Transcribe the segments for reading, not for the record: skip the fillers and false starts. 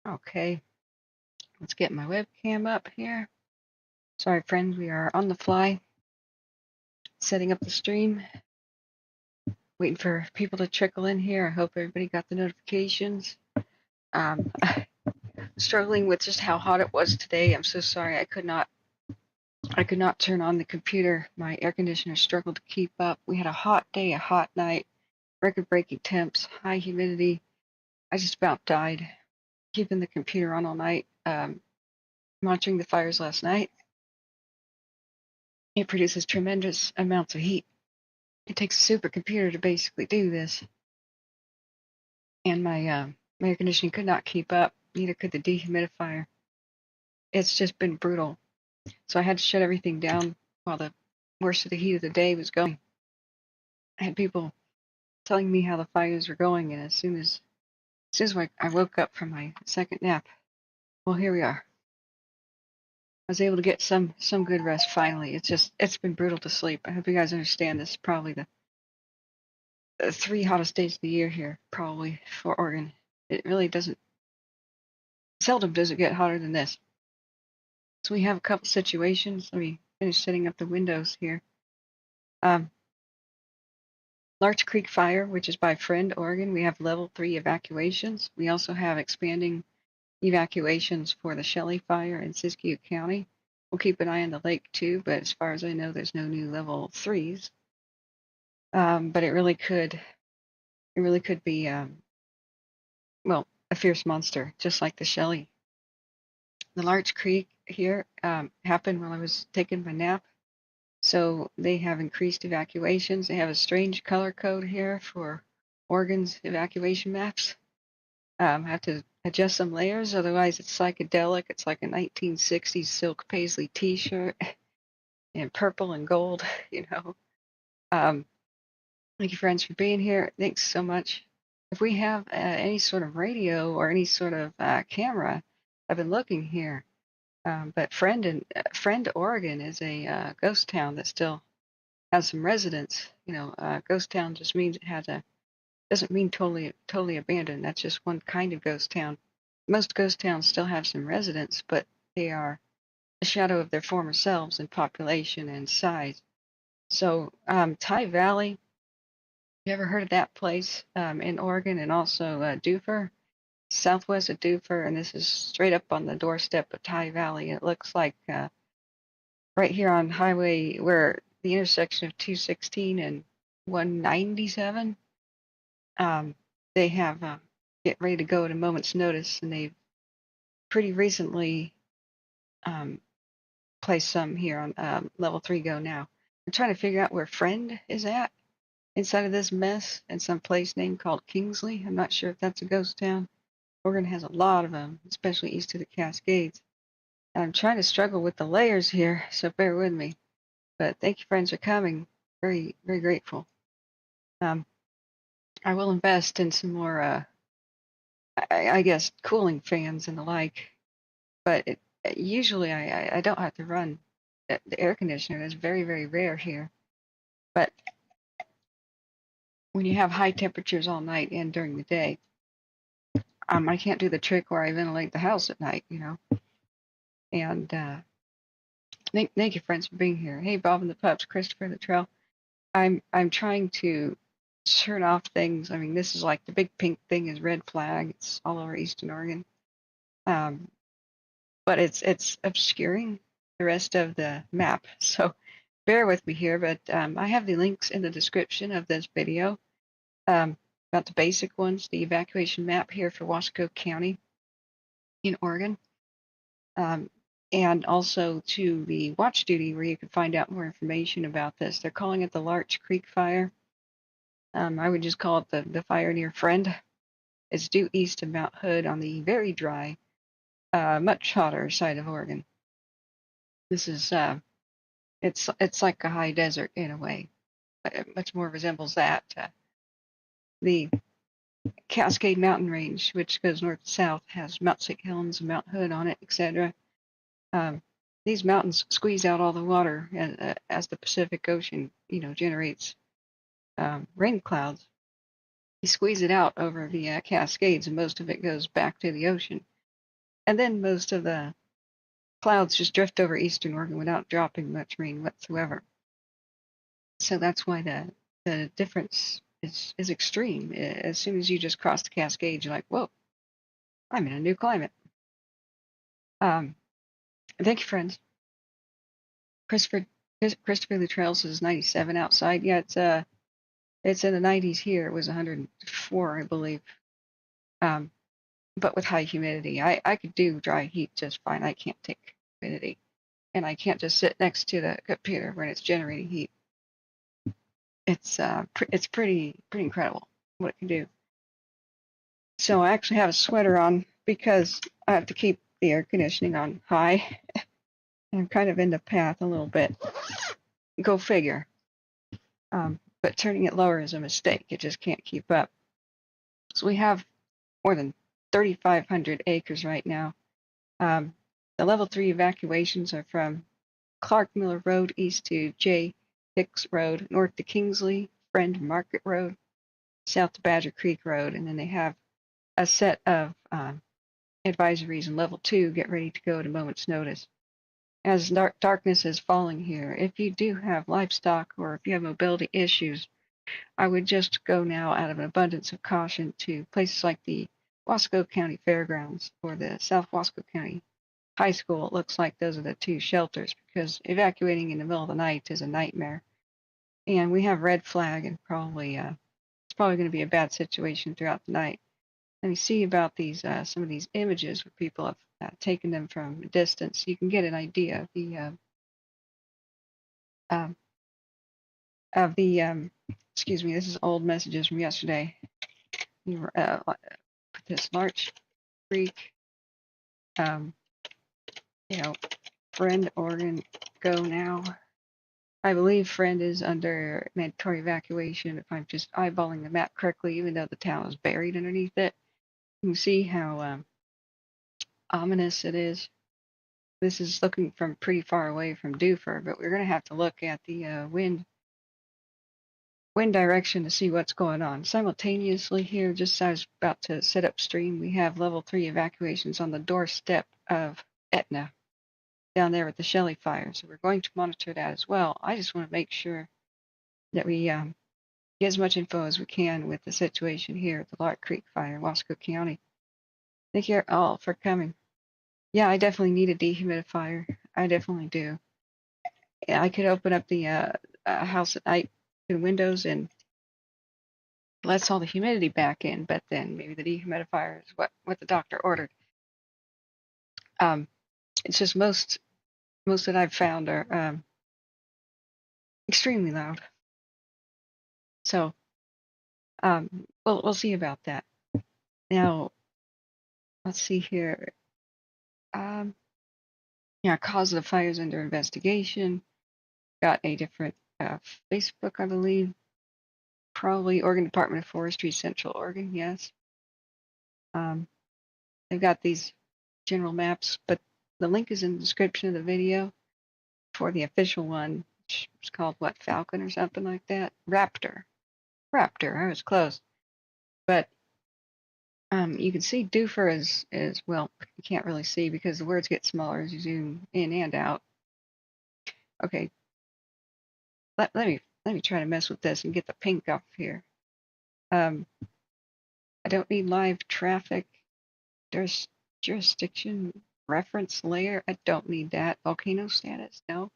Okay, let's get my webcam up here. Sorry, friends, we are on the fly, setting up the stream, waiting for people to trickle in here. I hope everybody got the notifications. Struggling with just how hot it was today. I'm so sorry I could not turn on the computer. My air conditioner struggled to keep up. We had a hot day, a hot night, record-breaking temps, high humidity. I just about died keeping the computer on all night. Monitoring the fires last night. It produces tremendous amounts of heat. It takes a supercomputer to basically do this. And my air conditioning could not keep up, neither could the dehumidifier. It's just been brutal. So I had to shut everything down while the worst of the heat of the day was going. I had people telling me how the fires were going, and as soon as I woke up from my second nap, well, here we are. I was able to get some good rest finally. It's been brutal to sleep. I hope you guys understand this is probably the 3 hottest days of the year here, probably for Oregon. It really seldom does it get hotter than this. So we have a couple situations. Let me finish setting up the windows here. Larch Creek fire, which is by Friend, Oregon. We have level 3 evacuations. We also have expanding evacuations for the Shelly fire in Siskiyou County. We'll keep an eye on the lake too, but as far as I know, there's no new level 3s. But it really could be, well, a fierce monster, just like the Shelly. The Larch Creek here happened while I was taking my nap. So they have increased evacuations. They have a strange color code here for Oregon's evacuation maps. I have to adjust some layers, otherwise it's psychedelic. It's like a 1960s silk paisley t-shirt in purple and gold, you know. Thank you, friends, for being here. Thanks so much. If we have any sort of radio or any sort of camera, I've been looking here. But Friend, Oregon is a ghost town that still has some residents. You know, ghost town just means doesn't mean totally abandoned. That's just one kind of ghost town. Most ghost towns still have some residents, but they are a shadow of their former selves in population and size. So Tygh Valley, you ever heard of that place in Oregon, and also Dufur, southwest of Dufur, and this is straight up on the doorstep of Tygh Valley. It looks like right here on highway where the intersection of 216 and 197. They have get ready to go at a moment's notice, and they've pretty recently placed some here on level 3 Go Now. I'm trying to figure out where Friend is at inside of this mess, in some place named called Kingsley. I'm not sure if that's a ghost town. Oregon has a lot of them, especially east of the Cascades. And I'm trying to struggle with the layers here, so bear with me. But thank you, friends, for coming. Very, very grateful. I will invest in some more, I guess, cooling fans and the like. But usually I don't have to run the air conditioner. That's very, very rare here. But when you have high temperatures all night and during the day, I can't do the trick where I ventilate the house at night, you know. And thank you, friends, for being here. Hey, Bob and the Pups, Christopher the Trail. I'm trying to turn off things. I mean, this is like the big pink thing is red flag. It's all over Eastern Oregon. But it's obscuring the rest of the map. So bear with me here, but I have the links in the description of this video about the basic ones, the evacuation map here for Wasco County in Oregon, and also to the watch duty where you can find out more information about this. They're calling it the Larch Creek fire. I would just call it the fire near Friend. It's due east of Mount Hood on the very dry, much hotter side of Oregon. This is it's like a high desert in a way, but it much more resembles that. The Cascade Mountain Range, which goes north to south, has Mount St. Helens and Mount Hood on it, etc. These mountains squeeze out all the water as the Pacific Ocean, you know, generates rain clouds. You squeeze it out over the Cascades, and most of it goes back to the ocean. And then most of the clouds just drift over eastern Oregon without dropping much rain whatsoever. So that's why the difference is extreme. As soon as you just cross the Cascades, you're like, whoa, I'm in a new climate. Thank you, friends. Christopher Luttrell says 97 outside. Yeah, it's in the 90s here. It was 104, I believe. But with high humidity, I could do dry heat just fine. I can't take humidity, and I can't just sit next to the computer when it's generating heat. It's pretty incredible what it can do. So I actually have a sweater on because I have to keep the air conditioning on high. I'm kind of in the path a little bit. Go figure. But turning it lower is a mistake. It just can't keep up. So we have more than 3,500 acres right now. The level 3 evacuations are from Clark Miller Road east to J. Hicks Road, north to Kingsley, Friend Market Road, south to Badger Creek Road, and then they have a set of advisories in level 2, get ready to go at a moment's notice. As darkness is falling here, if you do have livestock or if you have mobility issues, I would just go now out of an abundance of caution to places like the Wasco County Fairgrounds or the South Wasco County High School. It looks like those are the two shelters because evacuating in the middle of the night is a nightmare. And we have red flag and it's probably going to be a bad situation throughout the night. Let me see about these some of these images where people have taken them from a distance. You can get an idea of the excuse me, this is old messages from yesterday. Put this Larch Creek, Friend, Oregon, go now. I believe Friend is under mandatory evacuation if I'm just eyeballing the map correctly, even though the town is buried underneath it. You can see how ominous it is. This is looking from pretty far away from Dufur, but we're going to have to look at the wind direction to see what's going on. Simultaneously here, just as I was about to set up stream, we have level 3 evacuations on the doorstep of Etna down there with the Shelly fire. So we're going to monitor that as well. I just want to make sure that we get as much info as we can with the situation here at the Larch Creek fire in Wasco County. Thank you all for coming. Yeah, I definitely need a dehumidifier. I definitely do. Yeah, I could open up the house at night to windows and lets all the humidity back in, but then maybe the dehumidifier is what the doctor ordered. It's just most that I've found are extremely loud. So we'll see about that. Now let's see here. Cause of the fires under investigation. Got a different Facebook, I believe. Probably Oregon Department of Forestry, Central Oregon. Yes. They've got these general maps, but the link is in the description of the video for the official one. It's called what, Falcon or something like that? Raptor. I was close. But you can see Dufur is well, you can't really see because the words get smaller as you zoom in and out. Okay. Let me try to mess with this and get the pink up here. I don't need live traffic. There's jurisdiction reference layer. I don't need that. Volcano status, no.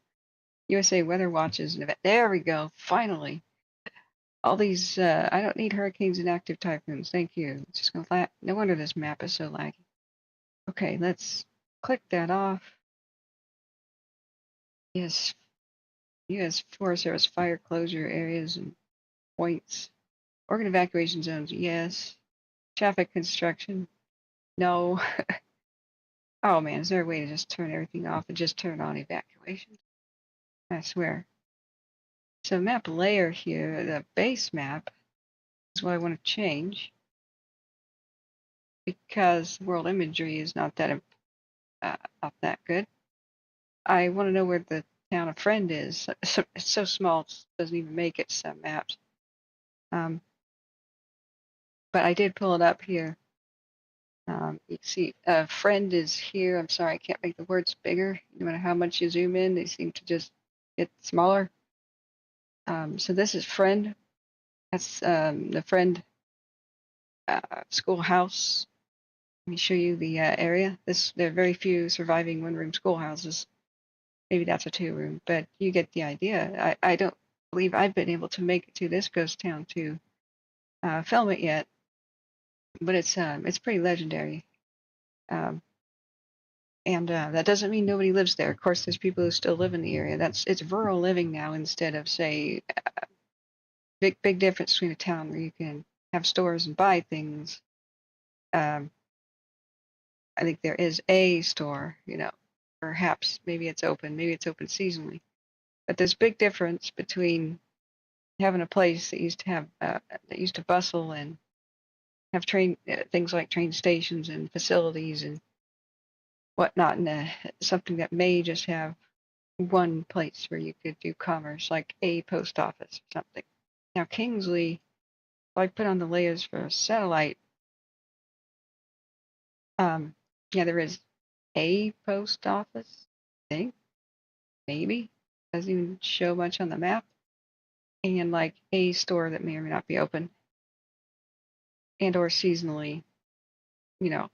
USA Weather Watches and event. There we go. Finally. All these, I don't need hurricanes and active typhoons. Thank you. It's just gonna no wonder this map is so laggy. Okay, let's click that off. Yes, U.S. Forest Service fire closure areas and points. Oregon evacuation zones, yes. Traffic construction, no. Oh man, is there a way to just turn everything off and just turn on evacuation? I swear. So map layer here, the base map is what I want to change because world imagery is not that good. I want to know where the town of Friend is. So, it's so small, it doesn't even make it to some maps. But I did pull it up here. You can see a friend is here. I'm sorry, I can't make the words bigger. No matter how much you zoom in, they seem to just get smaller. So this is friend. That's the friend schoolhouse. Let me show you the area. There are very few surviving one-room schoolhouses. Maybe that's a two-room, but you get the idea. I don't believe I've been able to make it to this ghost town to film it yet, but it's pretty legendary. Um, and that doesn't mean nobody lives there. Of course, there's people who still live in the area. It's rural living now instead of, say, big difference between a town where you can have stores and buy things. Um, I think there is a store, perhaps maybe it's open seasonally. But there's big difference between having a place that used to have that used to bustle and have things like train stations and facilities and whatnot, and something that may just have one place where you could do commerce, like a post office or something. Now, Kingsley, if I put on the layers for satellite, yeah, there is a post office, I think, maybe. Doesn't even show much on the map. And like a store that may or may not be open and or seasonally, you know.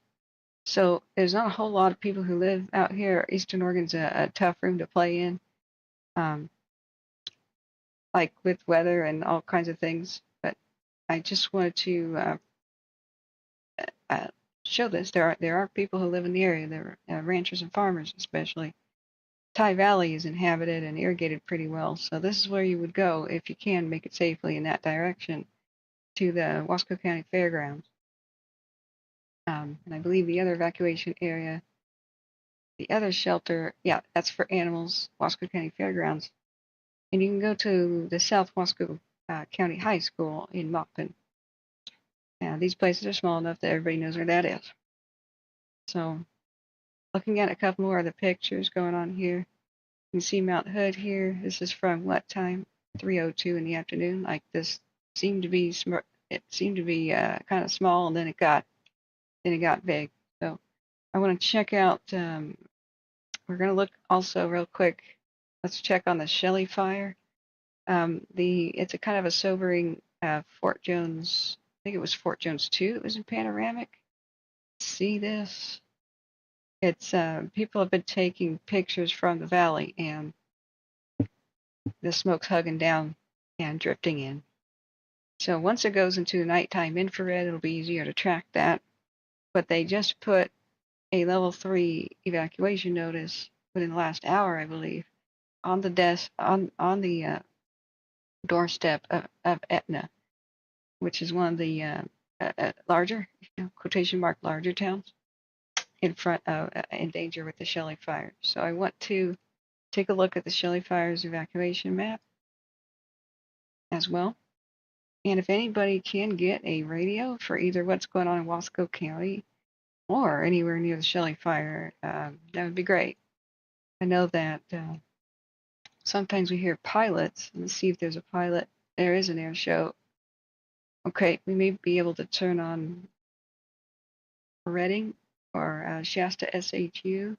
So there's not a whole lot of people who live out here. Eastern Oregon's a tough room to play in, um, like with weather and all kinds of things. But I just wanted to uh, show this. There are people who live in the area. There are ranchers and farmers, especially. Tygh Valley is inhabited and irrigated pretty well, so this is where you would go if you can make it safely in that direction to the Wasco County Fairgrounds. And I believe the other evacuation area, the other shelter, yeah, that's for animals, Wasco County Fairgrounds. And you can go to the South Wasco County High School in Mockton. Now, these places are small enough that everybody knows where that is. So, looking at a couple more of the pictures going on here, you can see Mount Hood here. This is from what time? 3:02 in the afternoon. Like this seemed to be it seemed to be kind of small, and then it got big. So I want to check out. We're going to look also real quick. Let's check on the Shelly fire. It's a kind of a sobering Fort Jones. I think it was Fort Jones 2. It was in panoramic. See this? It's people have been taking pictures from the valley, and the smoke's hugging down and drifting in. So once it goes into nighttime infrared, it'll be easier to track that. But they just put a level 3 evacuation notice within the last hour, I believe, on the desk on the doorstep of Etna, which is one of the larger, quotation mark larger towns in front of in danger with the Shelly fire. So I want to take a look at the Shelly fire's evacuation map as well. And if anybody can get a radio for either what's going on in Wasco County or anywhere near the Shelly fire, that would be great. I know that sometimes we hear pilots. Let's see if there's a pilot. There is an air show. Okay, we may be able to turn on Reading or Shasta SHU.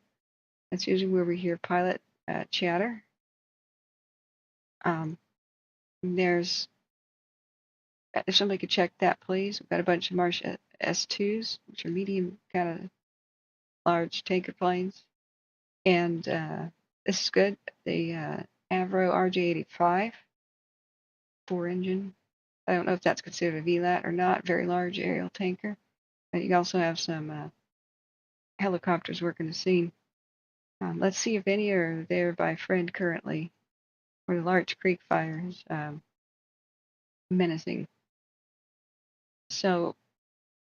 That's usually where we hear pilot chatter. There's, if somebody could check that, please. We've got a bunch of Marsh S2s, which are medium, kind of large tanker planes. And this is good. The Avro RJ85, 4-engine. I don't know if that's considered a VLAT or not. Very large aerial tanker. But you also have some helicopters working the scene. Let's see if any are there by friend currently, where the Larch Creek fire is menacing. So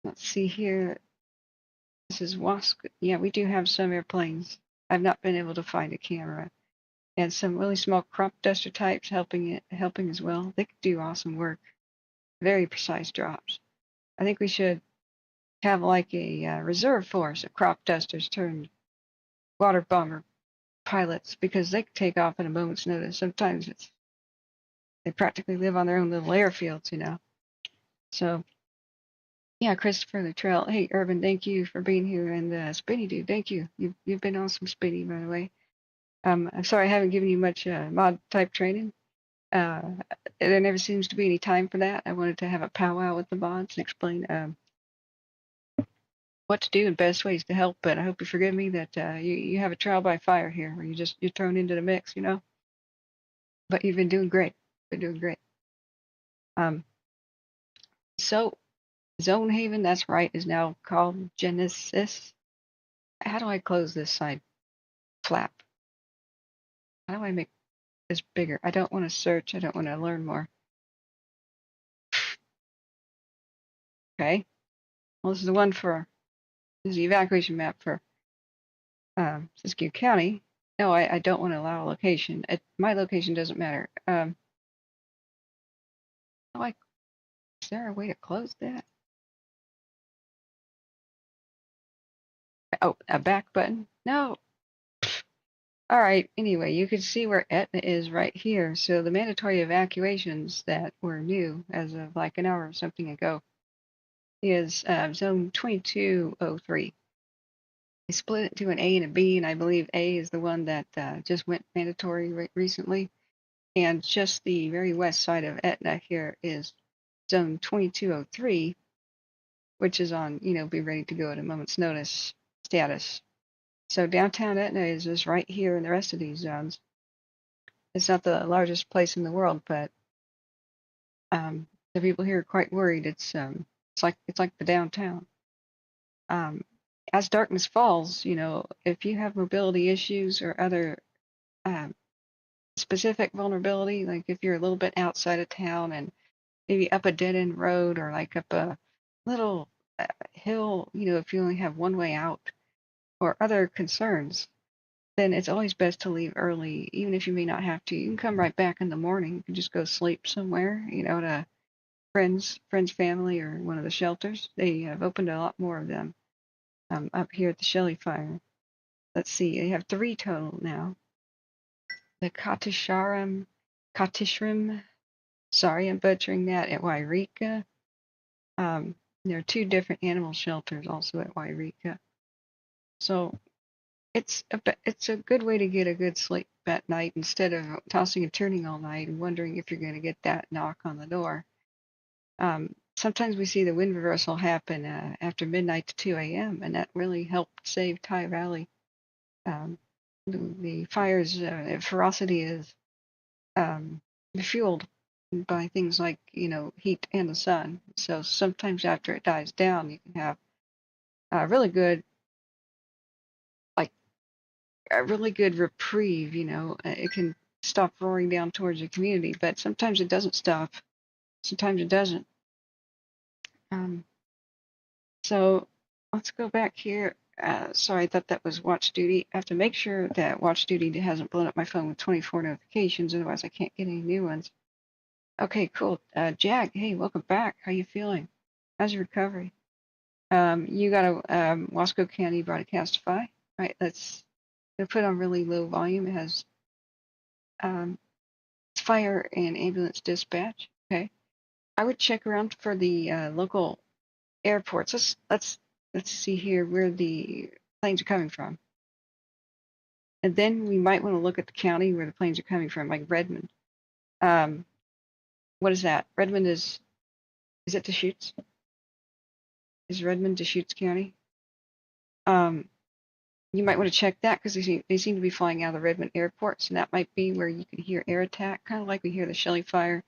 let's see here. This is Wasco. Yeah, we do have some airplanes. I've not been able to find a camera. And some really small crop duster types helping as well. They could do awesome work. Very precise drops. I think we should have like a reserve force of crop dusters turned water bomber pilots, because they can take off at a moment's notice. Sometimes they practically live on their own little airfields, So Yeah, Christopher the Trail. Hey, Urban, thank you for being here, and Spinny Dude, thank you. You've been awesome, Spinny, by the way. I'm sorry I haven't given you much mod type training. Uh, there never seems to be any time for that. I wanted to have a powwow with the mods and explain what to do and best ways to help. But I hope you forgive me that you have a trial by fire here, where you're thrown into the mix, you know. But you've been doing great. Been doing great. Um, so Zone Haven, that's right, is now called Genesis. How do I close this side flap? How do I make this bigger? I don't want to search. I don't want to learn more. Okay. Well, this is the one for this is the evacuation map for Siskiyou County. No, I don't want to allow a location. My location doesn't matter. Like, is there a way to close that? Oh, a back button? No. All right. Anyway, you can see where Etna is right here. So the mandatory evacuations that were new as of like an hour or something ago is zone 2203. They split it into an A and a B, and I believe A is the one that just went mandatory recently. And just the very west side of Etna here is zone 2203, which is on, be ready to go at a moment's notice status. So downtown Etna is just right here in the rest of these zones. It's not the largest place in the world, but the people here are quite worried. It's like the downtown. Um, as darkness falls, if you have mobility issues or other um, specific vulnerability, like if you're a little bit outside of town and maybe up a dead end road or like up a little hill, if you only have one way out or other concerns, then it's always best to leave early, even if you may not have to. You can come right back in the morning. You can just go sleep somewhere, to friends, family, or one of the shelters. They have opened a lot more of them up here at the Shelly fire. Let's see, they have 3 total now. The Katishrim, sorry, I'm butchering that, at Wairika. There are 2 different animal shelters also at Wairika. So it's a good way to get a good sleep at night instead of tossing and turning all night and wondering if you're going to get that knock on the door. Sometimes we see the wind reversal happen after midnight to 2 a.m., and that really helped save Tygh Valley. The fire's ferocity is fueled by things like, heat and the sun. So sometimes after it dies down, you can have a really good, like a really good reprieve. It can stop roaring down towards the community, but sometimes it doesn't stop. Sometimes it doesn't. So let's go back here. Sorry, I thought that was watch duty. I have to make sure that watch duty hasn't blown up my phone with 24 notifications, otherwise I can't get any new ones. Okay, cool. Jack, hey, welcome back. How you feeling? How's your recovery? You got a Wasco County Broadcastify, right? Let's put on really low volume. It has fire and ambulance dispatch. Okay, I would check around for the local airports. Let's see here where the planes are coming from. And then we might want to look at the county where the planes are coming from, like Redmond. What is that? Redmond is it Deschutes? Is Redmond Deschutes County? You might want to check that because they seem to be flying out of the Redmond airports, and that might be where you can hear air attack, kind of like we hear the Shelly fire.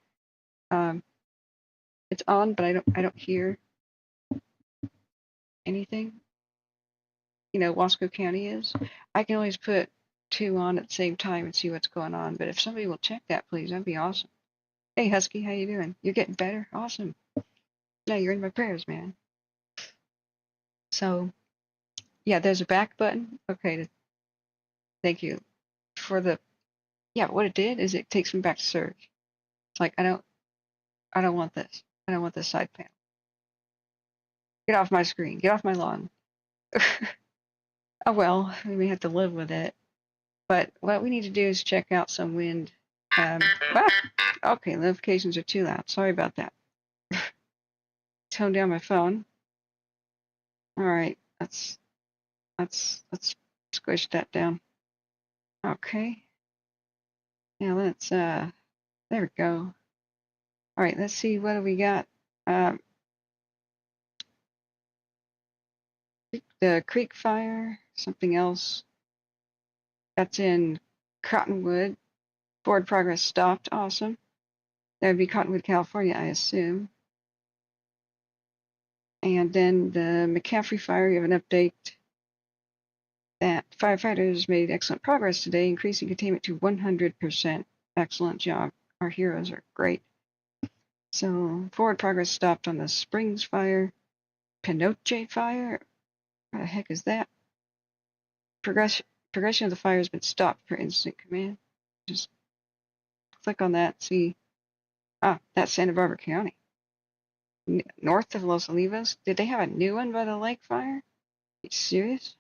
It's on, but I don't hear anything. Wasco County is. I can always put 2 on at the same time and see what's going on. But if somebody will check that, please, that'd be awesome. Hey, Husky, how you doing? You're getting better? Awesome. Yeah, you're in my prayers, man. So, yeah, there's a back button. Okay, thank you for the. Yeah, what it did is it takes me back to Surge. It's like I don't want this. I don't want this side panel. Get off my screen. Get off my lawn. Oh well, we may have to live with it. But what we need to do is check out some wind. Okay, notifications are too loud. Sorry about that. Tone down my phone. All right, let's squish that down. Okay. Now let's there we go. All right, let's see what do we got. Um, the Creek Fire, something else. That's in Cottonwood. Forward progress stopped. Awesome. That would be Cottonwood, California, I assume. And then the McCaffrey Fire, you have an update that firefighters made excellent progress today, increasing containment to 100%. Excellent job. Our heroes are great. So forward progress stopped on the Springs Fire. Pinoche Fire? What the heck is that? Progression of the fire has been stopped per instant command. Just click on that, see. Ah, that's Santa Barbara County. North of Los Olivos. Did they have a new one by the lake fire? Are you serious?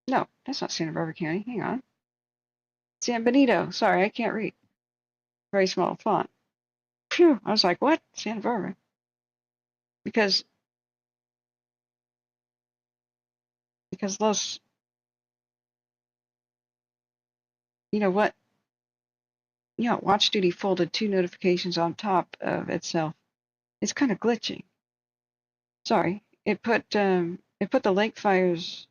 No, that's not Santa Barbara County. Hang on. San Benito. Sorry, I can't read. Very small font. Phew. I was like, what? Santa Barbara. Because Los, you know what? Watch Duty folded two notifications on top of itself. It's kind of glitching. Sorry. It put the lake fires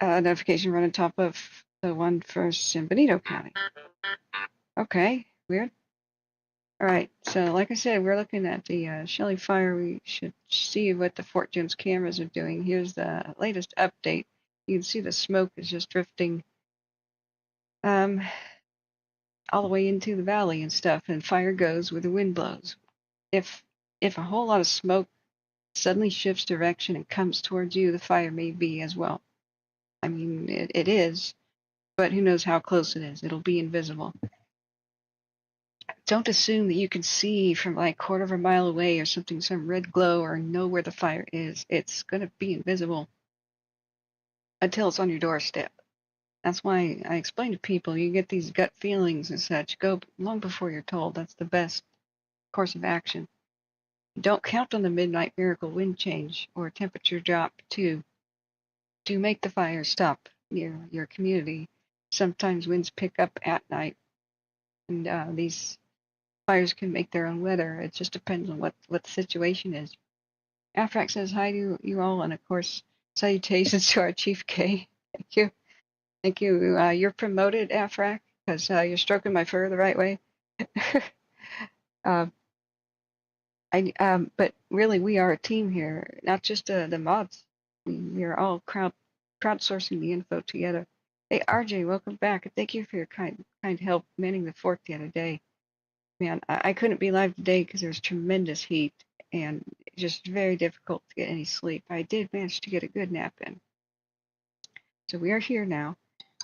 notification right on top of the one for San Benito County. Okay, weird. All right, so like I said, we're looking at the Shelly fire. We should see what the Fort Jones cameras are doing. Here's the latest update. You can see the smoke is just drifting all the way into the valley and stuff, and fire goes where the wind blows. If a whole lot of smoke suddenly shifts direction and comes towards you, the fire may be as well. I mean, it is, but who knows how close it is. It'll be invisible. Don't assume that you can see from like quarter of a mile away or something, some red glow, or know where the fire is. It's going to be invisible until it's on your doorstep. That's why I explain to people, you get these gut feelings and such, go long before you're told. That's the best course of action. Don't count on the midnight miracle wind change or temperature drop to make the fire stop near your community. Sometimes winds pick up at night, and these fires can make their own weather. It just depends on what the situation is. Afrak says hi to you all, and of course, salutations to our Chief K. Thank you. Thank you. You're promoted, Afrak, because you're stroking my fur the right way. uh, but really, we are a team here, not just the mods. We are all crowdsourcing the info together. Hey, RJ, welcome back. Thank you for your kind help manning the fort the other day. Man, I couldn't be live today because there was tremendous heat and just very difficult to get any sleep. I did manage to get a good nap in. So we are here now.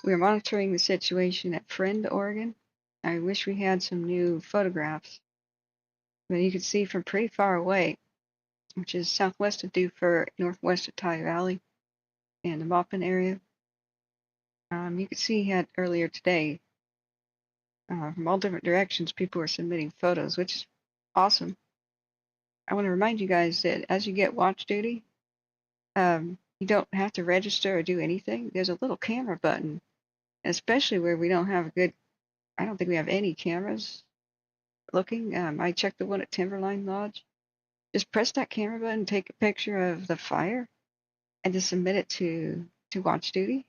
We are monitoring the situation at Friend, Oregon. I wish we had some new photographs, but you can see from pretty far away, which is southwest of Dufur, northwest of Tygh Valley, and the Maupin area. You can see had earlier today, from all different directions, people were submitting photos, which is awesome. I want to remind you guys that as you get watch duty, you don't have to register or do anything. There's a little camera button, especially where we don't have I don't think we have any cameras looking. I checked the one at Timberline Lodge. Just press that camera button, take a picture of the fire, and just submit it to watch duty.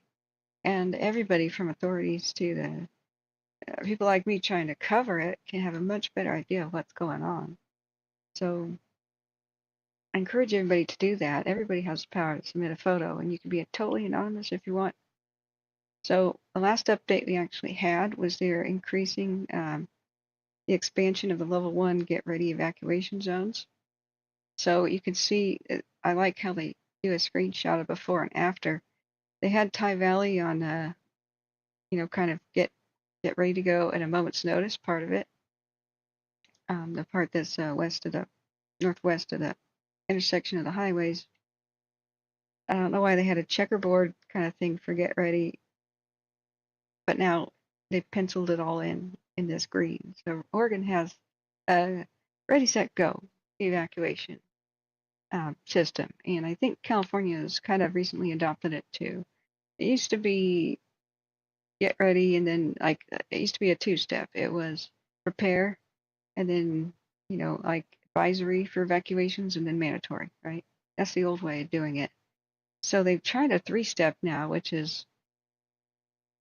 And everybody from authorities to the people like me trying to cover it can have a much better idea of what's going on. So I encourage everybody to do that. Everybody has the power to submit a photo, and you can be totally anonymous if you want. So the last update we actually had was they're increasing the expansion of the level 1 get ready evacuation zones. So you can see, I like how they do a screenshot of before and after. They had Tygh Valley on, kind of get ready to go at a moment's notice part of it. The part that's northwest of the intersection of the highways. I don't know why they had a checkerboard kind of thing for get ready, but now they've penciled it all in this green. So Oregon has ready, set, go evacuation system. And I think California has kind of recently adopted it too. It used to be get ready, and then like it used to be a two-step. It was prepare, and then like advisory for evacuations, and then mandatory. Right? That's the old way of doing it. So they've tried a three-step now, which is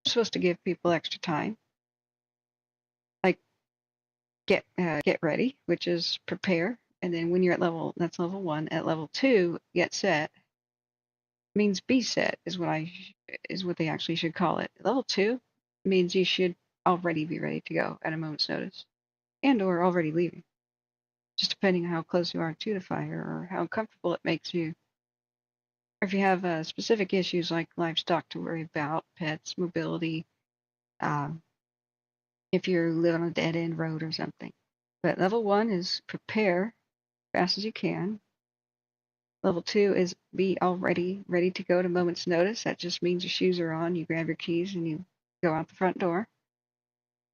supposed to give people extra time. Like get ready, which is prepare, and then when you're at that's level 1. At level 2, get set means be set is what they actually should call it. Level 2 means you should already be ready to go at a moment's notice, and or already leaving, just depending on how close you are to the fire or how comfortable it makes you. Or if you have specific issues like livestock to worry about, pets, mobility, um, if you live on a dead end road or something. But level 1 is prepare fast as you can. Level 2 is be already ready to go at a moment's notice. That just means your shoes are on, you grab your keys, and you go out the front door.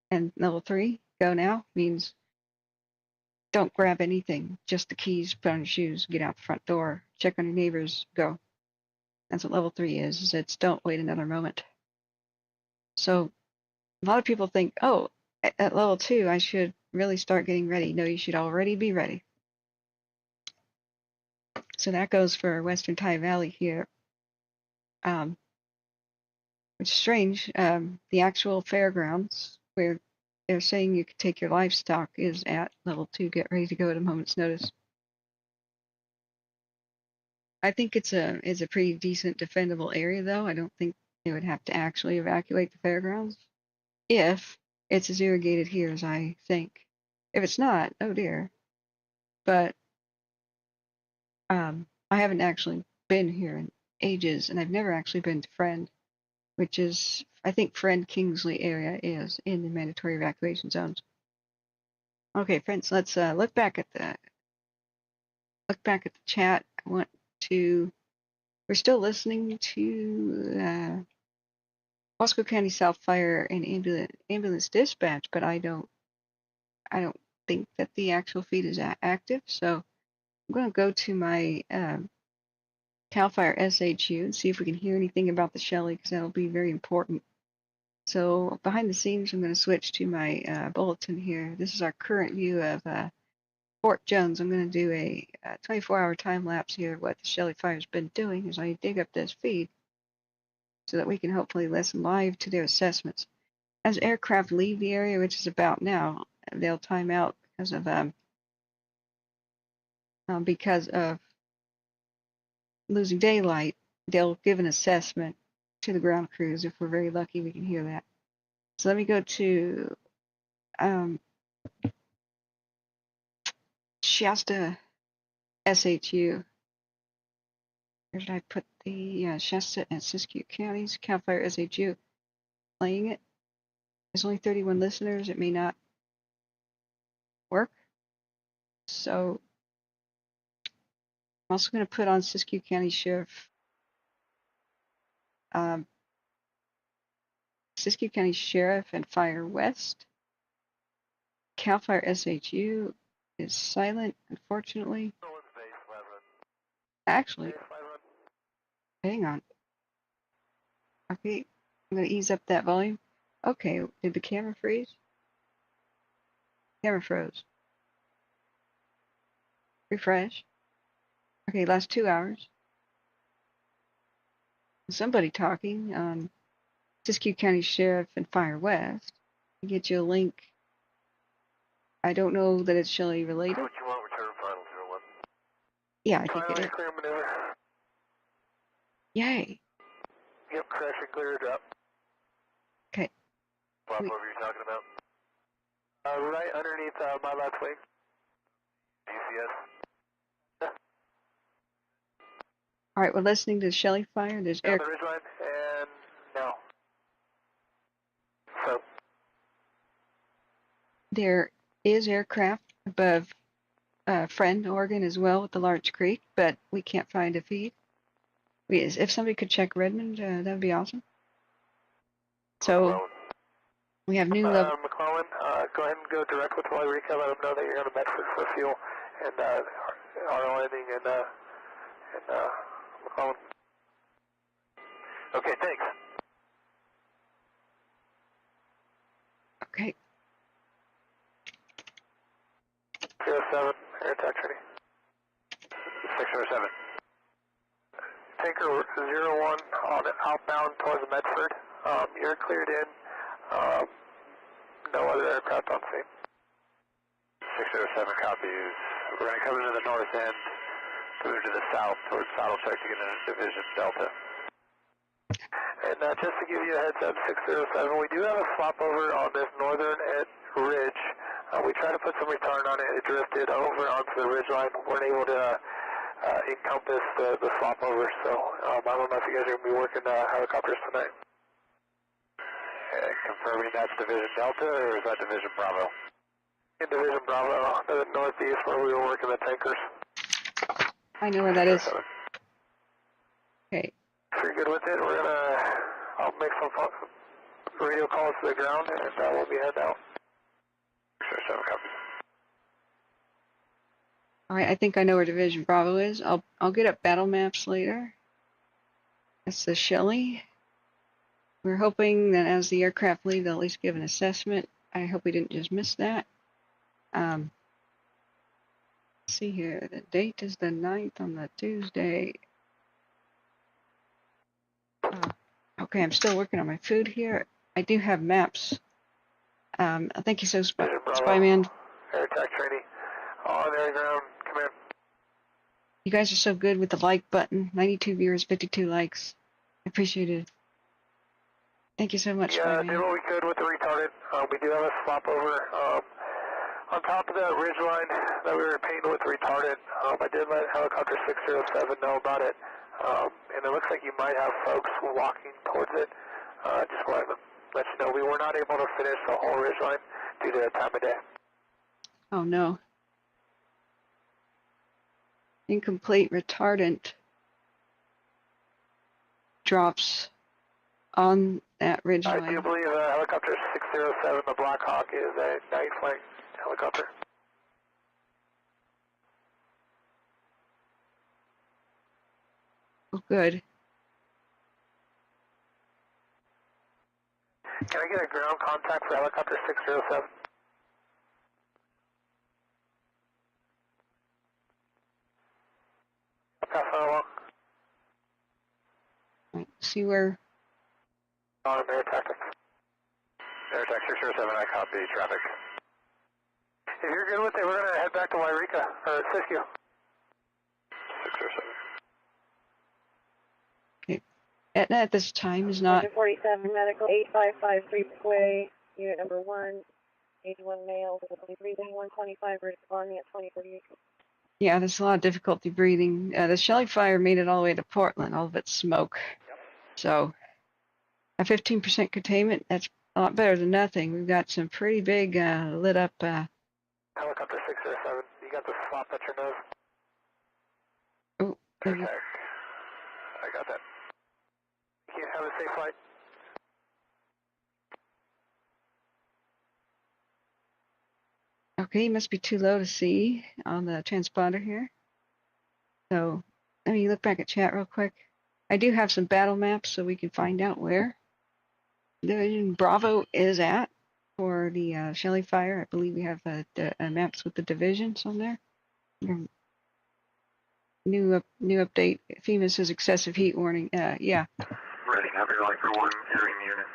And level 3, go now, means don't grab anything, just the keys, put on your shoes, get out the front door, check on your neighbors, go. That's what level 3 is it's don't wait another moment. So a lot of people think, oh, at level 2, I should really start getting ready. No, you should already be ready. So that goes for Western Tygh Valley here. Which is strange. The actual fairgrounds where they're saying you could take your livestock is at level 2, get ready to go at a moment's notice. I think it's a pretty decent defendable area, though. I don't think they would have to actually evacuate the fairgrounds if it's as irrigated here as I think. If it's not, oh dear. But I haven't actually been here in ages, and I've never actually been to Friend, which is, I think Friend Kingsley area is in the mandatory evacuation zones. Okay, friends, let's look back at the chat. We're still listening to Wasco County South Fire and ambulance dispatch, but I don't think that the actual feed is active. So I'm going to go to my Cal Fire SHU and see if we can hear anything about the Shelly, because that'll be very important. So behind the scenes, I'm going to switch to my bulletin here. This is our current view of Fort Jones. I'm going to do a 24-hour time lapse here of what the Shelly Fire's been doing as I dig up this feed so that we can hopefully listen live to their assessments. As aircraft leave the area, which is about now, they'll time out because of losing daylight. They'll give an assessment to the ground crews. If we're very lucky, we can hear that. So let me go to Shasta SHU. Where did I put the Shasta and Siskiyou counties? Cal Fire SHU playing it. There's only 31 listeners. It may not work. So I'm also going to put on Siskiyou County Sheriff. Siskiyou County Sheriff and Fire West. Cal Fire SHU is silent, unfortunately. Actually, hang on. Okay, I'm going to ease up that volume. Okay, did the camera freeze? Camera froze. Refresh. Okay, last 2 hours. Somebody talking on Siskiyou County Sheriff and Fire West. I'll get you a link. I don't know that it's Shelly related. What you want, return final 01. Yeah, I think it is. Clear maneuver. Yay. Yep, crash and clear it up. Okay. Flop over you're talking about. Right underneath my left wing. GCS. All right, we're listening to the Shelly Fire. There's air. The ridgeline, and now. So. There is aircraft above Friend, Oregon as well with the Larch Creek, but we can't find a feed. If somebody could check Redmond, that would be awesome. So We have new McClellan, go ahead and go direct with Wairika. Let them know that you're going to Medford for fuel, and our landing in McClellan. Okay, thanks. Okay. 07, air attack training. 607. Tanker 01 on outbound towards Medford. You're cleared in. No other aircraft on scene. 607 copies. We're going to come into the north end, move to the south towards Saddle Check to get into Division Delta. And just to give you a heads up, 607, we do have a swap over on this northern ridge. We tried to put some retard on it. It drifted over onto the ridge line. Weren't able to encompass the swap over. So I don't know if you guys are going to be working helicopters tonight. Confirming that's Division Delta, or is that Division Bravo? In Division Bravo, to the northeast where we were working the tankers. I know where that is. Okay. If you're good with it, I'll make some radio calls to the ground, and we'll be heading out. 7 copies. All right, I think I know where Division Bravo is. I'll get up battle maps later. That's the Shelly. We're hoping that as the aircraft leave, they'll at least give an assessment. I hope we didn't just miss that. Let's see here. The date is the 9th on the Tuesday. Okay, I'm still working on my food here. I do have maps. Thank you so much, Spyman. Air attack training. On air ground, command. You guys are so good with the like button. 92 viewers, 52 likes. I appreciate it. Thank you so much, Yeah, Spyman. did what we could with the retarded. We do have a swap over. On top of that ridge line that we were painting with retarded, I did let helicopter 607 know about it. And it looks like you might have folks walking towards it. Just wanted to let you know we were not able to finish the whole ridge line due to the time of day. Oh no. Incomplete retardant drops on that ridge line. I do believe helicopter 607, the Black Hawk, is a night flight helicopter. Oh, good. Can I get a ground contact for helicopter 607? I'll pass that along. Right, see where. On air tactics. Air attack 607, I copy traffic. If you're good with it, we're going to head back to Wairika, or Siskiyou. 607. Okay. Etna at this time is not. 47 medical 8553 way, unit number 1, 81 male, breathing 125, responding at 2048. Yeah, there's a lot of difficulty breathing. The Shelly fire made it all the way to Portland, all of it's smoke. Yep. So a 15% containment, that's a lot better than nothing. We've got some pretty big lit up. Helicopter 607, you got the swap at your nose? Oh, Air attack. I got that. You have a safe flight. okay, you must be too low to see on the transponder here. So let me look back at chat real quick. I do have some battle maps so we can find out where Division Bravo is at for the Shelly fire. I believe we have maps with the divisions on there. New update. FEMA says excessive heat warning. Yeah. Ready, have your light for 1, hearing unit.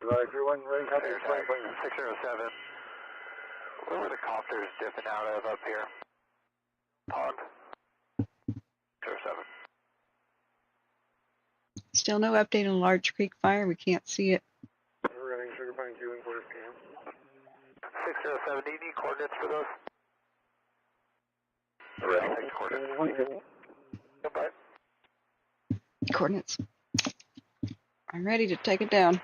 Light for 1, ready, copy, 607. Where were the copters dipping out of up here? Pond. 607. Still no update on Larch Creek fire. We can't see it. We're running Sugar Pine 2 and quarter PM. 607, do you need coordinates for those? Ready, I'll take coordinates. Goodbye. Coordinates. I'm ready to take it down.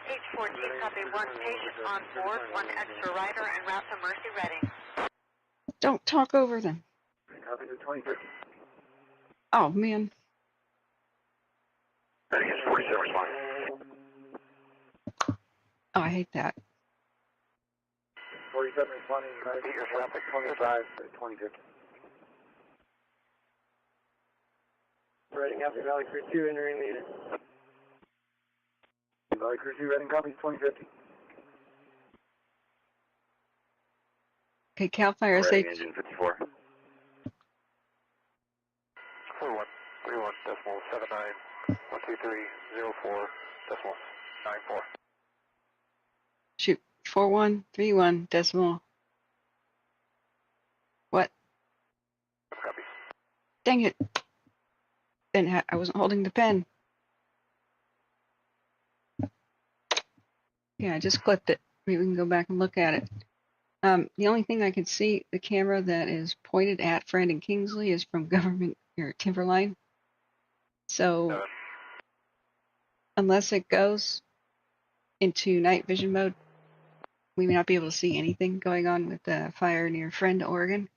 H14, copy 1 patient on board, 1 extra rider, and route to Mercy Reading. Don't talk over them. Copy to 23. Oh, man. Ready, 47 responding. Oh, I hate that. 47 responding, United Your traffic. 25 to 2050. Reading Alpha Valley Crew 2, entering leader. Valley Crew 2, Reading copies 2050. Okay, Cal Fire SH. Engine 54. 4131.79.123.04.94. Shoot, 4131 decimal. What? Copy. Dang it. I wasn't holding the pen. Yeah, I just clipped it. Maybe we can go back and look at it. The only thing I can see, the camera that is pointed at Friend and Kingsley is from government or Timberline. So unless it goes into night vision mode, we may not be able to see anything going on with the fire near Friend, Oregon.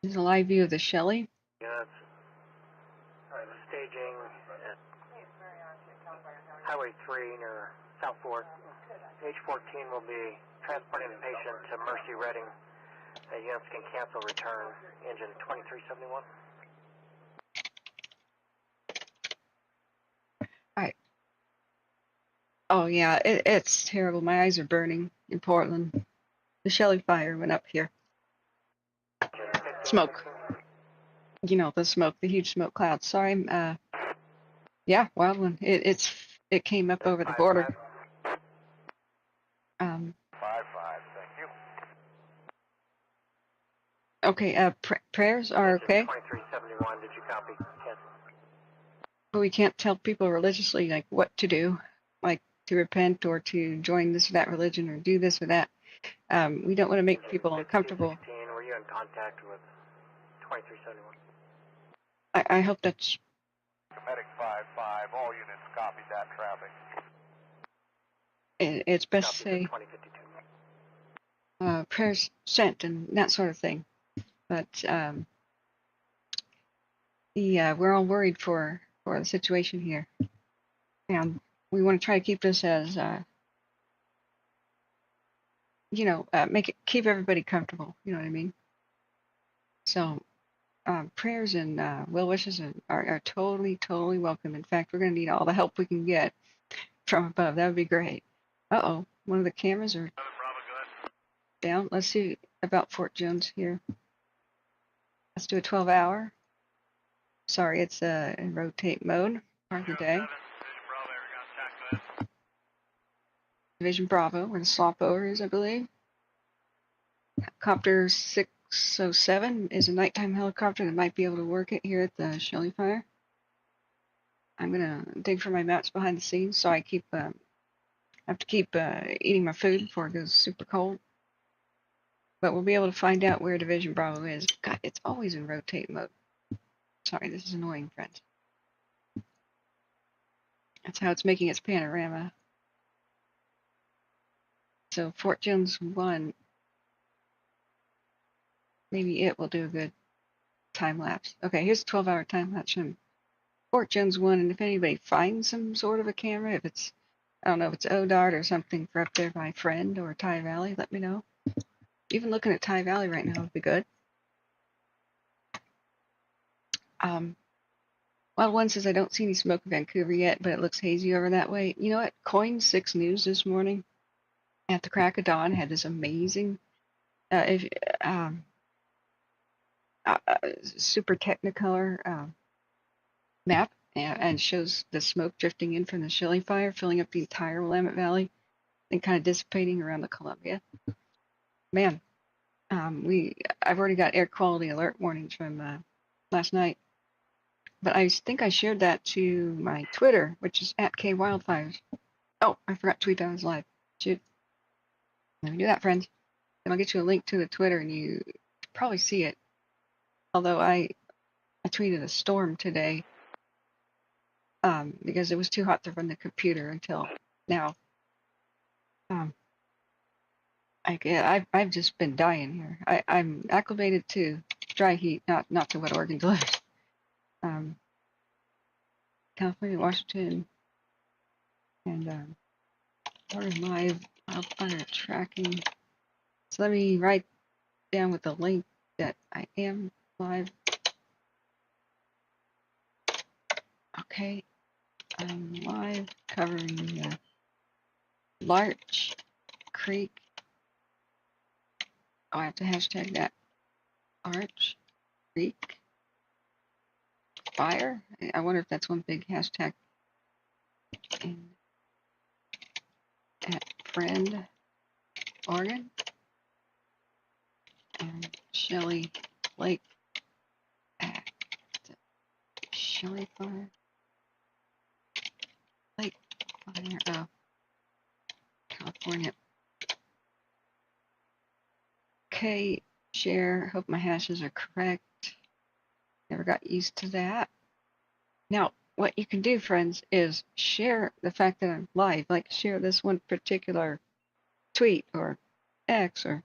This is a live view of the Shelly. Yes. Staging at Highway 3 near South Fork. H14 will be transporting the patient to Mercy Reading. Units can cancel return. Engine 2371. Alright. Oh yeah, it's terrible. My eyes are burning in Portland. The Shelly fire went up here. Smoke. You know, the smoke, the huge smoke clouds. Sorry, yeah, wild one. It came up over the border. 5-5, thank you. Okay, prayers are okay. 2371, did you copy? Yes. But we can't tell people religiously like what to do, like to repent or to join this or that religion or do this or that. We don't want to make people uncomfortable. 15, were you in contact with 2371? I hope that's... Medic 5-5, all units copy that traffic. It's best to say 2052. prayers sent and that sort of thing. But we're all worried for the situation here, and we want to try to keep this as keep everybody comfortable. You know what I mean? So prayers and well wishes are totally welcome. In fact, we're going to need all the help we can get from above. That would be great. Uh-oh, one of the cameras are down. Let's see about Fort Jones here. Let's do a 12-hour. Sorry, it's in rotate mode. Part of the day. Division Bravo, where the swap over is, I believe. Helicopter 607 is a nighttime helicopter that might be able to work it here at the Shelly fire. I'm gonna dig for my maps behind the scenes, so I have to keep eating my food before it goes super cold. But we'll be able to find out where Division Bravo is. God, it's always in rotate mode. Sorry, this is annoying, friends. That's how it's making its panorama. So Fort Jones 1, maybe it will do a good time lapse. Okay, here's a 12-hour time lapse from Fort Jones 1, and if anybody finds some sort of a camera, if it's, I don't know, if it's ODART or something for up there by Friend or Tygh Valley, let me know. Even looking at Tygh Valley right now would be good. Well, one says I don't see any smoke in Vancouver yet, but it looks hazy over that way. You know what? Coin 6 News this morning at the crack of dawn had this amazing, super Technicolor map, and shows the smoke drifting in from the Shelly fire, filling up the entire Willamette Valley, and kind of dissipating around the Columbia. Man, I've already got air quality alert warnings from last night. But I think I shared that to my Twitter, which is @KWildfires. Oh, I forgot to tweet that I was live. Shoot. Let me do that, friends. Then I'll get you a link to the Twitter, and you probably see it. Although I tweeted a storm today because it was too hot to run the computer until now. I've just been dying here. I'm acclimated to dry heat, not to what Oregon delivers. California, Washington, And we're live wildfire tracking. So let me write down with the link that I am live. Okay, I'm live covering the Larch Creek. Oh, I have to hashtag that. Larch Creek fire. I wonder if that's one big hashtag. And at Friend, Oregon, and Shelly Lake at Shelly Fire Lake Fire of California. Okay, share. Hope my hashes are correct. Never got used to that. Now, what you can do, friends, is share the fact that I'm live. Like share this one particular tweet or X or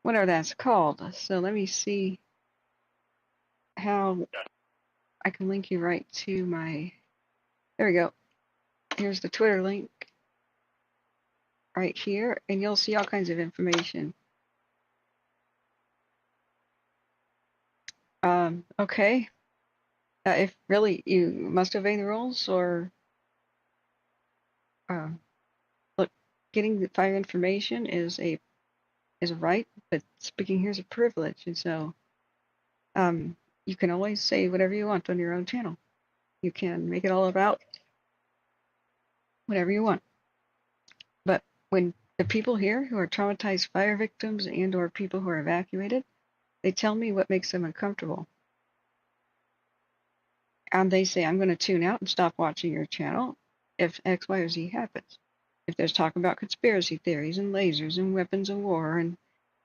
whatever that's called. So let me see how I can link you right to my. There we go. Here's the Twitter link right here, and you'll see all kinds of information. Okay. If really you must obey the rules, or look, getting the fire information is a right, but speaking here is a privilege, and so you can always say whatever you want on your own channel. You can make it all about whatever you want. But when the people here who are traumatized fire victims and or people who are evacuated, they tell me what makes them uncomfortable. And they say, I'm going to tune out and stop watching your channel if X, Y, or Z happens. If there's talk about conspiracy theories and lasers and weapons of war, and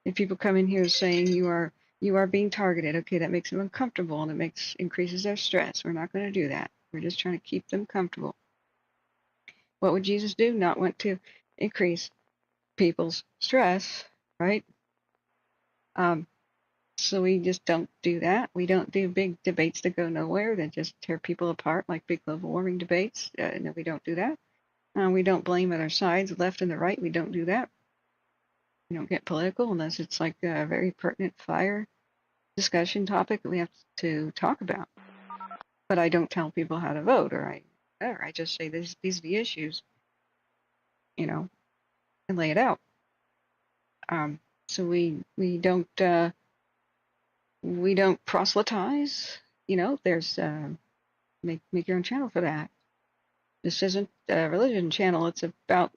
if people come in here saying you are being targeted, okay, that makes them uncomfortable and it increases their stress. We're not going to do that. We're just trying to keep them comfortable. What would Jesus do? Not want to increase people's stress, right? So we just don't do that. We don't do big debates that go nowhere that just tear people apart like big global warming debates. No, we don't do that. We don't blame other sides, the left and the right. We don't do that. We don't get political unless it's like a very pertinent fire discussion topic that we have to talk about. But I don't tell people how to vote, or I just say these are the issues, and lay it out. So we don't proselytize. There's make your own channel for that. This isn't a religion channel. It's about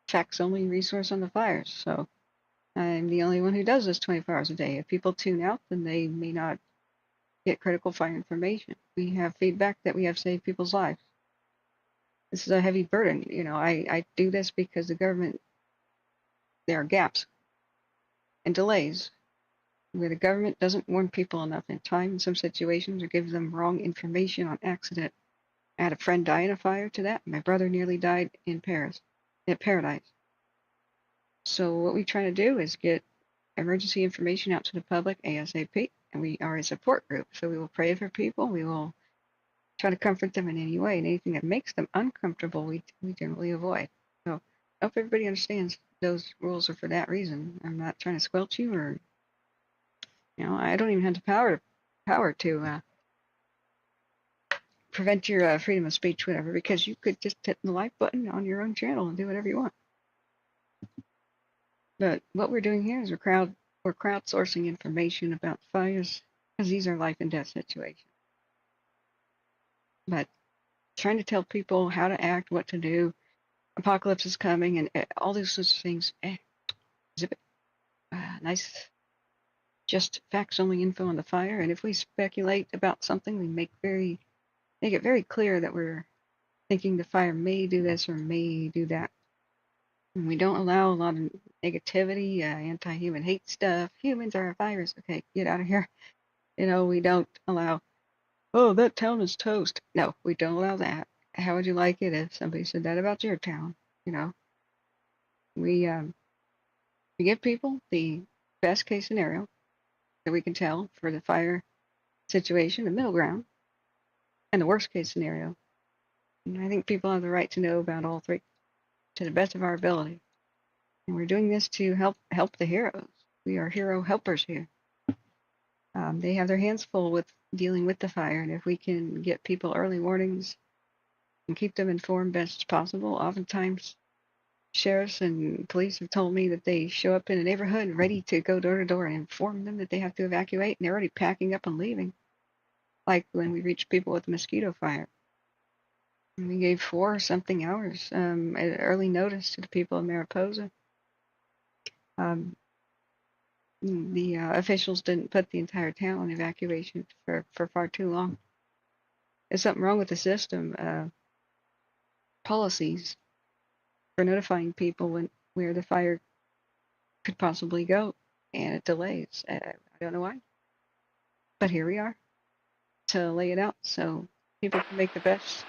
facts only resource on the fires. So I'm the only one who does this 24 hours a day. If people tune out, then they may not get critical fire information. We have feedback that we have saved people's lives. This is a heavy burden. I do this because the government, there are gaps and delays where the government doesn't warn people enough in time in some situations or gives them wrong information on accident. I had a friend die in a fire to that. My brother nearly died in Paradise. So what we try to do is get emergency information out to the public ASAP, and we are a support group. So we will pray for people. We will try to comfort them in any way, and anything that makes them uncomfortable, we generally avoid. So I hope everybody understands those rules are for that reason. I'm not trying to squelch you, or I don't even have the power to prevent your freedom of speech, whatever, because you could just hit the like button on your own channel and do whatever you want. But what we're doing here is we're crowdsourcing information about fires, because these are life and death situations. But trying to tell people how to act, what to do, apocalypse is coming, and all these sorts of things. Zip it. Nice, just facts only info on the fire. And if we speculate about something, we make it very clear that we're thinking the fire may do this or may do that. And we don't allow a lot of negativity, anti-human hate stuff. Humans are a virus. Okay, get out of here. We don't allow, oh, that town is toast. No, we don't allow that. How would you like it if somebody said that about your town? We give people the best case scenario that we can tell for the fire situation, the middle ground, and the worst case scenario. And I think people have the right to know about all three to the best of our ability. And we're doing this to help the heroes. We are hero helpers here. They have their hands full with dealing with the fire, and if we can get people early warnings and keep them informed best as possible, oftentimes sheriffs and police have told me that they show up in a neighborhood ready to go door to door and inform them that they have to evacuate, and they're already packing up and leaving. Like when we reached people with the mosquito fire. And we gave 4-something hours early notice to the people of Mariposa. The officials didn't put the entire town on evacuation for far too long. There's something wrong with the system. Policies for notifying people where the fire could possibly go, and it delays. I don't know why, but here we are to lay it out so people can make the best.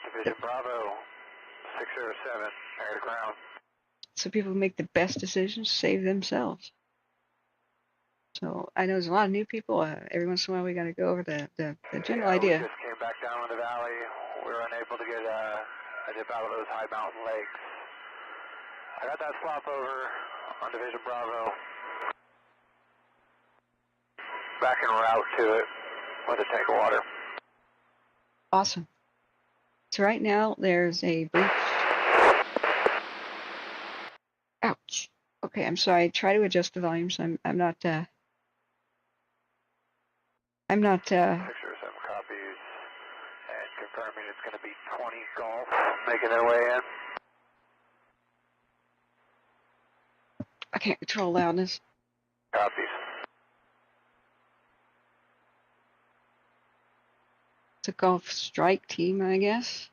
Division Bravo, 607, air to ground. So people make the best decisions to save themselves. So I know there's a lot of new people. Every once in a while we got to go over the general idea. We just came back down in the valley. We were unable to get a dip out of those high mountain lakes. I got that flop over on Division Bravo. Back en route to it with a tank of water. Awesome. So right now there's a breach. Ouch. Okay, I'm sorry. Try to adjust the volumes. I'm not 607 copies, and confirming it's going to be 20 Golf making their way in. I can't control loudness. Copies. It's a Golf strike team, I guess.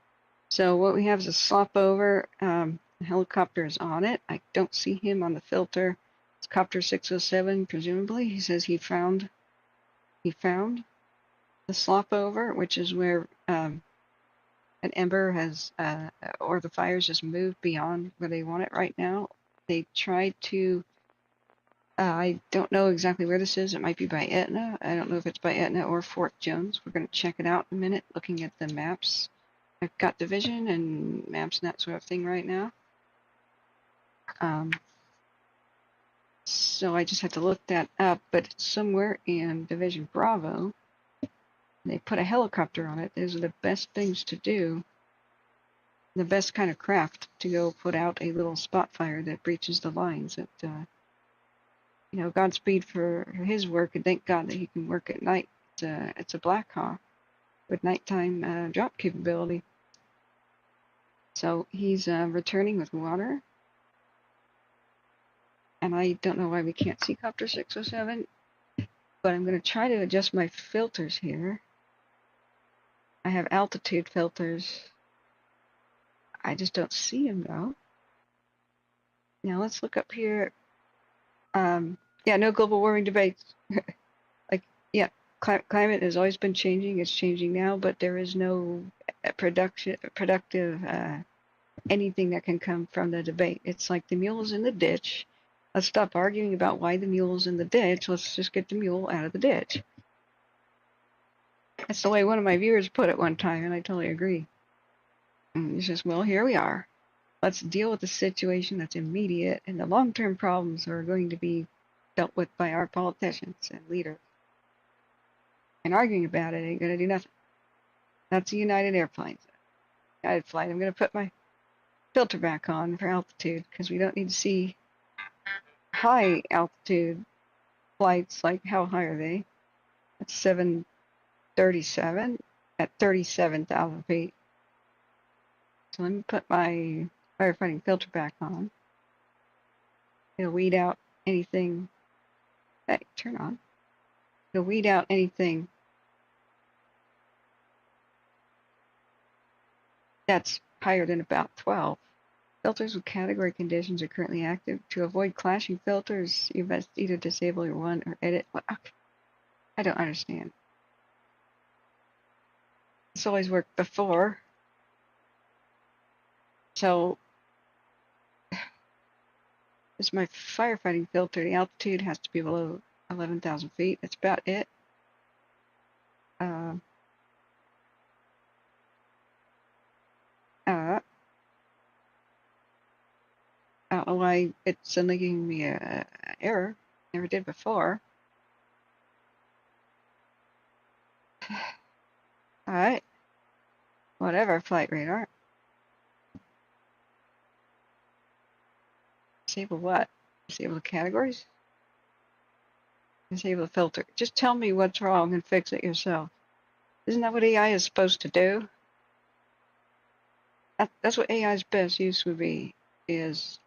So what we have is a slop over. The helicopter is on it. I don't see him on the filter. It's Copter 607, presumably. He says he found the slop over, which is where an ember has, or the fire's just moved beyond where they want it right now. They tried to, I don't know exactly where this is. It might be by Etna. I don't know if it's by Etna or Fort Jones. We're going to check it out in a minute, looking at the maps. I've got division and maps and that sort of thing right now. So I just had to look that up, but it's somewhere in Division Bravo. They put a helicopter on it. Those are the best things to do. The best kind of craft to go put out a little spot fire that breaches the lines. Godspeed for his work, and thank God that he can work at night. It's a Black Hawk with nighttime drop capability. So he's returning with water. And I don't know why we can't see Copter 607, but I'm going to try to adjust my filters here. I have altitude filters. I just don't see him though. Now let's look up here. Yeah, no global warming debates. Climate has always been changing. It's changing now, but there is no productive anything that can come from the debate. It's like the mule is in the ditch. Let's stop arguing about why the mule is in the ditch. Let's just get the mule out of the ditch. That's the way one of my viewers put it one time, and I totally agree. And he says, well, here we are. Let's deal with the situation that's immediate, and the long-term problems are going to be dealt with by our politicians and leaders. And arguing about it ain't going to do nothing. That's a United Airlines. United flight. I'm going to put my filter back on for altitude, because we don't need to see high altitude flights. Like, how high are they? That's 737 at 37,000 feet. So let me put my firefighting filter back on. It'll weed out anything. Hey, turn on. It'll weed out anything that's higher than about 12. Filters with category conditions are currently active. To avoid clashing filters, you must either disable your one or edit. Okay. I don't understand. This always worked before. So, this is my firefighting filter. The altitude has to be below 11,000 feet. That's about it. know why it's suddenly giving me an error. Never did before. Alright. Whatever, flight radar. Disable what? Disable the categories? Disable the filter. Just tell me what's wrong and fix it yourself. Isn't that what AI is supposed to do? That's what AI's best use would be, is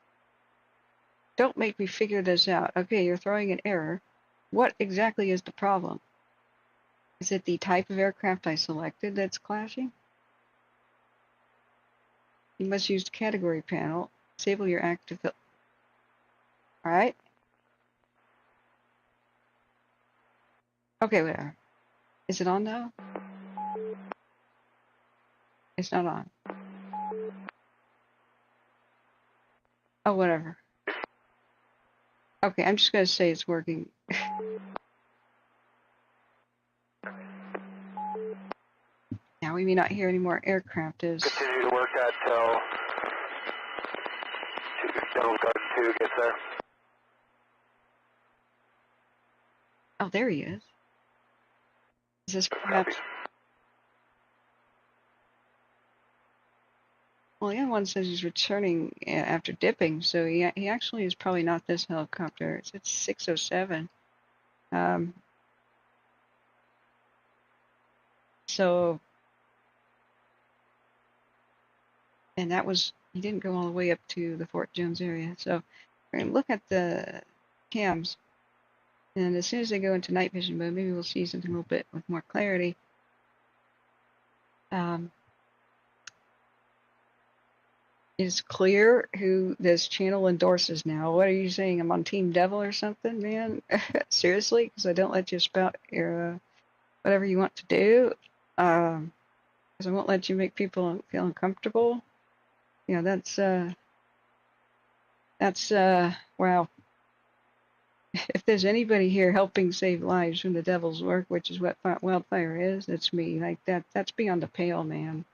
don't make me figure this out. Okay, you're throwing an error. What exactly is the problem? Is it the type of aircraft I selected that's clashing? You must use the category panel. Disable your active filter. Alright? Okay, whatever. Is it on now? It's not on. Oh, whatever. Okay, I'm just going to say it's working. Now we may not hear any more aircraft as... Continue to work that till Devil's Garden 2 gets there. Oh, there he is. Is this perhaps... Well, the other one says he's returning after dipping, so he actually is probably not this helicopter. It's 607. So, and that was, he didn't go all the way up to the Fort Jones area. So we're going to look at the cams, and as soon as they go into night vision mode, maybe we'll see something a little bit with more clarity. It's clear who this channel endorses now. What are you saying? I'm on Team Devil or something, man? Seriously? Because I don't let you spout your whatever you want to do. Because I won't let you make people feel uncomfortable. You know, that's wow. If there's anybody here helping save lives from the devil's work, which is what Wildfire is, it's me. Like that's beyond the pale, man.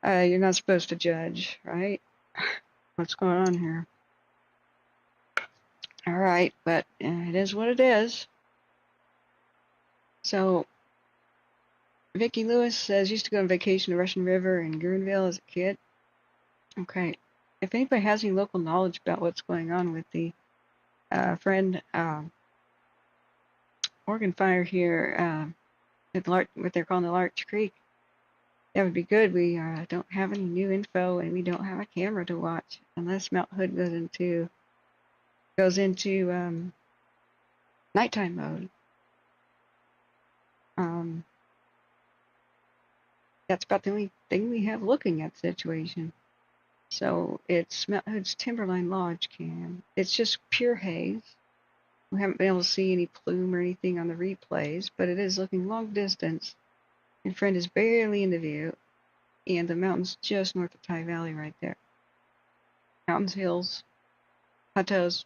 You're not supposed to judge, right? What's going on here? All right, but it is what it is. So, Vicki Lewis says, used to go on vacation to Russian River in Greenville as a kid. Okay, if anybody has any local knowledge about what's going on with the friend organ fire here at what they're calling the Larch Creek, that would be good. We don't have any new info, and we don't have a camera to watch unless Mount Hood goes into nighttime mode. That's about the only thing we have looking at the situation. So it's Mount Hood's Timberline Lodge cam. It's just pure haze. We haven't been able to see any plume or anything on the replays, but it is looking long distance. And friend is barely in the view. And the mountain's just north of Tygh Valley right there. Mountains, hills, plateaus.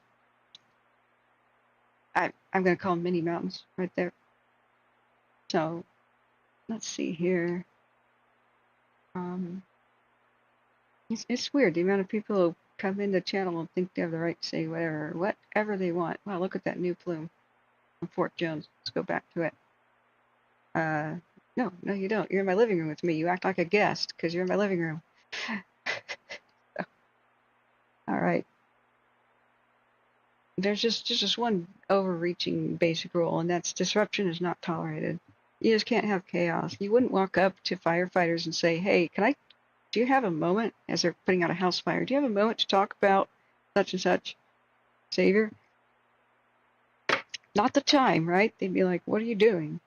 I'm going to call them mini mountains right there. So, let's see here. It's weird, the amount of people who come in the channel and think they have the right to say whatever they want. Wow, look at that new plume on Fort Jones. Let's go back to it. No, you don't. You're in my living room with me. You act like a guest because you're in my living room. So, all right. There's just one overreaching basic rule, and that's disruption is not tolerated. You just can't have chaos. You wouldn't walk up to firefighters and say, hey, do you have a moment, as they're putting out a house fire, do you have a moment to talk about such and such, Savior? Not the time, right? They'd be like, what are you doing?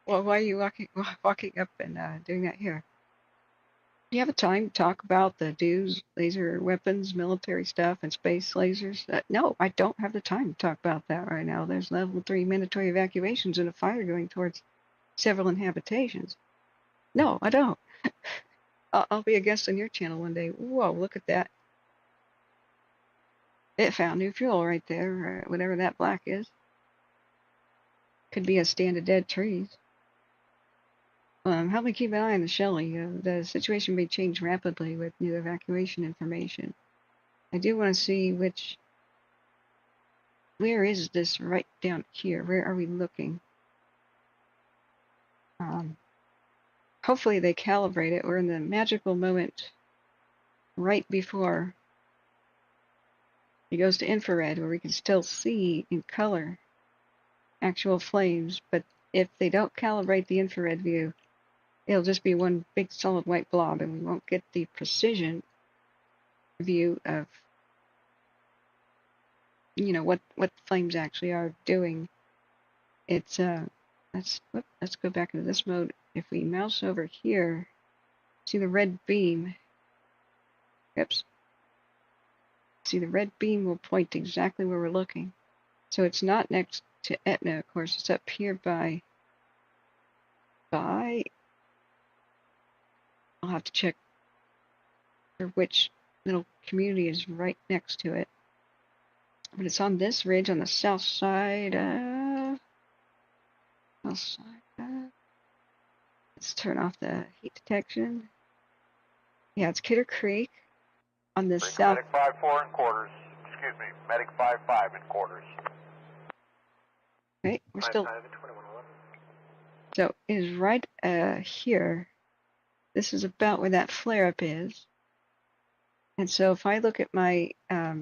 Well, why are you walking up and doing that here? Do you have a time to talk about the DEWs, laser weapons, military stuff, and space lasers? No, I don't have the time to talk about that right now. There's level 3 mandatory evacuations and a fire going towards several inhabitations. No, I don't. I'll be a guest on your channel one day. Whoa, look at that. It found new fuel right there, or whatever that black is. Could be a stand of dead trees. Help me keep an eye on the Shelly. The situation may change rapidly with new evacuation information. I do want to see where is this right down here? Where are we looking? Hopefully they calibrate it. We're in the magical moment right before it goes to infrared, where we can still see in color actual flames, but if they don't calibrate the infrared view, it'll just be one big solid white blob, and we won't get the precision view of, you know, what the flames actually are doing. It's let's go back into this mode. If we mouse over here, see the red beam. Oops. See, the red beam will point exactly where we're looking. So it's not next to Etna, of course. It's up here by. I'll have to check for which little community is right next to it. But it's on this ridge on the south side. Let's turn off the heat detection. Yeah, it's Kidder Creek on the south. Medic 5-4 in quarters. Excuse me, Medic 5-5 in quarters. Okay, we're still. 5-5 and 2111. So it is right here. This is about where that flare-up is. And so if I look at my 41S4.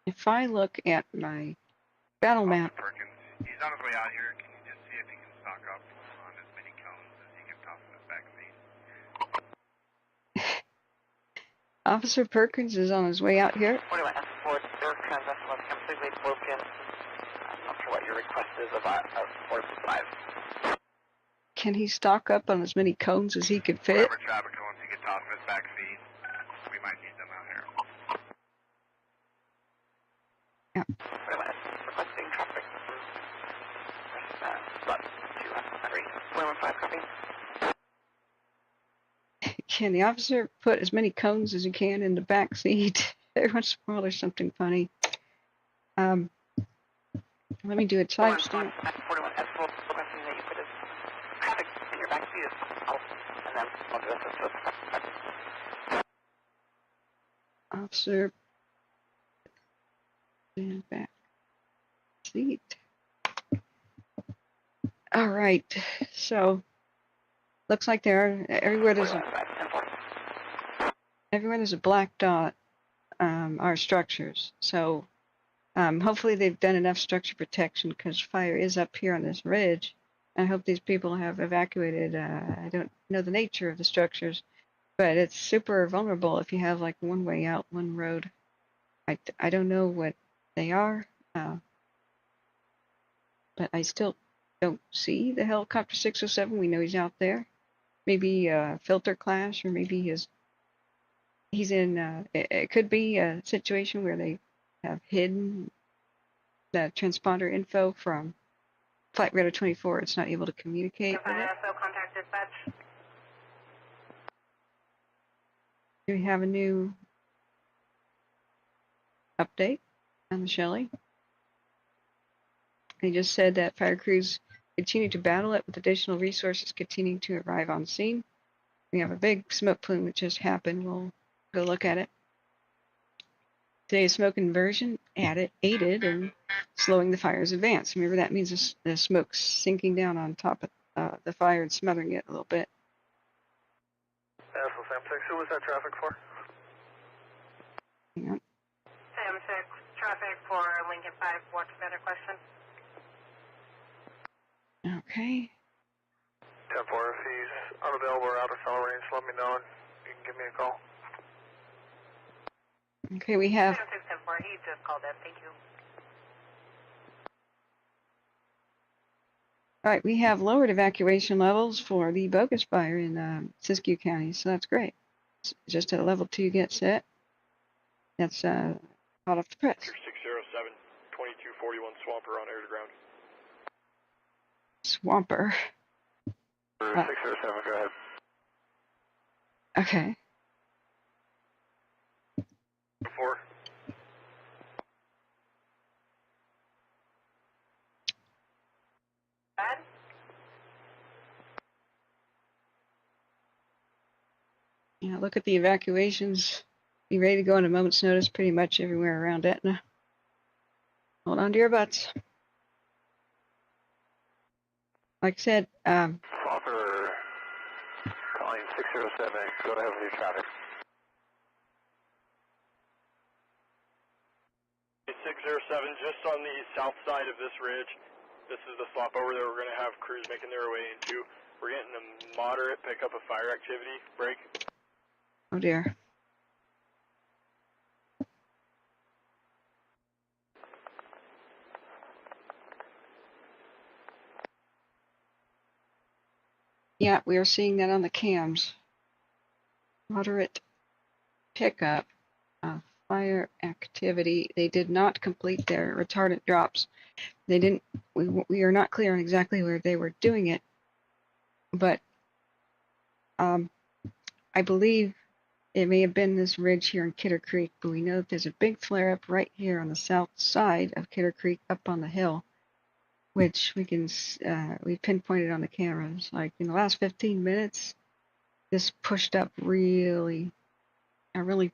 if I look at my battle map, Perkins, he's on his way out here. Can you just see if he can stock up on as many cones as he can toss in his backseat? Officer Perkins is on his way out here. 41S4, their transmission was completely broken. I'm not sure what your request is about 45. Can he stock up on as many cones as he could fit? Whatever traffic cones he can toss in his backseat, we might need them out here. Yeah. 41S, requesting traffic. Slot 2 4115, copy. Can the officer put as many cones as he can in the back seat? Every once in a while there's something funny. Let me do a timestamp. 41S4, requesting that you put his traffic in your back seat as well, and then we'll do this. Officer in back seat. All right, so looks like everywhere there's a black dot are structures. So hopefully they've done enough structure protection, because fire is up here on this ridge. I hope these people have evacuated. I don't know the nature of the structures, but it's super vulnerable if you have like one way out, one road. I don't know what they are, but I still don't see the helicopter 607. We know he's out there. Maybe a filter clash, or maybe he's in. It could be a situation where they have hidden the transponder info from Flight Radar 24. It's not able to communicate with it. Contact dispatch. Do we have a new update on the Shelly? They just said that fire crews continue to battle it with additional resources continuing to arrive on scene. We have a big smoke plume that just happened. We'll go look at it. Today's smoke inversion aided in slowing the fire's advance. Remember, that means the smoke's sinking down on top of the fire and smothering it a little bit. Sam 6, who was that traffic for? Hang on. Sam 6, traffic for Lincoln 5, what's the other question? Okay. 10-4, if he's unavailable or out of cell range, let me know and you can give me a call. Okay, we have. Sam 6, 10-4, he just called in, thank you. All right, we have lowered evacuation levels for the bogus fire in Siskiyou County, so that's great. It's just at a level 2 get set. That's hot off the press. 607, 2241 Swamper on air to ground. Swamper. 607, go ahead. Okay. 4. Yeah, look at the evacuations. Be ready to go on a moment's notice pretty much everywhere around Etna. Hold on to your butts. Like I said, Flopper calling 607. Go ahead with your traffic. 607, just on the south side of this ridge. This is the slop over there we're going to have crews making their way into. We're getting a moderate pickup of fire activity. Break. oh dear. Yeah, we are seeing that on the cams. Moderate pickup of fire activity. They did not complete their retardant drops. They didn't. We are not clear on exactly where they were doing it, but I believe it may have been this ridge here in Kidder Creek. But we know that there's a big flare up right here on the south side of Kidder Creek, up on the hill, which we pinpointed on the cameras. Like in the last 15 minutes, this pushed up a really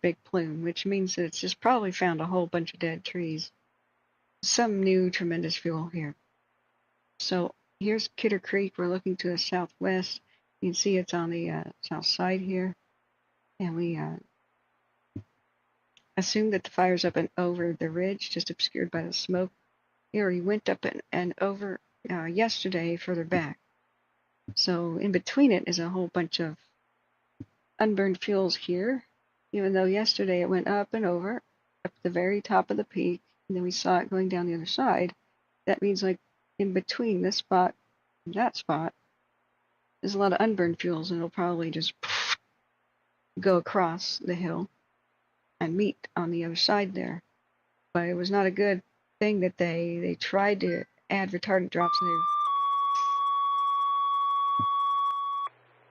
big plume, which means that it's just probably found a whole bunch of dead trees. Some new tremendous fuel here. So here's Kidder Creek. We're looking to the southwest. You can see it's on the south side here. And we assume that the fire's up and over the ridge, just obscured by the smoke. It already went up and over yesterday further back. So in between it is a whole bunch of unburned fuels here, even though yesterday it went up and over, up to the very top of the peak, and then we saw it going down the other side. That means like in between this spot and that spot, there's a lot of unburned fuels, and it'll probably just go across the hill and meet on the other side there. But it was not a good thing that they tried to add retardant drops, and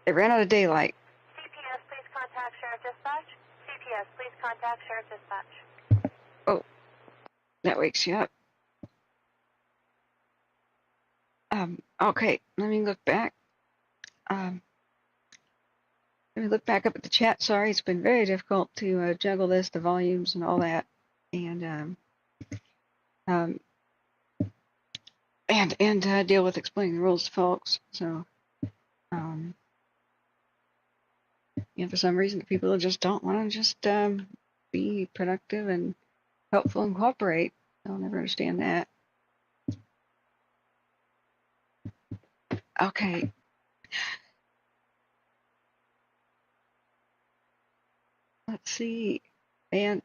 they ran out of daylight. CPS, please contact Sheriff Dispatch. CPS, please contact Sheriff Dispatch. Oh, that wakes you up. Okay, let me look back. Let me look back up at the chat. Sorry, it's been very difficult to juggle this, the volumes and all that, and deal with explaining the rules to folks. So, for some reason, people just don't want to just be productive and helpful and cooperate. I'll never understand that. Okay. Let's see. And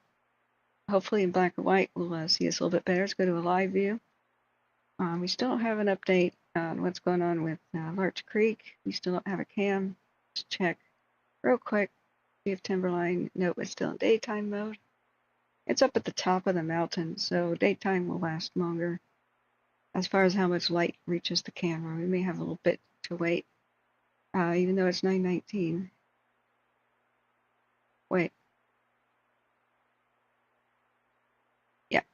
hopefully in black and white, we'll see this a little bit better. Let's go to a live view. We still don't have an update on what's going on with Larch Creek. We still don't have a cam. Let's check real quick. See if Timberline, nope, it's still in daytime mode. It's up at the top of the mountain, so daytime will last longer. As far as how much light reaches the camera, we may have a little bit to wait, even though it's 9:19. Wait. Yeah. It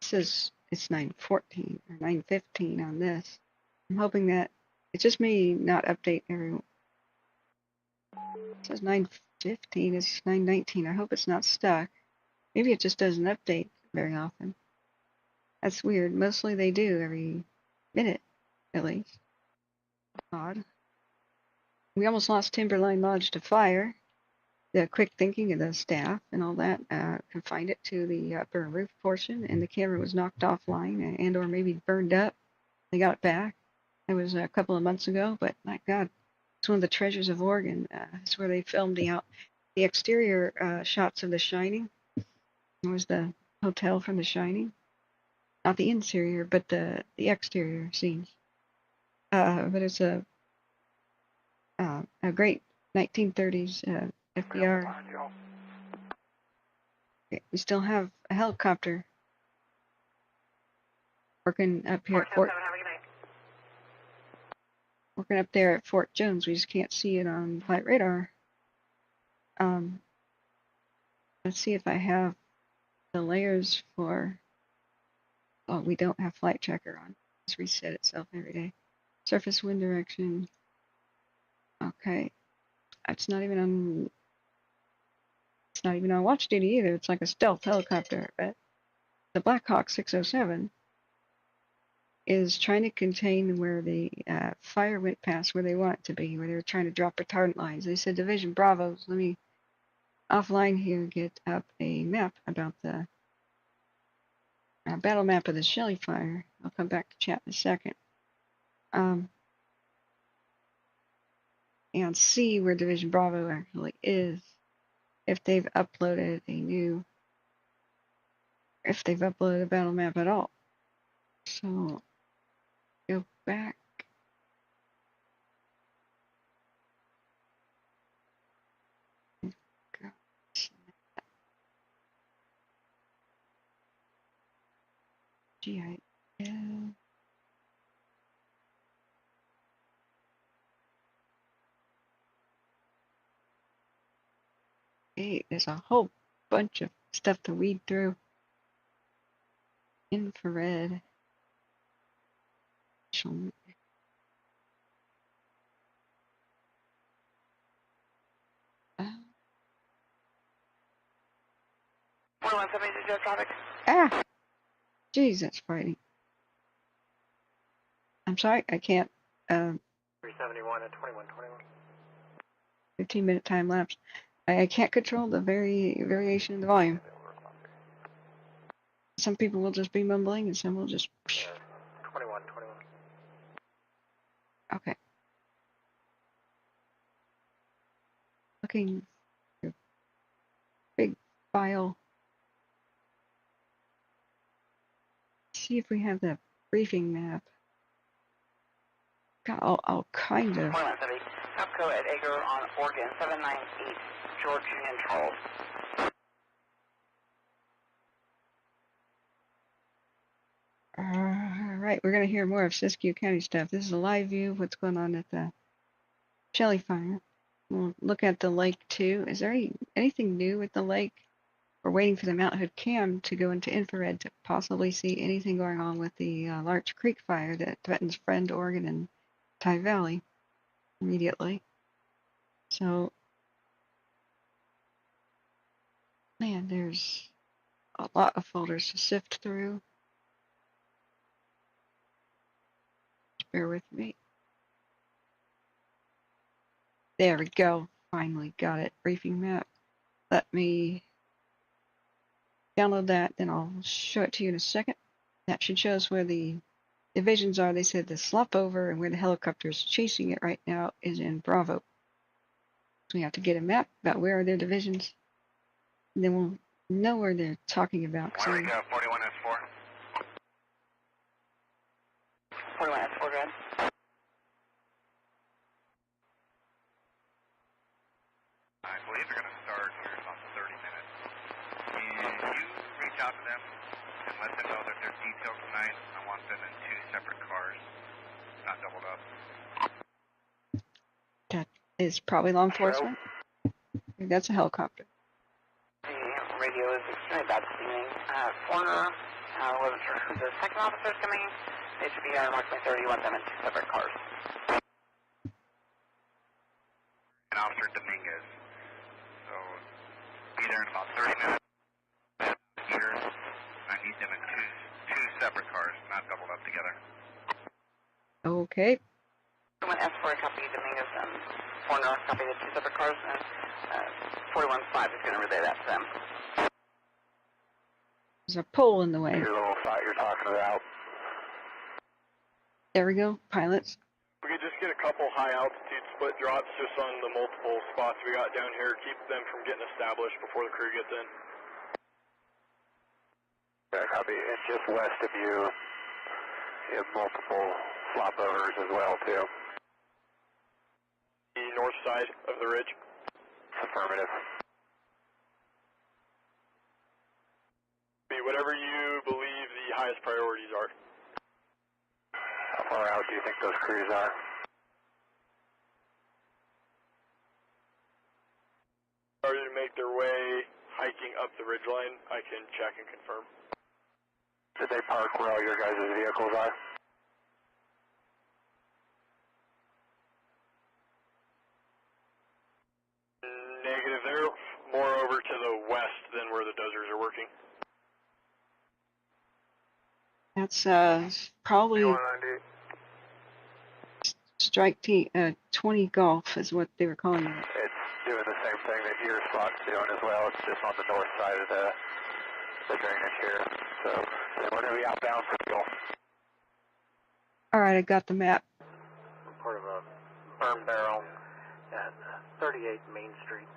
says it's 9:14 or 9:15 on this. I'm hoping that it just may not update everyone. It says 9:15, it's 9:19. I hope it's not stuck. Maybe it just doesn't update very often. That's weird. Mostly they do every minute, at least. Odd. We almost lost Timberline Lodge to fire. The quick thinking of the staff and all that confined it to the upper roof portion, and the camera was knocked offline and or maybe burned up. They got it back. It was a couple of months ago, but my God, it's one of the treasures of Oregon. It's where they filmed the exterior shots of The Shining. It was the hotel from The Shining. Not the interior, but the exterior scenes. But it's a great 1930s FDR. Okay, we still have a helicopter working up here at working up there at Fort Jones. We just can't see it on flight radar. Let's see if I have the layers for. Oh, we don't have flight tracker on. It's reset itself every day. Surface wind direction. Okay. It's not even on. It's not even on watch duty either. It's like a stealth helicopter. But the Black Hawk 607 is trying to contain where the fire went past where they want it to be, where they were trying to drop retardant lines. They said, Division Bravos, let me offline here get up a map about the battle map of the Shelly fire. I'll come back to chat in a second. And see where Division Bravo actually is. If they've uploaded a battle map at all. So go back. GIL. Hey, there's a whole bunch of stuff to weed through. Infrared. Uh, 4170 jet traffic. Jeez, that's frightening. I'm sorry, I can't. 371 and 2121. 15-minute time lapse. I can't control the variation in the volume. Some people will just be mumbling, and some will just. 2121. Okay. Looking through big file. See if we have the briefing map. Got all kind of. 4170. Upco at Edgar on Oregon 798 George Union Charles. Alright, we're going to hear more of Siskiyou County stuff. This is a live view of what's going on at the Shelly fire. We'll look at the lake too. Is there anything new at the lake? We're waiting for the Mount Hood cam to go into infrared to possibly see anything going on with the Larch Creek fire that threatens Friend, Oregon, and Tygh Valley immediately. So, man, there's a lot of folders to sift through. Just bear with me. There we go. Finally got it. Briefing map. Let me download that, then I'll show it to you in a second. That should show us where the divisions are. They said the slop over and where the helicopter's chasing it right now is in Bravo. So we have to get a map about where are their divisions. And then we'll know where they're talking about. Where we go, 41S4. 41S4, go ahead. I believe they're going to start here in about 30 minutes. Can you reach out to them and let them know that they're detailed tonight? I want them in 2 separate cars, not doubled up. That is probably law enforcement. That's a helicopter. The radio is extremely bad this evening. Foreigner, wasn't sure who the second officer's coming. They should be approximately 30. You want them in 2 separate cars. And Officer Dominguez. So, be there in about 30 minutes. Here, I need them in two separate cars, not doubled up together. Okay. 41S4 copy Dominguez and Foreigner copy the 2 separate cars. And 41-5 is going to relay that to them. There's a pole in the way. Your little site you're talking about. There we go. Pilots. We could just get a couple high altitude split drops just on the multiple spots we got down here, keep them from getting established before the crew gets in. Yeah, copy. And just west of you, you have multiple flop overs as well, too. The north side of the ridge. Affirmative. Be whatever you believe the highest priorities are. How far out do you think those crews are? Starting to make their way hiking up the ridgeline, I can check and confirm. Did they park where all your guys' vehicles are? That's probably P198. strike team 20 golf is what they were calling it. It's doing the same thing that your spot's doing as well. It's just on the north side of the drainage here. So we're going to be outbound for fuel. All right, I got the map. Part of a burn barrel at 38 Main Street,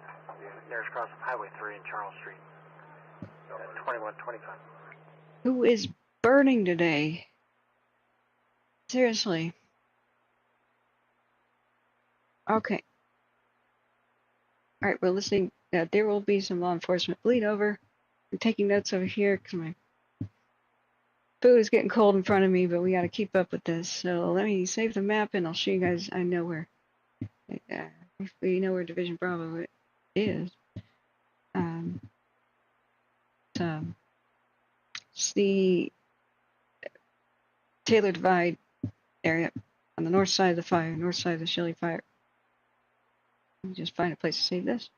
nearest cross of Highway 3 and Charles Street, at 2125. Who is burning today? Seriously. Okay. All right, we're listening. There will be some law enforcement bleed over. I'm taking notes over here because my food is getting cold in front of me, but we got to keep up with this. So let me save the map and I'll show you guys. I know where. If we know where Division Bravo is. It's the Taylor Divide area on the north side of the fire, north side of the Shelly fire. Let me just find a place to save this.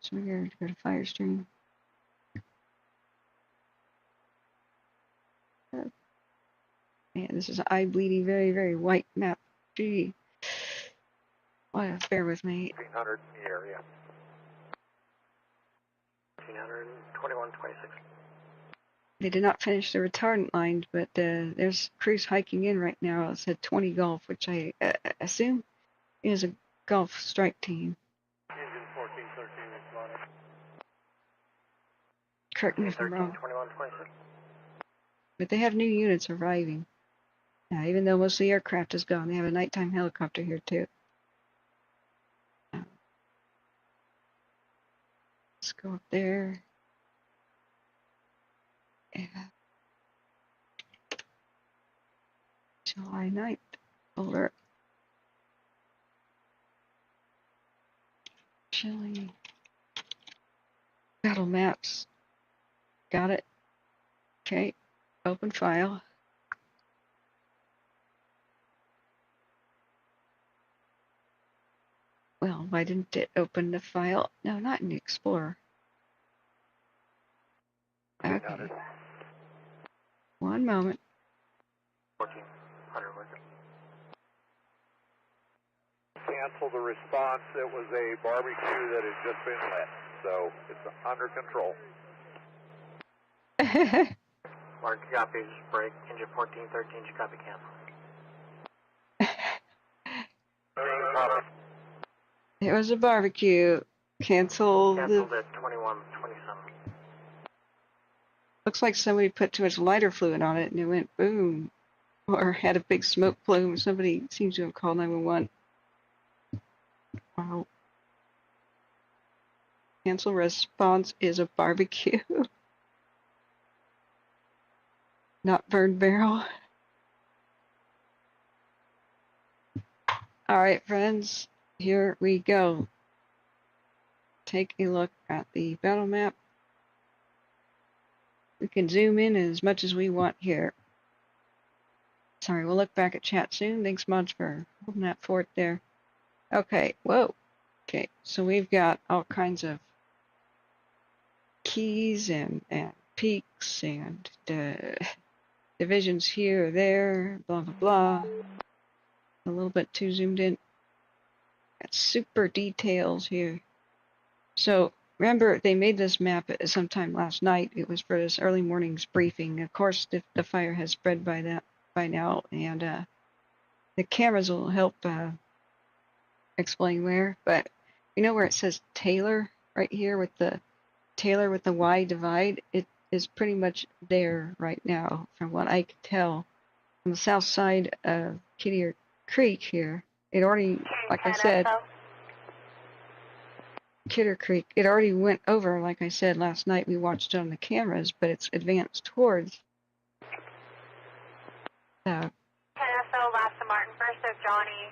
So we're going to go to fire stream. Yeah, this is an eye-bleeding, very, very white map. Gee. Well, bear with me. 1500 in the area. 152126. They did not finish the retardant lines, but there's crews hiking in right now. It said 20 Golf, which I assume is a Golf strike team. Engine 1413 responding. Correct me if I'm wrong. 2126. But they have new units arriving. Even though most of the aircraft is gone, they have a nighttime helicopter here too. Let's go up there. Yeah. July 9th. Alert. Shelly. Battle maps. Got it. Okay. Open file. Well, why didn't it open the file? No, not in the Explorer. Okay. One moment. 1400 was it? Cancel the response. It was a barbecue that had just been lit, so it's under control. Mark, copies, break, engine 1413, you copy cancel. It was a barbecue. Canceled Canceled at 2127. Looks like somebody put too much lighter fluid on it and it went boom. Or had a big smoke plume. Somebody seems to have called 911. Wow. Cancel response is a barbecue. Not burned barrel. All right, friends. Here we go. Take a look at the battle map. We can zoom in as much as we want here. Sorry, we'll look back at chat soon. Thanks much for holding that fort there. Okay, whoa. Okay, so we've got all kinds of keys and peaks and divisions here or there, blah, blah, blah. A little bit too zoomed in. Got super details here. So remember, they made this map sometime last night. It was for this early morning's briefing. Of course, the fire has spread by now, and the cameras will help explain where. But you know where it says Taylor right here with the Taylor with the Y divide? It is pretty much there right now, from what I can tell. On the south side of Kittier Creek here, it already, like I said, Kidder Creek, it already went over, like I said last night. We watched it on the cameras, but it's advanced towards. NSO, last to Martin, first of Johnny.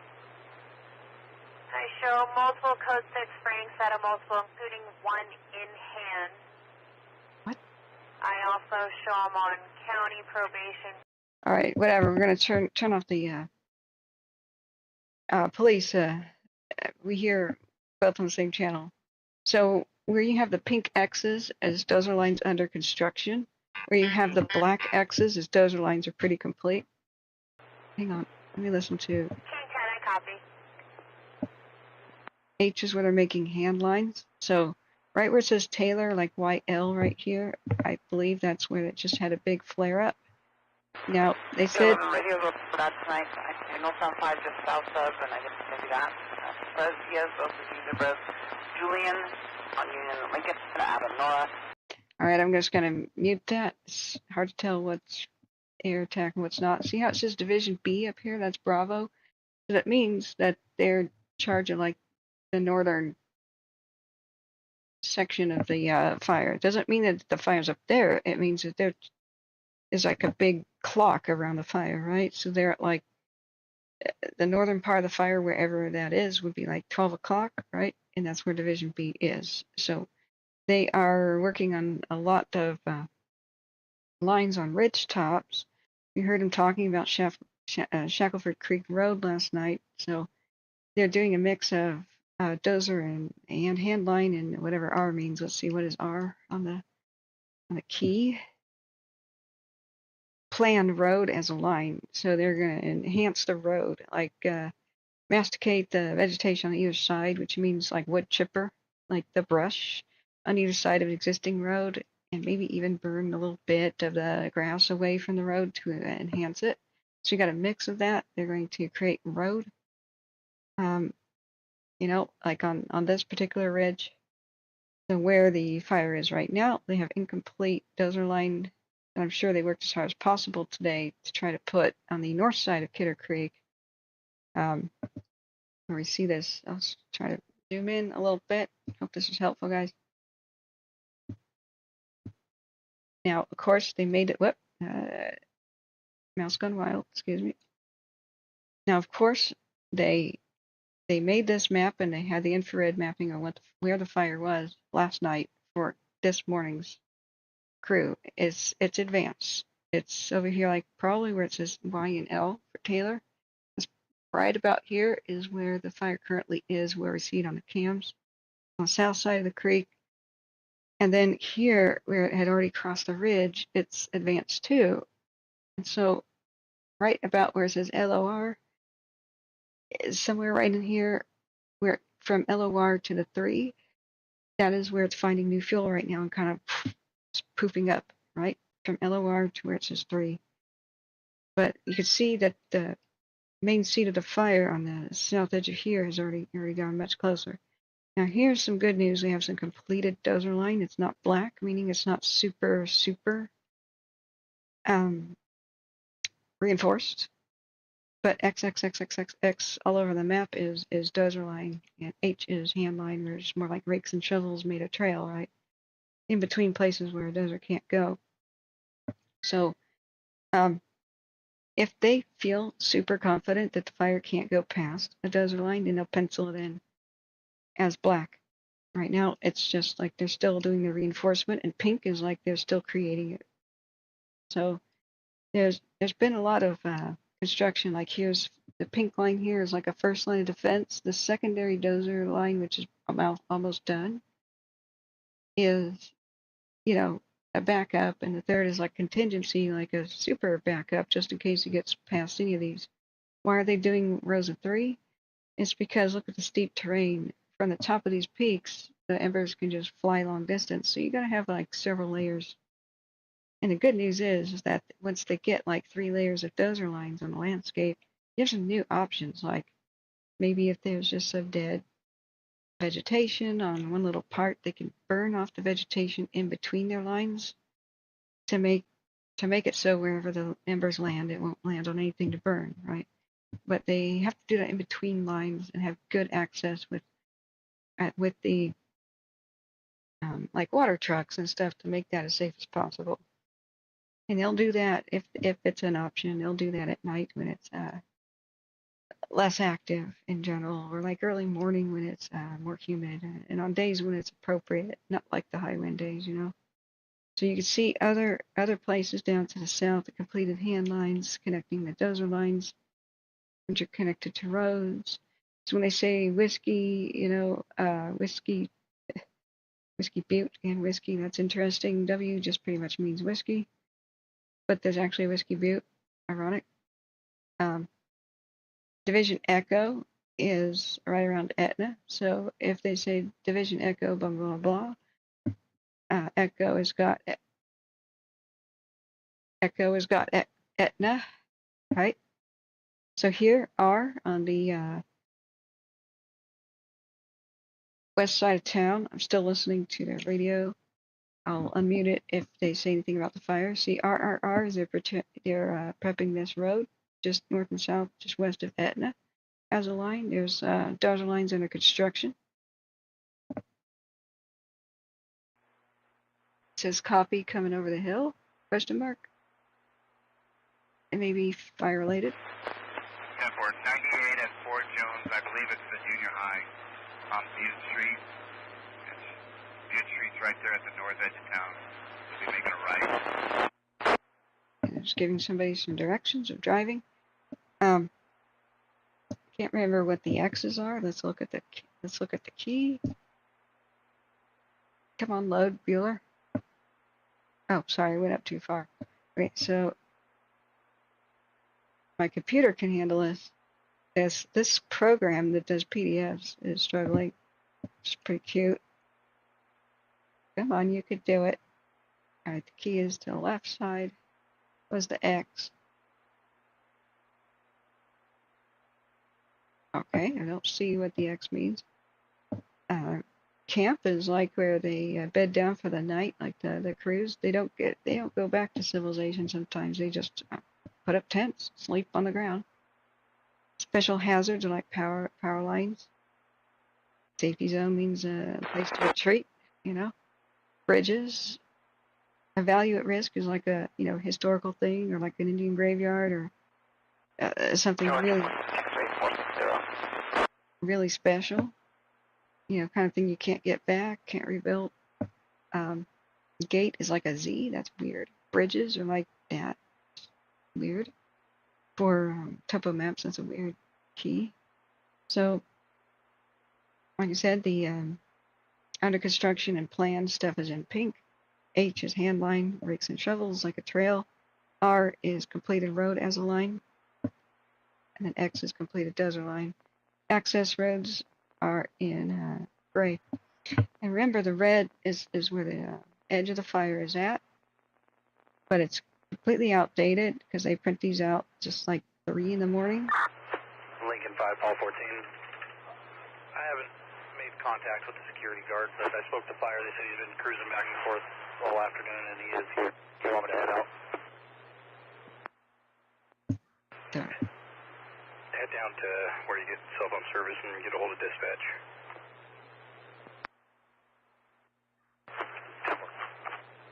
I show multiple code 6 spraying set of multiple, including one in hand. What? I also show them on county probation. All right, whatever. We're gonna turn off the police. We hear both on the same channel. So where you have the pink X's as dozer lines under construction, Where you have the black X's, is dozer lines are pretty complete. Hang on, let me listen to. King 10, I copy. H is where they're making hand lines. So right where it says Taylor, like YL right here, I believe that's where it just had a big flare up. Now, they said. Radio goes for that tonight. I know Sound 5 just south of, and I guess maybe that. Buzz, yes, those are Buzz. Julian on Union Lincoln, Adam Nora. All right, I'm just going to mute that. It's hard to tell what's air attack and what's not. See how it says Division B up here? That's Bravo. So that means that they're charging like the northern section of the fire. It doesn't mean that the fire's up there. It means that there is like a big clock around the fire, right? So they're at like the northern part of the fire, wherever that is, would be like 12 o'clock, right? And that's where Division B is. So they are working on a lot of lines on ridge tops. We heard them talking about Shackleford Creek Road last night. So they're doing a mix of dozer and hand line and whatever R means. Let's see, what is R on the key? Planned road as a line. So they're going to enhance the road, like masticate the vegetation on either side, which means like wood chipper, like the brush on either side of an existing road, and maybe even burn a little bit of the grass away from the road to enhance it. So you got a mix of that. They're going to create road. You know, like on this particular ridge, so where the fire is right now, they have incomplete dozer line. And I'm sure they worked as hard as possible today to try to put on the north side of Kidder Creek. Where we see this, I'll try to zoom in a little bit. Hope this is helpful, guys. Now, of course, they made it. Mouse gone wild. Excuse me. Now, of course, they made this map and they had the infrared mapping on where the fire was last night for this morning's crew. It's advanced. It's over here, like probably where it says Y and L for Taylor. It's right about here is where the fire currently is, where we see it on the cams on the south side of the creek. And then here, where it had already crossed the ridge, it's advanced too. And so right about where it says LOR is somewhere right in here, where from LOR to the 3, that is where it's finding new fuel right now and kind of poofing up, right? From LOR to where it says 3. But you can see that the main seat of the fire on the south edge of here has already gone much closer. Now here's some good news. We have some completed dozer line. It's not black, meaning it's not super reinforced. But XXXXXX all over the map is dozer line, and H is hand line, where it's more like rakes and shovels made a trail, right? In between places where a dozer can't go. So if they feel super confident that the fire can't go past a dozer line, then they'll pencil it in as black. Right now, it's just like they're still doing the reinforcement, and pink is like they're still creating it. So there's been a lot of construction. Like here's the pink line here is like a first line of defense. The secondary dozer line, which is almost done, is, you know, a backup, and the third is like contingency, like a super backup, just in case he gets past any of these. Why are they doing rows of 3? It's because look at the steep terrain. From the top of these peaks, the embers can just fly long distance. So you got to have like several layers. And the good news is that once they get like 3 layers of dozer lines on the landscape, you have some new options. Like maybe if there's just some dead vegetation on one little part, they can burn off the vegetation in between their lines to make it so wherever the embers land, it won't land on anything to burn, right? But they have to do that in between lines and have good access with the like water trucks and stuff to make that as safe as possible. And they'll do that if it's an option. They'll do that at night when it's less active in general, or like early morning when it's more humid, and on days when it's appropriate, not like the high wind days, you know. So you can see other places down to the south, the completed hand lines connecting the dozer lines, which are connected to roads. So when they say whiskey, you know, whiskey Whiskey Butte and whiskey. That's interesting. W just pretty much means whiskey, but there's actually a Whiskey Butte. Ironic. Division Echo is right around Etna. So if they say Division Echo, blah, blah, blah, Echo has got Etna, right? So here are on the west side of town. I'm still listening to their radio. I'll unmute it if they say anything about the fire. See, RRR is they're prepping this road just north and south, just west of Etna. As a line, there's dozer lines under construction. It says copy coming over the hill? Question mark. It may be fire related. 10-4, 98 at Fort Jones. I believe it's the junior high on Butte Street. Butte Street's right there at the north edge of town. We'll be making a right. And just giving somebody some directions of driving. Can't remember what the X's are. Let's look at the key. Come on, load, Bueller. Oh, sorry, I went up too far. Okay, so my computer can handle this. This program that does PDFs is struggling. It's pretty cute. Come on, you could do it. All right, the key is to the left side. Was the X? Okay, I don't see what the X means. Camp is like where they bed down for the night, like the crews. They don't go back to civilization sometimes. They just put up tents, sleep on the ground. Special hazards are like power lines. Safety zone means a place to retreat, you know. Bridges. A value at risk is like a historical thing, or like an Indian graveyard, or something really special. Kind of thing you can't get back, can't rebuild. Gate is like a Z. That's weird. Bridges are like that. Weird. For topo maps, that's a weird key. So, like I said, the under construction and planned stuff is in pink. H is hand line, rakes and shovels like a trail. R is completed road as a line. And then X is completed dozer line. Access roads are in gray. And remember, the red is where the edge of the fire is at. But it's completely outdated because they print these out just like 3 in the morning. Lincoln 5, Paul 14. I haven't made contact with the security guard, but I spoke to fire. They said he's been cruising back and forth all afternoon, and he is here. Do you want me to head out? Head down to where you get cell phone service and get a hold of dispatch.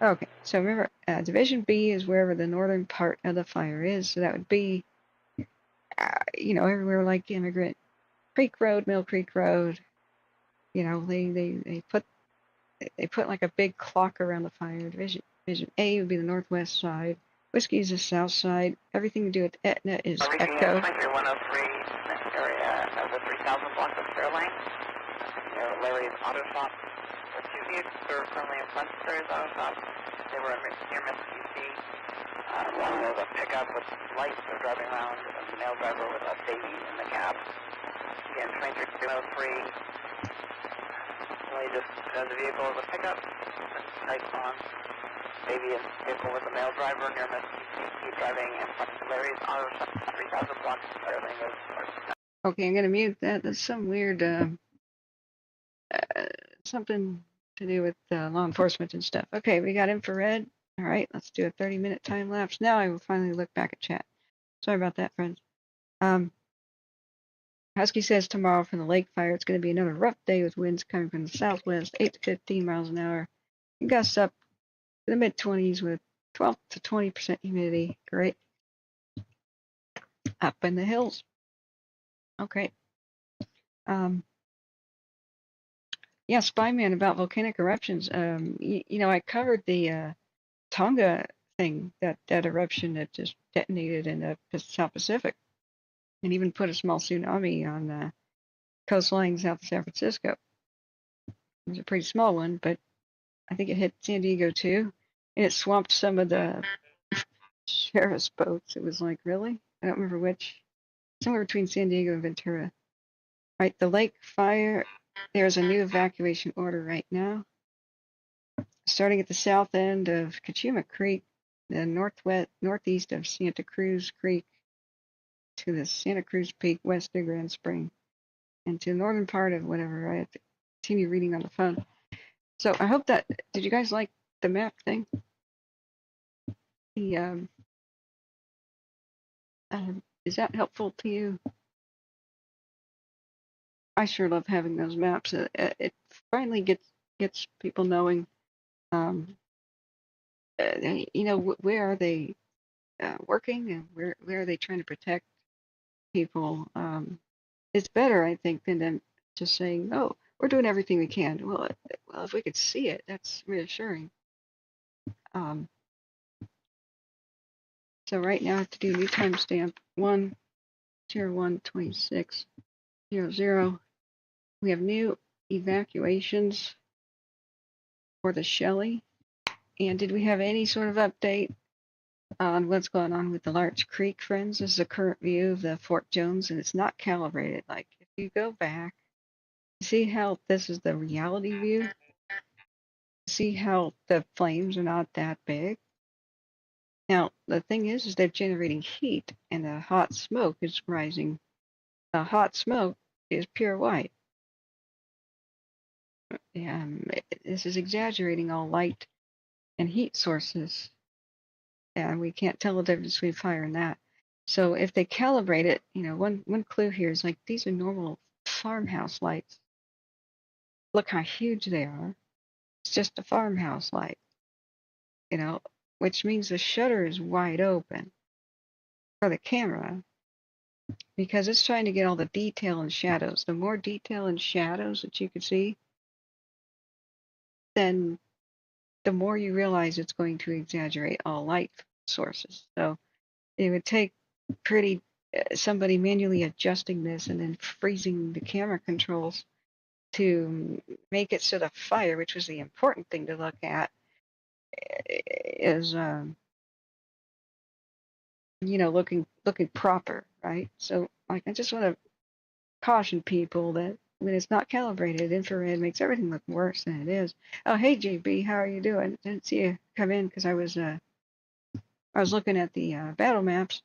Okay, so remember, Division B is wherever the northern part of the fire is. So that would be, everywhere like Immigrant Creek Road, Mill Creek Road. They put like a big clock around the fire. Division A would be the northwest side. Whiskey is the south side. Everything to do with Etna is Echo. 103 area of the 3000 block of Fairlane. Larry's Auto Shop. The 2 vehicles are currently in front of Larry's Auto Shop. They were near Mississippi. One was a pickup with lights. They're driving around. A male driver with a baby in the cab. Again, 2303. He just says the vehicle is a pickup. Lights on. Baby in vehicle with a male driver near Mississippi driving in front of Larry's Auto Shop. 3000 blocks of Fairlane is. Okay, I'm going to mute that. That's some weird, something to do with law enforcement and stuff. Okay, we got infrared. All right, let's do a 30-minute time lapse. Now I will finally look back at chat. Sorry about that, friends. Husky says tomorrow from the lake fire, it's going to be another rough day with winds coming from the southwest, 8 to 15 miles an hour. And gusts up to the mid-20s with 12 to 20% humidity. Great. Up in the hills. Okay. Yeah, Spyman about volcanic eruptions. I covered the Tonga thing, that eruption that just detonated in the South Pacific, and even put a small tsunami on the coastline south of San Francisco. It was a pretty small one, but I think it hit San Diego too, and it swamped some of the sheriff's boats. It was like, really? I don't remember which. Somewhere between San Diego and Ventura. Right, the lake fire. There's a new evacuation order right now, starting at the south end of Kachuma Creek, the northeast of Santa Cruz Creek, to the Santa Cruz Peak west of Grand Spring, and to the northern part of whatever. I have to continue reading on the phone. So I hope that, did you guys like the map thing? The is that helpful to you? I sure love having those maps. It finally gets people knowing, you know, where are they working, and where are they trying to protect people. It's better, I think, than them just saying, "Oh, we're doing everything we can." Well, if we could see it, that's reassuring. Um, so right now I have to do new timestamp 1/01/26/00. We have new evacuations for the Shelly. And did we have any sort of update on what's going on with the Larch Creek, friends? This is a current view of the Fort Jones, and it's not calibrated. Like, if you go back, see how this is the reality view? See how the flames are not that big? Now, the thing is they're generating heat, and the hot smoke is rising. The hot smoke is pure white. This is exaggerating all light and heat sources, and we can't tell the difference between fire and that. So if they calibrate it, you know, one clue here is like, these are normal farmhouse lights. Look how huge they are. It's just a farmhouse light, you know, which means the shutter is wide open for the camera because it's trying to get all the detail and shadows. The more detail and shadows that you can see, then the more you realize it's going to exaggerate all light sources. So it would take pretty somebody manually adjusting this and then freezing the camera controls to make it so the fire, which was the important thing to look at, is you know, looking proper, right? So like, I just want to caution people that when it's not calibrated, infrared makes everything look worse than it is. Oh, hey JB, how are you doing? Didn't see you come in because I was looking at the battle maps.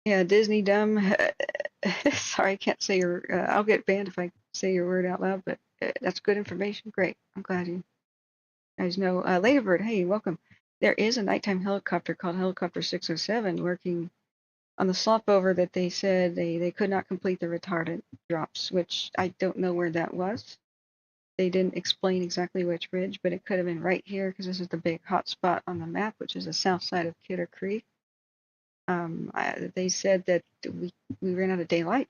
Yeah, Disney dumb. Sorry, I can't say your. I'll get banned if I say your word out loud, but that's good information. Great. I'm glad you guys know. Ladybird, hey, welcome. There is a nighttime helicopter called Helicopter 607 working on the slopover that they said they could not complete the retardant drops, which I don't know where that was. They didn't explain exactly which ridge, but it could have been right here because this is the big hot spot on the map, which is the south side of Kidder Creek. They said that we ran out of daylight,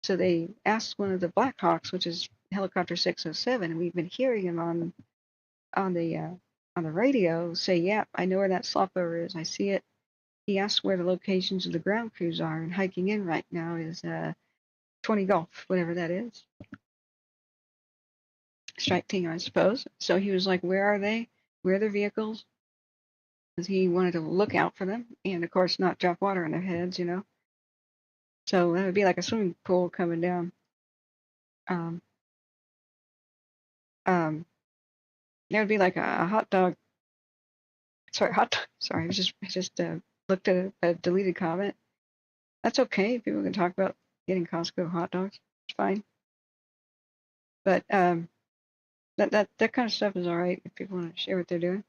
so they asked one of the Blackhawks, which is Helicopter 607, and we've been hearing him on the radio say, "Yeah, I know where that slopover is. I see it." He asked where the locations of the ground crews are, and hiking in right now is 20 Gulf, whatever that is. Strike Team, I suppose. So he was like, "Where are they? Where are their vehicles?" Because he wanted to look out for them, and of course not drop water on their heads, you know. So that would be like a swimming pool coming down. Um, that would be like a hot dog. Sorry, sorry, I just looked at a deleted comment. That's okay. People can talk about getting Costco hot dogs. It's fine. But that kind of stuff is all right if people want to share what they're doing.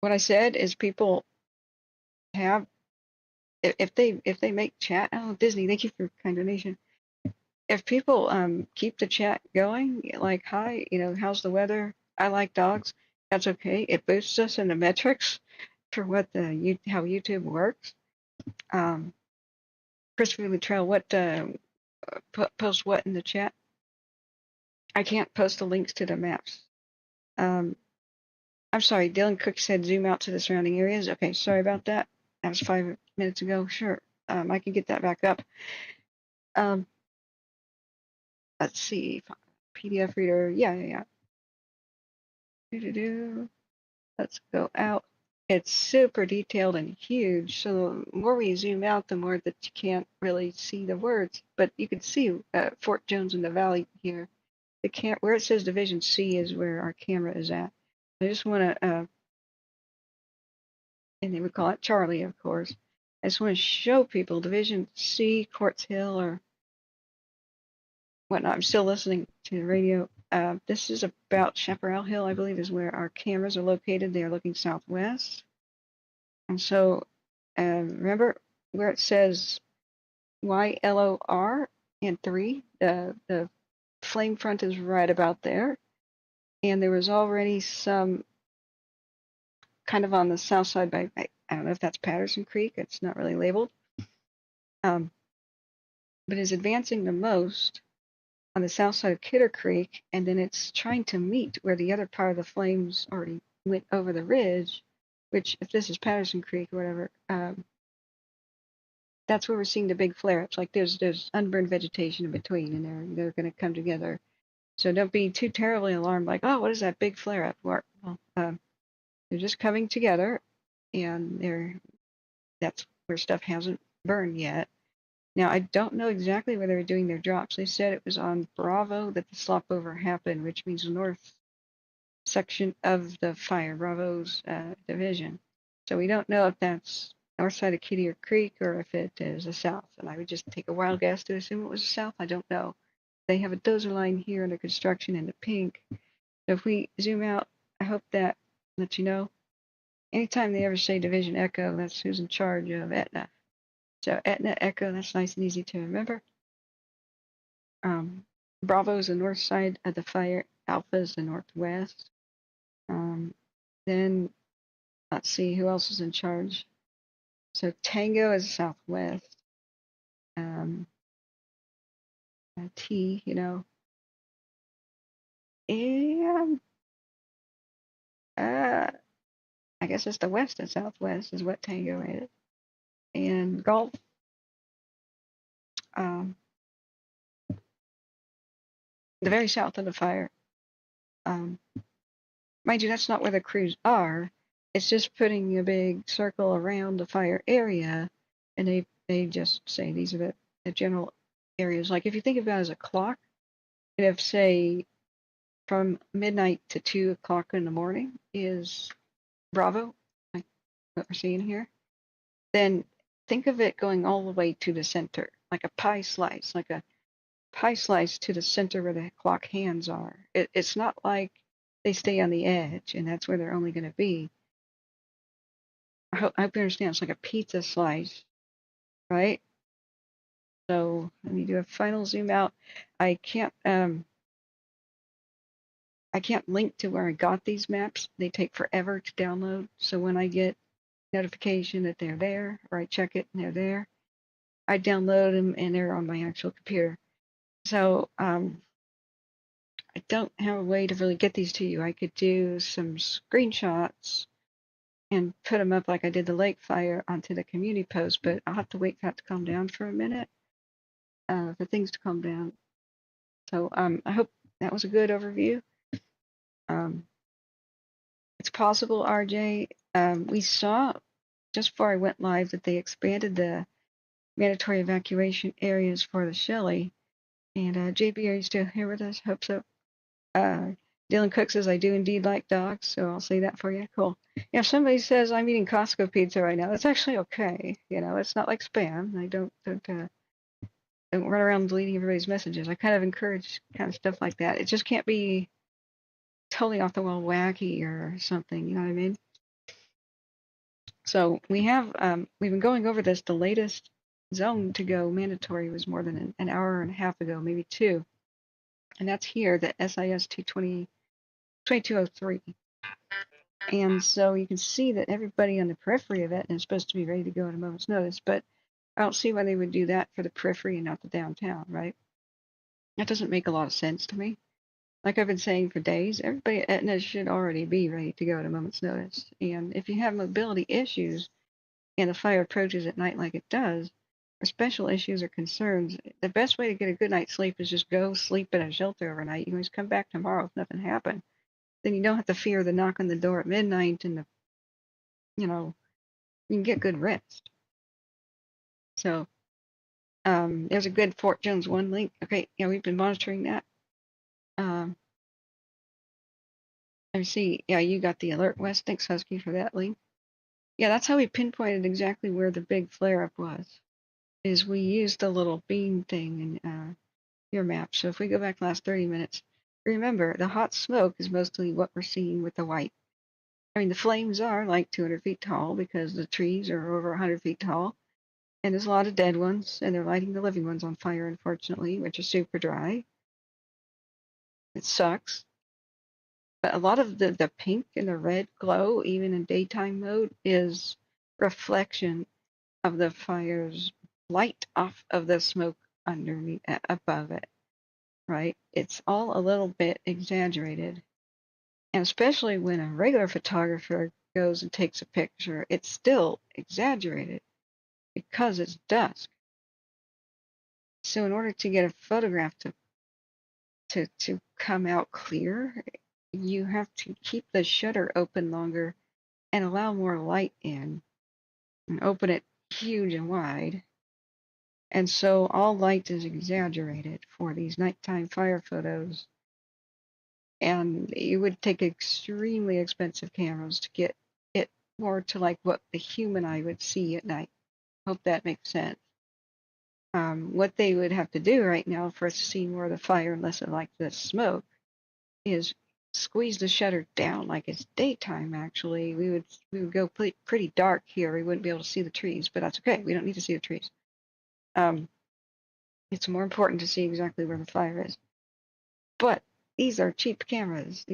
What I said is people have, if they make chat. Oh, Disney, thank you for kind donation. If people keep the chat going, like, hi, you know, how's the weather? I like dogs. That's okay. It boosts us in the metrics for what how YouTube works. Christopher Luttrell, what post what in the chat? I can't post the links to the maps. I'm sorry, Dylan Cook said zoom out to the surrounding areas. Okay, sorry about that. That was 5 minutes ago. Sure, I can get that back up. let's see, PDF reader. Yeah. Let's go out. It's super detailed and huge. So the more we zoom out, the more that you can't really see the words. But you can see Fort Jones in the valley here. Where it says Division C is where our camera is at. I just want to, and they would call it Charlie, of course. I just want to show people Division C, Quartz Hill, or whatnot. I'm still listening to the radio. This is about Chaparral Hill, I believe, is where our cameras are located. They are looking southwest. And so, remember where it says YLOR and 3? The flame front is right about there. And there was already some kind of on the south side by, I don't know if that's Patterson Creek. It's not really labeled. But is advancing the most on the south side of Kidder Creek, and then it's trying to meet where the other part of the flames already went over the ridge, which, if this is Patterson Creek or whatever, that's where we're seeing the big flare-ups. Like there's unburned vegetation in between, and they're going to come together. So don't be too terribly alarmed, like, oh, what is that big flare-up? Well, they're just coming together, and that's where stuff hasn't burned yet. Now, I don't know exactly where they were doing their drops. They said it was on Bravo that the slop over happened, which means the north section of the fire, Bravo's division. So we don't know if that's north side of Kittier Creek or if it is the south. And I would just take a wild guess to assume it was the south. I don't know. They have a dozer line here under construction in the pink. So if we zoom out, I hope that lets you know. Anytime they ever say Division Echo, that's who's in charge of Etna. So Etna Echo, that's nice and easy to remember. Bravo is the north side of the fire. Alpha is the northwest. Then let's see who else is in charge. So Tango is southwest. T, and I guess it's the west and southwest is what Tango is. And Gulf, the very south of the fire. Mind you, that's not where the crews are. It's just putting a big circle around the fire area, and they just say these are the general areas. Like if you think about it as a clock, and if say from midnight to 2 o'clock in the morning is Bravo, like what we're seeing here, then think of it going all the way to the center, like a pie slice to the center where the clock hands are. It's not like they stay on the edge and that's where they're only going to be. I hope you understand. It's like a pizza slice, right? So let me do a final zoom out. I can't link to where I got these maps. They take forever to download. So when I get notification that they're there, or I check it and they're there, I download them and they're on my actual computer. So I don't have a way to really get these to you. I could do some screenshots and put them up like I did the lake fire onto the community post, but I'll have to wait for that to calm down for a minute, for things to calm down. So I hope that was a good overview. It's possible, RJ, we saw just before I went live that they expanded the mandatory evacuation areas for the Shelly. And JB, are you still here with us? Hope so. Dylan Cook says, I do indeed like dogs, so I'll say that for you. Cool. Yeah, if somebody says I'm eating Costco pizza right now, that's actually okay. It's not like spam. I don't run around deleting everybody's messages. I kind of encourage kind of stuff like that. It just can't be totally off the wall wacky or something, you know what I mean? So we've been going over this. The latest zone to go mandatory was more than an hour and a half ago, maybe 2. And that's here, the SIS 2203. And so you can see that everybody on the periphery of it is supposed to be ready to go at a moment's notice, but I don't see why they would do that for the periphery and not the downtown, right? That doesn't make a lot of sense to me. Like I've been saying for days, everybody at Etna should already be ready to go at a moment's notice. And if you have mobility issues and the fire approaches at night like it does, special issues or concerns, the best way to get a good night's sleep is just go sleep in a shelter overnight. You can always come back tomorrow if nothing happened. Then you don't have to fear the knock on the door at midnight and the, you can get good rest. So there's a good Fort Jones 1 link. Okay, yeah, we've been monitoring that. Let me see. Yeah, you got the alert, West. Thanks, Husky, for that link. Yeah, that's how we pinpointed exactly where the big flare-up was. Is we used the little beam thing in your map. So if we go back the last 30 minutes, remember the hot smoke is mostly what we're seeing with the white. I mean, the flames are like 200 feet tall because the trees are over 100 feet tall, and there's a lot of dead ones, and they're lighting the living ones on fire, unfortunately, which is super dry. It sucks. But a lot of the pink and the red glow, even in daytime mode, is reflection of the fire's light off of the smoke underneath, above it, right? It's all a little bit exaggerated. And especially when a regular photographer goes and takes a picture, it's still exaggerated because it's dusk. So in order to get a photograph to come out clear, you have to keep the shutter open longer and allow more light in and open it huge and wide. And so all light is exaggerated for these nighttime fire photos. And you would take extremely expensive cameras to get it more to like what the human eye would see at night. Hope that makes sense. What they would have to do right now for us to see more of the fire and less of like the smoke is squeeze the shutter down like it's daytime. Actually, we would go pretty dark here. We wouldn't be able to see the trees, but that's okay. We don't need to see the trees. It's more important to see exactly where the fire is. But these are cheap cameras.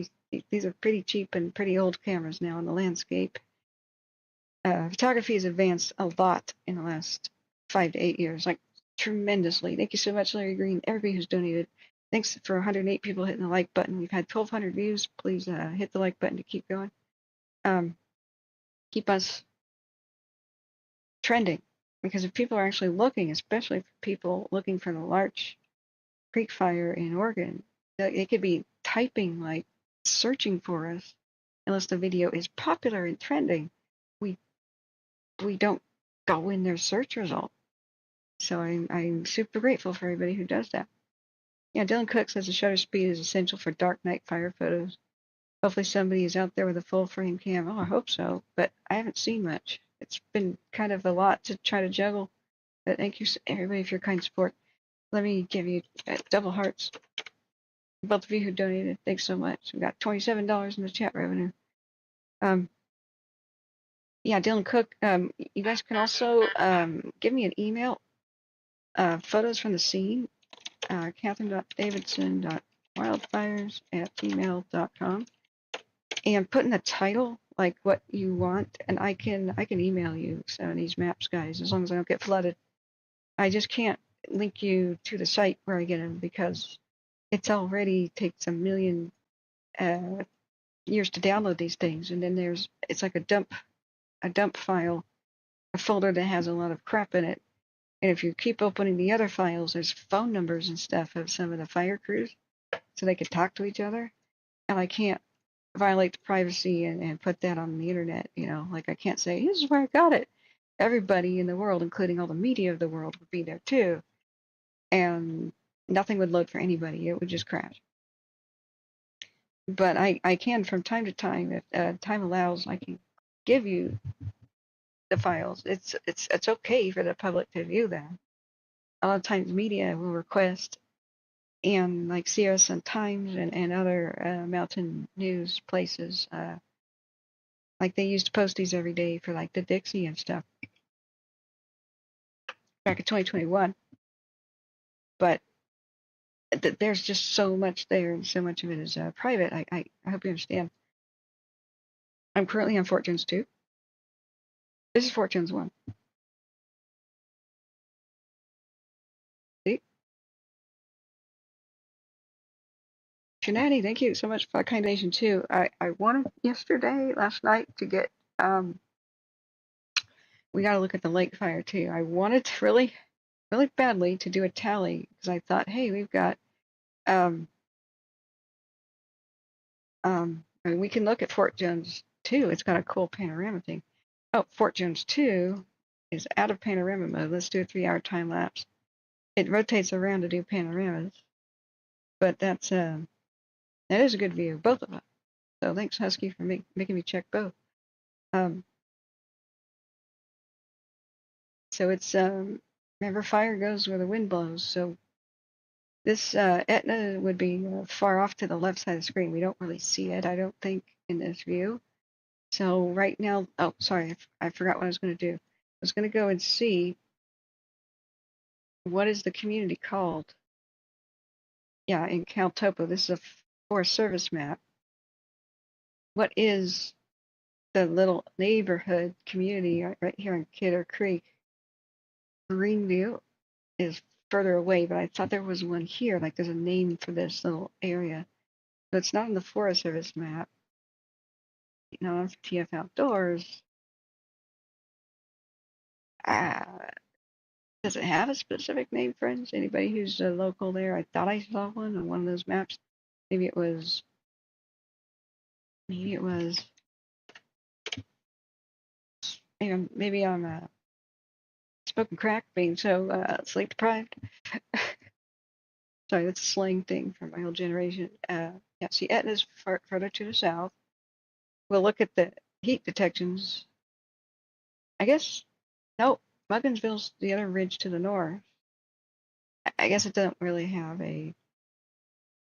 These are pretty cheap and pretty old cameras now in the landscape. Photography has advanced a lot in the last 5 to 8 years, like tremendously. Thank you so much, Larry Green, everybody who's donated. Thanks for 108 people hitting the like button. We've had 1,200 views. Please hit the like button to keep going. Keep us trending, because if people are actually looking, especially for people looking for the Larch Creek fire in Oregon, they could be typing, like searching for us, unless the video is popular and trending. We don't go in their search result. So I'm super grateful for everybody who does that. Yeah, Dylan Cook says the shutter speed is essential for dark night fire photos. Hopefully somebody is out there with a full frame cam. Oh, I hope so, but I haven't seen much. It's been kind of a lot to try to juggle. But thank you everybody for your kind support. Let me give you double hearts. Both of you who donated, thanks so much. We got $27 in the chat revenue. Yeah, Dylan Cook, you guys can also give me an email, photos from the scene, Catherine.davidson.wildfires@gmail.com, and put in the title like what you want, and I can email you some of these maps, guys, as long as I don't get flooded. I just can't link you to the site where I get them because it's already takes a million years to download these things, and then it's like a dump file, a folder that has a lot of crap in it. And if you keep opening the other files, there's phone numbers and stuff of some of the fire crews so they could talk to each other. And I can't violate the privacy and put that on the internet, like I can't say, this is where I got it. Everybody in the world, including all the media of the world, would be there too. And nothing would load for anybody. It would just crash. But I can, from time to time, if time allows, I can give you the files. It's okay for the public to view them. A lot of times media will request, and like Sierra Sun Times and other mountain news places, like they used to post these every day for like the Dixie and stuff back in 2021. But there's just so much there, and so much of it is private. I hope you understand. I'm currently on Fort Jones 2. This is Fort Jones 1. See? Shenanigans, thank you so much for that kind donation too. I wanted last night to get we got to look at the lake fire too. I wanted to really really badly to do a tally because I thought, hey, we've got, I mean, we can look at Fort Jones 2. It's got a cool panorama thing. Oh, Fort Jones 2 is out of panorama mode. Let's do a 3-hour time lapse. It rotates around to do panoramas, but that is a good view, both of them. So thanks, Husky, for making me check both. So it's remember, fire goes where the wind blows. So this Etna would be far off to the left side of the screen. We don't really see it, I don't think, in this view. So right now, oh, sorry, I forgot what I was going to do. I was going to go and see what is the community called. Yeah, in Caltopo. This is a Forest Service map. What is the little neighborhood community right here in Kidder Creek? Greenview is further away, but I thought there was one here, like there's a name for this little area. So it's not on the Forest Service map. You know, on TF Outdoors. Does it have a specific name, friends? Anybody who's local there? I thought I saw one on one of those maps. Maybe it was. Maybe I'm smoking crack, being so sleep deprived. Sorry, that's a slang thing from my old generation. Yeah, see, Etna's further to the south. We'll look at the heat detections. I guess, no, Mugginsville's the other ridge to the north. I guess it doesn't really have the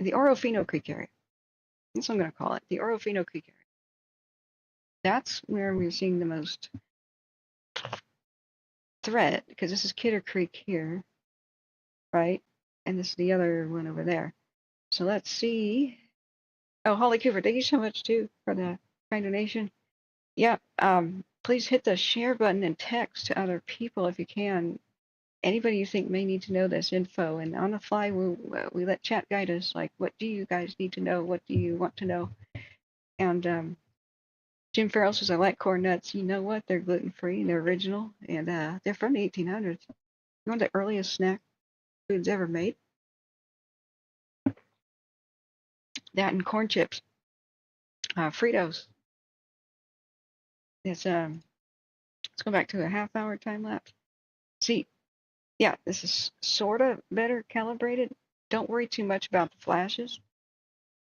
Orofino Creek area. That's what I'm going to call it, the Orofino Creek area. That's where we're seeing the most threat, because this is Kidder Creek here, right? And this is the other one over there. So let's see. Oh, Holly Cooper, thank you so much too for the kind donation. Yeah, please hit the share button and text to other people if you can. Anybody you think may need to know this info, and on the fly we let chat guide us. Like, what do you guys need to know? What do you want to know? And Jim Farrell says, I like corn nuts. You know what? They're gluten-free and they're original, and they're from the 1800s. One of the earliest snack foods ever made. That and corn chips. Fritos. Let's go back to a half-hour time lapse. See, yeah, this is sort of better calibrated. Don't worry too much about the flashes.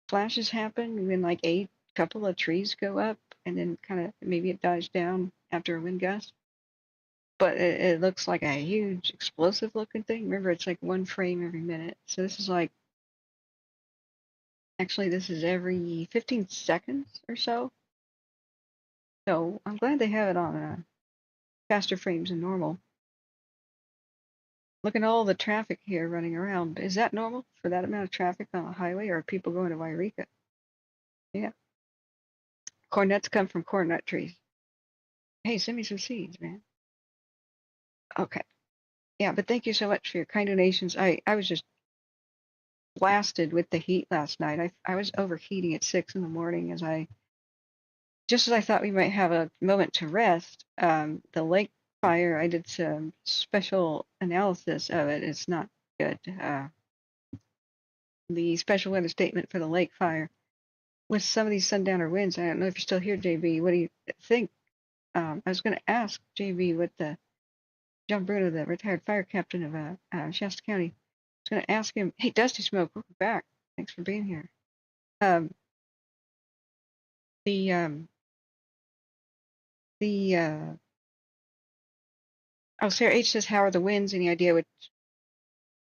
Flashes happen when like a couple of trees go up, and then kind of maybe it dies down after a wind gust. But it looks like a huge explosive looking thing. Remember, it's like one frame every minute. So this is like, actually this is every 15 seconds or so. So I'm glad they have it on faster frames than normal. Look at all the traffic here running around. Is that normal for that amount of traffic on a highway, or are people going to Wairika? Yeah. Corn nuts come from corn nut trees. Hey, send me some seeds, man. Okay. Yeah, but thank you so much for your kind donations. I was just blasted with the heat last night. I was overheating at 6 in the morning just as I thought we might have a moment to rest. The lake fire, I did some special analysis of it. It's not good. The special weather statement for the lake fire with some of these sundowner winds. I don't know if you're still here, JB. What do you think? I was going to ask JB what John Bruno, the retired fire captain of Shasta County, I was going to ask him, hey, Dusty Smoke, welcome back. Thanks for being here. Sarah H says, how are the winds? Any idea which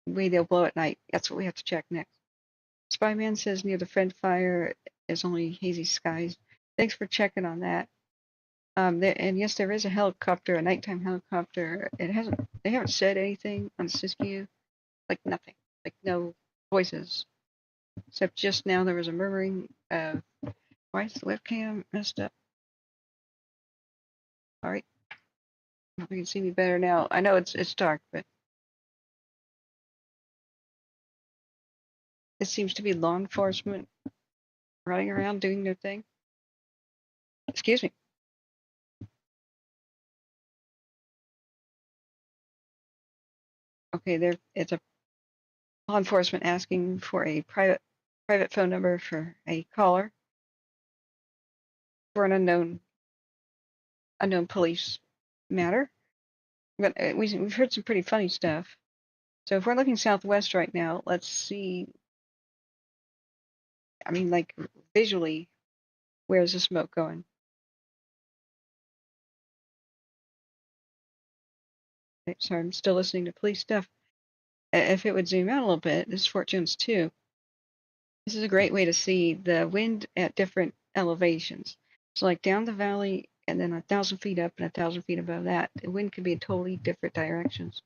way they'll blow at night? That's what we have to check next. Spyman says near the Friend Fire is only hazy skies. Thanks for checking on that. And yes, there is a helicopter, a nighttime helicopter. They haven't said anything on Siskiyou, like nothing, like no voices, except just now there was a murmuring of, why is the webcam messed up? All right, I hope you can see me better now. I know it's dark, but it seems to be law enforcement running around doing their thing. Excuse me. Okay, it's a law enforcement asking for a private phone number for a caller for an unknown police matter. But we've heard some pretty funny stuff. So if we're looking southwest right now, let's see. I mean, like visually, where's the smoke going? Okay, sorry, I'm still listening to police stuff. If it would zoom out a little bit, this is Fort Jones 2. This is a great way to see the wind at different elevations. So like down the valley and then 1,000 feet up and 1,000 feet above that, the wind could be in totally different directions.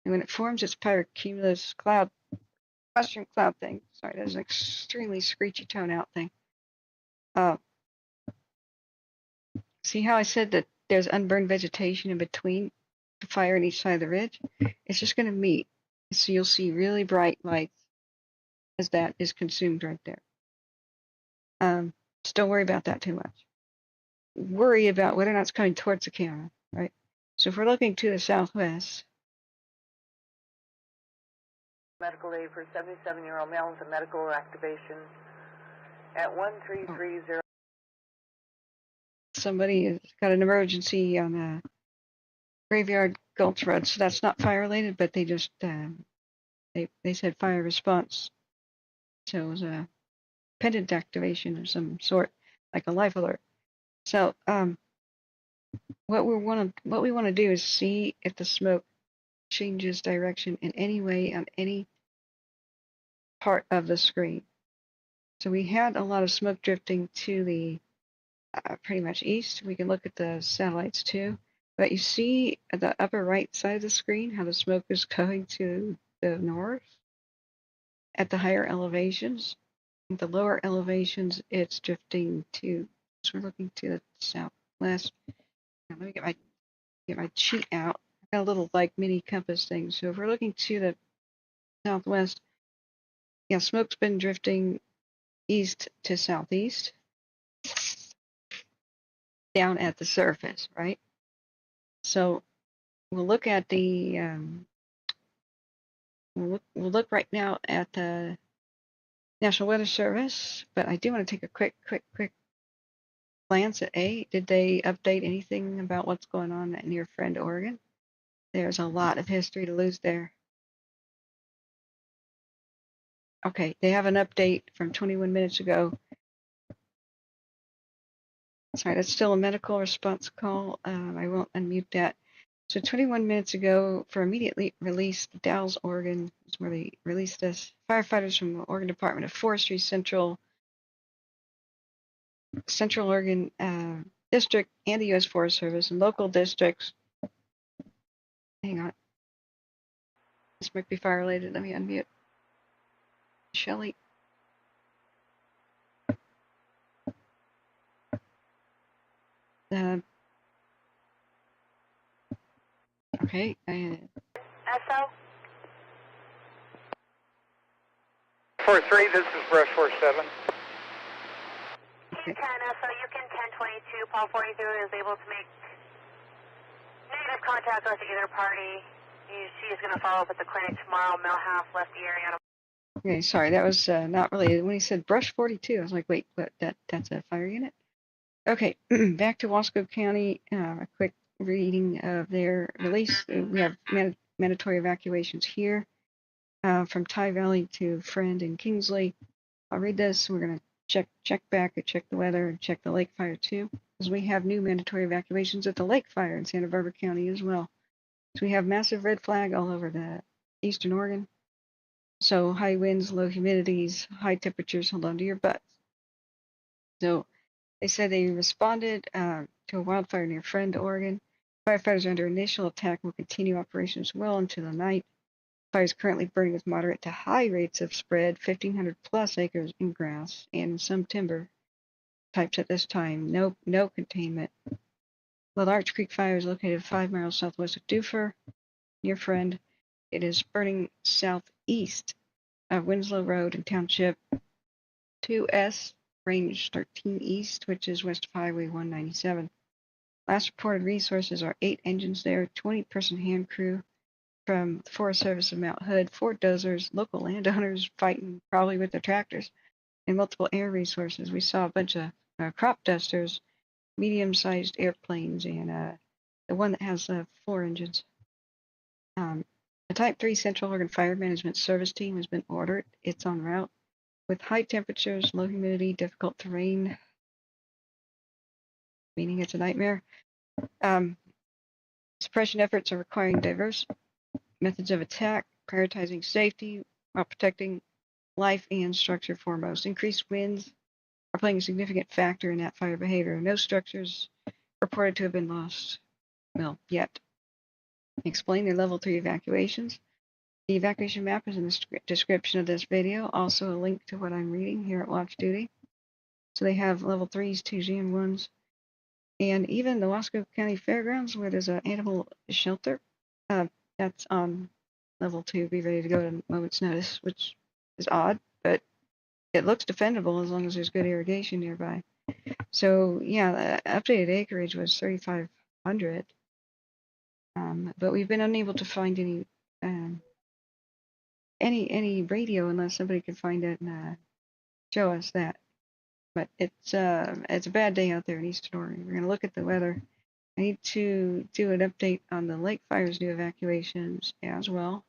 And when it forms its pyrocumulus cloud, western cloud thing, sorry, there's an extremely screechy tone out thing. See how I said that there's unburned vegetation in between the fire and each side of the ridge? It's just going to meet. So you'll see really bright lights as that is consumed right there. Just don't worry about that too much. Worry about whether or not it's coming towards the camera, right? So if we're looking to the southwest. Medical aid for 77-year-old male with a medical activation at 1330. Somebody has got an emergency on a Graveyard Gulch Road, so that's not fire related, but they just they said fire response. So it was a pendant activation of some sort, like a life alert. So what we want to do is see if the smoke changes direction in any way on any part of the screen. So we had a lot of smoke drifting to the pretty much east. We can look at the satellites too. But you see at the upper right side of the screen how the smoke is going to the north at the higher elevations. At the lower elevations, it's drifting to, so we're looking to the southwest. Now, let me get my sheet out. I've got a little like mini compass thing. So if we're looking to the southwest, yeah, smoke's been drifting east to southeast down at the surface, right? So we'll look at the we'll look right now at the National Weather Service, but I do want to take a quick glance at did they update anything about what's going on near Friend, Oregon? There's a lot of history to lose there. Okay, they have an update from 21 minutes ago. Sorry, that's still a medical response call. I won't unmute that. So 21 minutes ago, for immediately released, Dalles, Oregon is where they released us. Firefighters from the Oregon Department of Forestry, Central Oregon District, and the U.S. Forest Service, and local districts. Hang on. This might be fire related. Let me unmute. Shelly. Okay. SO? 4-3, this is Brush 47. Team 10, SO, Yukon 1022, Paul 42 is able to make negative contact with either party. She is going to follow up at the clinic tomorrow. Milhouse left the area. Okay, sorry, that was not related. When he said Brush 42, I was like, wait, what? That's a fire unit? Okay, back to Wasco County. A quick reading of their release. We have mandatory evacuations here from Tygh Valley to Friend and Kingsley. I'll read this. We're going to check back and check the weather and check the lake fire too, because we have new mandatory evacuations at the lake fire in Santa Barbara County as well. So we have massive red flag all over the eastern Oregon. So high winds, low humidities, high temperatures, hold on to your butts. So they said they responded to a wildfire near Friend, Oregon. Firefighters are under initial attack and will continue operations well into the night. Fire is currently burning with moderate to high rates of spread, 1,500 plus acres in grass and some timber types at this time. No containment. The Larch Creek fire is located 5 miles southwest of Dufur, near Friend. It is burning southeast of Winslow Road and Township 2S, Range 13 East, which is west of Highway 197. Last reported resources are 8 engines there, 20-person hand crew, from the Forest Service of Mount Hood, 4 dozers, local landowners fighting probably with their tractors, and multiple air resources. We saw a bunch of crop dusters, medium-sized airplanes, and the one that has 4 engines. A Type 3 Central Oregon Fire Management Service team has been ordered. It's en route. With high temperatures, low humidity, difficult terrain, meaning it's a nightmare. Suppression efforts are requiring diverse methods of attack, prioritizing safety while protecting life and structure foremost. Increased winds are playing a significant factor in that fire behavior. No structures reported to have been lost, well, yet. Explain their level 3 evacuations. The evacuation map is in the description of this video. Also a link to what I'm reading here at Watch Duty. So they have level 3s, 2s, and 1s. And even the Wasco County Fairgrounds, where there's an animal shelter, that's on level 2, be ready to go at a moment's notice, which is odd, but it looks defendable as long as there's good irrigation nearby. So yeah, the updated acreage was 3,500, but we've been unable to find any radio unless somebody could find it and show us that. But it's a bad day out there in Eastern Oregon. We're going to look at the weather. I need to do an update on the lake fires new evacuations as well.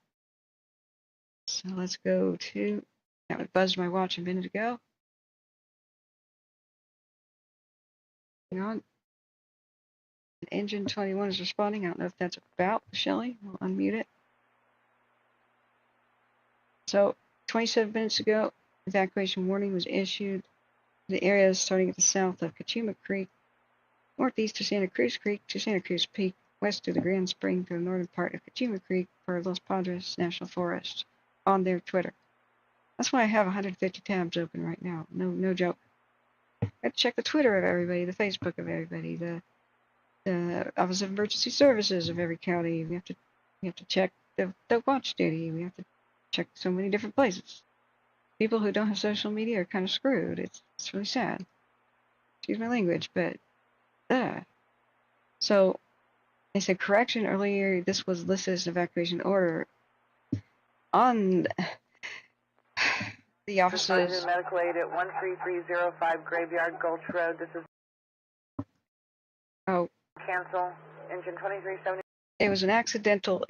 So let's go to, that would buzz my watch a minute ago. Hang on. Engine 21 is responding. I don't know if that's about Shelly. We'll unmute it. So 27 minutes ago, evacuation warning was issued. The area is starting at the south of Kachuma Creek, northeast of Santa Cruz Creek to Santa Cruz Peak, west of the Grand Spring to the northern part of Kachuma Creek for Los Padres National Forest on their Twitter. That's why I have 150 tabs open right now. No joke. I have to check the Twitter of everybody, the Facebook of everybody, the Office of Emergency Services of every county. We have to check the Watch Duty. We have to check so many different places. People who don't have social media are kind of screwed. It's really sad. Excuse my language, but So they said correction earlier. This was listed as an evacuation order on the offices. Medical aid at 13305 Graveyard Gulch Road. This is. Oh. Cancel. Engine 2370. It was an accidental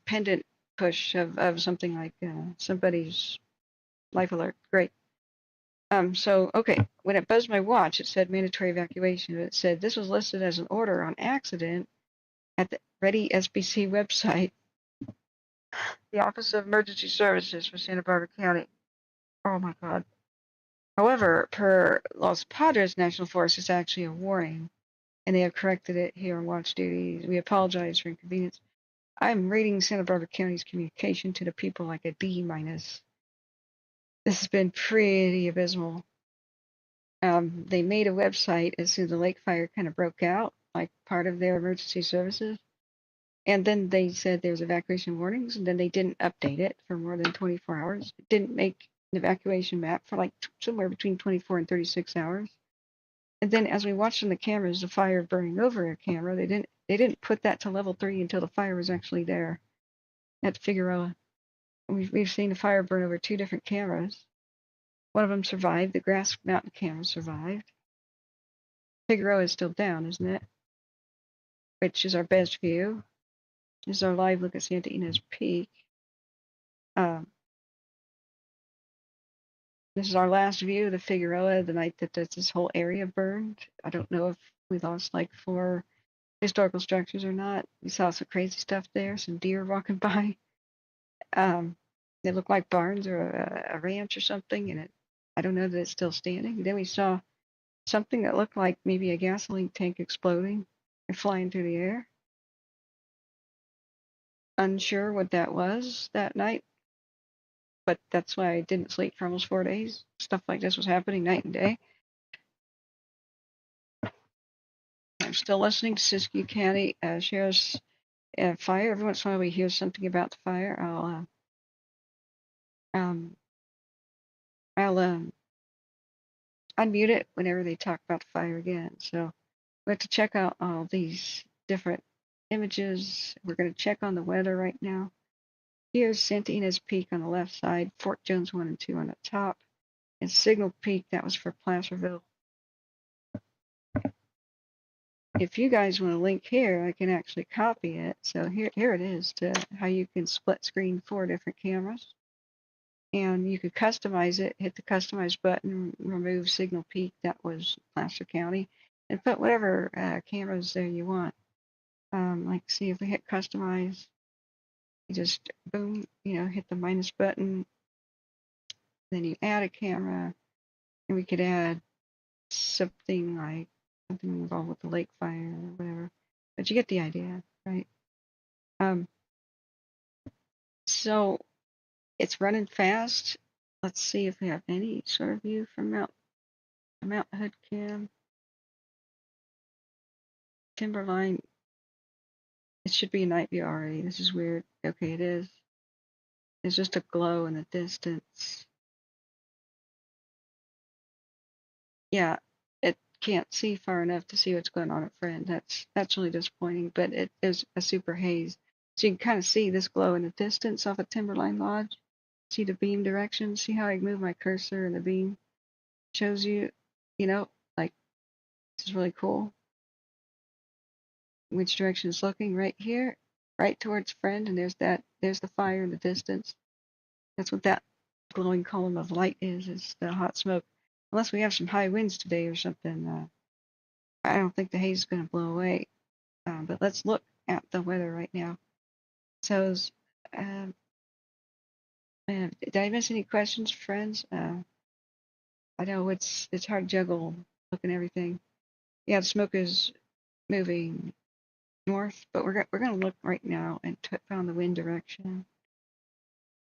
pendant push of something like somebody's life alert. Great. So, okay, when it buzzed my watch, it said mandatory evacuation. It said this was listed as an order on accident at the Ready SBC website, the Office of Emergency Services for Santa Barbara County. Oh my God. However, per Los Padres National Forest, it's actually a warning, and they have corrected it here on Watch Duty. We apologize for inconvenience. I'm rating Santa Barbara County's communication to the people like a D-. This has been pretty abysmal. They made a website as soon as the lake fire kind of broke out, like part of their emergency services. And then they said there's evacuation warnings, and then they didn't update it for more than 24 hours. It didn't make an evacuation map for like somewhere between 24 and 36 hours. And then as we watched on the cameras, the fire burning over a camera, they didn't put that to level 3 until the fire was actually there at Figueroa. We've seen the fire burn over 2 different cameras. One of them survived. The Grass Mountain camera survived. Figueroa is still down, isn't it? Which is our best view. This is our live look at Santa Ynez Peak. This is our last view of the Figueroa the night that this whole area burned. I don't know if we lost like 4 historical structures or not. We saw some crazy stuff there, some deer walking by. They looked like barns or a ranch or something, and I don't know that it's still standing. Then we saw something that looked like maybe a gasoline tank exploding and flying through the air. Unsure what that was that night, but that's why I didn't sleep for almost 4 days. Stuff like this was happening night and day. I'm still listening to Siskiyou County Sheriff's fire. Every once in a while we hear something about the fire. I'll unmute it whenever they talk about the fire again. So we have to check out all these different images. We're going to check on the weather right now. Here's Santina's Peak on the left side, Fort Jones 1 and 2 on the top, and Signal Peak, that was for Placerville. If you guys want to link here, I can actually copy it. So here it is, to how you can split screen 4 different cameras. And you could customize it, hit the customize button, remove Signal Peak, that was Placer County, and put whatever cameras there you want. Like, see if we hit customize, you just boom, hit the minus button, then you add a camera, and we could add something involved with the lake fire or whatever. But you get the idea, right? So it's running fast. Let's see if we have any sort of view from Mount Hood Cam. Timberline. It should be a night view already. This is weird. Okay, it is. There's just a glow in the distance. Yeah, it can't see far enough to see what's going on at Friend. That's really disappointing, but it is a super haze. So you can kind of see this glow in the distance off of Timberline Lodge. See the beam direction? See how I move my cursor and the beam shows you, like, this is really cool. Which direction it's looking right here, right towards Friend, and there's the fire in the distance. That's what that glowing column of light is the hot smoke. Unless we have some high winds today or something, I don't think the haze is going to blow away. But let's look at the weather right now. So, did I miss any questions, friends? I know it's hard to juggle looking at everything. Yeah, the smoke is moving north, but we're going to look right now and put on the wind direction.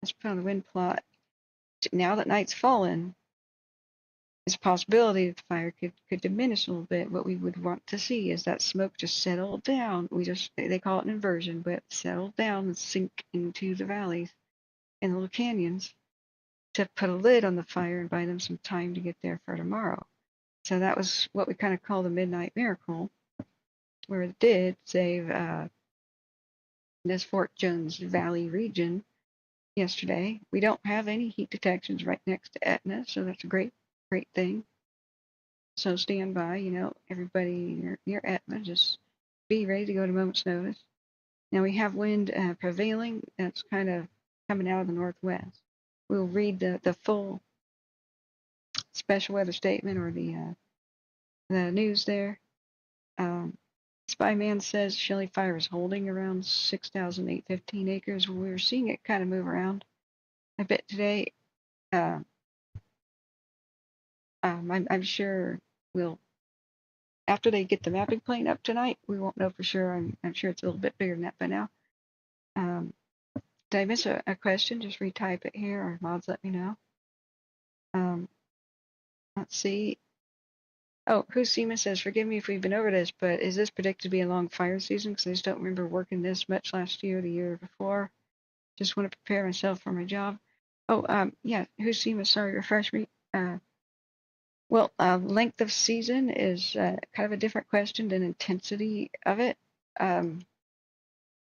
Let's put on the wind plot. Now that night's fallen, there's a possibility that the fire could diminish a little bit. What we would want to see is that smoke just settle down. They call it an inversion, but settle down and sink into the valleys and the little canyons to put a lid on the fire and buy them some time to get there for tomorrow. So that was what we kind of call the midnight miracle, where it did save this Fort Jones Valley region yesterday. We don't have any heat detections right next to Etna, so that's a great thing. So stand by, everybody near Etna, just be ready to go at a moment's notice. Now we have wind prevailing. That's kind of coming out of the northwest. We'll read the full special weather statement or the news there. Spyman says Shelly fire is holding around 6,815 acres. We're seeing it kind of move around a bit today. I'm sure we'll, after they get the mapping plane up tonight, we won't know for sure. I'm sure it's a little bit bigger than that by now. Did I miss a question? Just retype it here, or mods let me know. Let's see. Oh, Husima says, forgive me if we've been over this, but is this predicted to be a long fire season? Because I just don't remember working this much last year, the year before. Just want to prepare myself for my job. Oh, yeah, Husima, sorry, refresh me. Well, length of season is kind of a different question than intensity of it.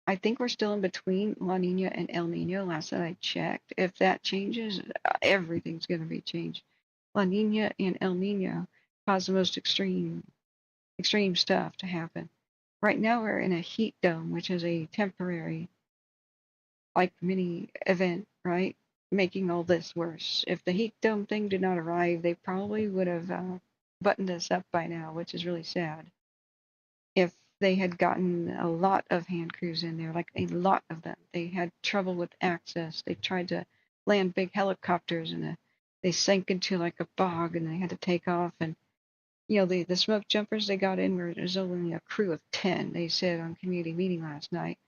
I think we're still in between La Nina and El Nino, last that I checked. If that changes, everything's going to be changed. La Nina and El Nino cause the most extreme stuff to happen. Right now we're in a heat dome, which is a temporary, like, mini event, right? Making all this worse. If the heat dome thing did not arrive, they probably would have buttoned us up by now, which is really sad. If they had gotten a lot of hand crews in there, like a lot of them, they had trouble with access. They tried to land big helicopters and they sank into like a bog and they had to take off. And the smoke jumpers they got in were, there's only a crew of 10, they said on community meeting last night.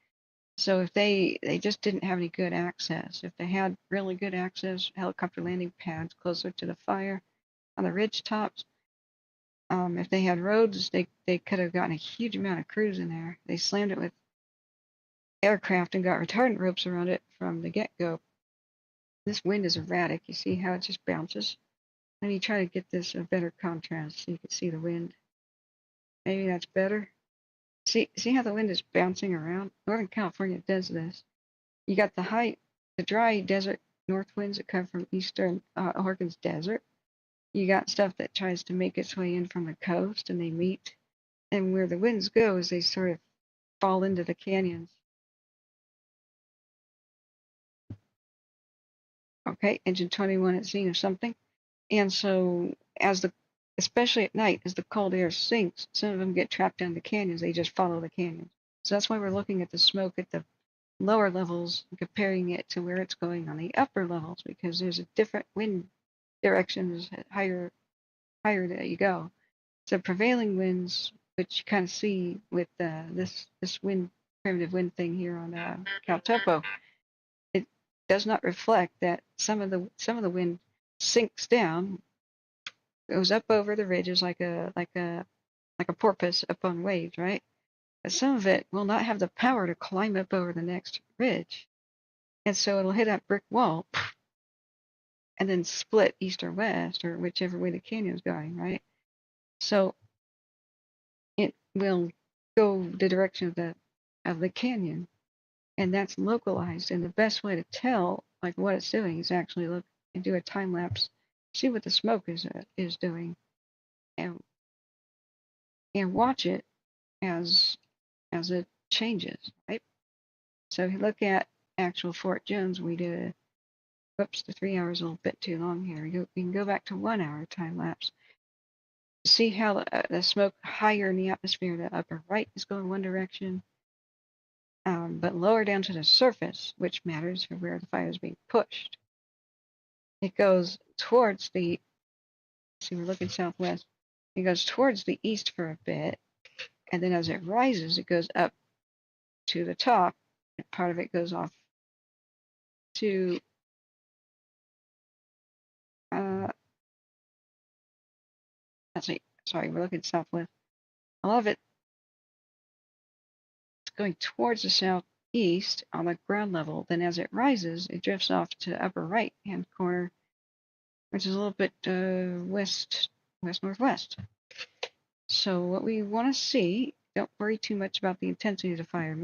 So if they just didn't have any good access. If they had really good access, helicopter landing pads closer to the fire on the ridge tops, if they had roads, they could have gotten a huge amount of crews in there. They slammed it with aircraft and got retardant ropes around it from the get-go. This wind is erratic. You see how it just bounces? Let me try to get this a better contrast so you can see the wind. Maybe that's better. See how the wind is bouncing around? Northern California does this. You got the dry desert north winds that come from eastern Oregon's desert. You got stuff that tries to make its way in from the coast, and they meet. And where the winds go is they sort of fall into the canyons. Okay, engine 21 at scene of something. And so especially at night, as the cold air sinks, some of them get trapped down the canyons. They just follow the canyons. So that's why we're looking at the smoke at the lower levels and comparing it to where it's going on the upper levels, because there's a different wind directions higher that you go. So prevailing winds, which you kind of see with this primitive wind thing here on Cal Topo, it does not reflect that some of the wind sinks down, goes up over the ridges like a porpoise up on waves, right? But some of it will not have the power to climb up over the next ridge, and so it'll hit that brick wall and then split east or west or whichever way the canyon's going, right? So it will go the direction of the canyon, and that's localized. And the best way to tell like what it's doing is actually look and do a time lapse, see what the smoke is doing, and watch it as it changes, right? So if you look at actual Fort Jones, we did the 3 hours a little bit too long here. You can go back to 1 hour time lapse. See how the smoke higher in the atmosphere, the upper right is going one direction, but lower down to the surface, which matters for where the fire is being pushed. It goes towards we're looking southwest. It goes towards the east for a bit, and then as it rises, it goes up to the top, and part of it goes off to sorry, we're looking southwest. A lot of it is going towards the southeast on the ground level. Then as it rises, it drifts off to upper right-hand corner, which is a little bit west-northwest. So what we want to see, don't worry too much about the intensity of the fire.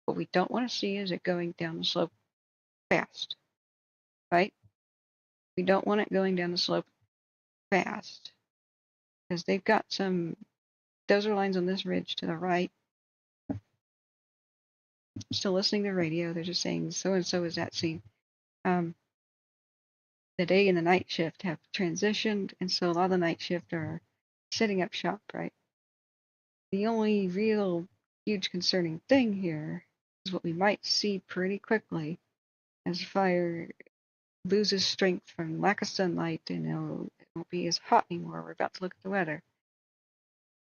What we don't want to see is it going down the slope fast, right? We don't want it going down the slope fast, because they've got some dozer lines on this ridge to the right. Still listening to radio. They're just saying so and so is at scene. The day and the night shift have transitioned, and so a lot of the night shift are setting up shop, right? The only real huge concerning thing here is what we might see pretty quickly as fire loses strength from lack of sunlight, and it won't be as hot anymore. We're about to look at the weather.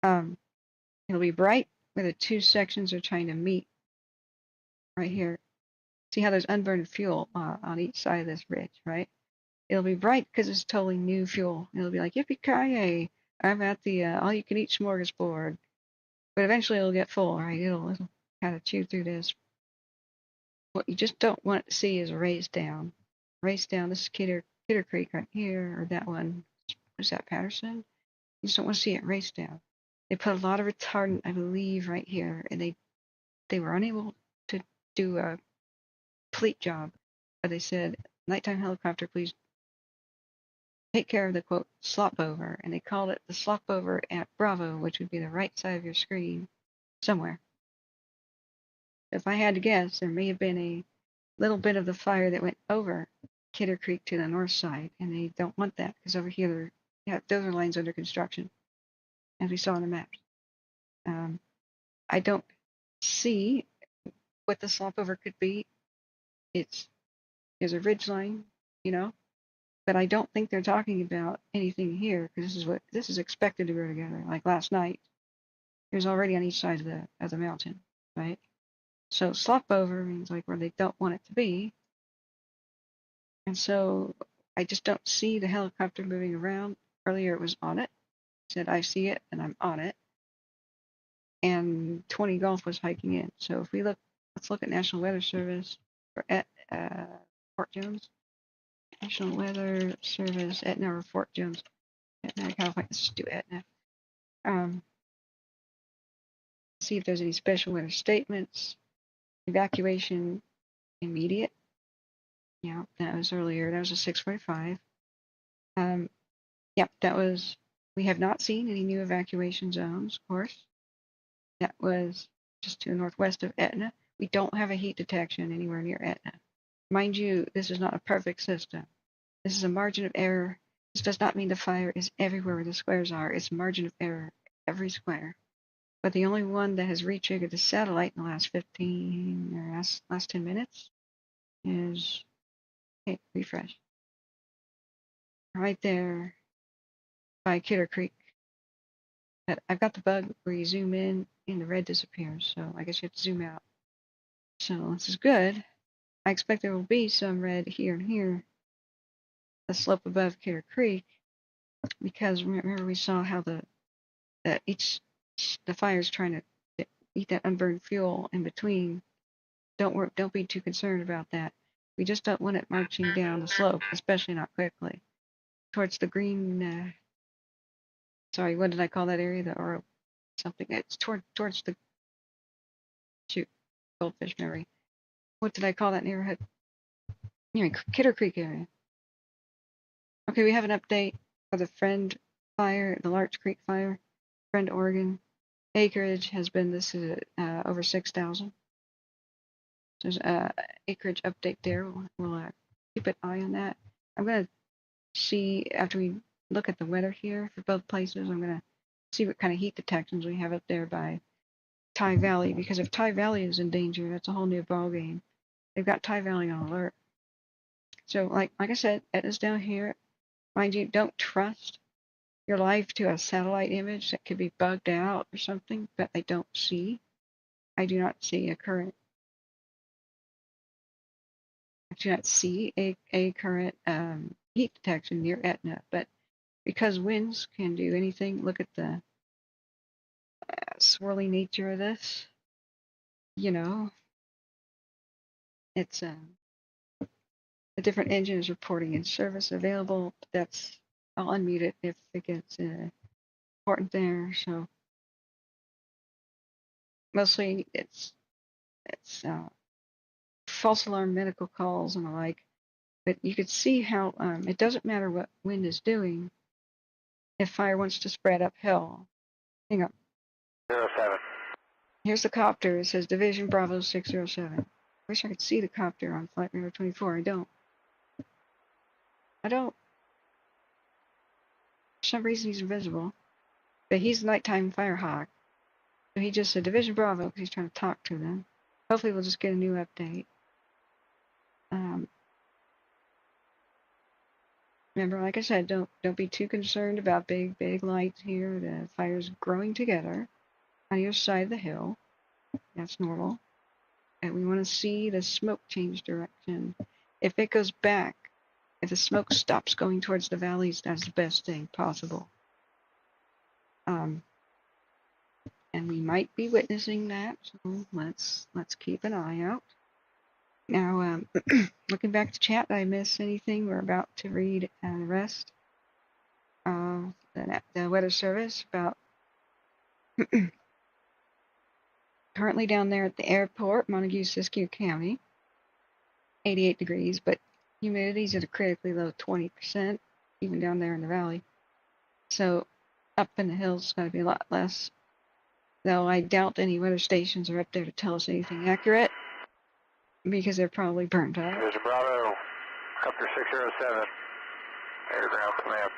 It'll be bright where the two sections are trying to meet right here. See how there's unburned fuel on each side of this ridge, right? It'll be bright because it's totally new fuel. It'll be like, yippee-ki-yay, I'm at the all-you-can-eat smorgasbord. But eventually it'll get full, right? It'll kind of chew through this. What you just don't want to see is a race down. Race down, this is Kidder Creek right here, or that one. Was that Patterson? You just don't want to see it race down. They put a lot of retardant, I believe, right here, and they were unable to do a complete job. But they said, nighttime helicopter, please take care of the, quote, slop over. And they called it the slop over at Bravo, which would be the right side of your screen somewhere. If I had to guess, there may have been a little bit of the fire that went over Kidder Creek to the north side, and they don't want that because over here those are lines under construction, as we saw in the maps. I don't see what the slop over could be. There's a ridge line, but I don't think they're talking about anything here, because this is expected to go together. Like last night, there's already on each side of the mountain, right? So slop over means like where they don't want it to be. And so I just don't see the helicopter moving around. Earlier it was on it. It said, I see it and I'm on it. And 20 Golf was hiking in. So if let's look at National Weather Service for Fort Jones. National Weather Service, Etna or Fort Jones. Etna, California. Let's just do Etna. see if there's any special weather statements. Evacuation immediate. Yeah, that was earlier. That was a 6:45. Yep, that was. We have not seen any new evacuation zones, of course. That was just to the northwest of Etna. We don't have a heat detection anywhere near Etna. Mind you, this is not a perfect system. This is a margin of error. This does not mean the fire is everywhere where the squares are. It's a margin of error every square. But the only one that has re-triggered the satellite in the last 15 or last 10 minutes is, okay, refresh. Right there by Kidder Creek. But I've got the bug where you zoom in and the red disappears. So I guess you have to zoom out. So this is good. I expect there will be some red here and here. The slope above Kidder Creek. Because remember we saw how the fire's trying to eat that unburned fuel in between. Don't be too concerned about that. We just don't want it marching down the slope, especially not quickly. Towards the green, sorry, what did I call that area? The or something. It's towards the goldfish memory. What did I call that neighborhood? Anyway, Kidder Creek area. Okay, we have an update for the Friend fire, the Larch Creek fire, Friend, Oregon. Acreage has been listed at over 6,000. There's an acreage update there. We'll keep an eye on that. I'm going to see, after we look at the weather here for both places, I'm going to see what kind of heat detections we have up there by Tygh Valley, because if Tygh Valley is in danger, that's a whole new ballgame. They've got Tygh Valley on alert. So, like I said, Etna's down here. Mind you, don't trust your life to a satellite image that could be bugged out or something that they don't see. I do not see a current. I do not see a current heat detection near Etna, but because winds can do anything, look at the swirly nature of this. You know, it's a different engine is reporting in service available. That's, I'll unmute it if it gets important there. So mostly it's false alarm medical calls and the like. But you could see how it doesn't matter what wind is doing if fire wants to spread uphill. Hang on. 07. Here's the copter. It says Division Bravo 607. Wish I could see the copter on Flight Radar 24. I don't. For some reason he's invisible. But he's a nighttime firehawk. So he just said Division Bravo because he's trying to talk to them. Hopefully we'll just get a new update. Remember, like I said, don't be too concerned about big lights here. The fire's growing together on your side of the hill. That's normal. And we want to see the smoke change direction. If it goes back, if the smoke stops going towards the valleys, that's the best thing possible. And we might be witnessing that, so let's keep an eye out. Now, looking back to chat, did I miss anything? We're about to read the rest of the weather service about currently down there at the airport, Montague-Siskiyou County, 88 degrees, but humidity's at a critically low 20%, even down there in the valley. So up in the hills, it's got to be a lot less. Though I doubt any weather stations are up there to tell us anything accurate, because they're probably burnt out. Division Bravo, Copter 607, air ground command.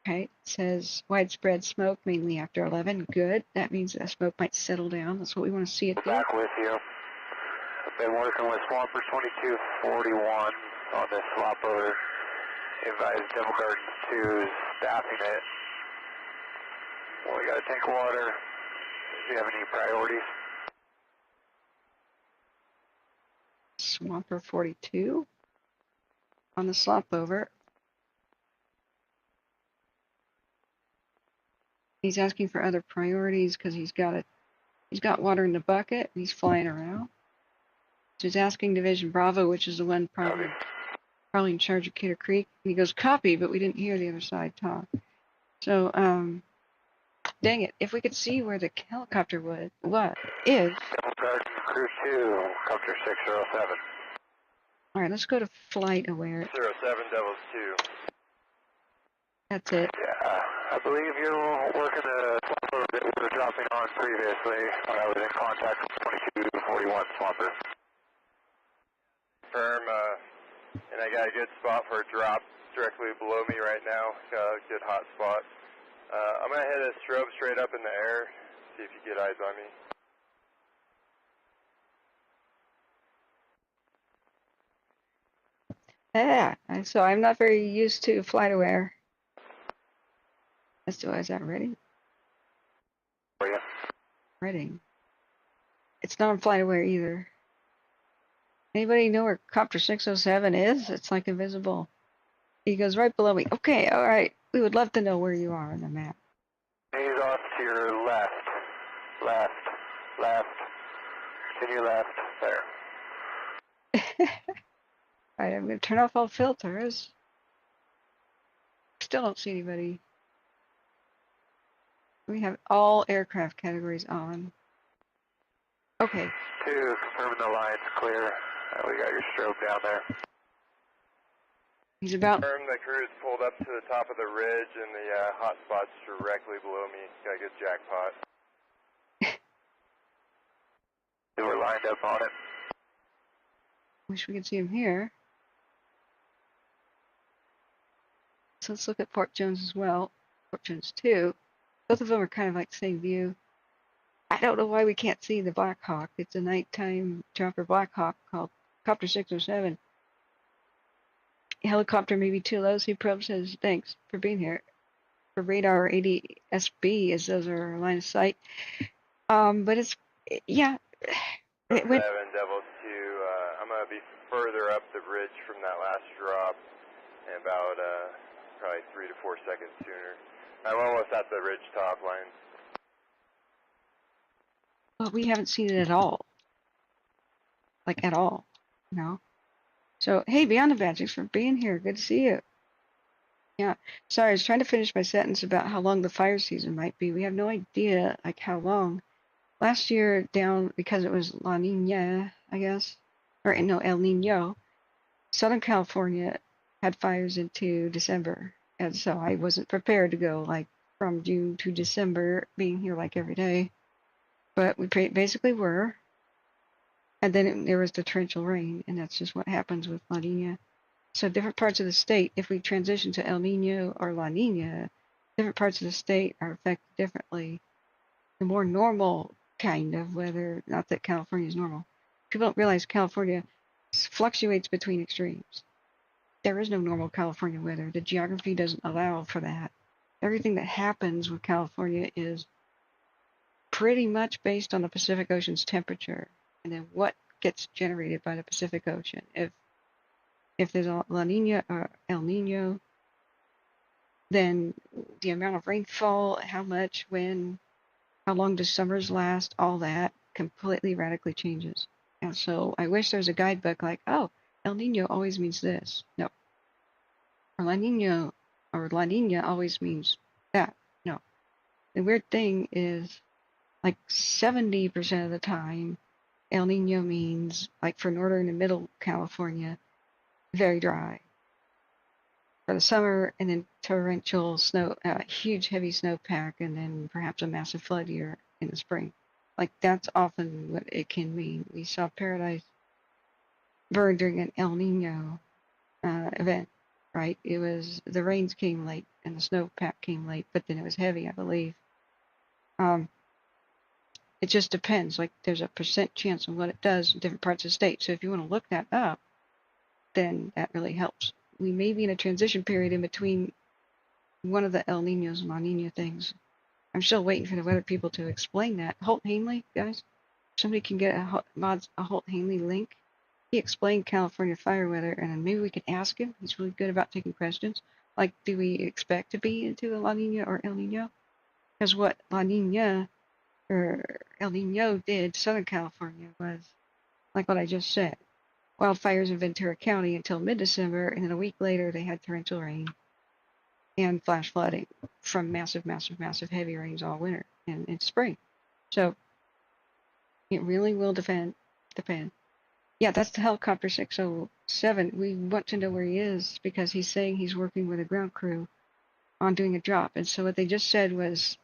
Okay, it says widespread smoke, mainly after 11. Good. That means that smoke might settle down. That's what we want to see it do. Back with you. I've been working with Swamper 2241 on this swap over. Advised Devil Gardens 2 staffing it. Well, we got a tank of water. Do you have any priorities? Swamper 42 on the slop over. He's asking for other priorities because he's got water in the bucket and he's flying around. So he's asking Division Bravo, which is the one probably in charge of Kidder Creek. And he goes, copy, but we didn't hear the other side talk. So Dang it! If we could see where the helicopter is. Devil Garden Crew 2, Copter 607. All right, let's go to flight aware. 07 Devils 2. That's it. Yeah, I believe you're working the swamper that we were dropping on previously when I was in contact with 2241 swamper. Firm, and I got a good spot for a drop directly below me right now. Got a good hot spot. I'm going to hit a strobe straight up in the air, see if you get eyes on me. Yeah, so I'm not very used to flight aware. Let's do it. Is that ready? For you. Ready. It's not on flight aware either. Anybody know where Copter 607 is? It's like invisible. He goes right below me. Okay, all right. We would love to know where you are on the map. He's off to your left. Left. Left. Continue left. There. All right, I'm going to turn off all filters. Still don't see anybody. We have all aircraft categories on. Okay. 2, confirming the line's clear. We got your strobe down there. He's about... Confirm the crew's pulled up to the top of the ridge and the hot spot's directly below me. Got a good jackpot. We're lined up on it. Wish we could see him here. So let's look at Fort Jones as well. Fort Jones 2. Both of them are kind of like the same view. I don't know why we can't see the Black Hawk. It's a nighttime chopper Black Hawk called Copter 607. Helicopter may be too low. C Probe says thanks for being here. For radar 80 SB, as those are line of sight. But it's, yeah. It went, 7 Devil 2. I'm going to be further up the ridge from that last drop and about probably 3 to 4 seconds sooner. I'm almost at the ridge top line. but we haven't seen it at all. Like, at all. You know? So, hey, Beyond the Badge, thanks for being here. Good to see you. Yeah. Sorry, I was trying to finish my sentence about how long the fire season might be. We have no idea, like, how long. Last year, down, because it was La Nina, I guess, or no, El Nino, Southern California had fires into December. And so I wasn't prepared to go, like, from June to December, being here, like, every day. But we basically were. And then there was the torrential rain, and that's just what happens with La Nina. So different parts of the state, if we transition to El Nino or La Nina, different parts of the state are affected differently. The more normal kind of weather, not that California is normal. People don't realize California fluctuates between extremes. There is no normal California weather. The geography doesn't allow for that. Everything that happens with California is pretty much based on the Pacific Ocean's temperature, and then what gets generated by the Pacific Ocean. If there's a La Nina or El Nino, then the amount of rainfall, how much, when, how long does summers last, all that completely radically changes. And so I wish there was a guidebook like, oh, El Nino always means this. No. Or La Nina always means that. No. The weird thing is, like 70% of the time, El Nino means, like for northern and middle California, very dry for the summer, and then torrential snow, huge heavy snowpack, and then perhaps a massive flood year in the spring. Like that's often what it can mean. We saw Paradise burn during an El Nino event, right? It was, the rains came late and the snowpack came late, but then it was heavy, I believe. It just depends. Like there's a percent chance of what it does in different parts of the state. So if you want to look that up, then that really helps. We may be in a transition period in between one of the El Ninos and La Nina things. I'm still waiting for the weather people to explain that. Holt Hanley, guys, somebody can get a Holt Hanley link. He explained California fire weather, and then maybe we could ask him. He's really good about taking questions. Like, do we expect to be into a La Nina or El Nino? Because what La Nina or El Nino did to Southern California was, like what I just said, wildfires in Ventura County until mid-December, and then a week later they had torrential rain. and flash flooding from massive, massive, massive heavy rains all winter and in spring. So it really will depend. Yeah, that's the helicopter 607. We want to know where he is because he's saying he's working with a ground crew on doing a drop. And so what they just said was,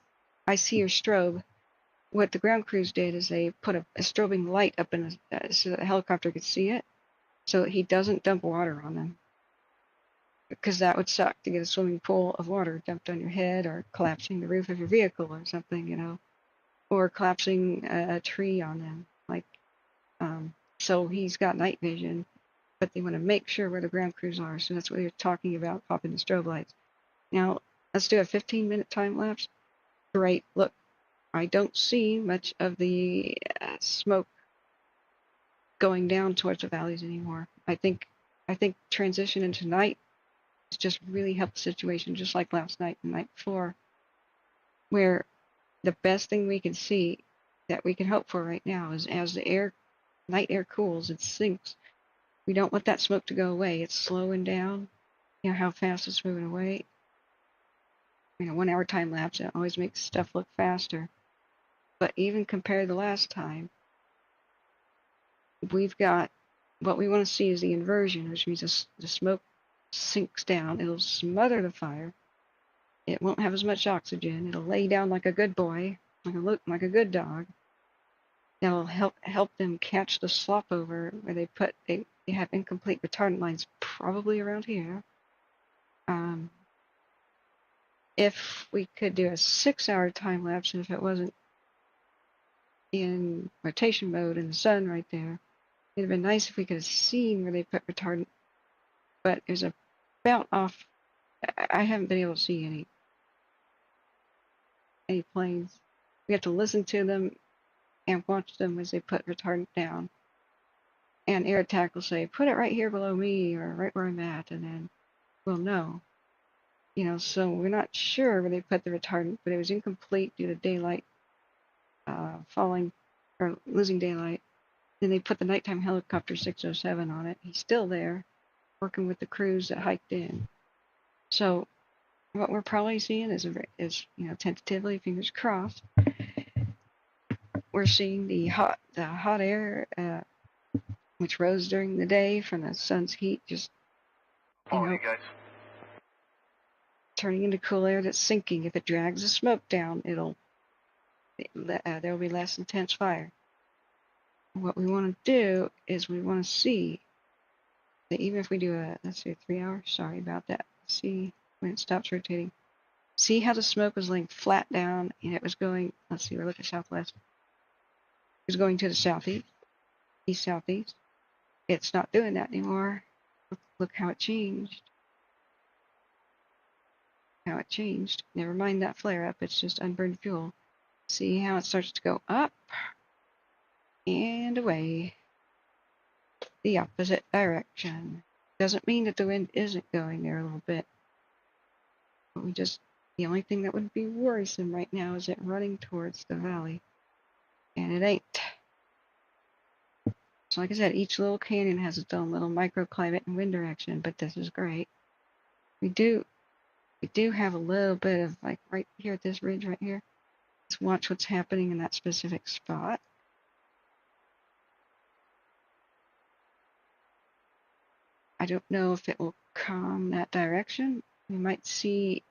I see your strobe. What the ground crews did is they put a strobing light up in so that the helicopter could see it, so that he doesn't dump water on them. Because that would suck to get a swimming pool of water dumped on your head, or collapsing the roof of your vehicle or something, you know, or collapsing a tree on them. Like, so he's got night vision, but they want to make sure where the ground crews are. So that's what they're talking about, popping the strobe lights. Now, let's do a 15-minute time lapse. Great. Look, I don't see much of the smoke going down towards the valleys anymore. I think transition into night has just really helped the situation, just like last night and the night before, where the best thing we can see that we can hope for right now is as the night air cools, it sinks. We don't want that smoke to go away. It's slowing down. You know how fast it's moving away. You know, 1 hour time lapse, it always makes stuff look faster. But even compared to last time, we've got what we want to see is the inversion, which means the smoke sinks down. It'll smother the fire. It won't have as much oxygen. It'll lay down like a good boy, like a good dog. That'll help them catch the slop over where they have incomplete retardant lines probably around here. If we could do a 6-hour time lapse, and if it wasn't in rotation mode in the sun right there, it'd have been nice if we could have seen where they put retardant, but it was about off. I haven't been able to see any planes. We have to listen to them and watch them as they put retardant down. And air attack will say, put it right here below me or right where I'm at, and then we'll know. You know, so we're not sure where they put the retardant, but it was incomplete due to daylight falling or losing daylight. Then they put the nighttime helicopter 607 on it. He's still there, working with the crews that hiked in. So what we're probably seeing is you know, tentatively, fingers crossed, we're seeing the hot air, which rose during the day from the sun's heat, just You guys. turning into cool air that's sinking. If it drags the smoke down, there will be less intense fire. What we want to do is we want to see that even if we do let's say 3 hours, sorry about that. See when it stops rotating. See how the smoke was laying flat down and it was going, let's see, we're looking southwest. It was going to the southeast, east-southeast. It's not doing that anymore. Look how it changed. Never mind that flare-up, it's just unburned fuel. See how it starts to go up and away. The opposite direction. Doesn't mean that the wind isn't going there a little bit. But the only thing that would be worrisome right now is it running towards the valley. And it ain't. So like I said, each little canyon has its own little microclimate and wind direction, but this is great. We do have a little bit of, like right here at this ridge right here. Let's watch what's happening in that specific spot. I don't know if it will come that direction. We might see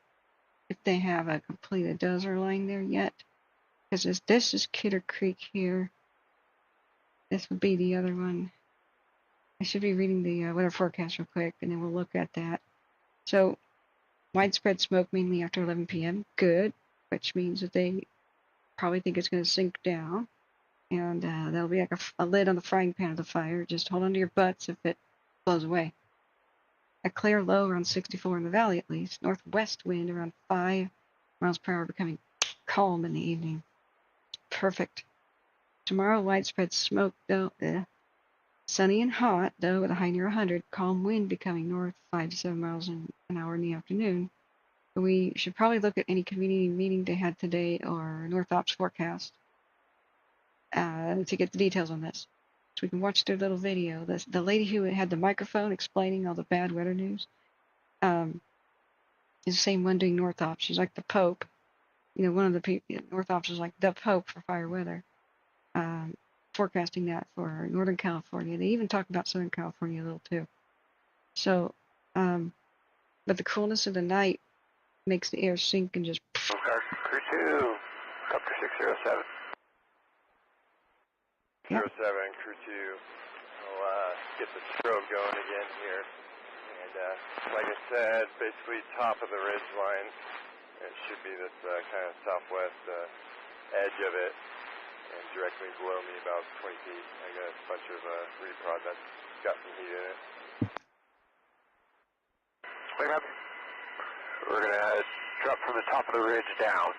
if they have a completed dozer line there yet. Because this is Kidder Creek here. This would be the other one. I should be reading the weather forecast real quick, and then we'll look at that. So, widespread smoke mainly after 11 p.m. Good, which means that they probably think it's going to sink down. And that'll be like a lid on the frying pan of the fire. Just hold on to your butts if it blows away. A clear low around 64 in the valley at least. Northwest wind around 5 miles per hour, becoming calm in the evening. Perfect. Tomorrow, widespread smoke, though. Sunny and hot, though, with a high near 100. Calm wind becoming north 5 to 7 miles an hour in the afternoon. We should probably look at any community meeting they had today or North Ops forecast to get the details on this. So we can watch their little video. The lady who had the microphone explaining all the bad weather news, is the same one doing North Ops. She's like the Pope. You know, one of the people, North Ops is like the Pope for fire weather. Forecasting that for Northern California. They even talk about Southern California a little too. So, but the coolness of the night makes the air sink and just. Crew 2, Copter 607. 07, Crew 2. We'll get the strobe going again here. And like I said, basically top of the ridge line. It should be this kind of southwest edge of it. And directly below me about 20 feet. I got a bunch of reprod that's got some heat in it. Wait up. We're going to drop from the top of the ridge down.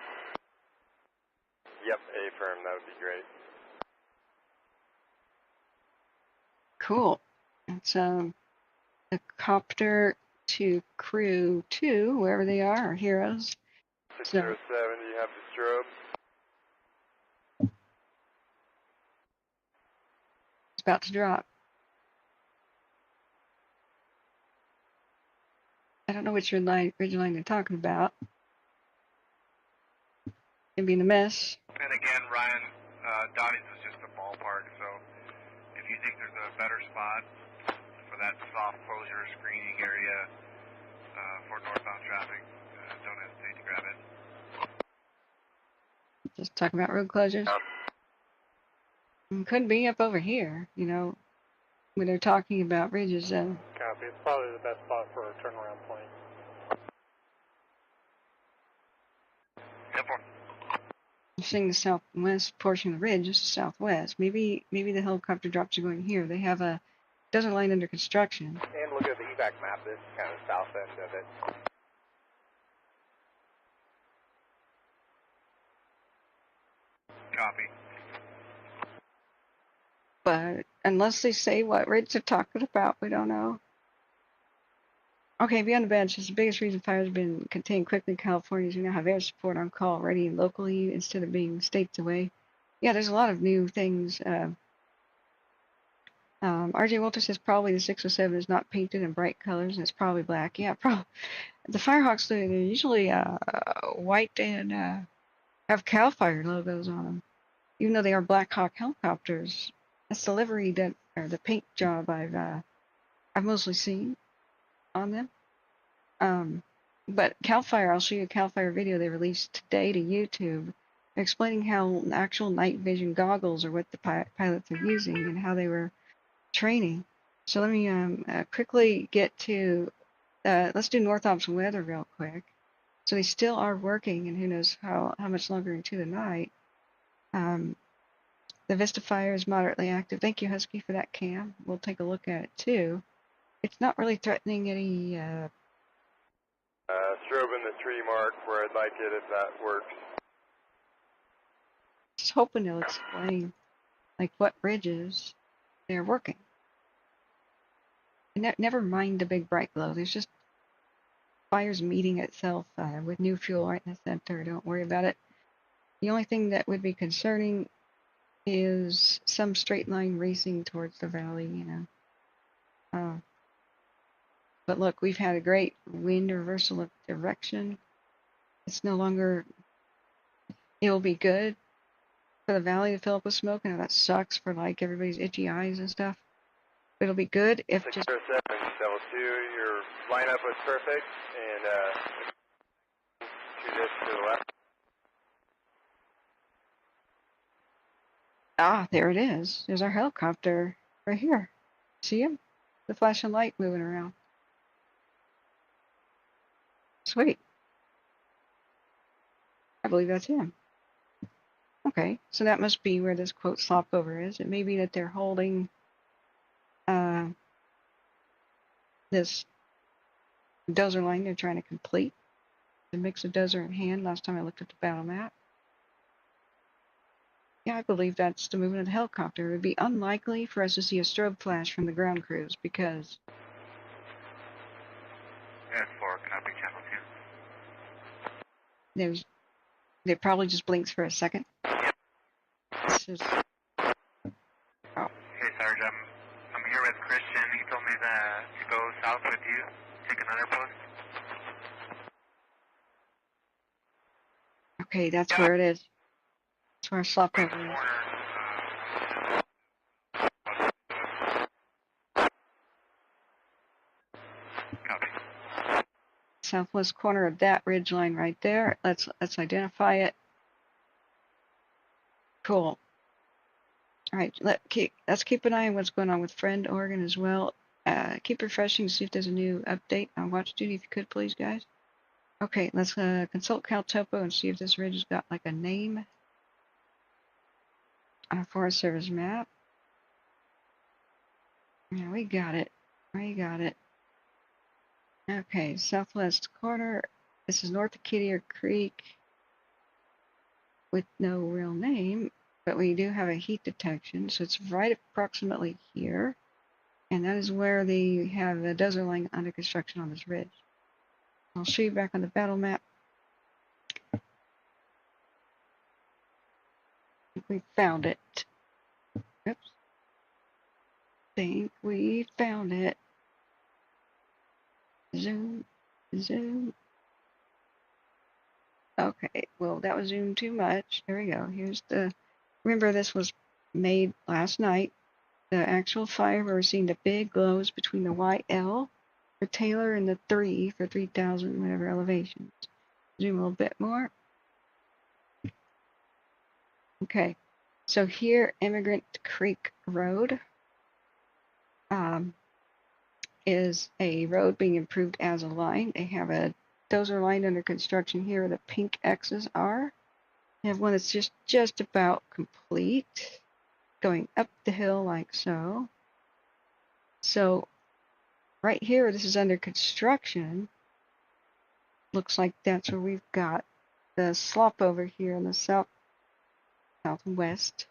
Yep, A-firm, that would be great. Cool. It's a copter to Crew 2, wherever they are, our heroes. 607, do you have the strobe? It's about to drop. I don't know which ridge line they're talking about. Can be in a mess. And again, Ryan, Dottie's is just a ballpark, so if you think there's a better spot for that soft closure screening area for northbound traffic, don't hesitate to grab it. Just talking about road closures. Could be up over here, you know, when they're talking about ridges. Copy. It's probably the best spot for a turnaround point. Seeing the southwest portion of the ridge, just the southwest. Maybe the helicopter drops are going here. They have a desert line under construction. And look at the evac map. This is kind of south end of it. Copy. But unless they say what ridge they're talking about, we don't know. Okay, beyond the bench is the biggest reason fires have been contained quickly in California is we now have air support on call already locally instead of being states away. Yeah, there's a lot of new things. RJ Walter says probably the 607 is not painted in bright colors and it's probably black. Yeah, the Firehawks, they're usually white and have CAL FIRE logos on them, even though they are Black Hawk helicopters. That's the livery that, or the paint job I've mostly seen on them. But CAL FIRE, I'll show you a CAL FIRE video they released today to YouTube explaining how actual night vision goggles are what the pilots are using and how they were training. So let me quickly get to, let's do North Ops weather real quick. So they still are working, and who knows how much longer into the night. The Vista Fire is moderately active. Thank you, Husky, for that cam. We'll take a look at it too. It's not really threatening any. Strobe in the tree mark where I'd like it if that works. Just hoping they'll explain like what bridges they're working. And never mind the big bright glow. There's just fires meeting itself with new fuel right in the center. Don't worry about it. The only thing that would be concerning is some straight line racing towards the valley, you know. But look, we've had a great wind reversal of direction. It's no longer, it will be good for the valley to fill up with smoke. I know that sucks for like everybody's itchy eyes and stuff. But it'll be good if 607, double 2, your lineup was perfect, and 2 discs to the left. Ah, there it is. There's our helicopter right here. See him? The flashing light moving around. Sweet. I believe that's him. Okay, so that must be where this quote slop over is. It may be that they're holding this dozer line they're trying to complete. The mix of dozer in hand last time I looked at the battle map. Yeah, I believe that's the movement of the helicopter. It would be unlikely for us to see a strobe flash from the ground crews because... Yeah, 4, copy, channel 2. It probably just blinks for a second. This is... Oh. Hey, Sarge, I'm here with Christian. He told me that to go south with you, take another post. Okay, that's where it is. That's where our slop cover is. Southwest corner of that ridge line right there. Let's identify it. Cool. All right, let's keep an eye on what's going on with Friend, Oregon as well. Keep refreshing to see if there's a new update on watch duty, if you could, please, guys. Okay, let's consult Cal Topo and see if this ridge has got like a name on a Forest Service map. Yeah, we got it. We got it. Okay, southwest corner. This is north of Kittier Creek with no real name, but we do have a heat detection, so it's right approximately here. And that is where they have a desert line under construction on this ridge. I'll show you back on the battle map. We found it. Oops. Think we found it. Zoom, zoom. Okay, well, that was zoomed too much. There we go. Here's the, remember this was made last night. The actual fire, we're seeing the big glows between the YL for Taylor and the 3 for 3,000 whatever elevations. Zoom a little bit more. Okay, so here, Immigrant Creek Road is a road being improved as a line. They have a dozer line under construction here where the pink X's are. They have one that's just about complete, going up the hill like so. So right here, this is under construction. Looks like that's where we've got the slop over here in the southwest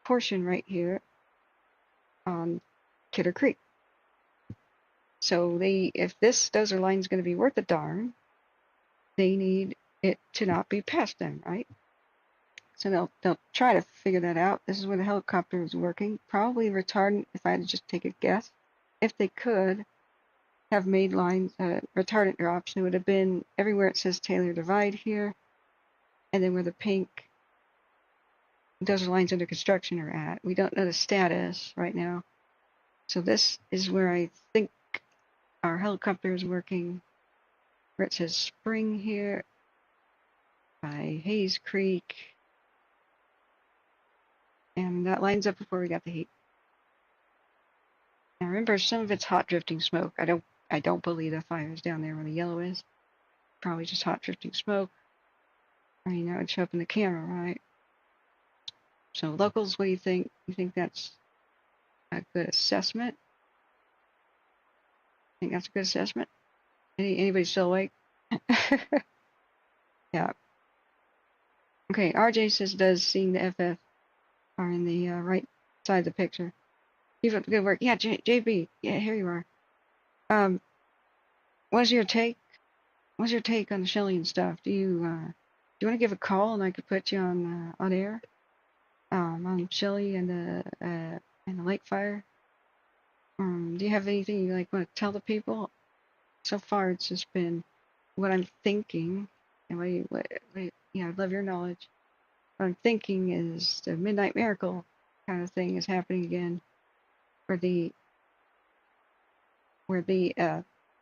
portion right here on Kidder Creek. So if this dozer line is going to be worth a darn, they need it to not be past them, right? So they'll try to figure that out. This is where the helicopter is working. Probably retardant, if I had to just take a guess. If they could have made lines, retardant drops, it would have been everywhere it says Taylor Divide here, and then where the pink dozer lines under construction are at. We don't know the status right now. So this is where I think our helicopter is working, where it says Spring here by Hayes Creek. And that lines up before we got the heat. Now remember, some of it's hot drifting smoke. I don't believe the fire is down there where the yellow is. Probably just hot drifting smoke. I mean, that would show up in the camera, right? So locals, what do you think? You think that's a good assessment? Think that's a good assessment? Anybody still awake? Yeah. Okay, RJ says does seeing the FF are in the right side of the picture. Keep up the good work. Yeah, JB. Yeah, here you are. What's your take? What's your take on the Shelly and stuff? Do you want to give a call and I could put you on air? On Shelly and the lake fire. Do you have anything you want to tell the people? So far, it's just been what I'm thinking, and I'd love your knowledge. What I'm thinking is the Midnight Miracle kind of thing is happening again, where the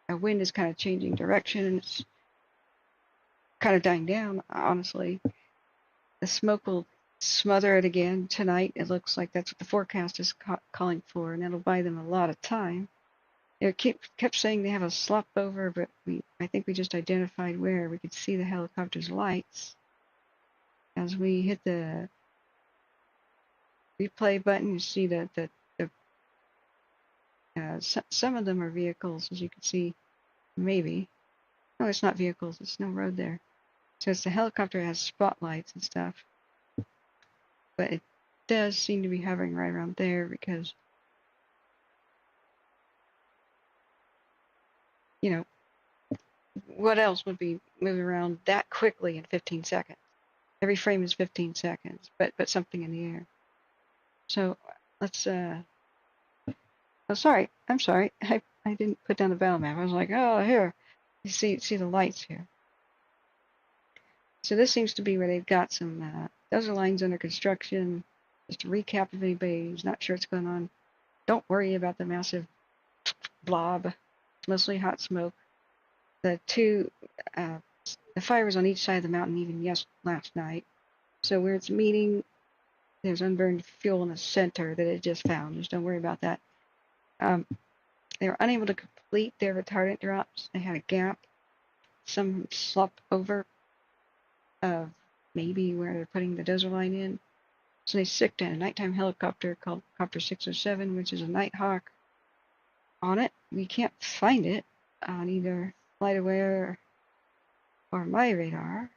wind is kind of changing direction and it's kind of dying down. Honestly, the smoke will smother it again tonight. It looks like that's what the forecast is calling for, and that'll buy them a lot of time. They kept saying they have a slop over, but I think we just identified where we could see the helicopter's lights. As we hit the replay button, you see some of them are vehicles, as you can see. Maybe. No, it's not vehicles. It's no road there. So it's the helicopter has spotlights and stuff. But it does seem to be hovering right around there because, what else would be moving around that quickly in 15 seconds? Every frame is 15 seconds, but something in the air. So let's, oh, sorry. I'm sorry. I didn't put down the battle map. I was like, oh, here. You see the lights here. So this seems to be where they've got some dozer lines under construction. Just to recap, if anybody's not sure what's going on, don't worry about the massive blob. It's mostly hot smoke. The fire was on each side of the mountain even last night. So where it's meeting, there's unburned fuel in the center that it just found. Just don't worry about that. They were unable to complete their retardant drops. They had a gap. Some slopped over of maybe where they're putting the dozer line in. So they sicked in a nighttime helicopter called Copter 607, which is a Nighthawk. On it, we can't find it on either FlightAware or my radar.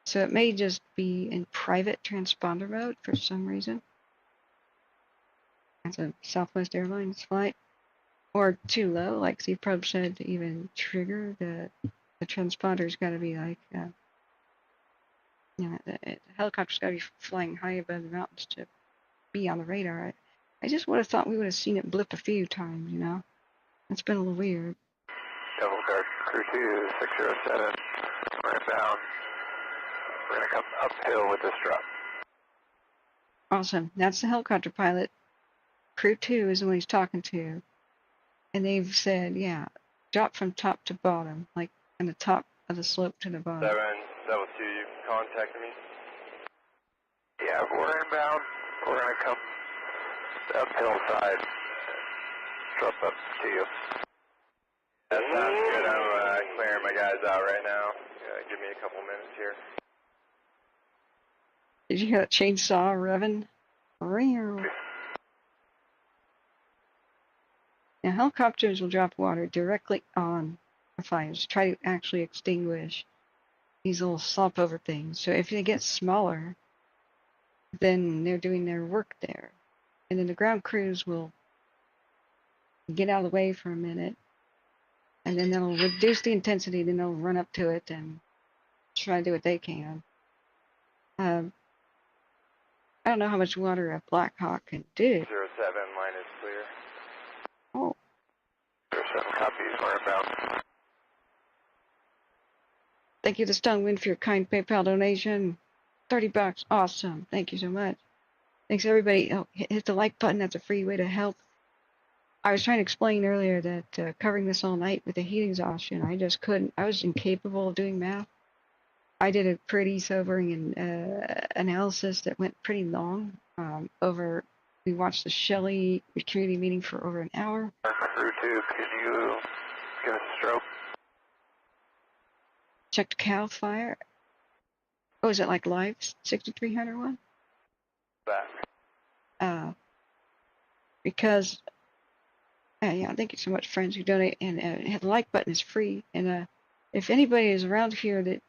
So it may just be in private transponder mode for some reason. That's a Southwest Airlines flight. Or too low, like Steve Probe said, to even trigger the transponder's got to be like, the helicopter's got to be flying high above the mountains to be on the radar. I just would have thought we would have seen it blip a few times, you know? It's been a little weird. Double guard crew 2, 607, we're inbound. We're going to come uphill with this drop. Awesome. That's the helicopter pilot. Crew 2 is the one he's talking to. And they've said, yeah, drop from top to bottom, like on the top of the slope to the bottom. 772, you contacted me? Yeah, we're inbound. We're going to come the uphill side. Drop up to you. That sounds good. I'm clearing my guys out right now. Give me a couple minutes here. Did you hear that chainsaw revving? Now, helicopters will drop water directly on the fires to try to actually extinguish these little slop over things. So if they get smaller, then they're doing their work there. And then the ground crews will get out of the way for a minute, and then they'll reduce the intensity, then they'll run up to it and try to do what they can. I don't know how much water a Black Hawk can do. 07, line is clear. Oh. 07 copies, we're inbound. Thank you to Stonewind for your kind PayPal donation. $30. Awesome. Thank you so much. Thanks, everybody. Oh, hit the like button. That's a free way to help. I was trying to explain earlier that covering this all night with the heat exhaustion, I just couldn't. I was incapable of doing math. I did a pretty sobering analysis that went pretty long. We watched the Shelly community meeting for over an hour. Crew 2, could you give us a stroke? Checked CAL fire. Oh, is it like live 6300 one? Back. Because, yeah, thank you so much, friends who donate. And the like button is free. And if anybody is around here that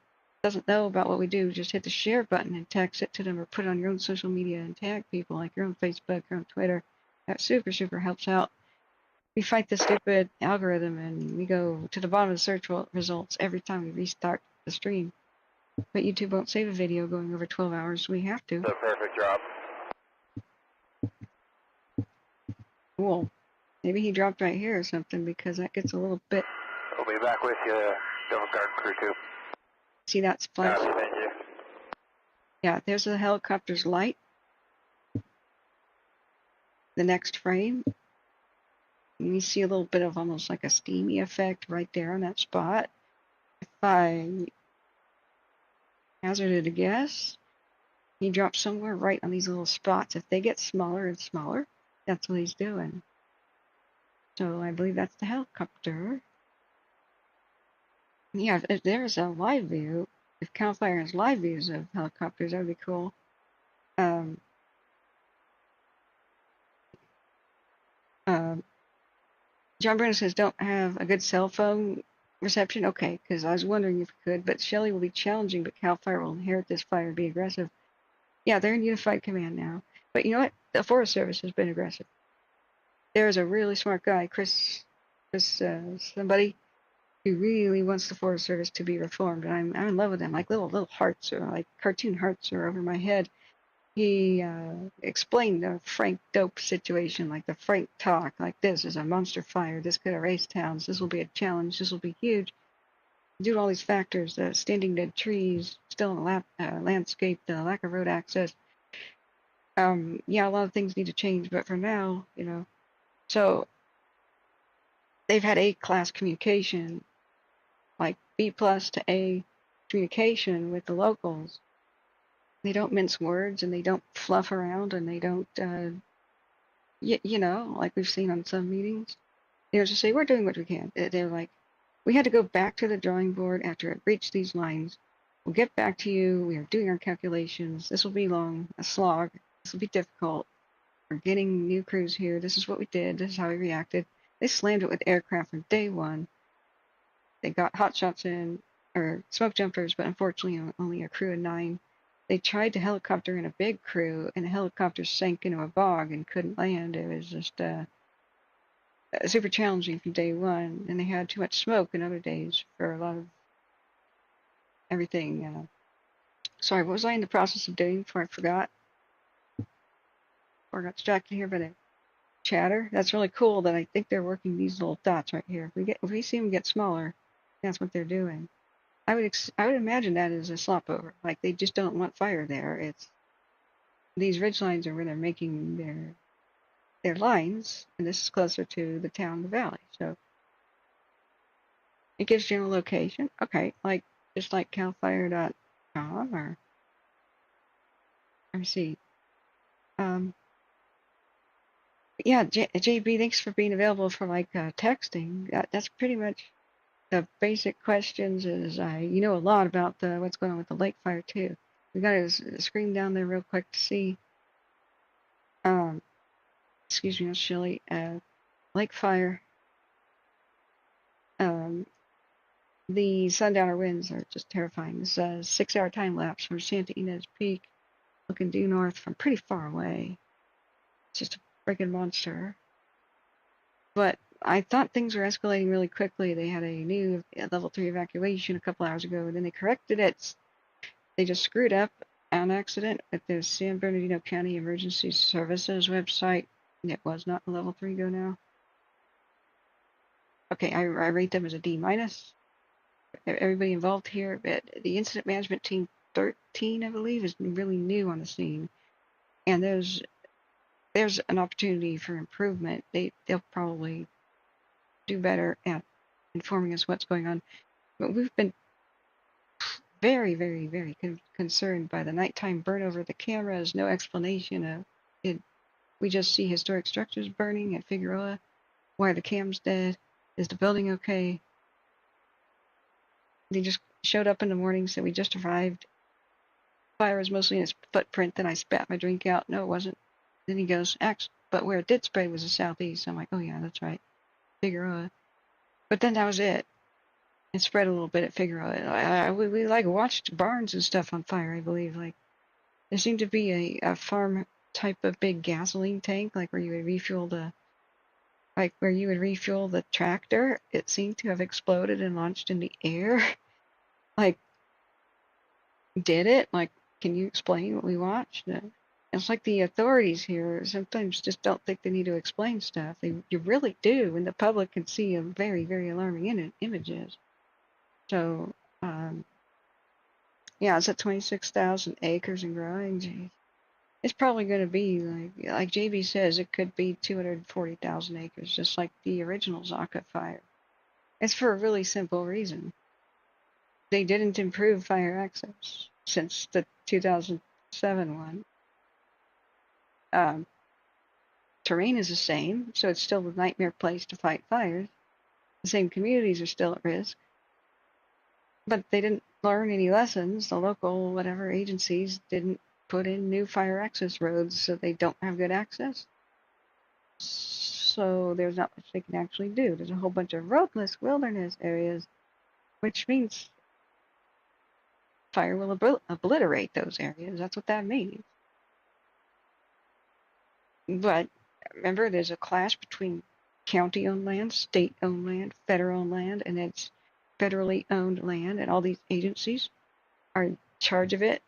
doesn't know about what we do, just hit the share button and text it to them, or put it on your own social media and tag people, like your own Facebook, your own Twitter. That super helps out. We fight the stupid algorithm, and we go to the bottom of the search results every time we restart the stream. But YouTube won't save a video going over 12 hours. We have to. It's a perfect drop. Cool. Maybe he dropped right here or something, because that gets a little bit... We'll be back with you, Double Guard Crew 2. See that splash? Thank you. Yeah, there's the helicopter's light. The next frame. And we see a little bit of almost like a steamy effect right there on that spot. If I hazarded a guess, he dropped somewhere right on these little spots. If they get smaller and smaller, that's what he's doing. So I believe that's the helicopter. Yeah, if there's a live view, if CAL FIRE has live views of helicopters, that would be cool. John Bruno says, don't have a good cell phone reception. Okay, because I was wondering if we could, but Shelly will be challenging, but CAL FIRE will inherit this fire and be aggressive. Yeah, they're in unified command now. But you know what? The Forest Service has been aggressive. There's a really smart guy, Chris somebody who really wants the Forest Service to be reformed, and I'm in love with him. Like little hearts, or like cartoon hearts, are over my head. He explained the Frank Dope situation, like the Frank talk, like this is a monster fire. This could erase towns. This will be a challenge. This will be huge. due to all these factors, the standing dead trees, still in the landscape, the lack of road access. Yeah, a lot of things need to change, but for now, so they've had A-class communication, like B+ to A communication with the locals. They don't mince words and they don't fluff around and they don't, like we've seen on some meetings. They just say, we're doing what we can. They're like, we had to go back to the drawing board after it reached these lines. We'll get back to you. We are doing our calculations. This will be long, a slog. This will be difficult. We're getting new crews here. This is what we did. This is how we reacted. They slammed it with aircraft from day one. They got hotshots in, or smoke jumpers, but unfortunately only a crew of 9. They tried to helicopter in a big crew, and the helicopter sank into a bog and couldn't land. It was just super challenging from day one, and they had too much smoke in other days for a lot of everything. Sorry, what was I in the process of doing before I forgot? Or got distracted here by the chatter? That's really cool that I think they're working these little dots right here. If we see them get smaller, that's what they're doing. I would imagine that is a slop over. Like they just don't want fire there. It's these ridge lines are where they're making their lines, and this is closer to the town, the valley. So it gives general location. Okay, just like calfire.com or let me see. Yeah, JB, thanks for being available for texting. That's pretty much the basic questions. Is you know a lot about what's going on with the lake fire too. We got a screen down there real quick to see. Excuse me, Shelly. Lake fire. The sundowner winds are just terrifying. This 6-hour time lapse from Santa Ynez Peak, looking due north from pretty far away. It's just a freaking monster. But I thought things were escalating really quickly. They had a new level 3 evacuation a couple hours ago, and then they corrected it. They just screwed up on accident at the San Bernardino County Emergency Services website. And it was not a level 3 go now. Okay, I rate them as a D-. Everybody involved here, but the incident management team 13, I believe, is really new on the scene. And there's an opportunity for improvement. They'll probably do better at informing us what's going on. But we've been very, very, very concerned by the nighttime burn over the cameras. No explanation of it. We just see historic structures burning at Figueroa. Why are the cams dead? Is the building okay? They just showed up in the morning, said we just arrived. Fire was mostly in its footprint. Then I spat my drink out. No, it wasn't. Then he goes, but where it did spray was the southeast. I'm like, oh yeah, that's right, Figueroa. But then that was it. It spread a little bit at Figueroa. We watched barns and stuff on fire, I believe. There seemed to be a farm type of big gasoline tank, where you would refuel the tractor. It seemed to have exploded and launched in the air. Did it? Can you explain what we watched? It's like the authorities here sometimes just don't think they need to explain stuff. You really do, and the public can see very, very alarming images. So, yeah, it's at 26,000 acres and growing. Geez. It's probably going to be, like JB says, it could be 240,000 acres, just like the original Zaka fire. It's for a really simple reason. They didn't improve fire access since the 2007 one. Terrain is the same, so it's still a nightmare place to fight fires. The same communities are still at risk. But they didn't learn any lessons. The local whatever agencies didn't put in new fire access roads, so they don't have good access. So there's not much they can actually do. There's a whole bunch of roadless wilderness areas, which means fire will obliterate those areas. That's what that means. But remember, there's a clash between county-owned land, state-owned land, federal-owned land, and it's federally owned land, and all these agencies are in charge of it,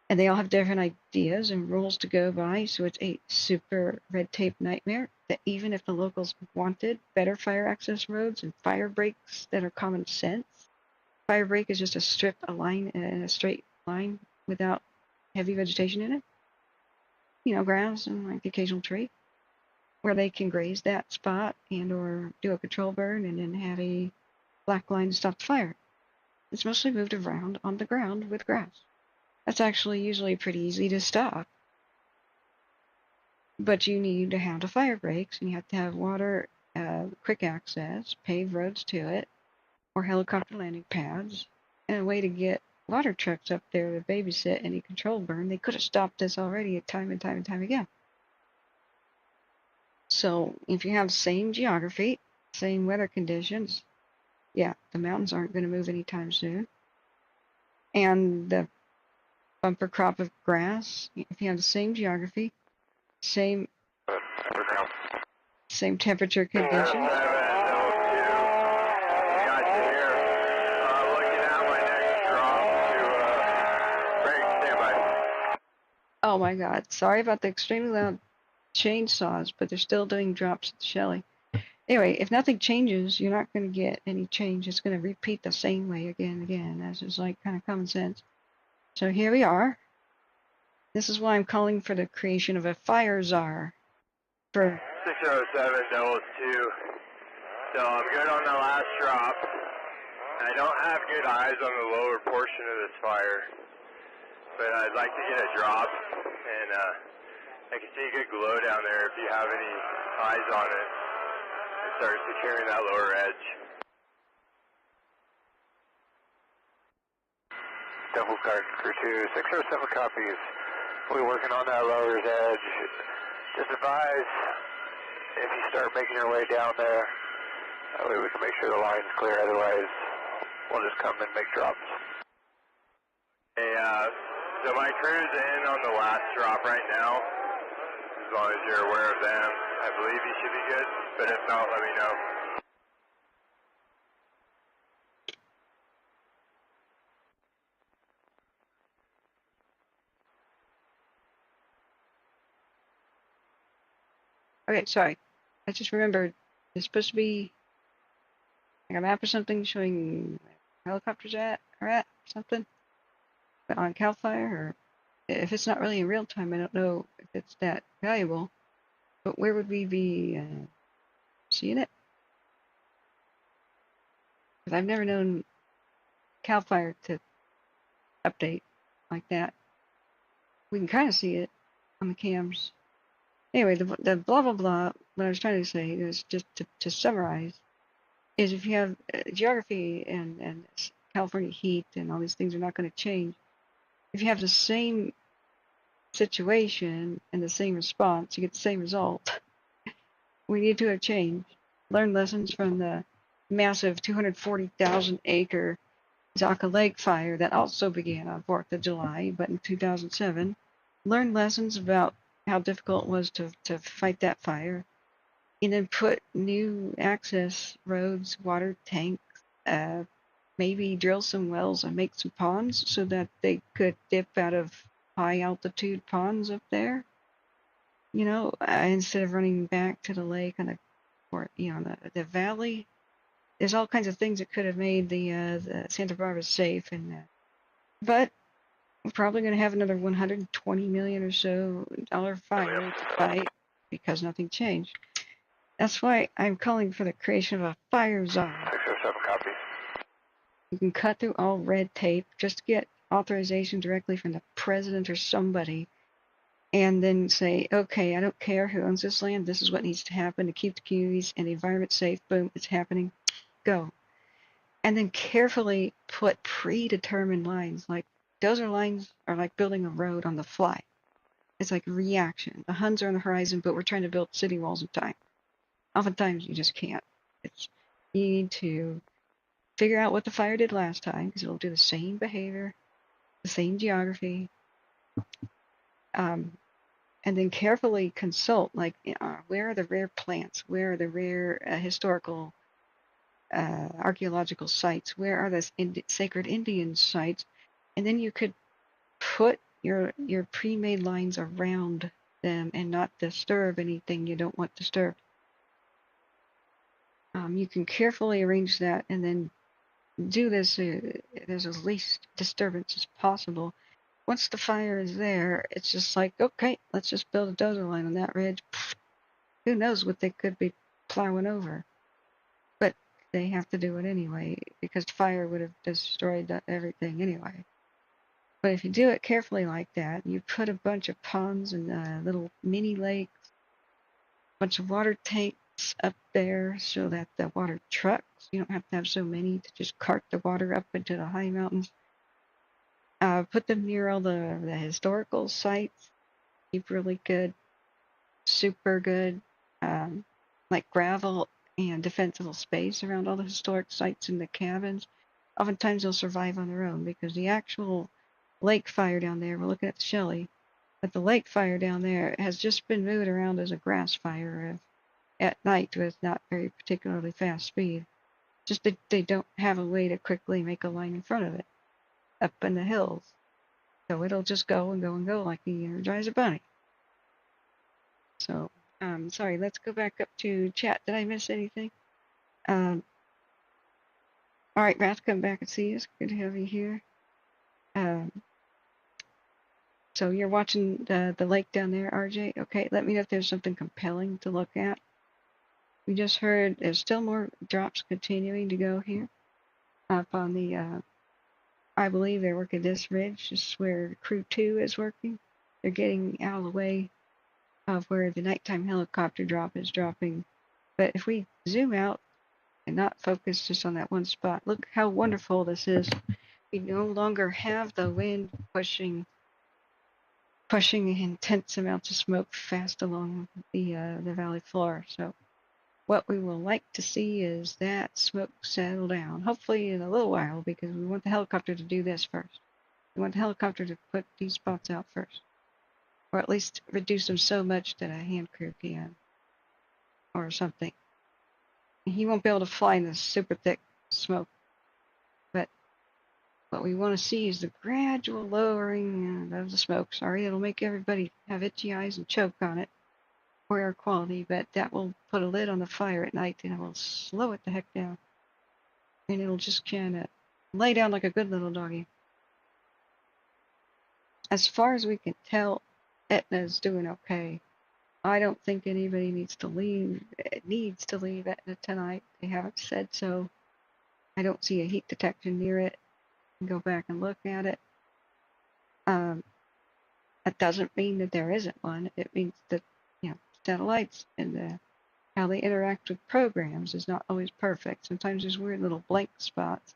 and they all have different ideas and rules to go by, so it's a super red tape nightmare that even if the locals wanted better fire access roads and fire breaks that are common sense, Fire break is just a strip, a line, a straight line without heavy vegetation in it. You know, grass and like the occasional tree, where they can graze that spot and or do a control burn and then have a black line to stop the fire. It's mostly moved around on the ground with grass. That's actually usually pretty easy to stop. But you need to have the fire breaks, and you have to have water, quick access, paved roads to it, or helicopter landing pads, and a way to get water trucks up there to babysit any control burn. They could have stopped this already time and time and time again. So if you have same geography, same weather conditions, yeah, the mountains aren't going to move anytime soon. And the bumper crop of grass, if you have the same geography, same temperature conditions. Oh my God, sorry about the extremely loud chainsaws, but they're still doing drops at the Shelly. Anyway, if nothing changes, you're not going to get any change. It's going to repeat the same way again and again. That's just like kind of common sense. So here we are. This is why I'm calling for the creation of a fire czar. For 607 doubles 2. So I'm good on the last drop. I don't have good eyes on the lower portion of this fire, but I'd like to get a drop, and I can see a good glow down there if you have any eyes on it, and start securing that lower edge. Double card crew 2, 607 copies. We're working on that lower edge. Just advise if you start making your way down there, that way we can make sure the line's clear, otherwise we'll just come and make drops. Hey, so my crew's in on the last drop right now. As long as you're aware of them, I believe you should be good, but if not, let me know. Okay, sorry. I just remembered there's supposed to be like a map or something showing where helicopters are at something on CAL FIRE, or if it's not really in real time, I don't know if it's that valuable. But where would we be seeing it? Because I've never known CAL FIRE to update like that. We can kind of see it on the cams. Anyway, the blah blah blah, what I was trying to say is just to summarize, is if you have geography and California heat and all these things are not going to change, if you have the same situation and the same response, you get the same result. We need to have changed. Learn lessons from the massive 240,000 acre Zaca Lake fire that also began on 4th of July, but in 2007. Learn lessons about how difficult it was to fight that fire, and then put new access roads, water tanks, maybe drill some wells and make some ponds so that they could dip out of high altitude ponds up there. You know, instead of running back to the lake or the valley. There's all kinds of things that could have made the Santa Barbara safe, but we're probably going to have another $120 million or so fire to fight because nothing changed. That's why I'm calling for the creation of a fire zone. 607 copies. You can cut through all red tape, just get authorization directly from the president or somebody, and then say, okay, I don't care who owns this land, this is what needs to happen to keep the communities and the environment safe. Boom, it's happening. Go. And then carefully put predetermined lines. Like dozer lines are like building a road on the fly. It's like reaction. The Huns are on the horizon, but we're trying to build city walls in time. Oftentimes you just can't. You need to figure out what the fire did last time, because it'll do the same behavior, the same geography, and then carefully consult, like, where are the rare plants? Where are the rare historical archaeological sites? Where are the sacred Indian sites? And then you could put your pre-made lines around them and not disturb anything you don't want disturbed. You can carefully arrange that and then do this, there's as least disturbance as possible. Once the fire is there, it's just like, okay, let's just build a dozer line on that ridge. Who knows what they could be plowing over? But they have to do it anyway because fire would have destroyed everything anyway. But if you do it carefully like that, you put a bunch of ponds and little mini lakes, a bunch of water tanks up there so that the water trucks. You don't have to have so many to just cart the water up into the high mountains. Put them near all the historical sites. Keep really good, super good, like gravel and defensible space around all the historic sites and the cabins. Oftentimes they'll survive on their own because the actual lake fire down there, we're looking at the Shelly, but the lake fire down there has just been moved around as a grass fire at night with not very particularly fast speed. Just that they don't have a way to quickly make a line in front of it up in the hills. So it'll just go and go and go like the Energizer Bunny. So, sorry, let's go back up to chat. Did I miss anything? All right, Wrath, come back and see us. Good to have you here. So you're watching the lake down there, RJ? Okay, let me know if there's something compelling to look at. We just heard there's still more drops continuing to go here. Up on the, I believe they're working this ridge. This is where Crew 2 is working. They're getting out of the way of where the nighttime helicopter drop is dropping. But if we zoom out and not focus just on that one spot, look how wonderful this is. We no longer have the wind pushing intense amounts of smoke fast along the valley floor. So what we will like to see is that smoke settle down, hopefully in a little while, because we want the helicopter to do this first. We want the helicopter to put these spots out first, or at least reduce them so much that a hand crew can, or something. He won't be able to fly in this super thick smoke, but what we want to see is the gradual lowering of the smoke. Sorry, it'll make everybody have itchy eyes and choke on it for air quality, but that will put a lid on the fire at night and it will slow it the heck down. And it'll just kind of lay down like a good little doggy. As far as we can tell, Etna's doing okay. I don't think anybody needs to leave Etna tonight. They haven't said so. I don't see a heat detection near it. Go back and look at it. That doesn't mean that there isn't one. It means that, satellites and how they interact with programs is not always perfect. Sometimes there's weird little blank spots.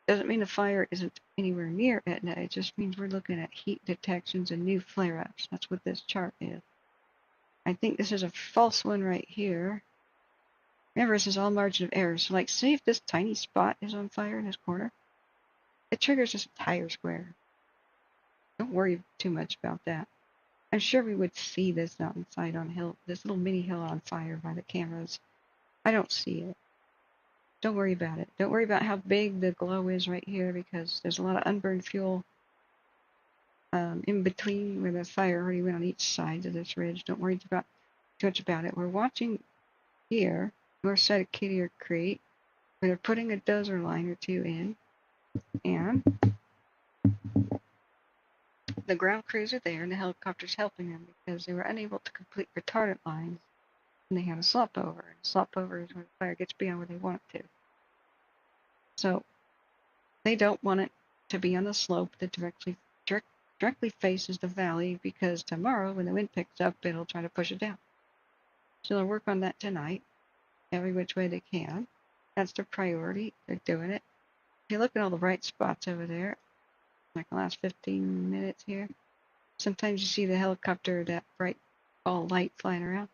Doesn't mean the fire isn't anywhere near Etna. It just means we're looking at heat detections and new flare-ups. That's what this chart is. I think this is a false one right here. Remember, this is all margin of error. So, like, say if this tiny spot is on fire in this corner, it triggers just a tire square. Don't worry too much about that. I'm sure we would see this mountainside on hill, this little mini hill on fire by the cameras. I don't see it. Don't worry about it. Don't worry about how big the glow is right here because there's a lot of unburned fuel in between where the fire already went on each side of this ridge. Don't worry too much about it. We're watching here, north side of Kittier Creek, where they're putting a dozer line or two in, and the ground crews are there and the helicopter's helping them because they were unable to complete retardant lines and they had a slop over. And slop over is when the fire gets beyond where they want it to. So they don't want it to be on the slope that directly faces the valley because tomorrow when the wind picks up, it'll try to push it down. So they'll work on that tonight, every which way they can. That's their priority. They're doing it. If you look at all the bright spots over there, like the last 15 minutes here, sometimes you see the helicopter, that bright ball light flying around.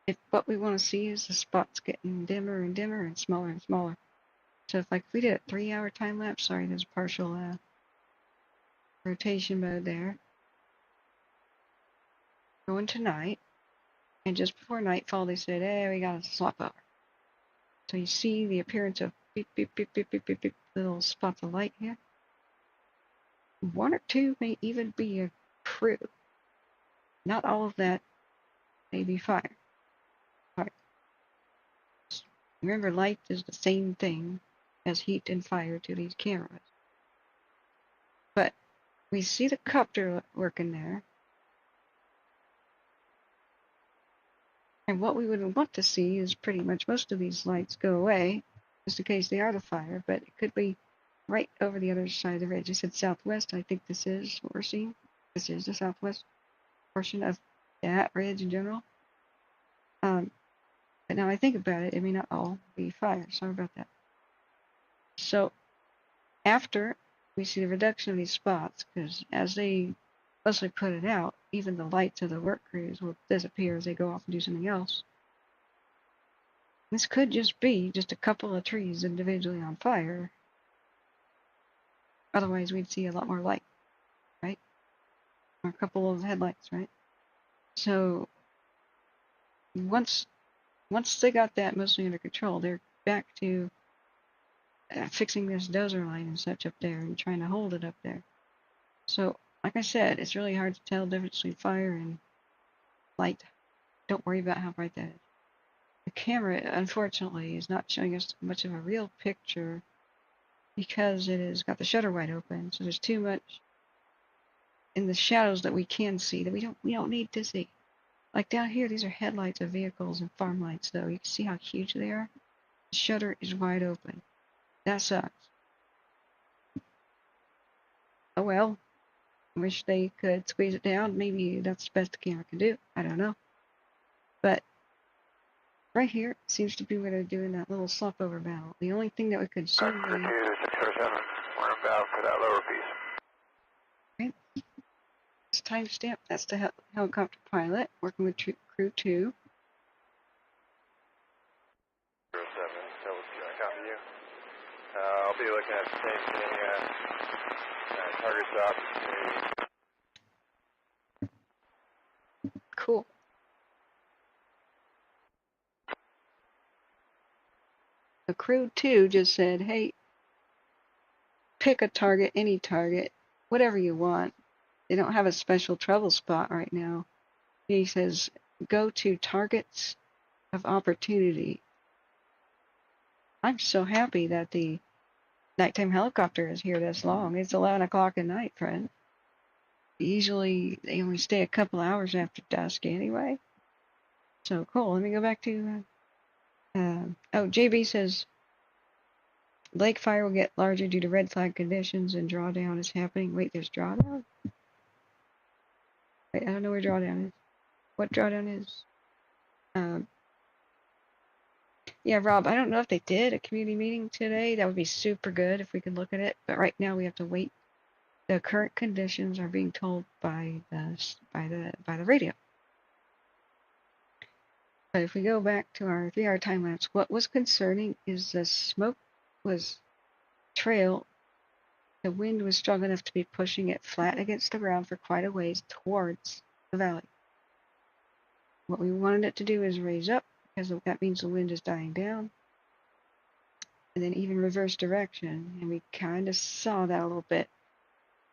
If what we want to see is the spots getting dimmer and dimmer and smaller. So if we did a 3-hour time lapse, sorry, there's partial rotation mode there. Going tonight, and just before nightfall, they said, hey, we got a slop over. So you see the appearance of beep, beep, beep, beep, beep, beep, beep, little spots of light here. 1 or 2 may even be a crew. Not all of that may be fire. All right. Remember, light is the same thing as heat and fire to these cameras. But we see the copter working there. And what we would want to see is pretty much most of these lights go away, just in case they are the fire, but it could be right over the other side of the ridge. I said southwest. I think this is what we're seeing. This is the southwest portion of that ridge in general. But now I think about it, it may not all be fire. Sorry about that. So after we see the reduction of these spots, because as they mostly put it out, even the lights of the work crews will disappear as they go off and do something else. This could just be just a couple of trees individually on fire. Otherwise, we'd see a lot more light, right? Or a couple of headlights, right? So once they got that mostly under control, they're back to fixing this dozer line and such up there and trying to hold it up there. So, like I said, it's really hard to tell the difference between fire and light. Don't worry about how bright that is. The camera, unfortunately, is not showing us much of a real picture because it has got the shutter wide open. So there's too much in the shadows that we can see that we don't need to see. Like down here, these are headlights of vehicles and farm lights, though. You can see how huge they are. The shutter is wide open. That sucks. Oh well. I wish they could squeeze it down. Maybe that's the best the camera can do. I don't know. But right here seems to be where they're doing that little slop over battle. The only thing that would concern me. 647, we're inbound for that lower piece. Okay. It's timestamp. That's the helicopter pilot working with crew 2. 07, double Q, I copy you. I'll be looking at the same thing, target stop. Cool. The crew 2 just said, hey, pick a target, any target, whatever you want. They don't have a special trouble spot right now. He says, go to targets of opportunity. I'm so happy that the nighttime helicopter is here this long. It's 11 o'clock at night, friend. Usually they only stay a couple hours after dusk anyway. So cool. Let me go back to... JB says, lake fire will get larger due to red flag conditions and drawdown is happening. Wait, there's drawdown? Wait, I don't know where drawdown is. What drawdown is? Yeah, Rob, I don't know if they did a community meeting today. That would be super good if we could look at it. But right now we have to wait. The current conditions are being told by the radio. But if we go back to our 3-hour time lapse, what was concerning is the smoke was trail. The wind was strong enough to be pushing it flat against the ground for quite a ways towards the valley. What we wanted it to do is raise up, because that means the wind is dying down, and then even reverse direction, and we kind of saw that a little bit.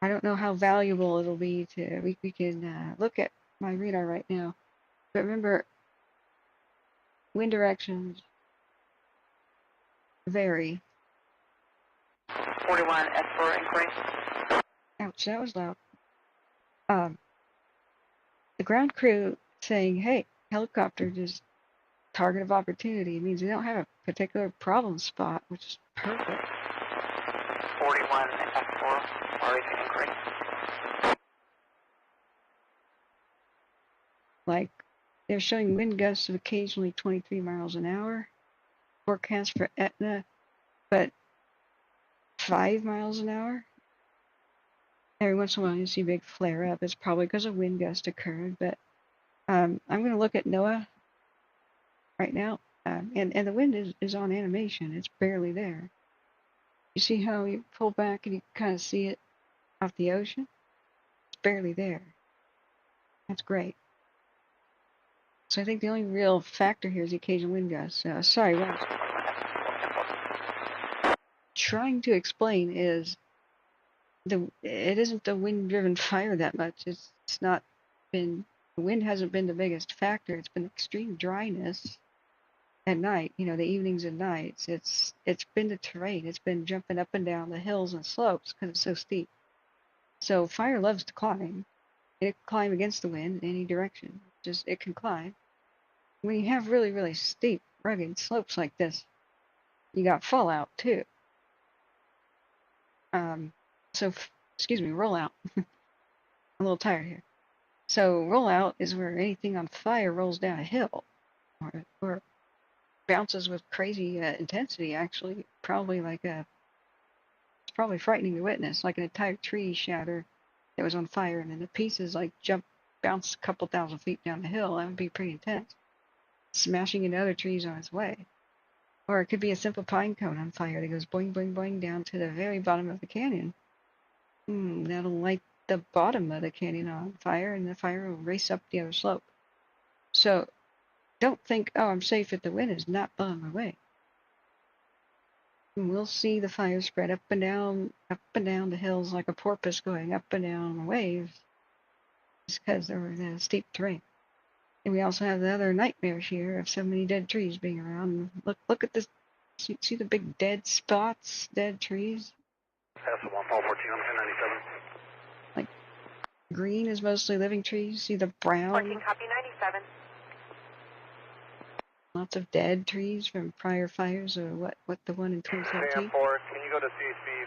I don't know how valuable it'll be to, we can look at my radar right now, but remember, wind directions vary. 41 S4 inquiry. Ouch, that was loud. The ground crew saying, hey, helicopter just target of opportunity. It means they don't have a particular problem spot, which is perfect. 41 S4, RAC inquiry. Like, they're showing wind gusts of occasionally 23 miles an hour. Forecast for Etna, but 5 miles an hour. Every once in a while you see a big flare up. It's probably because a wind gust occurred, but I'm going to look at NOAA right now, and the wind is on animation. It's barely there. You see how you pull back and you kind of see it off the ocean? It's barely there. That's great. So I think the only real factor here is the occasional wind gust. Sorry, what I was trying to explain is it isn't the wind-driven fire that much. It's not been, the wind hasn't been the biggest factor. It's been extreme dryness at night, you know, the evenings and nights, it's been the terrain. It's been jumping up and down the hills and slopes because it's so steep. So fire loves to climb. It can climb against the wind in any direction. Just it can climb. When you have really, really steep, rugged slopes like this, you got fallout too. Excuse me, rollout. I'm a little tired here. So rollout is where anything on fire rolls down a hill, or bounces with crazy intensity. Actually, probably like it's probably frightening to witness, like an entire tree shatter that was on fire, and then the pieces like bounce a couple thousand feet down the hill. That would be pretty intense. Smashing into other trees on its way. Or it could be a simple pine cone on fire that goes boing, boing, boing down to the very bottom of the canyon. That'll light the bottom of the canyon on fire, and the fire will race up the other slope. So don't think, oh, I'm safe if the wind is not blowing my way. And we'll see the fire spread up and down the hills like a porpoise going up and down the waves, just because they're the steep terrain. And we also have the other nightmare here of so many dead trees being around. Look at this. See the big dead spots, dead trees? That's the one, Paul 14, I'm 1097. Like, green is mostly living trees. See the brown? 14, copy 97. Lots of dead trees from prior fires, or what the one in 2017? Sam 4, can you go to CHP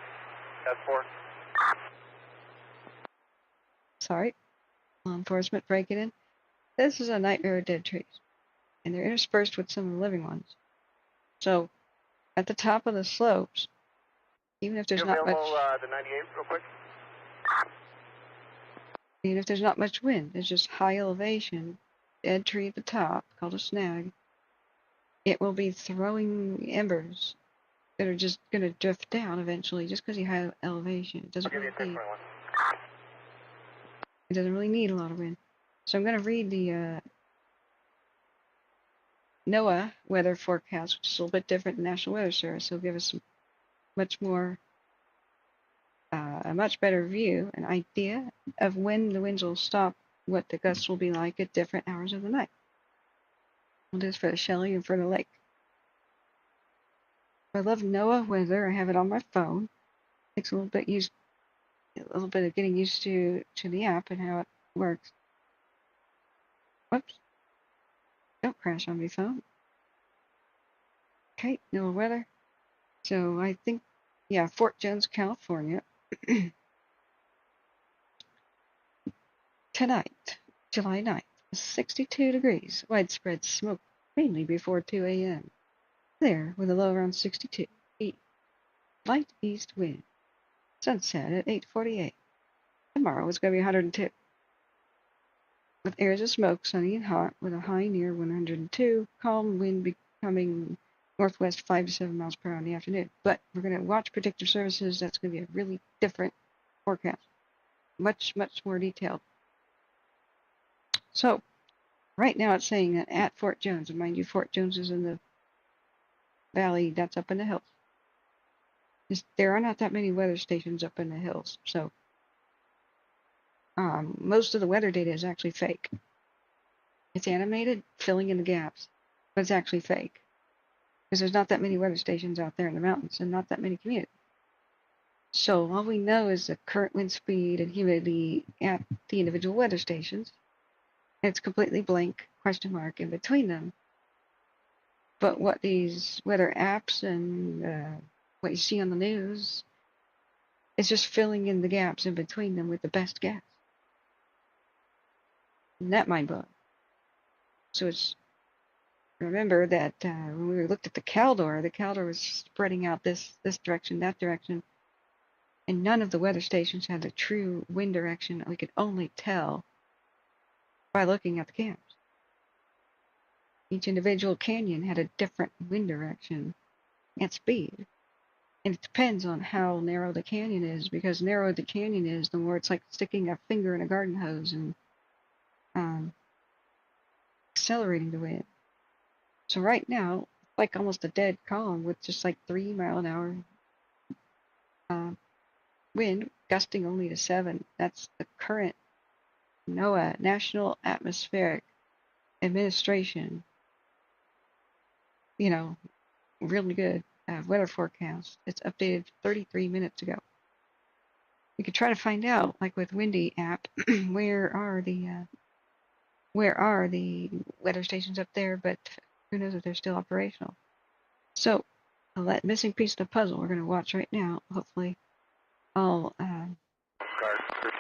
S4? Sorry. Law enforcement breaking in. This is a nightmare of dead trees, and they're interspersed with some of the living ones. So, at the top of the slopes, even if there's not much, the 98 real quick? even if there's not much wind, there's just high elevation, dead tree at the top called a snag. It will be throwing embers that are just going to drift down eventually, just because you have elevation. It doesn't really need a lot of wind. So I'm going to read the NOAA weather forecast, which is a little bit different than National Weather Service. So it'll give us a much better view, an idea of when the winds will stop, what the gusts will be like at different hours of the night. We'll do this for the Shelly and for the lake. I love NOAA weather. I have it on my phone. It takes a little bit of getting used to the app and how it works. Whoops. Don't crash on my phone. Okay, NOAA weather. So I think, yeah, Fort Jones, California. Tonight, July 9th, 62 degrees, widespread smoke, mainly before 2 a.m. There, with a low around 62. Light east wind. Sunset at 8:48. Tomorrow is going to be 102. With areas of smoke, sunny and hot, with a high near 102. Calm wind becoming northwest 5 to 7 miles per hour in the afternoon. But we're going to watch Predictive Services. That's going to be a really different forecast. Much, much more detailed. So, right now it's saying that at Fort Jones, and mind you, Fort Jones is in the valley that's up in the hills. There are not that many weather stations up in the hills, so most of the weather data is actually fake. It's animated, filling in the gaps, but it's actually fake. Because there's not that many weather stations out there in the mountains and not that many communities. So all we know is the current wind speed and humidity at the individual weather stations. And it's completely blank, question mark in between them. But what these weather apps and what you see on the news is just filling in the gaps in between them with the best guess. And that mind blowing. So it's, remember that when we looked at the Caldor was spreading out this direction, that direction, and none of the weather stations had the true wind direction. We could only tell by looking at the camps. Each individual canyon had a different wind direction and speed. And it depends on how narrow the canyon is, because narrower the canyon is, the more it's like sticking a finger in a garden hose and accelerating the wind. So right now, it's like almost a dead calm with just like 3 mile an hour wind, gusting only to 7. That's the current NOAA, National Atmospheric Administration really good weather forecast. It's updated 33 minutes ago. You could try to find out, like with Windy app, where are the weather stations up there, but who knows if they're still operational. So, that missing piece of the puzzle we're going to watch right now. Hopefully, I'll Guard crew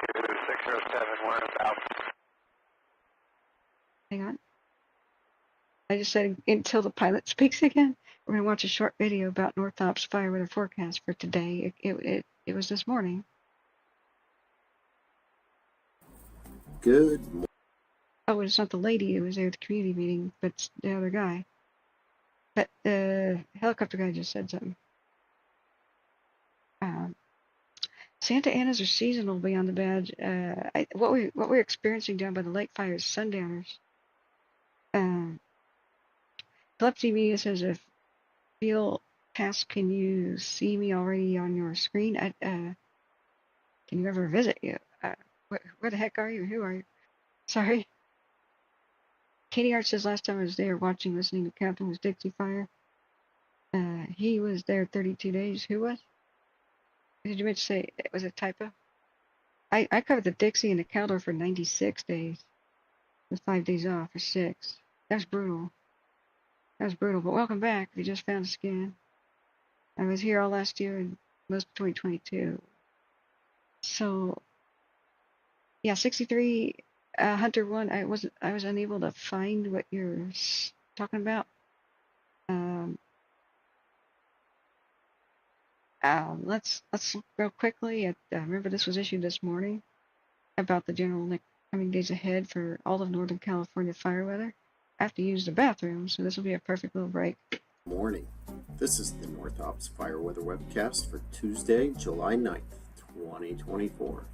607, we're about. hang on. I just said until the pilot speaks again. We're going to watch a short video about North Ops fire weather forecast for today. It was this morning. Good morning. Oh, it's not the lady who was there at the community meeting, but it's the other guy. But the helicopter guy just said something. Santa Anas are seasonal beyond the badge. What we're experiencing down by the lake fire is sundowners. Telepathy Media says, if feel past, can you see me already on your screen? Can you ever visit you? Where the heck are you? Who are you? Sorry. Katie Hart says, last time I was there watching, listening to Captain was Dixie Fire. He was there 32 days. Who was? Did you meant to say, was it typo? I covered the Dixie and the Caldor for 96 days. With 5 days off, or 6. That's brutal. But welcome back if you just found us again. I was here all last year and most of 2022. So, yeah, 63, Hunter 1, I was unable to find what you're talking about. Let's look real quickly at, remember this was issued this morning about the general coming days ahead for all of Northern California fire weather. I have to use the bathroom, so this will be a perfect little break. Morning. This is the North Ops Fire Weather Webcast for Tuesday, July 9th, 2024.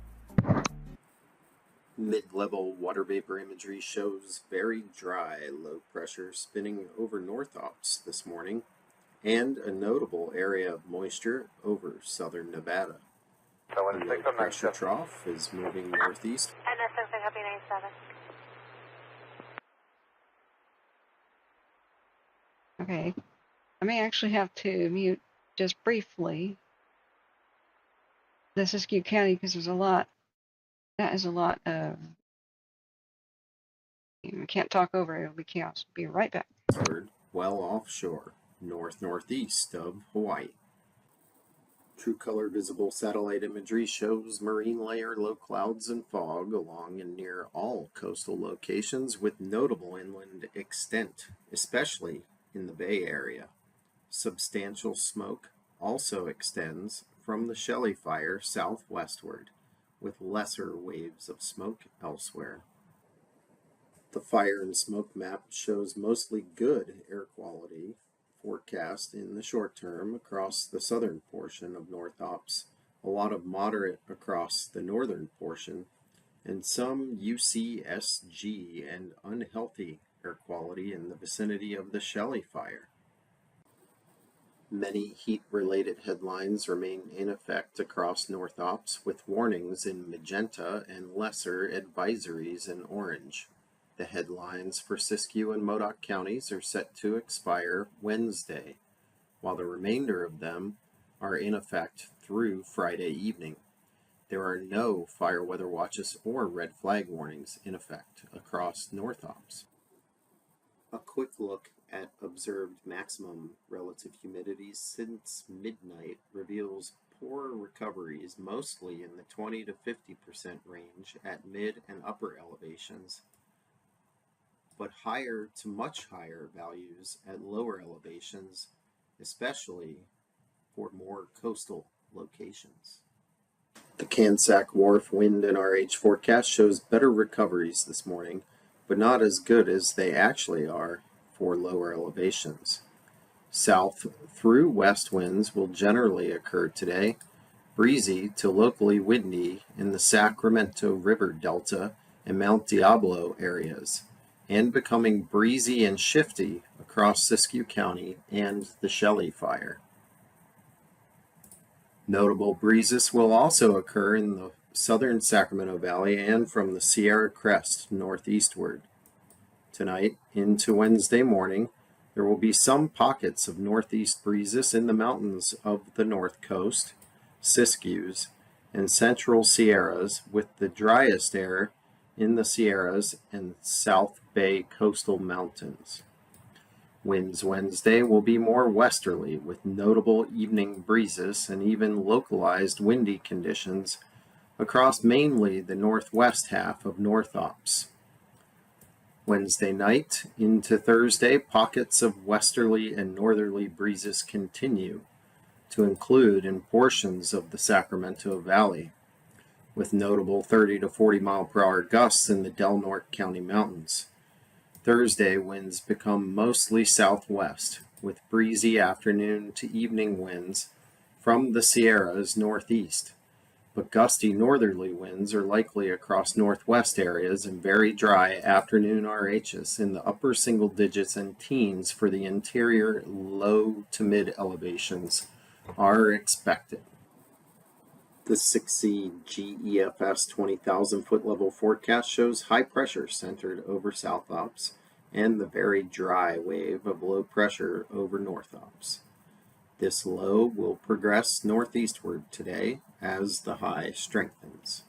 Mid-level water vapor imagery shows very dry low pressure spinning over North Ops this morning, and a notable area of moisture over southern Nevada. The low pressure trough is moving northeast. NSX, copy 97. Okay, I may actually have to mute just briefly the Siskiyou County because there's a lot. That is a lot of. I can't talk over it. It'll be chaos. Be right back. Well offshore, northeast of Hawaii. True color visible satellite imagery shows marine layer low clouds and fog along and near all coastal locations with notable inland extent, especially in the Bay Area. Substantial smoke also extends from the Shelly fire southwestward, with lesser waves of smoke elsewhere. The fire and smoke map shows mostly good air quality forecast in the short term across the southern portion of North Ops, a lot of moderate across the northern portion, and some UCSG and unhealthy air quality in the vicinity of the Shelly fire. Many heat-related headlines remain in effect across North Ops, with warnings in magenta and lesser advisories in orange. The headlines for Siskiyou and Modoc counties are set to expire Wednesday, while the remainder of them are in effect through Friday evening. There are no fire weather watches or red flag warnings in effect across North Ops. A quick look at observed maximum relative humidities since midnight reveals poor recoveries mostly in the 20 to 50% range at mid and upper elevations, but higher to much higher values at lower elevations, especially for more coastal locations. The Cansack Wharf wind and RH forecast shows better recoveries this morning, but not as good as they actually are for lower elevations. South through west winds will generally occur today, breezy to locally windy in the Sacramento River Delta and Mount Diablo areas, and becoming breezy and shifty across Siskiyou County and the Shelly fire. Notable breezes will also occur in the southern Sacramento Valley and from the Sierra Crest northeastward. Tonight into Wednesday morning, There will be some pockets of northeast breezes in the mountains of the north coast, Siskiyous, and central Sierras, with the driest air in the Sierras and South Bay coastal mountains. Winds Wednesday will be more westerly, with notable evening breezes and even localized windy conditions across mainly the northwest half of North Ops. Wednesday night into Thursday, pockets of westerly and northerly breezes continue to include in portions of the Sacramento Valley, with notable 30 to 40 mile per hour gusts in the Del Norte County mountains. Thursday winds become mostly southwest, with breezy afternoon to evening winds from the Sierras northeast, but gusty northerly winds are likely across northwest areas, and very dry afternoon RHs in the upper single digits and teens for the interior low to mid elevations are expected. The 6C GEFS 20,000 foot level forecast shows high pressure centered over South Ops and the very dry wave of low pressure over North Ops. This low will progress northeastward today as the high strengthens.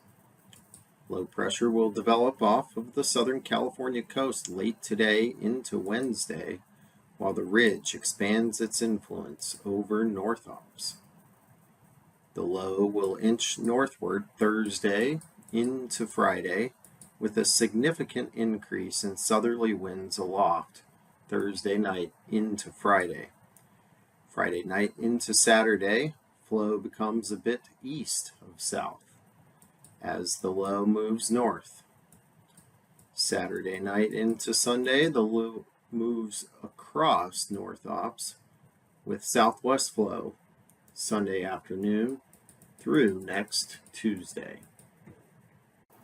Low pressure will develop off of the Southern California coast late today into Wednesday, while the ridge expands its influence over North Ops. The low will inch northward Thursday into Friday, with a significant increase in southerly winds aloft Thursday night into Friday. Friday night into Saturday, flow becomes a bit east of south as the low moves north. Saturday night into Sunday, the low moves across North Ops with southwest flow Sunday afternoon through next Tuesday.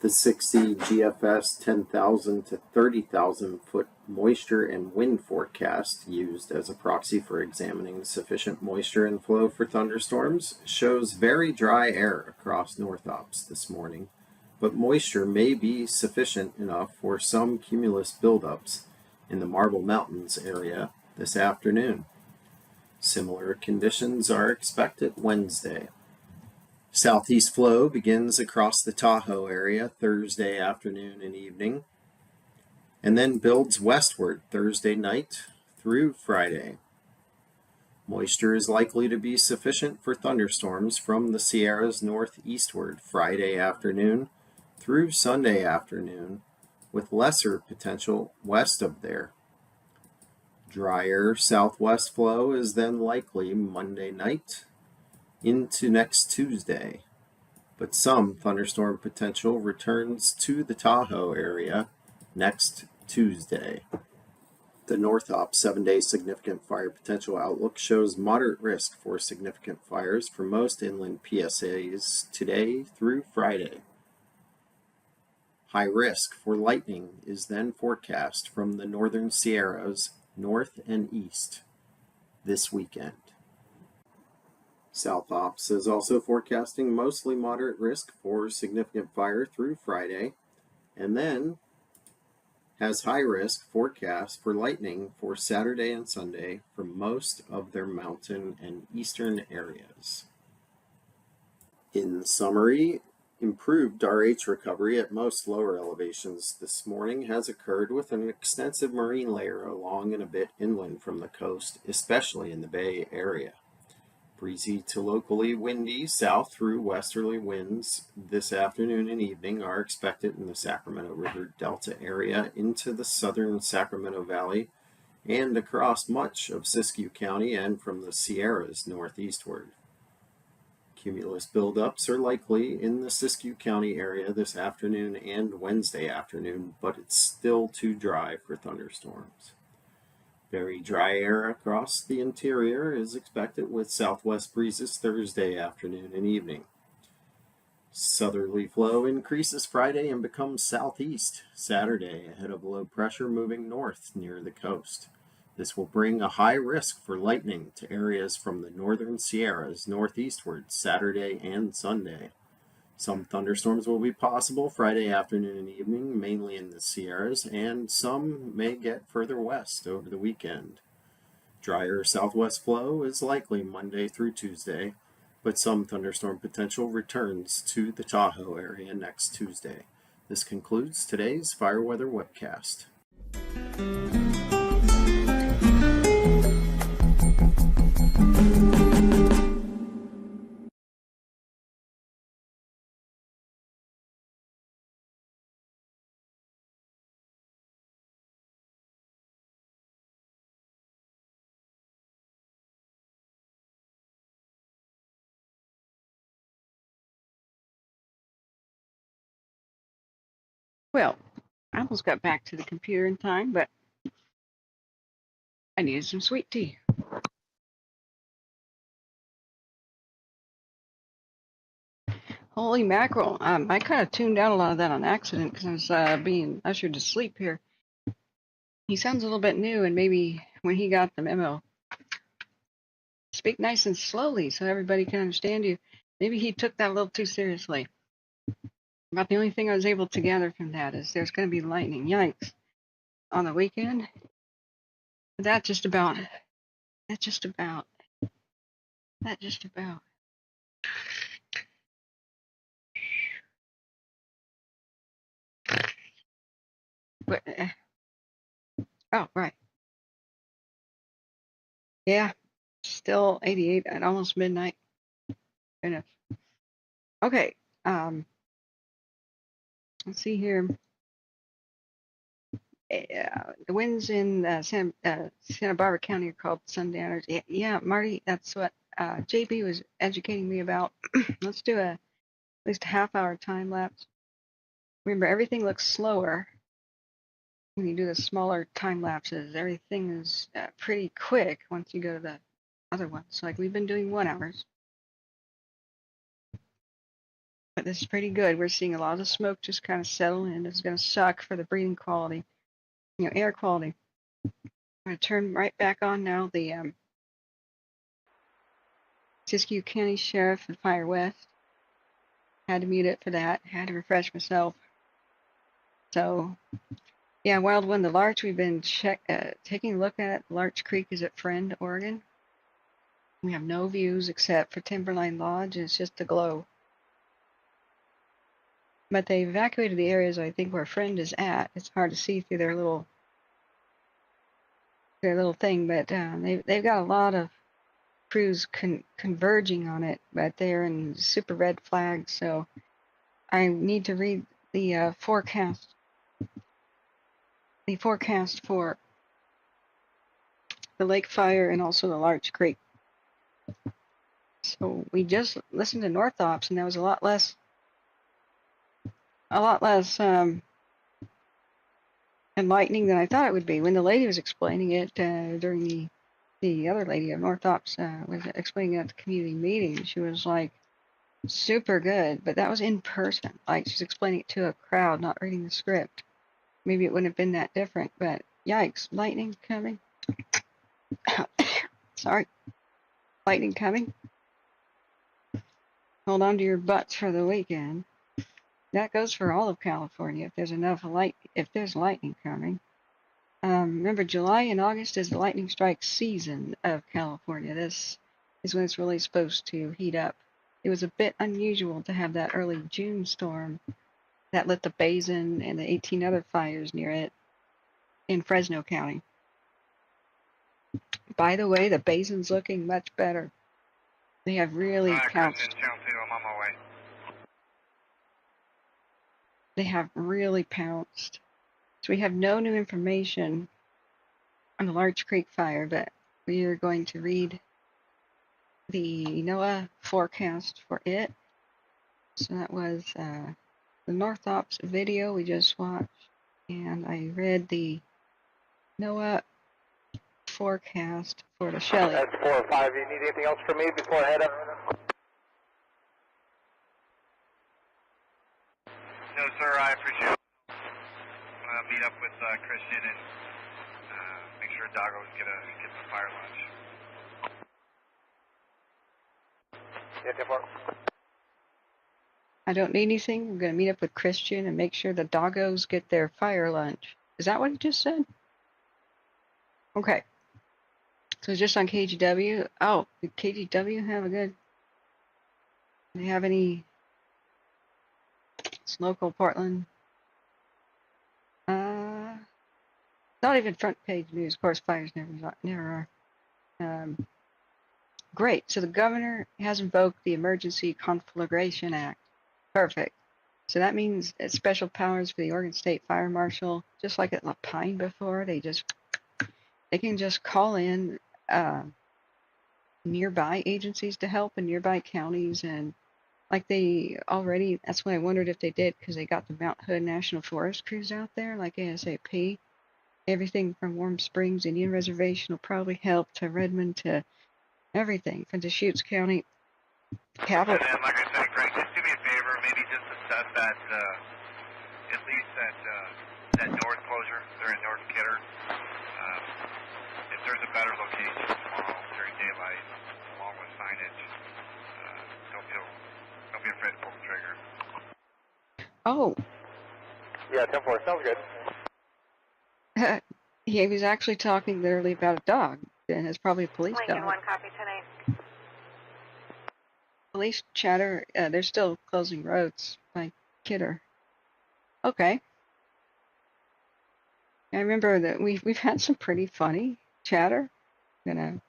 The 6C GFS 10,000 to 30,000 foot moisture and wind forecast, used as a proxy for examining sufficient moisture and flow for thunderstorms, shows very dry air across North Ops this morning, but moisture may be sufficient enough for some cumulus buildups in the Marble Mountains area this afternoon. Similar conditions are expected Wednesday. Southeast flow begins across the Tahoe area Thursday afternoon and evening, and then builds westward Thursday night through Friday. Moisture is likely to be sufficient for thunderstorms from the Sierras northeastward Friday afternoon through Sunday afternoon, with lesser potential west of there. Drier southwest flow is then likely Monday night into next Tuesday, but some thunderstorm potential returns to the Tahoe area next Tuesday. The North Ops 7-day significant fire potential outlook shows moderate risk for significant fires for most inland PSAs today through Friday. High risk for lightning is then forecast from the northern Sierras north and east this weekend. South Ops is also forecasting mostly moderate risk for significant fire through Friday, and then has high risk forecast for lightning for Saturday and Sunday for most of their mountain and eastern areas. In summary, improved RH recovery at most lower elevations this morning has occurred with an extensive marine layer along and a bit inland from the coast, especially in the Bay Area. Breezy to locally windy south through westerly winds this afternoon and evening are expected in the Sacramento River Delta area into the southern Sacramento Valley and across much of Siskiyou County and from the Sierras northeastward. Cumulus buildups are likely in the Siskiyou County area this afternoon and Wednesday afternoon, but it's still too dry for thunderstorms. Very dry air across the interior is expected with southwest breezes Thursday afternoon and evening. Southerly flow increases Friday and becomes southeast Saturday ahead of low pressure moving north near the coast. This will bring a high risk for lightning to areas from the northern Sierras northeastward Saturday and Sunday. Some thunderstorms will be possible Friday afternoon and evening, mainly in the Sierras, and some may get further west over the weekend. Drier southwest flow is likely Monday through Tuesday, but some thunderstorm potential returns to the Tahoe area next Tuesday. This concludes today's Fire Weather Webcast. Well, I almost got back to the computer in time, but I needed some sweet tea. Holy mackerel. I kind of tuned out a lot of that on accident because I was being ushered to sleep here. He sounds a little bit new, and maybe when he got the memo, speak nice and slowly so everybody can understand you. Maybe he took that a little too seriously. About the only thing I was able to gather from that is there's going to be lightning. Yikes. On the weekend. That just about. But, oh, right. Yeah. Still 88 at almost midnight. Enough. Okay. Let's see here. The winds in Santa Barbara County are called sundowners. Yeah, Marty, that's what JB was educating me about. Let's do at least a half-hour time lapse. Remember, everything looks slower when you do the smaller time lapses. Everything is pretty quick once you go to the other ones. Like we've been doing 1 hours. But this is pretty good. We're seeing a lot of the smoke just kind of settle in. It's going to suck for the breathing quality, air quality. I'm going to turn right back on now the Siskiyou County Sheriff and Fire West. Had to mute it for that. Had to refresh myself. So, yeah, Wild Wind, the Larch, we've been taking a look at. Larch Creek is at Friend, Oregon. We have no views except for Timberline Lodge, and it's just a glow. But they evacuated the areas, I think, where Friend is at. It's hard to see through their little thing, but they've got a lot of crews converging on it, but they're in super red flags, so I need to read the forecast. The forecast for the Lake Fire and also the Larch Creek. So we just listened to North Ops, and there was a lot less enlightening than I thought it would be. When the lady was explaining it during the other lady of North Ops was explaining it at the community meeting, she was like super good, but that was in person. Like she's explaining it to a crowd, not reading the script. Maybe it wouldn't have been that different, but yikes, lightning coming. Sorry, lightning coming. Hold on to your butts for the weekend. That goes for all of California. If there's there's lightning coming. Remember, July and August is the lightning strike season of California. This is when it's really supposed to heat up. It was a bit unusual to have that early June storm that lit the basin and the 18 other fires near it in Fresno County. By the way, the basin's looking much better. They have really pounced. I'm on my way. They have really pounced. So we have no new information on the Larch Creek fire, but we are going to read the NOAA forecast for it. So that was the North Ops video we just watched, and I read the NOAA forecast for the Shelly. That's 4 or 5. You need anything else from me before I head up? No, sir, I appreciate it. I'm going to meet up with Christian and make sure Doggo's get some fire lunch. Yeah, 10-4. I don't need anything. I'm going to meet up with Christian and make sure the Doggos get their fire lunch. Is that what he just said? Okay. So just on KGW. Oh, did KGW have a good? Do they have any? It's local Portland. Not even front page news. Of course, fires never are. Great. So the governor has invoked the Emergency Conflagration Act. Perfect. So that means special powers for the Oregon State Fire Marshal, just like at La Pine before. They can just call in nearby agencies to help in nearby counties, and like they already. That's why I wondered if they did, because they got the Mount Hood National Forest crews out there, like ASAP. Everything from Warm Springs Indian Reservation will probably help to Redmond to everything from Deschutes County. Capital. And then, like I said, Greg, just do me a favor, maybe just assess that, at least that north closure there in North Kidder. If there's a better location tomorrow during daylight, along with signage, don't be afraid to pull the trigger. Oh. Yeah, 10-4, sounds good. He was actually talking literally about a dog, and it's probably a police Lincoln dog. 1, copy 10-8. Police chatter, they're still closing roads by Kidder. Okay. I remember that we've had some pretty funny chatter. I'm gonna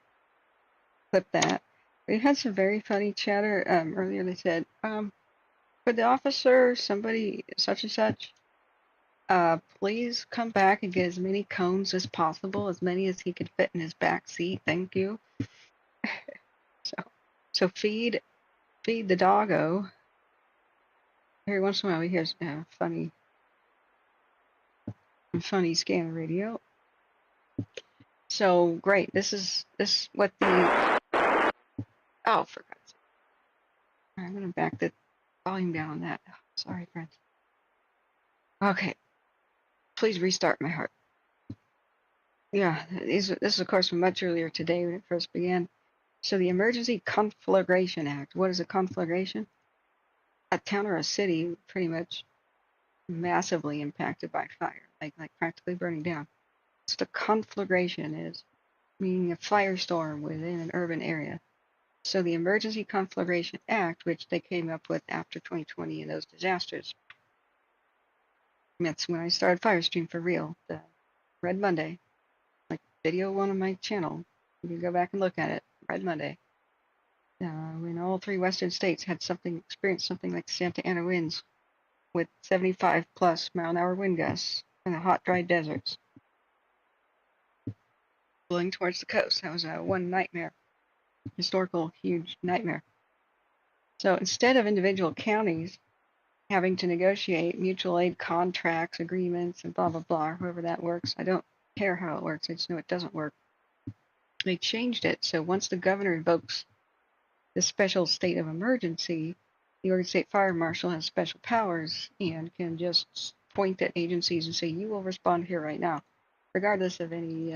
clip that. We had some very funny chatter. Earlier they said, could the officer, somebody such and such, please come back and get as many cones as possible, as many as he could fit in his back seat. Thank you. So feed the doggo. Every once in a while we hear funny scanner radio. So great. This is what the for God's sake. I'm gonna back the volume down on that. Sorry, friends. Okay. Please restart my heart. Yeah, this is of course from much earlier today when it first began. So the Emergency Conflagration Act. What is a conflagration? A town or a city pretty much massively impacted by fire, like practically burning down. So the conflagration is meaning a firestorm within an urban area. So the Emergency Conflagration Act, which they came up with after 2020 and those disasters. That's when I started Firestream for real. The Red Monday, like video one on my channel. You can go back and look at it. Red Monday. When all three western states had experienced something like Santa Ana winds with 75+ mile-an-hour wind gusts in the hot, dry deserts blowing towards the coast. That was one nightmare, historical, huge nightmare. So instead of individual counties having to negotiate mutual aid contracts, agreements, and blah, blah, blah, however that works, I don't care how it works, I just know it doesn't work. They changed it, so once the governor invokes the special state of emergency, the Oregon State Fire Marshal has special powers and can just point at agencies and say, you will respond here right now, regardless of any...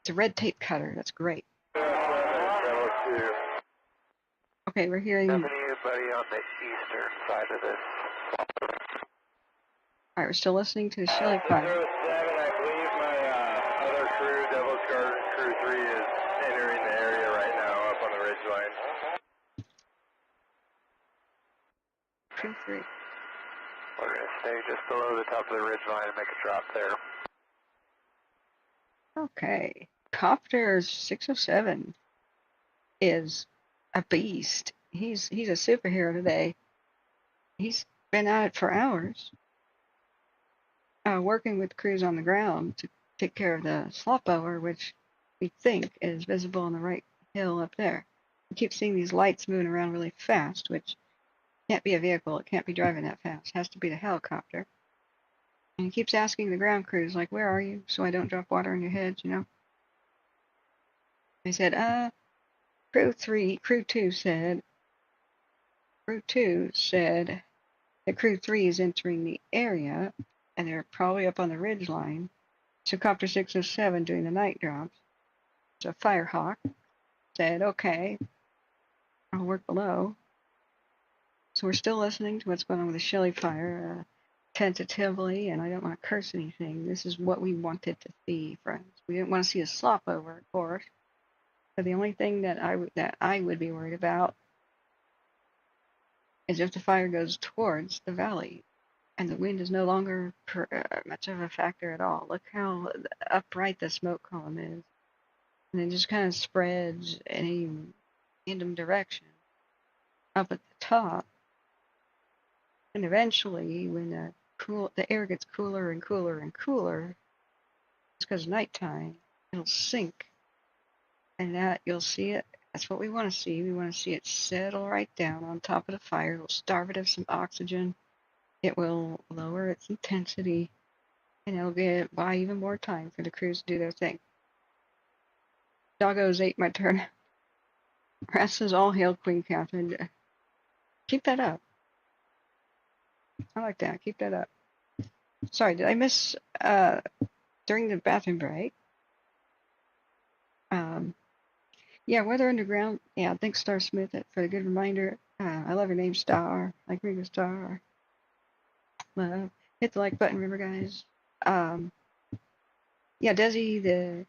It's a red tape cutter. That's great. Okay, we're hearing... Anybody on the eastern side of this? Alright, we're still listening to the Shelly fire. 07, I believe my other crew, Devil's Garden Crew 3, is entering the area right now up on the ridge line. Crew 3. We're going to stay just below the top of the ridge line and make a drop there. Okay. Copter 607 is a beast. He's a superhero today. He's been at it for hours, working with crews on the ground to take care of the slop blower, which we think is visible on the right hill up there. We keep seeing these lights moving around really fast, which can't be a vehicle. It can't be driving that fast. It has to be the helicopter. And he keeps asking the ground crews, like, where are you? So I don't drop water on your heads, you know? They said, Crew 2 said that Crew 3 is entering the area, and they're probably up on the ridge line. So Copter 607 doing the night drops. So Firehawk said, okay, I'll work below. So we're still listening to what's going on with the Shelly fire. tentatively, and I don't want to curse anything, this is what we wanted to see, friends. We didn't want to see a slop over, of course. So the only thing that I would be worried about is if the fire goes towards the valley and the wind is no longer much of a factor at all. Look how upright the smoke column is. And it just kind of spreads any random direction up at the top. And eventually, when the air gets cooler and cooler and cooler, it's because nighttime, it'll sink. And that, you'll see it. That's what we want to see. We want to see it settle right down on top of the fire. It'll starve it of some oxygen. It will lower its intensity, and it'll buy even more time for the crews to do their thing. Doggos ate my turn. Rat says, all hail Queen Catherine. Keep that up. I like that. Keep that up. Sorry, did I miss during the bathroom break? Yeah, Weather Underground. Yeah, thanks Star Smith for the good reminder. I love your name, Star. Like Ringo Star. Love. Hit the like button, remember, guys. Yeah, Desi,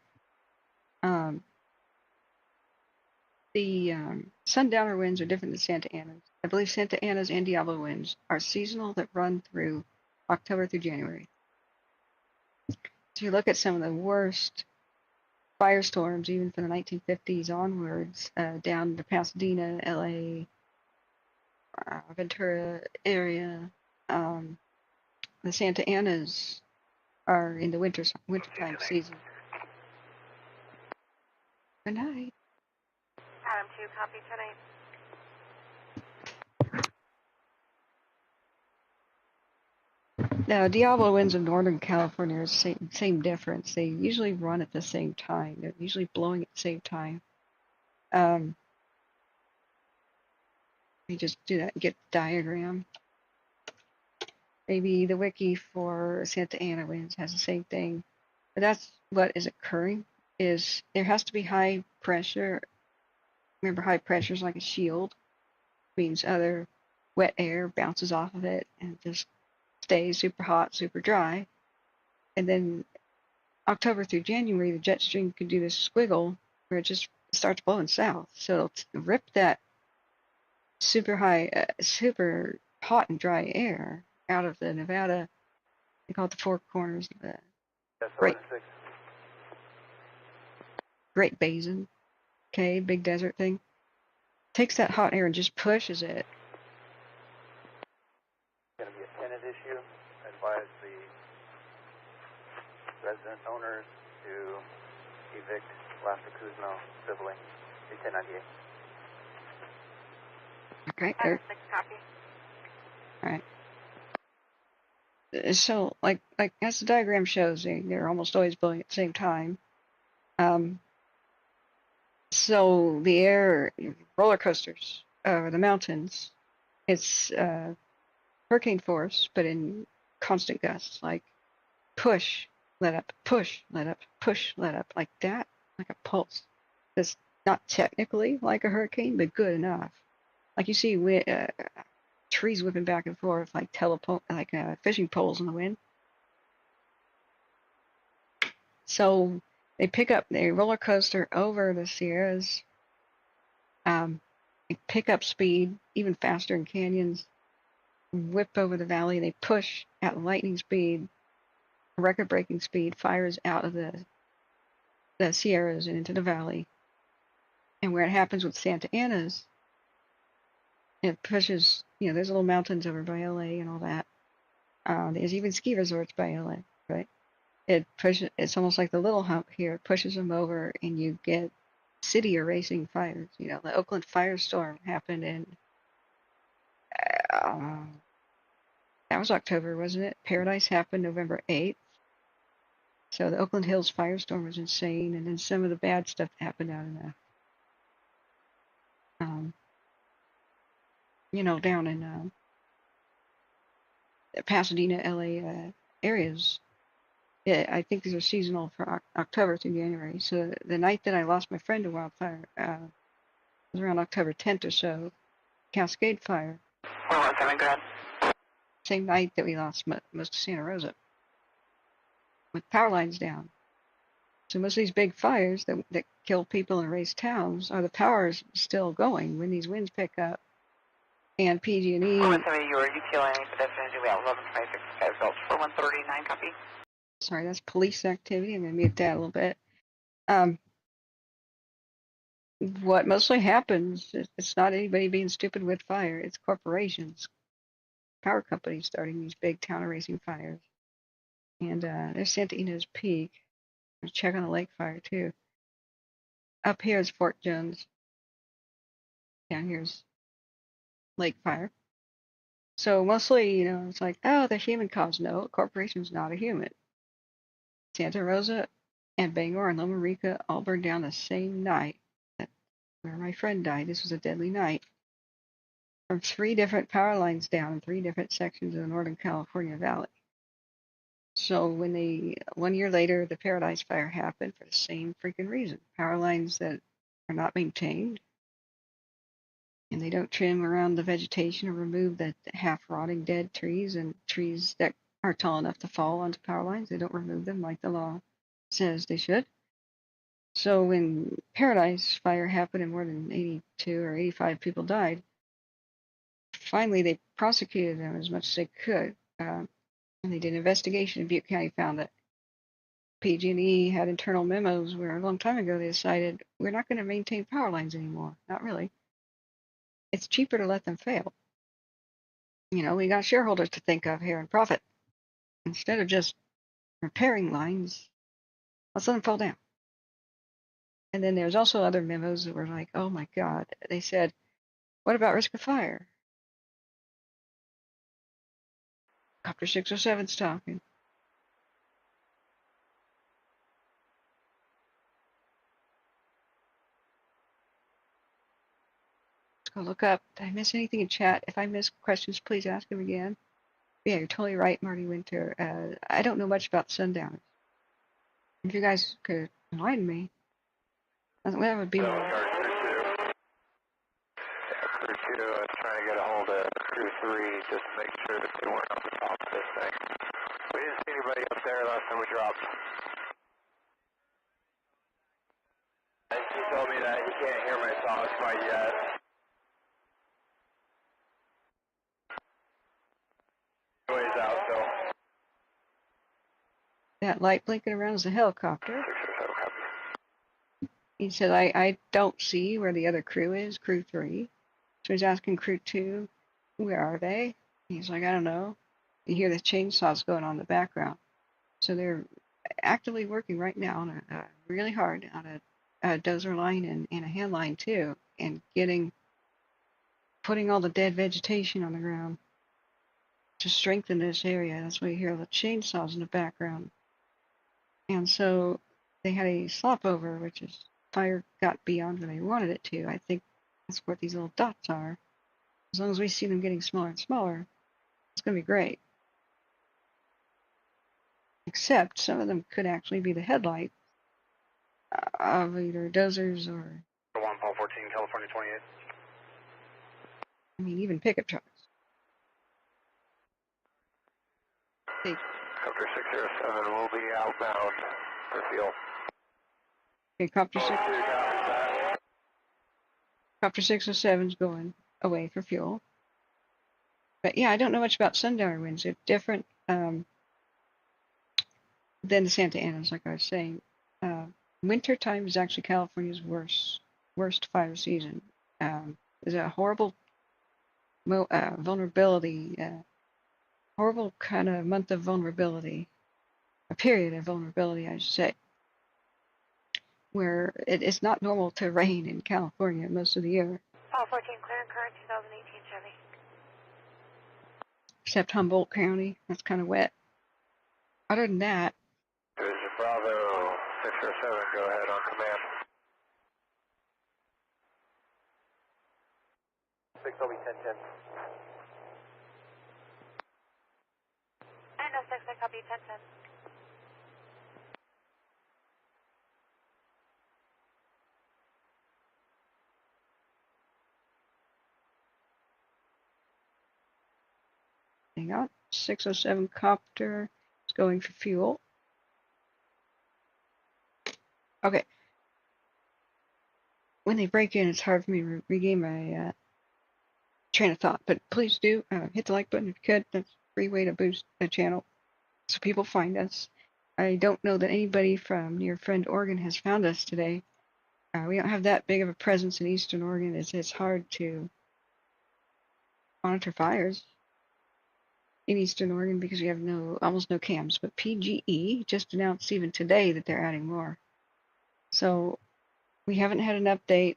the sundowner winds are different than Santa Ana's. I believe Santa Ana's and Diablo winds are seasonal that run through October through January. So you look at some of the worst firestorms, even from the 1950s onwards, down to Pasadena, LA, Ventura area. The Santa Ana's are in the wintertime season. Good night. Adam 2, copy tonight. Now, Diablo winds in Northern California are the same difference. They usually run at the same time. They're usually blowing at the same time. You just do that and get the diagram. Maybe the wiki for Santa Ana winds has the same thing. But that's what is occurring, is there has to be high pressure. Remember, high pressure is like a shield. Means other wet air bounces off of it and just stays super hot, super dry. And then October through January, the jet stream could do this squiggle where it just starts blowing south. So it'll rip that super hot and dry air out of the Nevada. They call it the Four Corners of the Great Basin. Okay, big desert thing. Takes that hot air and just pushes it. It's going to be a tenant issue. I advise the resident owners to evict Lasher Kuzno civilly. 1098. Okay. Adam 6, copy. All right. So, like as the diagram shows, they're almost always blowing at the same time. So the air, roller coasters over the mountains, it's hurricane force, but in constant gusts, like push, let up, push, let up, push, let up, like that, like a pulse. It's not technically like a hurricane, but good enough. Like you see trees whipping back and forth like fishing poles in the wind. So they pick up a roller coaster over the Sierras. They pick up speed even faster in canyons. Whip over the valley. They push at lightning speed, record-breaking speed. Fires out of the Sierras and into the valley. And where it happens with Santa Ana's, it pushes. There's little mountains over by LA and all that. There's even ski resorts by LA, right? It's almost like the little hump here. It pushes them over, and you get city erasing fires. The Oakland firestorm happened in that was October, wasn't it? Paradise happened November 8th. So the Oakland Hills firestorm was insane, and then some of the bad stuff happened out in down in Pasadena, LA areas. Yeah, I think these are seasonal for October through January. So the night that I lost my friend to wildfire was around October 10th or so. Cascade Fire. 417, go ahead. Same night that we lost most of Santa Rosa, with power lines down. So most of these big fires that kill people and erase towns are the powers still going when these winds pick up. And PG&E. Somebody, you are UTLA pedestrian. We have 1126 results for 139 copy. Sorry, that's police activity. I'm going to mute that a little bit. What mostly happens is it's not anybody being stupid with fire. It's corporations, power companies starting these big town erasing fires. And there's Santa Ynez Peak. Let's check on the lake fire too. Up here is Fort Jones. Down here's lake fire. So mostly, you know, it's like, oh, they're human caused. No, corporation's not a human. Santa Rosa and Bangor and Loma Rica all burned down the same night where my friend died. This was a deadly night. From 3 different power lines down in 3 different sections of the Northern California Valley. So when 1 year later, the Paradise Fire happened for the same freaking reason. Power lines that are not maintained, and they don't trim around the vegetation or remove the half-rotting dead trees and trees that are tall enough to fall onto power lines. They don't remove them like the law says they should. So when Paradise Fire happened and more than 82 or 85 people died, finally they prosecuted them as much as they could. And they did an investigation, and Butte County found that PG&E had internal memos where a long time ago they decided we're not going to maintain power lines anymore. Not really. It's cheaper to let them fail. You know, we got shareholders to think of here and profit. Instead of just repairing lines, let's let them fall down. And then there's also other memos that were like, oh my God. They said, what about risk of fire? Copter 607's talking. Let's go look up. Did I miss anything in chat? If I miss questions, please ask them again. Yeah, you're totally right, Marty Winter. I don't know much about sundowners. If you guys could enlighten me, that would be more. Crew 2 is trying to get a hold of Crew 3 just to make sure that they weren't on the top of this thing. We didn't see anybody up there last time we dropped. He told me that he can't hear my sauce quite yet. Ways out, so. That light blinking around is a helicopter. He said, I don't see where the other crew is, Crew 3. So he's asking Crew 2, where are they? He's like, I don't know. You hear the chainsaws going on in the background. So they're actively working right now on really hard on a dozer line and a hand line too, and putting all the dead vegetation on the ground to strengthen this area. That's why you hear the chainsaws in the background. And so they had a slop over, which is fire got beyond where they wanted it to. I think that's what these little dots are. As long as we see them getting smaller and smaller, it's going to be great. Except some of them could actually be the headlight of either dozers or... 1 Paul 14, California 28. I mean, even pickup trucks. Copter 607 will be outbound for fuel. Okay, Copter 607's going away for fuel. But yeah, I don't know much about sundowner winds. They're different than the Santa Anas, like I was saying. Winter time is actually California's worst fire season. There's a horrible vulnerability, horrible kind of month of vulnerability, a period of vulnerability, I should say, where it's not normal to rain in California most of the year. Paul 14, clear and current, 2018 Chevy. Except Humboldt County, that's kind of wet. Other than that, Division Bravo 607, go ahead on command. 6 will be 1010. And 06, I copy 1010. hang on. 607 copter is going for fuel. Okay. When they break in, it's hard for me to regain my train of thought, but please do hit the like button if you could. That's a free way to boost the channel so people find us. I don't know that anybody from near Friend, Oregon has found us today. We don't have that big of a presence in Eastern Oregon. It's hard to monitor fires in Eastern Oregon because we have almost no cams. But PGE just announced even today that they're adding more. So we haven't had an update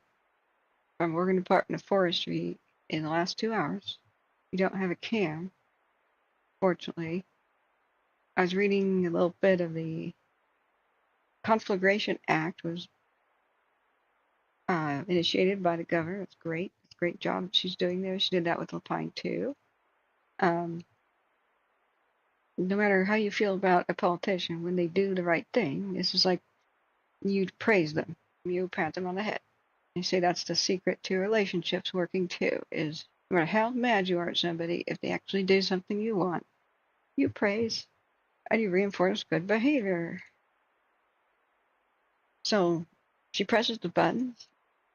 from Oregon Department of Forestry in the last 2 hours. We don't have a cam, fortunately. I was reading a little bit of the Conflagration Act was initiated by the governor. It's great. It's a great job she's doing there. She did that with Lapine too. No matter how you feel about a politician, when they do the right thing, this is like you praise them. You pat them on the head. You say that's the secret to relationships working too, is no matter how mad you are at somebody, if they actually do something you want, you praise and you reinforce good behavior. So she presses the buttons,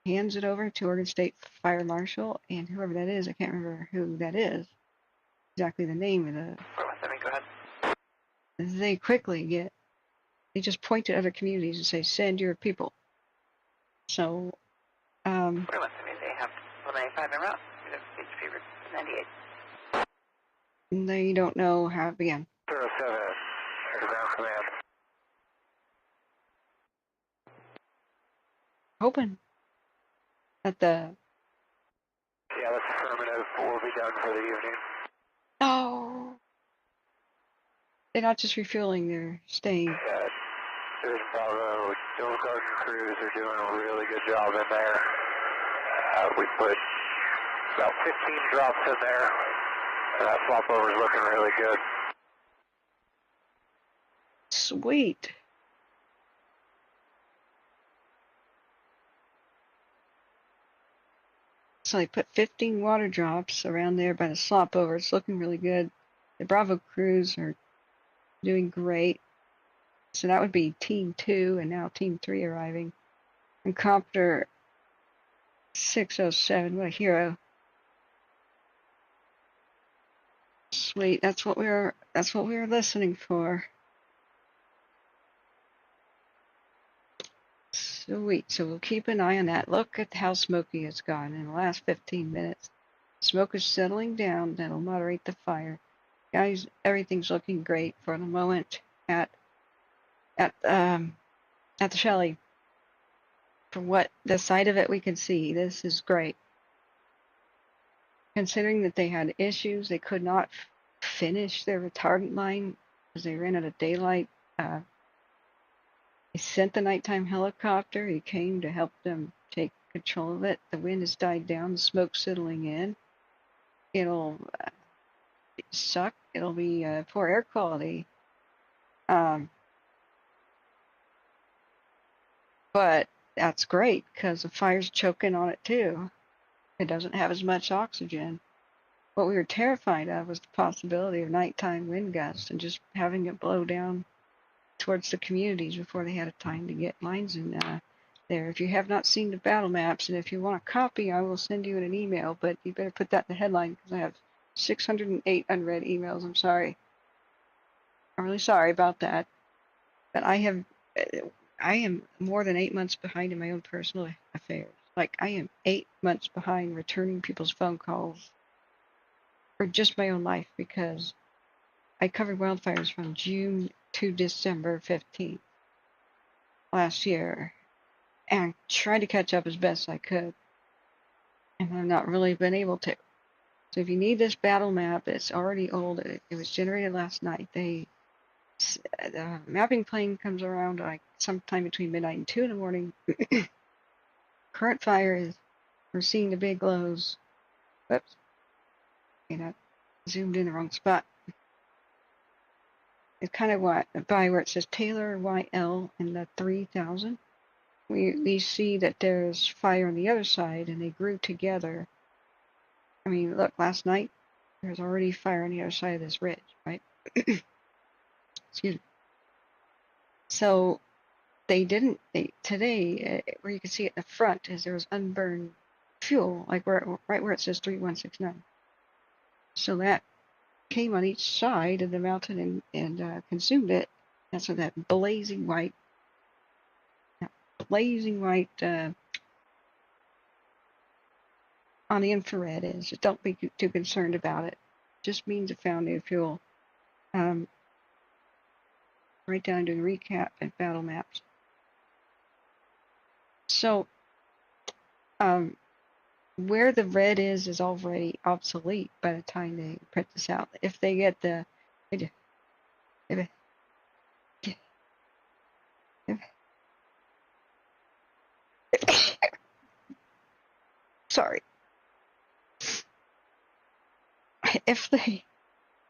hands it over to Oregon State Fire Marshal, and whoever that is, I can't remember who that is, exactly the name of the... Go ahead. They quickly they just point to other communities and say, send your people. So, they have 195 en route, HP 98. They don't know how to begin. 07, ground command. Hoping that Yeah, that's affirmative. We'll be done for the evening. Oh, they're not just refueling; they're staying. Yeah, Division Bravo, those garden crews are doing a really good job in there. We put about 15 drops in there, and that flop over is looking really good. Sweet. So they put 15 water drops around there by the slop over. It's looking really good. The Bravo crews are doing great. So that would be Team 2 and now Team 3 arriving. And Copter 607, what a hero. Sweet, that's what we were listening for. Sweet, so we'll keep an eye on that. Look at how smoky it's gone in the last 15 minutes. Smoke is settling down. That'll moderate the fire. Guys, everything's looking great for the moment at the Shelly. From what the side of it we can see, this is great. Considering that they had issues, they could not finish their retardant line because they ran out of daylight. They sent the nighttime helicopter. He came to help them take control of it. The wind has died down. The smoke's settling in. It'll suck. It'll be poor air quality. But that's great because the fire's choking on it too. It doesn't have as much oxygen. What we were terrified of was the possibility of nighttime wind gusts and just having it blow down towards the communities before they had time to get lines in there. If you have not seen the battle maps, and if you want a copy, I will send you in an email, but you better put that in the headline because I have 608 unread emails. I'm sorry. I'm really sorry about that. But I am more than 8 months behind in my own personal affairs. Like, I am 8 months behind returning people's phone calls for just my own life because I covered wildfires from June to December 15th last year and tried to catch up as best I could. And I've not really been able to. So if you need this battle map, it's already old. It was generated last night. The mapping plane comes around like sometime between midnight and 2 in the morning. Current fire is, we're seeing the big glows. Whoops. I zoomed in the wrong spot. It's kind of by where it says Taylor YL and the 3000. We see that there's fire on the other side and they grew together. I mean, look, last night there's already fire on the other side of this ridge, right? Excuse me. So they didn't, today, where you can see it in the front, is there was unburned fuel, like right where it says 3169. So that came on each side of the mountain and consumed it. That's what that blazing white on the infrared is. Just don't be too concerned about it. Just means it found new fuel. Right down to the recap and battle maps. So, where the red is already obsolete by the time they print this out. If they get the, sorry. If they,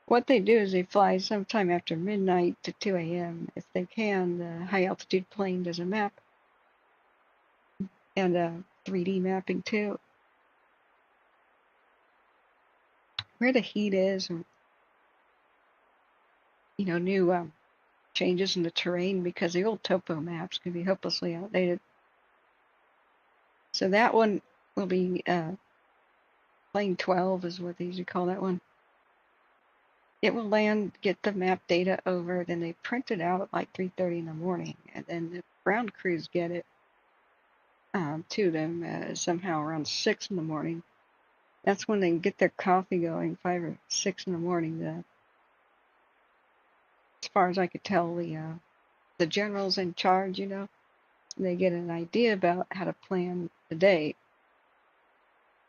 what they do is they fly sometime after midnight to 2 a.m. If they can, the high altitude plane does a map and 3D mapping too. Where the heat is, and new changes in the terrain, because the old topo maps can be hopelessly outdated. So that one will be plane 12 is what they usually call that one. It will land, get the map data over, then they print it out at like 3:30 in the morning, and then the ground crews get it to them somehow around 6 in the morning. That's when they can get their coffee going, 5 or 6 in the morning. As far as I could tell, the generals in charge, they get an idea about how to plan the day.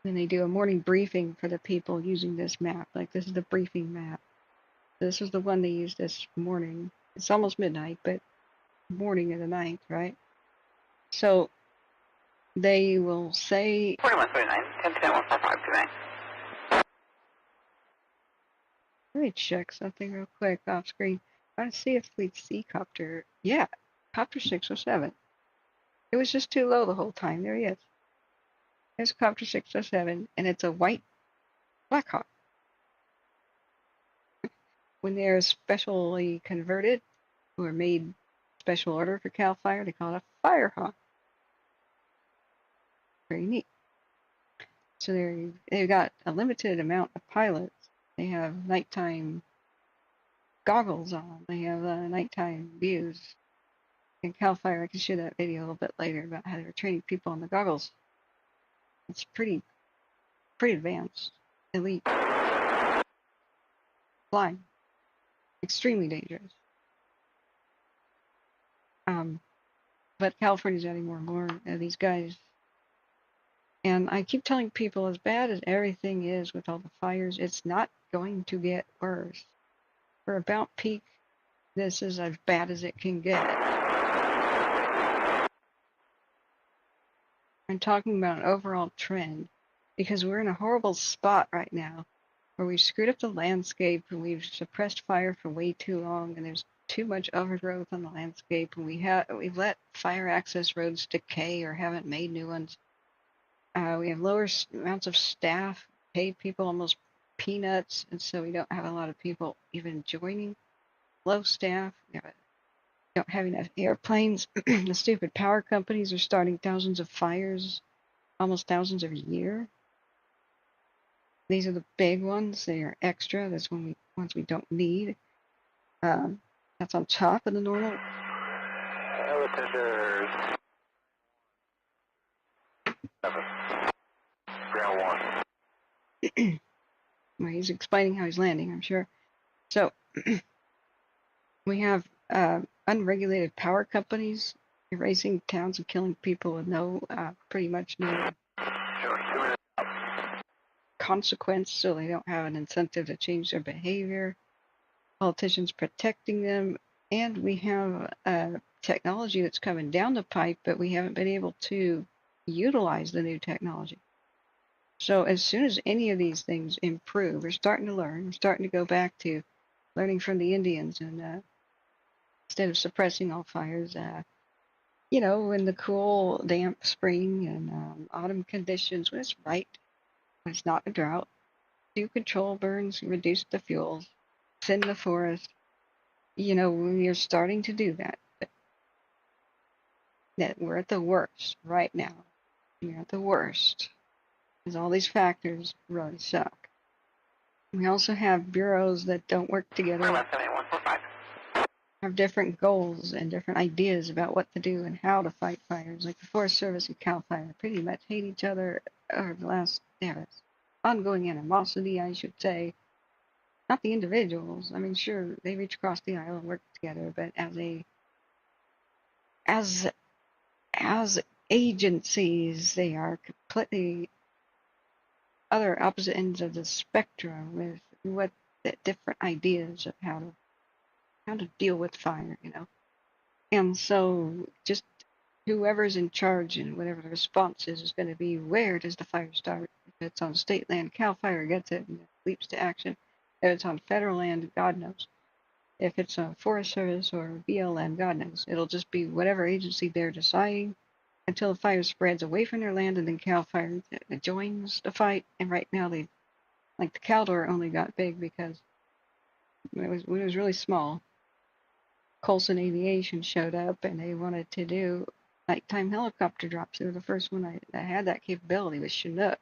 Then they do a morning briefing for the people using this map. Like, this is the briefing map. This is the one they used this morning. It's almost midnight, but morning of the 9th, right? So they will say 4139, 10-145 today. Let me check something real quick off screen. I want to see if we'd see Copter. Yeah, Copter 607. It was just too low the whole time. There he is. There's Copter 607, and it's a white Blackhawk. When they're specially converted or made special order for CAL FIRE, they call it a Firehawk. Very neat. So they've got a limited amount of pilots. They have nighttime goggles on. They have nighttime views. In CAL FIRE, I can show that video a little bit later about how they were training people on the goggles. It's pretty advanced, elite. Flying. Extremely dangerous. But California's adding more and more of these guys. And I keep telling people, as bad as everything is with all the fires, it's not going to get worse. We're about peak. This is as bad as it can get. I'm talking about an overall trend, because we're in a horrible spot right now where we've screwed up the landscape and we've suppressed fire for way too long, and there's too much overgrowth on the landscape, and we've let fire access roads decay or haven't made new ones. We have lower amounts of staff, paid people almost peanuts, and so we don't have a lot of people even joining. Low staff. We don't have enough airplanes. The stupid power companies are starting thousands of fires, almost thousands a year. These are the big ones. They are extra. That's ones we don't need. That's on top of the normal. Helicopters. 7. Ground 1. Well, he's explaining how he's landing, I'm sure. So we have unregulated power companies erasing towns and killing people with pretty much no consequence, so they don't have an incentive to change their behavior. Politicians protecting them, and we have technology that's coming down the pipe, but we haven't been able to utilize the new technology. So as soon as any of these things improve, we're starting to learn. We're starting to go back to learning from the Indians, and instead of suppressing all fires, in the cool, damp spring and autumn conditions, when it's right, when it's not a drought, do control burns, reduce the fuels, thin the forest. You know, we're starting to do that. But that we're at the worst right now. We're at the worst. Because all these factors really suck. We also have bureaus that don't work together, have different goals and different ideas about what to do and how to fight fires. Like the Forest Service and CAL FIRE pretty much hate each other over the last, ongoing animosity, I should say. Not the individuals. I mean, sure, they reach across the aisle and work together, but as agencies, they are completely other opposite ends of the spectrum with what the different ideas of how to deal with fire, And so just whoever's in charge and whatever the response is going to be, where does the fire start? If it's on state land, CAL FIRE gets it and leaps to action. If it's on federal land, God knows. If it's a Forest Service or BLM, God knows. It'll just be whatever agency they're deciding until the fire spreads away from their land, and then CAL FIRE joins the fight. And right now, the Caldor only got big because it was really small. Colson Aviation showed up, and they wanted to do nighttime helicopter drops. They were the first one that had that capability with Chinook.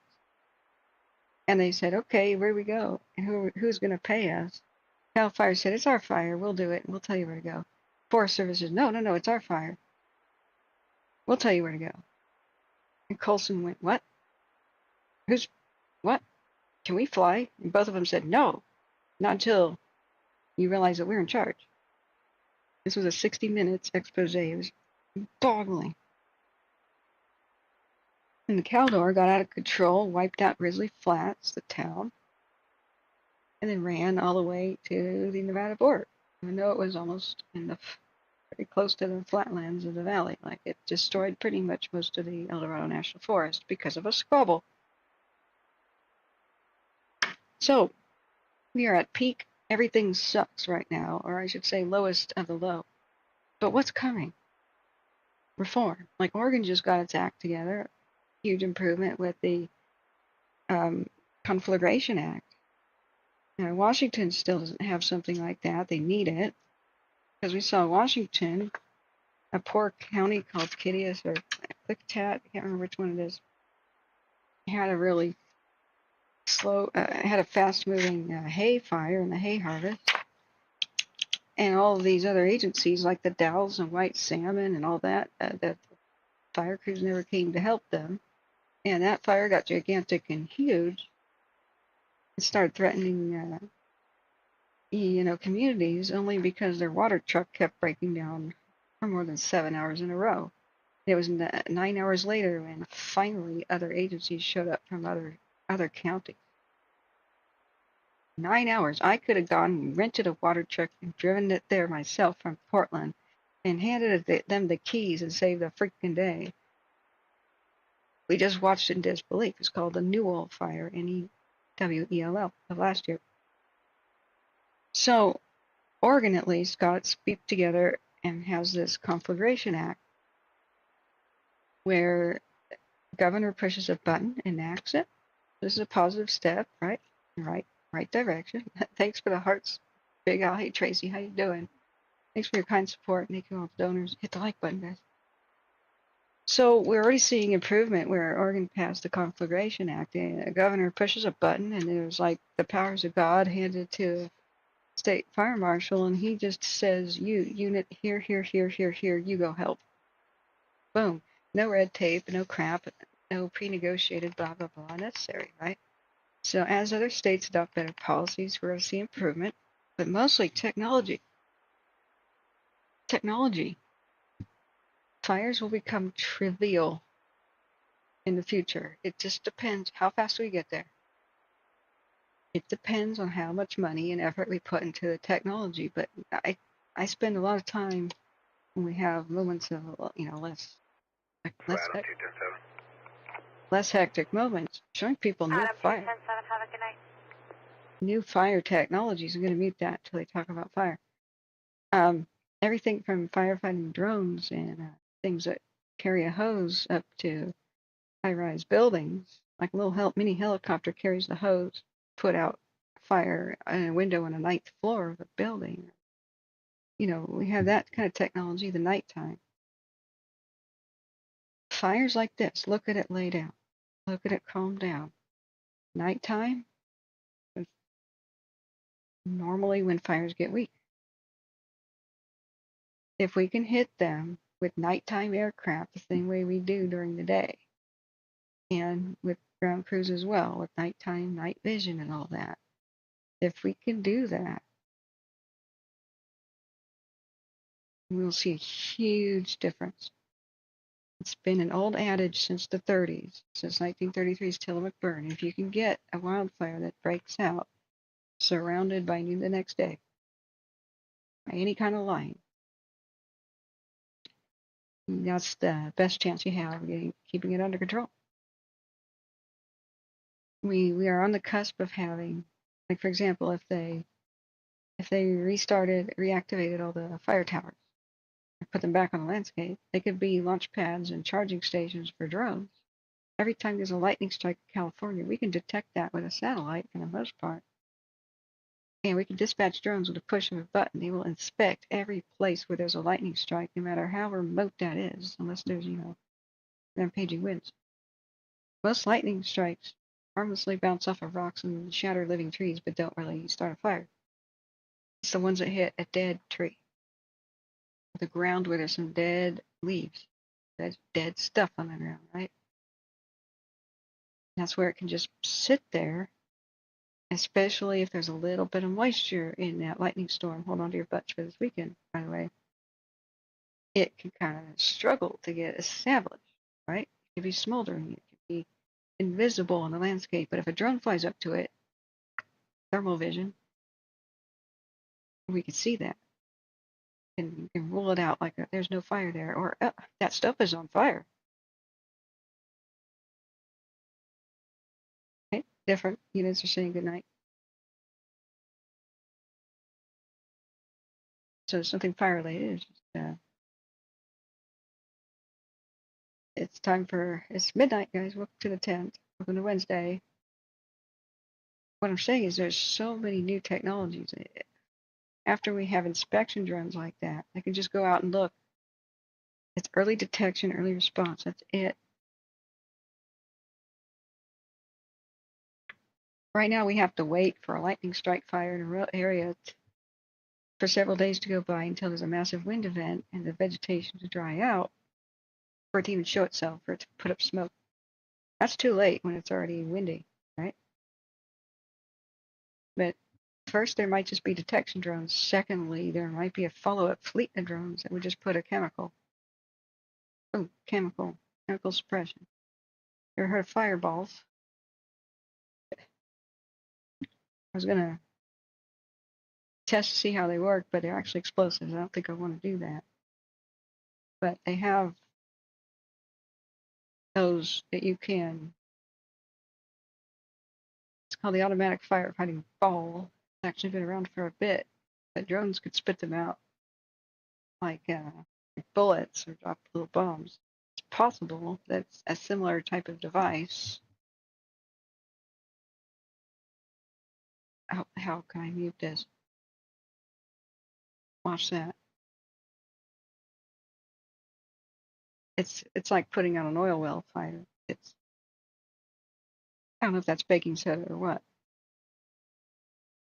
And they said, okay, where do we go? And who's going to pay us? CAL FIRE said, it's our fire. We'll do it. We'll tell you where to go. Forest Service says, no, it's our fire. We'll tell you where to go. And Colson went, what? What? Can we fly? And both of them said, no, not until you realize that we're in charge. This was a 60 minutes expose. It was boggling. And the Caldor got out of control, wiped out Grizzly Flats, the town, and then ran all the way to the Nevada border. Even though it was almost pretty close to the flatlands of the valley. Like, it destroyed pretty much most of the El Dorado National Forest because of a squabble. So, we are at peak. Everything sucks right now, or I should say lowest of the low. But what's coming? Reform. Like, Oregon just got its act together. Huge improvement with the Conflagration Act. Now, Washington still doesn't have something like that. They need it. Because we saw Washington, a poor county called Kittias or Clickitat, I can't remember which one it is, had a really had a fast-moving hay fire in the hay harvest. And all of these other agencies, like the Dalles and White Salmon and all that, the fire crews never came to help them. And that fire got gigantic and huge. It started threatening, communities only because their water truck kept breaking down for more than 7 hours in a row. It was 9 hours later when finally other agencies showed up from other counties. 9 hours. I could have gone and rented a water truck and driven it there myself from Portland and handed them the keys and saved a freaking day. We just watched it in disbelief. It's called the Newell Fire, Newell, of last year. So, Oregon at least got its beat together and has this Conflagration Act where the governor pushes a button and enacts it. This is a positive step, right? Right direction. Thanks for the hearts. Big Al. Hey, Tracy, how you doing? Thanks for your kind support. Thank you all donors. Hit the like button, guys. So we're already seeing improvement where Oregon passed the Conflagration Act. And the governor pushes a button, and it was like the powers of God handed to state fire marshal, and he just says, you unit here, you go help. Boom. No red tape, no crap, no pre-negotiated blah, blah, blah necessary, right? So as other states adopt better policies, we're going to see improvement, but mostly technology. Fires will become trivial in the future. It just depends how fast we get there. It depends on how much money and effort we put into the technology, but I spend a lot of time when we have moments of, less hectic moments, showing people new fire. Have a good night. New fire technologies. I'm going to mute that until they talk about fire. Everything from firefighting drones and things that carry a hose up to high-rise buildings, like a little mini helicopter carries the hose, put out a fire in a window on a ninth floor of a building. You know, we have that kind of technology the nighttime. Fires like this, look at it laid out. Look at it calm down. Nighttime, normally when fires get weak. If we can hit them with nighttime aircraft the same way we do during the day, and with ground crews as well, with nighttime, night vision and all that, if we can do that, we'll see a huge difference. It's been an old adage since the 30s, since 1933's Tillamook burn. If you can get a wildfire that breaks out, surrounded by noon the next day, by any kind of light, that's the best chance you have of keeping it under control. We are on the cusp of having, like for example, if they reactivated all the fire towers, put them back on the landscape, they could be launch pads and charging stations for drones. Every time there's a lightning strike in California, we can detect that with a satellite for the most part. And we can dispatch drones with a push of a button. They will inspect every place where there's a lightning strike, no matter how remote that is, unless there's, rampaging winds. Most lightning strikes harmlessly bounce off of rocks and shatter living trees, but don't really start a fire. It's the ones that hit a dead tree, the ground where there's some dead leaves, there's dead stuff on the ground, right? That's where it can just sit there, especially if there's a little bit of moisture in that lightning storm. Hold on to your butts for this weekend, by the way. It can kind of struggle to get established, right? It can be smoldering, it can be invisible on the landscape, but if a drone flies up to it, thermal vision, we can see that. And you can rule it out like there's no fire there, or that stuff is on fire. Okay, different units are saying goodnight. So something fire related is just, it's midnight, guys. Welcome to the tent. Welcome to Wednesday. What I'm saying is there's so many new technologies. After we have inspection drones like that, they can just go out and look. It's early detection, early response. That's it. Right now we have to wait for a lightning strike fire in a real area for several days to go by until there's a massive wind event and the vegetation to dry out for it to even show itself, for it to put up smoke. That's too late when it's already windy, right? But first, there might just be detection drones. Secondly, there might be a follow-up fleet of drones that would just put a chemical suppression. Ever heard of fireballs? I was gonna test to see how they work, but they're actually explosives. I don't think I want to do that. But they have those that you can. It's called the automatic firefighting ball. It's actually been around for a bit, but drones could spit them out like bullets or drop little bombs. It's possible that's a similar type of device. How can I mute this? Watch that. It's like putting out an oil well fire. I don't know if that's baking soda or what.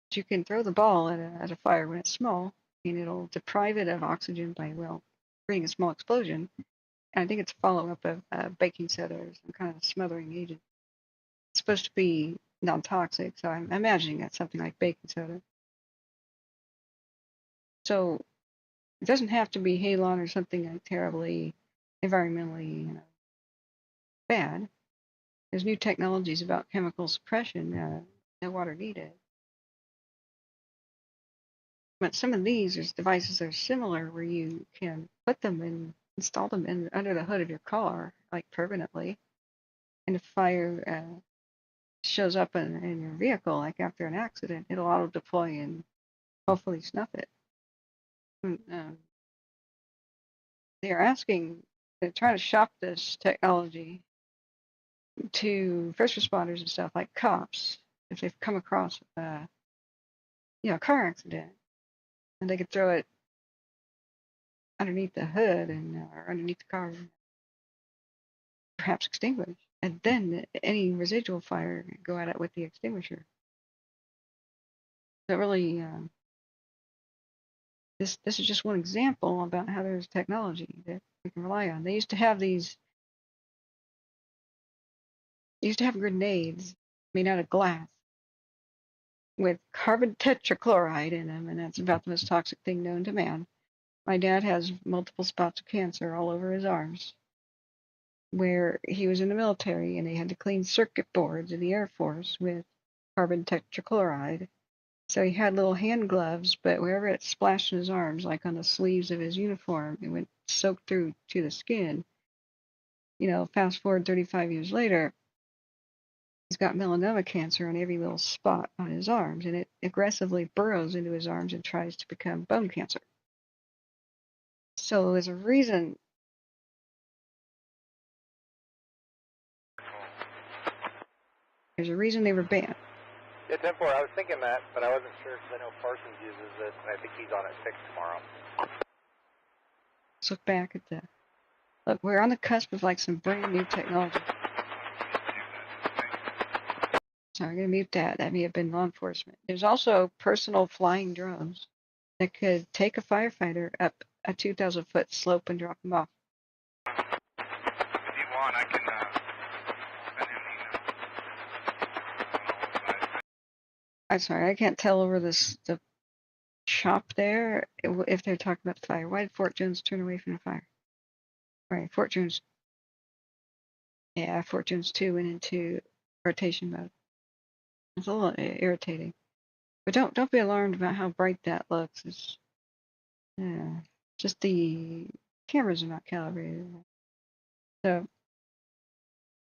But you can throw the ball at a fire when it's small, and it'll deprive it of oxygen by, creating a small explosion. And I think it's a follow-up of baking soda or some kind of smothering agent. It's supposed to be non-toxic, so I'm imagining that's something like baking soda. So it doesn't have to be halon or something like terribly environmentally bad. There's new technologies about chemical suppression, no water needed. But some of these devices are similar where you can put them in, install them in under the hood of your car, like permanently. And if fire shows up in your vehicle, like after an accident, it'll auto deploy and hopefully snuff it. They're trying to shop this technology to first responders and stuff like cops. if they've come across a car accident, and they could throw it underneath the hood and or underneath the car, perhaps extinguish, and then any residual fire go at it with the extinguisher. So really, this is just one example about how there's technology that we can rely on. They used to have grenades made out of glass with carbon tetrachloride in them, and that's about the most toxic thing known to man. My dad has multiple spots of cancer all over his arms, where he was in the military and they had to clean circuit boards in the Air Force with carbon tetrachloride. So he had little hand gloves, but wherever it splashed in his arms, like on the sleeves of his uniform, it went soaked through to the skin. Fast forward 35 years later, he's got melanoma cancer on every little spot on his arms, and it aggressively burrows into his arms and tries to become bone cancer. So there's a reason. There's a reason they were banned. Yeah, 10-4, I was thinking that, but I wasn't sure because I know Parsons uses it, and I think he's on at 6 tomorrow. Let's look back at that. Look, we're on the cusp of like some brand new technology. Sorry, I'm going to mute that. That may have been law enforcement. There's also personal flying drones that could take a firefighter up a 2,000-foot slope and drop them off. If you want, I can send him an email. I'm sorry, I can't tell over the shop there if they're talking about the fire. Why did Fort Jones turn away from the fire? All right, Fort Jones 2 went into rotation mode. It's a little irritating. But don't be alarmed about how bright that looks. It's just the cameras are not calibrated. So,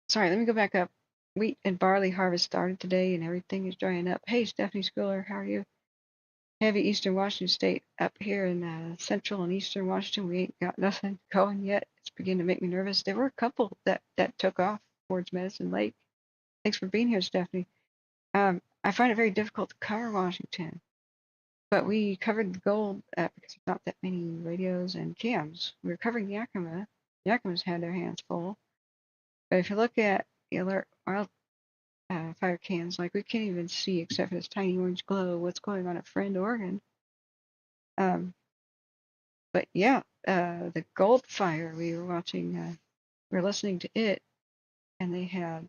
sorry, let me go back up. Wheat and barley harvest started today and everything is drying up. Hey, Stephanie Schooler, how are you? Heavy eastern Washington state up here in central and eastern Washington. We ain't got nothing going yet. It's beginning to make me nervous. There were a couple that took off towards Medicine Lake. Thanks for being here, Stephanie. I find it very difficult to cover Washington, but we covered the gold because there's not that many radios and cams. We were covering Yakima. Yakima's had their hands full. But if you look at the alert wildfire cams, like we can't even see except for this tiny orange glow what's going on at Friend, Oregon. But yeah, the gold fire we were watching, we were listening to it, and they had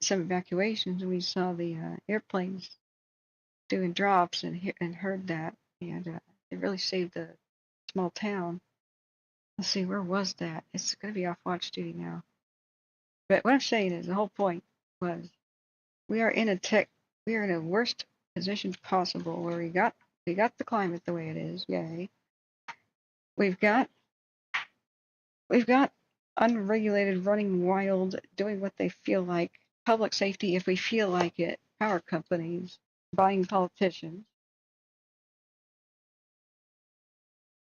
some evacuations, and we saw the airplanes doing drops and heard that, and it really saved the small town. Let's see, where was that? It's going to be off watch duty now. But what I'm saying is the whole point was we are in a worst position possible where we got the climate the way it is. Yay. We've got unregulated, running wild, doing what they feel like, public safety if we feel like it, power companies, buying politicians,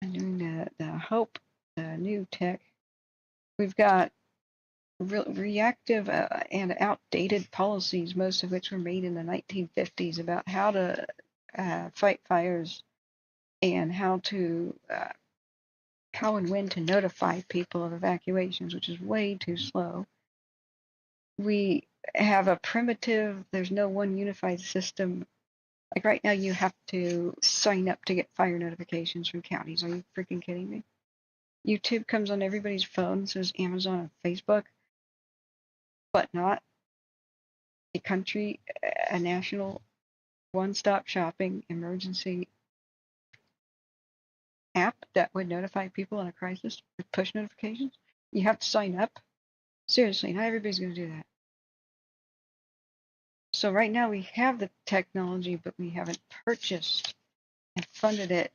and doing the hope, the new tech. We've got reactive and outdated policies, most of which were made in the 1950s, about how to fight fires and how and when to notify people of evacuations, which is way too slow. We have a primitive, there's no one unified system. Like right now, you have to sign up to get fire notifications from counties. Are you freaking kidding me? YouTube comes on everybody's phone, says Amazon and Facebook, but not a national one-stop shopping emergency app that would notify people in a crisis with push notifications. You have to sign up. Seriously, not everybody's going to do that. So right now we have the technology, but we haven't purchased and funded it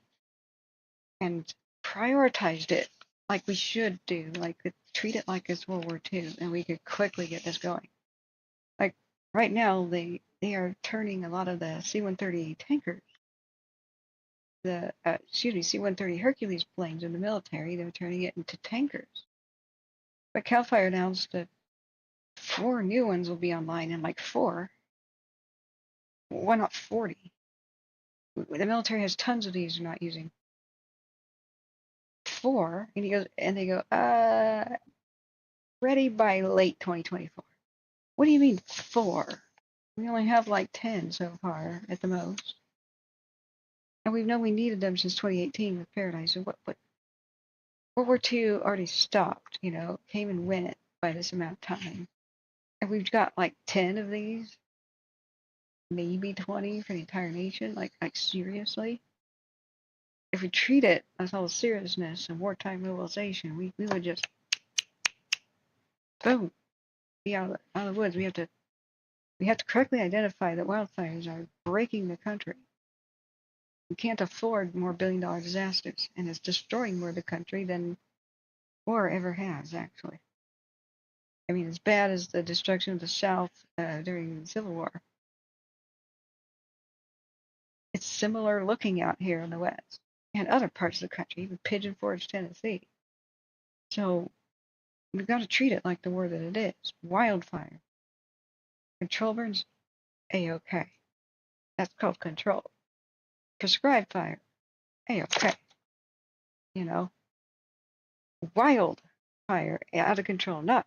and prioritized it like we should do. Like treat it like it's World War II, and we could quickly get this going. Like right now, they are turning a lot of the C-130 tankers, C-130 Hercules planes in the military. They're turning it into tankers. But CAL FIRE announced a 4 new ones will be online in like 4. Why not 40? The military has tons of these they're not using. 4, and he goes, and they go, ready by late 2024. What do you mean 4? We only have like 10 so far at the most. And we've known we needed them since 2018 with Paradise. So what World War II already stopped, you know, came and went by this amount of time. And we've got like 10 of these, maybe 20 for the entire nation. Like seriously? If we treat it as all the seriousness and wartime mobilization, we would just, boom, be out of the woods. We have to correctly identify that wildfires are breaking the country. We can't afford more billion-dollar disasters, and it's destroying more of the country than war ever has, actually. I mean, as bad as the destruction of the South during the Civil War, it's similar looking out here in the West and other parts of the country, even Pigeon Forge, Tennessee. So we've got to treat it like the war that it is. Wildfire. Control burns, A-OK. That's called control. Prescribed fire, A-OK. You know, wildfire, out of control, not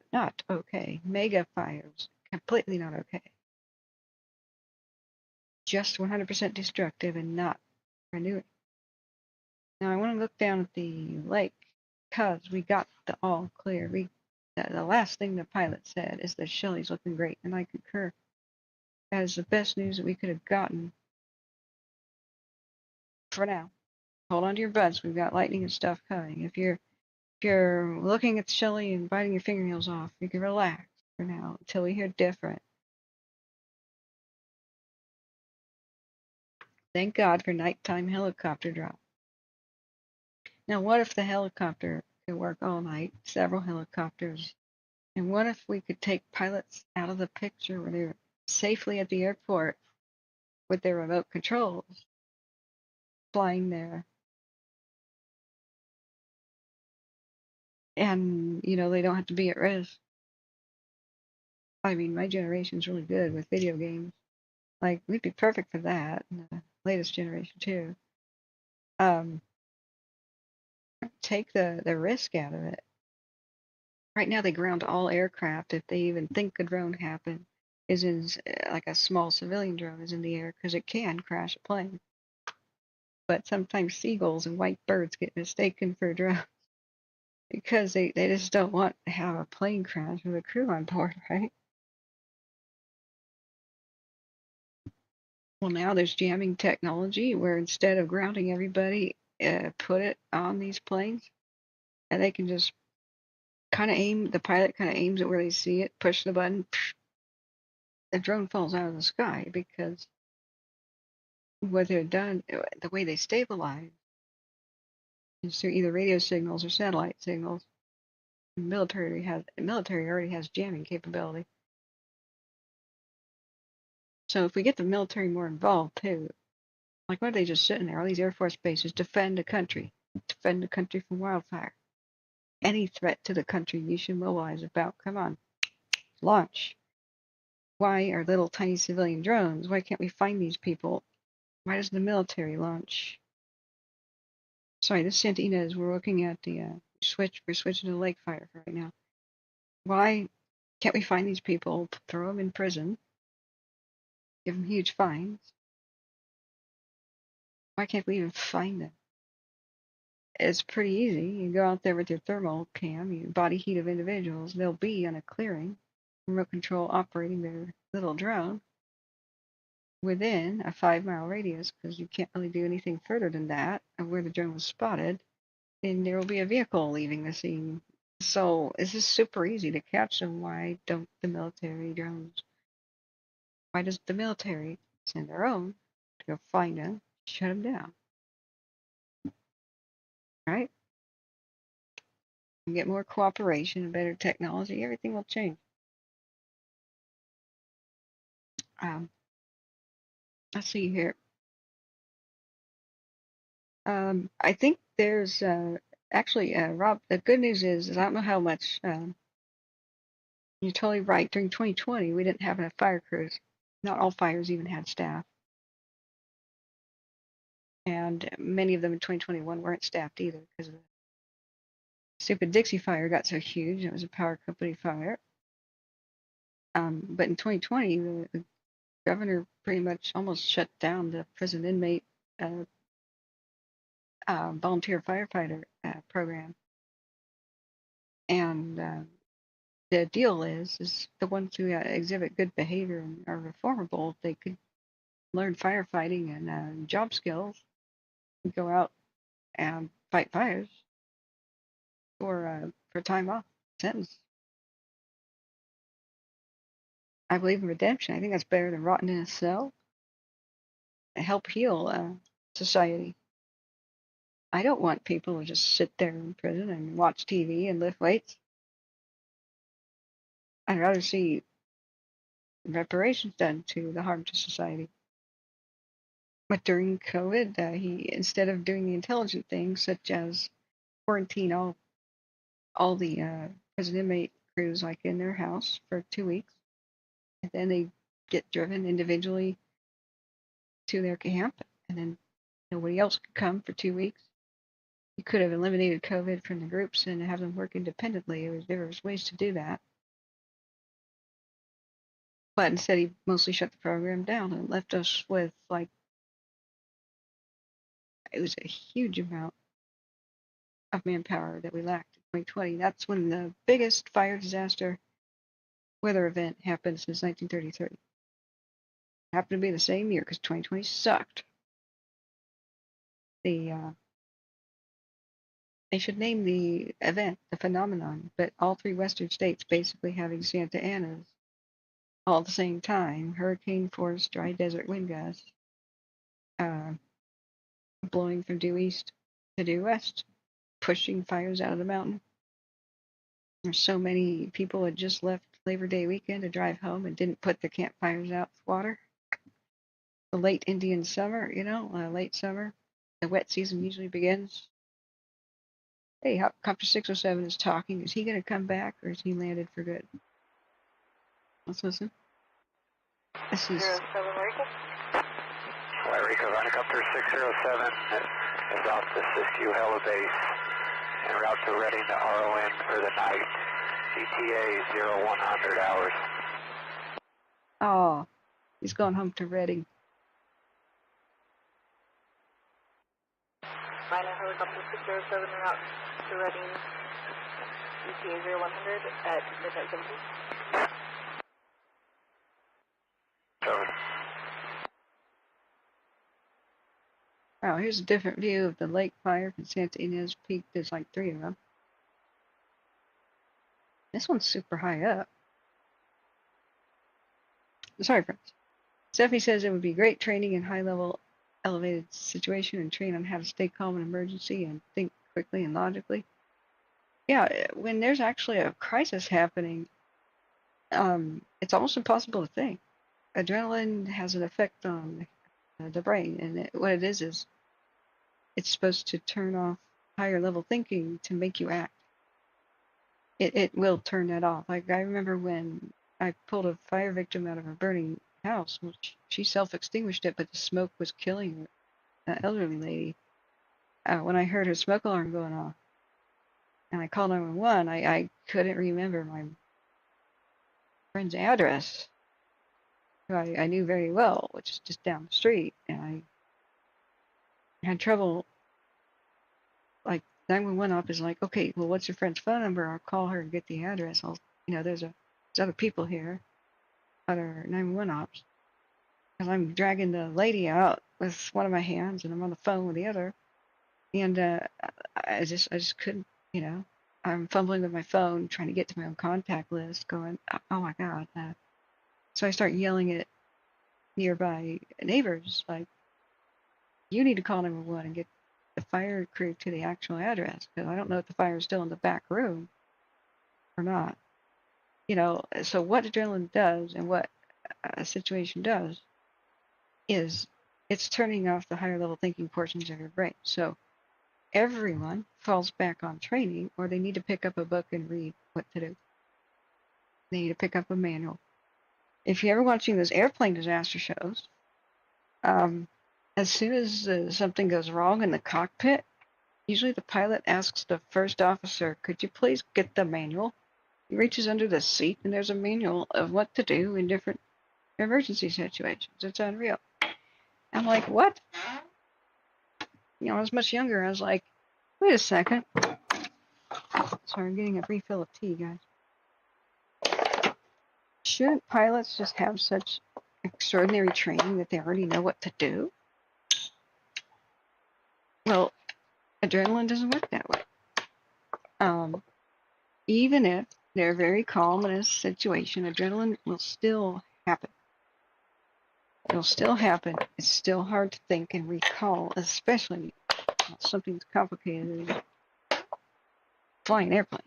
okay. Mega fires, completely not okay. Just 100% destructive and not renewing. Now I want to look down at the lake because we got the all clear. The last thing the pilot said is that Shelly's looking great, and I concur. That is the best news that we could have gotten for now. Hold on to your butts. We've got lightning and stuff coming. If you're looking at Shelly and biting your fingernails off, you can relax for now until we hear different. Thank God for nighttime helicopter drop. Now, what if the helicopter could work all night, several helicopters? And what if we could take pilots out of the picture where they're safely at the airport with their remote controls, flying there? And, you know, they don't have to be at risk. I mean, my generation's really good with video games. Like, we'd be perfect for that, and the latest generation, too. Take the risk out of it. Right now, they ground all aircraft, if they even think a drone happened, is in, like a small civilian drone is in the air, because it can crash a plane. But sometimes seagulls and white birds get mistaken for drones because they just don't want to have a plane crash with a crew on board, right? Well, now there's jamming technology where instead of grounding everybody, put it on these planes, and they can just kind of aim, the pilot kind of aims it where they see it, push the button, the drone falls out of the sky, because what they're done, the way they stabilize is through either radio signals or satellite signals. The military already has jamming capability. So if we get the military more involved too, like what are they just sitting there? All these Air Force bases defend the country from wildfire. Any threat to the country you should mobilize about. Come on, launch. Why are little tiny civilian drones? Why can't we find these people? Why doesn't the military launch? Sorry, this is Santa Ynez. We're looking at the we're switching to lake fire right now. Why can't we find these people, throw them in prison, give them huge fines? Why can't we even find them? It's pretty easy. You go out there with your thermal cam, you body heat of individuals, they'll be on a clearing, remote control operating their little drone within a 5-mile radius, because you can't really do anything further than that of where the drone was spotted, and there will be a vehicle leaving the scene. So this is super easy to catch them. Why don't the military drones? Why does the military send their own to go find them, shut them down? Right? And get more cooperation and better technology, everything will change. Let's see here. I think there's actually, Rob, the good news is I don't know how much You're totally right. During 2020, we didn't have enough fire crews. Not all fires even had staff. And many of them in 2021 weren't staffed either because the stupid Dixie fire got so huge. It was a power company fire. But in 2020, the governor pretty much almost shut down the prison inmate volunteer firefighter program. And the deal is the ones who exhibit good behavior and are reformable, they could learn firefighting and job skills and go out and fight fires for time off sentence. I believe in redemption. I think that's better than rotting in a cell. Help heal society. I don't want people to just sit there in prison and watch TV and lift weights. I'd rather see reparations done to the harm to society. But during COVID, he, instead of doing the intelligent things such as quarantine all the prison inmate crews like in their house for 2 weeks, and then they get driven individually to their camp, and then nobody else could come for 2 weeks. You could have eliminated COVID from the groups and have them work independently. There was ways to do that. But instead, he mostly shut the program down and left us with, like, it was a huge amount of manpower that we lacked in 2020. That's when the biggest fire disaster weather event happened since 1933. Happened to be the same year because 2020 sucked. They should name the event the phenomenon, but all three western states basically having Santa Anas all at the same time. Hurricane force, dry desert wind gusts, blowing from due east to due west, pushing fires out of the mountain. There's so many people had just left Labor Day weekend to drive home and didn't put their campfires out with water. The late Indian summer, late summer, the wet season usually begins. Hey, Copter 607 is talking. Is he going to come back or is he landed for good? Let's listen. This is... 07 Rico. Rico, Copter 607 is off the Siskiyou Hella base en route to Reading to RON for the night. ETA 0100 hours. Oh, he's going home to Reading. Minor Helicopter 607 en route to Reading. ETA 0100 at midnight 17. Wow, here's a different view of the lake fire from Santa Ynez Peak. There's like 3 of them. This one's super high up. Sorry, friends. Stephanie says it would be great training in high-level elevated situation and train on how to stay calm in emergency and think quickly and logically. Yeah, when there's actually a crisis happening, it's almost impossible to think. Adrenaline has an effect on the brain, and what it is it's supposed to turn off higher level thinking to make you act. It will turn that off. Like, I remember when I pulled a fire victim out of a burning house, which she self-extinguished it, but the smoke was killing her, an elderly lady. When I heard her smoke alarm going off, and I called 911, I couldn't remember my friend's address, who I knew very well, which is just down the street, and I had trouble. Like, 911 op is like, okay, well, what's your friend's phone number? I'll call her and get the address. There's other people here, other 911 ops, because I'm dragging the lady out with one of my hands and I'm on the phone with the other, and I just couldn't, I'm fumbling with my phone trying to get to my own contact list, going, oh my God. So I start yelling at nearby neighbors, like, you need to call 911 and get the fire crew to the actual address, because I don't know if the fire is still in the back room or not. So what adrenaline does and what a situation does is it's turning off the higher level thinking portions of your brain. So everyone falls back on training, or they need to pick up a book and read what to do. They need to pick up a manual. If you're ever watching those airplane disaster shows, as soon as something goes wrong in the cockpit, usually the pilot asks the first officer, could you please get the manual? He reaches under the seat and there's a manual of what to do in different emergency situations. It's unreal. I'm like, what? You know, I was much younger. I was like, wait a second. Sorry, I'm getting a refill of tea, guys. Shouldn't pilots just have such extraordinary training that they already know what to do? Well, adrenaline doesn't work that way. Even if they're very calm in a situation, adrenaline will still happen. It'll still happen. It's still hard to think and recall, especially when something's complicated as flying an airplane.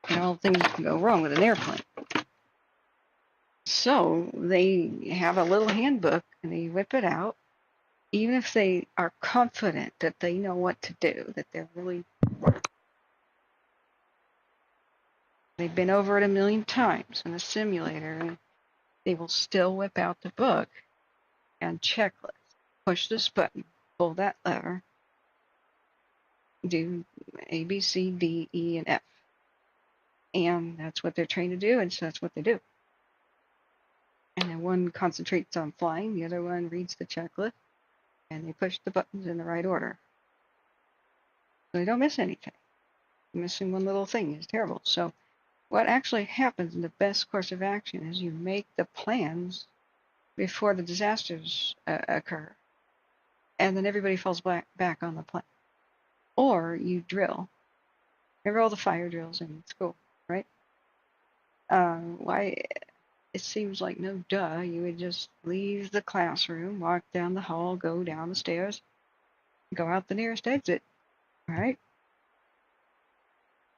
And all things can go wrong with an airplane. So they have a little handbook and they whip it out, even if they are confident that they know what to do, that they've been over it a million times in a simulator, and they will still whip out the book and checklist. Push this button, pull that lever, do A, B, C, D, E, and F. And that's what they're trained to do, and so that's what they do. And then one concentrates on flying, the other one reads the checklist, and they push the buttons in the right order. So they don't miss anything. Missing one little thing is terrible. So what actually happens in the best course of action is you make the plans before the disasters occur, and then everybody falls back on the plan. Or you drill. Remember all the fire drills in school, right? Why? It seems like no duh. You would just leave the classroom, walk down the hall, go down the stairs, go out the nearest exit, right?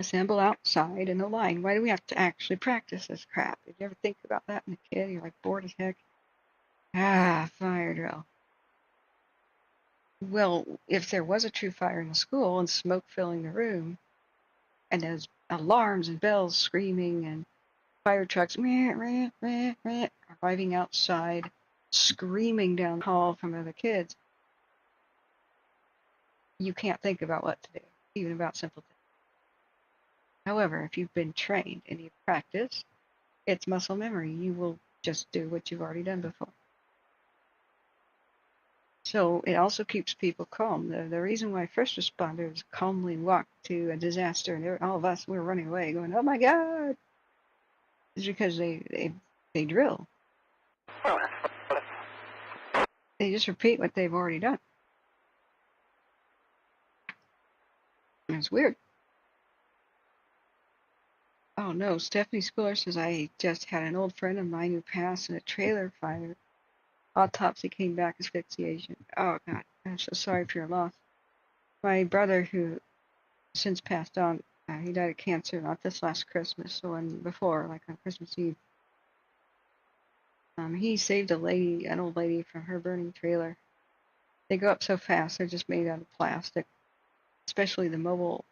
Assemble outside in a line. Why do we have to actually practice this crap? Did you ever think about that in a kid? You're like bored as heck. Fire drill. Well, if there was a true fire in the school and smoke filling the room, and there's alarms and bells screaming and fire trucks arriving outside, screaming down the hall from other kids, you can't think about what to do, even about simple things. However, if you've been trained and you've practiced, it's muscle memory. You will just do what you've already done before. So it also keeps people calm. The reason why first responders calmly walk to a disaster, and all of us, we're running away going, oh my God, is because they drill. They just repeat what they've already done. And it's weird. Oh no, Stephanie Schooler says, I just had an old friend of mine who passed in a trailer fire. Autopsy came back as asphyxiation. Oh God, I'm so sorry for your loss. My brother, who since passed on, he died of cancer, not this last Christmas, the one before, like on Christmas Eve. He saved an old lady from her burning trailer. They go up so fast, they're just made out of plastic, especially the mobile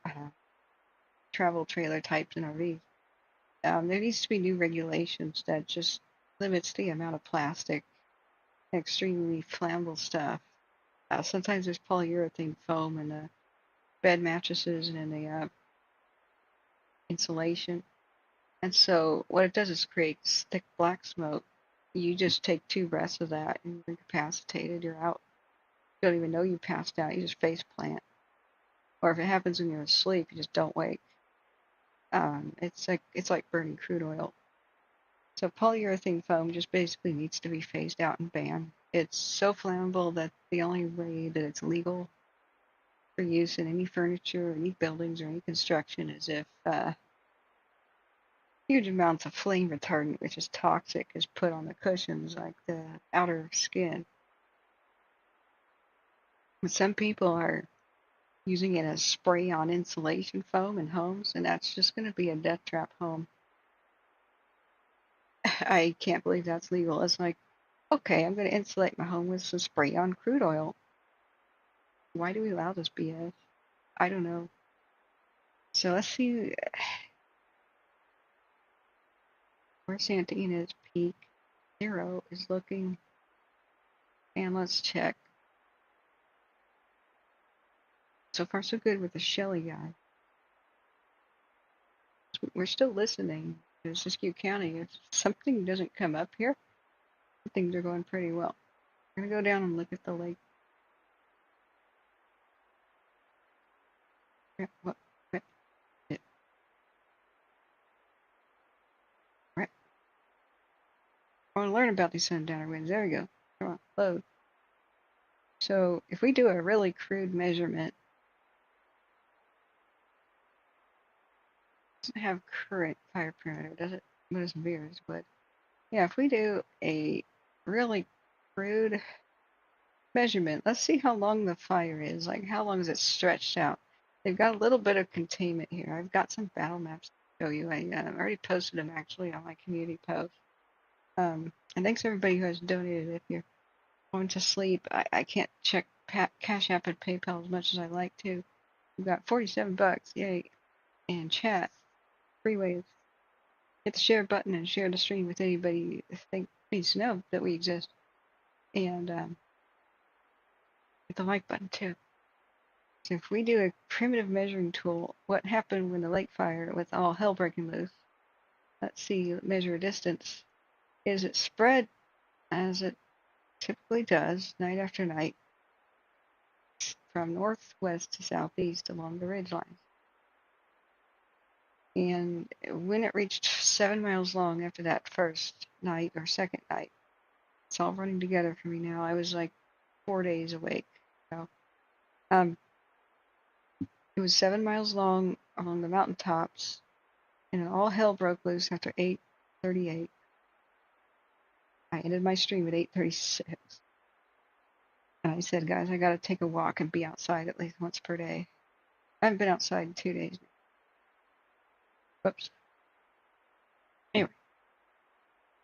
travel trailer types in RVs. There needs to be new regulations that just limits the amount of plastic, extremely flammable stuff. Sometimes there's polyurethane foam in the bed mattresses and in the insulation. And so what it does is create thick black smoke. You just take 2 breaths of that and you're incapacitated, you're out. You don't even know you passed out, you just face plant. Or if it happens when you're asleep, you just don't wake. It's like burning crude oil. So polyurethane foam just basically needs to be phased out and banned. It's so flammable that the only way that it's legal for use in any furniture, or any buildings, or any construction is if huge amounts of flame retardant, which is toxic, is put on the cushions, like the outer skin. But some people are using it as spray on insulation foam in homes, and that's just going to be a death trap home. I can't believe that's legal. It's like, okay, I'm going to insulate my home with some spray on crude oil. Why do we allow this BS? I don't know. So let's see. where Santa Ynez Peak 0 is looking. And let's check. So far, so good with the Shelly guy. We're still listening to Siskiyou County. If something doesn't come up here, things are going pretty well. We're going to go down and look at the lake. What? Right. I want to learn about these sundowner winds. There we go. Come on, load. So if we do a really crude measurement, it doesn't have current fire perimeter, does it? Most mirrors would. Yeah, if we do a really crude measurement, let's see how long the fire is. Like, how long is it stretched out? They've got a little bit of containment here. I've got some battle maps to show you. I already posted them actually on my community post. And thanks everybody who has donated. If you're going to sleep, I can't check Cash App and PayPal as much as I like to. We've got $47, yay! And chat, free ways. Hit the share button and share the stream with anybody you think needs to know that we exist. And hit the like button too. So if we do a primitive measuring tool, what happened when the lake fire with all hell breaking loose? Let's see, measure distance. Is it spread as it typically does, night after night, from northwest to southeast along the ridge lines? And when it reached 7 miles long after that first night or second night, it's all running together for me now. I was like 4 days awake. So, it was 7 miles long along the mountaintops, and all hell broke loose after 8:38. I ended my stream at 8:36. And I said, guys, I got to take a walk and be outside at least once per day. I haven't been outside in 2 days now. Whoops. Anyway,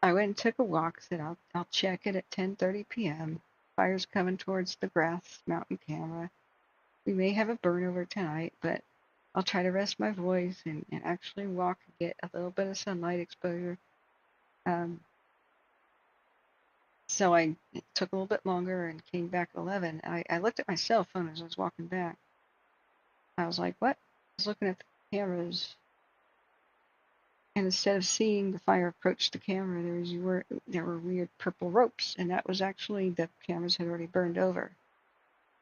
I went and took a walk, said I'll check it at 10:30 p.m. Fire's coming towards the Grass Mountain camera. We may have a burn over tonight, but I'll try to rest my voice and actually walk and get a little bit of sunlight exposure. So it took a little bit longer and came back at 11. I looked at my cell phone as I was walking back. I was like, what? I was looking at the cameras, and instead of seeing the fire approach the camera, there were weird purple ropes, and that was actually the cameras had already burned over.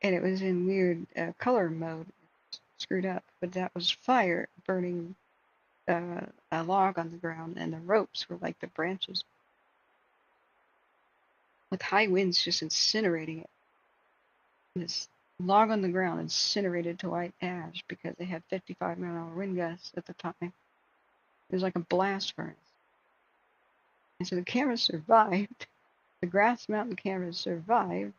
And it was in weird color mode, screwed up, but that was fire burning a log on the ground, and the ropes were like the branches, with high winds just incinerating it. This log on the ground incinerated to white ash because they had 55-mile-an-hour wind gusts at the time. It was like a blast furnace. And so the cameras survived. The Grass Mountain cameras survived.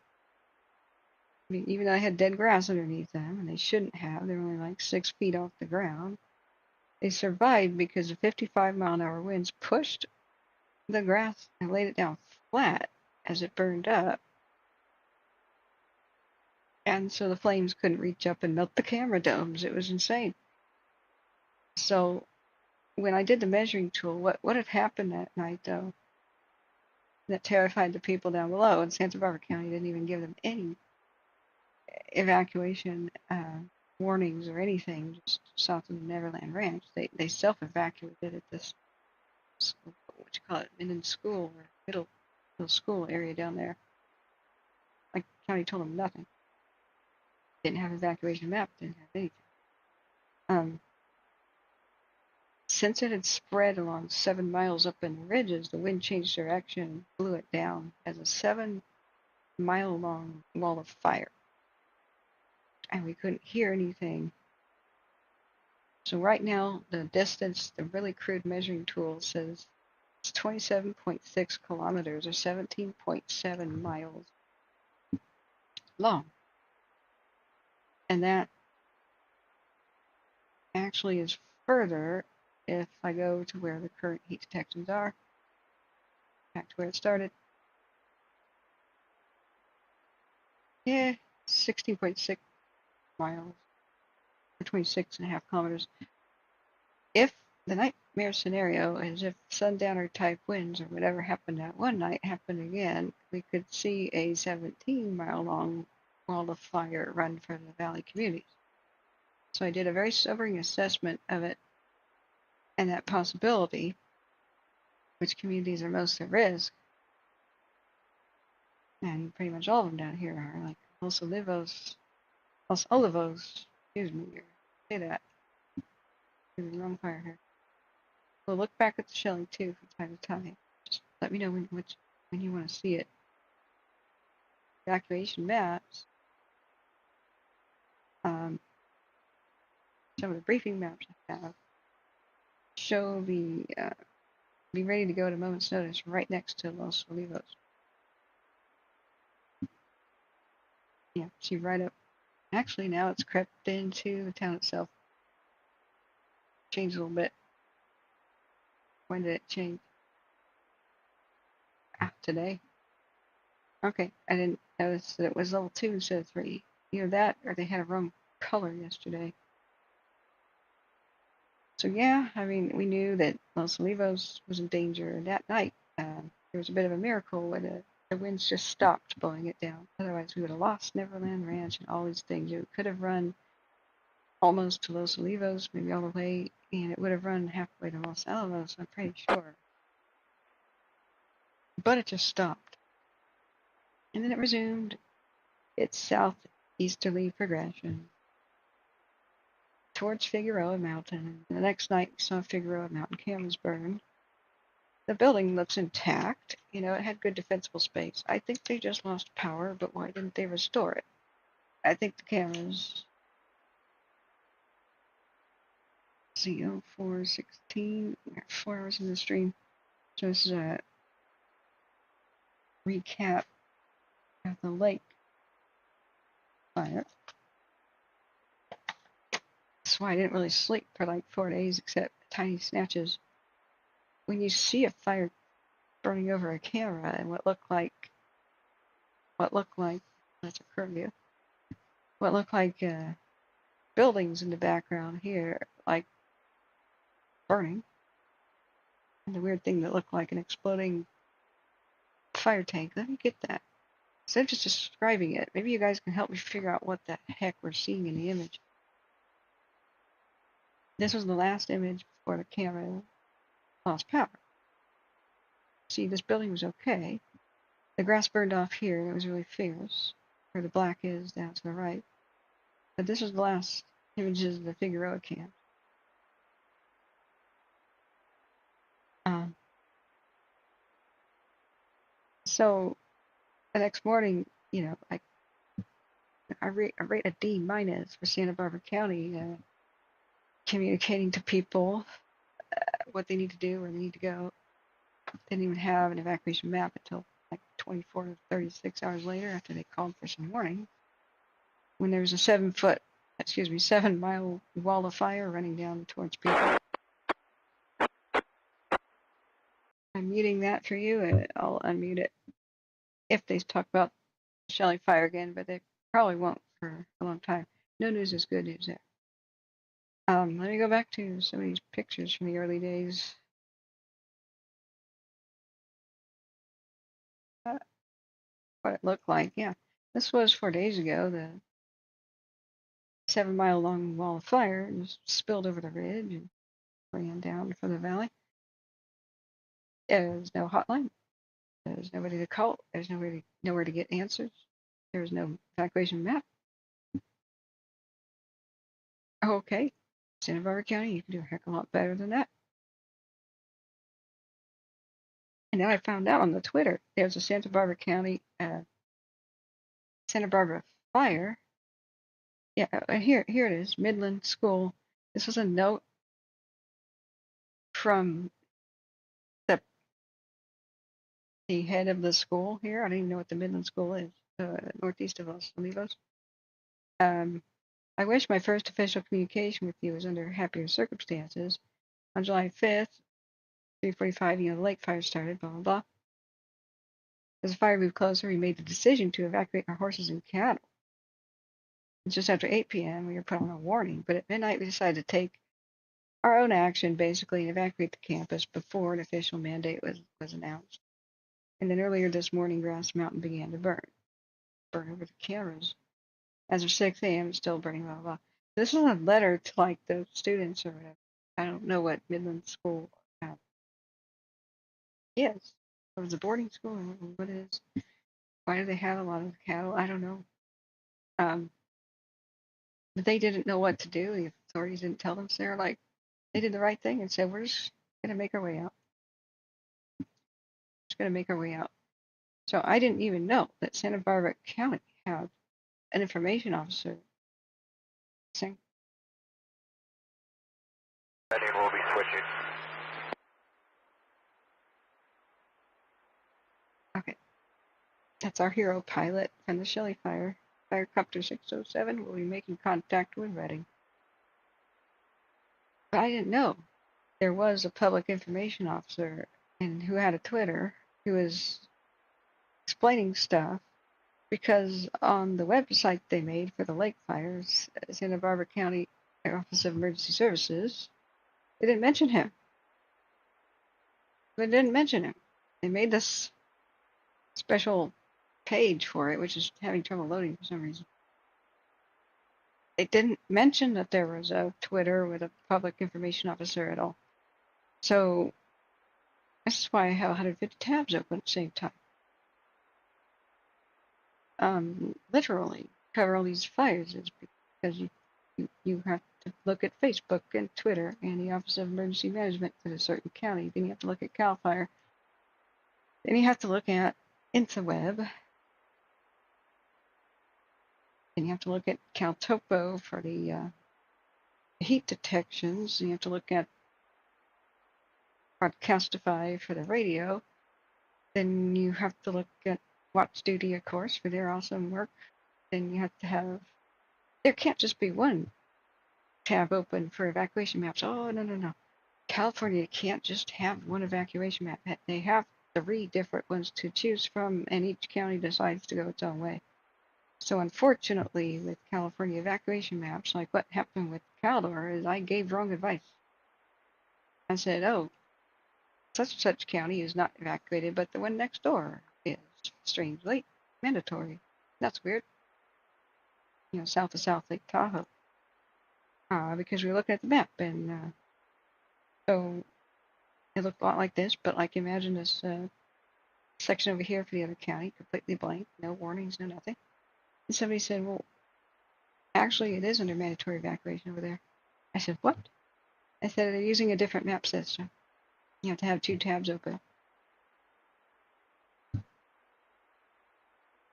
I mean, even though I had dead grass underneath them, and they shouldn't have, they're only like 6 feet off the ground. They survived because the 55-mile-an-hour winds pushed the grass and laid it down flat as it burned up. And so the flames couldn't reach up and melt the camera domes. It was insane. So when I did the measuring tool, what had happened that night, though, that terrified the people down below, and Santa Barbara County didn't even give them any evacuation warnings or anything, just south of the Neverland Ranch. They self-evacuated at this, what you call it, Minden School, or middle school area down there. Like, the county told them nothing. Didn't have evacuation map, didn't have anything. Since it had spread along 7 miles up in the ridges, the wind changed direction and blew it down as a 7-mile-long wall of fire. And we couldn't hear anything. So right now, the distance, the really crude measuring tool says it's 27.6 kilometers or 17.7 miles long. And that actually is further if I go to where the current heat detections are, back to where it started. Yeah, 16.6 miles, or 26.5 kilometers. If the night nightmare scenario is if sundowner type winds or whatever happened that one night happened again, we could see a 17-mile long wall of fire run for the valley communities. So I did a very sobering assessment of it and that possibility, which communities are most at risk. And pretty much all of them down here are, like Los Olivos, excuse me, say that. There's the wrong fire here. We'll look back at the Shelly too from time to time. Just let me know when you want to see it. Evacuation maps. Some of the briefing maps I have show the be ready to go at a moment's notice right next to Los Olivos. Yeah, see right up. Actually, now it's crept into the town itself. Changed a little bit. When did it change? Today. Okay, I didn't notice that it was level 2 instead of 3. Either that or they had a wrong color yesterday. So yeah, I mean, we knew that Los Olivos was in danger that night. There was a bit of a miracle where the winds just stopped blowing it down. Otherwise, we would have lost Neverland Ranch and all these things. It could have run almost to Los Olivos, maybe all the way, and it would have run halfway to Los Alamos, I'm pretty sure. But it just stopped. And then it resumed its southeasterly progression towards Figueroa Mountain. And the next night, we saw Figueroa Mountain cameras burn. The building looks intact. You know, it had good defensible space. I think they just lost power, but why didn't they restore it? I think the cameras... CO 416, 4 hours in the stream. So this is a recap of the lake fire. That's why I didn't really sleep for like 4 days, except tiny snatches. When you see a fire burning over a camera and what looked like that's a curve view. What looked like buildings in the background here, like burning, and the weird thing that looked like an exploding fire tank. Let me get that. Instead of just describing it, maybe you guys can help me figure out what the heck we're seeing in the image. This was the last image before the camera lost power. See, this building was okay. The grass burned off here, and it was really fierce, where the black is down to the right. But this was the last images of the Figueroa camp. So the next morning, you know, I rate a D- for Santa Barbara County, communicating to people what they need to do, where they need to go. Didn't even have an evacuation map until like 24 to 36 hours later after they called for some warning. When there was a 7-mile wall of fire running down towards people. I'm muting that for you. I'll unmute it if they talk about Shelly fire again, but they probably won't for a long time. No news is good news there. Let me go back to some of these pictures from the early days. What it looked like, yeah. This was 4 days ago. The 7-mile long wall of fire just spilled over the ridge and ran down for the valley. There's no hotline. There's nobody to call. There's nowhere to get answers. There's no evacuation map. Okay, Santa Barbara County, you can do a heck of a lot better than that. And then I found out on the Twitter, there's a Santa Barbara County, Santa Barbara fire. Yeah, here it is, Midland School. This was a note from the head of the school here. I don't even know what the Midland School is, northeast of Los Olivos. I wish my first official communication with you was under happier circumstances. On July 5th, 3:45, the lake fire started, blah, blah, blah. As the fire moved closer, we made the decision to evacuate our horses and cattle. And just after 8 p.m., we were put on a warning, but at midnight, we decided to take our own action, basically, to evacuate the campus before an official mandate was announced. And then earlier this morning, Grass Mountain began to burn over the cameras. As of 6 a.m., it's still burning, blah, blah, blah. This is a letter to, like, the students or whatever. I don't know what Midland School is. Or is it a boarding school or what it is? Why do they have a lot of cattle? I don't know. But they didn't know what to do. The authorities didn't tell them. So they're like, they did the right thing and said, we're just going to make our way out. Just going to make our way out. So I didn't even know that Santa Barbara County had an information officer saying, Heading will be switching. okay, that's our hero pilot from the Shelly fire. Firecopter 607 will be making contact with Reading. But I didn't know there was a public information officer and who had a Twitter who was explaining stuff, because on the website they made for the lake fires, Santa Barbara County Office of Emergency Services, they didn't mention him. They didn't mention him. They made this special page for it, which is having trouble loading for some reason. They didn't mention that there was a Twitter with a public information officer at all. So this is why I have 150 tabs open at the same time. Literally cover all these fires is because you have to look at Facebook and Twitter and the Office of Emergency Management for a certain county. Then you have to look at CAL FIRE. Then you have to look at InfoWeb. Then you have to look at CalTopo for the heat detections. And you have to look at Broadcastify for the radio. Then you have to look at Watch Duty, of course, for their awesome work. Then you have to have, there can't just be one tab open for evacuation maps. Oh, no. California can't just have one evacuation map. They have 3 different ones to choose from, and each county decides to go its own way. So unfortunately, with California evacuation maps, like what happened with Caldor, is I gave wrong advice. I said, oh, such and such county is not evacuated, but the one next door is, strangely, mandatory. That's weird. You know, south of South Lake Tahoe. Because we were looking at the map, and so it looked a lot like this, but like imagine this section over here for the other county, completely blank, no warnings, no nothing. And somebody said, well, actually it is under mandatory evacuation over there. I said, what? I said, they're using a different map system. You have to have 2 tabs open.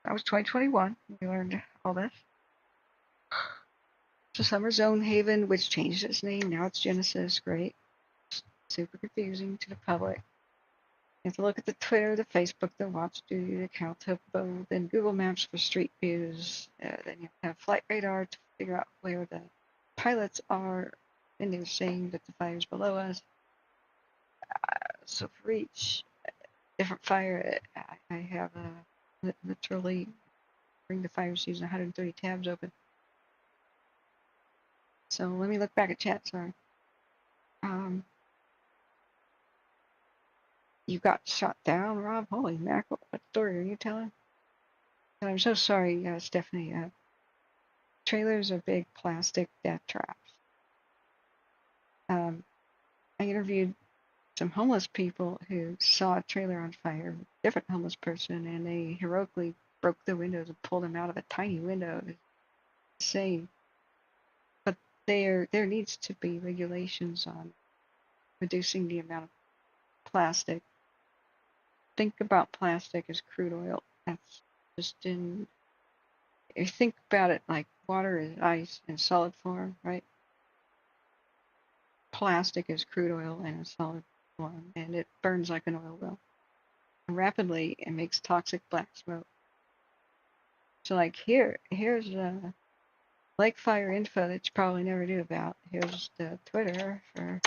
That was 2021. We learned all this. So Summer Zone Haven, which changed its name, now it's Genesis. Great. Super confusing to the public. You have to look at the Twitter, the Facebook, the Watch Duty, the CalTopo, then Google Maps for street views. Then you have to have flight radar to figure out where the pilots are. And they're saying that the fire's below us. So for each different fire, I have literally bring the fire season 130 tabs open. So let me look back at chat. Sorry. You got shot down, Rob? Holy mackerel. What story are you telling? And I'm so sorry, Stephanie. Trailers are big plastic death traps. I interviewed some homeless people who saw a trailer on fire, a different homeless person, and they heroically broke the windows and pulled them out of a tiny window. It's insane. But there needs to be regulations on reducing the amount of plastic. Think about plastic as crude oil. That's just in, if you think about it like water is ice in solid form, right? Plastic is crude oil in a solid form, and it burns like an oil well. And rapidly, it makes toxic black smoke. So like here's lake fire info that you probably never knew about. Here's the Twitter for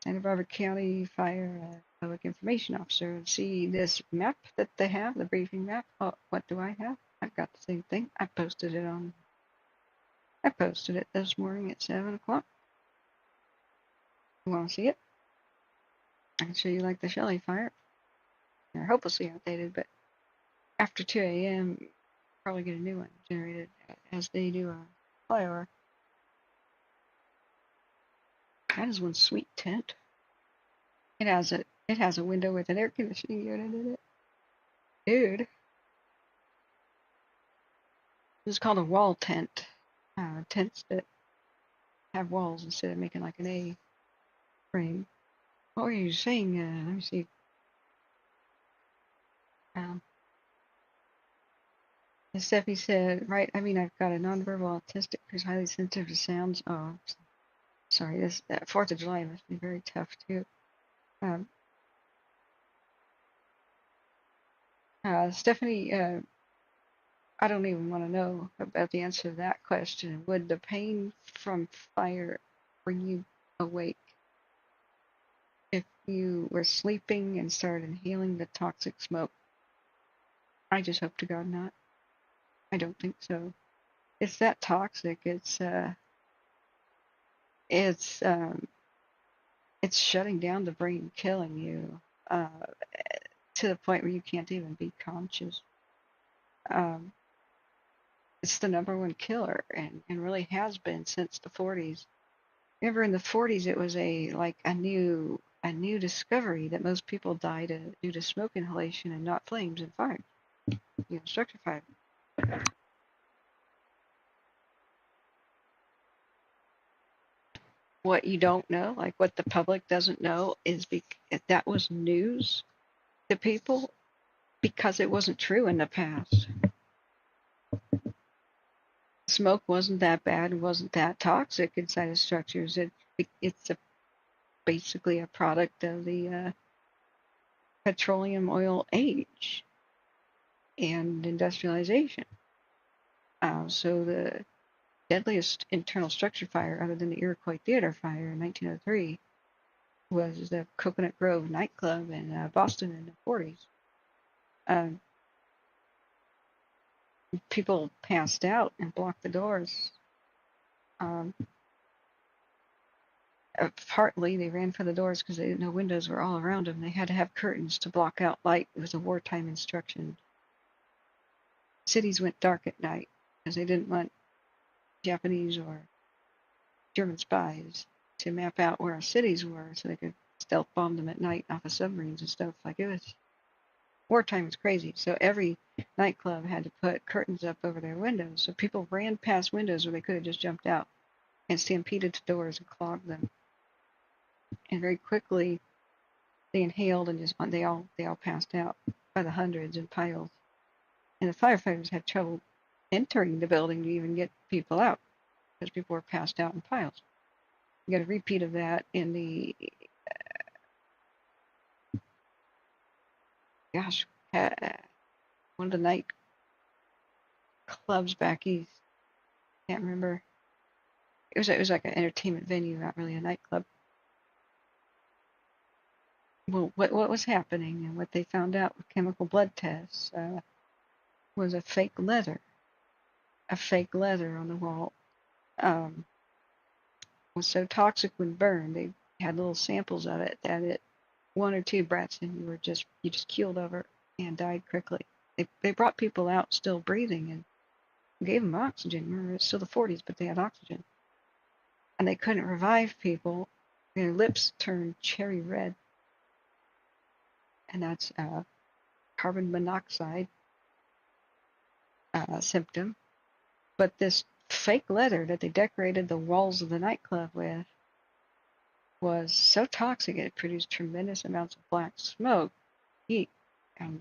Santa Barbara County Fire Public Information Officer. See this map that they have, the briefing map. Oh, what do I have? I've got the same thing. I posted it this morning at 7 o'clock. You want to see it? I can show you like the Shelly fire. They're hopelessly outdated, but after 2 a.m., probably get a new one generated as they do a flyover. That is one sweet tent. It has a window with an air conditioning unit in it. Dude. It's called a wall tent. Tents that have walls instead of making like an A frame. What were you saying? Let me see. Steffi said, right, I mean, I've got a nonverbal autistic who's highly sensitive to sounds. Oh, sorry, this 4th of July must be very tough too. Stephanie, I don't even want to know about the answer to that question. Would the pain from fire bring you awake if you were sleeping and started inhaling the toxic smoke? I just hope to God not. I don't think so. It's that toxic. It's shutting down the brain, killing you to the point where you can't even be conscious. It's the #1 killer, and really has been since the 40s. Remember, in the 40s, it was a new discovery that most people died due to smoke inhalation and not flames and fire. Structure fire. What you don't know, like what the public doesn't know, is that was news to people because it wasn't true in the past. Smoke wasn't that bad, wasn't that toxic inside of structures. It's basically a product of the petroleum oil age and industrialization. So the deadliest internal structure fire, other than the Iroquois Theater fire in 1903, was the Coconut Grove nightclub in Boston in the 40s. People passed out and blocked the doors. Partly they ran for the doors because they didn't know windows were all around them. They had to have curtains to block out light. It was a wartime instruction. Cities went dark at night because they didn't want Japanese or German spies to map out where our cities were so they could stealth bomb them at night off of submarines and stuff. Like, it was wartime was crazy. So every nightclub had to put curtains up over their windows. So people ran past windows where they could have just jumped out and stampeded to doors and clogged them. And very quickly they inhaled and they all passed out by the hundreds in piles. And the firefighters had trouble entering the building to even get people out because people were passed out in piles. You got a repeat of that in the one of the night clubs back east. Can't remember. It was like an entertainment venue, not really a nightclub. Well, what was happening and what they found out with chemical blood tests was a fake leather on the wall. Was so toxic when burned. They had little samples of it that 1 or 2 breaths and you just keeled over and died quickly. They brought people out still breathing and gave them oxygen. Remember, it's still the 40s, but they had oxygen. And they couldn't revive people. Their lips turned cherry red. And that's carbon monoxide symptom. But this fake leather that they decorated the walls of the nightclub with was so toxic it produced tremendous amounts of black smoke, heat, and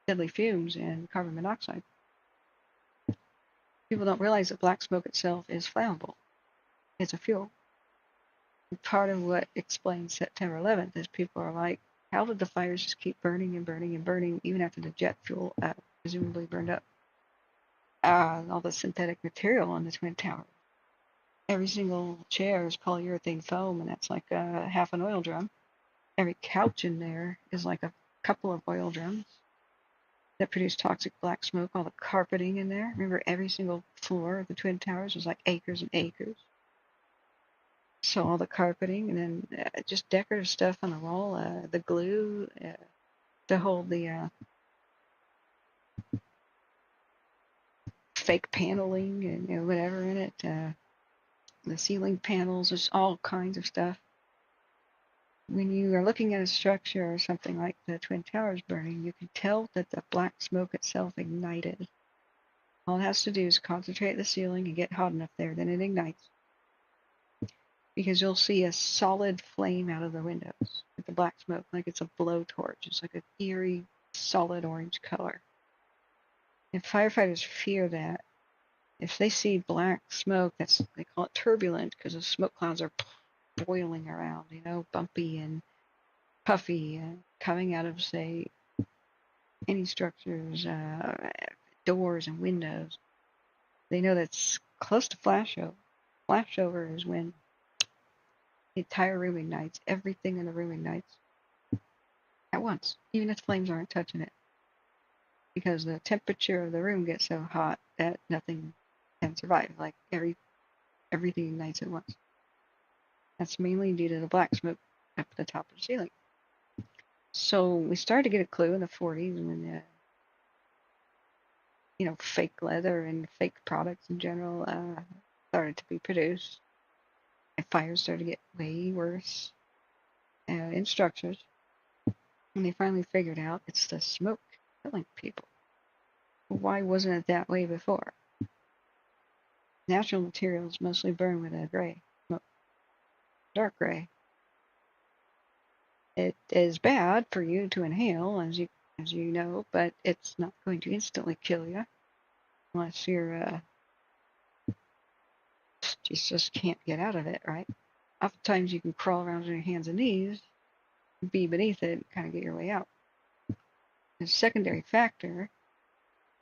deadly fumes and carbon monoxide. People don't realize that black smoke itself is flammable. It's a fuel. And part of what explains September 11th is people are like, how did the fires just keep burning and burning and burning even after the jet fuel presumably burned up? All the synthetic material on the Twin Towers. Every single chair is polyurethane foam, and that's like half an oil drum. Every couch in there is like a couple of oil drums that produce toxic black smoke. All the carpeting in there. Remember, every single floor of the Twin Towers was like acres and acres. So all the carpeting, and then just decorative stuff on the wall, the glue to hold the fake paneling and whatever in it, the ceiling panels, there's all kinds of stuff. When you are looking at a structure or something like the Twin Towers burning, you can tell that the black smoke itself ignited. All it has to do is concentrate the ceiling and get hot enough there, then it ignites. Because you'll see a solid flame out of the windows with the black smoke, like it's a blowtorch. It's like an eerie, solid orange color. And firefighters fear that. If they see black smoke, they call it turbulent because the smoke clouds are boiling around, bumpy and puffy, coming out of, say, any structures, doors and windows. They know that's close to flashover. Flashover is when the entire room ignites, everything in the room ignites at once, even if flames aren't touching it. Because the temperature of the room gets so hot that nothing can survive. Like everything ignites at once. That's mainly due to the black smoke up at the top of the ceiling. So we started to get a clue in the 40s when fake leather and fake products in general started to be produced. And fires started to get way worse in structures. And they finally figured out it's the smoke killing people. Why wasn't it that way before? Natural materials mostly burn with a gray smoke, dark gray. It is bad for you to inhale, as you know, but it's not going to instantly kill you unless you're just can't get out of it, right? Oftentimes you can crawl around on your hands and knees, be beneath it, and kind of get your way out. The secondary factor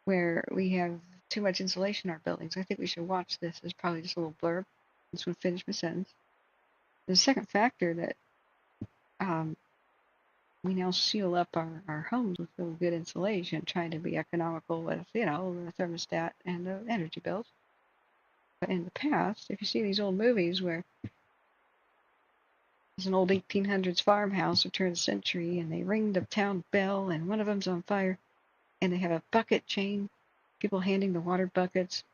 where we have too much insulation in our buildings. I think we should watch this as probably just a little blurb. This will finish my sentence. The second factor that we now seal up our homes with really good insulation, trying to be economical with, the thermostat and the energy bills. But in the past, if you see these old movies where there's an old 1800s farmhouse or turn of the century, and they ring the town bell, and one of them's on fire, and they have a bucket chain, people handing the water buckets.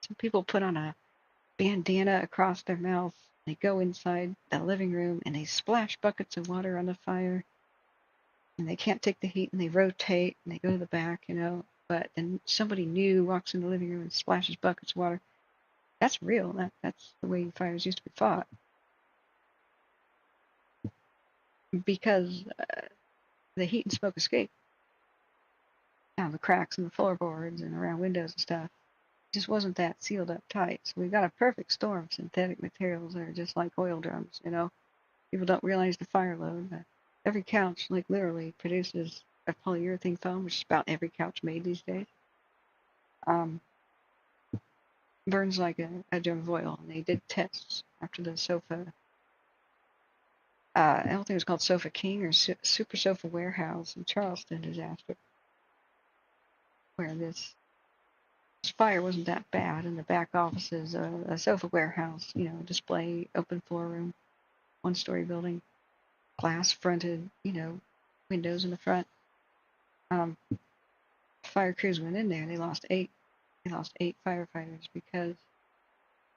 Some people put on a bandana across their mouth. They go inside the living room, and they splash buckets of water on the fire. And they can't take the heat, and they rotate, and they go to the back, But then somebody new walks in the living room and splashes buckets of water. That's real. That's the way fires used to be fought. Because the heat and smoke escape down the cracks in the floorboards and around windows and stuff. It just wasn't that sealed up tight. So we've got a perfect storm of synthetic materials that are just like oil drums, People don't realize the fire load. Every couch, like literally, produces a polyurethane foam, which is about every couch made these days. Burns like a drum of oil. And they did tests after the sofa. I don't think it was called Sofa King or Super Sofa Warehouse in Charleston disaster, where this fire wasn't that bad. In the back offices, a sofa warehouse, display, open floor room, one-story building. Glass fronted, windows in the front. Fire crews went in there. They lost eight firefighters because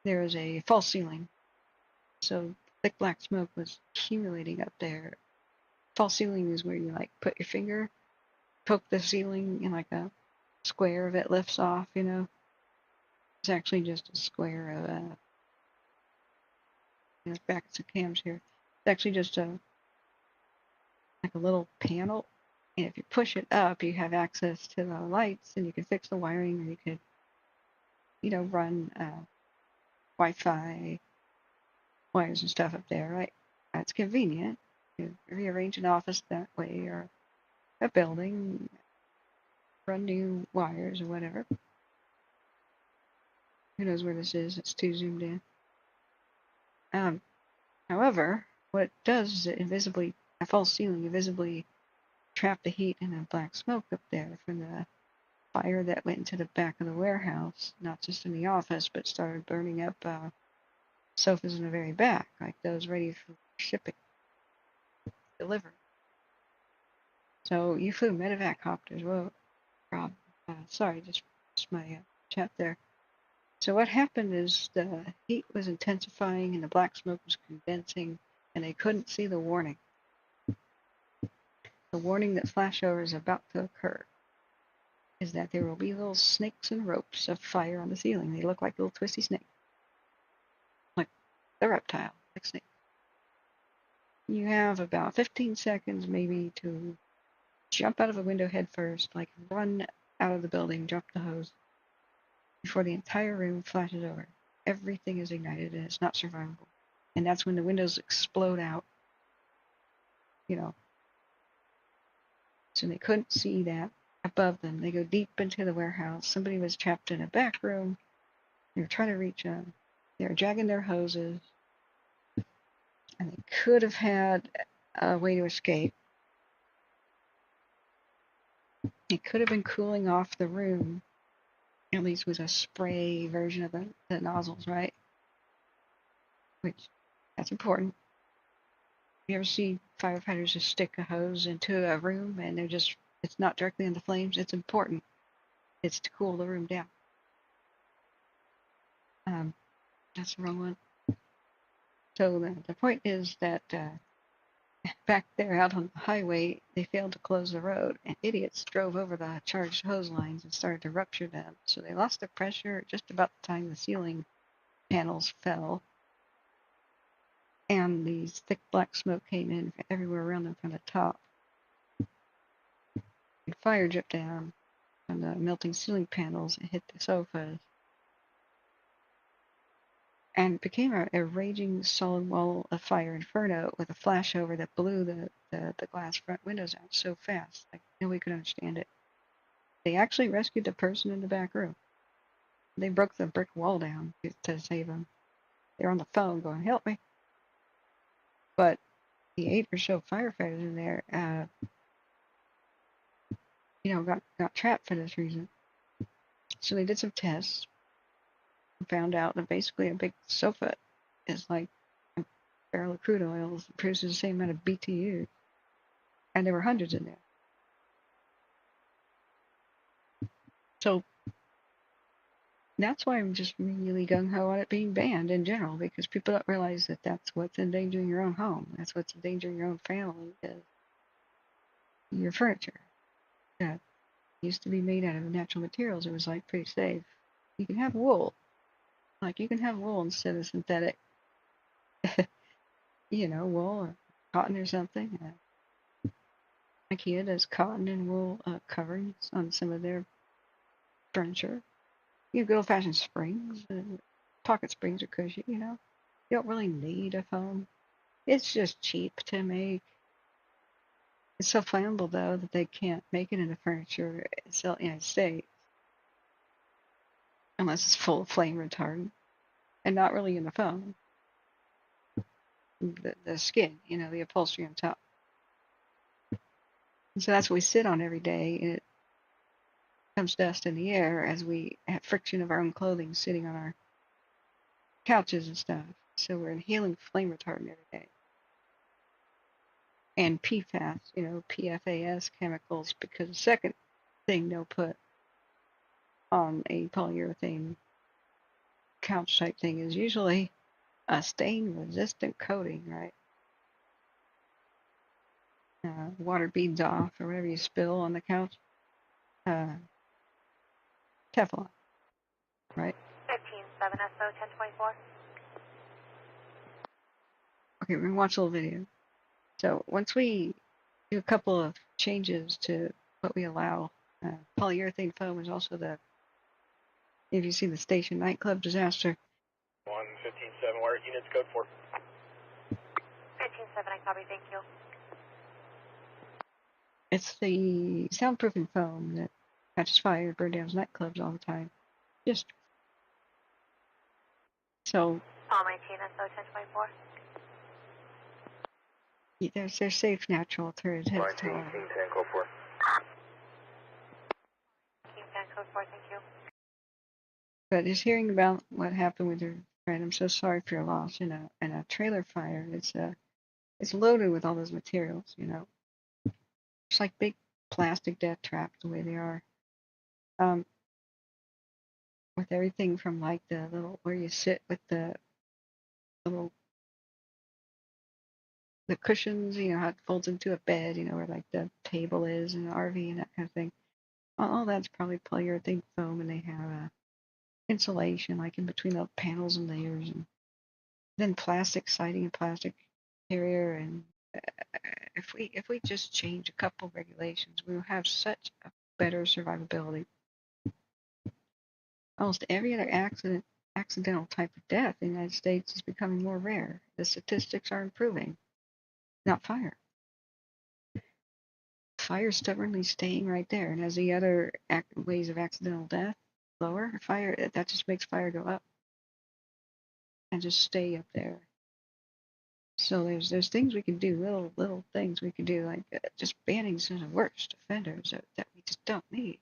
there was a false ceiling. So thick black smoke was accumulating up there. False ceiling is where you put your finger, poke the ceiling in like a square of it lifts off. It's actually just a square of back some cams here. It's actually just like a little panel, and if you push it up, you have access to the lights, and you can fix the wiring, or you could, run Wi-Fi wires and stuff up there, right? It's convenient. You rearrange an office that way, or a building, run new wires or whatever. Who knows where this is? It's too zoomed in. However, what it does is a false ceiling invisibly trap the heat and the black smoke up there from the fire that went into the back of the warehouse, not just in the office, but started burning up sofas in the very back, like those ready for shipping, delivery. So you flew medevac copters. Whoa, Rob. Sorry, just my chat there. So what happened is the heat was intensifying and the black smoke was condensing, and they couldn't see the warning. The warning that flashover is about to occur is that there will be little snakes and ropes of fire on the ceiling. They look like little twisty snakes, like the reptile, like snake. You have about 15 seconds maybe to jump out of a window head first, like run out of the building, drop the hose, before the entire room flashes over. Everything is ignited and it's not survivable. And that's when the windows explode out, you know. So they couldn't see that above them. They go deep into the warehouse. Somebody was trapped in a back room. They were trying to reach them. They were dragging their hoses. And they could have had a way to escape. It could have been cooling off the room, at least with a spray version of the nozzles, right? Which, that's important. You ever see firefighters just stick a hose into a room and it's not directly in the flames? It's important. It's to cool the room down. That's the wrong one. So the point is that back there out on the highway, they failed to close the road, and idiots drove over the charged hose lines and started to rupture them. So they lost the pressure just about the time the ceiling panels fell, and these thick black smoke came in everywhere around them from the top. And fire dripped down from the melting ceiling panels and hit the sofas. And it became a raging solid wall of fire inferno with a flashover that blew the glass front windows out so fast, like nobody could understand it. They actually rescued the person in the back room. They broke the brick wall down to save them. They were on the phone going, "Help me." But the 8 or so firefighters in there, got trapped for this reason. So they did some tests and found out that basically a big sofa is like a barrel of crude oil, produces the same amount of BTU. And there were hundreds in there. So that's why I'm just really gung-ho on it being banned in general, because people don't realize that that's what's endangering your own home. That's what's endangering your own family, is your furniture that used to be made out of natural materials. It was like pretty safe. You can have wool. Like you can have wool instead of synthetic, wool or cotton or something. IKEA does cotton and wool coverings on some of their furniture. You have good old-fashioned springs. Pocket springs are cushy, You don't really need a foam. It's just cheap to make. It's so flammable, though, that they can't make it into furniture and sell it in the United States. Unless it's full of flame retardant. And not really in the foam. The skin, the upholstery on top. And so that's what we sit on every day. And it comes dust in the air as we have friction of our own clothing sitting on our couches and stuff. So we're inhaling flame retardant every day. And PFAS, PFAS chemicals, because the second thing they'll put on a polyurethane couch type thing is usually a stain resistant coating, right? Water beads off or whatever you spill on the couch. Teflon, right? 15-7 SO 1024. Okay, we're going to watch a little video. So once we do a couple of changes to what we allow, polyurethane foam is also if you see the station nightclub disaster. 115-7, where units code for? 15-7, I copy, thank you. It's the soundproofing foam that catches fire, burn down nightclubs all the time. Just so. Palm 18 SO 1024. They're safe, natural alternatives. 19, King 10, code 4. King 10, code 4, thank you. But just hearing about what happened with your Right, I'm so sorry for your loss. In a trailer fire, it's loaded with all those materials. It's like big plastic death traps the way they are. With everything from like the little where you sit with the little the cushions, how it folds into a bed, where like the table is in an RV and that kind of thing. All that's probably polyurethane foam, and they have insulation like in between the panels and layers, and then plastic siding and plastic interior. And if we just change a couple regulations, we will have such a better survivability. Almost every other accidental type of death in the United States is becoming more rare. The statistics are improving, not fire. Fire stubbornly staying right there, and as the other ways of accidental death lower, fire that just makes fire go up and just stay up there. So there's things we can do, little things we can do, like just banning some of the worst offenders that we just don't need.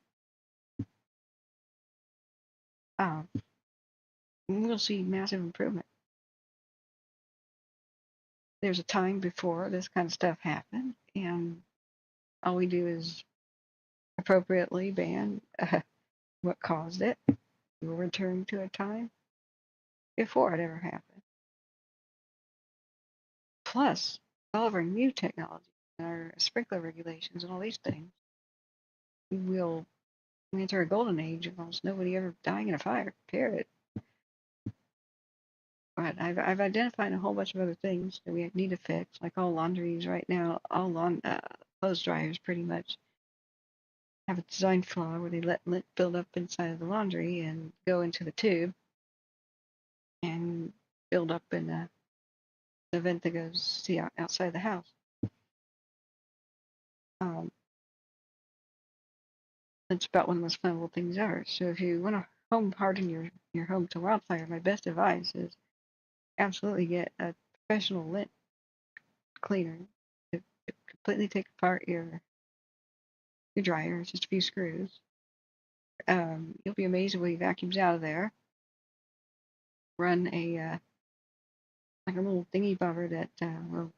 We'll see massive improvement. There's a time before this kind of stuff happened, and all we do is appropriately ban what caused it. We'll return to a time before it ever happened. Plus, all of our new technology, our sprinkler regulations, and all these things, we'll enter a golden age of almost nobody ever dying in a fire, period. But I've identified a whole bunch of other things that we need to fix, like all laundries right now, all clothes dryers pretty much have a design flaw where they let lint build up inside of the laundry and go into the tube and build up in the vent that goes outside the house. It's about one of the most flammable things ever. So if you want to home harden your home to wildfire, my best advice is absolutely get a professional lint cleaner to completely take apart your dryer. It's just a few screws. You'll be amazed at what he vacuums out of there. Run a like a little thingy bobber that will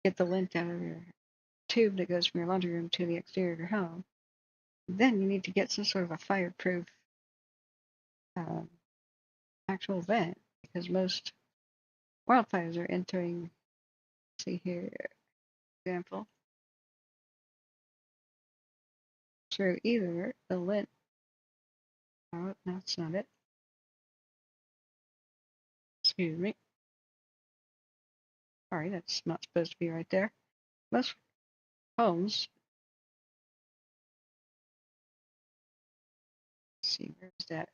get the lint out of your tube that goes from your laundry room to the exterior of your home. Then you need to get some sort of a fireproof actual vent, because most wildfires are entering. See here, example, through either the lint. Oh, no, that's not it. Excuse me. Sorry, that's not supposed to be right there. Most homes. Let's see, where's that?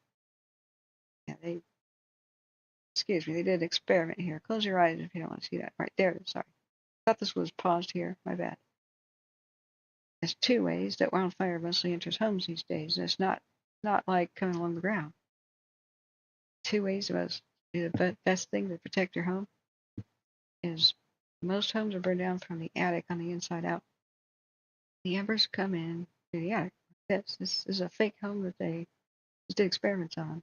Yeah, excuse me, they did an experiment here. Close your eyes if you don't want to see that. Right there, sorry. I thought this was paused here, my bad. There's two ways that wildfire mostly enters homes these days. And it's not like coming along the ground. Two ways the best thing to protect your home is most homes are burned down from the attic on the inside out. The embers come in through the attic. This is a fake home that they just did experiments on.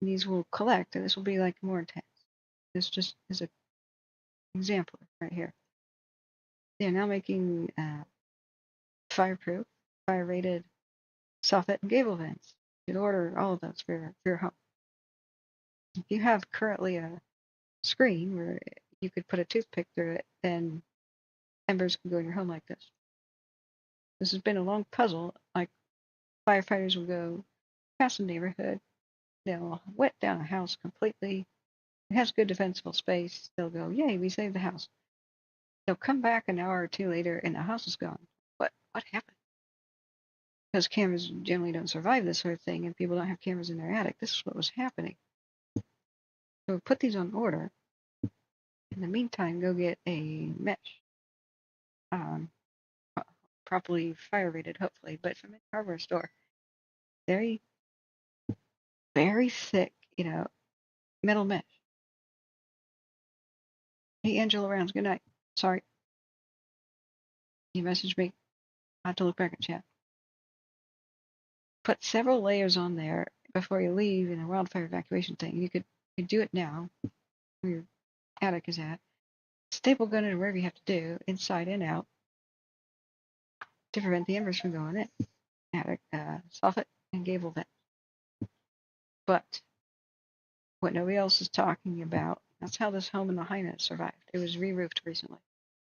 And these will collect, and this will be like more intense. This just is an example right here. They're now making fireproof, fire-rated soffit and gable vents. You can order all of those for your home. If you have currently a screen where you could put a toothpick through it, then embers can go in your home like this. This has been a long puzzle. Like firefighters will go past a neighborhood, they'll wet down a house completely. It has good defensible space. They'll go, yay, we saved the house. They'll come back an hour or two later and the house is gone. What happened? Because cameras generally don't survive this sort of thing, and people don't have cameras in their attic. This is what was happening. So put these on order. In the meantime, go get a mesh. Properly fire rated, hopefully, but from a hardware store. Very, very thick, metal mesh. Hey, Angela Rounds, good night. Sorry. You messaged me. I have to look back at chat. Put several layers on there before you leave in a wildfire evacuation thing. You could You do it now, where your attic is at. Staple gun it wherever you have to do, inside and out, to prevent the embers from going in. Attic, soffit, and gable vent. But what nobody else is talking about, that's how this home in Lahaina survived. It was re-roofed recently.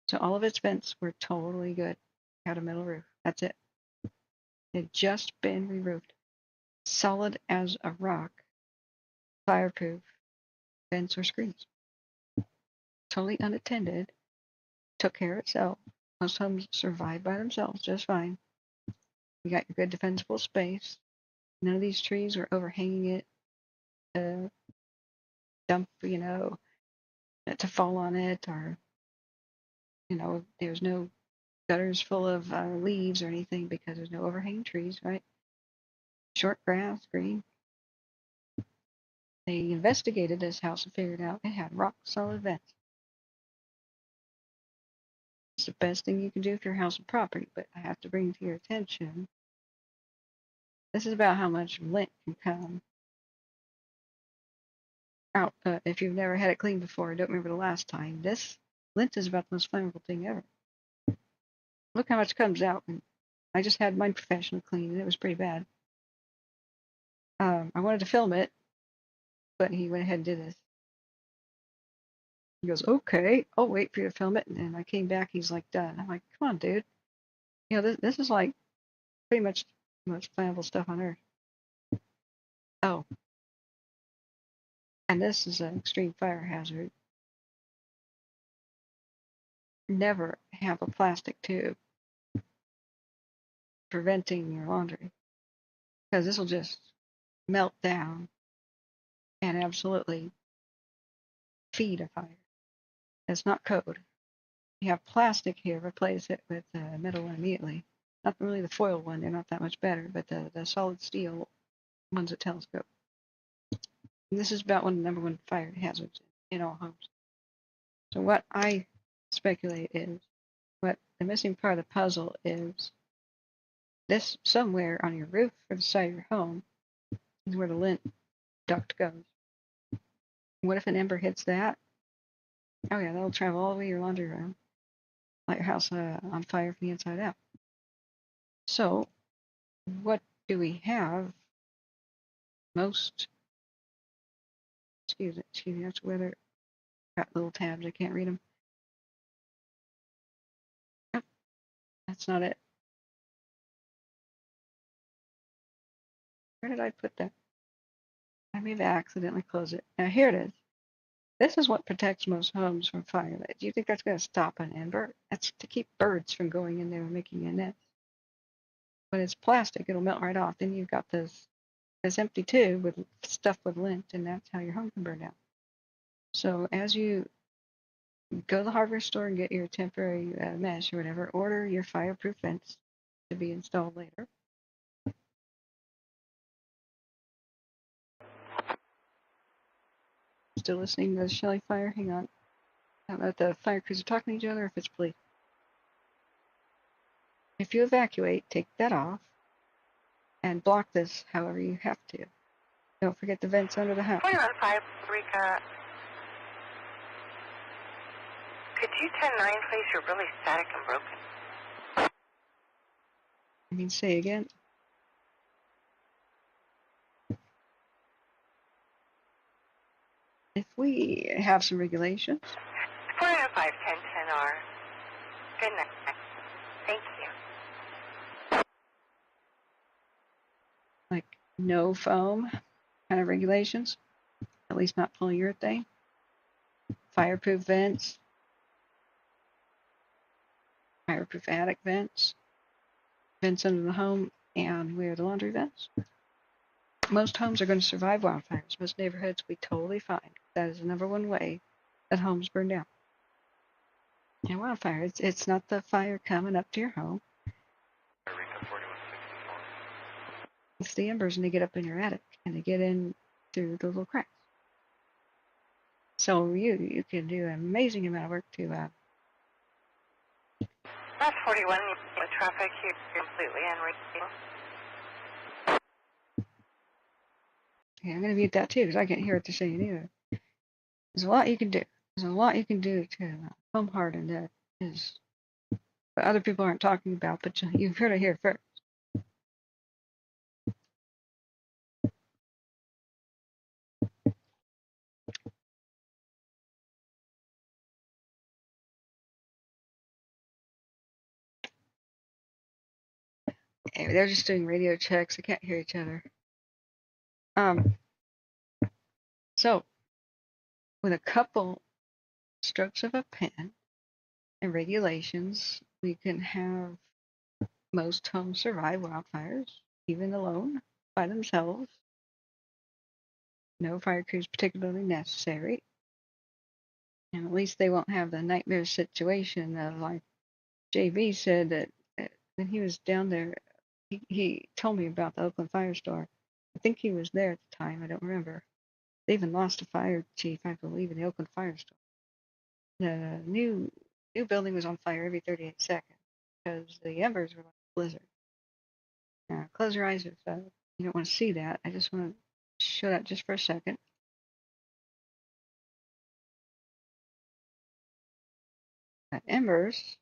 So all of its vents were totally good. Had a metal roof. That's it. It had just been re-roofed. Solid as a rock. Fireproof. Vents or screens. Totally unattended. Took care of itself. Most homes survived by themselves just fine. You got your good defensible space. None of these trees were overhanging it. Dump, to fall on it, or, there's no gutters full of leaves or anything because there's no overhanging trees, right? Short grass, green. They investigated this house and figured out it had rock solid vents. It's the best thing you can do for your house and property, but I have to bring to your attention, this is about how much lint can come out. If you've never had it cleaned before, I don't remember the last time. This lint is about the most flammable thing ever. Look how much comes out. And I just had mine professionally cleaned, and it was pretty bad. I wanted to film it, but he went ahead and did this. He goes, okay, I'll wait for you to film it. And I came back, he's like, done. I'm like, come on, dude. This is like pretty much the most flammable stuff on earth. Oh. And this is an extreme fire hazard. Never have a plastic tube preventing your laundry, because this will just melt down and absolutely feed a fire. That's not code. You have plastic here, replace it with a metal one immediately. Not really the foil one, they're not that much better, but the solid steel ones that telescope. And this is about one of the number one fire hazards in all homes. So what I speculate is, what the missing part of the puzzle is, this somewhere on your roof or the side of your home is where the lint duct goes. What if an ember hits that? Oh yeah, that'll travel all the way to your laundry room. Light your house on fire from the inside out. So, what do we have? Excuse me, that's weather. Got little tabs, I can't read them. Yep, that's not it. Where did I put that? I may have accidentally closed it. Now here it is. This is what protects most homes from fire. Do you think that's going to stop an ember? That's to keep birds from going in there and making a nest. But it's plastic, it'll melt right off. Then you've got this empty tube with stuff with lint, and that's how your home can burn down. So as you go to the hardware store and get your temporary mesh or whatever, order your fireproof vents to be installed later. Still listening to the Shelly fire? Hang on. I don't know if the fire crews are talking to each other or if it's police. If you evacuate, take that off and block this however you have to. Don't forget the vents under the house. 415, Rika. Could you 10-9, please? You're really static and broken. I mean, say again. If we have some regulations. 405, 1010R. Good night. Thank you. Like no foam kind of regulations, at least not polyurethane. Fireproof vents. Fireproof attic vents. Vents under the home and where the laundry vents. Most homes are going to survive wildfires. Most neighborhoods will be totally fine. That is the number one way that homes burn down. And wildfire, it's not the fire coming up to your home. It's the embers, and they get up in your attic, and they get in through the little cracks. So you can do an amazing amount of work to. That's 41. The traffic here completely unreachable. Okay, I'm going to mute that too because I can't hear what they're saying either. There's a lot you can do. There's a lot you can do to home harden that is what other people aren't talking about, but you've heard it here first. Anyway, they're just doing radio checks. They can't hear each other. So with a couple strokes of a pen and regulations, we can have most homes survive wildfires, even alone, by themselves. No fire crews particularly necessary. And at least they won't have the nightmare situation of, like JB said, that when he was down there, he told me about the Oakland fire store. I think he was there at the time. I don't remember. They even lost a fire chief, I believe, in the Oakland fire store. The new building was on fire every 38 seconds because the embers were like a blizzard. Close your eyes if you don't want to see that. I just want to show that just for a second. Embers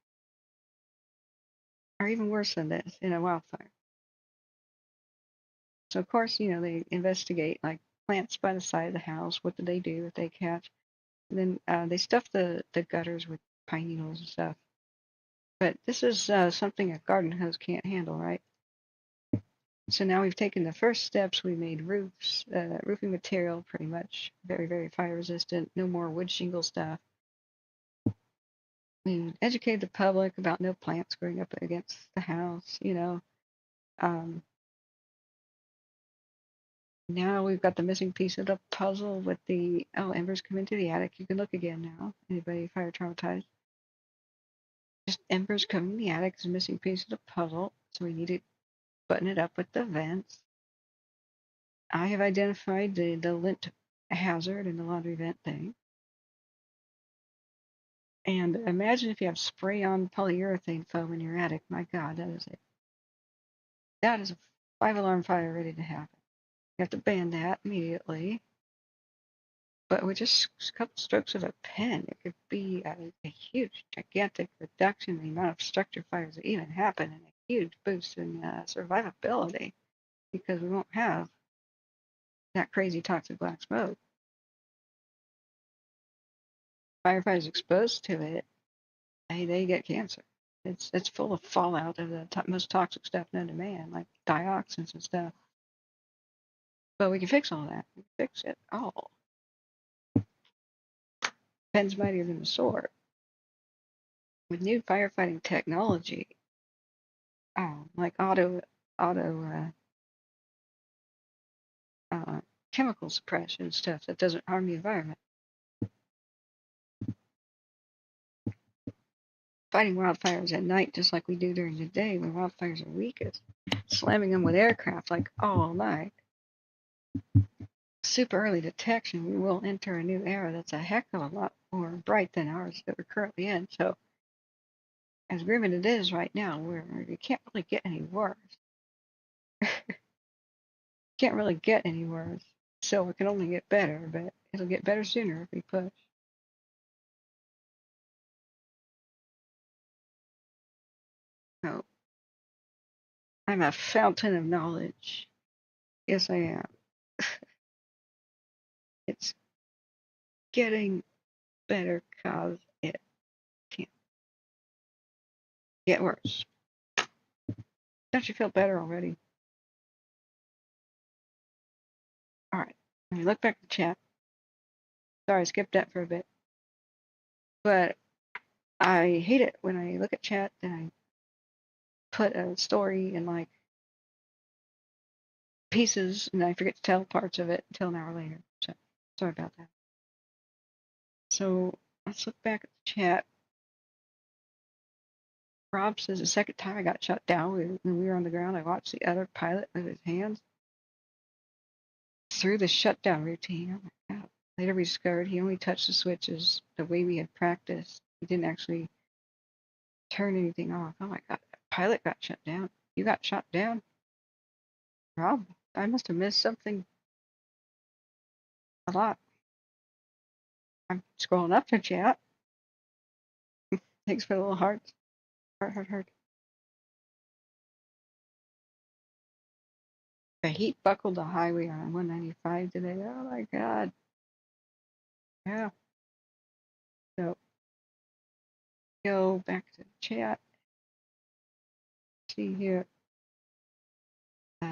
are even worse than this in a wildfire. So of course, they investigate like plants by the side of the house. What do they do if they catch? And then they stuff the gutters with pine needles and stuff. But this is something a garden hose can't handle, right? So now we've taken the first steps. We made roofs, roofing material pretty much very, very fire resistant. No more wood shingle stuff. We educated the public about no plants growing up against the house, Now we've got the missing piece of the puzzle with the, embers come into the attic. You can look again now. Anybody fire traumatized? Just embers coming in the attic is a missing piece of the puzzle. So we need to button it up with the vents. I have identified the lint hazard in the laundry vent thing. And imagine if you have spray-on polyurethane foam in your attic. My God, that is it. That is a 5-alarm fire ready to happen. You have to ban that immediately. But with just a couple strokes of a pen, it could be a huge, gigantic reduction in the amount of structure fires that even happen, and a huge boost in survivability, because we won't have that crazy toxic black smoke. Firefighters exposed to it, they get cancer. It's full of fallout of the most toxic stuff known to man, like dioxins and stuff. But we can fix all that. We can fix it all. Pen's mightier than the sword. With new firefighting technology, like auto chemical suppression stuff that doesn't harm the environment. Fighting wildfires at night, just like we do during the day when wildfires are weakest. Slamming them with aircraft like all night. Super early detection, we will enter a new era that's a heck of a lot more bright than ours that we're currently in. So, as grim as it is right now, we can't really get any worse. Can't really get any worse. So it can only get better, but it'll get better sooner if we push. So, I'm a fountain of knowledge. Yes, I am. It's getting better because it can't get worse. Don't you feel better already? All right. Let me look back at the chat. Sorry, I skipped that for a bit. But I hate it when I look at chat and I put a story in like pieces and I forget to tell parts of it until an hour later. So sorry about that. So let's look back at the chat. Rob says the second time I got shut down when we were on the ground, I watched the other pilot move his hands through the shutdown routine. Oh my God. Later we discovered he only touched the switches the way we had practiced. He didn't actually turn anything off. Oh my God, that pilot got shut down. You got shut down? Rob, I must have missed something a lot. I'm scrolling up the chat. Thanks for the little hearts. Heart. The heat buckled the highway on 195 today. Oh my God. Yeah. So go back to the chat. See here.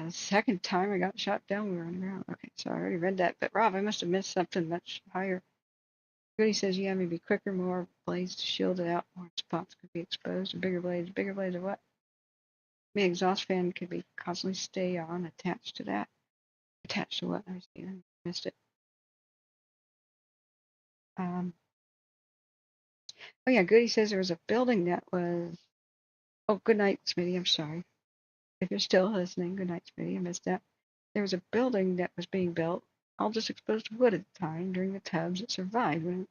Second time I got shot down, we were underground. Okay, so I already read that. But Rob, I must have missed something much higher. Goody says, yeah, maybe quicker, more blades to shield it out, more spots could be exposed, or bigger blades. Bigger blades of what? The exhaust fan could be constantly stay on, attached to that. Attached to what? I see. I missed it. Oh yeah, Goody says there was a building that was. Oh, good night, Smitty. I'm sorry. If you're still listening, good night, Smitty. I missed that. There was a building that was being built, all just exposed wood at the time during the tubs. It survived when it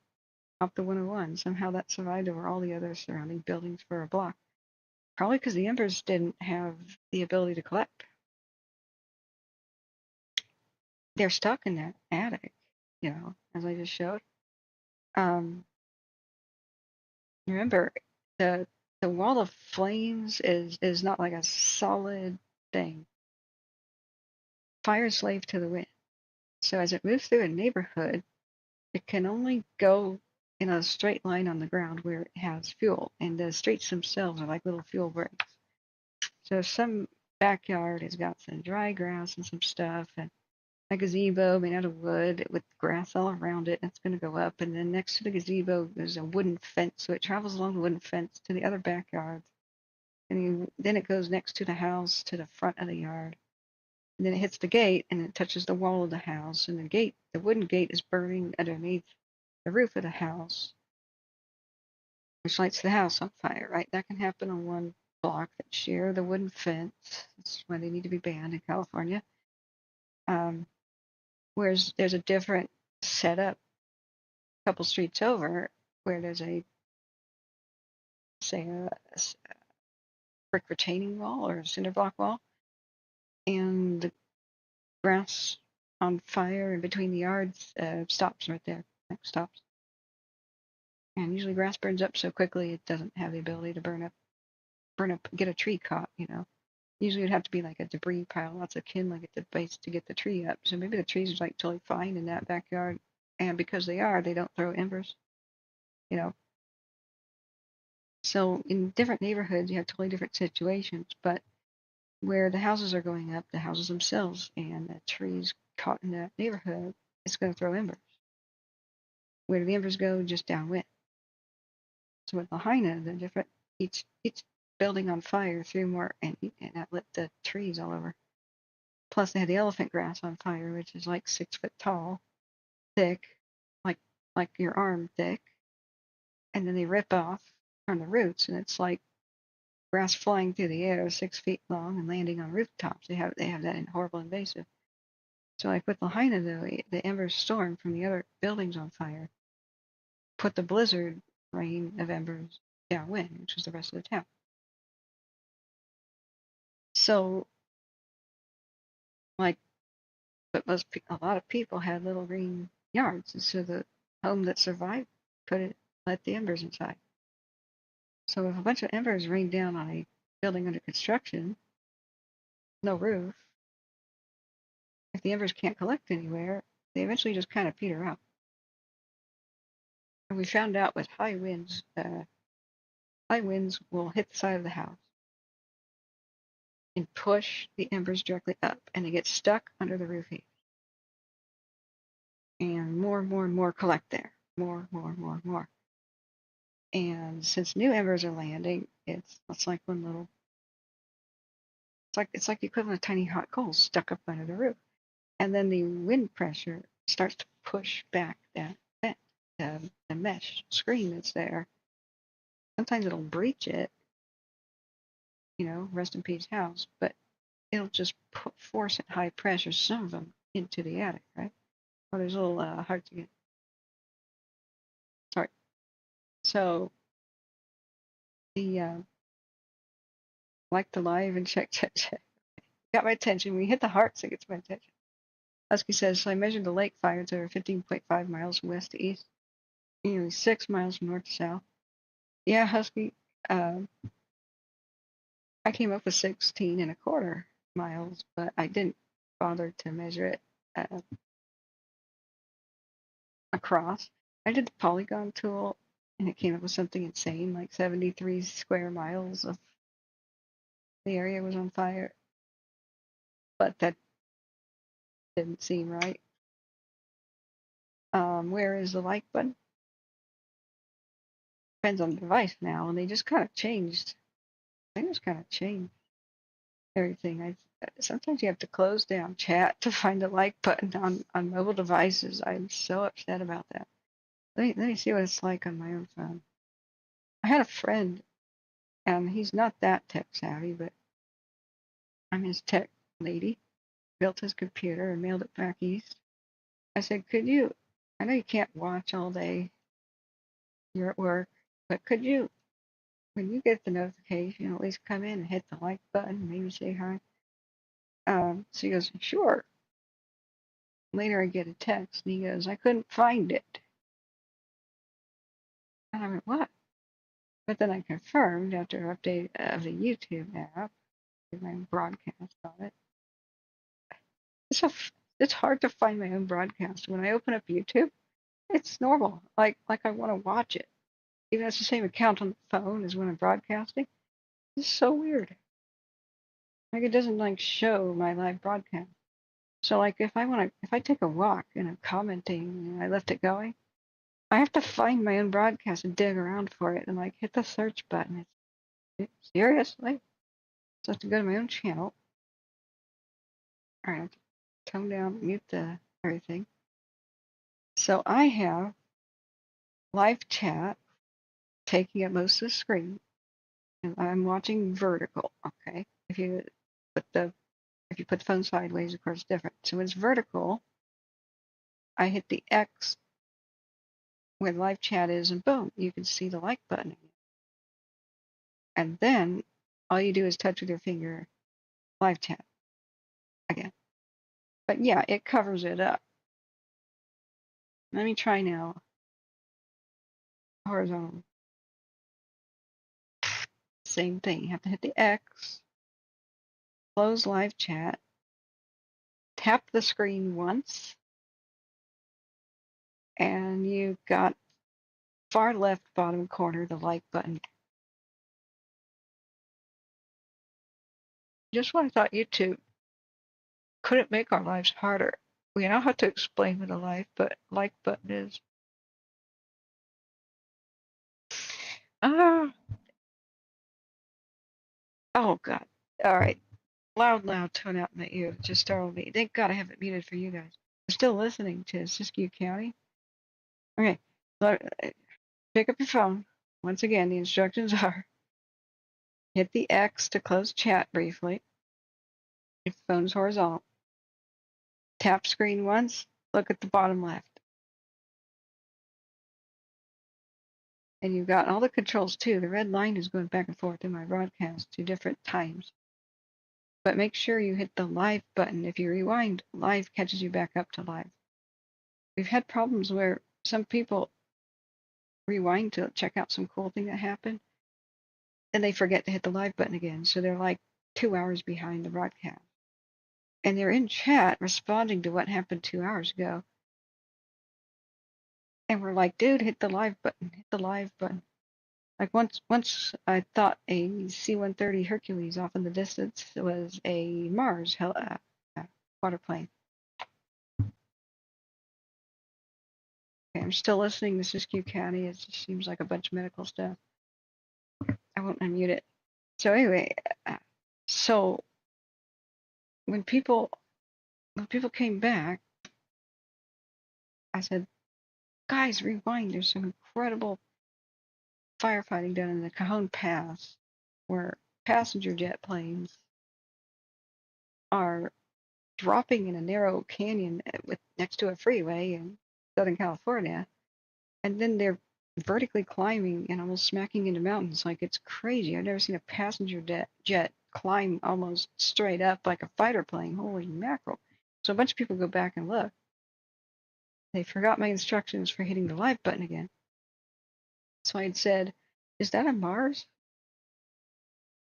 off the 101. Somehow that survived over all the other surrounding buildings for a block. Probably because the embers didn't have the ability to collect. They're stuck in that attic, you know, as I just showed. Remember, the wall of flames is not like a solid thing. Fire is slave to the wind. So as it moves through a neighborhood, it can only go in a straight line on the ground where it has fuel, and the streets themselves are like little fuel breaks. So if some backyard has got some dry grass and some stuff, and a gazebo made out of wood with grass all around it, and it's going to go up, and then next to the gazebo there's a wooden fence, so it travels along the wooden fence to the other backyards, and then it goes next to the house to the front of the yard. And then it hits the gate and it touches the wall of the house, and the wooden gate is burning underneath the roof of the house, which lights the house on fire, right? That can happen on one block that share the wooden fence. That's why they need to be banned in California. Whereas there's a different setup a couple streets over where there's a brick retaining wall or a cinder block wall, and the grass on fire in between the yards stops right there. Stops. And usually grass burns up so quickly it doesn't have the ability to burn up, get a tree caught, you know. Usually it'd have to be like a debris pile, lots of kindling at the base to get the tree up. So maybe the trees are like totally fine in that backyard, and because they don't throw embers, you know. So in different neighborhoods, you have totally different situations, but where the houses are going up, the houses themselves, and the trees caught in that neighborhood, it's going to throw embers. Where do the embers go? Just downwind. So with Lahaina, the different each building on fire threw more, and that lit the trees all over. Plus, they had the elephant grass on fire, which is like 6 foot tall, thick, like your arm thick, and then they rip off from the roots, and it's like grass flying through the air 6 feet long and landing on rooftops. They have that in horrible invasive. So like with Lahaina, though, the embers storm from the other buildings on fire put the blizzard rain of embers downwind, which was the rest of the town. So, like, but a lot of people had little green yards, and so the home that survived let the embers inside. So if a bunch of embers rain down on a building under construction, no roof, if the embers can't collect anywhere, they eventually just kind of peter out. And we found out with high winds will hit the side of the house and push the embers directly up, and they get stuck under the roof heap. And more collect there. More. And since new embers are landing, it's like one little. It's like the equivalent of tiny hot coals stuck up under the roof, and then the wind pressure starts to push back that the mesh screen that's there. Sometimes it'll breach it, you know, rest in peace house, but it'll just force at high pressure some of them into the attic, right? Or there's little hearts again. Sorry. So the like the live and check. Got my attention. When you hit the hearts, it gets my attention. Husky says, so I measured the lake fires that are 15.5 miles from west to east, nearly 6 miles from north to south. Yeah, Husky, I came up with 16.25 miles, but I didn't bother to measure it across. I did the polygon tool, and it came up with something insane, like 73 square miles of the area was on fire. But that didn't seem right. Where is the like button? Depends on the device now, and they just kind of changed. They just kind of changed everything. Sometimes you have to close down chat to find the like button on mobile devices. I'm so upset about that. Let me see what it's like on my own phone. I had a friend, and he's not that tech savvy, but I'm his tech lady. Built his computer and mailed it back east. I said, could you, I know you can't watch all day, you're at work, but could you, when you get the notification, at least come in and hit the like button, maybe say hi? So he goes, sure. Later I get a text, and he goes, I couldn't find it. And I went, what? But then I confirmed after an update of the YouTube app, with my own broadcast on it. It's hard to find my own broadcast. When I open up YouTube, it's normal. Like I want to watch it. Even though it's the same account on the phone as when I'm broadcasting. It's so weird. Like it doesn't like show my live broadcast. So like if I take a walk and I'm commenting and I left it going, I have to find my own broadcast and dig around for it and like hit the search button. Seriously? So I have to go to my own channel. All right, I have to tone down, mute the everything. So I have live chat taking up most of the screen, and I'm watching vertical. Okay, if you put the phone sideways, of course, it's different. So when it's vertical, I hit the X where live chat is, and boom, you can see the like button again. And then all you do is touch with your finger live chat again. But yeah, it covers it up. Let me try now. Horizontal. Same thing. You have to hit the X, close live chat, tap the screen once, and you've got far left bottom corner the like button. Just when I thought YouTube couldn't make our lives harder. We know how to explain what a like button is. Oh God. All right. Loud, tone out in my ear. It just startled me. Thank God I have it muted for you guys. I'm still listening to Siskiyou County. Okay. So, pick up your phone. Once again, the instructions are hit the X to close chat briefly. If the phone's horizontal. Tap screen once. Look at the bottom left. And you've got all the controls too. The red line is going back and forth in my broadcast 2 different times. But make sure you hit the live button. If you rewind, live catches you back up to live. We've had problems where some people rewind to check out some cool thing that happened, and they forget to hit the live button again. So they're like 2 hours behind the broadcast. And they're in chat responding to what happened 2 hours ago. And we're like, dude, hit the live button, hit the live button. Like once I thought a C-130 Hercules off in the distance was a Mars waterplane. Okay, I'm still listening to Siskiyou County. It just seems like a bunch of medical stuff. I won't unmute it. So anyway, so when people came back, I said, guys, rewind. There's some incredible firefighting done in the Cajon Pass, where passenger jet planes are dropping in a narrow canyon next to a freeway in Southern California, and then they're vertically climbing and almost smacking into mountains. Like, it's crazy. I've never seen a passenger jet climb almost straight up like a fighter plane. Holy mackerel. So a bunch of people go back and look. They forgot my instructions for hitting the live button again. So I had said, is that a Mars?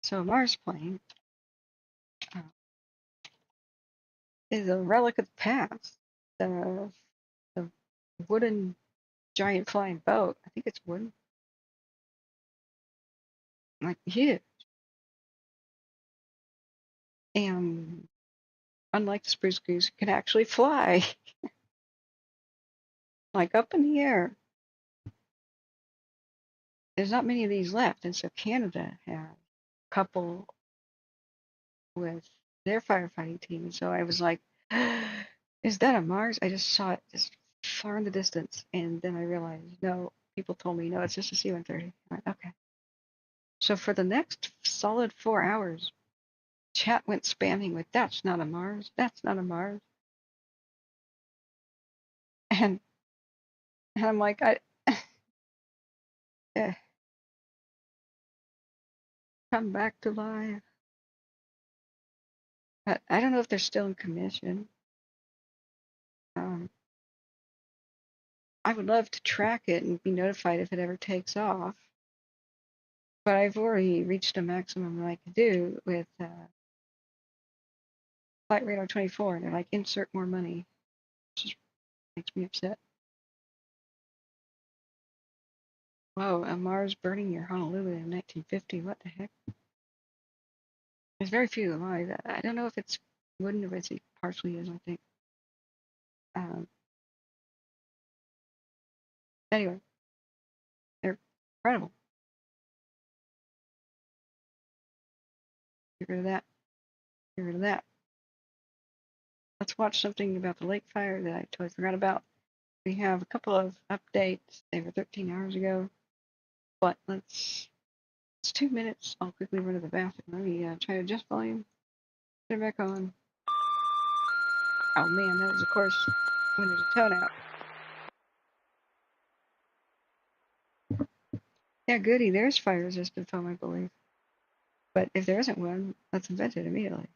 So a Mars plane is a relic of the past. The wooden giant flying boat, I think it's wooden, like huge. And unlike the spruce goose, it can actually fly, like up in the air. There's not many of these left, and so Canada has a couple with their firefighting team. And so I was like, is that a Mars? I just saw it just far in the distance, and then I realized, no, people told me, no, it's just a C-130. I went, okay. So for the next solid 4 hours, chat went spamming with, that's not a Mars, that's not a Mars. And I'm like, come back to life. But I don't know if they're still in commission. I would love to track it and be notified if it ever takes off. But I've already reached a maximum that I could do with Flight Radar 24. And they're like, insert more money. Which just makes me upset. Whoa, a Mars burning near Honolulu in 1950. What the heck? There's very few alive. I don't know if it's wooden or if it partially is, I think. Anyway, they're incredible. Get rid of that. Get rid of that. Let's watch something about the lake fire that I totally forgot about. We have a couple of updates. They were 13 hours ago. But it's 2 minutes. I'll quickly run to the bathroom. Let me try to adjust volume. Turn it back on. Oh man, that is of course when there's a tone out. Yeah, goody. There's fire resistant foam, I believe. But if there isn't one, let's invent it immediately.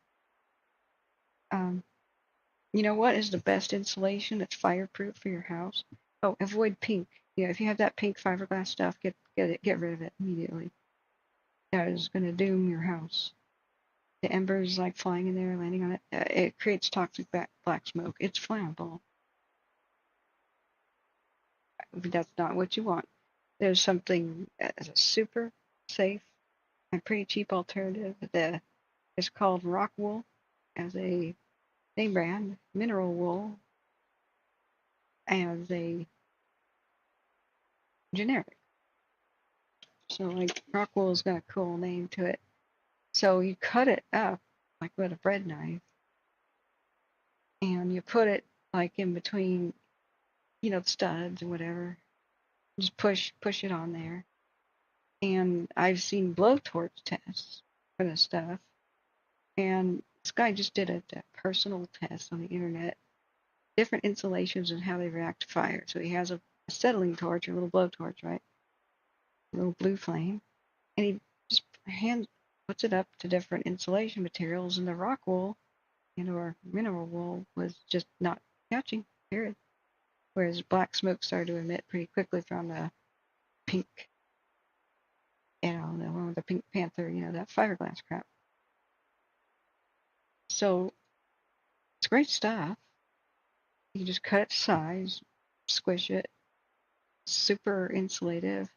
You know what is the best insulation that's fireproof for your house? Oh, avoid pink. Yeah, if you have that pink fiberglass stuff, get rid of it immediately. That is going to doom your house. The embers like flying in there, landing on it. It creates toxic black smoke. It's flammable. But that's not what you want. There's something as a super safe and pretty cheap alternative that is called rock wool as a name brand, mineral wool as a generic. So like rock wool's got a cool name to it. So you cut it up like with a bread knife and you put it like in between, the studs or whatever. Just push it on there. And I've seen blowtorch tests for this stuff. And this guy just did a personal test on the internet. Different insulations and how they react to fire. So he has a acetylene torch, or a little blowtorch, right? A little blue flame. And he just puts it up to different insulation materials, and the rock wool, or mineral wool was just not catching, period. Whereas black smoke started to emit pretty quickly from the pink, the one with the pink panther, that fiberglass crap. So it's great stuff. You just cut it to size, squish it, super insulative,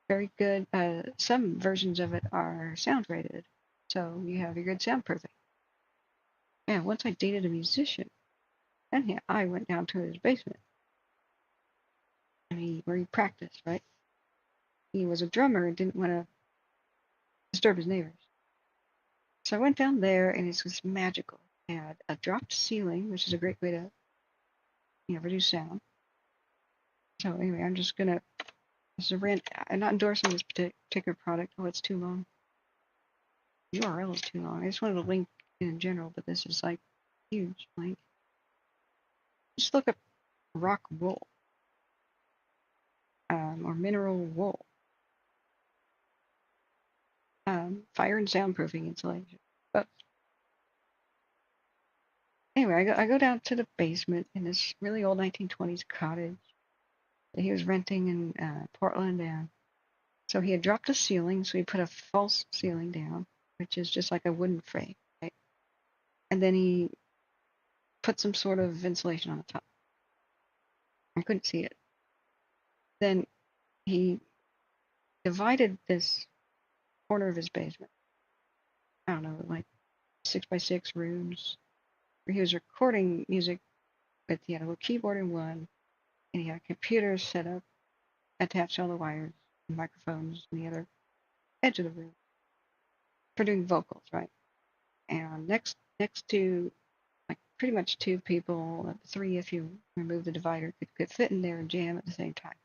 very good. Some versions of it are sound rated, so you have your good soundproofing. Yeah, once I dated a musician, and I went down to his basement, where he practiced, right? He was a drummer and didn't want to disturb his neighbors. So I went down there, and it's just magical. It had a dropped ceiling, which is a great way to, reduce sound. So anyway, I'm just gonna. This is a rant. I'm not endorsing this particular product. Oh, it's too long. The URL is too long. I just wanted to link in general, but this is like huge link. Just look up rock wool, or mineral wool. Fire and soundproofing insulation. But anyway, anyway, I go down to the basement in this really old 1920s cottage that he was renting in Portland, and so he had dropped the ceiling, so he put a false ceiling down, which is just like a wooden frame, right? And then he put some sort of insulation on the top. I couldn't see it. Then he divided this corner of his basement, I don't know, like 6x6 rooms, where he was recording music with, he had a little keyboard in one, and he had a computer set up, attached to all the wires, and microphones on the other edge of the room for doing vocals, right? And next to, like, pretty much two people, three if you remove the divider, could fit in there and jam at the same time.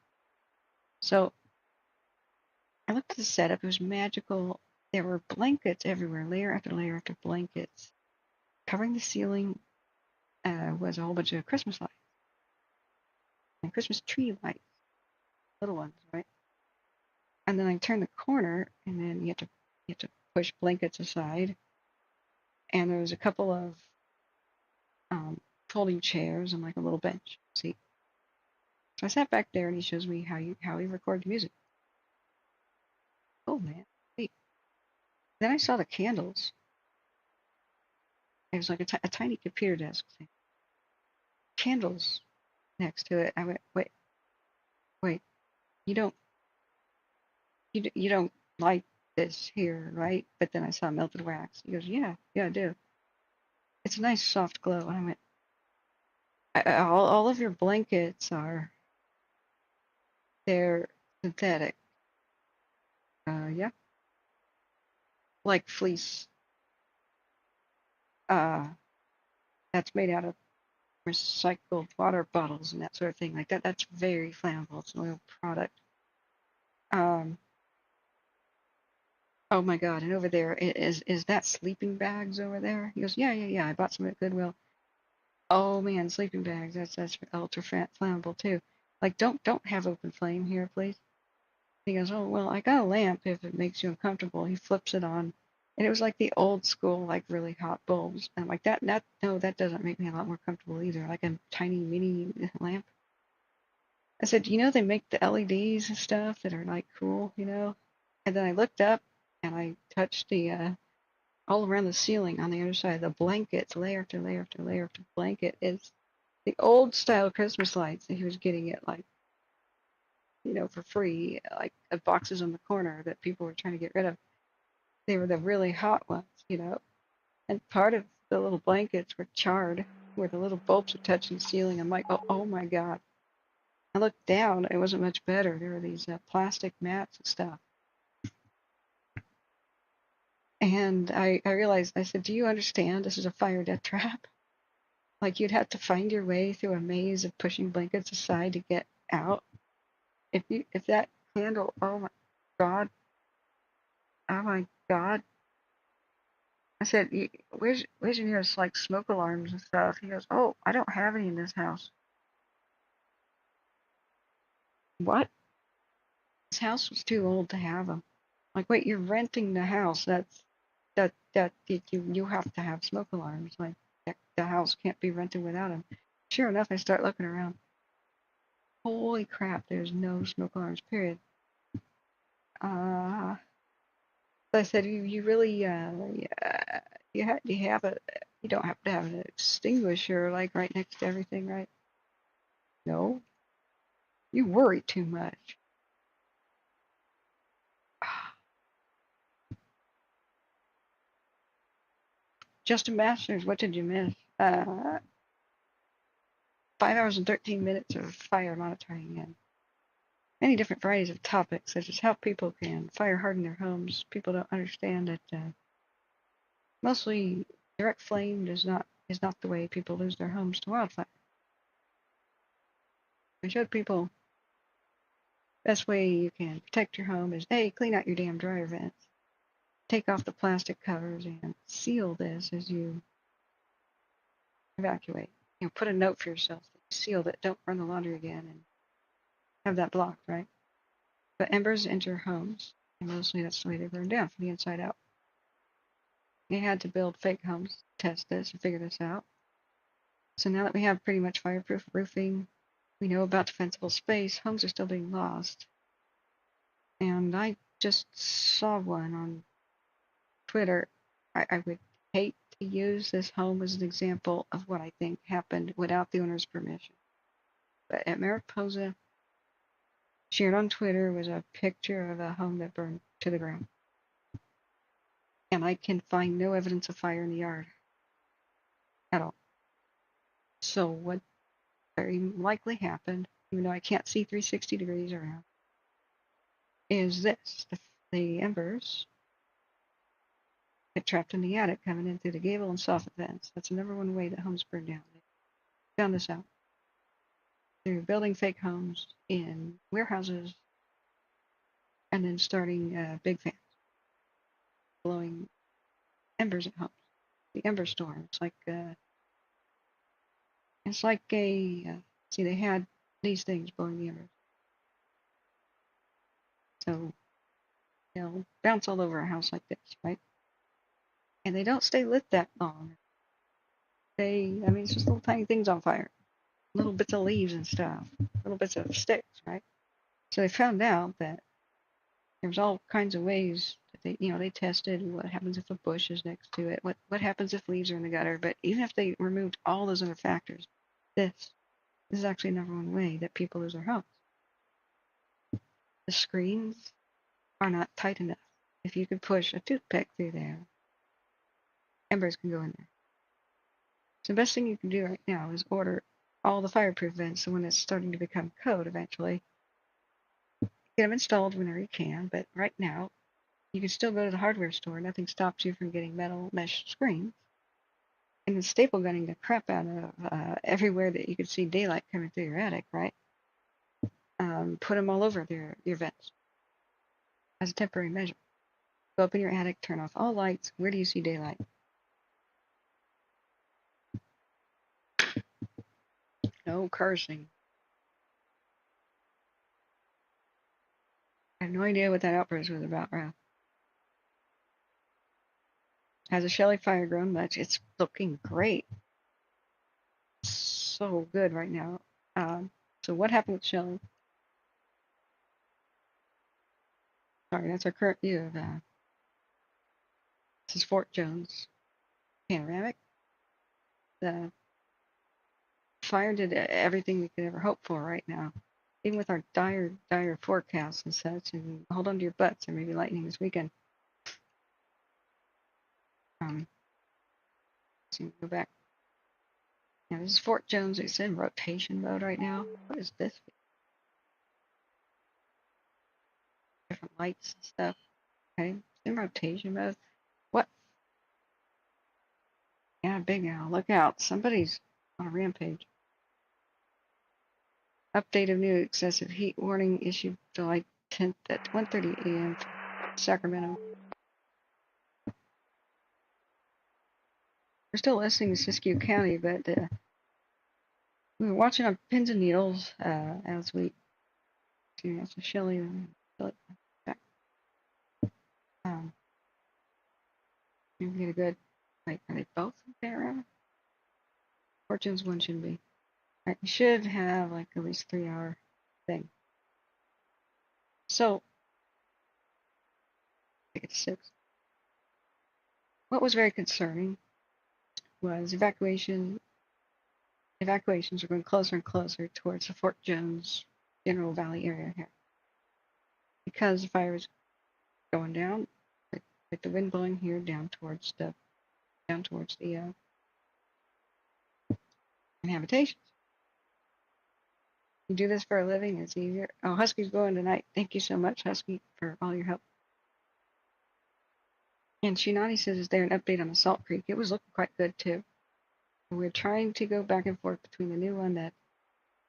So I looked at the setup. It was magical. There were blankets everywhere, layer after layer after blankets. Covering the ceiling was a whole bunch of Christmas lights and Christmas tree lights, little ones, right? And then I turned the corner, and then you have to push blankets aside, and there was a couple of folding chairs and like a little bench seat. So I sat back there, and he shows me how he records music. Oh man, wait. Then I saw the candles. It was like a tiny computer desk thing. Candles next to it. I went, wait. You don't like this here, right? But then I saw melted wax. He goes, yeah, I do. It's a nice soft glow. And I went, all of your blankets they're synthetic. Yeah. Like fleece. That's made out of recycled water bottles and that sort of thing. Like that. That's very flammable. It's an oil product. Oh my God! And over there is that sleeping bags over there? He goes, yeah. I bought some at Goodwill. Oh man, sleeping bags. That's ultra flammable too. Like don't have open flame here, please. He goes, oh well, I got a lamp if it makes you uncomfortable. He flips it on, and it was like the old school, like really hot bulbs. And I'm like no, that doesn't make me a lot more comfortable either. Like a tiny mini lamp. I said, you know they make the LEDs and stuff that are like cool, you know? And then I looked up and I touched the all around the ceiling on the other side of the blankets, layer after layer after layer after blanket, is the old style Christmas lights that he was getting at, like, you know, for free, like boxes on the corner that people were trying to get rid of. They were the really hot ones, you know, and part of the little blankets were charred where the little bulbs were touching the ceiling. I'm like, oh my God. I looked down, it wasn't much better. There were these plastic mats and stuff. And I realized, I said, do you understand this is a fire death trap? Like you'd have to find your way through a maze of pushing blankets aside to get out. If that candle, oh my God. I said, where's your nearest like smoke alarms and stuff? He goes, oh, I don't have any in this house. What? This house was too old to have them. Like, wait, you're renting the house. That you have to have smoke alarms. Like the house can't be rented without them. Sure enough, I start looking around. Holy crap! There's no smoke alarms. Period. So I said, you really you don't have to have an extinguisher like right next to everything, right? No. You worry too much. Justin Masters, what did you miss? 5 hours and 13 minutes of fire monitoring and many different varieties of topics, such as how people can fire harden their homes. People don't understand that mostly direct flame is not the way people lose their homes to wildfire. I showed people best way you can protect your home is A, clean out your damn dryer vents, take off the plastic covers, and seal this as you evacuate. You know, put a note for yourself that you sealed it, don't run the laundry again, and have that blocked, right? But embers enter homes, and mostly that's the way they burn down, from the inside out. They had to build fake homes to test this and figure this out. So now that we have pretty much fireproof roofing, we know about defensible space, homes are still being lost. And I just saw one on Twitter. I would hate to use this home as an example of what I think happened without the owner's permission. But at Mariposa, shared on Twitter was a picture of a home that burned to the ground. And I can find no evidence of fire in the yard at all. So what very likely happened, even though I can't see 360 degrees around, is this. The embers get trapped in the attic coming in through the gable and soffit vents. That's the number one way that homes burn down. They found this out. They're building fake homes in warehouses and then starting big fans, blowing embers at homes. The ember storm. It's like a see, they had these things blowing the embers. So they'll bounce all over a house like this, right? And they don't stay lit that long. It's just little tiny things on fire. Little bits of leaves and stuff. Little bits of sticks, right? So they found out that there's all kinds of ways that they tested what happens if a bush is next to it, what happens if leaves are in the gutter. But even if they removed all those other factors, this is actually the number one way that people lose their homes. The screens are not tight enough. If you could push a toothpick through there, embers can go in there. So the best thing you can do right now is order all the fireproof vents, so when it's starting to become code eventually, get them installed whenever you can. But right now, you can still go to the hardware store. Nothing stops you from getting metal mesh screens. And then staple gunning the crap out of everywhere that you could see daylight coming through your attic, right? Put them all over your vents as a temporary measure. Go up in your attic, turn off all lights. Where do you see daylight? No cursing. I have no idea what that outburst was about, Ralph. Has a Shelly fire grown much? It's looking great. So good right now. So what happened with Shelly? Sorry, that's our current view of this is Fort Jones panoramic. The fire did everything we could ever hope for right now. Even with our dire forecasts and such, and hold on to your butts, there may be lightning this weekend. So go back. Now this is Fort Jones. It's in rotation mode right now. What is this? Different lights and stuff. Okay, it's in rotation mode. What? Yeah, big owl. Look out. Somebody's on a rampage. Update of new excessive heat warning issued July 10th at 1:30 a.m. Sacramento. We're still listening to Siskiyou County, but we were watching on pins and needles as we see that's a Shelly. Maybe get a good, like, are they both there? Fortune's one shouldn't be. Alright, you should have like at least 3-hour thing. So, take it to 6. What was very concerning was evacuations are going closer and closer towards the Fort Jones General Valley area here. Because the fire is going down, with the wind blowing here down towards the habitations. You do this for a living, it's easier. Oh, Husky's going tonight. Thank you so much, Husky, for all your help. And Shinani says, is there an update on the Salt Creek? It was looking quite good too. We're trying to go back and forth between the new one that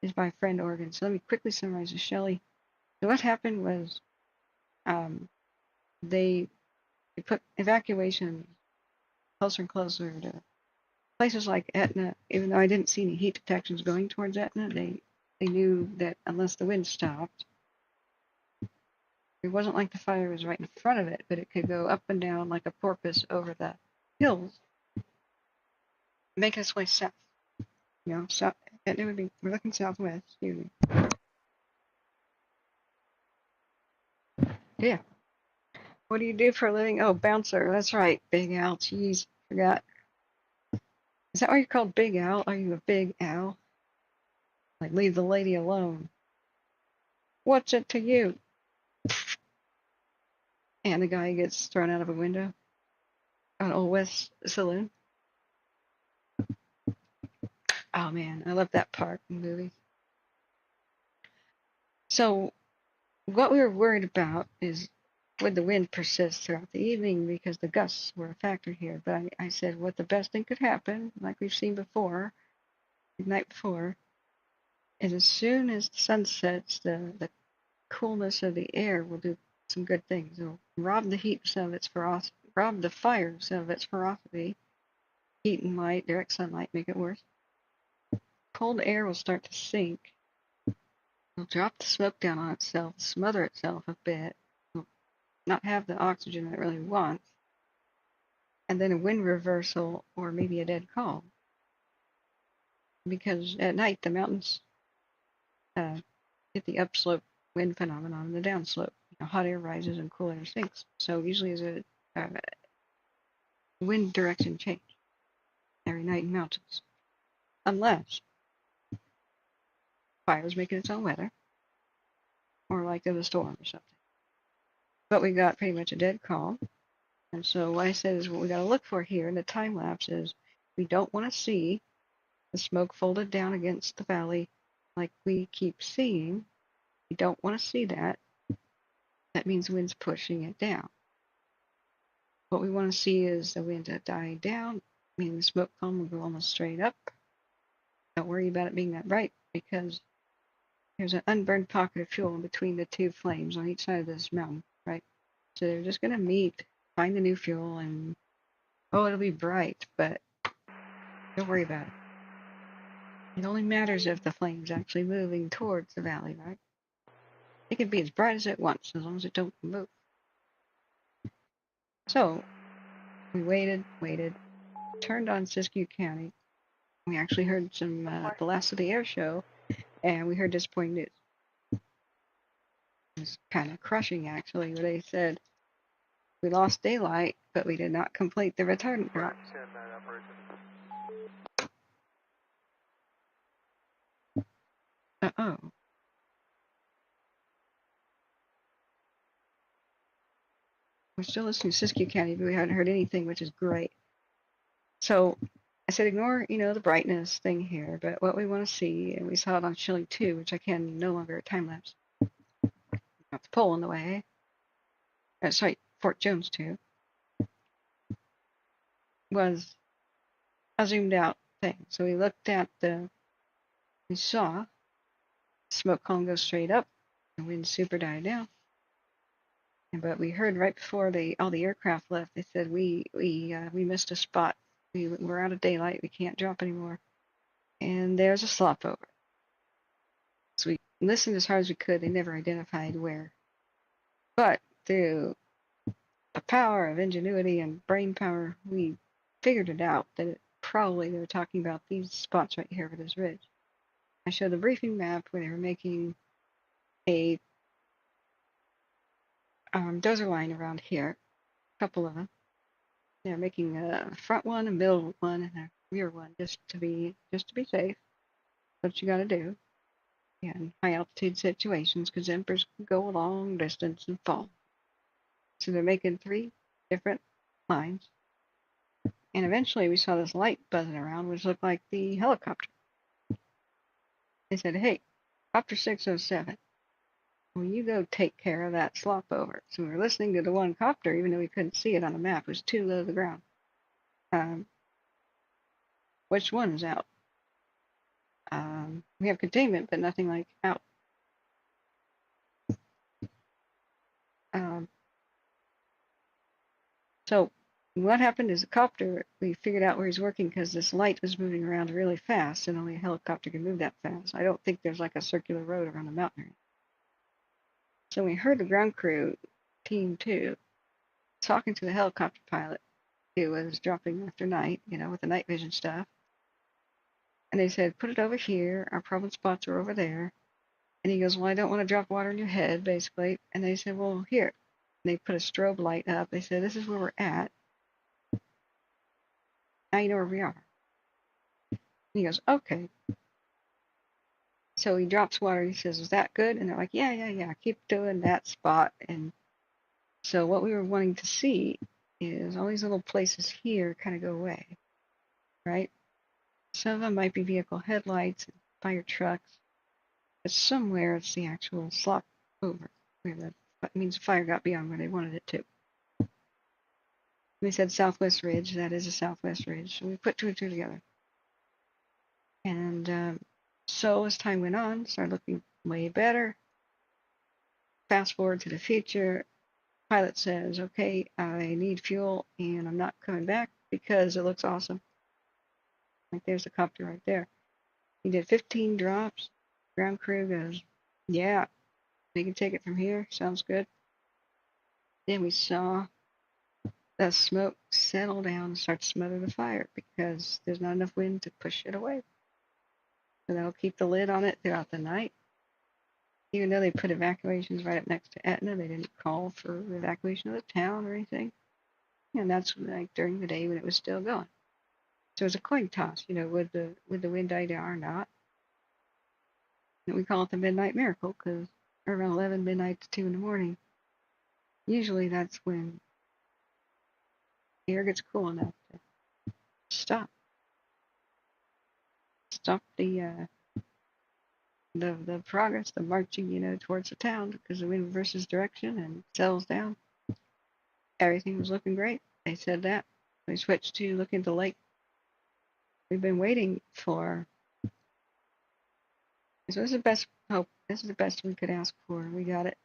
is by Friend Oregon. So let me quickly summarize the Shelly. So what happened was they put evacuation closer and closer to places like Etna. Even though I didn't see any heat detections going towards Etna, they knew that unless the wind stopped, it wasn't like the fire was right in front of it, but it could go up and down like a porpoise over the hills, making its way south. You know, south, it would be, we're looking southwest, excuse me. Yeah. What do you do for a living? Oh, bouncer. That's right, Big Al. Jeez, forgot. Is that why you're called Big Al? Are you a Big Al? Like, leave the lady alone. What's it to you? And the guy gets thrown out of a window on Old West Saloon. Oh man, I love that part in the movie. So, what we were worried about is would the wind persist throughout the evening because the gusts were a factor here. But I said what the best thing could happen, like we've seen before, the night before, is as soon as the sun sets, the coolness of the air will do some good things. It'll rob the heat of some of its ferocity, rob the fire of some of its ferocity. Heat and light, direct sunlight make it worse. Cold air will start to sink. It'll drop the smoke down on itself, smother itself a bit, it'll not have the oxygen that it really wants, and then a wind reversal or maybe a dead calm. Because at night the mountains get the upslope wind phenomenon and the downslope. You know, hot air rises and cool air sinks. So usually there's a wind direction change every night in mountains. Unless fire's making its own weather, or like there's a storm or something. But we got pretty much a dead calm. And so what I said is what we got to look for here in the time lapse is we don't want to see the smoke folded down against the valley like we keep seeing. We don't want to see that. That means the wind's pushing it down. What we want to see is the wind die down, meaning the smoke column will go almost straight up. Don't worry about it being that bright because there's an unburned pocket of fuel in between the two flames on each side of this mountain, right? So they're just going to meet, find the new fuel, and oh, it'll be bright, but don't worry about it. It only matters if the flame's actually moving towards the valley, right? It can be as bright as it wants, as long as it don't move. So, we waited, turned on Siskiyou County. We actually heard some, the last of the air show, and we heard disappointing news. It was kind of crushing, actually, where they said, we lost daylight, but we did not complete the retardant drop. Uh-oh. We're still listening to Siskiyou County, but we haven't heard anything, which is great. So I said, ignore, the brightness thing here, but what we want to see, and we saw it on Shelly 2, which I can no longer time-lapse. Got the pole in the way. Sorry, Fort Jones 2. Was a zoomed out thing. So we looked at we saw smoke column go straight up, the wind super died down. But we heard right before all the aircraft left, they said we missed a spot. We're out of daylight. We can't drop anymore. And there's a slop over. So we listened as hard as we could. They never identified where. But through the power of ingenuity and brain power, we figured it out that probably they were talking about these spots right here for this ridge. I showed the briefing map where they were making a dozer line around here, a couple of them. They're making a front one, a middle one, and a rear one, just to be safe. What you got to do in high altitude situations, because Emperors can go a long distance and fall. So they're making 3 different lines, and eventually we saw this light buzzing around, which looked like the helicopter. They said, "Hey, Copter 607, will you go take care of that slop over?" So we were listening to the one copter, even though we couldn't see it on the map. It was too low to the ground. Which one is out? We have containment, but nothing like out. So what happened is the copter, we figured out where he's working because this light was moving around really fast, and only a helicopter can move that fast. I don't think there's like a circular road around the mountain. So we heard the ground crew, Team 2, talking to the helicopter pilot who was dropping after night, with the night vision stuff. And they said, put it over here. Our problem spots are over there. And he goes, well, I don't want to drop water on your head, basically. And they said, well, here. And they put a strobe light up. They said, this is where we're at. Now you know where we are. And he goes, okay. So he drops water. He says, is that good? And they're like, yeah. Keep doing that spot. And so what we were wanting to see is all these little places here kind of go away, right? Some of them might be vehicle headlights and fire trucks, but somewhere it's the actual slop over where that means the fire got beyond where they wanted it to. They said Southwest Ridge. That is a Southwest Ridge. So we put two and two together. And so as time went on, started looking way better. Fast forward to the future. Pilot says, okay, I need fuel and I'm not coming back because it looks awesome. Like there's the copter right there. He did 15 drops. Ground crew goes, yeah, we can take it from here. Sounds good. Then we saw the smoke settle down and start to smother the fire because there's not enough wind to push it away. So they'll keep the lid on it throughout the night. Even though they put evacuations right up next to Etna, they didn't call for evacuation of the town or anything. And that's like during the day when it was still going. So it was a coin toss, would the wind die down or not? And we call it the midnight miracle because around 11 midnight to 2 in the morning, usually that's when the air gets cool enough to stop the progress, the marching, towards the town because the wind reverses direction and settles down. Everything was looking great. They said that. We switched to looking at the lake. We've been waiting for. So this is the best hope. This is the best we could ask for. We got it.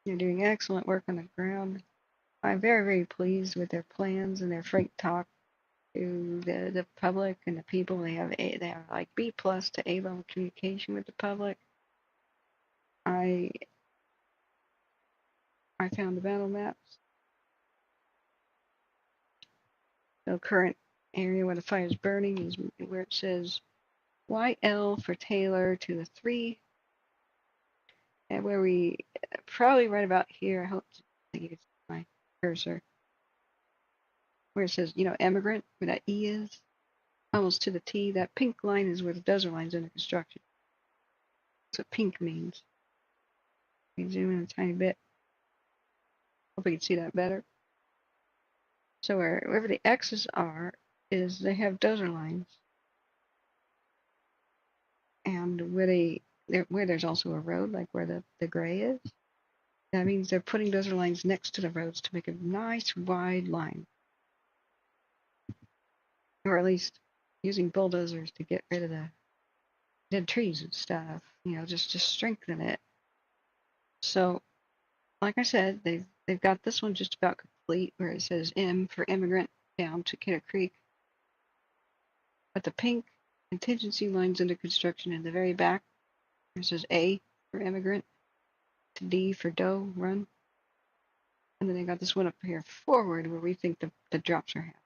They're doing excellent work on the ground. I'm very, very pleased with their plans and their frank talk to the public and the people. They have like B+ to A level communication with the public. I found the battle maps. The current area where the fire is burning is where it says YL for Taylor to the 3. And where we probably right about here, I hope I can see my cursor, where it says, immigrant, where that E is, almost to the T. That pink line is where the desert line's under construction. That's what pink means. Let me zoom in a tiny bit. Hope we can see that better. So wherever the X's are, is they have dozer lines. And where there's also a road, like where the gray is, that means they're putting dozer lines next to the roads to make a nice wide line. Or at least using bulldozers to get rid of the dead trees and stuff, just to strengthen it. So, like I said, they've got this one just about complete, where it says M for immigrant down to Kidder Creek. But the pink contingency line's under construction in the very back. It says A for immigrant to D for Doe Run. And then they got this one up here forward where we think the drops are happening.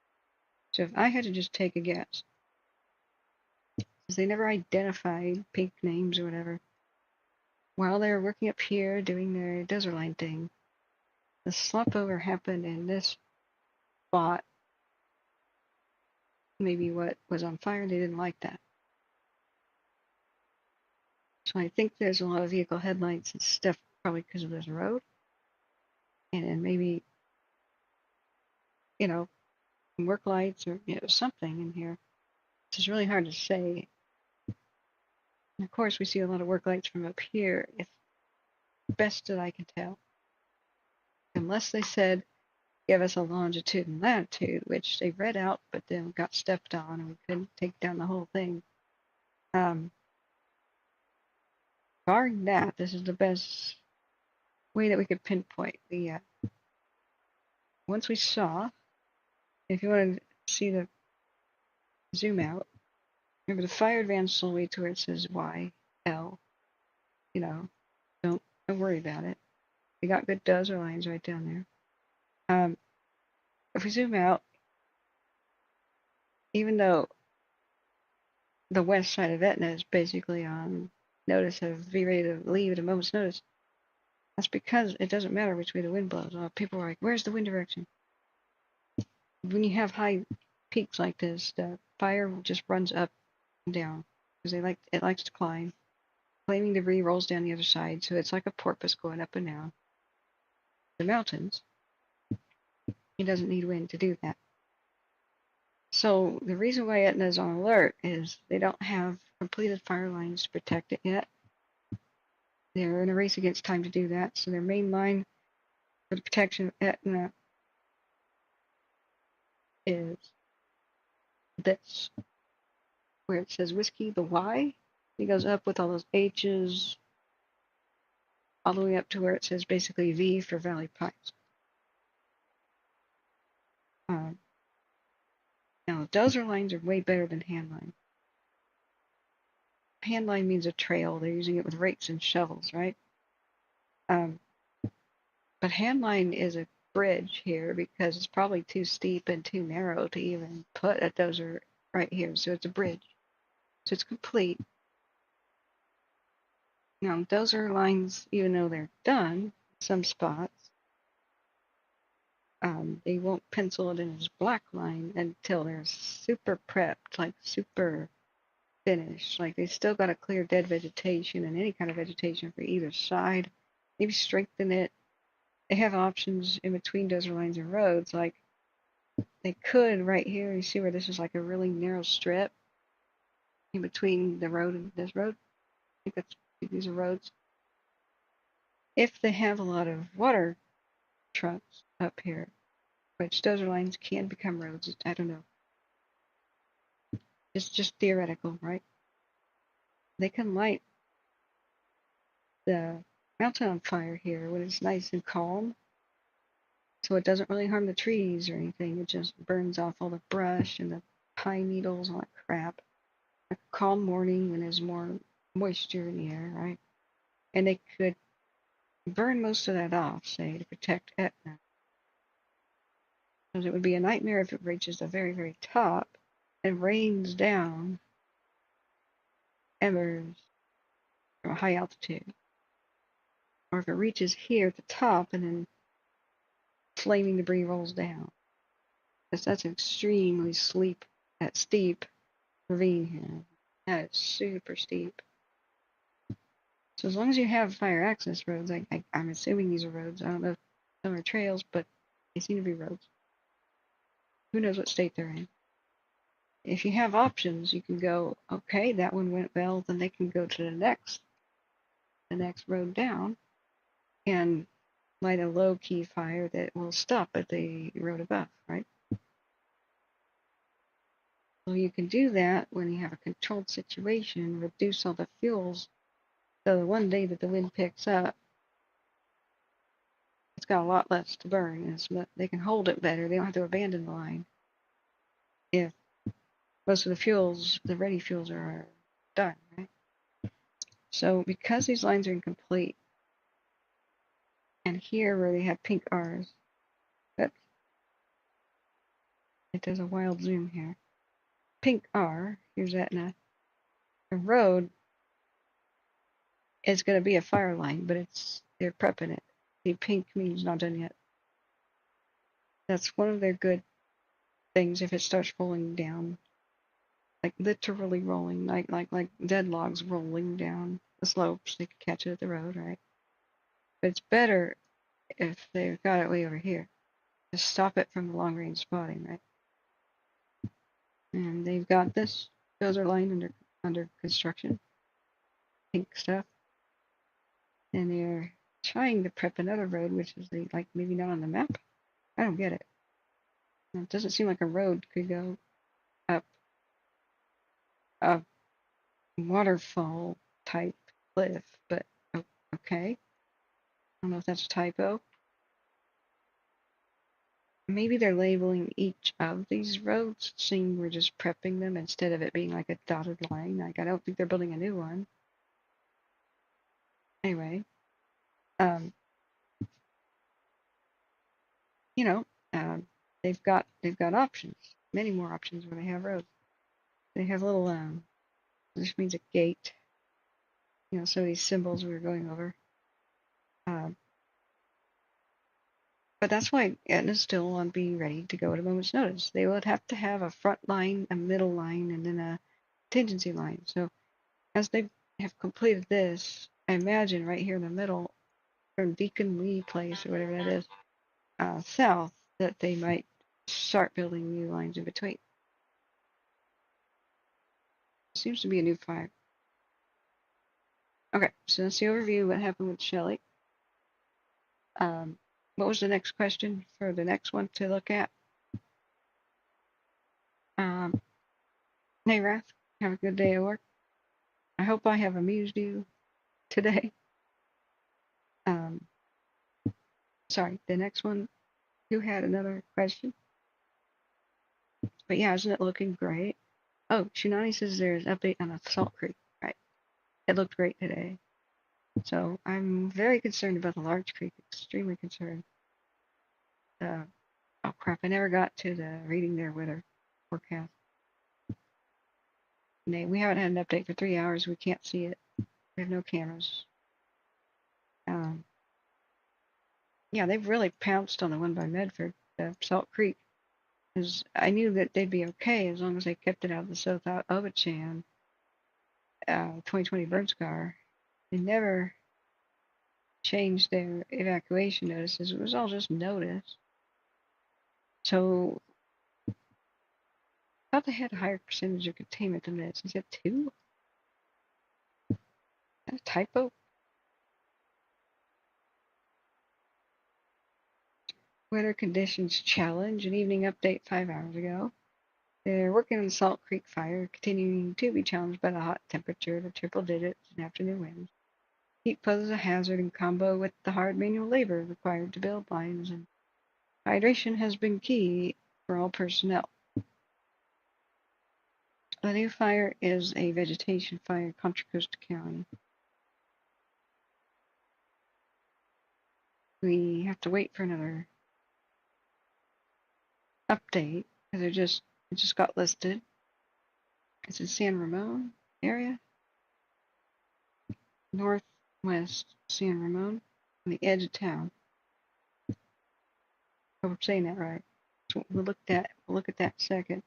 So if I had to just take a guess, because they never identified pink names or whatever, while they were working up here doing their desert line thing, the slump over happened in this spot. Maybe what was on fire, they didn't like that. So I think there's a lot of vehicle headlights and stuff, probably because of this road. And then maybe, work lights or something in here. It's really hard to say. And of course, we see a lot of work lights from up here, if best that I can tell. Unless they said, give us a longitude and latitude, which they read out, but then got stepped on and we couldn't take down the whole thing. Barring that, this is the best way that we could pinpoint. Once we saw, if you want to see the zoom out, remember the fire advanced all the way to where it says Y, L. Don't worry about it. We got good dozer lines right down there. If we zoom out, even though the west side of Etna is basically on notice of be ready to leave at a moment's notice. That's because it doesn't matter which way the wind blows. People are like, where's the wind direction? When you have high peaks like this, the fire just runs up and down because it likes to climb. Flaming debris rolls down the other side, so it's like a porpoise going up and down. The mountains, it doesn't need wind to do that. So the reason why Etna is on alert is they don't have completed fire lines to protect it yet. They're in a race against time to do that, so their main line for the protection of Etna is this, where it says whiskey, the Y. It goes up with all those H's all the way up to where it says basically V for Valley Pipes. Now, dozer lines are way better than hand line. Hand line means a trail. They're using it with rakes and shovels, right? But hand line is a bridge here because it's probably too steep and too narrow to even put a dozer right here. So it's a bridge. So it's complete. Now, dozer lines, even though they're done, some spots, they won't pencil it in as black line until they're super prepped, like super finished. Like they still got to clear dead vegetation and any kind of vegetation for either side. Maybe strengthen it. They have options in between dozer lines and roads. Like they could right here. You see where this is like a really narrow strip in between the road and this road. I think these are roads. If they have a lot of water trucks up here, which dozer lines can become roads. I don't know. It's just theoretical, right? They can light the mountain on fire here when it's nice and calm. So it doesn't really harm the trees or anything. It just burns off all the brush and the pine needles and all that crap. A calm morning when there's more moisture in the air, right? And they could burn most of that off, say, to protect Etna. Because it would be a nightmare if it reaches the very, very top and rains down embers from a high altitude. Or if it reaches here at the top and then flaming debris rolls down. Because that's an extremely steep ravine here. That is super steep. So as long as you have fire access roads, I'm assuming these are roads. I don't know if some are trails, but they seem to be roads. Who knows what state they're in? If you have options, you can go, okay, that one went well, then they can go to the next road down and light a low-key fire that will stop at the road above, right? So you can do that when you have a controlled situation, reduce all the fuels, so the one day that the wind picks up, it's got a lot less to burn. They can hold it better. They don't have to abandon the line if most of the fuels, the ready fuels, are done, right? So because these lines are incomplete, and here where they have pink R's, but it does a wild zoom here. Pink R, here's Etna. The road is going to be a fire line, but they're prepping it. The pink means not done yet. That's one of their good things if it starts rolling down, like literally rolling, like dead logs rolling down the slopes. They could catch it at the road, right? But it's better if they've got it way over here to stop it from the long range spotting, right? And they've got this dozer line under construction, pink stuff, and they're trying to prep another road, which is like maybe not on the map. I don't get it. It doesn't seem like a road could go up a waterfall type cliff, but okay. I don't know if that's a typo. Maybe they're labeling each of these roads, saying we're just prepping them instead of it being like a dotted line. Like I don't think they're building a new one. Anyway, they've got options, many more options where they have roads. They have little This means a gate. You know, some of these symbols we were going over. But that's why Aetna's still on being ready to go at a moment's notice. They would have to have a front line, a middle line, and then a contingency line. So as they have completed this, I imagine right here in the middle, from Deacon Lee Place or whatever that is, south, that they might start building new lines in between. Seems to be a new fire. Okay, so that's the overview of what happened with Shelly. What was the next question for the next one to look at? Hey, Rath, have a good day at work. I hope I have amused you today. Sorry, the next one, you had another question? But yeah, isn't it looking great? Oh, Shinani says there's an update on the Salt Creek. Right. It looked great today. So I'm very concerned about the Larch Creek, extremely concerned. Oh crap, I never got to the reading their weather forecast. Nay, we haven't had an update for 3 hours. We can't see it. We have no cameras. Yeah, they've really pounced on the one by Medford, Salt Creek. Because I knew that they'd be okay as long as they kept it out of the South Ovachan 2020 burn scar. They never changed their evacuation notices. It was all just notice. So I thought they had a higher percentage of containment than this. Is it 2? Is that a typo? Weather conditions challenge, an evening update 5 hours ago. They're working on the Salt Creek fire, continuing to be challenged by the hot temperature, the triple digits, and afternoon winds. Heat poses a hazard in combo with the hard manual labor required to build lines, and hydration has been key for all personnel. The new fire is a vegetation fire in Contra Costa County. We have to wait for another update because it just got listed. It's in San Ramon area, northwest San Ramon, on the edge of town. I hope I'm saying that right. So we'll look at that in a second.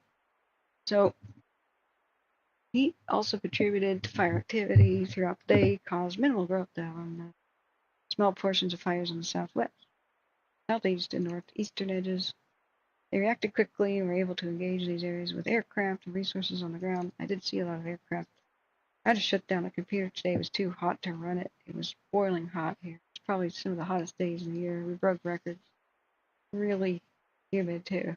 So heat also contributed to fire activity throughout the day, caused minimal growth though on the small portions of fires in the southwest, southeast, and northeastern edges. They reacted quickly and were able to engage these areas with aircraft and resources on the ground. I did see a lot of aircraft. I had to shut down the computer today. It was too hot to run it. It was boiling hot here. It's probably some of the hottest days in the year. We broke records. Really humid too.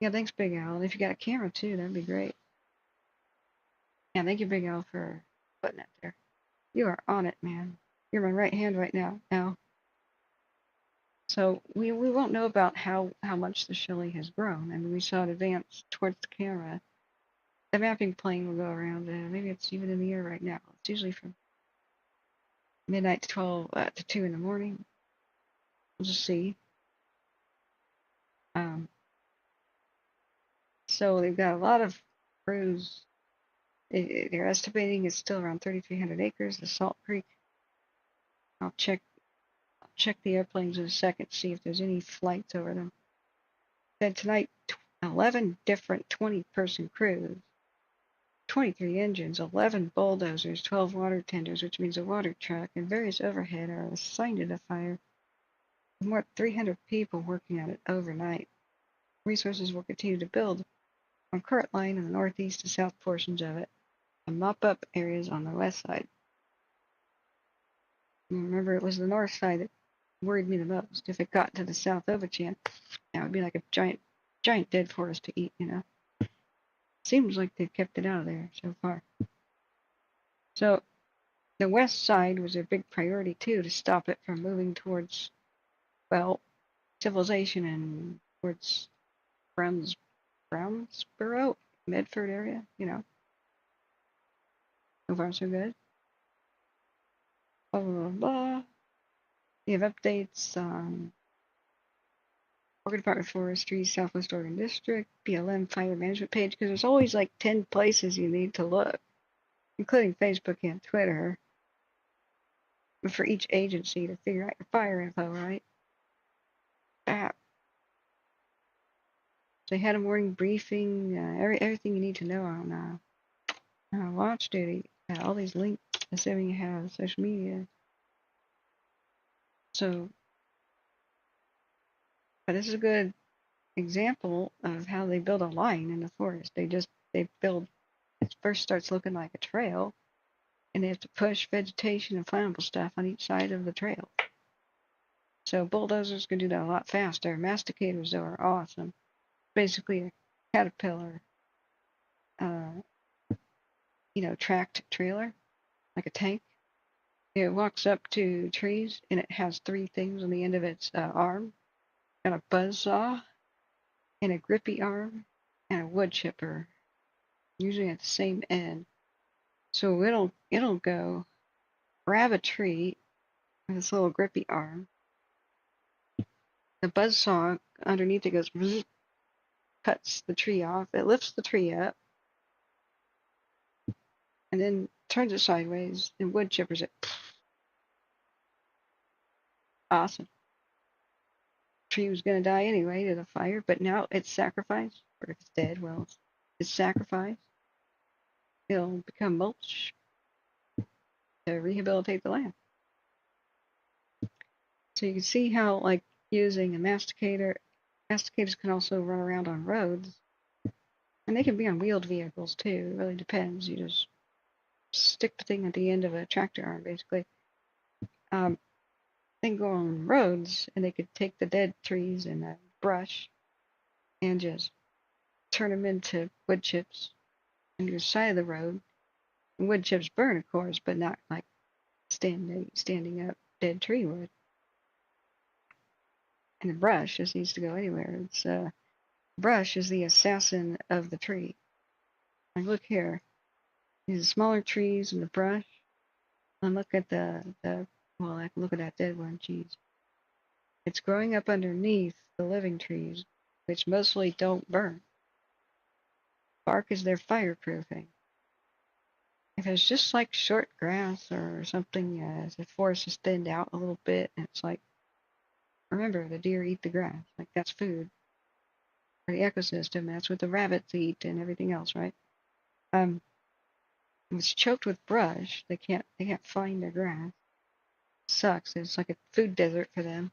Yeah, thanks, Big Al. And if you got a camera too, that'd be great. Yeah, thank you, Big Al, for putting that there. You are on it, man. You're my right hand right now. So we won't know about how much the Shelly has grown. I mean, we saw it advance towards the camera. The mapping plane will go around, maybe it's even in the air right now. It's usually from midnight to 12 to 2 in the morning. We'll just see. So they've got a lot of crews. They're estimating it's still around 3,300 acres, the Salt Creek. I'll check the airplanes in a second, see if there's any flights over them. Said tonight, 11 different 20-person crews, 23 engines, 11 bulldozers, 12 water tenders, which means a water truck, and various overhead are assigned to the fire. More than 300 people working on it overnight. Resources will continue to build on current line in the northeast and south portions of it, and mop up areas on the west side. Remember, it was the north side that worried me the most. If it got to the south Ovachan, that would be like a giant dead forest to eat, you know. Seems like they've kept it out of there so far. So the west side was a big priority too, to stop it from moving towards, well, civilization and towards Brownsboro, Medford area, you know. So far so good. Blah, blah, blah. We have updates on Oregon Department of Forestry, Southwest Oregon District, BLM Fire Management page, because there's always like 10 places you need to look, including Facebook and Twitter, for each agency to figure out your fire info, right? App. They had a morning briefing, everything you need to know on watch duty. All these links, assuming you have social media. So, but this is a good example of how they build a line in the forest. They build, it first starts looking like a trail, and they have to push vegetation and flammable stuff on each side of the trail. So bulldozers can do that a lot faster. Masticators, though, are awesome. Basically a caterpillar, tracked trailer, like a tank. It walks up to trees, and it has 3 things on the end of its arm. Got a buzzsaw, and a grippy arm, and a wood chipper, usually at the same end. So it'll go grab a tree with this little grippy arm. The buzzsaw underneath it goes, cuts the tree off. It lifts the tree up, and then turns it sideways and wood chippers it. Awesome. Tree was going to die anyway to the fire, but now it's sacrificed, or if it's dead, well, it's sacrificed. It'll become mulch to rehabilitate the land. So you can see how, like, using a masticators can also run around on roads, and they can be on wheeled vehicles too. It really depends. You just stick the thing at the end of a tractor arm, basically. They can go on roads, and they could take the dead trees and the brush and just turn them into wood chips on your side of the road. And wood chips burn, of course, but not like standing up dead tree wood. And the brush just needs to go anywhere. It's brush is the assassin of the tree. Like, look here, these smaller trees and the brush. And look at look at that dead one. Geez, it's growing up underneath the living trees, which mostly don't burn. Bark is their fireproofing. If it's just like short grass or something, the forest is thinned out a little bit, and it's like, remember, the deer eat the grass. Like, that's food for the ecosystem. That's what the rabbits eat and everything else, right? If it's choked with brush, they can't find their grass. It sucks. It's like a food desert for them.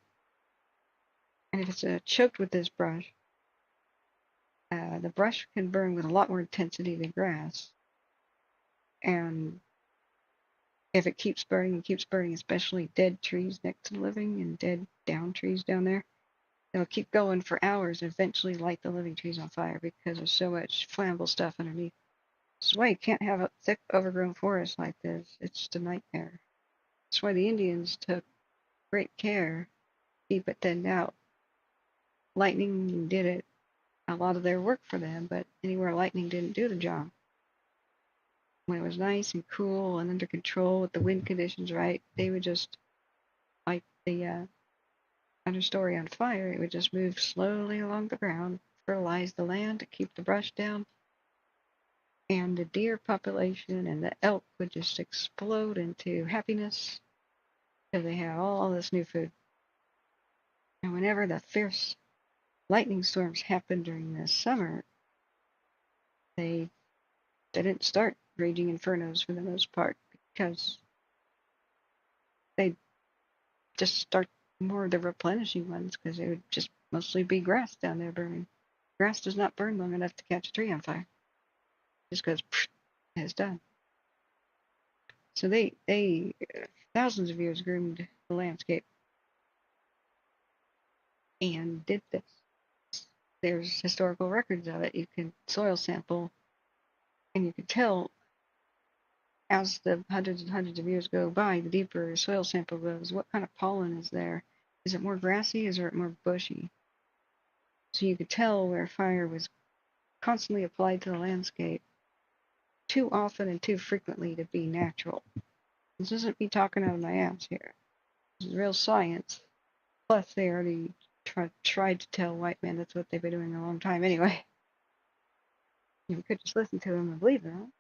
And if it's choked with this brush, the brush can burn with a lot more intensity than grass. And if it keeps burning, especially dead trees next to the living and dead down trees down there, it'll keep going for hours and eventually light the living trees on fire because there's so much flammable stuff underneath. That's why you can't have a thick, overgrown forest like this. It's just a nightmare. That's why the Indians took great care to keep it thinned out. Lightning did a lot of their work for them, but anywhere lightning didn't do the job. When it was nice and cool and under control with the wind conditions right, they would just light the understory on fire. It would just move slowly along the ground, fertilize the land to keep the brush down, and the deer population and the elk would just explode into happiness because they had all this new food. And whenever the fierce lightning storms happened during the summer, they didn't start raging infernos for the most part because they just start more of the replenishing ones because it would just mostly be grass down there burning. Grass does not burn long enough to catch a tree on fire. Just goes, it's done. So they thousands of years groomed the landscape and did this. There's historical records of it. You can soil sample, and you can tell as the hundreds and hundreds of years go by, the deeper soil sample goes, what kind of pollen is there? Is it more grassy? Is it more bushy? So you could tell where fire was constantly applied to the landscape too often and too frequently to be natural. This isn't me talking out of my ass here. This is real science. Plus, they already tried to tell white men that's what they've been doing a long time anyway. You could just listen to them and believe them.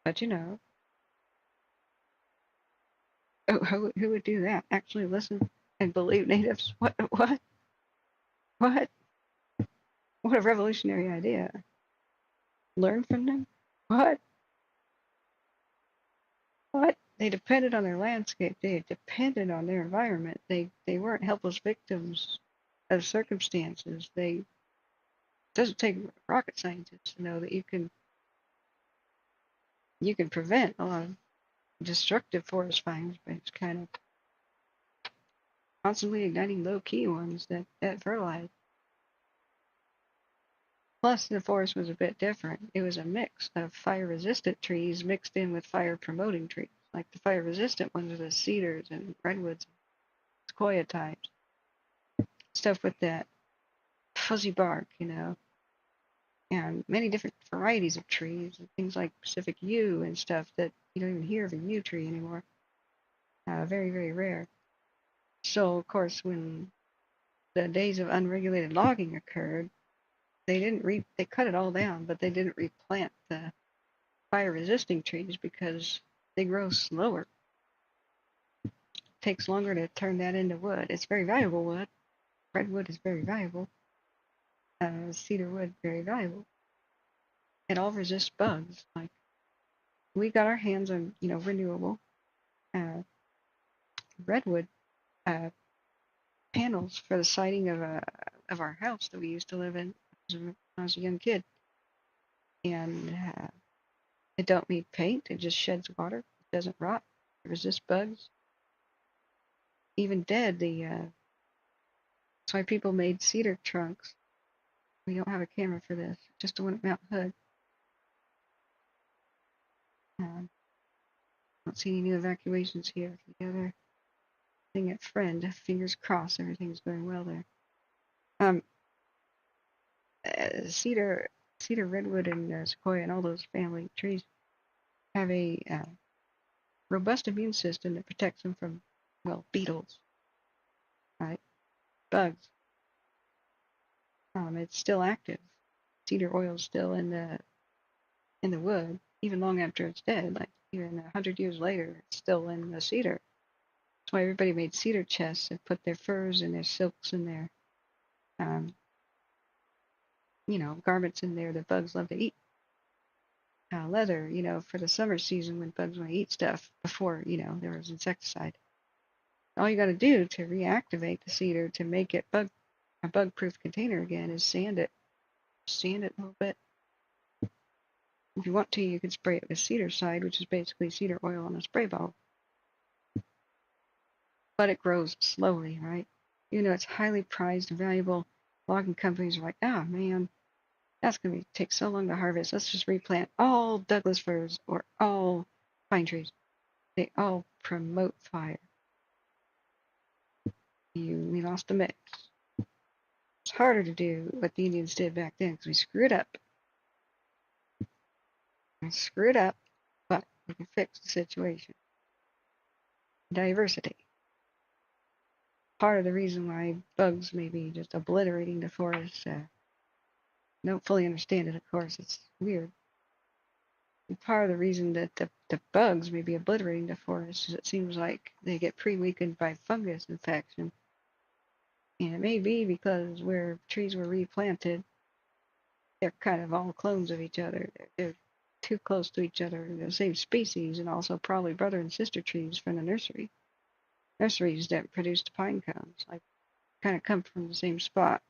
But you know, who would do that? Actually listen and believe natives? What? What a revolutionary idea. Learn from them? What? They depended on their landscape. They depended on their environment. They weren't helpless victims of circumstances. It doesn't take rocket scientists to know that you can prevent a lot of destructive forest fires by just kind of constantly igniting low-key ones that fertilize. Plus, the forest was a bit different. It was a mix of fire-resistant trees mixed in with fire-promoting trees. Like the fire-resistant ones are the cedars and redwoods, sequoia types. Stuff with that fuzzy bark, you know. And many different varieties of trees, things like Pacific yew and stuff that you don't even hear of a yew tree anymore. Very, very rare. So, of course, when the days of unregulated logging occurred, they cut it all down, but they didn't replant the fire-resisting trees because they grow slower. It takes longer to turn that into wood. It's very valuable wood. Redwood is very valuable. Cedar wood, very valuable. It all resists bugs. Like, we got our hands on, renewable redwood panels for the siding of our house that we used to live in when I was a young kid. And it don't need paint. It just sheds water. It doesn't rot. It resists bugs. Even dead, that's why people made cedar trunks. We don't have a camera for this. Just the one at Mount Hood. Don't see any new evacuations here. The other thing at Friend, fingers crossed, everything's going well there. Cedar, redwood, and sequoia, and all those family trees have a robust immune system that protects them from, beetles, right? Bugs. It's still active. Cedar oil is still in the wood, even long after it's dead. Like even 100 years later, it's still in the cedar. That's why everybody made cedar chests and put their furs and their silks and their, garments in there that bugs love to eat. Leather, for the summer season when bugs want to eat stuff before, there was insecticide. All you got to do to reactivate the cedar to make it a bug-proof container again is sand it. Sand it a little bit. If you want to, you can spray it with cedar side, which is basically cedar oil in a spray bottle. But it grows slowly, right? Even though it's highly prized and valuable, logging companies are like, oh man, that's going to take so long to harvest. Let's just replant all Douglas firs or all pine trees. They all promote fire. We lost the mix. It's harder to do what the Indians did back then because we screwed up. But we can fix the situation. Diversity. Part of the reason why bugs may be just obliterating the forest. Don't fully understand it, of course. It's weird. And part of the reason that the bugs may be obliterating the forest is it seems like they get pre-weakened by fungus infection. And it may be because where trees were replanted, they're kind of all clones of each other. They're too close to each other. They're the same species, and also probably brother and sister trees from the nursery. Nurseries that produce the pine cones, like, kind of come from the same spot.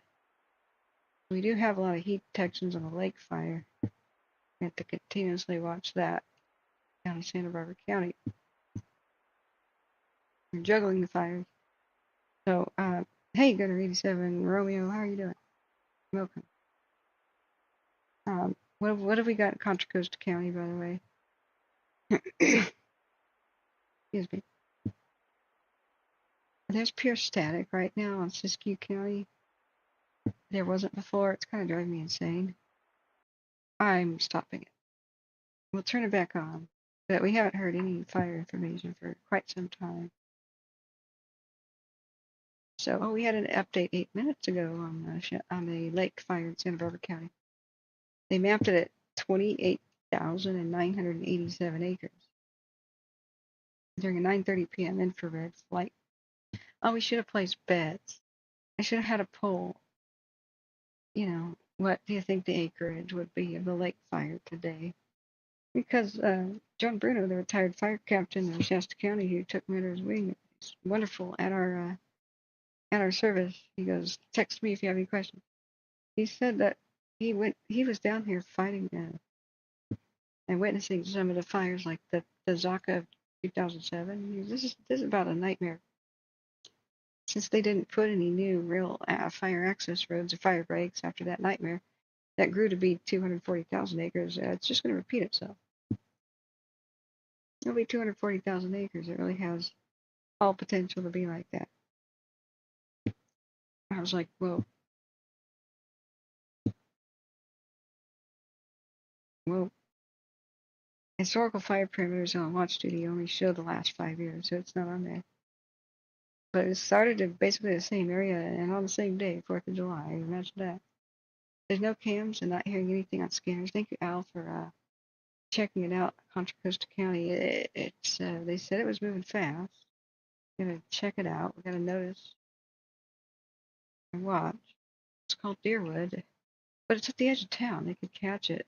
We do have a lot of heat detections on the lake fire. We have to continuously watch that down in Santa Barbara County. We're juggling the fires. So, hey, Gunner 87, Romeo, how are you doing? Welcome. What have we got in Contra Costa County, by the way? Excuse me. There's pure static right now on Siskiyou County. There wasn't before. It's kind of driving me insane. I'm stopping it. We'll turn it back on. But we haven't heard any fire information for quite some time. So, oh, we had an update 8 minutes ago on the lake fire in Santa Barbara County. They mapped it at 28,987 acres during a 9:30 p.m. infrared flight. Oh, we should have placed bets. I should have had a poll. You know, what do you think the acreage would be of the lake fire today? Because John Bruno, the retired fire captain in Shasta County, who took me under his wing, is wonderful at our service. He goes, text me if you have any questions. He said that he was down here fighting and witnessing some of the fires, like the Zaka of 2007. This is about a nightmare. Since they didn't put any new real fire access roads or fire breaks after that nightmare, that grew to be 240,000 acres. It's just going to repeat itself. It'll be 240,000 acres. It really has all potential to be like that. I was like, whoa. Historical fire perimeters on watch duty only show the last 5 years, so it's not on there. But it started in basically the same area and on the same day, 4th of July. Imagine that. There's no cams and not hearing anything on scanners. Thank you, Al, for checking it out. Contra Costa County. It's they said it was moving fast. Gonna check it out. We got a notice and watch. It's called Deerwood, but it's at the edge of town. They could catch it.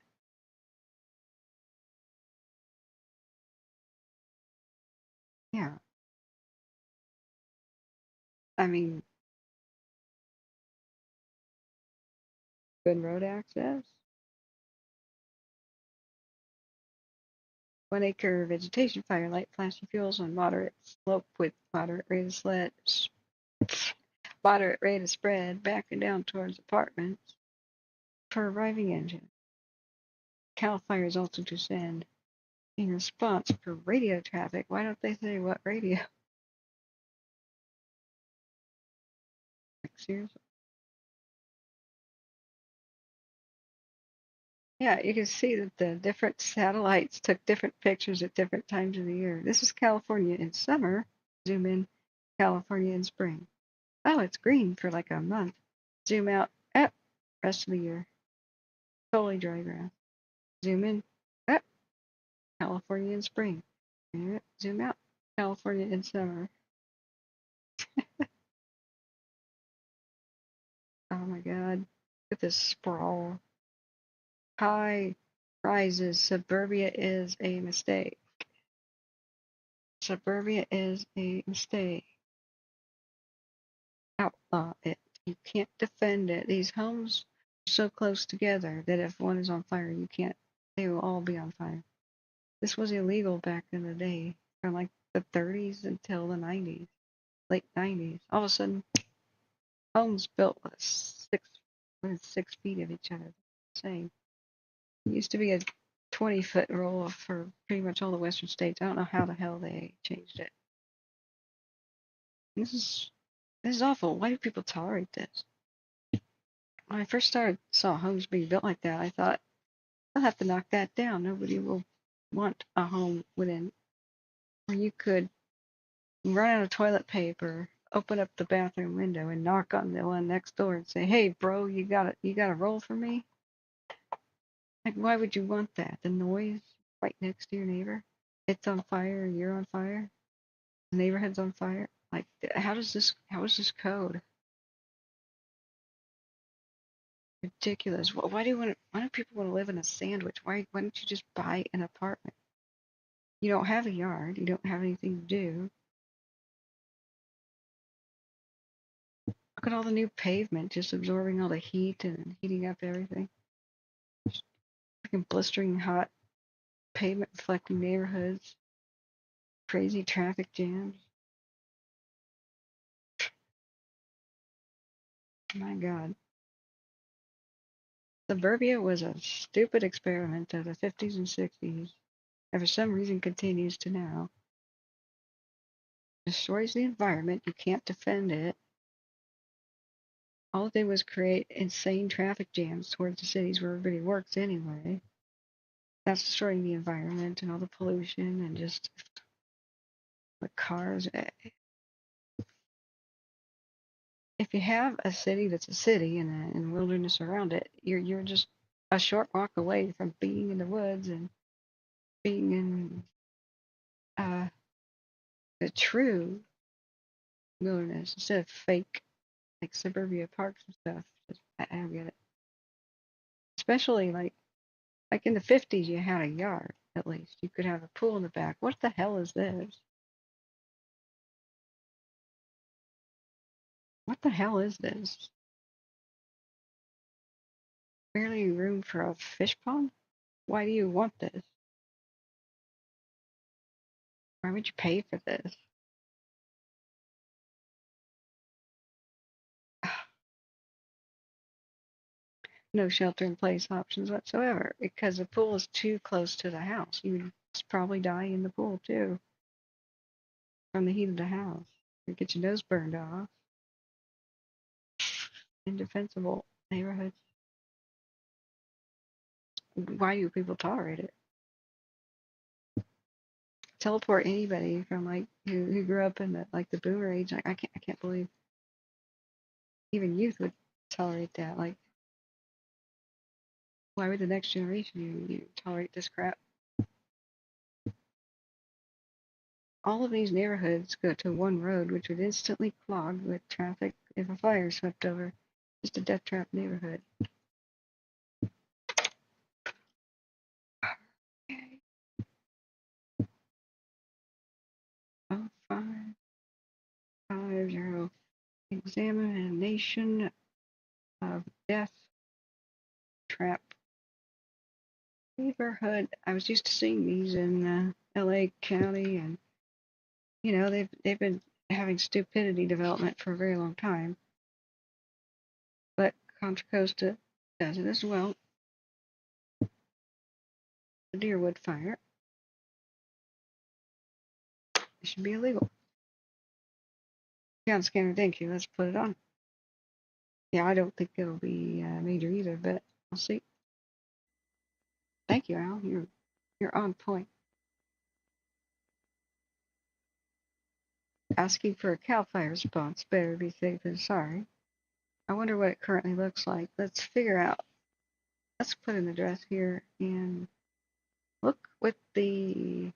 Yeah. I mean, good road access. 1 acre vegetation fire, light flashing fuels on moderate slope with moderate rate of spread, backing down towards apartments per arriving engine. Cal fire is also to send in response for radio traffic. Why don't they say what radio? Like, seriously? Yeah, you can see that the different satellites took different pictures at different times of the year. This is California in summer. Zoom in, California in spring. Oh, it's green for like a month. Zoom out, rest of the year. Totally dry grass. Zoom in, California in spring. Zoom out, California in summer. Oh my God, look at this sprawl. High rises, suburbia is a mistake. Suburbia is a mistake. Outlaw it. You can't defend it. These homes are so close together that if one is on fire, you can't, they will all be on fire. This was illegal back in the day, from like the 30s until the 90s, late 90s. All of a sudden, homes built with 6 feet of each other. Same. It used to be a 20-foot rule for pretty much all the western states. I don't know how the hell they changed it. This is awful. Why do people tolerate this? When I first saw homes being built like that, I thought, I'll have to knock that down. Nobody will want a home where you could run out of toilet paper, open up the bathroom window, and knock on the one next door and say, "Hey, bro, you got a roll for me?" Like, why would you want that? The noise right next to your neighbor. It's on fire, you're on fire. The neighborhood's on fire. Like, how is this code? Ridiculous. Why do people want to live in a sandwich? Why don't you just buy an apartment? You don't have a yard. You don't have anything to do. Look at all the new pavement, just absorbing all the heat and heating up everything. Freaking blistering hot pavement reflecting neighborhoods. Crazy traffic jams. My God. Suburbia was a stupid experiment of the 50s and 60s, and for some reason continues to now. Destroys the environment. You can't defend it. All it did was create insane traffic jams towards the cities where everybody works anyway. That's destroying the environment and all the pollution and just the cars. if you have a city that's a city and a wilderness around it, you're just a short walk away from being in the woods and being in the true wilderness instead of fake like suburbia parks and stuff. I don't get it. Especially like in the 50s, you had a yard at least. You could have a pool in the back. What the hell is this? What the hell is this? Barely room for a fish pond? Why do you want this? Why would you pay for this? No shelter in place options whatsoever because the pool is too close to the house. You would probably die in the pool too from the heat of the house. You get your nose burned off. Indefensible neighborhoods. Why do people tolerate it? Teleport anybody from like who grew up in the boomer age. I can't believe even youth would tolerate that. Like, why would the next generation you tolerate this crap? All of these neighborhoods go to one road, which would instantly clog with traffic if a fire swept over. Just a death trap neighborhood. Okay. 0550. Examination of death trap neighborhood. I was used to seeing these in LA County, and you know they've been having stupidity development for a very long time. But Contra Costa does it as well. The Deerwood fire. It should be illegal. Yeah, scanner, thank you. Let's put it on. Yeah, I don't think it'll be major either, but I'll see. Thank you, Al. You're on point. Asking for a CAL FIRE response. Better be safe than sorry. I wonder what it currently looks like. Let's figure out. Let's put an address here and look with the.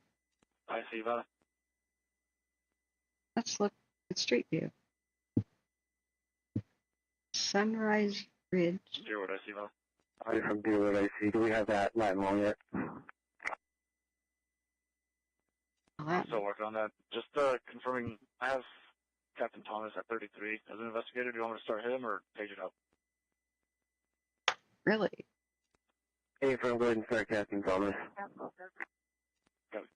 I see that. Let's look at Street View. Sunrise Ridge. Deerwood, I see that. Hi, from Deerwood, I see. Do we have that line long yet? I'm still working on that. Just confirming, I have Captain Thomas at 33 as an investigator. Do you want me to start him or page it up? Really? Hey, from go ahead and start Captain Thomas. Got it.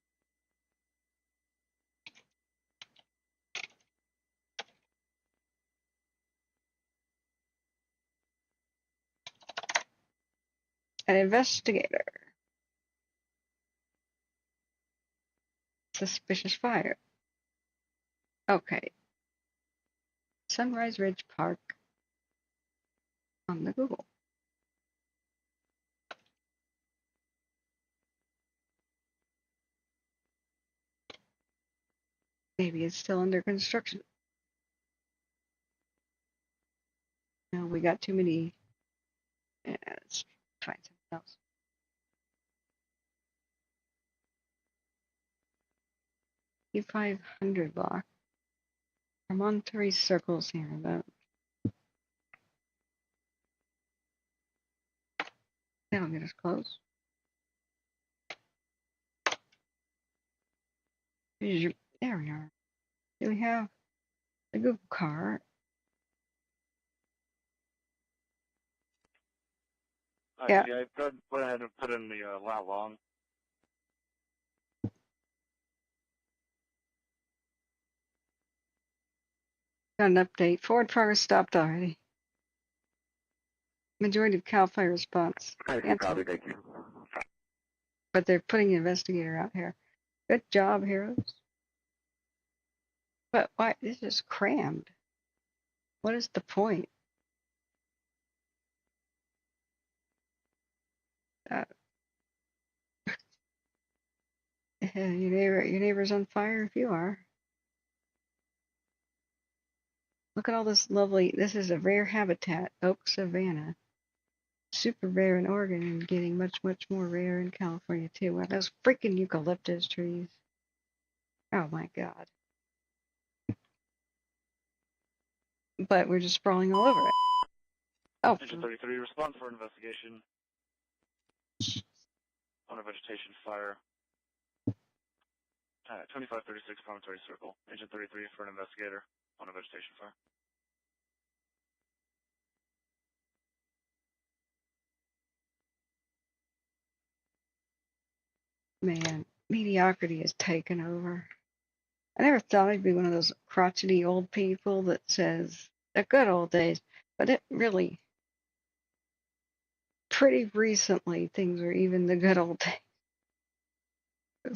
An investigator. Suspicious fire. Okay. Sunrise Ridge Park on the Google. Maybe it's still under construction. No, we got too many. Yeah, let's find something else. E500 block. I'm on 3 circles here, but that'll get us close. There we are. Do we have the Google car? Yeah. See, I went ahead and put in the lat long. Got an update. Forward progress stopped already. Majority of CAL FIRE response. Copy, thank you. But they're putting an investigator out here. Good job, heroes. But why? This is crammed. What is the point? Your neighbor's on fire if you are. Look at all this lovely, this is a rare habitat, oak savanna. Super rare in Oregon and getting much, much more rare in California too. Wow, those freaking eucalyptus trees. Oh my God. But we're just sprawling all over it. Oh. Engine 33, respond for investigation on a vegetation fire. 2536 Promontory Circle. Engine 33 for an investigator on a vegetation fire. Man, mediocrity has taken over. I never thought I'd be one of those crotchety old people that says the good old days, but it really, pretty recently, things were even the good old days.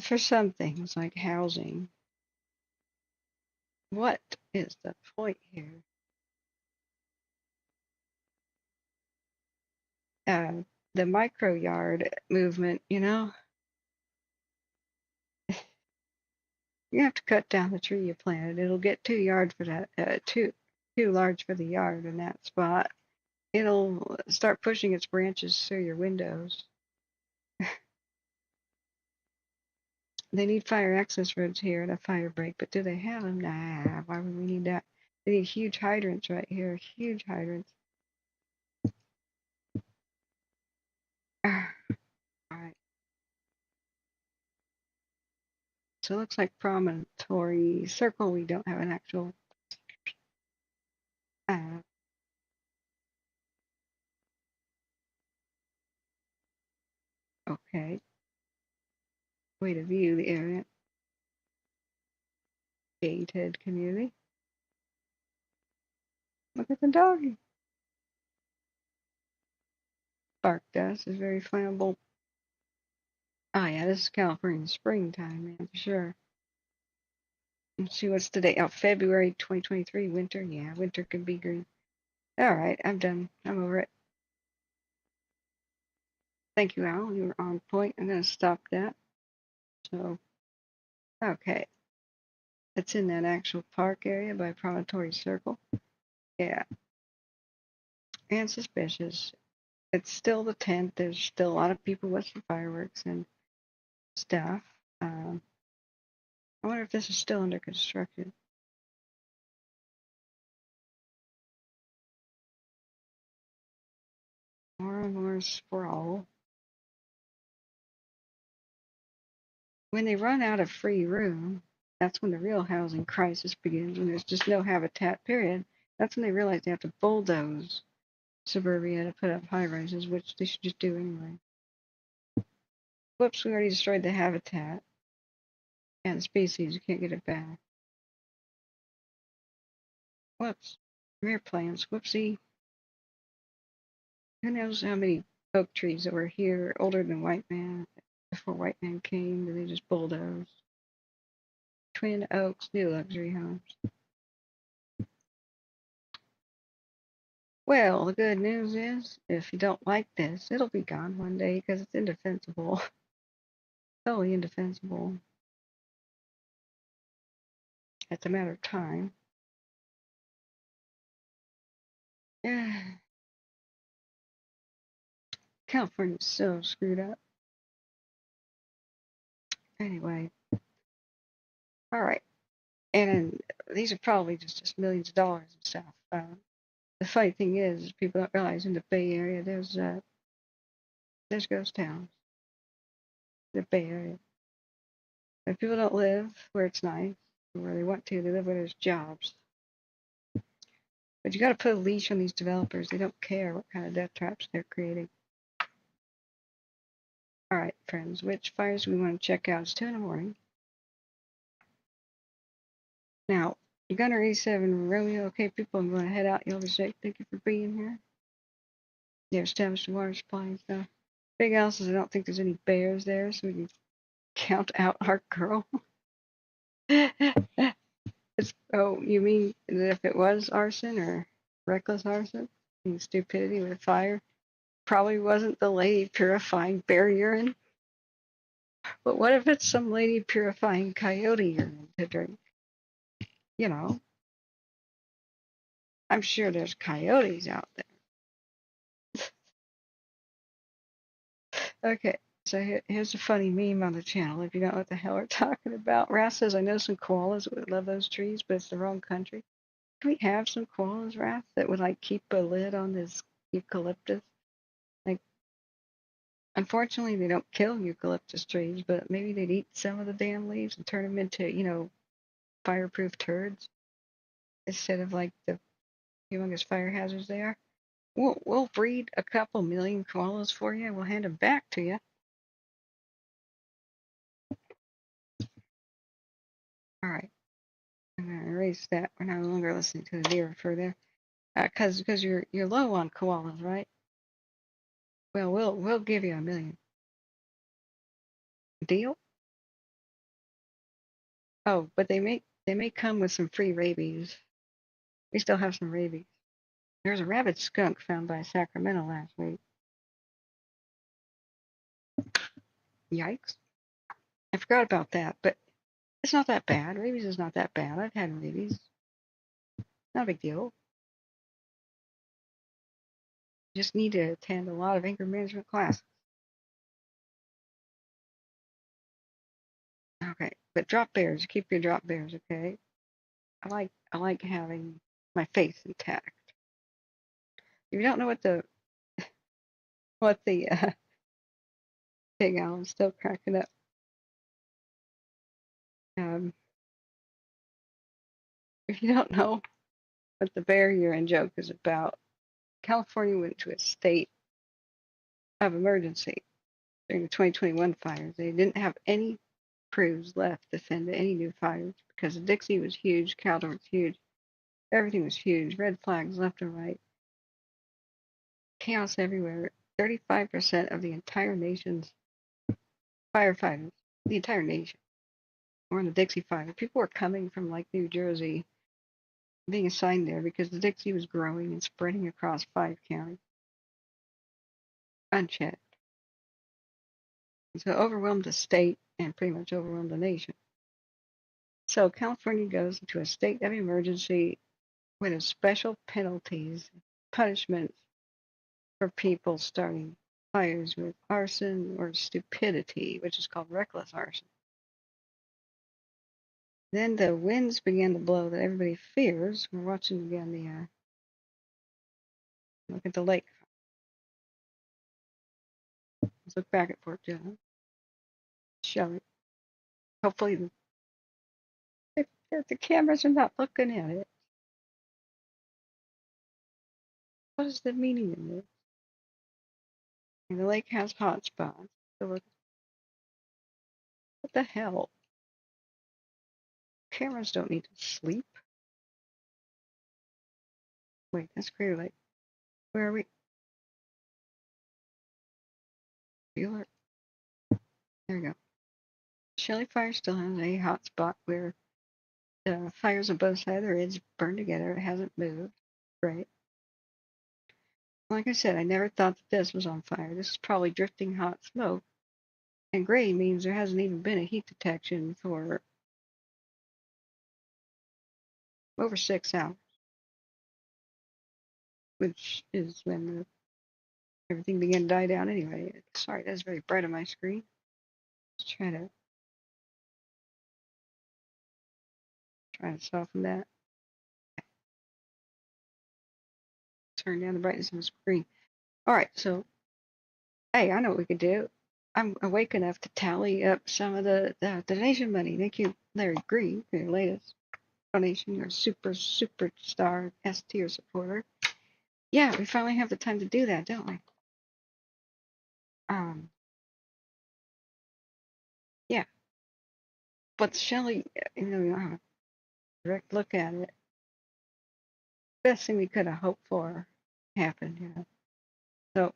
For some things like housing. What is the point here? The micro yard movement, you know, you have to cut down the tree you planted. It'll get too large for the yard in that spot. It'll start pushing its branches through your windows. They need fire access roads here and a fire break, but do they have them? Nah, why would we need that? They need huge hydrants right here, huge hydrants. All right. So it looks like Promontory Circle, we don't have an actual okay. Way to view the area. Gated community. Look at the doggy. Bark dust is very flammable. Oh yeah, this is California springtime, man, for sure. Let's see what's today. Oh, February 2023, winter. Yeah, winter can be green. All right, I'm done. I'm over it. Thank you, Al. You were on point. I'm going to stop that. So, okay. It's in that actual park area by Promontory Circle. Yeah. And suspicious. It's still the tent. There's still a lot of people with some fireworks and stuff. I wonder if this is still under construction. More and more sprawl. When they run out of free room, that's when the real housing crisis begins, when there's just no habitat, period. That's when they realize they have to bulldoze suburbia to put up high rises, which they should just do anyway. Whoops, we already destroyed the habitat and the species. You can't get it back. Whoops. Rear plans. Whoopsie. Who knows how many oak trees that were here older than White Man before White Man came, and they just bulldozed. Twin Oaks, new luxury homes. Well, the good news is, if you don't like this, it'll be gone one day because it's indefensible. Totally indefensible. It's a matter of time. Yeah. California's so screwed up. Anyway. All right. And these are probably just millions of dollars and stuff. The funny thing is people don't realize in the Bay Area there's ghost towns. The Bay Area. If people don't live where it's nice, where they want to, they live where there's jobs. But you got to put a leash on these developers. They don't care what kind of death traps they're creating. All right, friends, which fires do we want to check out? It's 2 in the morning. Now, Gunner 87 Romeo. Okay, people, I'm going to head out. Y'all be safe. Thank you for being here. Yeah, established the water supply and stuff. Big Al says I don't think there's any bears there, so we can count out our girl. Oh, you mean if it was arson or reckless arson? And stupidity with fire? Probably wasn't the lady purifying bear urine. But what if it's some lady purifying coyote urine to drink? You know. I'm sure there's coyotes out there. Okay, so here's a funny meme on the channel. If you don't know what the hell we're talking about, Wrath says, I know some koalas would love those trees, but it's the wrong country. Can we have some koalas, Wrath, that would like keep a lid on this eucalyptus? Like, unfortunately, they don't kill eucalyptus trees, but maybe they'd eat some of the damn leaves and turn them into, you know, fireproof turds instead of like the humongous fire hazards they are. We'll breed a couple million koalas for you. We'll hand them back to you. All right. I'm gonna erase that. We're no longer listening to the deer for there, because you're low on koalas, right? Well, we'll give you $1 million. Deal? Oh, but they may come with some free rabies. We still have some rabies. There was a rabid skunk found by Sacramento last week. Yikes! I forgot about that, but it's not that bad. Rabies is not that bad. I've had rabies. Not a big deal. Just need to attend a lot of anger management classes. Okay, but drop bears, keep your drop bears, okay? I like having my faith intact. If you don't know what the Tygh, I'm still cracking up. If you don't know what the bear urine joke is about, California went to a state of emergency during the 2021 fires. They didn't have any crews left to send to any new fires because the Dixie was huge, Calder was huge, everything was huge, red flags left and right, chaos everywhere. 35% of the entire nation's firefighters, the entire nation, were in the Dixie fire. People were coming from like New Jersey, being assigned there because the Dixie was growing and spreading across 5 counties, unchecked. So it overwhelmed the state and pretty much overwhelmed the nation. So California goes into a state of emergency with special penalties, punishments for people starting fires with arson or stupidity, which is called reckless arson. Then the winds began to blow that everybody fears. We're watching again look at the lake. Let's look back at Fort John. Shelly. Hopefully the cameras are not looking at it. What is the meaning of this? And the lake has hot spots. So look, what the hell? Cameras don't need to sleep. Wait, that's Crater Lake. Where are we? Bueller. There we go. Shelly Fire still has a hot spot where the fires on both sides of the ridge burn together. It hasn't moved. Great. Like I said, I never thought that this was on fire. This is probably drifting hot smoke. And gray means there hasn't even been a heat detection for over 6 hours, which is when everything began to die down anyway. Sorry, that's very bright on my screen. Let's try to soften that. Turn down the brightness of the screen. All right, so hey, I know what we could do. I'm awake enough to tally up some of the donation money. Thank you, Larry Green, for your latest donation. You're a superstar S tier supporter. Yeah, we finally have the time to do that, don't we? Yeah. But Shelly, you know, we don't have a direct look at it. Best thing we could have hoped for happened, you know. So,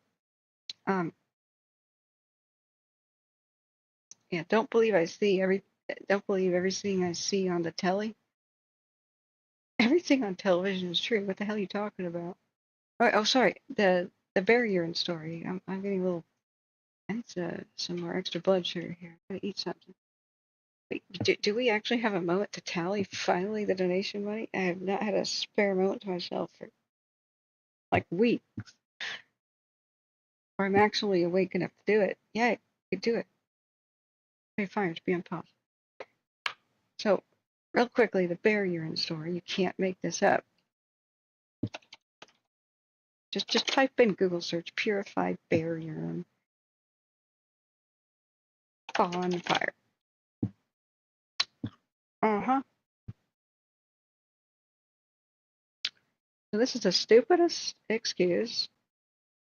yeah, don't believe everything I see on the telly. Everything on television is true. What the hell are you talking about? Oh, sorry. The bear urine story. I'm getting a little. I need some more extra blood sugar here. I'm gonna eat something. Wait, do we actually have a moment to tally finally the donation money? I have not had a spare moment to myself for like weeks. Or I'm actually awake enough to do it. Yeah, I could do it. Okay, fine, to be on pause. So, real quickly, the bear urine story. You can't make this up. Just type in Google search purified bear urine bonfire. Uh-huh. So this is the stupidest excuse.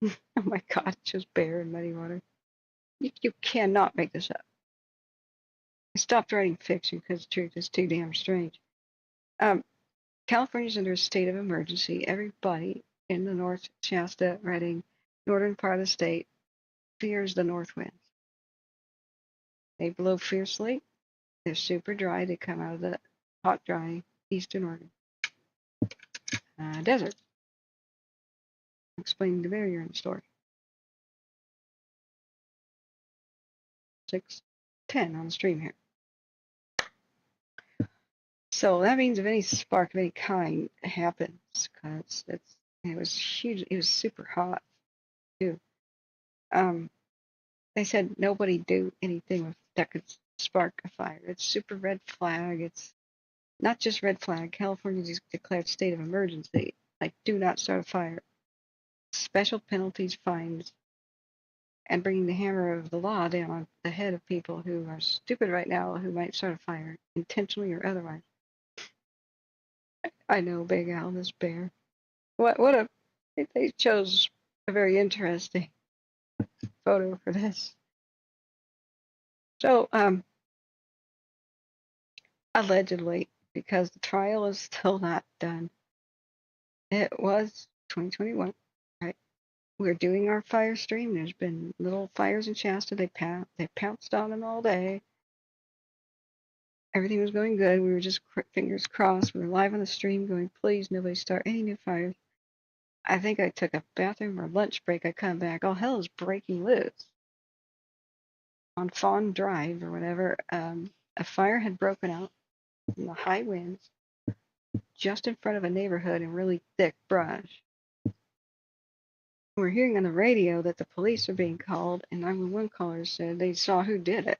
Oh my god, it's just bear and muddy water. You cannot make this up. I stopped writing fiction because the truth is too damn strange. California's under a state of emergency. Everybody in the North Shasta, Redding, northern part of the state fears the north winds. They blow fiercely. They're super dry. They come out of the hot, dry eastern Oregon desert. Explaining the barrier in the story. 6:10 on the stream here. So that means if any spark of any kind happens, because it was huge, it was super hot too. They said nobody do anything that could spark a fire. It's super red flag. It's not just red flag. California just declared state of emergency. Like, do not start a fire. Special penalties, fines, and bringing the hammer of the law down on the head of people who are stupid right now, who might start a fire, intentionally or otherwise. I know, Big Al, this bear. They chose a very interesting photo for this. So, allegedly, because the trial is still not done, it was 2021, right? We're doing our fire stream. There's been little fires in Shasta. They pounced on them all day. Everything was going good. We were just fingers crossed. We were live on the stream going, please, nobody start any new fires. I think I took a bathroom or lunch break. I come back. All hell is breaking loose. On Fawn Drive or whatever, a fire had broken out in the high winds just in front of a neighborhood in really thick brush. We're hearing on the radio that the police are being called, and 911 callers said they saw who did it.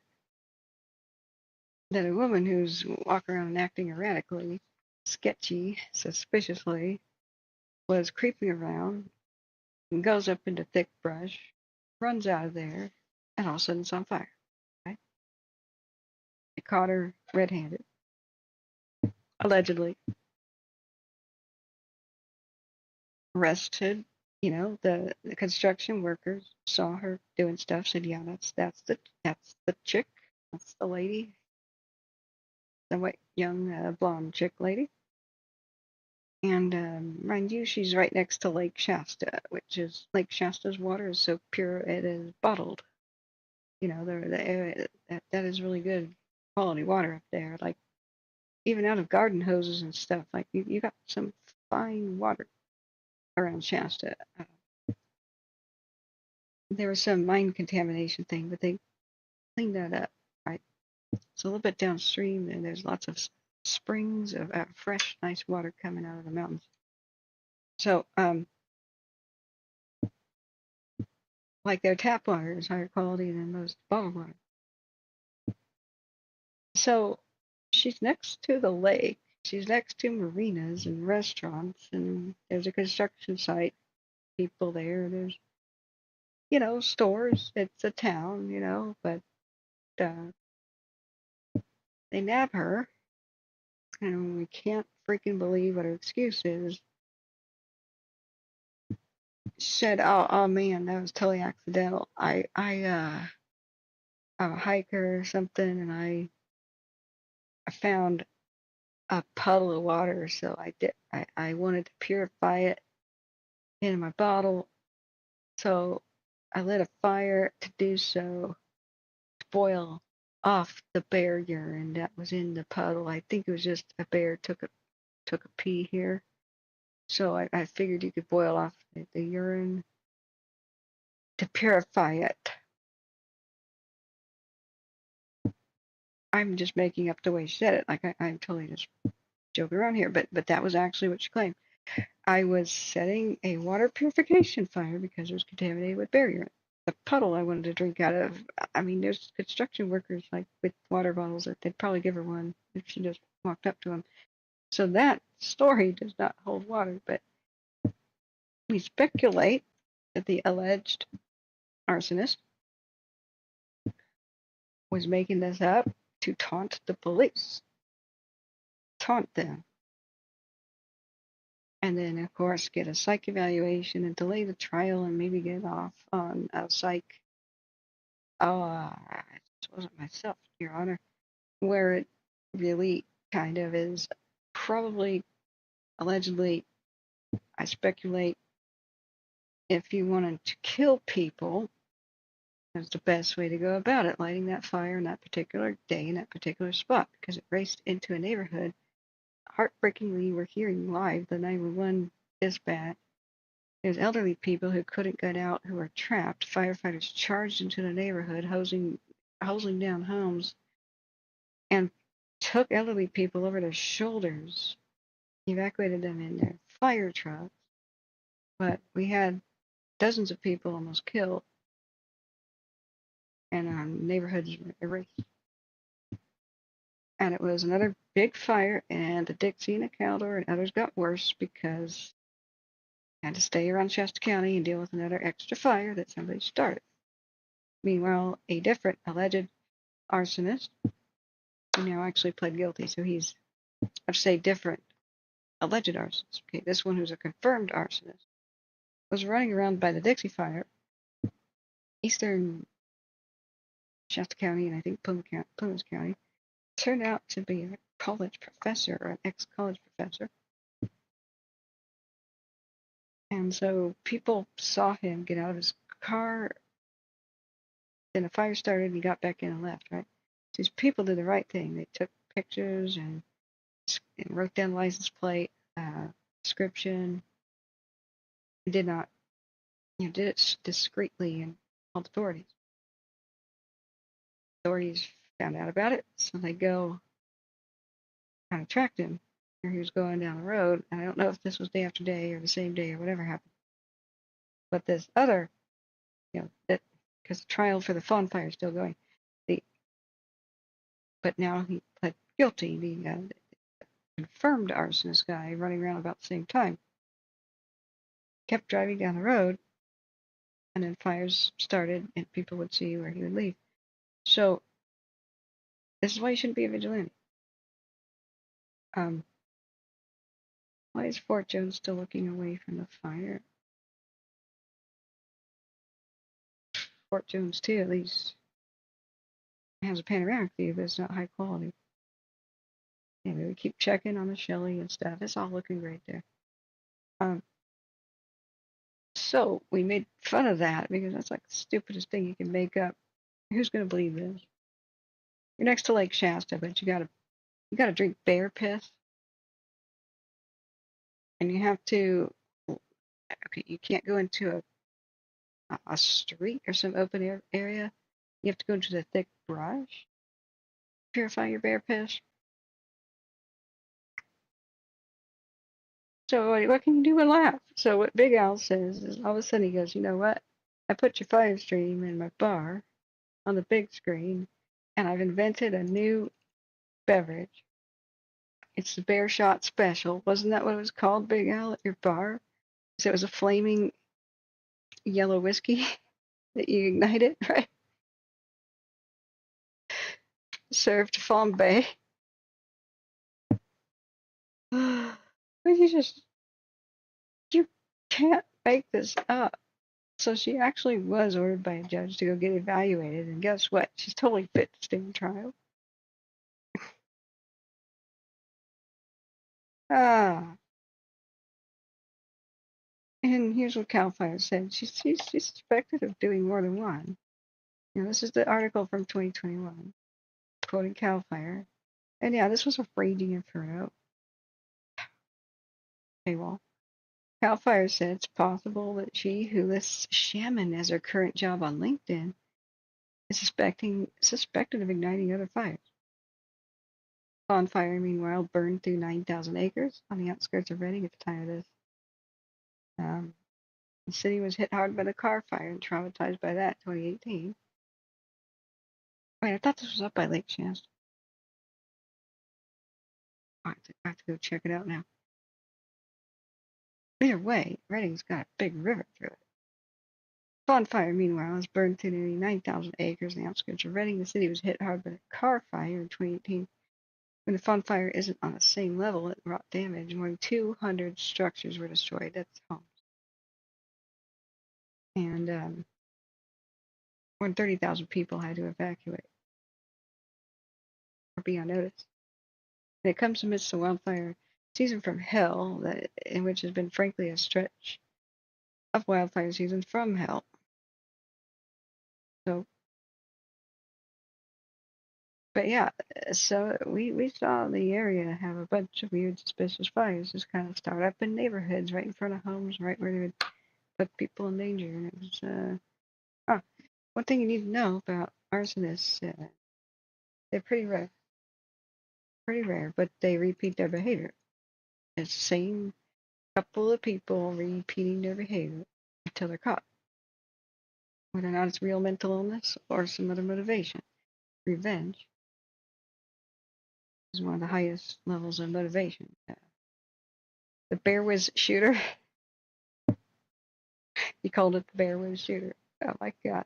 That a woman who's walking around and acting erratically, sketchy, suspiciously, was creeping around and goes up into thick brush, runs out of there, and all of a sudden it's on fire. Right? They caught her red-handed, allegedly. Arrested, the construction workers saw her doing stuff, said, yeah, that's the chick, that's the lady, the white young blonde chick lady. And mind you, she's right next to Lake Shasta, which is Lake Shasta's water is so pure it is bottled. That is really good quality water up there. Like even out of garden hoses and stuff. Like you got some fine water around Shasta. There was some mine contamination thing, but they cleaned that up, right? It's a little bit downstream, and there's lots of springs of fresh, nice water coming out of the mountains. So, like their tap water is higher quality than most bottled water. So, she's next to the lake. She's next to marinas and restaurants, and there's a construction site. People there. There's, stores. It's a town, but they nab her, and we can't freaking believe what her excuse is. She said, "Oh man, that was totally accidental. I'm a hiker or something, and I found a puddle of water, so I wanted to purify it in my bottle, so I lit a fire to do so, to boil off the bear urine that was in the puddle. I think it was just a bear took a pee here, so I figured you could boil off the urine to purify it." I'm just making up the way she said it. Like I'm totally just joking around here, but that was actually what she claimed. I was setting a water purification fire because it was contaminated with bear urine. The puddle I wanted to drink out of. I mean, there's construction workers like with water bottles that they'd probably give her one if she just walked up to them. So that story does not hold water, but we speculate that the alleged arsonist was making this up to taunt the police, taunt them, and then, of course, get a psych evaluation and delay the trial and maybe get off on a psych. It wasn't myself, Your Honor, where it really kind of is probably, allegedly, I speculate, if you wanted to kill people, that's the best way to go about it, lighting that fire in that particular day in that particular spot, because it raced into a neighborhood. Heartbreakingly, we're hearing live the 911 dispatch. There's elderly people who couldn't get out, who were trapped. Firefighters charged into the neighborhood, hosing down homes, and took elderly people over their shoulders, evacuated them in their fire trucks. But we had dozens of people almost killed, and neighborhoods erased. And it was another big fire, and the Dixie and the Caldor and others got worse because had to stay around Shasta County and deal with another extra fire that somebody started. Meanwhile, a different alleged arsonist, who now actually pled guilty, so he's, I'd say different alleged arsonist. Okay, this one who's a confirmed arsonist was running around by the Dixie fire, eastern Shasta County, and I think Plymouth County. Turned out to be a college professor or an ex-college professor. And so people saw him get out of his car, then a fire started and he got back in and left, right? These people did the right thing. They took pictures and wrote down license plate, description, and did it discreetly and called authorities. Authorities found out about it, so they go kind of tracked him where he was going down the road. And I don't know if this was day after day or the same day or whatever happened. But this other, that because the trial for the phone fire is still going. But now he pled guilty. The confirmed arsonist guy running around about the same time kept driving down the road, and then fires started, and people would see where he would leave. So this is why you shouldn't be a vigilante. Why is Fort Jones still looking away from the fire? Fort Jones 2 at least has a panoramic view, but it's not high quality. Anyway, we keep checking on the Shelly and stuff. It's all looking great there. So we made fun of that because that's like the stupidest thing you can make up. Who's gonna believe this? You're next to Lake Shasta, but you gotta drink bear piss, and you have to. Okay, you can't go into a street or some open area. You have to go into the thick brush. Purify your bear piss. So what can you do but laugh? So what Big Al says is all of a sudden he goes, you know what? I put your fire stream in my bar on the big screen, and I've invented a new beverage. It's the Bear Shot Special. Wasn't that what it was called, Big Al, at your bar? So it was a flaming yellow whiskey that you ignited, right? Served flambe. But you can't make this up. So she actually was ordered by a judge to go get evaluated, and guess what? She's totally fit to stand trial. And here's what CAL FIRE said. She's suspected of doing more than one. This is the article from 2021, quoting CAL FIRE. And yeah, this was a raging inferno. Paywall. CAL FIRE said it's possible that she, who lists shaman as her current job on LinkedIn, is suspected of igniting other fires. Bonfire, meanwhile, burned through 9,000 acres on the outskirts of Reading at the time of this. The city was hit hard by the car fire and traumatized by that in 2018. Wait, I thought this was up by Lake Shasta. I have to go check it out now. Either way, Reading's got a big river through it. Bonfire, meanwhile, has burned through nearly 9,000 acres in the outskirts of Reading. The city was hit hard by the car fire in 2018. When the bonfire isn't on the same level, it wrought damage. More than 200 structures were destroyed. That's homes. And more than 30,000 people had to evacuate or be on notice. And it comes amidst the wildfire season from hell, in which has been frankly a stretch of wildfire season from hell. So, but yeah, so we saw the area have a bunch of weird, suspicious fires just kind of start up in neighborhoods right in front of homes, right where they would put people in danger. And it was, one thing you need to know about arsonists, they're pretty rare, but they repeat their behavior. It's the same couple of people repeating their behavior until they're caught. Whether or not it's real mental illness or some other motivation. Revenge is one of the highest levels of motivation. The Bear Whiz shooter. He called it the Bear Whiz shooter. Oh my God.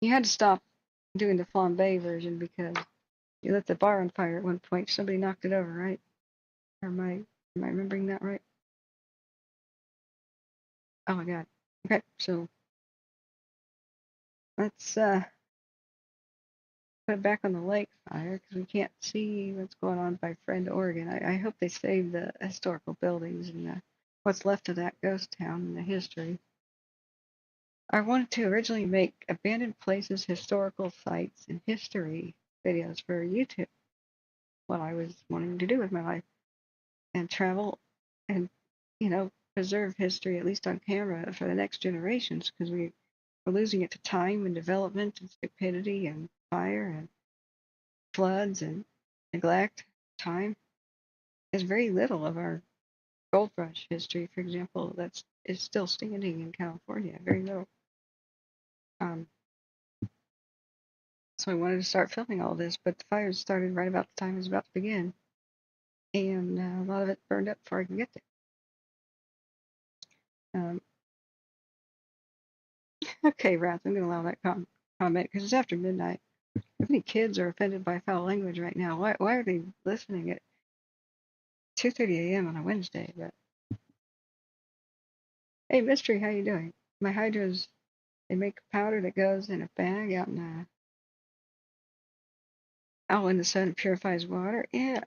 He had to stop doing the flambe version because he lit the bar on fire at one point. Somebody knocked it over, right? Or am I remembering that right? Oh my God. Okay, so let's put it back on the lake fire because we can't see what's going on by Friend, Oregon. I hope they save the historical buildings and what's left of that ghost town and the history. I wanted to originally make abandoned places, historical sites, and history videos for YouTube. What I was wanting to do with my life. And travel and, preserve history, at least on camera, for the next generations, because we're losing it to time and development and stupidity and fire and floods and neglect. Time. There's very little of our gold rush history, for example, that is still standing in California. Very little. So I wanted to start filming all this, but the fires started right about the time it was about to begin, and a lot of it burned up before I could get there. Okay, Wrath, I'm going to allow that comment because it's after midnight. If any kids are offended by foul language right now, why are they listening at 2:30 a.m. on a Wednesday? But hey, Mystery, how you doing? My hydras, they make a powder that goes in a bag out in the sun, and purifies water. Yeah,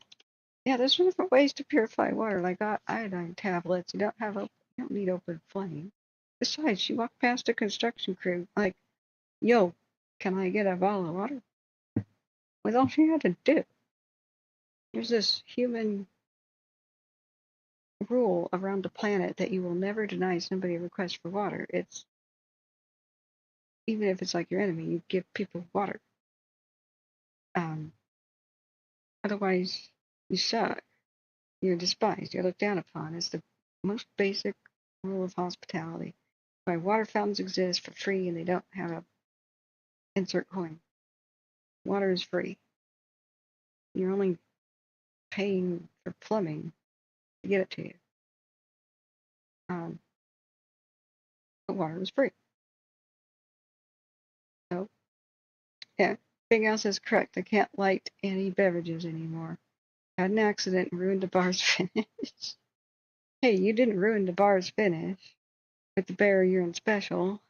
there's different ways to purify water, like iodine tablets. You don't need open flame. Besides, she walked past a construction crew like, "Yo, can I get a bottle of water?" With all she had to do. There's this human rule around the planet that you will never deny somebody a request for water. It's even if it's like your enemy, you give people water. Otherwise, you suck. You're despised. You're looked down upon. It's the most basic rule of hospitality. Why water fountains exist for free and they don't have a insert coin. Water is free. You're only paying for plumbing to get it to you. But water is free. So, yeah, Big Al says correct. I can't light any beverages anymore. Had an accident and ruined the bar's finish. Hey, you didn't ruin the bar's finish with the Bear Urine Special.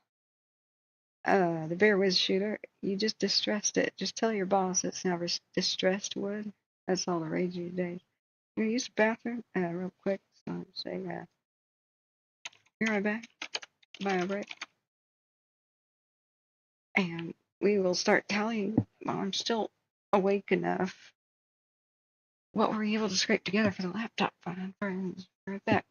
The Bear Whiz Shooter, you just distressed it. Just tell your boss it's now distressed wood. That's all the rage these days. You use the bathroom real quick. So I'm saying, be right back. Bio break. And we will start tallying while I'm still awake enough what we're able to scrape together for the laptop fund. Right back.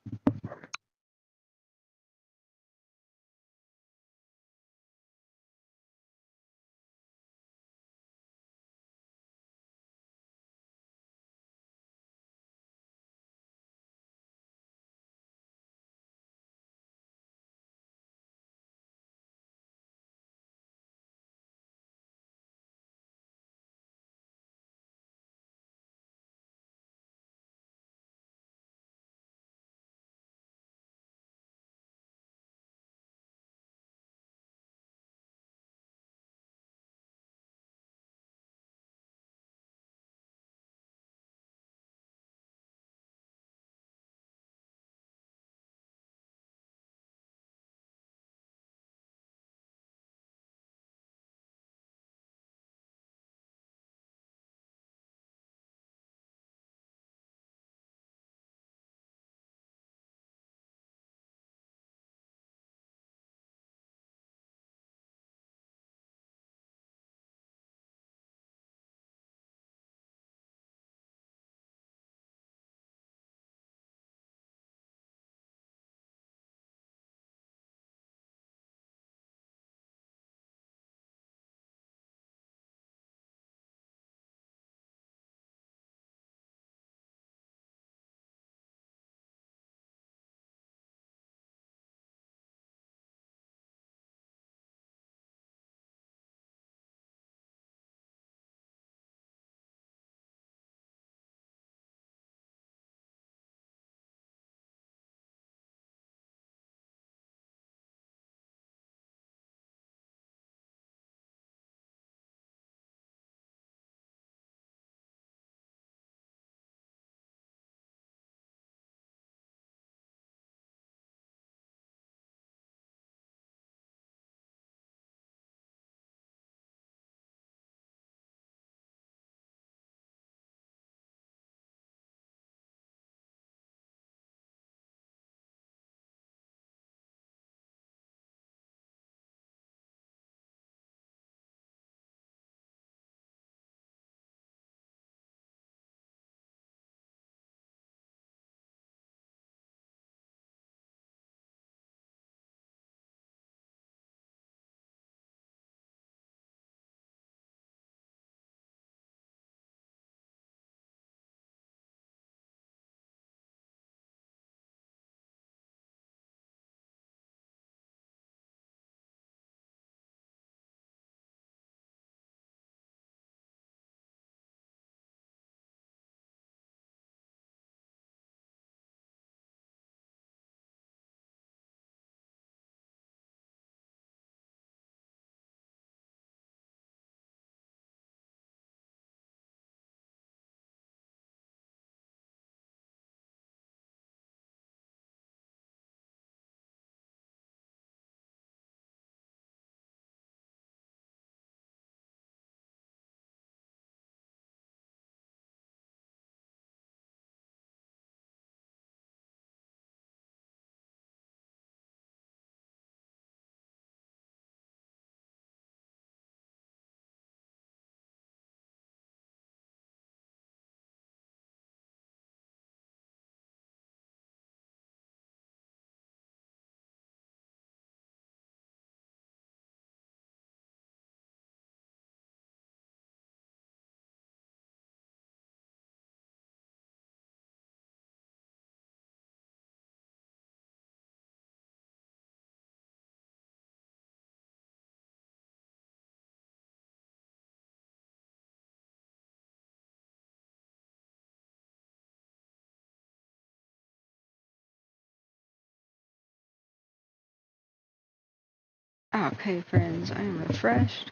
Okay, friends, I am refreshed.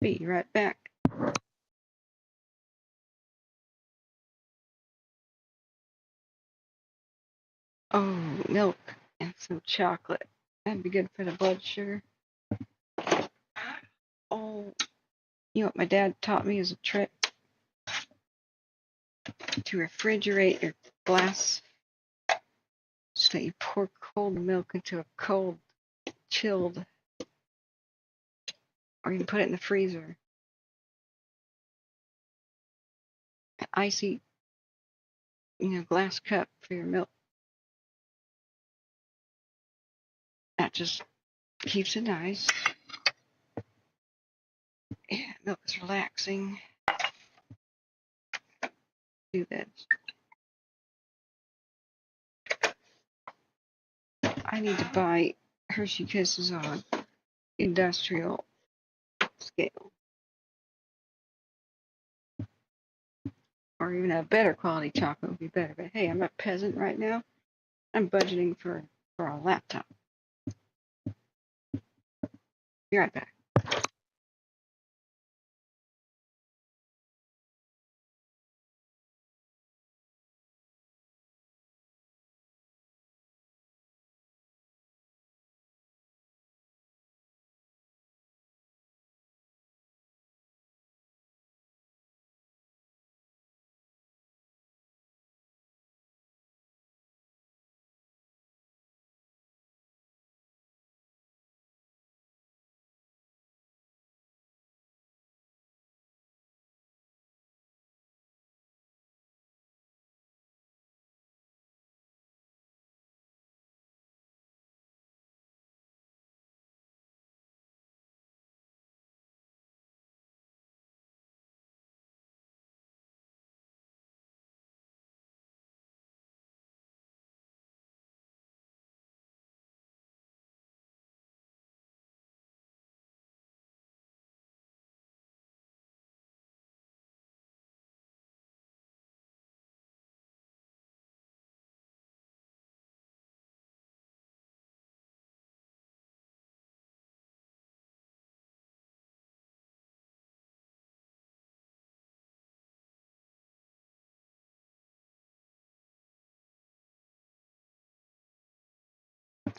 Be right back. Oh, milk and some chocolate. That'd be good for the blood sugar. Oh, you know what my dad taught me as a trick? To refrigerate your glass so that you pour cold milk into a cold, chilled, or you can put it in the freezer. An icy, glass cup for your milk. That just keeps it nice. Yeah, milk is relaxing. Do this. I need to buy Hershey Kisses on industrial scale. Or even a better quality chocolate would be better. But hey, I'm a peasant right now. I'm budgeting for a laptop. Be right back.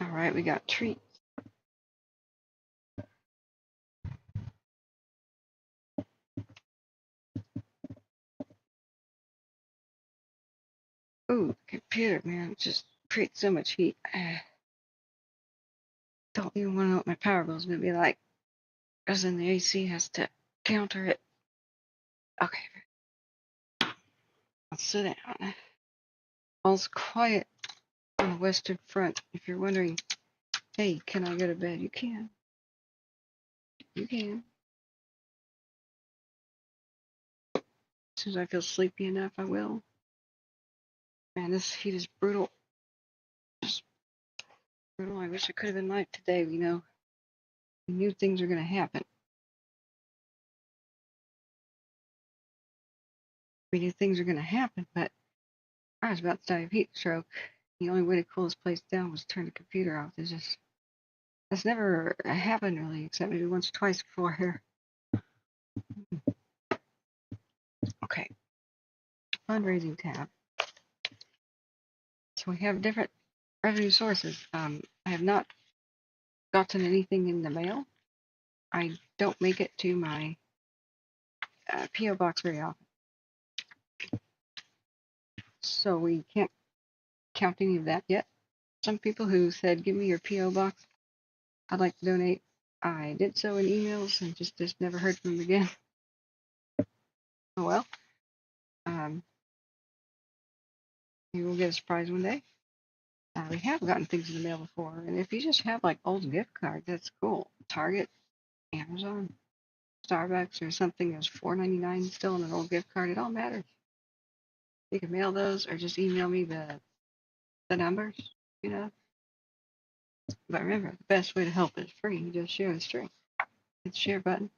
All right, we got treats. Ooh, the computer, man, just creates so much heat. Don't even want to know what my power bill is going to be like, because then the AC has to counter it. Okay, let's sit down. All's quiet on the Western Front. If you're wondering, hey, can I go to bed? You can. You can. As soon as I feel sleepy enough, I will. Man, this heat is brutal. Just brutal. I wish it could have been light today, We knew things were going to happen. We knew things were going to happen, but I was about to die of heat stroke. The only way to cool this place down was turn the computer off. That's never happened really, except maybe once or twice before here. Okay. Fundraising tab. So we have different revenue sources. I have not gotten anything in the mail. I don't make it to my P.O. box very often. So we can't count any of that yet. Some people who said, give me your P.O. box, I'd like to donate. I did so in emails and just never heard from them again. Oh well. You will get a surprise one day. We have gotten things in the mail before, and if you just have like old gift cards, that's cool. Target, Amazon, Starbucks, or something that's $4.99 still on an old gift card, it all matters. You can mail those or just email me the numbers, But remember, the best way to help is free. You just share the string. Hit the share button.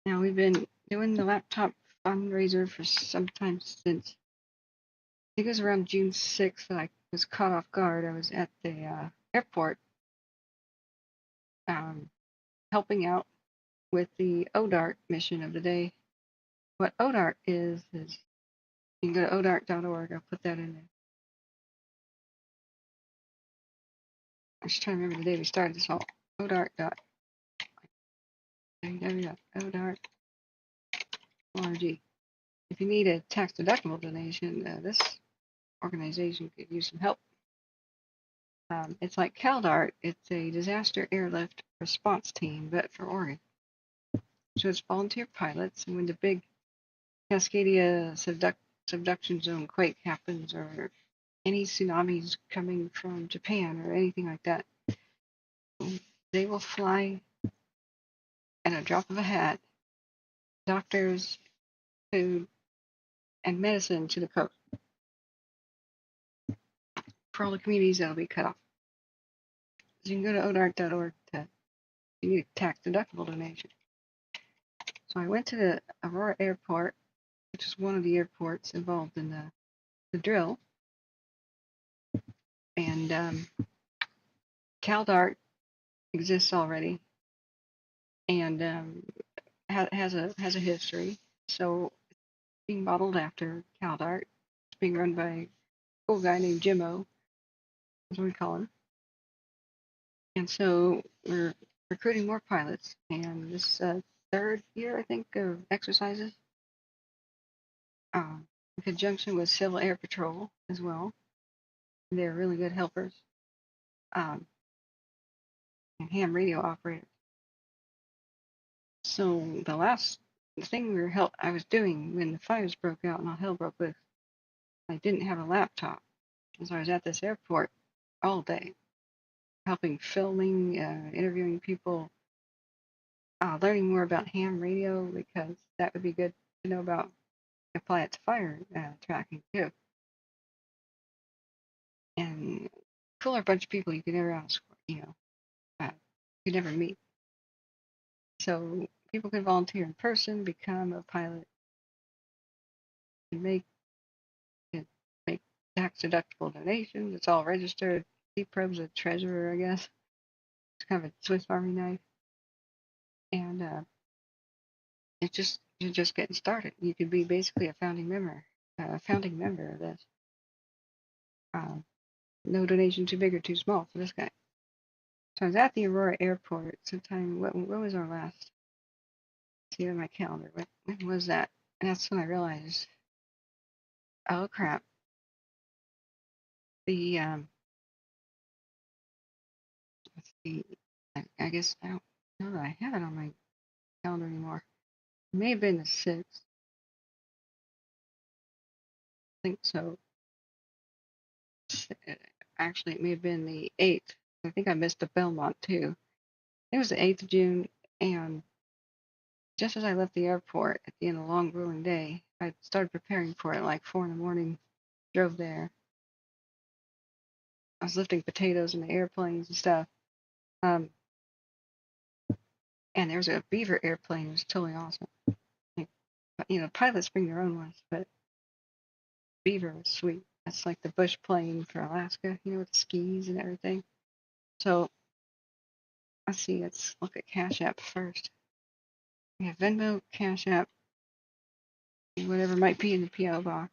Now we've been doing the laptop fundraiser for some time since, I think it was around June 6th that I was caught off guard. I was at the airport helping out with the ODART mission of the day. What ODART is you can go to odart.org. I'll put that in there. I'm just trying to remember the day we started this all. odart.org. If you need a tax-deductible donation, this organization could use some help. It's like CalDART. It's a disaster airlift response team, but for Oregon. So it's volunteer pilots, and when the big Cascadia subduction zone quake happens, or any tsunamis coming from Japan, or anything like that, they will fly at a drop of a hat, doctors, food, and medicine to the coast for all the communities that will be cut off. So you can go to odart.org to you need a tax-deductible donation. So I went to the Aurora Airport, which is one of the airports involved in the drill, and CalDART exists already, and has a history. So it's being modeled after CalDART. It's being run by a cool guy named Jimmo, that's what we call him. And so we're recruiting more pilots, and this third year, I think, of exercises, in conjunction with Civil Air Patrol as well. They're really good helpers, and ham radio operators. So the thing I was doing when the fires broke out and all hell broke loose, I didn't have a laptop, and so I was at this airport all day, helping filming, interviewing people, learning more about ham radio, because that would be good to know about. Apply it to fire tracking too. And cooler bunch of people you could never ask for, you could never meet. So people can volunteer in person, become a pilot, and make tax-deductible donations. It's all registered. CPRO's a treasurer, I guess. It's kind of a Swiss Army knife. And you're just getting started. You could be basically a founding member of this. No donation too big or too small for this guy. So I was at the Aurora Airport sometime. What was our last? See on my calendar. When was that? And that's when I realized, oh crap. The let's see. I guess I don't know that I have it on my calendar anymore. It may have been the 6th. I think so. Actually, it may have been the 8th. I think I missed the Belmont too. It was the 8th of June, and just as I left the airport at the end of a long, grueling day, I started preparing for it like 4 in the morning. Drove there. I was lifting potatoes in the airplanes and stuff. And there was a Beaver airplane. It was totally awesome. Like, pilots bring their own ones, but Beaver was sweet. That's like the bush plane for Alaska, with the skis and everything. So let's look at Cash App first. We have Venmo, Cash App, whatever might be in the PO box.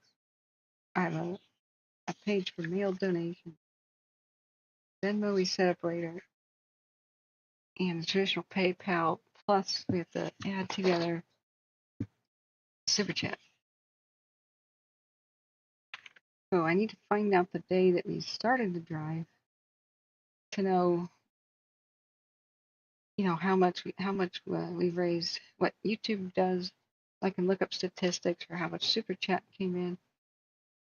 I have a page for mail donation. Venmo we set up later. And the traditional PayPal, plus we have to add together Super Chat. So I need to find out the day that we started the drive to know, how much we've raised. What YouTube does, I can look up statistics for how much Super Chat came in.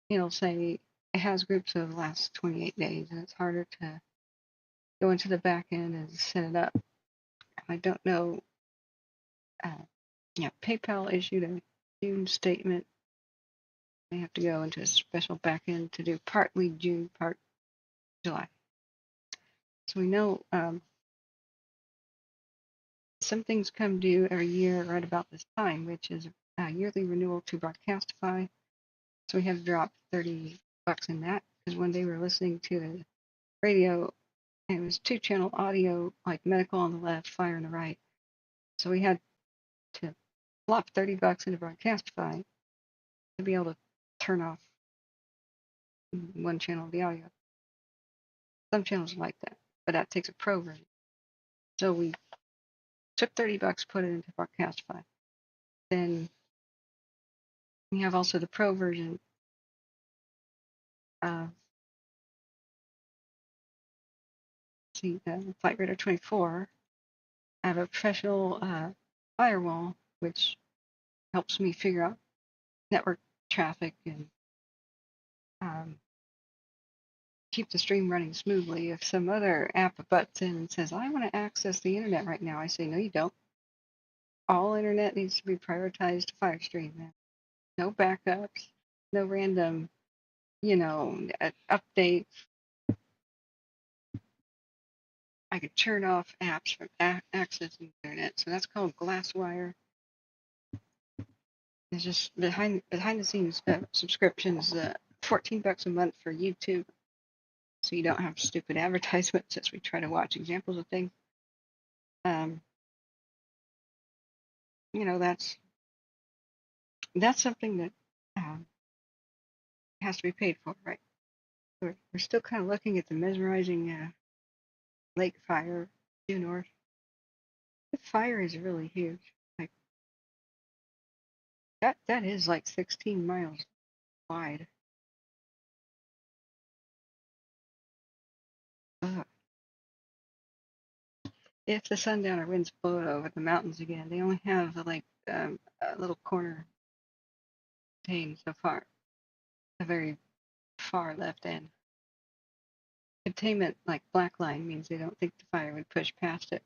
It'll say it has groups of the last 28 days, and it's harder to go into the back end and set it up. I don't know. PayPal issued a June statement. They have to go into a special back end to do partly June, part July. So we know some things come due every year right about this time, which is a yearly renewal to Broadcastify. So we have to drop $30 in that, because when they were listening to the radio, And it was 2-channel audio, like medical on the left, fire on the right. So we had to plop $30 into Broadcastify to be able to turn off one channel of the audio. Some channels are like that, but that takes a pro version. So we took $30, put it into Broadcastify. Then we have also the pro version of Flight Radar 24. I have a professional firewall, which helps me figure out network traffic and keep the stream running smoothly. If some other app butts in and says, I want to access the internet right now, I say, no, you don't. All internet needs to be prioritized to Firestream, man. No backups, no random, update. I could turn off apps from accessing the internet, so that's called Glasswire. It's just behind the scenes subscriptions, $14 a month for YouTube, so you don't have stupid advertisements as we try to watch examples of things. That's something that has to be paid for, right? We're still kind of looking at the mesmerizing lake fire due north. The fire is really huge. Like that is like 16 miles wide. Ugh. If the sundowner winds blow it over the mountains again, they only have a little corner contained so far, the very far left end. Containment, like black line, means they don't think the fire would push past it.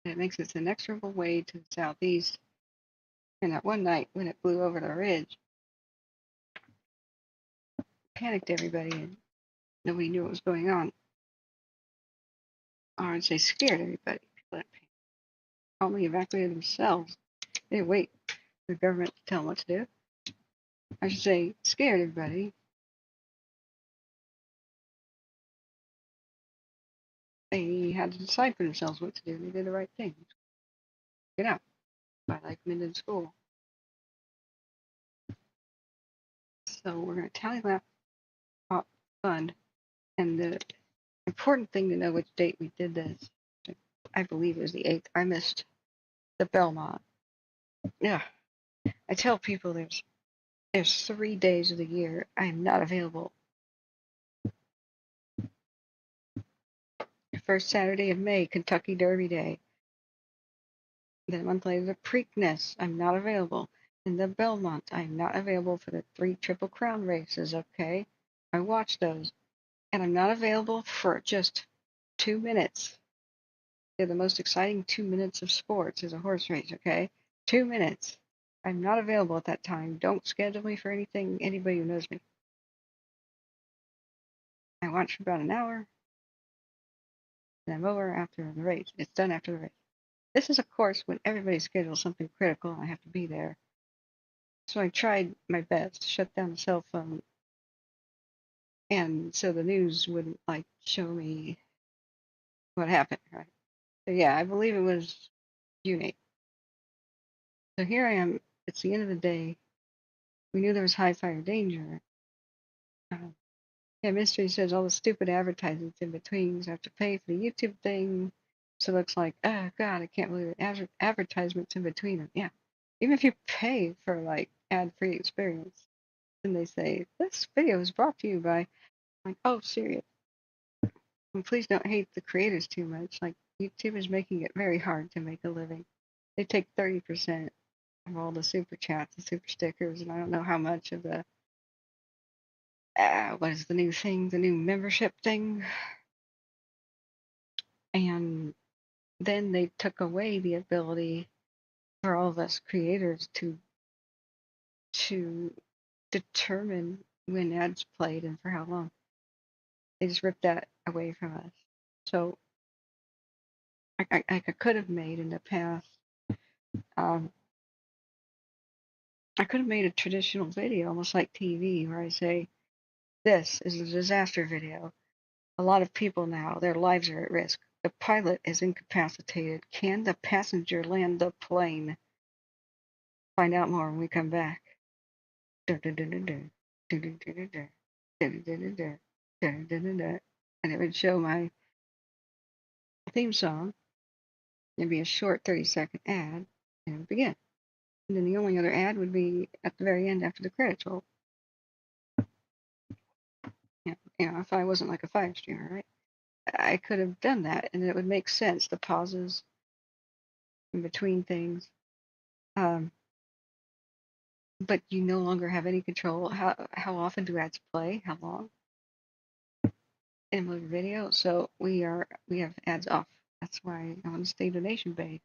And it makes its inexorable way to the southeast. And that one night when it blew over the ridge, panicked everybody and nobody knew what was going on. Or I'd say scared everybody. People that calmly evacuated themselves. They didn't wait for the government to tell them what to do. I should say scared everybody. They had to decide for themselves what to do. They did the right thing. Get out by like mid school. So we're going to tally that fund. And the important thing to know which date we did this, I believe it was the 8th. I missed the Belmont. Yeah. I tell people there's 3 days of the year I am not available. First Saturday of May, Kentucky Derby Day. Then a month later, the Preakness, I'm not available. In the Belmont, I'm not available for the 3 Triple Crown races, okay? I watch those. And I'm not available for just 2 minutes. They're the most exciting 2 minutes of sports as a horse race, okay? 2 minutes. I'm not available at that time. Don't schedule me for anything, anybody who knows me. I watch for about an hour, and I'm over after the race. It's done after the race. This is, of course, when everybody schedules something critical and I have to be there. So I tried my best to shut down the cell phone, and so the news wouldn't show me what happened, right? So yeah, I believe it was June 8th. So here I am. It's the end of the day. We knew there was high fire danger. Yeah, Mystery says all the stupid advertisements in between. So I have to pay for the YouTube thing. So it looks like, oh God, I can't believe it. Advertisements in between them. Yeah. Even if you pay for ad-free experience, and they say, this video is brought to you by, oh, serious. And please don't hate the creators too much. YouTube is making it very hard to make a living. They take 30% of all the super chats and super stickers, and I don't know how much of the what is the new thing, the new membership thing. And then they took away the ability for all of us creators to determine when ads played and for how long. They just ripped that away from us. So I could have made in the past, I could have made a traditional video, almost like TV, where I say, this is a disaster video. A lot of people now, their lives are at risk. The pilot is incapacitated. Can the passenger land the plane? Find out more when we come back. And it would show my theme song. It'd be a short 30-second ad, and it would begin. And then the only other ad would be at the very end after the credits roll. If I wasn't like a fire streamer, right? I could have done that, and it would make sense. The pauses in between things. But you no longer have any control. How often do ads play? How long? In the video, so we have ads off. That's why I want to stay donation based.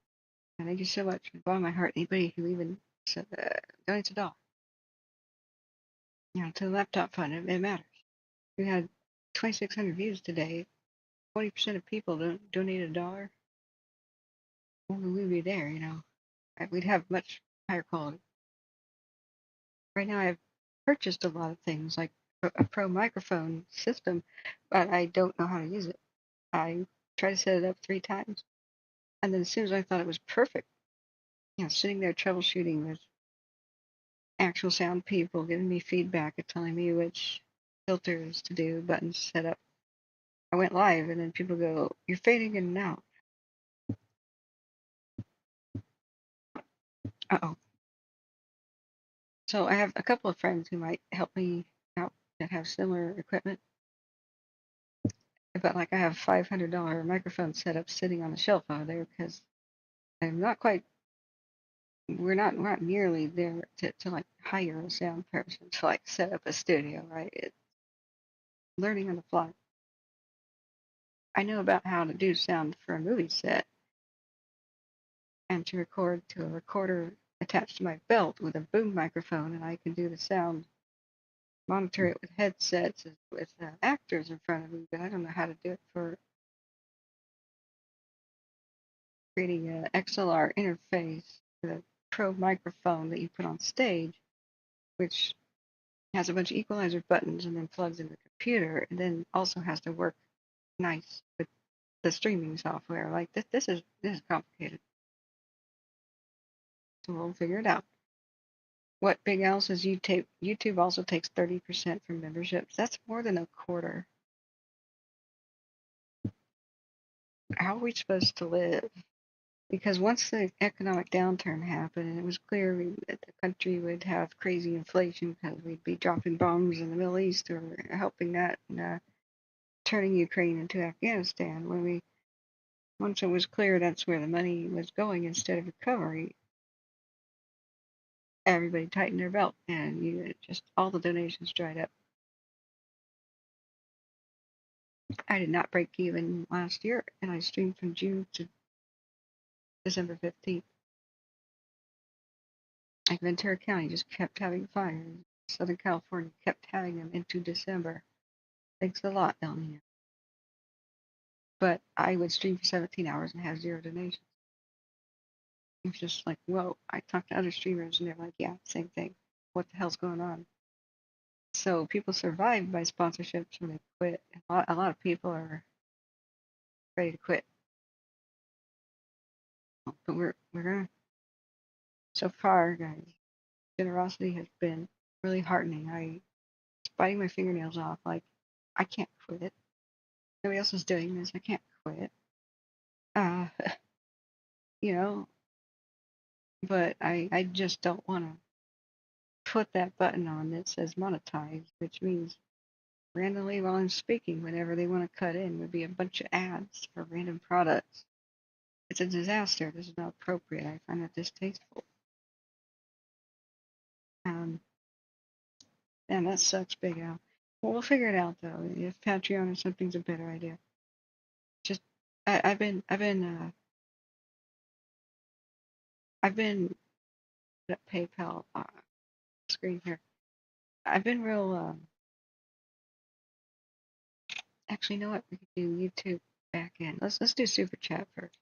And thank you so much from the bottom of my heart. Anybody who even donates $1. To the laptop fund, it matters. We had 2,600 views today. 20% of people don't donate $1. We'd be there, We'd have much higher quality. Right now, I've purchased a lot of things like a pro microphone system, but I don't know how to use it. I tried to set it up 3 times, and then as soon as I thought it was perfect, sitting there troubleshooting with actual sound people, giving me feedback and telling me which filters to do, buttons to set up. I went live, and then people go, "You're fading in and out." Uh-oh. So I have a couple of friends who might help me out that have similar equipment. But like I have $500 microphone setup sitting on the shelf over there because I'm not quite. We're not nearly there to like hire a sound person to like set up a studio, right? It's learning on the fly. I know about how to do sound for a movie set and to record to a recorder attached to my belt with a boom microphone, and I can do the sound, monitor it with headsets with actors in front of me, but I don't know how to do it for creating an XLR interface with a pro microphone that you put on stage, which has a bunch of equalizer buttons and then plugs into the computer, and then also has to work nice with the streaming software. Like this is complicated. So we'll figure it out. What big else is YouTube? YouTube also takes 30% from memberships. That's more than a quarter. How are we supposed to live? Because once the economic downturn happened, and it was clear that the country would have crazy inflation because we'd be dropping bombs in the Middle East or helping that and turning Ukraine into Afghanistan. Once it was clear that's where the money was going instead of recovery, everybody tightened their belt, and just all the donations dried up. I did not break even last year, and I streamed from June to December 15th. Like Ventura County just kept having fires. Southern California kept having them into December. Thanks a lot, El Nino. But I would stream for 17 hours and have 0 donations. It was just like, whoa. I talked to other streamers, and they're like, yeah, same thing. What the hell's going on? So people survive by sponsorships when they quit. A lot of people are ready to quit. But we're gonna. So far, guys, generosity has been really heartening. I biting my fingernails off. Like, I can't quit. Nobody else is doing this. I can't quit. You know, but I just don't want to put that button on that says monetize, which means randomly while I'm speaking, whenever they want to cut in, would be a bunch of ads for random products. It's a disaster. This is not appropriate. I find it distasteful. And that sucks, Big Al. Well, we'll figure it out though. If Patreon or something's a better idea. Just I've been at PayPal screen here. I've been real. Actually, you know what? We could do YouTube back in. Let's do super chat first.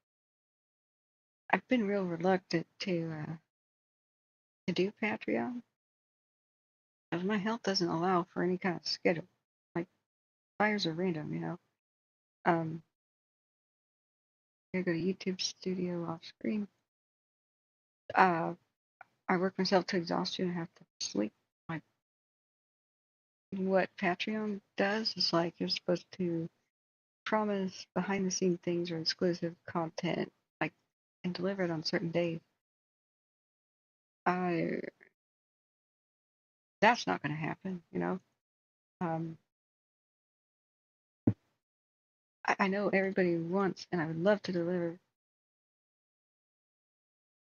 I've been real reluctant to do Patreon because my health doesn't allow for any kind of schedule. Like fires are random, I go to YouTube Studio off screen. I work myself to exhaustion. I have to sleep. Like what Patreon does is like you're supposed to promise behind the scene things or exclusive content, like and deliver it on certain days. That's not going to happen, you know. I know everybody wants, and I would love to deliver.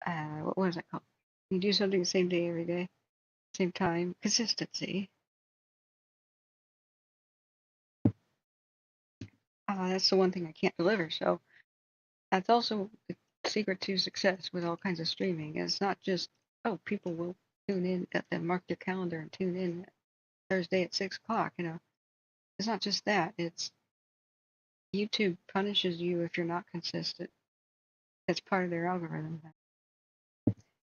What was it called? You do something the same day every day, same time, consistency. That's the one thing I can't deliver. So that's also the secret to success with all kinds of streaming. It's not just, oh, people will tune in, mark their calendar and tune in Thursday at 6 o'clock. You know, it's not just that. It's YouTube punishes you if you're not consistent. That's part of their algorithm.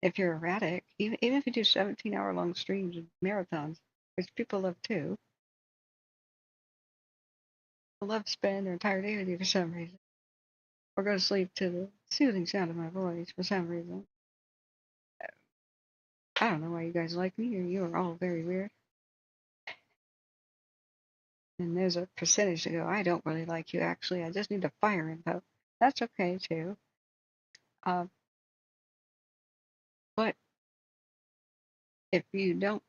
If you're erratic, even if you do 17-hour long streams and marathons, which people love too, they love to spend their entire day with you for some reason, or go to sleep to the soothing sound of my voice for some reason. I don't know why you guys like me, or you are all very weird. And there's a percentage to go, I don't really like you actually, I just need the fire info. That's okay too. But if you don't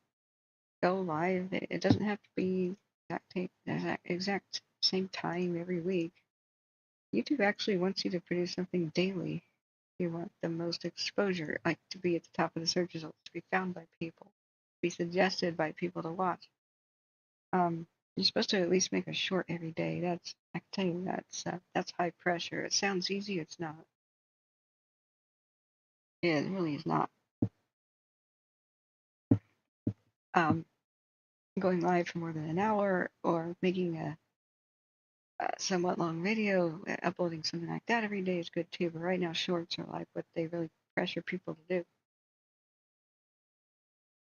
go live, it doesn't have to be exact same time every week. YouTube actually wants you to produce something daily. You want the most exposure, like to be at the top of the search results, to be found by people, to be suggested by people to watch. You're supposed to at least make a short every day. I can tell you that's high pressure. It sounds easy, it's not. Yeah, it really is not. Going live for more than an hour or making a somewhat long video, uploading something like that every day is good too. But right now, shorts are like what they really pressure people to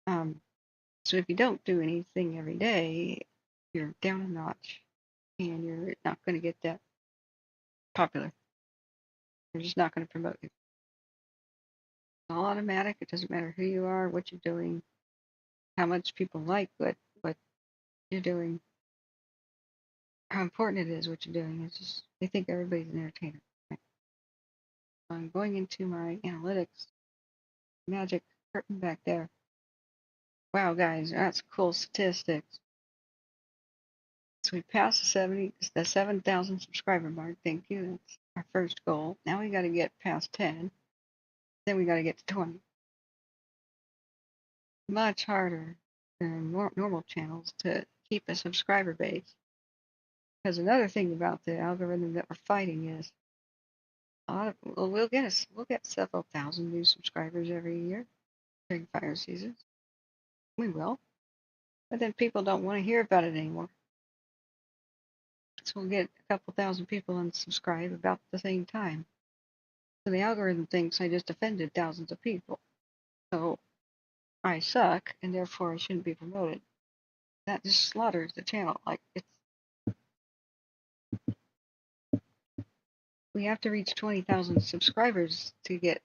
do. So if you don't do anything every day, you're down a notch, and you're not going to get that popular. They're just not going to promote you. It's all automatic. It doesn't matter who you are, what you're doing, how much people like what you're doing, how important it is what you're doing. It's just they think everybody's an entertainer. Right? So I'm going into my analytics, magic curtain back there. Wow, guys, that's cool statistics. So we passed the 7,000 subscriber mark. Thank you. That's our first goal. Now we got to get past 10. Then we got to get to 20. Much harder than normal channels to keep a subscriber base. Because another thing about the algorithm that we're fighting is we'll get several thousand new subscribers every year during fire seasons. We will. But then people don't want to hear about it anymore. So we'll get a couple thousand people unsubscribe about the same time. So the algorithm thinks I just offended thousands of people. So I suck, and therefore I shouldn't be promoted. That just slaughters the channel. Like we have to reach 20,000 subscribers to get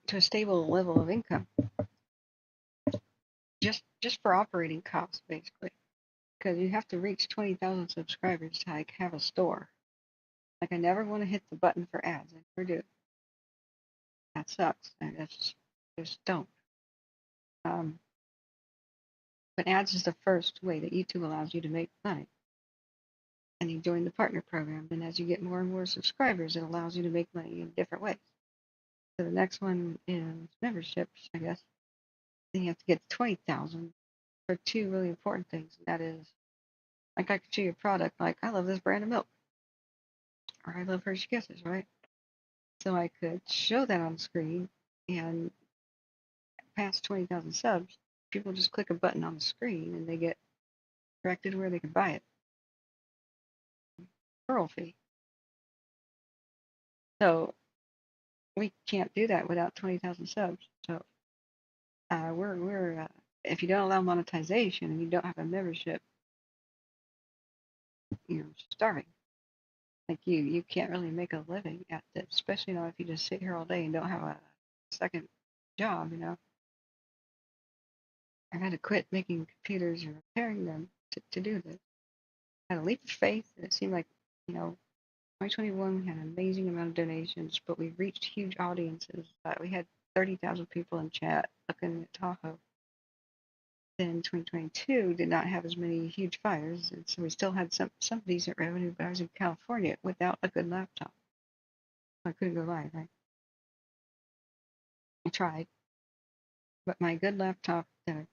to a stable level of income. Just for operating costs, basically. Because you have to reach 20,000 subscribers to like have a store. Like I never want to hit the button for ads. I never do. That sucks. I just don't. But ads is the first way that YouTube allows you to make money. And you join the partner program. And as you get more and more subscribers, it allows you to make money in different ways. So the next one is memberships, I guess. Then you have to get to 20,000 for two really important things. And that is, like I could show you a product, like I love this brand of milk. Or I love Hershey Kisses, right? So I could show that on screen, and past 20,000 subs, people just click a button on the screen and they get directed where they can buy it. Referral fee. So we can't do that without 20,000 subs. So we're if you don't allow monetization and you don't have a membership, starving. Like you can't really make a living at this, especially if you just sit here all day and don't have a second job. I had to quit making computers and repairing them to do this. I had a leap of faith, and it seemed like 2021 we had an amazing amount of donations, but we reached huge audiences. We had 30,000 people in chat looking at Tahoe. Then 2022 did not have as many huge fires, and so we still had some decent revenue, but I was in California without a good laptop. I couldn't go live, right? I tried, but my good laptop that I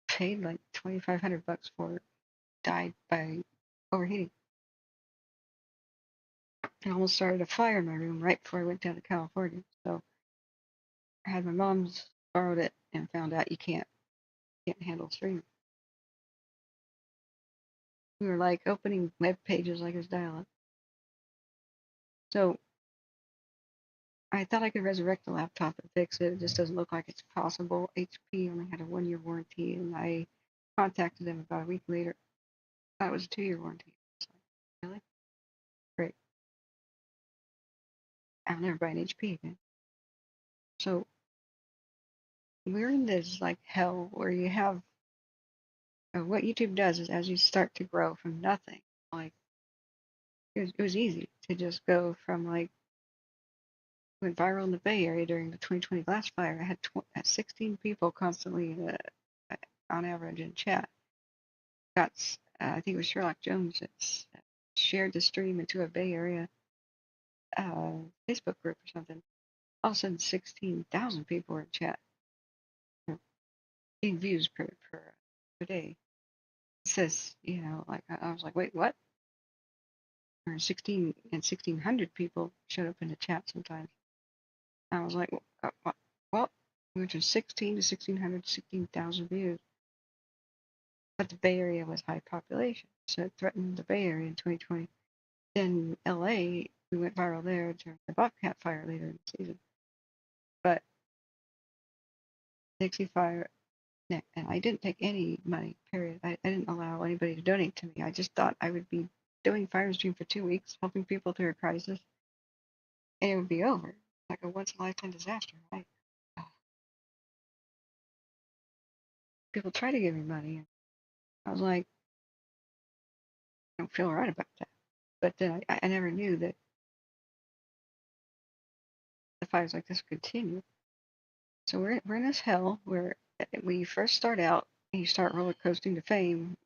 paid like $2,500 for died by overheating. I almost started a fire in my room right before I went down to California. So I had my mom's borrowed it and found out you can't handle streaming. We were like opening web pages like it's dial-up. So I thought I could resurrect the laptop and fix it. It just doesn't look like it's possible. HP only had a 1-year warranty, and I contacted them about a week later. That was a 2-year warranty. I was like, really? Great. I'll never buy an HP again. So we're in this like hell where you have what YouTube does is as you start to grow from nothing, like it was easy to just go from like went viral in the Bay Area during the 2020 glass fire. I had 16 people constantly on average in chat. Got I think it was Sherlock Jones that shared the stream into a Bay Area Facebook group or something. All of a sudden, 16,000 people were in chat, getting views per day. It says, like I was like, wait, what? Or 1,600 people showed up in the chat sometimes. I was like, well, we went from 16 to 1,600, 16,000 views. But the Bay Area was high population, so it threatened the Bay Area in 2020. Then LA, we went viral there during the Bobcat fire later in the season. But Dixie Fire, and I didn't take any money, period. I didn't allow anybody to donate to me. I just thought I would be doing Fire Stream for 2 weeks, helping people through a crisis, and it would be over. Like a once-in-a-lifetime disaster, right? People try to give me money, and I was like, I don't feel right about that. But then I never knew that the fires like this continue. So we're in this hell where when you first start out and you start roller coastering to fame,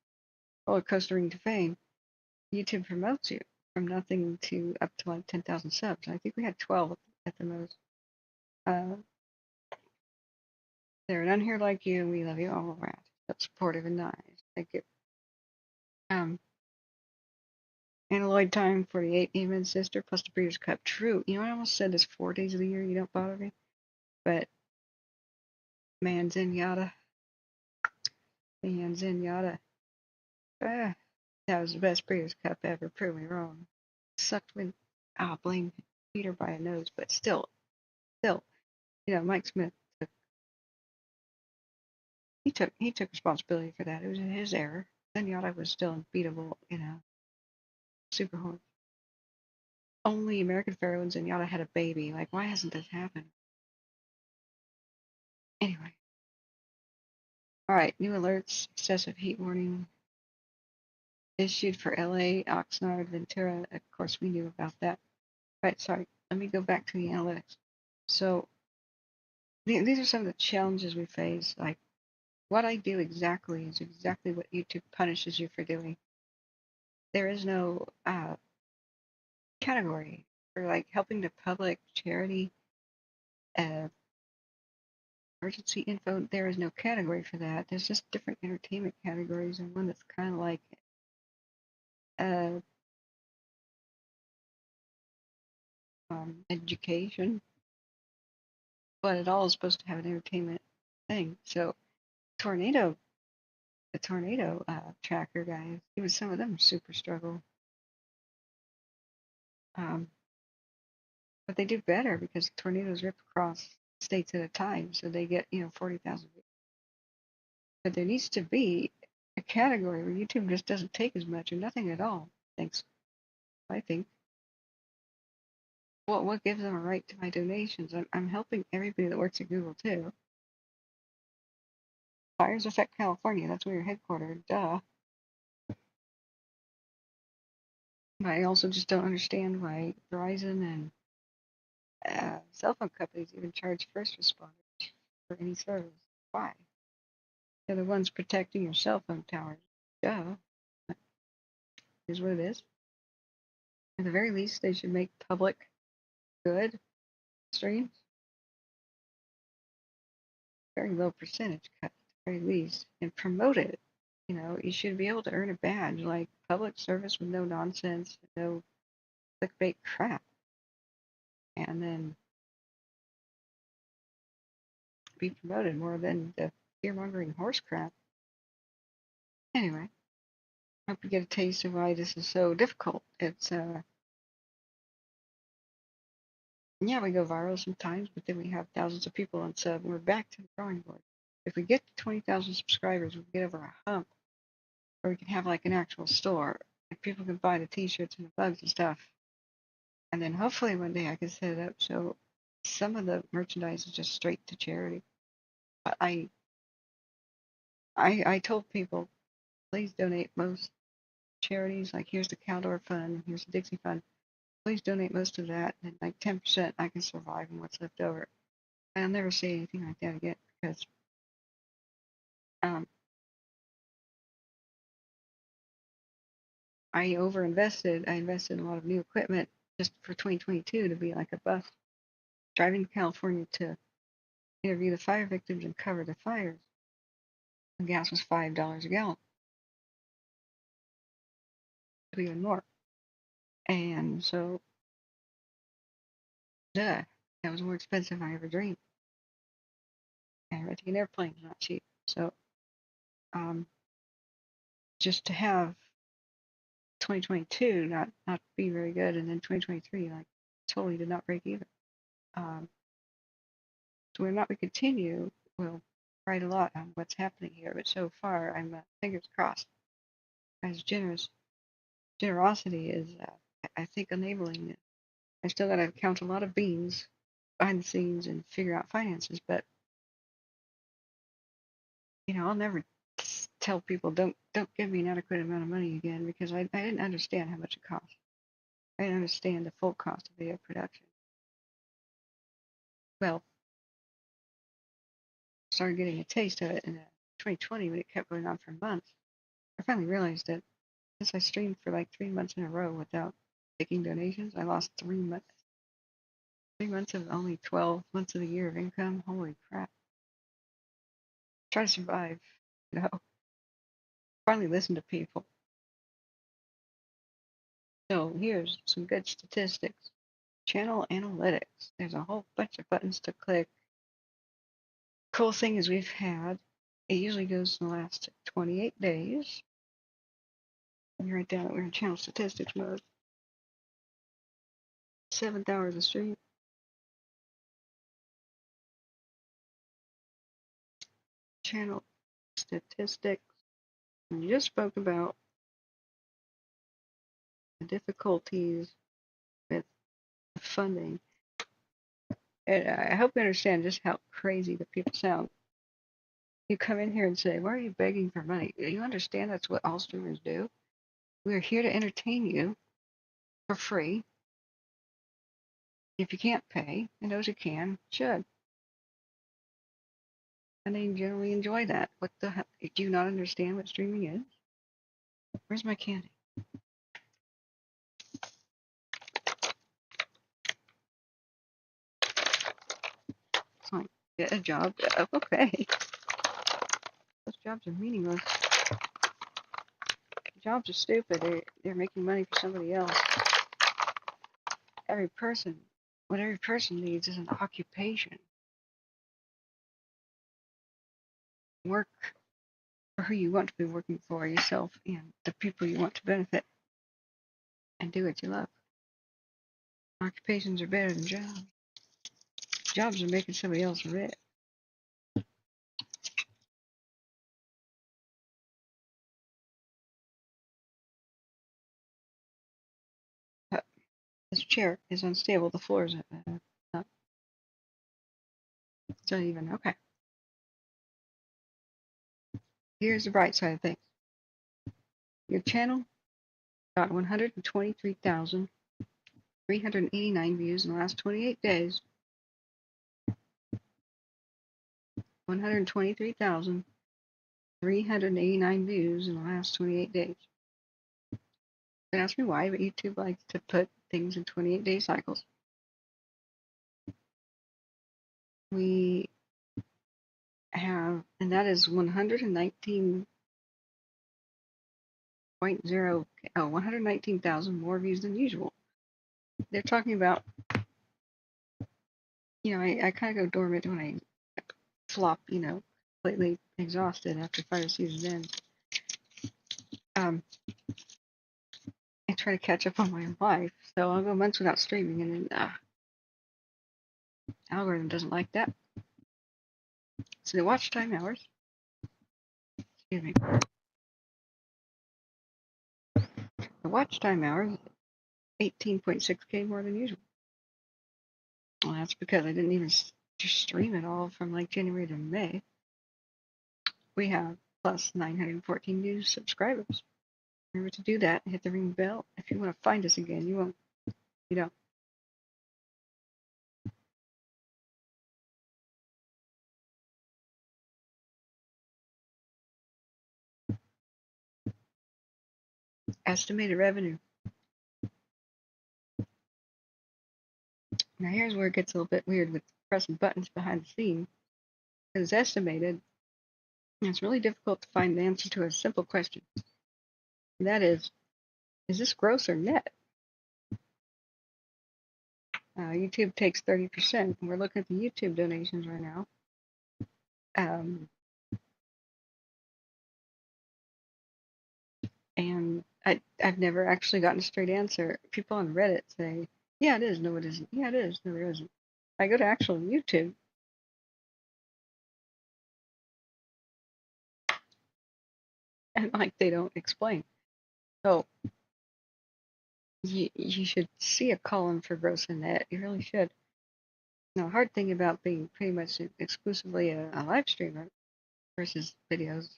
YouTube promotes you from nothing to up to like 10,000 subs. I think we had 12 at the most. They're none here like you, and we love you all around. So supportive and nice. Thank you. Analog time 48 Amen sister plus the Breeders' Cup. True. I almost said this 4 days of the year. You don't bother me, but man Zenyatta. That was the best Breeders' Cup ever. Prove me wrong. Sucked when blame Peter by a nose, but still, Mike Smith he took responsibility for that. It was his error. Zenyatta was still unbeatable, super horse. Only American Pharaoh and Zenyatta had a baby. Like, why hasn't this happened? Anyway. Alright, new alerts. Excessive heat warning issued for LA, Oxnard, Ventura. Of course, we knew about that. Right, sorry. Let me go back to the analytics. So, these are some of the challenges we face. Like, what I do exactly is exactly what YouTube punishes you for doing. There is no category for like helping the public, charity, emergency info. There is no category for that. There's just different entertainment categories, and one that's kind of like education, but it all is supposed to have an entertainment thing. So the tornado tracker guys, even some of them super struggle. But they do better because tornadoes rip across states at a time, so they get 40,000. But there needs to be a category where YouTube just doesn't take as much or nothing at all. Thanks. I think. What gives them a right to my donations? I'm helping everybody that works at Google too. Fires affect California. That's where you're headquartered. Duh. I also just don't understand why Verizon and cell phone companies even charge first responders for any service. Why? They're the ones protecting your cell phone towers. Duh. Is what it is. At the very least, they should make public good streams. Very low percentage cut, at the very least, and promote it. You know, you should be able to earn a badge like public service with no nonsense, no clickbait crap, and then be promoted more than the fear-mongering horse crap. Anyway, I hope you get a taste of why this is so difficult. It's yeah, we go viral sometimes, but then we have thousands of people on sub, and we're back to the drawing board. If we get to 20,000 subscribers, we get over a hump, or we can have like an actual store, and people can buy the t-shirts and the mugs and stuff. And then hopefully one day I can set it up so some of the merchandise is just straight to charity. But I told people, please donate most charities. Like here's the Caldor Fund, here's the Dixie Fund. Please donate most of that, and like 10% I can survive on what's left over. I'll never say anything like that again because I overinvested. I invested in a lot of new equipment just for 2022 to be like a bus. Driving to California to interview the fire victims and cover the fires. The gas was $5 a gallon. Even more. And so, duh, that was more expensive than I ever dreamed. And renting an airplane is not cheap. So, just to have 2022 not be very good, and then 2023 like totally did not break even. So whether or not we continue, we'll write a lot on what's happening here. But so far, I'm fingers crossed. As generosity is, I think, enabling it. I still got to count a lot of beans behind the scenes and figure out finances. But you know, I'll never tell people don't give me an adequate amount of money again because I didn't understand how much it cost. I didn't understand the full cost of video production. Well, started getting a taste of it in 2020 when it kept going on for months. I finally realized that since I streamed for like 3 months in a row without taking donations, I lost 3 months. 3 months of only 12 months of the year of income. Holy crap. Try to survive, you know. Finally listen to people. So here's some good statistics. Channel analytics. There's a whole bunch of buttons to click. Cool thing is it usually goes in the last 28 days. Let me write down that we're in channel statistics mode. 7th hour of the stream. Channel statistics. We just spoke about the difficulties with funding. And I hope you understand just how crazy the people sound. You come in here and say, why are you begging for money? You understand that's what all streamers do? We're here to entertain you for free. If you can't pay, and those who can, should. And they generally enjoy that. What the hell? Do you not understand what streaming is? Where's my candy? It's like, get a job. Okay. Those jobs are meaningless. Jobs are stupid. They're making money for somebody else. What every person needs is an occupation. Work for who you want to be working for, yourself and the people you want to benefit, and do what you love. Occupations are better than jobs. Jobs are making somebody else rich. This chair is unstable. The floor is not. It's uneven. Okay. Here's the bright side of things. Your channel got 123,389 views in the last 28 days. 123,389 views in the last 28 days. Don't ask me why, but YouTube likes to put things in 28-day cycles. We have, and that is 119,000 more views than usual. They're talking about, I kind of go dormant when I flop, completely exhausted after fire season ends. I try to catch up on my life, so I'll go months without streaming, and then algorithm doesn't like that. So the watch time hours, excuse me, the watch time hours, 18.6K more than usual. Well, that's because I didn't even stream it all from like January to May. We have plus 914 new subscribers. Remember to do that. Hit the ring bell. If you want to find us again, you won't. You don't. Estimated revenue. Now here's where it gets a little bit weird with pressing buttons behind the scenes. It's estimated. And it's really difficult to find the answer to a simple question. And that is this gross or net? YouTube takes 30%. We're looking at the YouTube donations right now. And I've never actually gotten a straight answer. People on Reddit say, yeah, it is. No, it isn't. Yeah, it is. No, it isn't. I go to actual YouTube. And like they don't explain. So you should see a column for gross and net. You really should. Now, the hard thing about being pretty much exclusively a live streamer versus videos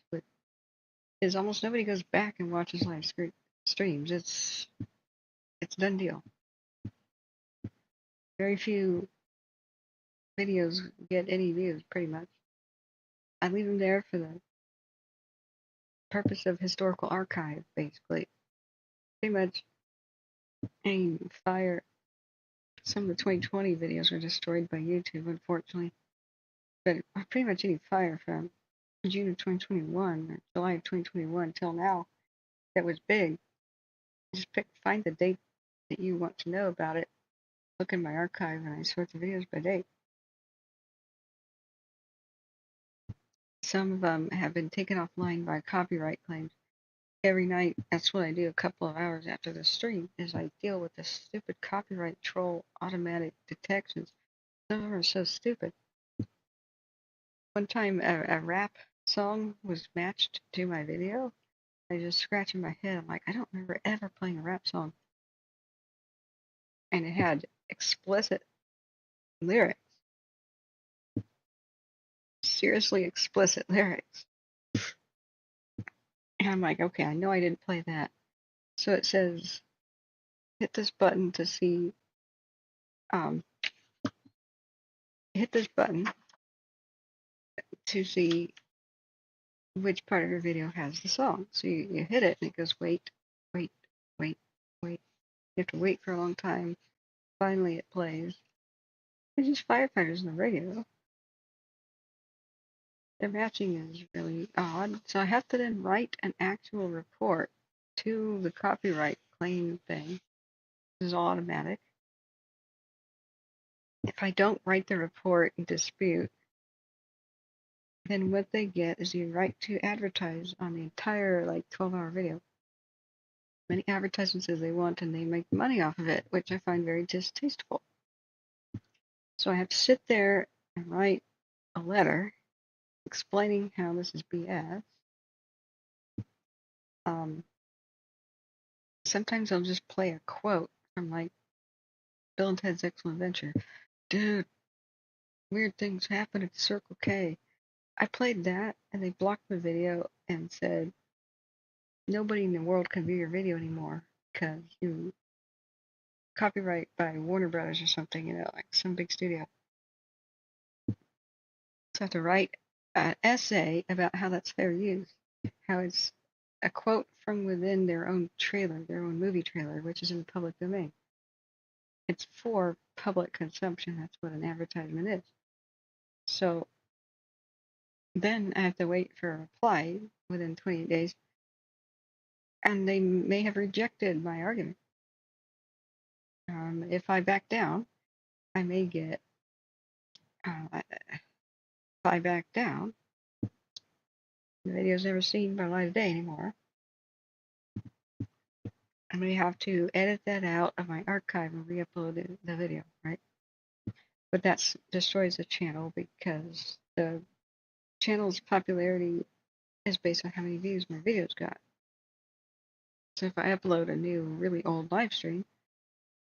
is almost nobody goes back and watches live streams. It's done deal. Very few videos get any views, pretty much. I leave them there for the purpose of historical archive, basically. Pretty much any fire, some of the 2020 videos were destroyed by YouTube, unfortunately. But pretty much any fire from June of 2021 or July of 2021 till now that was big, just find the date that you want to know about it, look in my archive, and I sort the videos by date. Some of them have been taken offline by copyright claims. Every night, that's what I do a couple of hours after the stream, is I deal with the stupid copyright troll automatic detections. Some of them are so stupid. One time a rap song was matched to my video. I was just scratching my head. I'm like, I don't remember ever playing a rap song. And it had explicit lyrics. Seriously explicit lyrics. And I'm like, okay, I know I didn't play that. So it says, hit this button to see, hit this button to see which part of your video has the song. So you hit it and it goes, wait, wait, wait, wait. You have to wait for a long time. Finally it plays. It's just firefighters on the radio. Their matching is really odd. So I have to then write an actual report to the copyright claim thing. This is all automatic. If I don't write the report and dispute, then what they get is the right to advertise on the entire 12-hour video. Many advertisements as they want, and they make money off of it, which I find very distasteful. So I have to sit there and write a letter explaining how this is BS. Sometimes I'll just play a quote from Bill and Ted's Excellent Adventure. Dude, weird things happen at Circle K. I played that, and they blocked the video and said, nobody in the world can view your video anymore because you copyright by Warner Brothers or something, you know, like some big studio. So I have to write an essay about how that's fair use, how it's a quote from within their own trailer, their own movie trailer, which is in the public domain. It's for public consumption. That's what an advertisement is. So then I have to wait for a reply within 28 days, and they may have rejected my argument. If I back down, I may get, if I back down, the video's never seen by light of day anymore. I may have to edit that out of my archive and re-upload the video, right? But that destroys the channel because the channel's popularity is based on how many views my videos got. So if I upload a new, really old live stream,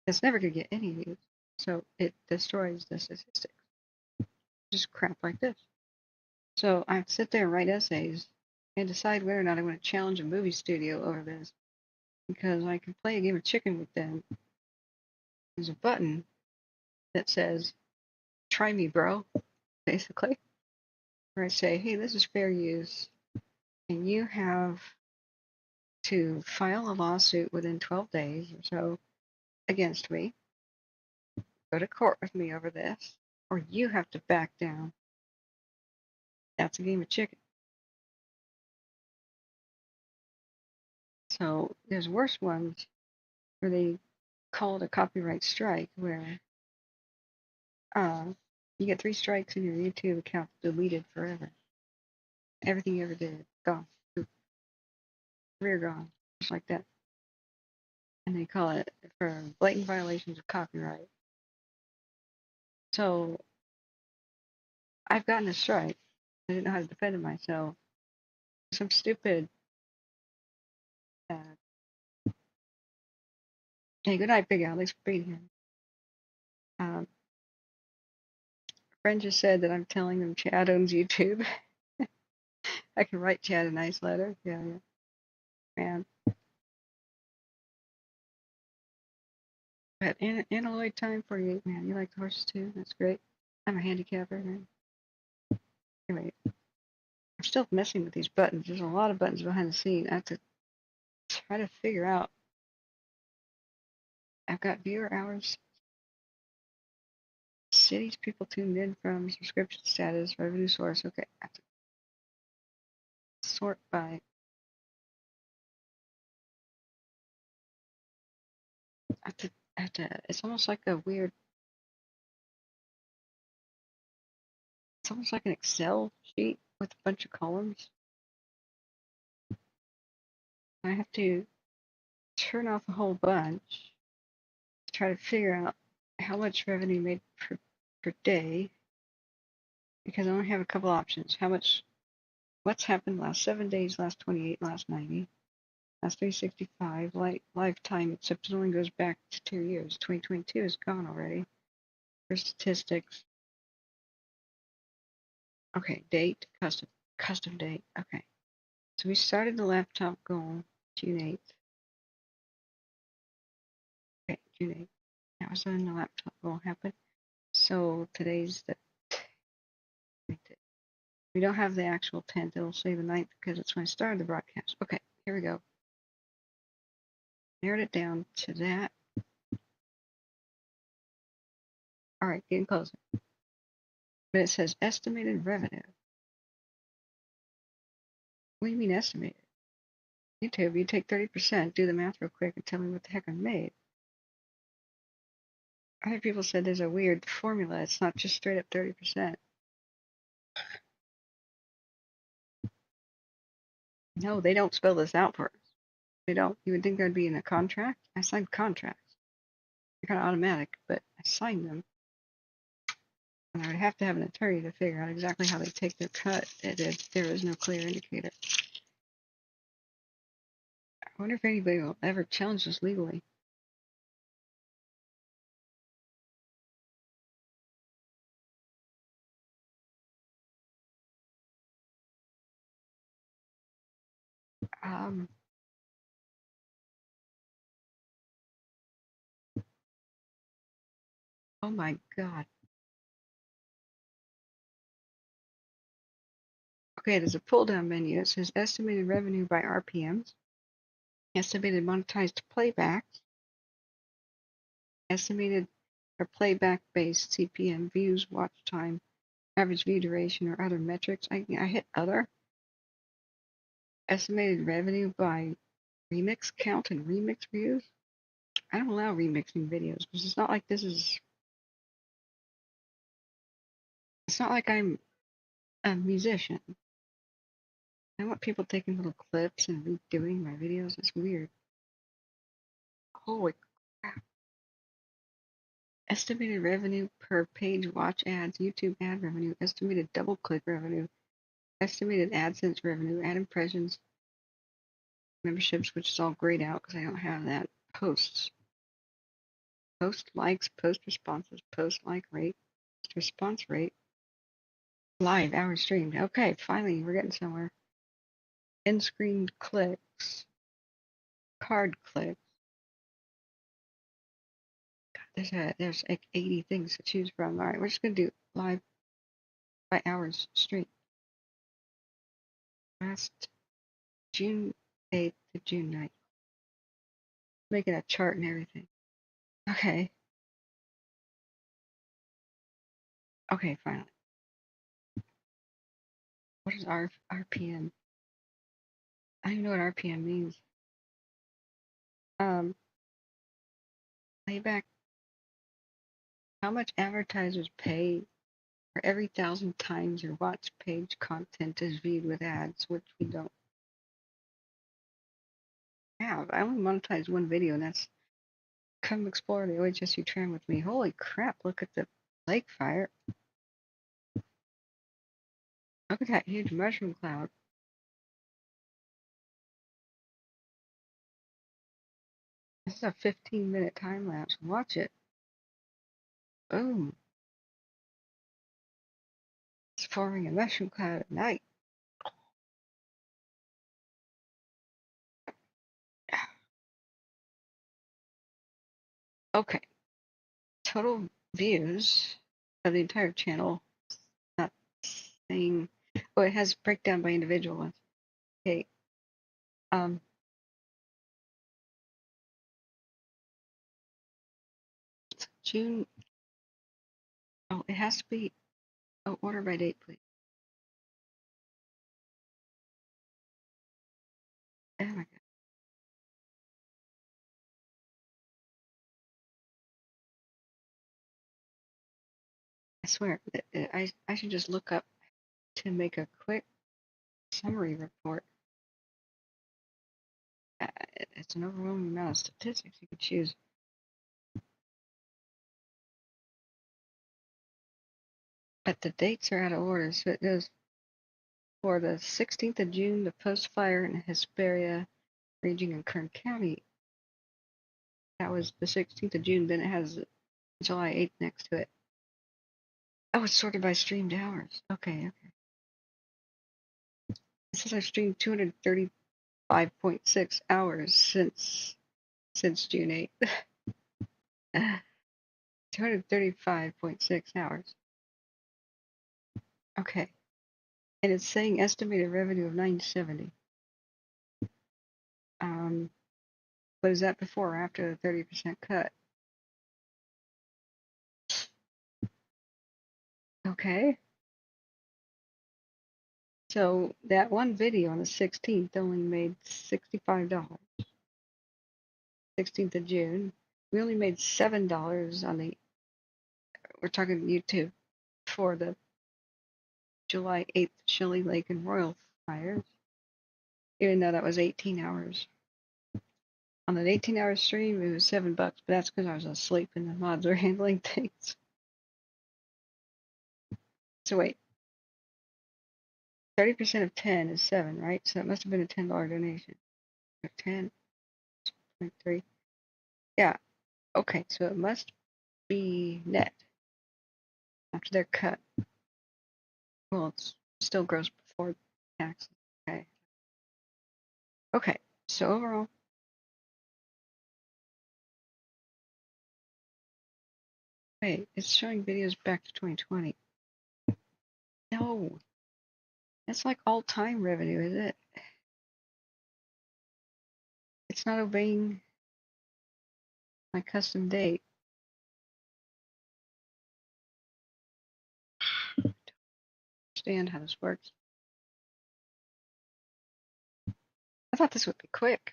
it's never going to get any views. So it destroys the statistics. Just crap like this. So I sit there and write essays and decide whether or not I want to challenge a movie studio over this. Because I can play a game of chicken with them. There's a button that says, try me, bro, basically. Where I say, hey, this is fair use. And you have to file a lawsuit within 12 days or so against me. Go to court with me over this. Or you have to back down. That's a game of chicken. So there's worse ones where they call it a copyright strike, where you get 3 strikes and your YouTube account deleted forever. Everything you ever did, gone. Career gone. Just like that. And they call it for blatant violations of copyright. So I've gotten a strike. I didn't know how to defend myself. Some stupid hey, good night, Big Al. Thanks for being here. A friend just said that I'm telling them Chad owns YouTube. I can write Chad a nice letter. Yeah. Man. But Analoid Time 48, man. You like the horses too? That's great. I'm a handicapper, man. Anyway, I'm still messing with these buttons. There's a lot of buttons behind the scene. I have to try to figure out. I've got viewer hours, cities people tuned in from, subscription status, revenue source. Okay, I have to sort by. I have to. It's almost like a weird. It's almost like an Excel sheet with a bunch of columns. I have to turn off a whole bunch to try to figure out how much revenue made per day, because I only have a couple options. What's happened last 7 days, last 28, last 90, last 365, lifetime, except it only goes back to 2 years. 2022 is gone already. For statistics. Okay, date, custom date. Okay. So we started the laptop goal June 8th. Okay, June 8th. That was when the laptop goal happened. So today's the 10th. We don't have the actual 10th. It'll say the 9th because it's when I started the broadcast. Okay, here we go. Narrowed it down to that. All right, getting closer. But it says estimated revenue. What do you mean estimated? YouTube, you take 30%, do the math real quick, and tell me what the heck I made. Other people said there's a weird formula. It's not just straight up 30%. No, they don't spell this out for us. They don't. You would think that'd be in a contract. I signed contracts. They're kind of automatic, but I signed them. And I would have to have an attorney to figure out exactly how they take their cut if there is no clear indicator. I wonder if anybody will ever challenge this legally. Oh my God. Okay, there's a pull down menu. It says estimated revenue by RPMs, estimated monetized playbacks, estimated or playback based CPM, views, watch time, average view duration, or other metrics. I hit other. Estimated revenue by remix count and remix views. I don't allow remixing videos because it's not like this is. It's not like I'm a musician. I want people taking little clips and redoing my videos. It's weird. Holy crap. Estimated revenue per page watch ads, YouTube ad revenue, estimated double click revenue, estimated AdSense revenue, ad impressions, memberships, which is all grayed out because I don't have that, posts, post likes, post responses, post like rate, post response rate, live hours streamed. Okay, finally, we're getting somewhere. End screen clicks, card clicks. God, there's like 80 things to choose from. All right, we're just going to do live by hours streamed. Last June 8th to June 9th. Making a chart and everything. Okay. Okay, finally. What is RPM? I don't even know what RPM means. Playback. How much advertisers pay for every 1,000 times your watch page content is viewed with ads, which we don't have. I only monetized one video, and that's Come Explore the OHSU Tram with me. Holy crap, look at the lake fire. Look at that huge mushroom cloud. This is a 15-minute time lapse. Watch it. Boom. It's forming a mushroom cloud at night. Okay. Total views of the entire channel. Not saying. Oh, it has breakdown by individual ones. Okay. June. Oh, it has to be. Oh, order by date, please. Oh my God. I swear, I should just look up to make a quick summary report. It's an overwhelming amount of statistics you could choose. But the dates are out of order, so it goes for the 16th of June, the post-fire in Hesperia, raging in Kern County. That was the 16th of June, then it has July 8th next to it. Oh, it's sorted by streamed hours. Okay. It says I've streamed 235.6 hours since June 8th. 235.6 hours. Okay. And it's saying estimated revenue of $970. But is that before or after the 30% cut? Okay. So that one video on the 16th only made $65. 16th of June. We only made $7 on the, we're talking YouTube, for the July 8th Shelly Lake and Royal fires, even though that was 18 hours. On an 18-hour stream, it was $7, but that's because I was asleep and the mods were handling things. So wait, 30% of 10 is 7, right? So it must have been a $10 donation. 10.3. Yeah. Okay, so it must be net after they're cut. Well, it's still gross before taxes. Okay. Okay, so overall, wait, it's showing videos back to 2020. No, that's like all-time revenue, is it? It's not obeying my custom date. I don't understand how this works. I thought this would be quick.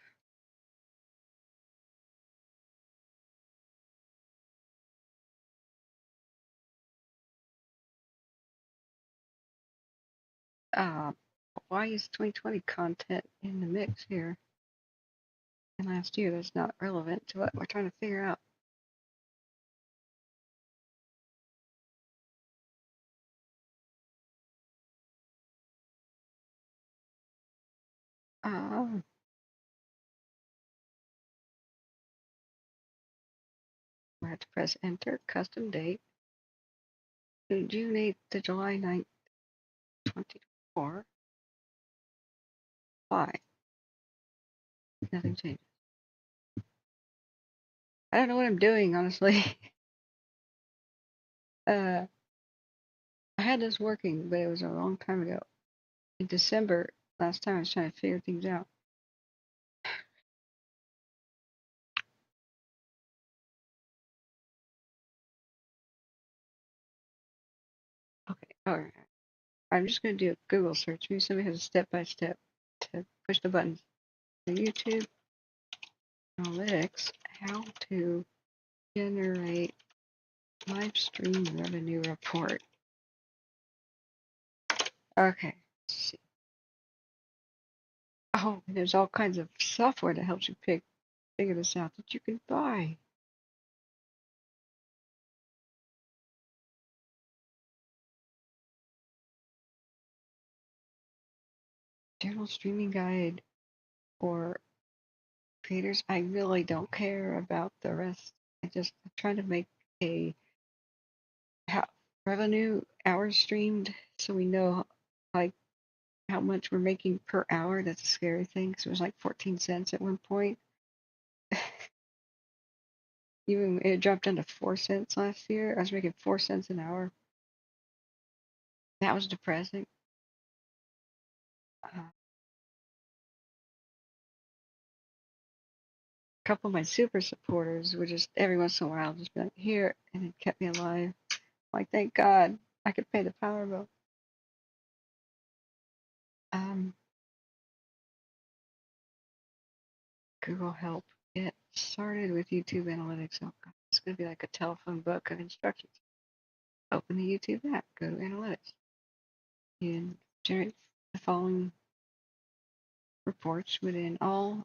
Why is 2020 content in the mix here? And last year, that's not relevant to what we're trying to figure out. I have to press enter, custom date, June 8th to July 9th, 2024. Why? Nothing changes. I don't know what I'm doing, honestly. I had this working, but it was a long time ago. In December, last time I was trying to figure things out. Okay, alright. I'm just going to do a Google search. Maybe somebody has a step-by-step to push the buttons. YouTube analytics, how to generate live stream revenue report. Okay, let's see. Oh, and there's all kinds of software that helps you figure this out that you can buy. General streaming guide for creators. I really don't care about the rest. I'm trying to make a revenue hours streamed so we know like how much we're making per hour. That's a scary thing because it was like 14 cents at one point. Even it dropped down to 4 cents last year. I was making 4 cents an hour. That was depressing. A couple of my super supporters would just every once in a while just be like, here, and it kept me alive. Like, thank God I could pay the power bill. Google help. Get started with YouTube analytics. Oh God, it's going to be like a telephone book of instructions. Open the YouTube app. Go to analytics. And generate the following reports within all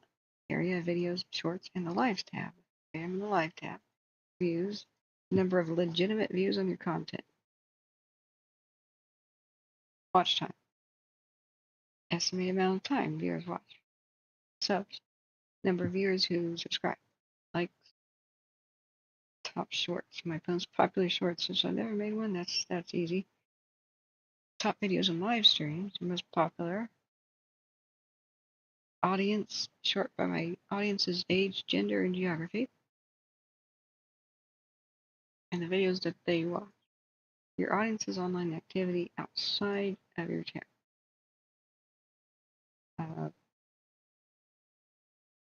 area videos, shorts, and the lives tab. I'm in the live tab. Views. Number of legitimate views on your content. Watch time. Estimated amount of time viewers watch. Subs. Number of viewers who subscribe. Likes. Top shorts. My most popular shorts. Since I've never made one, that's easy. Top videos and live streams. Most popular. Audience. Short by my audience's age, gender, and geography. And the videos that they watch. Your audience's online activity outside of your channel.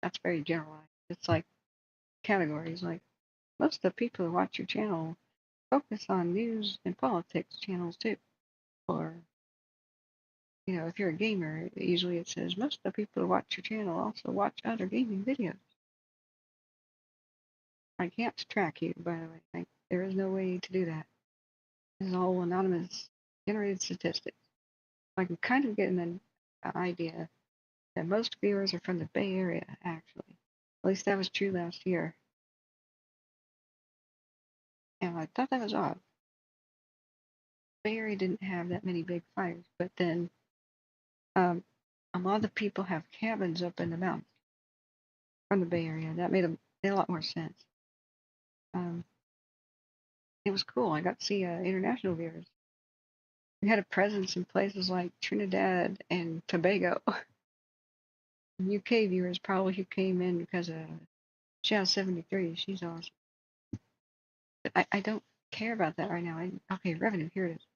That's very generalized. It's like categories. Like most of the people who watch your channel focus on news and politics channels too. Or, if you're a gamer, usually it says most of the people who watch your channel also watch other gaming videos. I can't track you, by the way. There is no way to do that. This is all anonymous generated statistics. I can kind of get an idea that most viewers are from the Bay Area, actually. At least that was true last year. And I thought that was odd. Bay Area didn't have that many big fires, but then a lot of the people have cabins up in the mountains from the Bay Area. That made a lot more sense. It was cool. I got to see international viewers. We had a presence in places like Trinidad and Tobago. UK viewers probably who came in because of Channel 73. She's awesome. But I don't care about that right now. Okay, revenue, here it is.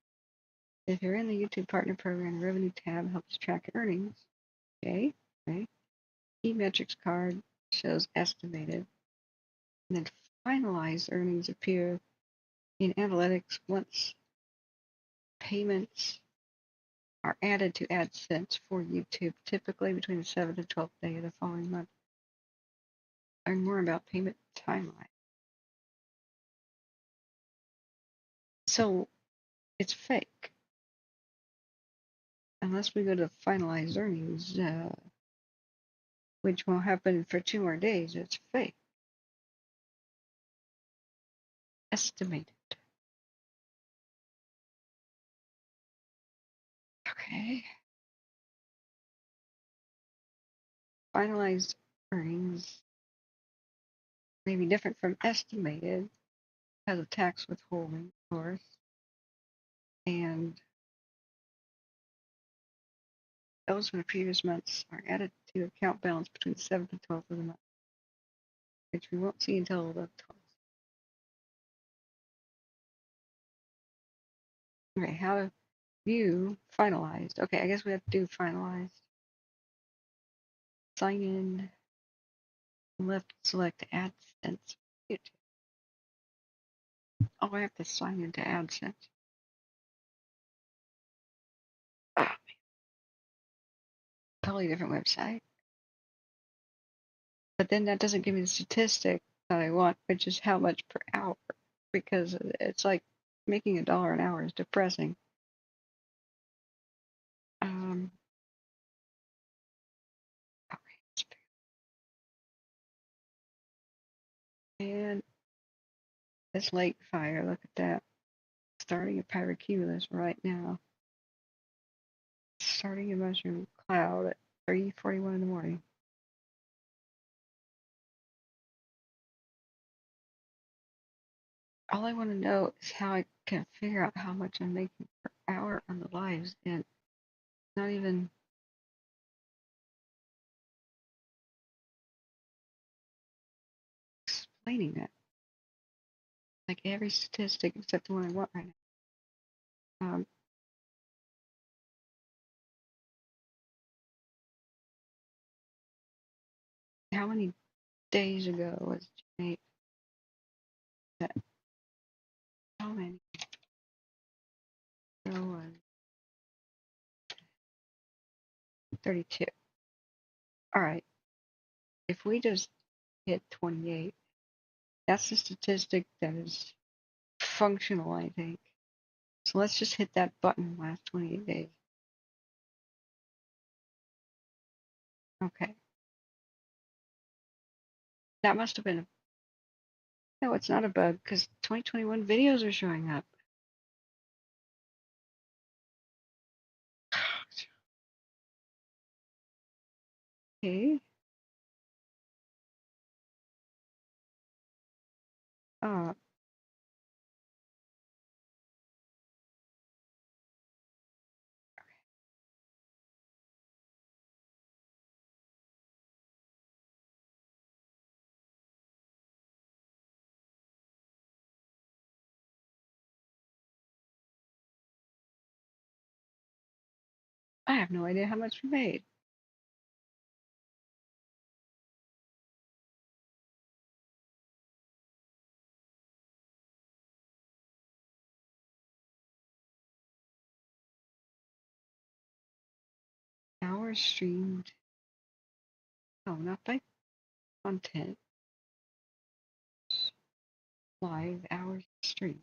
If you're in the YouTube Partner Program, the Revenue tab helps track earnings. Okay. Key metrics card shows estimated. And then finalized earnings appear in analytics once payments are added to AdSense for YouTube, typically between the 7th and 12th day of the following month. Learn more about payment timeline. So it's fake. Unless we go to finalized earnings, which won't happen for 2 more days, it's fake. Estimated. Okay. Finalized earnings may be different from estimated because of tax withholding, of course. And those from the previous months are added to account balance between the 7th and 12th of the month, which we won't see until the 12th. Okay, how to view finalized. Okay, I guess we have to do finalized. Sign in. Left, select AdSense. Oh, I have to sign into AdSense. Oh, totally different website. But then that doesn't give me the statistic that I want, which is how much per hour, because it's like making $1 an hour is depressing. Okay. And this lake fire, look at that. Starting a pyrocumulus right now. Starting a mushroom cloud at 3:41 in the morning. All I want to know is how I can figure out how much I'm making per hour on the lives, and not even explaining that. Like every statistic except the one I want right now. How many days ago was June 8th? How many? So 32. All right. If we just hit 28, that's the statistic that is functional, I think. So let's just hit that button last 28 days. Okay. That must have been a... No, it's not a bug because 2021 videos are showing up. Okay. Uh, I have no idea how much we made. Hours streamed. Oh, nothing. Content. Live hours streamed.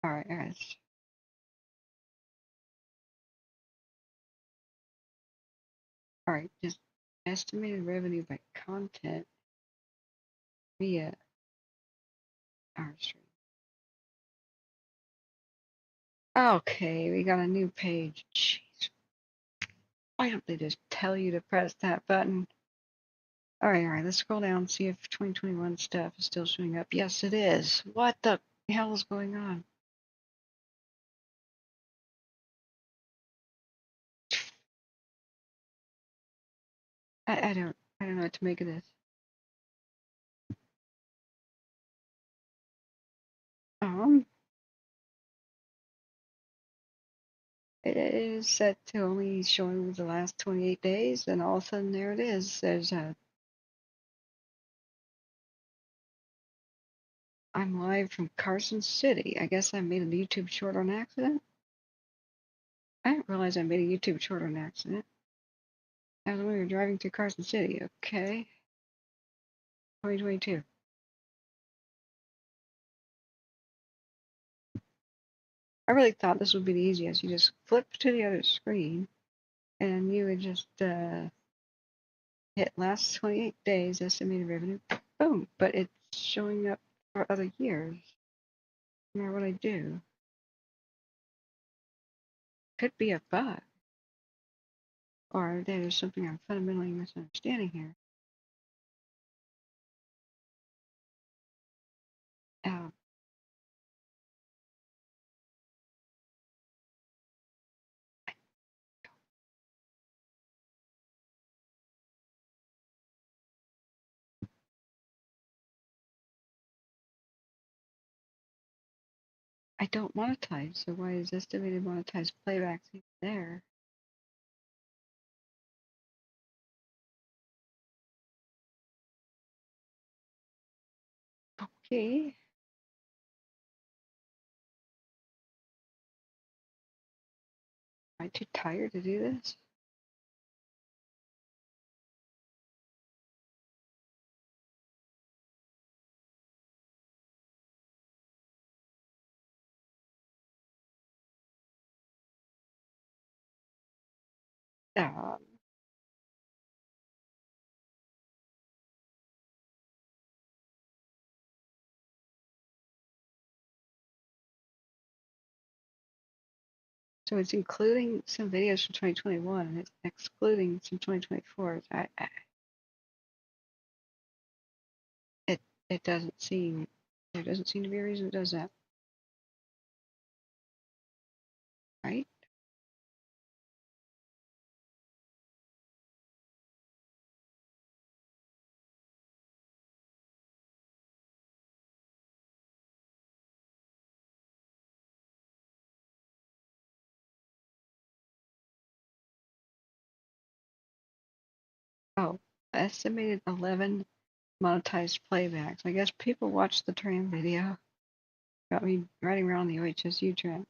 All right, guys. All right, just estimated revenue by content via our stream. Okay, we got a new page. Jeez. Why don't they just tell you to press that button? All right, let's scroll down and see if 2021 stuff is still showing up. Yes, it is. What the hell is going on? I don't know what to make of this. It is set to only showing the last 28 days, and all of a sudden there it is. There's a I'm live from Carson City. I guess I made a YouTube short on accident. I didn't realize I made a YouTube short on accident. That was when we were driving to Carson City. Okay. 2022. I really thought this would be the easiest. You just flip to the other screen and you would just hit last 28 days estimated revenue. Boom. But it's showing up for other years. No matter what I do. Could be a bug. Or there's something I'm fundamentally misunderstanding here. I don't monetize, so why is estimated monetized playbacks even there? Okay. Am I too tired to do this? So it's including some videos from 2021 and it's excluding some 2024. It doesn't seem, there doesn't seem to be a reason it does that, right? Oh, estimated 11 monetized playbacks. I guess people watched the tram video. Got me riding around the OHSU tram.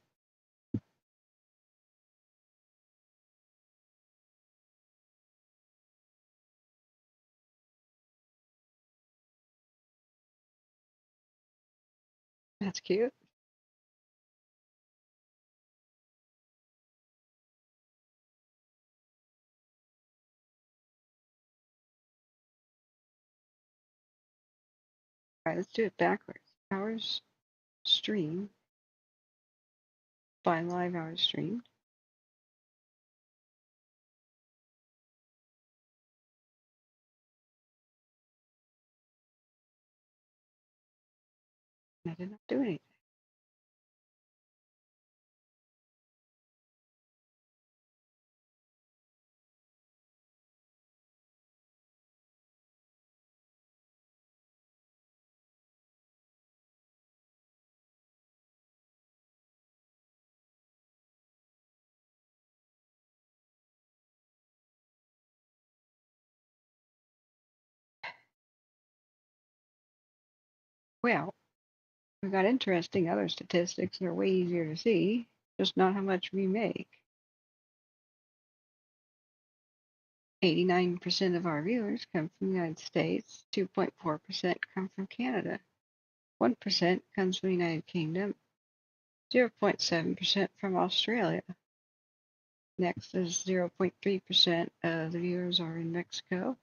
That's cute. All right, let's do it backwards. Hours streamed by live hours streamed. I did not do anything. Well, we got interesting other statistics that are way easier to see, just not how much we make. 89% of our viewers come from the United States, 2.4% come from Canada, 1% comes from the United Kingdom, 0.7% from Australia. Next is 0.3% of the viewers are in Mexico.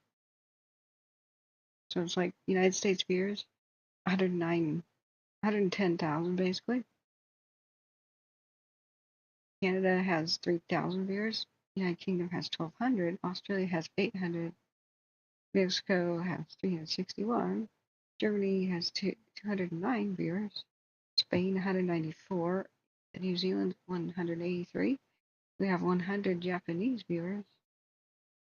So it's like United States viewers, 110,000 basically. Canada has 3,000 viewers. United Kingdom has 1,200. Australia has 800. Mexico has 361. Germany has 209 viewers. Spain 194. New Zealand 183. We have 100 Japanese viewers.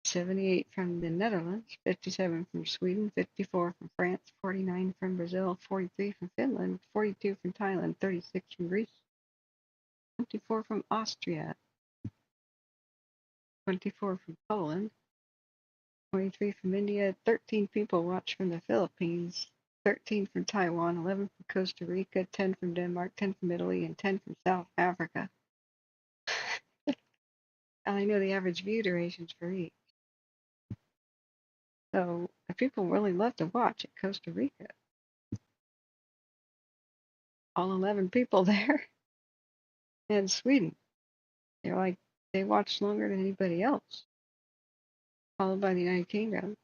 78 from the Netherlands, 57 from Sweden, 54 from France, 49 from Brazil, 43 from Finland, 42 from Thailand, 36 from Greece, 24 from Austria, 24 from Poland, 23 from India, 13 people watch from the Philippines, 13 from Taiwan, 11 from Costa Rica, 10 from Denmark, 10 from Italy, and 10 from South Africa. And I know the average view durations for each. So people really love to watch at Costa Rica. All 11 people there. And Sweden. They're like, they watch longer than anybody else. Followed by the United Kingdom.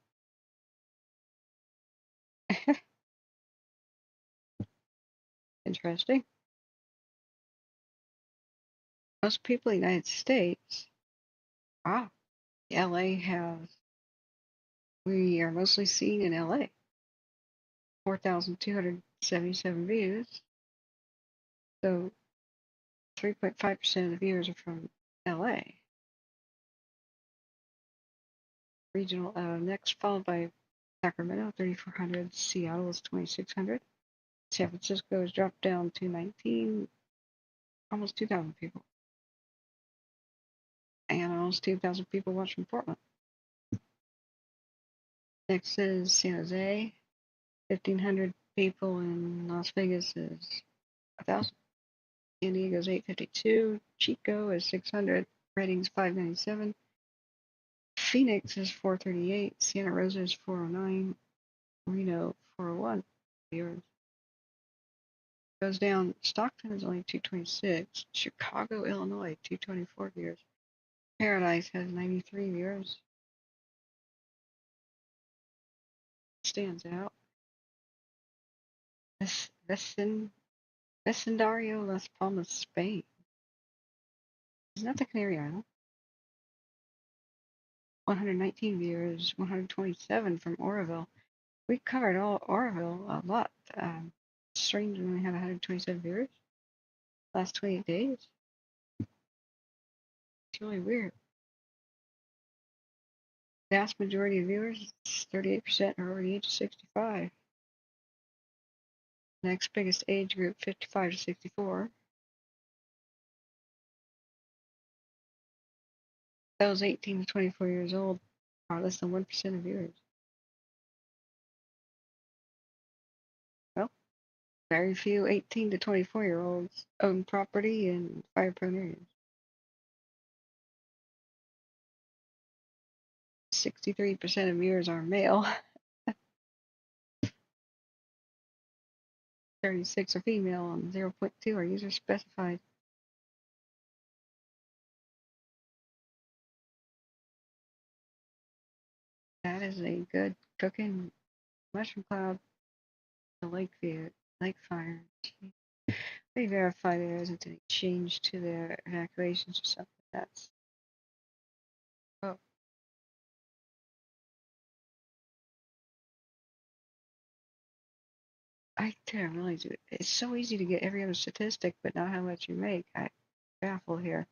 Interesting. Most people in the United States, wow, LA we are mostly seen in LA. 4,277 views. So 3.5% of the viewers are from LA. Regional, next followed by Sacramento, 3,400. Seattle is 2,600. San Francisco has dropped down to 19, almost 2,000 people. And almost 2,000 people watch from Portland. Next is San Jose, 1,500 people, in Las Vegas is 1,000. San Diego is 852. Chico is 600. Redding's 597. Phoenix is 438. Santa Rosa is 409. Reno 401 viewers. Goes down. Stockton is only 226. Chicago, Illinois 224 viewers. Paradise has 93 viewers. Stands out. Vecindario, Las Palmas, Spain. Isn't that the Canary Island? 119 viewers, 127 from Oroville. We covered all Oroville a lot. Strange we only have 127 viewers last 28 days. It's really weird. Vast majority of viewers, 38%, are over the age of 65. Next biggest age group, 55 to 64. Those 18 to 24 years old are less than 1% of viewers. Well, very few 18 to 24-year-olds own property in fire-prone areas. 63% of viewers are male. 36 are female, and 0.2 are user specified. That is a good cooking mushroom cloud. The lake view, lake fire. They verify there isn't any change to their evacuations or something. That's oh. I didn't realize it. It's so easy to get every other statistic, but not how much you make. I baffle here.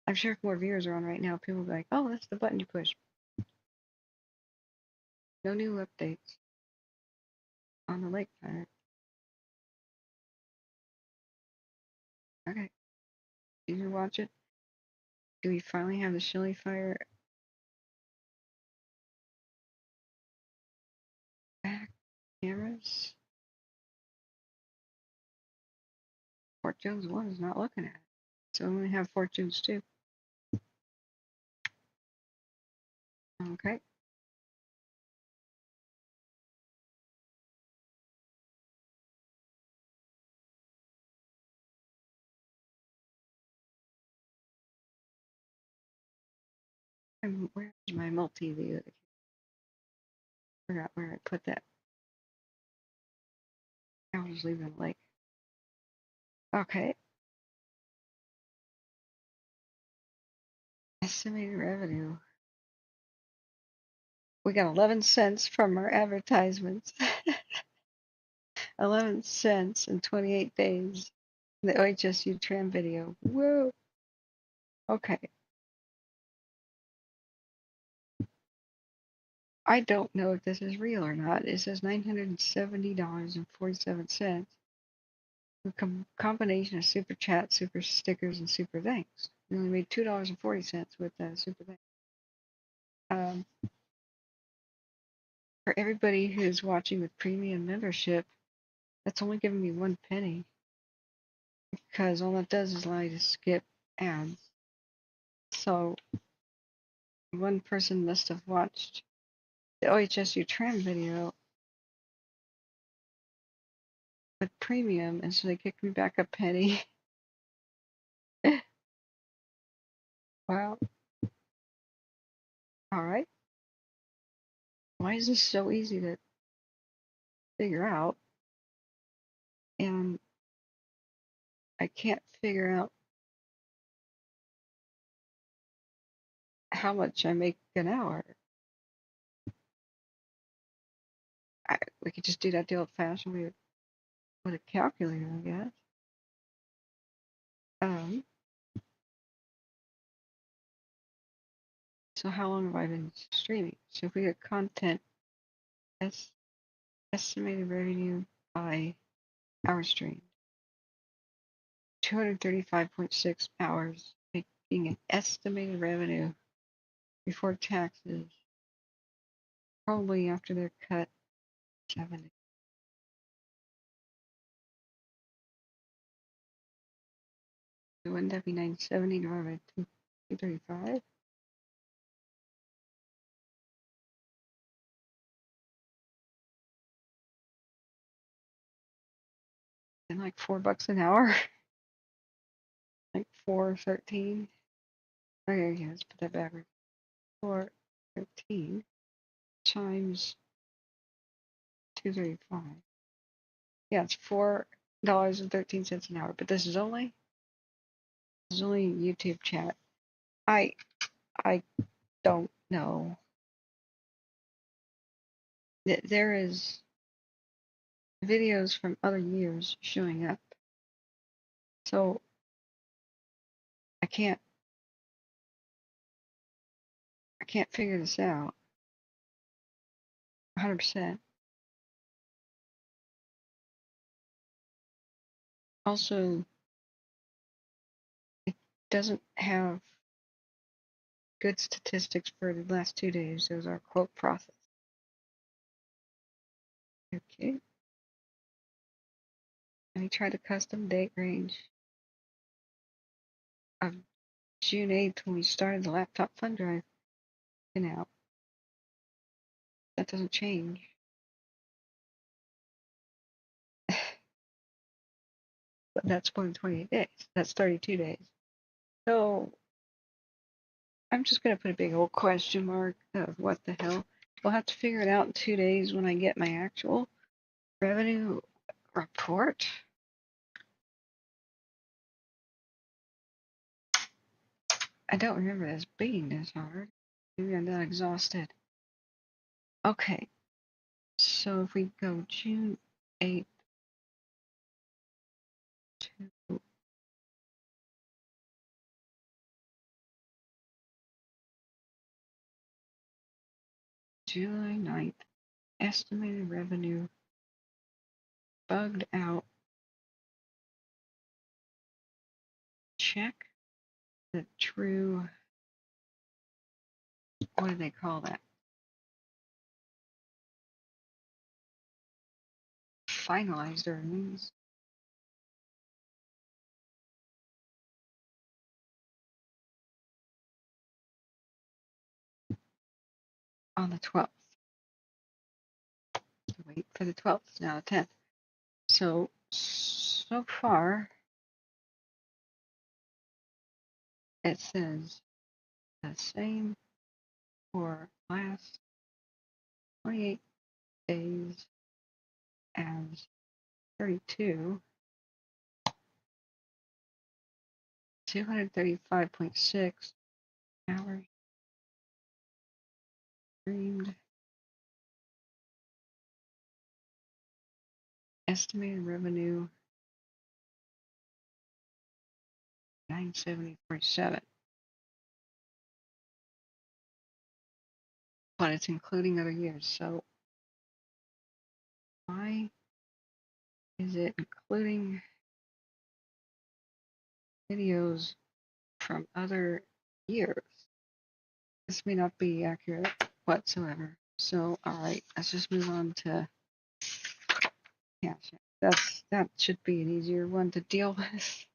I'm sure if more viewers are on right now, people will be like, oh, that's the button you push. No new updates on the lake fire. Okay. Did you watch it? Do we finally have the Shelly fire back? Cameras? Fort Jones 1 is not looking at it. So we only have Fort Jones 2. Okay. And where's my multi-view? I forgot where I put that. I'll just leave it like. Okay. Estimated revenue. we got 11 cents from our advertisements. 11 cents in 28 days. The OHSU tram video. Whoa. Okay. I don't know if this is real or not. It says $970.47. A combination of super chat, super stickers, and super thanks. We only made $2.40 with super thanks. For everybody who's watching with premium membership, that's only giving me 1 penny, because all that does is allow you to skip ads. So one person must have watched the OHSU tram video with premium, and so they kicked me back a penny. Wow. All right. Why is this so easy to figure out? And I can't figure out how much I make an hour. We could just do that the old-fashioned way with a calculator, I guess. So how long have I been streaming? So if we get content, that's estimated revenue by hour stream. 235.6 hours, making an estimated revenue before taxes, probably after they're cut, 70. So wouldn't that be 970 divided by 235? And like $4 an hour, like 413. Okay, yeah, let's put that backwards. 413 times 235. Yeah, it's $4.13 an hour. But this is only YouTube chat. I don't know. There is videos from other years showing up, so I can't figure this out 100%. Also, it doesn't have good statistics for the last 2 days. Those are quote process. Okay. Let me try the custom date range of June 8th when we started the laptop fund drive. Out. That doesn't change. But that's more than 28 days. That's 32 days. So I'm just going to put a big old question mark of what the hell. We'll have to figure it out in 2 days when I get my actual revenue report. I don't remember this being this hard. Maybe I'm not exhausted. Okay. So if we go June 8th to July 9th, estimated revenue bugged out. Check the true, what do they call that? Finalized earnings. On the 12th. Wait for the 12th, it's now the 10th. So far, it says the same for last 28 days as 32. 235.6 hours streamed. estimated revenue 970.47, but it's including other years. So why is it including videos from other years? This may not be accurate whatsoever. So, all right, let's just move on to cash. That should be an easier one to deal with.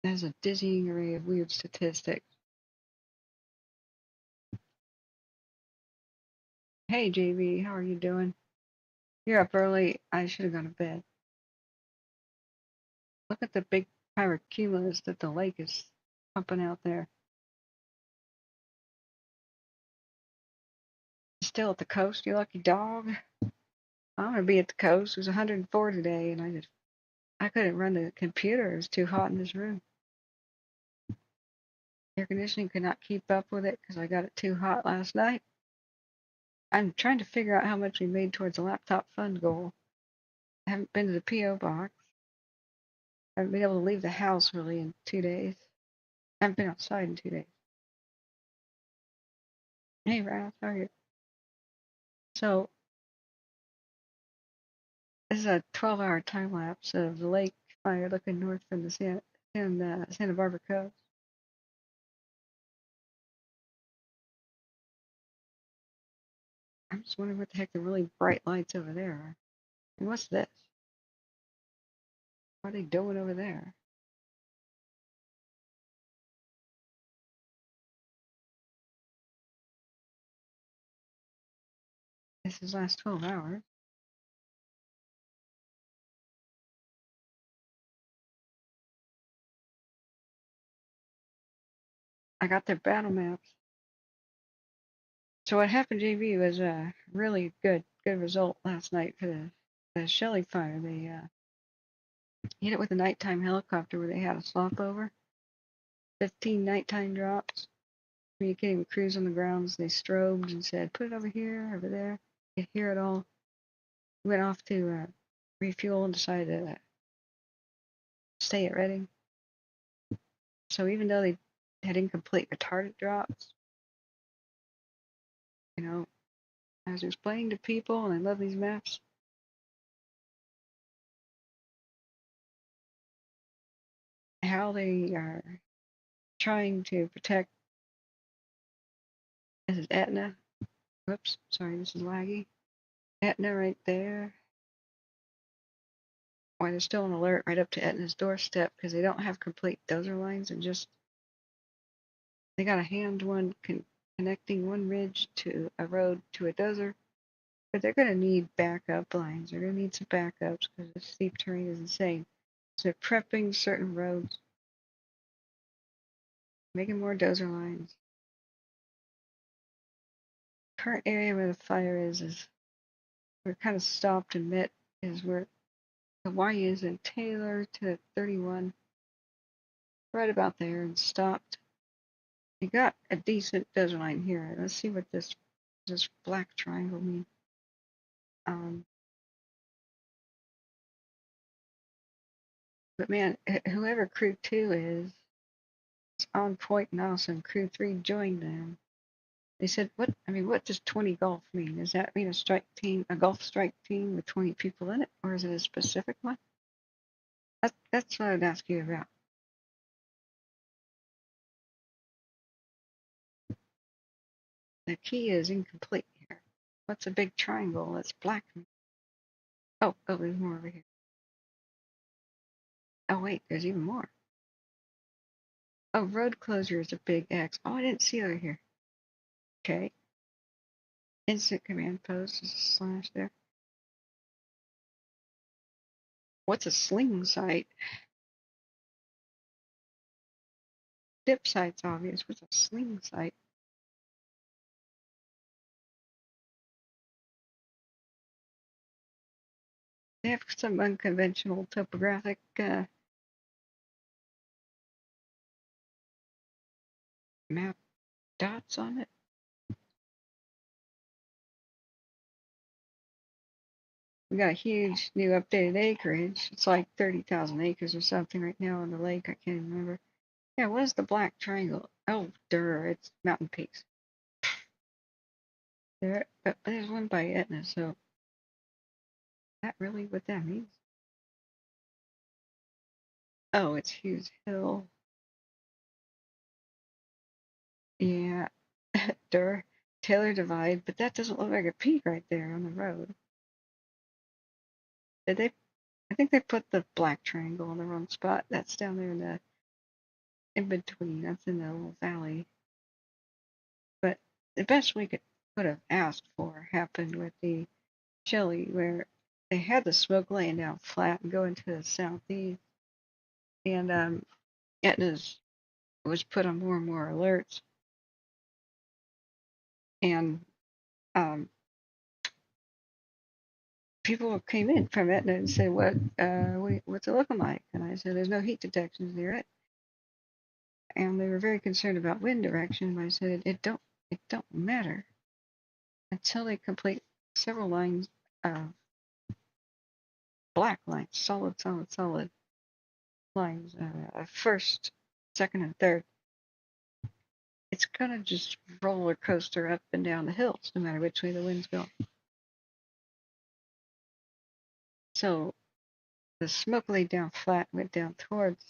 There's a dizzying array of weird statistics. Hey, JV, how are you doing? You're up early. I should have gone to bed. Look at the big pyrocumulus that the lake is pumping out there. Still at the coast, you lucky dog. I'm gonna be at the coast. It was 104 today, and I couldn't run the computer. It was too hot in this room. Air conditioning could not keep up with it because I got it too hot last night. I'm trying to figure out how much we made towards the laptop fund goal. I haven't been to the P.O. box. I haven't been able to leave the house really in 2 days. I haven't been outside in 2 days. Hey, Ralph, how are you? So, this is a 12-hour time lapse of the lake fire looking north from the Santa Barbara coast. I'm just wondering what the heck the really bright lights over there are. And what's this? What are they doing over there? This is last 12 hours. I got their battle maps. So what happened, JV, was a really good result last night for the Shelly fire. They hit it with a nighttime helicopter where they had a slop over. 15 nighttime drops. Communicating with crews on the grounds. They strobed and said, put it over here, over there. You hear it all. Went off to refuel and decided to stay at Reading. So even though they had incomplete retardant drops, you know, I was explaining to people, and I love these maps, how they are trying to protect. This is Etna. Whoops, sorry, this is laggy. Etna right there. Why they're still on alert right up to Etna's doorstep because they don't have complete dozer lines and just they got a hand one connecting one ridge to a road to a dozer, but they're going to need backup lines. They're going to need some backups because the steep terrain is insane. So they're prepping certain roads, making more dozer lines. Current area where the fire is we're kind of stopped and met is where Hawaii is in Taylor to 31, right about there, and stopped. You got a decent dozer line here. Let's see what this black triangle means. But man, whoever crew 2 is on point and awesome. Crew 3 joined them. They said, what does 20 golf mean? Does that mean a golf strike team with 20 people in it? Or is it a specific one? That's what I'd ask you about. The key is incomplete here. What's a big triangle that's black? Oh, there's more over here. Oh, wait, there's even more. Oh, road closure is a big X. Oh, I didn't see over here. Okay. Instant command post is a slash there. What's a sling site? Dip site's obvious. What's a sling site? They have some unconventional topographic map dots on it. We got a huge new updated acreage. It's like 30,000 acres or something right now on the lake. I can't even remember. Yeah, what is the black triangle? Oh, it's Mountain Peaks. There, but there's one by Etna, so is that really what that means? Oh, it's Hughes Hill. Yeah, Taylor Divide, but that doesn't look like a peak right there on the road. Did they? I think they put the black triangle in the wrong spot. That's down there in the in between. That's in the little valley. But the best we could have asked for happened with the Shelly, where they had the smoke laying down flat and going to the southeast, and Etna's was put on more and more alerts, and people came in from Etna and said, what's it looking like? And I said, there's no heat detections near it. And they were very concerned about wind direction. But I said, it don't matter until they complete several lines of black lines, solid lines, first, second, and third. It's gonna just roller coaster up and down the hills, no matter which way the wind's going. So the smoke laid down flat, went down towards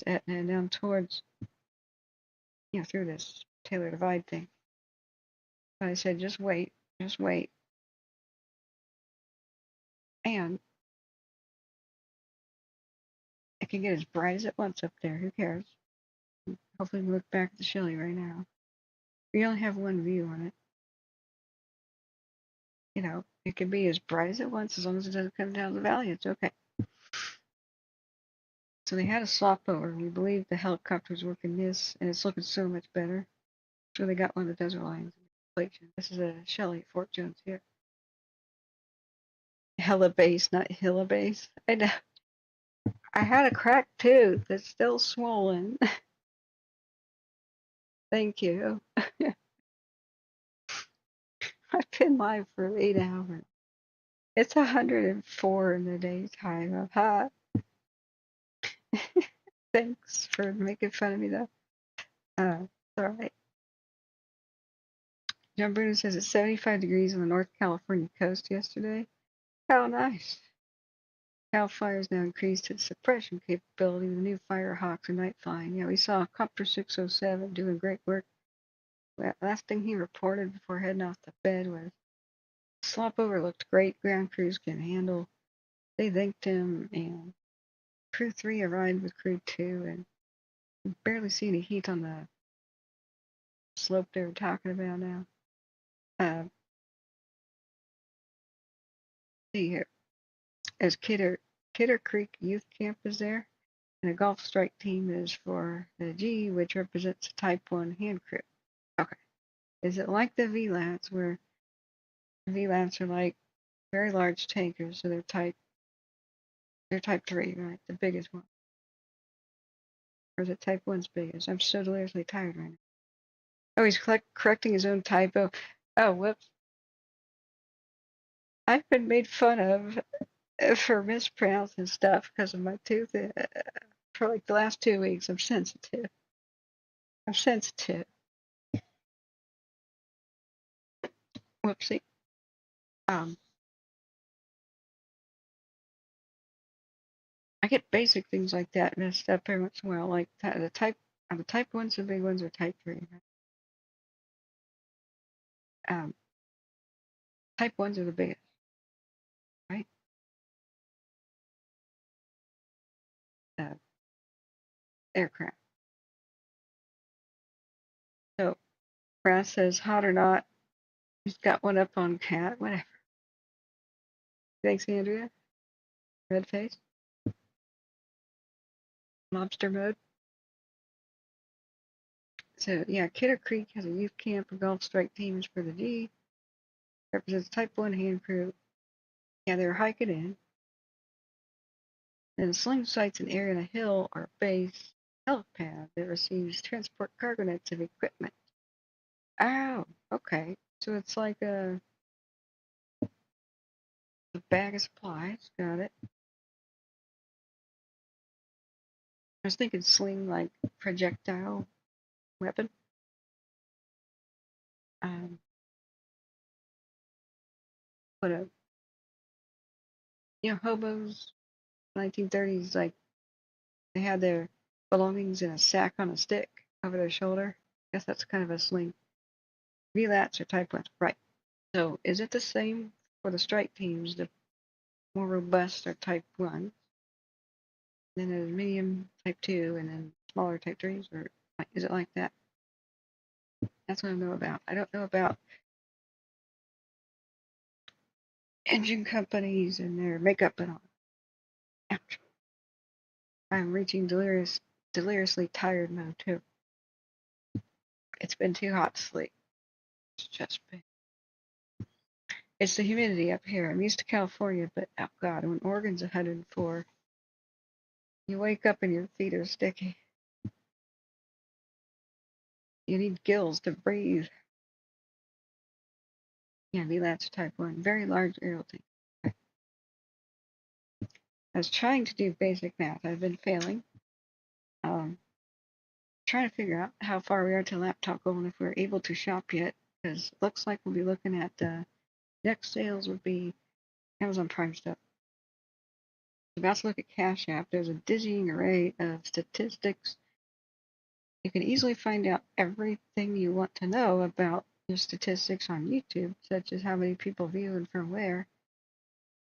Etna and down towards, through this Taylor Divide thing. But I said, just wait. And it can get as bright as it wants up there. Who cares? Hopefully we look back at the Shelly right now. We only have one view on it. It can be as bright as it wants as long as it doesn't come down the valley. It's okay. So they had a swap over. We believe the helicopter's working this, and it's looking so much better. So they got one of the desert lines. This is a Shelly at Fort Jones here. Hella base, not Hilla base. I know. I had a cracked tooth that's still swollen. Thank you. I've been live for 8 hours. It's 104 in the daytime. I'm hot. Thanks for making fun of me, though. It's all right. John Bruno says it's 75 degrees on the North California coast yesterday. How nice. Cal Fire's now increased its suppression capability with new Firehawks and night flying. Yeah, we saw Copter 607 doing great work. Last thing he reported before heading off the bed was slop over looked great. Ground crews can handle. They thanked him, and Crew 3 arrived with Crew 2, and you barely see any heat on the slope they were talking about now. See here, as Kidder Creek Youth Camp is there, and a golf strike team is for the G, which represents a Type 1 hand crew. Okay. Is it like the VLANs, where VLANs are like very large tankers, so they're Type 3, right? The biggest one. Or is it Type 1's biggest? I'm so deliriously tired right now. Oh, he's correcting his own typo. Oh, whoops. I've been made fun of for mispronouncing stuff because of my tooth for like the last 2 weeks. I'm sensitive. Whoopsie. I get basic things like that messed up every once in a while. Like the type 1s, the big ones are Type 3. Type 1s are the biggest, right? Aircraft. So, Brass says, hot or not, he's got one up on Cat, whatever. Thanks, Andrea. Red face. Lobster mode. So, yeah, Kidder Creek has a youth camp for golf strike teams for the G. Represents Type 1 hand crew. Yeah, they're hiking in. And the sling site's an area on a hill or base helipad that receives transport cargo nets of equipment. Oh, okay. So it's like a The bag of supplies, got it. I was thinking sling like projectile weapon. But hobos, 1930s, like they had their belongings in a sack on a stick over their shoulder. I guess that's kind of a sling. VLATs are Type 1, right? So is it the same for the strike teams? The more robust are Type 1, then there's medium Type 2, and then smaller Type 3s, or is it like that? That's what I know about. I don't know about engine companies and their makeup and all. Ouch. I'm reaching deliriously tired mode too. It's been too hot to sleep. It's just been. It's the humidity up here. I'm used to California, but oh God, when Oregon's 104, you wake up and your feet are sticky. You need gills to breathe. Yeah, VLATs Type 1. Very large aerial tank. Okay. I was trying to do basic math. I've been failing. Trying to figure out how far we are to laptop goal and if we're able to shop yet, because it looks like we'll be looking at next sales would be Amazon Prime stuff. About to look at Cash App. There's a dizzying array of statistics. You can easily find out everything you want to know about your statistics on YouTube, such as how many people view and from where,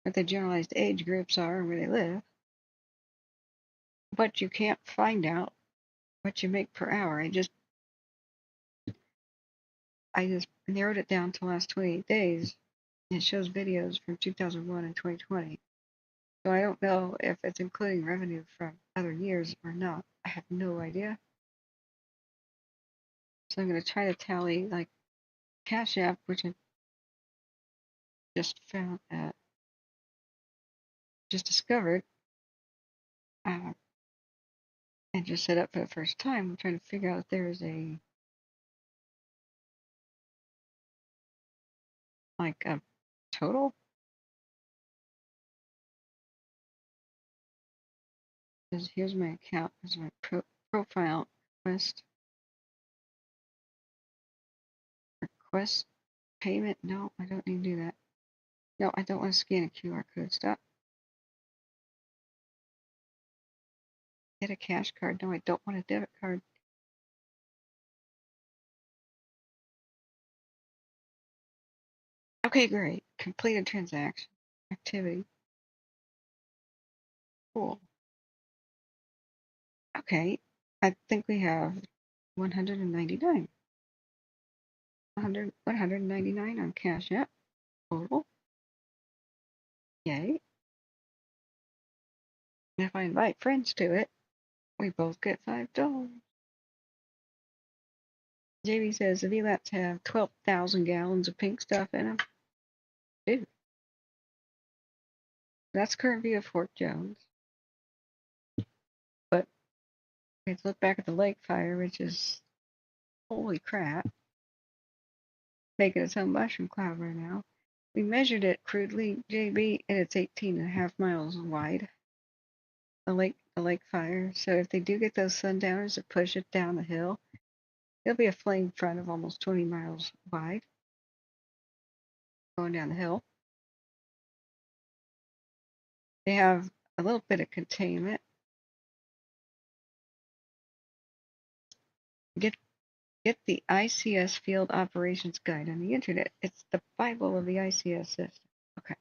what the generalized age groups are and where they live. But you can't find out what you make per hour. I just narrowed it down to the last 28 days. And it shows videos from 2001 and 2020. So I don't know if it's including revenue from other years or not. I have no idea. So I'm going to try to tally like Cash App, which I just found just discovered, and just set up for the first time. I'm trying to figure out if there is a total. Because here's my account. Here's my profile request payment. No, I don't need to do that. No, I don't want to scan a QR code. Stop. Get a cash card. No, I don't want a debit card. Okay, great. Completed transaction. Activity. Cool. Okay, I think we have 199. 199 on Cash App. Total. Yay. And if I invite friends to it, we both get $5. JB says the VLATs have 12,000 gallons of pink stuff in them. Dude. That's current view of Fort Jones. But let's look back at the lake fire, which is, holy crap, making its own mushroom cloud right now. We measured it crudely, JB, and it's 18.5 miles wide. The lake fire. So if they do get those sundowners to push it down the hill, it'll be a flame front of almost 20 miles wide going down the hill. They have a little bit of containment. Get the ICS Field Operations Guide on the internet. It's the Bible of the ICS system. Okay.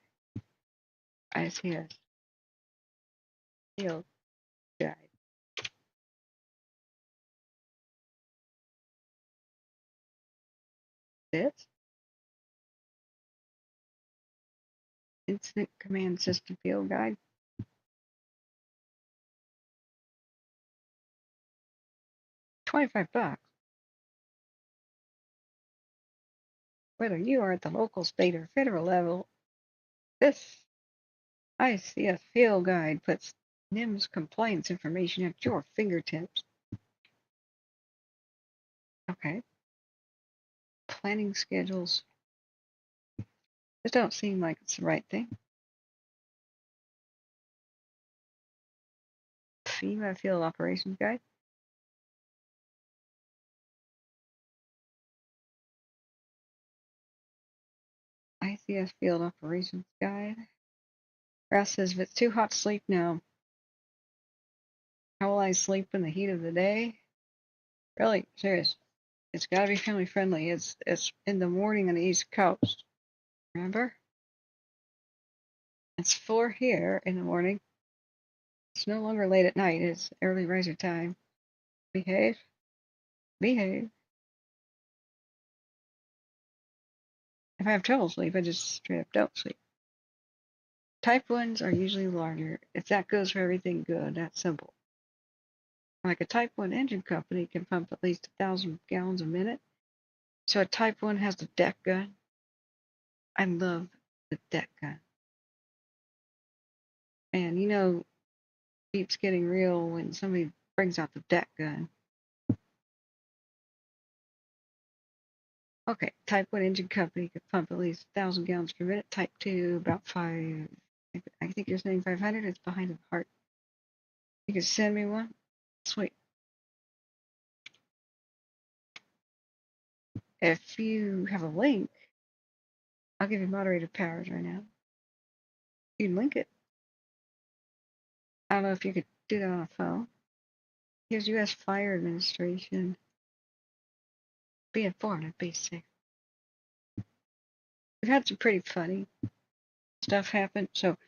ICS Field Guide. This Incident Command System Field Guide. $25. Whether you are at the local, state, or federal level, this ICS Field Guide puts NIMS compliance information at your fingertips. Okay. Planning schedules. This don't seem like it's the right thing. FEMA Field Operations Guide. ICS Field Operations Guide. Ross says, if it's too hot to sleep now, how will I sleep in the heat of the day? Really, serious. It's got to be family friendly. It's in the morning on the East Coast. Remember? It's 4 here in the morning. It's no longer late at night. It's early riser time. Behave. Behave. If I have trouble sleep, I just straight up don't sleep. Type 1s are usually larger. If that goes for everything good, that's simple. Like a Type 1 engine company can pump at least 1,000 gallons a minute. So a Type 1 has the deck gun. I love the deck gun. And you know, Jeep's getting real when somebody brings out the deck gun. Okay, Type 1 engine company could pump at least 1,000 gallons per minute. Type 2, about 5. I think you're saying 500. It's behind the heart. You can send me one. Sweet. If you have a link, I'll give you moderator powers right now. You can link it. I don't know if you could do that on a phone. Here's U.S. Fire Administration. Be informed and be safe. We've had some pretty funny stuff happen. So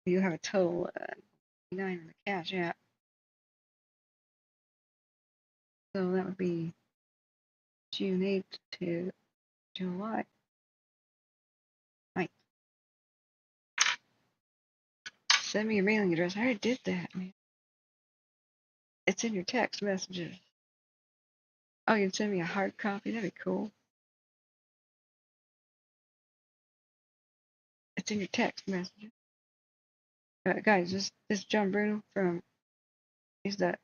you have a total 9 in the cash app. So that would be June 8th to July 9th. Send me your mailing address. I already did that, man. It's in your text messages. Oh, you can send me a hard copy? That'd be cool. It's in your text messages. Guys, this is John Bruno he's the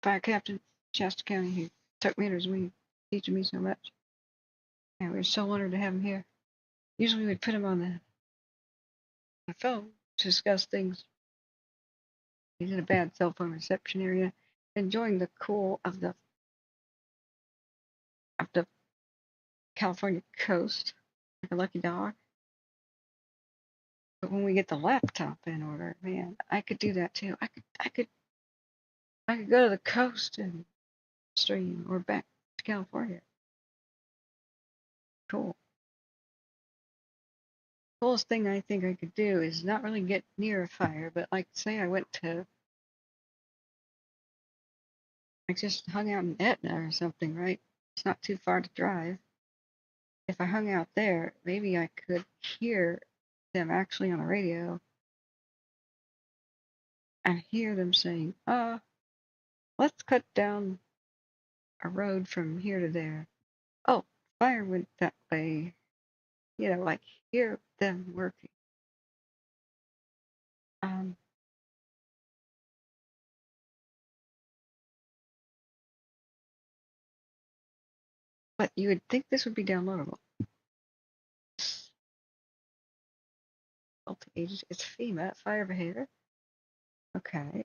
fire captain, Shasta County, who took me under his wing, teaching me so much. And we're so honored to have him here. Usually we'd put him on the phone to discuss things. He's in a bad cell phone reception area, enjoying the cool of the California coast, like a lucky dog. But when we get the laptop in order, man, I could do that too. I could go to the coast and stream or back to California. Cool. Coolest thing I think I could do is not really get near a fire, but like say I just hung out in Etna or something, right? It's not too far to drive. If I hung out there, maybe I could hear them actually on the radio and hear them saying, let's cut down a road from here to there. Oh, fire went that way. You know, like hear them working. But you would think this would be downloadable. It's FEMA, fire behavior. Okay.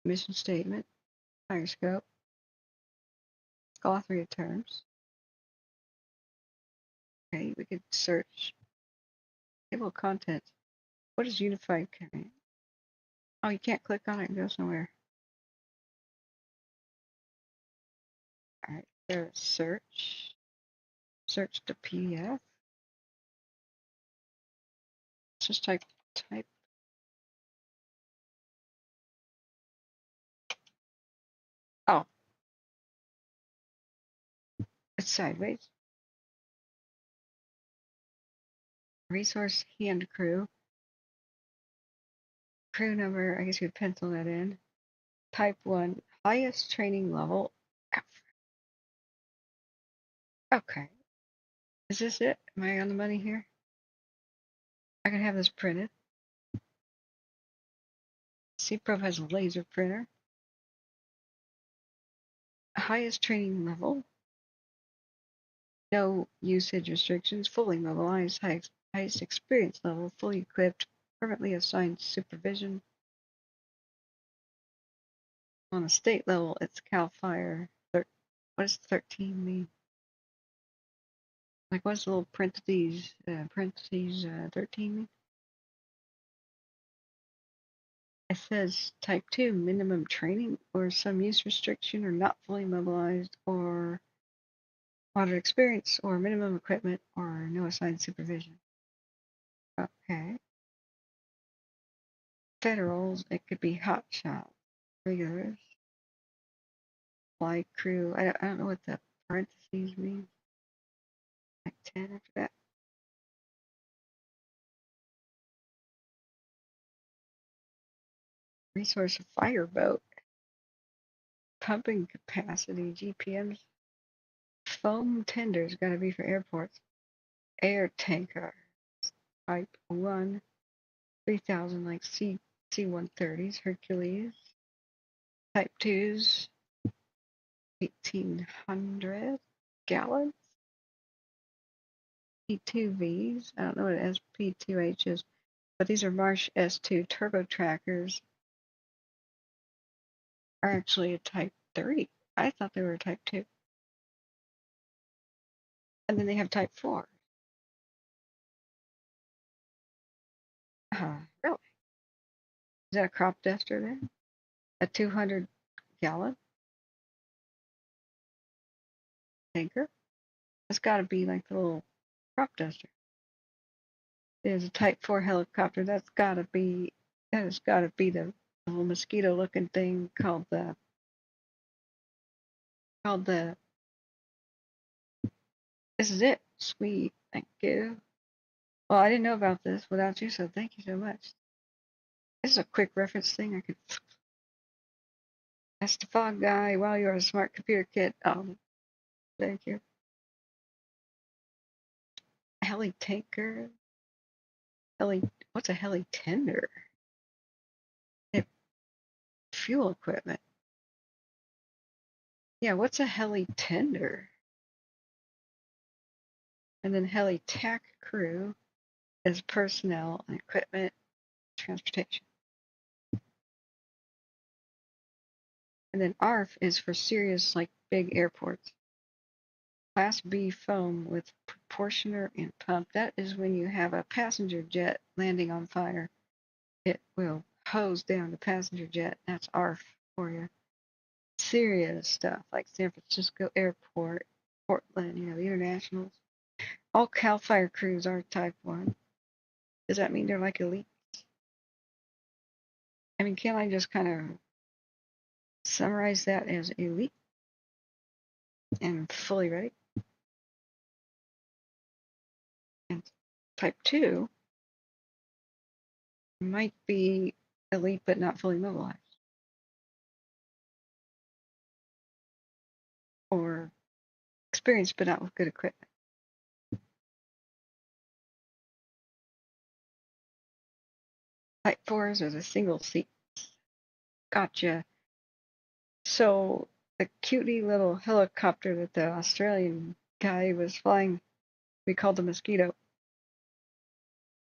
Mission statement, fire scope, all 3 terms. Okay, we could search table of contents. What is unified command? Oh, you can't click on it and go somewhere. All right, there's search. Search the PDF. Let's just type. Oh, it's sideways. Resource hand crew. Crew number, I guess you would pencil that in. Type 1, highest training level. F. Okay. Is this it? Am I on the money here? I can have this printed. CPRO has a laser printer. Highest training level. No usage restrictions. Fully mobilized. Highest experience level. Fully equipped. Permanently assigned supervision. On the state level, it's Cal Fire. What does 13 mean? Like, what's the little parentheses, 13 mean? It says type 2, minimum training or some use restriction or not fully mobilized or moderate experience or minimum equipment or no assigned supervision. Okay. Federals, it could be hot shot. Regulars. Flight crew. I don't know what the parentheses mean. Like 10 after that. Resource fireboat. Pumping capacity, GPMs. Foam tenders, gotta be for airports. Air tanker, type 1. 3,000 like C-130s, Hercules. Type 2s, 1,800 gallons. P2Vs, I don't know what SP2H is, but these are Marsh S2 turbo trackers. Are actually a type 30. I thought they were a type 2. And then they have type 4. Really? Is that a crop duster then? A 200 gallon tanker? It's got to be like the little crop duster. There's a type 4 helicopter. That has got to be the little mosquito looking thing called the this is it. Sweet. Thank you. Well, I didn't know about this without you, so thank you so much. This is a quick reference thing I could ask the fog guy while you're a smart computer kit. Thank you. Heli tanker. What's a heli tender? Fuel equipment. Yeah, what's a heli tender? And then heli tac crew is personnel and equipment, transportation. And then ARF is for serious, like big airports. Class B foam with proportioner and pump. That is when you have a passenger jet landing on fire. It will hose down the passenger jet. That's ARF for you. Serious stuff like San Francisco Airport, Portland, the internationals. All CAL FIRE crews are type 1. Does that mean they're like elite? I mean, can't I just kind of summarize that as elite and fully ready? And type 2 might be elite but not fully mobilized. Or experienced but not with good equipment. Type 4s are the single seats. Gotcha. So the cutie little helicopter that the Australian guy was flying, we called the Mosquito,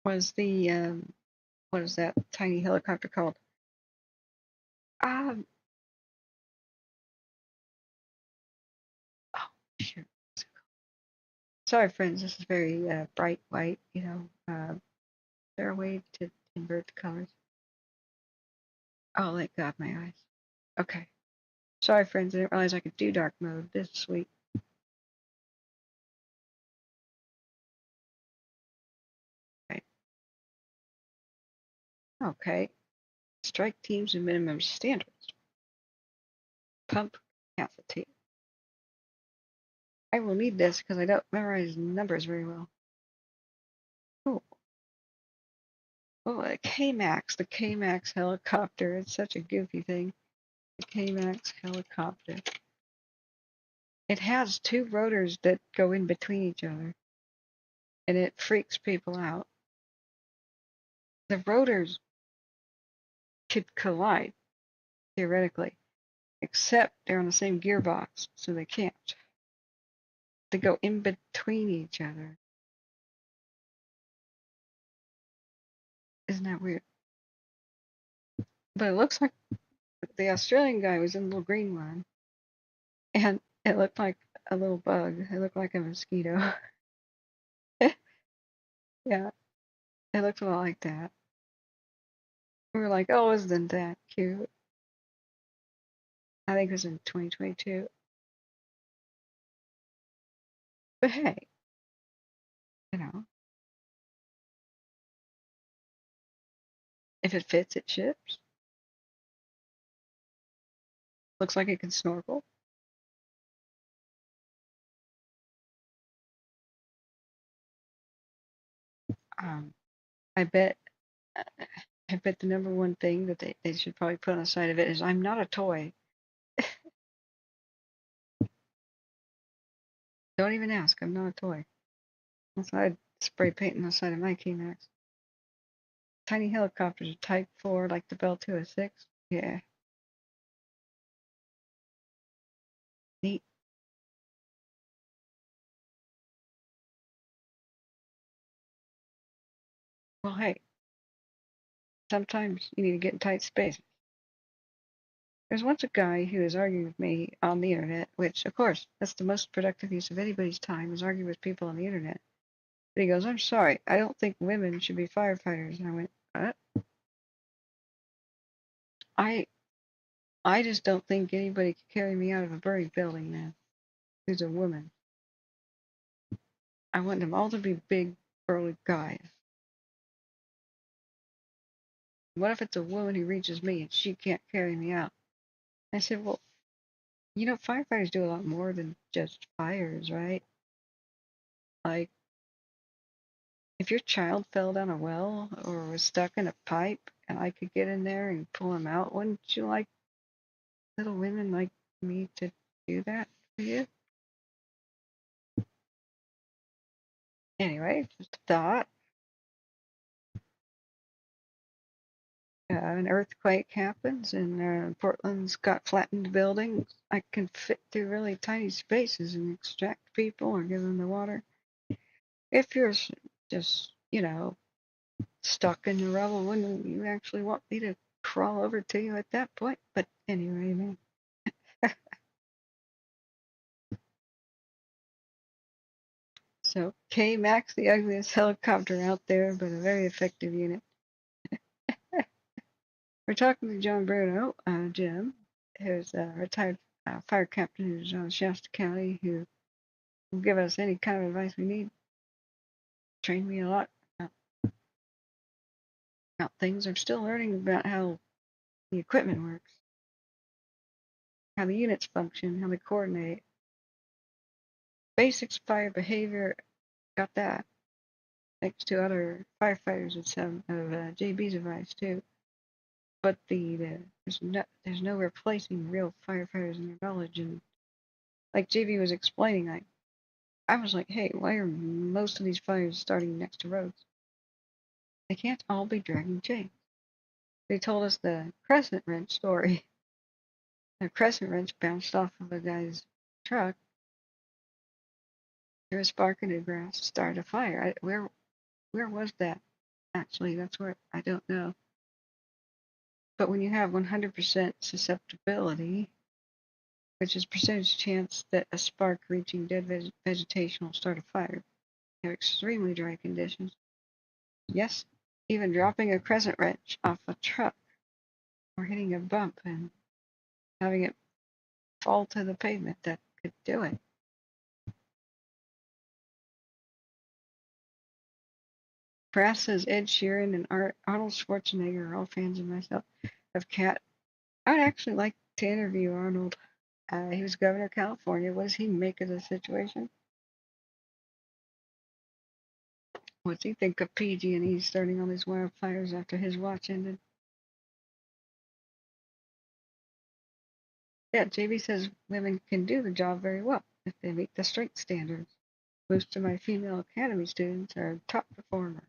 was the, what is that tiny helicopter called? Oh, shoot. Sorry, friends, this is very bright white, Is there a way to invert the colors? Oh, thank God, my eyes. Okay. Sorry, friends, I didn't realize I could do dark mode. This is sweet. Right. Okay. Strike teams and minimum standards. Pump capacity. I will need this because I don't memorize numbers very well. Oh. Oh, the K-Max helicopter. It's such a goofy thing. The K-Max helicopter. It has 2 rotors that go in between each other, and it freaks people out. The rotors could collide, theoretically, except they're on the same gearbox, so they can't. They go in between each other. Isn't that weird? But it looks like The Australian guy was in the little green one, and it looked like a little bug. It looked like a mosquito. Yeah, it looked a lot like that. We were like, oh, isn't that cute? I think it was in 2022. But hey, you know, if it fits, it ships. Looks like it can snorkel. I bet the number one thing that they should probably put on the side of it is I'm not a toy. Don't even ask, I'm not a toy. That's why I'd spray paint on the side of my K-Max. Tiny helicopters, Type 4, like the Bell 206. Yeah. Neat. Well, hey, sometimes you need to get in tight spaces. There's once a guy who was arguing with me on the internet, which, of course, that's the most productive use of anybody's time, is arguing with people on the internet. But he goes, I'm sorry, I don't think women should be firefighters. And I went, what? I just don't think anybody could carry me out of a burning building, man, who's a woman. I want them all to be big, burly guys. What if it's a woman who reaches me and she can't carry me out? I said, well, you know, firefighters do a lot more than just fires, right? Like, if your child fell down a well or was stuck in a pipe and I could get in there and pull him out, wouldn't you like little women like me to do that for you? Anyway, just a thought. An earthquake happens and Portland's got flattened buildings. I can fit through really tiny spaces and extract people or give them the water. If you're just, you know, stuck in the rubble, wouldn't you actually want me to crawl over to you at that point? But anyway, man. So K-Max, the ugliest helicopter out there, but a very effective unit. We're talking to John Dorado, Jim, who's a retired fire captain who's on Shasta County, who will give us any kind of advice we need. Trained me a lot about things. I'm still learning about how the equipment works, how the units function, how they coordinate. Basics fire behavior, got that. Thanks to other firefighters and some of JB's advice too. But there's no replacing real firefighters and their knowledge. And like JB was explaining, I was like, hey, why are most of these fires starting next to roads? They can't all be dragging chains. They told us the crescent wrench story. The crescent wrench bounced off of a guy's truck, threw a spark into the grass, started a fire. Where was that? Actually, that's where I don't know. But when you have 100% susceptibility, which is percentage chance that a spark reaching dead vegetation will start a fire, you have extremely dry conditions. Yes, even dropping a crescent wrench off a truck or hitting a bump and having it fall to the pavement, that could do it. Brass says Ed Sheeran and Arnold Schwarzenegger are all fans of myself. Of Cat. I would actually like to interview Arnold. He was governor of California. What does he make of the situation? What do you think of PG&E starting all these wildfires after his watch ended? Yeah, JB says women can do the job very well if they meet the strength standards. Most of my female academy students are top performers.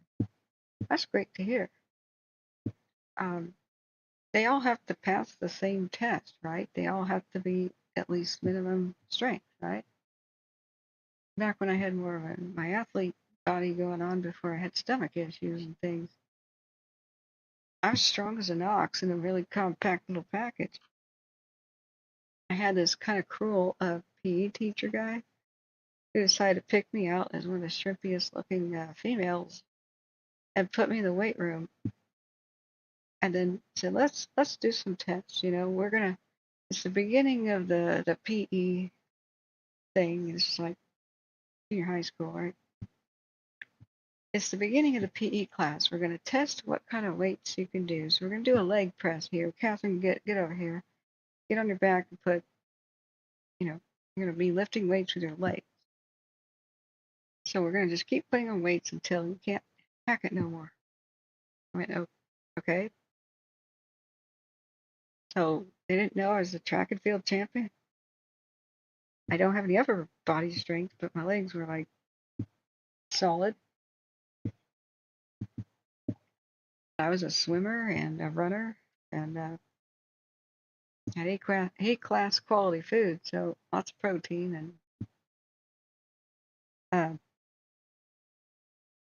That's great to hear. They all have to pass the same test, right? They all have to be at least minimum strength, right? Back when I had more of my athlete body going on before I had stomach issues and things, I was strong as an ox in a really compact little package. I had this kind of cruel PE teacher guy who decided to pick me out as one of the shrimpiest looking females and put me in the weight room and then said, let's do some tests. You know, it's the beginning of the PE thing. It's like junior high school, right? It's the beginning of the PE class. We're going to test what kind of weights you can do. So we're going to do a leg press here. Catherine, get over here. Get on your back and put, you're going to be lifting weights with your legs. So we're going to just keep putting on weights until you can't hack it no more. I went, oh, okay. So they didn't know I was the track and field champion. I don't have any upper body strength, but my legs were like solid. I was a swimmer and a runner and had A-class quality food, so lots of protein. And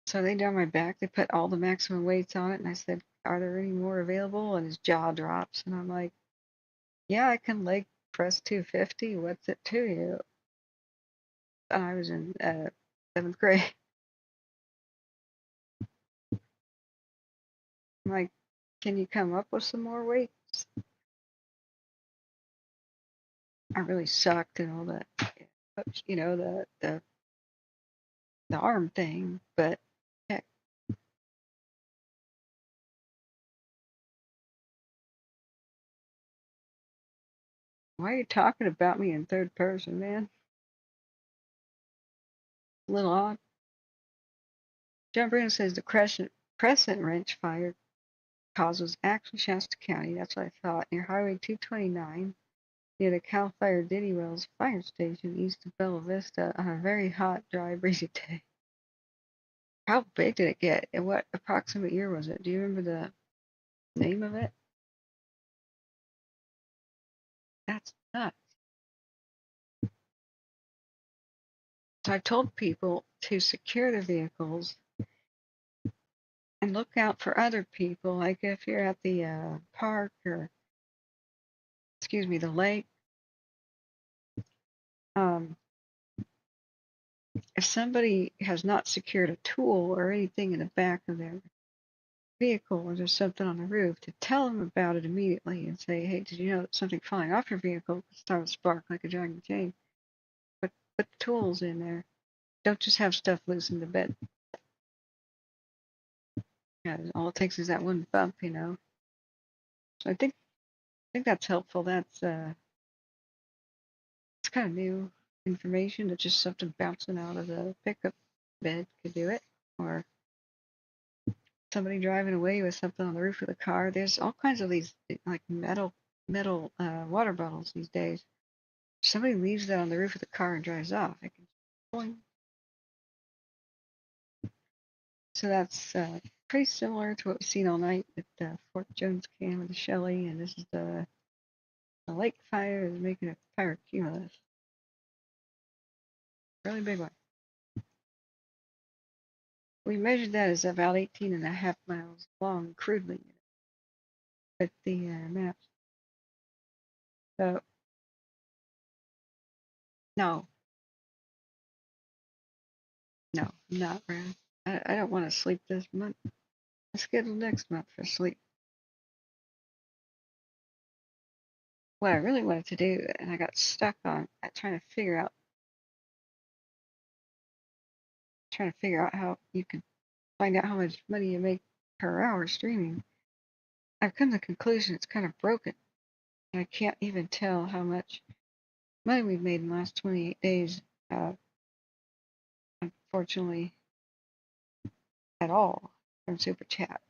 so they down my back, they put all the maximum weights on it, and I said, are there any more available? And his jaw drops, and I'm like, yeah, I can leg press 250. What's it to you? And I was in 7th grade. I'm like, can you come up with some more weights? I really sucked and all that, the arm thing, but heck. Why are you talking about me in third person, man? A little odd. John Bruno says the crescent wrench fire cause was actually Shasta County. That's what I thought. Near Highway 229, near the Cal Fire Diddy Wells fire station east of Bella Vista on a very hot, dry, breezy day. How big did it get? And what approximate year was it? Do you remember the name of it? That's nuts. So I told people to secure their vehicles and look out for other people. Like if you're at the park or, the lake, if somebody has not secured a tool or anything in the back of their vehicle or there's something on the roof, to tell them about it immediately and say, hey, did you know that something falling off your vehicle could start a spark like a dragon chain? Put the tools in there. Don't just have stuff loose in the bed. Yeah, all it takes is that one bump, So I think that's helpful. That's it's kind of new information that just something bouncing out of the pickup bed could do it, or somebody driving away with something on the roof of the car. There's all kinds of these like metal water bottles these days. If somebody leaves that on the roof of the car and drives off, it can boing. So that's pretty similar to what we've seen all night at Fort Jones Cam with the Shelly, and this is the lake fire is making a pyrocumulus. Really big one. We measured that as about 18.5 miles long, crudely, with the maps. So, no, I'm not, Brad. I don't want to sleep this month. I'm scheduled next month for sleep. What I really wanted to do, and I got stuck on trying to figure out how you could find out how much money you make per hour streaming. I've come to the conclusion it's kind of broken. And I can't even tell how much money we've made in the last 28 days, unfortunately, at all from Super Chat.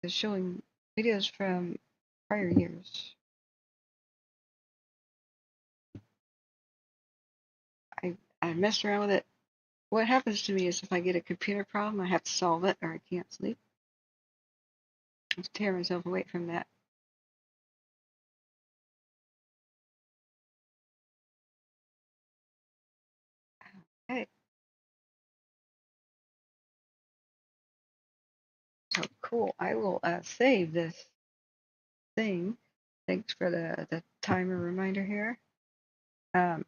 It's showing videos from prior years. I messed around with it. What happens to me is if I get a computer problem, I have to solve it or I can't sleep. I have to tear myself away from that. Okay. So cool. I will save this thing. Thanks for the timer reminder here. I'll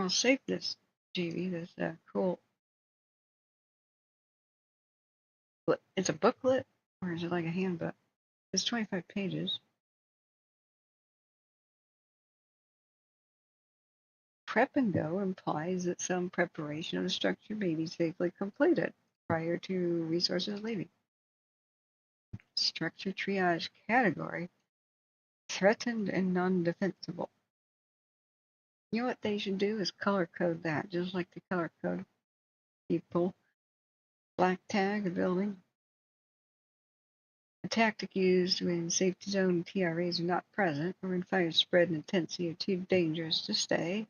save this, JV, this cool. It's a booklet, or is it like a handbook? It's 25 pages. Prep and go implies that some preparation of the structure may be safely completed prior to resources leaving. Structure triage category, threatened and non-defensible. You know what they should do is color code that, just like the color code people. Black tag a building. A tactic used when safety zone TRAs are not present or when fire spread and intensity are too dangerous to stay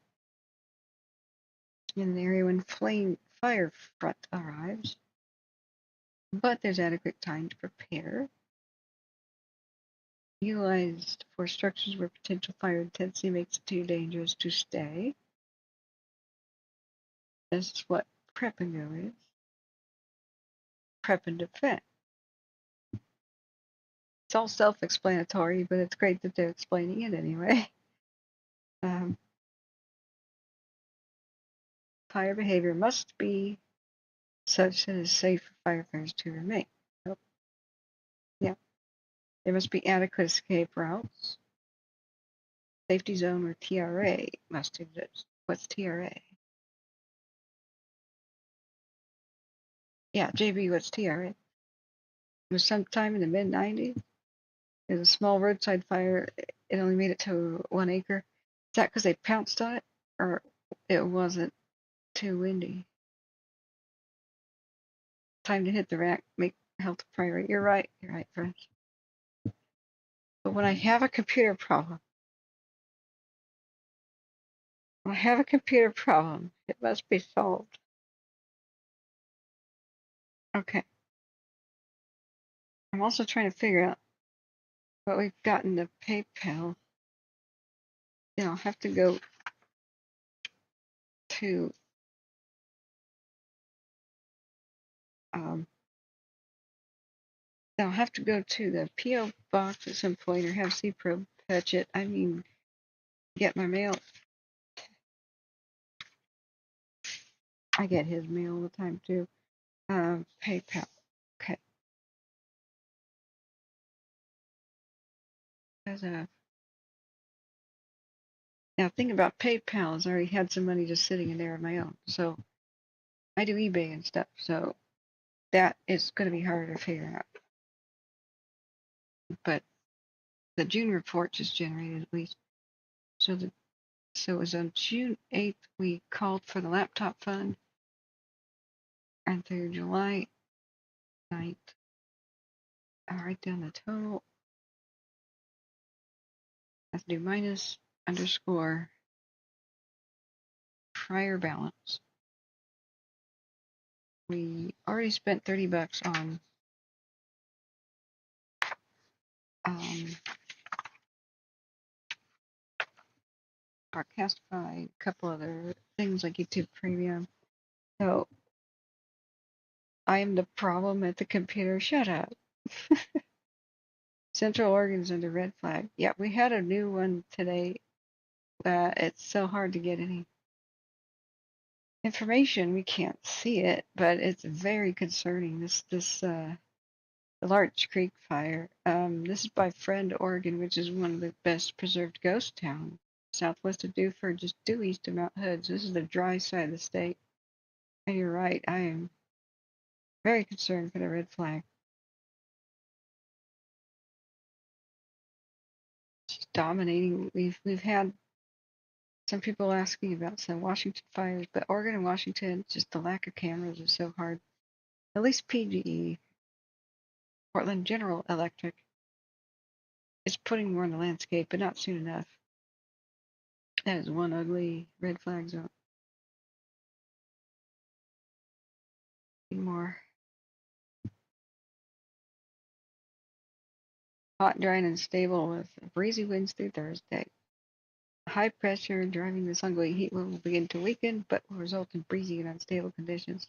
in an area when fire front arrives, but there's adequate time to prepare. Utilized for structures where potential fire intensity makes it too dangerous to stay. This is what prep and go is. Prep and defend. It's all self-explanatory, but it's great that they're explaining it anyway. Fire behavior must be such that it is safe for firefighters to remain. Oh, yeah. There must be adequate escape routes. Safety zone or TRA must exist. What's TRA? Yeah, JB, what's TRA? It was sometime in the mid-90s. There's a small roadside fire. It only made it to 1 acre. Is that because they pounced on it, or it wasn't too windy? Time to hit the rack, make health a priority. You're right, friends. But when I have a computer problem, it must be solved. Okay. I'm also trying to figure out what we've got in the PayPal. You know, I'll have to go to I'll have to go to the P.O. box at some point or have CPRO fetch it. I mean, get my mail. I get his mail all the time too. PayPal. Okay. Now, the thing about PayPal is I already had some money just sitting in there of my own. So I do eBay and stuff. So that is going to be harder to figure out. But the June report just generated at least. So it was on June 8th we called for the laptop fund, and through July 9th, I'll write down the total. Let's do minus underscore prior balance. We already spent $30 on our Castify, a couple other things like YouTube Premium. So I am the problem at the computer. Shut up. Central Oregon's under red flag. Yeah, we had a new one today. It's so hard to get any information. We can't see it, but it's very concerning. The Larch Creek fire. This is by Friend, Oregon, which is one of the best preserved ghost towns. Southwest of Dufur, just due east of Mount Hood. So this is the dry side of the state. And you're right, I am very concerned for the red flag. It's dominating. We've had some people asking about some Washington fires, but Oregon and Washington, just the lack of cameras is so hard. At least PGE, Portland General Electric, is putting more in the landscape, but not soon enough. That is one ugly red flag zone. More hot, dry, and unstable with breezy winds through Thursday. High pressure driving this ongoing heat will begin to weaken, but will result in breezy and unstable conditions.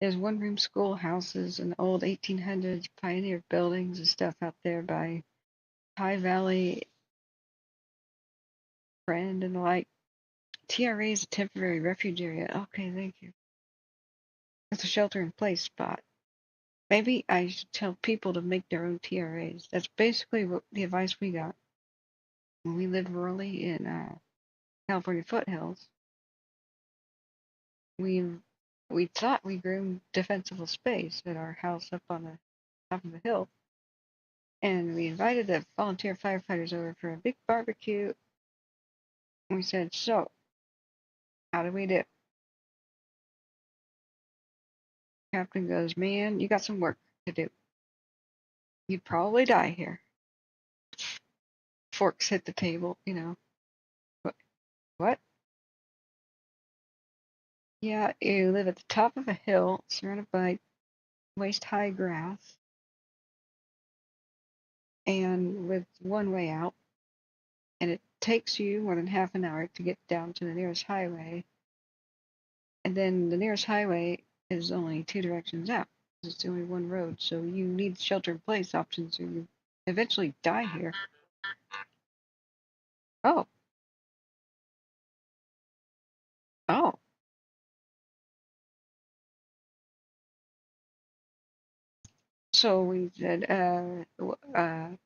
There's one-room schoolhouses and old 1800s pioneer buildings and stuff out there by High Valley, Friend, and the like. TRA is a temporary refuge area. Okay, thank you. It's a shelter-in-place spot. Maybe I should tell people to make their own TRAs. That's basically what the advice we got when we lived rurally in California foothills. We thought we grew defensible space at our house up on the top of the hill, and we invited the volunteer firefighters over for a big barbecue. And we said, "So, how do we do?" Captain goes, "Man, you got some work to do. You'd probably die here." Forks hit the table, you know. What? Yeah, you live at the top of a hill surrounded by waist-high grass and with one way out, and it takes you more than half an hour to get down to the nearest highway, and then the nearest highway is only 2 directions out. It's only one road, so you need shelter-in-place options or you eventually die here. Oh. Oh. So we said, but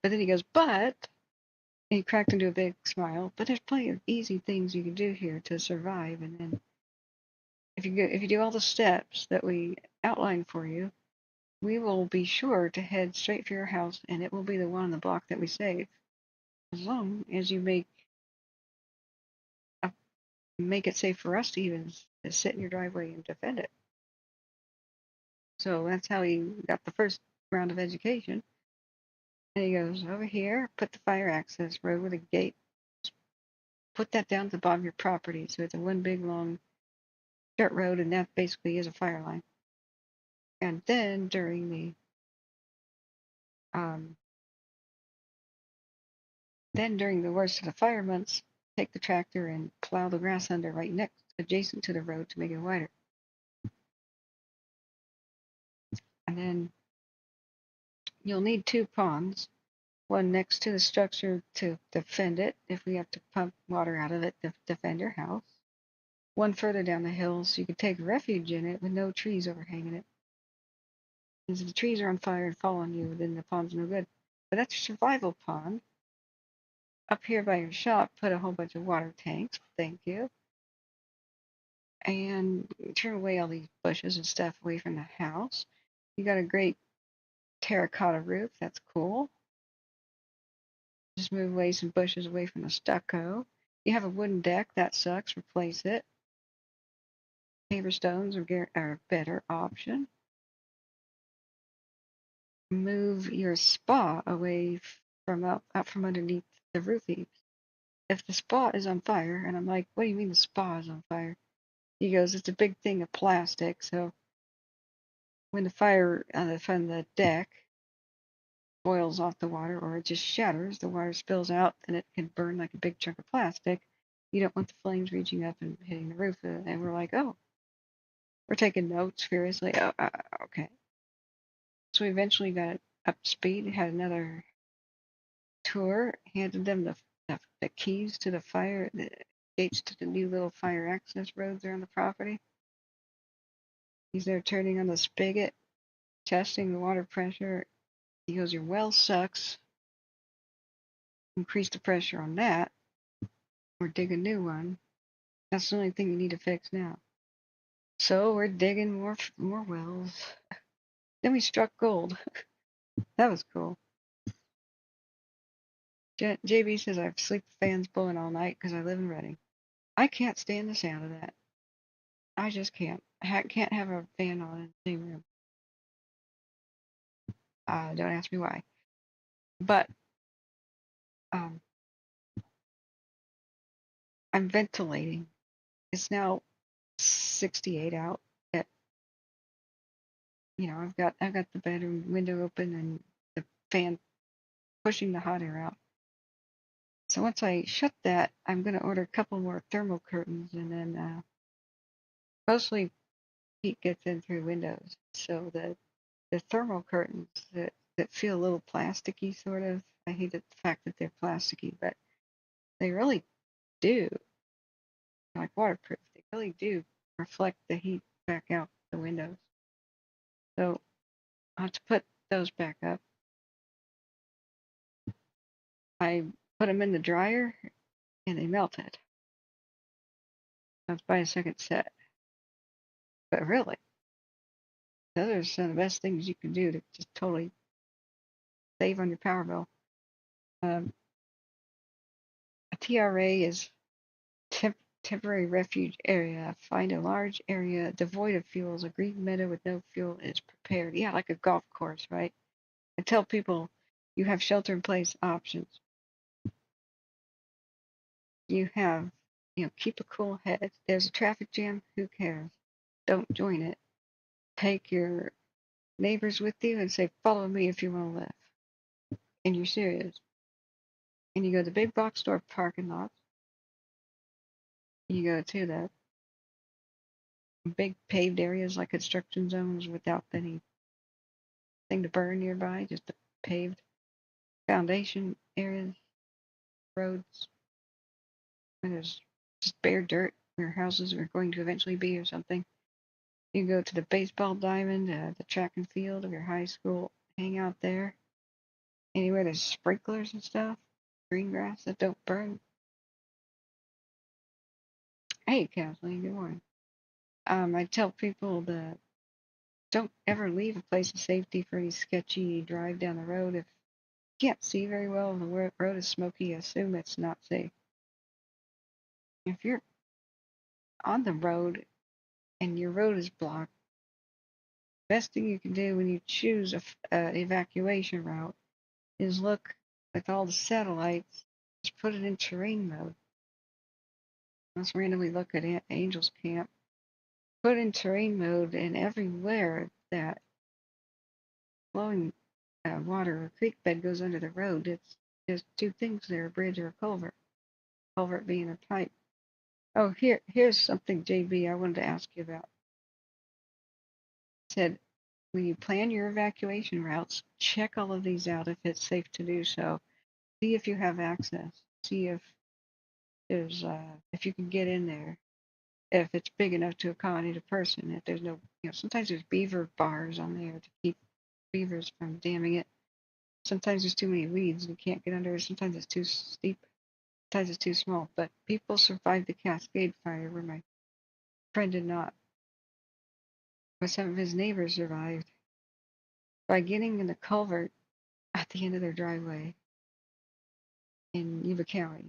then he goes, and he cracked into a big smile, but there's plenty of easy things you can do here to survive, and then if you do all the steps that we outlined for you, we will be sure to head straight for your house, and it will be the one on the block that we save, as long as you make it safe for us to even sit in your driveway and defend it. So that's how he got the first round of education. And he goes, over here, put the fire access road with a gate. Put that down to the bottom of your property. So it's a one big long dirt road, and that basically is a fire line. And then during the worst of the fire months, take the tractor and plow the grass under right next, adjacent to the road to make it wider. And then you'll need 2 ponds, one next to the structure to defend it if we have to pump water out of it to defend your house. One further down the hill so you can take refuge in it with no trees overhanging it. Because if the trees are on fire and fall on you, then the pond's no good. But that's your survival pond. Up here by your shop, put a whole bunch of water tanks. Thank you. And turn away all these bushes and stuff away from the house. You got a great terracotta roof. That's cool. Just move away some bushes away from the stucco. You have a wooden deck. That sucks. Replace it. Paver stones are a better option. Move your spa away from out from underneath the roof eaves. If the spa is on fire, and I'm like, what do you mean the spa is on fire? He goes, it's a big thing of plastic, so when the fire from the deck boils off the water or it just shatters, the water spills out and it can burn like a big chunk of plastic. You don't want the flames reaching up and hitting the roof. And we're like, oh, we're taking notes furiously. Oh, okay. So we eventually got it up to speed, had another tour, handed them the keys to the gates to the new little fire access roads around the property. He's there turning on the spigot, testing the water pressure. He goes, your well sucks. Increase the pressure on that, or dig a new one. That's the only thing you need to fix now. So we're digging more wells. Then we struck gold. That was cool. JB says I've sleep fans blowing all night because I live in Redding. I can't stand the sound of that. I just can't. I can't have a fan on in the same room. Don't ask me why. But I'm ventilating. It's now 68 out. I've got the bedroom window open and the fan pushing the hot air out. So once I shut that, I'm going to order a couple more thermal curtains and then mostly heat gets in through windows. So the thermal curtains that feel a little plasticky, sort of. I hate the fact that they're plasticky, but they really do, like waterproof. They really do reflect the heat back out the windows. So I have to put those back up. I put them in the dryer and they melted. I have to buy a second set. But really, those are some of the best things you can do to just totally save on your power bill. A TRA is temporary refuge area. Find a large area devoid of fuels. A green meadow with no fuel is prepared. Yeah, like a golf course, right? I tell people you have shelter-in-place options. You have, keep a cool head. There's a traffic jam. Who cares? Don't join it. Take your neighbors with you and say, follow me if you want to live. And you're serious. And you go to the big box store parking lot. You go to the big paved areas like construction zones without anything to burn nearby, just the paved foundation areas, roads, where there's just bare dirt where houses are going to eventually be or something. You go to the baseball diamond, the track and field of your high school, hang out there. Anywhere there's sprinklers and stuff, green grass that don't burn. Hey, Kathleen, good morning. I tell people that don't ever leave a place of safety for any sketchy drive down the road. If you can't see very well and the road is smoky, assume it's not safe. If you're on the road and your road is blocked, the best thing you can do when you choose an evacuation route is look with all the satellites, just put it in terrain mode. Let's randomly look at Angel's Camp. Put in terrain mode, and everywhere that flowing water or creek bed goes under the road, it's just two things there, a bridge or a culvert. Culvert being a pipe. Oh, here's something, JB, I wanted to ask you about. It said, when you plan your evacuation routes, check all of these out if it's safe to do so. See if you have access. See if there's if you can get in there. If it's big enough to accommodate a person. If there's no, sometimes there's beaver bars on there to keep beavers from damming it. Sometimes there's too many weeds and you can't get under it. Sometimes it's too steep. Sometimes it's too small. But people survived the Cascade Fire where my friend did not. But some of his neighbors survived by getting in the culvert at the end of their driveway in Yuba County.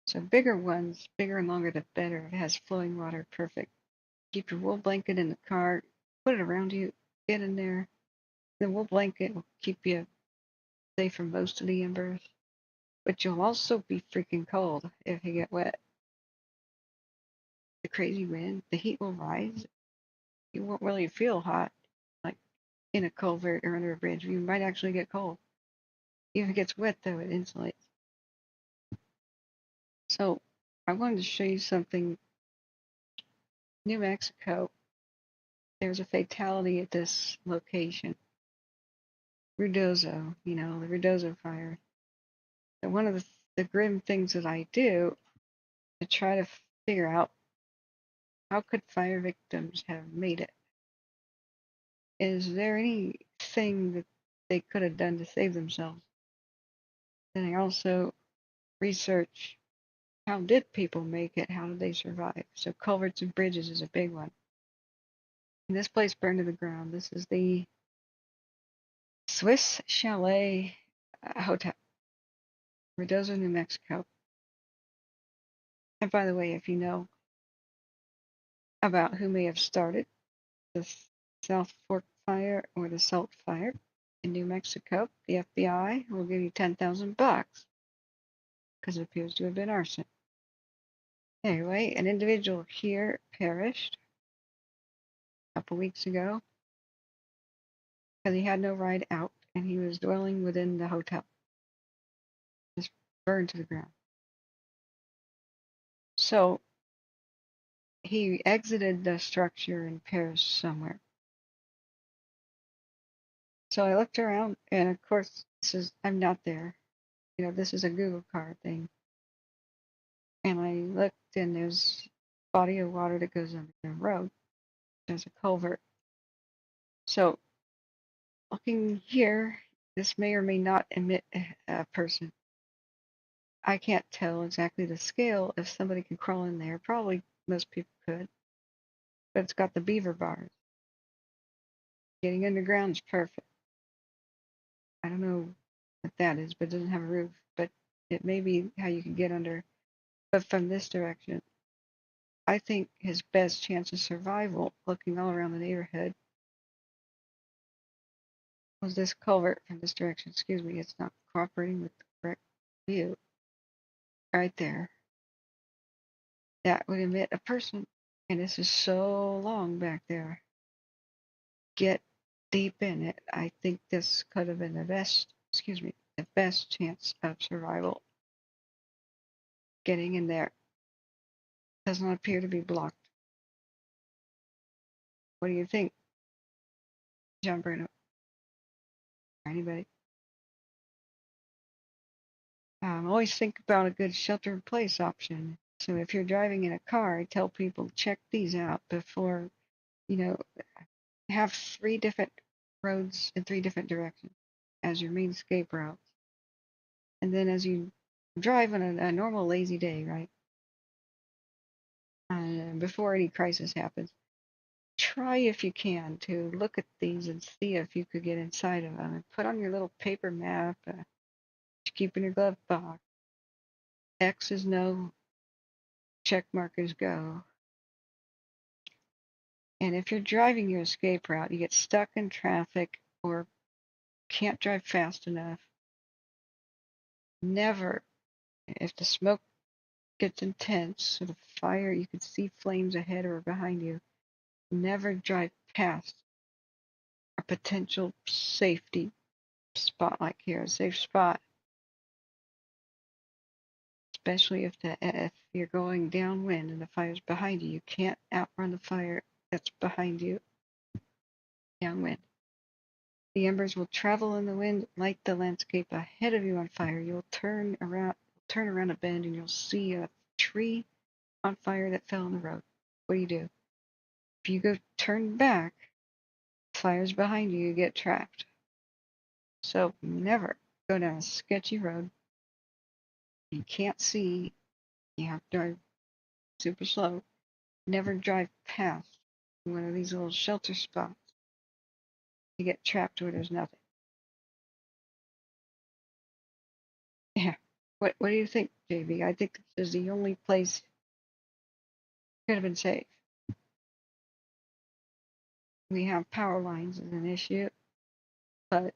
So bigger ones, bigger and longer the better. It has flowing water, perfect. Keep your wool blanket in the car, put it around you, get in there. The wool blanket will keep you safe from most of the embers, but you'll also be freaking cold if you get wet. The crazy wind, the heat will rise. You won't really feel hot, like in a culvert or under a bridge. You might actually get cold. If it gets wet, though, it insulates. So I wanted to show you something. New Mexico, there's a fatality at this location. Ruidoso, the Ruidoso fire. So one of the grim things that I do to try to figure out how could fire victims have made it. Is there anything that they could have done to save themselves? Then I also research how did people make it? How did they survive? So culverts and bridges is a big one. And this place burned to the ground. This is the Swiss Chalet Hotel, Ruidoso, New Mexico. And by the way, if you know about who may have started the South Fork fire or the Salt fire in New Mexico, the FBI will give you $10,000 because it appears to have been arson. Anyway, an individual here perished a couple weeks ago because he had no ride out and he was dwelling within the hotel. Just burned to the ground. So he exited the structure in Paris somewhere. So I looked around, and of course, I'm not there. You know, this is a Google card thing. And I looked, and there's a body of water that goes under the road. There's a culvert. So looking here, this may or may not emit a person. I can't tell exactly the scale. If somebody can crawl in there, probably most people could. But it's got the beaver bars. Getting underground is perfect. I don't know what that is, but it doesn't have a roof. But it may be how you can get under. But from this direction, I think his best chance of survival, looking all around the neighborhood, was this culvert from this direction. Excuse me, it's not cooperating with the correct view. Right there. That would emit a person. And this is so long back there. Get deep in it. I think this could have been the best chance of survival. Getting in there does not appear to be blocked. What do you think, John Bruno? Anybody? Always think about a good shelter in place option. So if you're driving in a car, I tell people check these out before, have 3 different roads in 3 different directions as your main escape routes. And then as you drive on a normal lazy day, right? Before any crisis happens, try if you can to look at these and see if you could get inside of them. And put on your little paper map, keep in your glove box. X is no, check mark is go. And if you're driving your escape route, you get stuck in traffic or can't drive fast enough, never, if the smoke gets intense, or the fire, you can see flames ahead or behind you, never drive past a potential safety spot like here, a safe spot. Especially if you're going downwind and the fire's behind you. You can't outrun the fire that's behind you downwind. The embers will travel in the wind, light the landscape ahead of you on fire. You'll turn around a bend, and you'll see a tree on fire that fell in the road. What do? If you go turn back, fire's behind you, you get trapped. So never go down a sketchy road. You can't see. You have to drive super slow. Never drive past one of these little shelter spots. You get trapped where there's nothing. Yeah. What do you think, JB? I think this is the only place could have been safe. We have power lines as an issue, but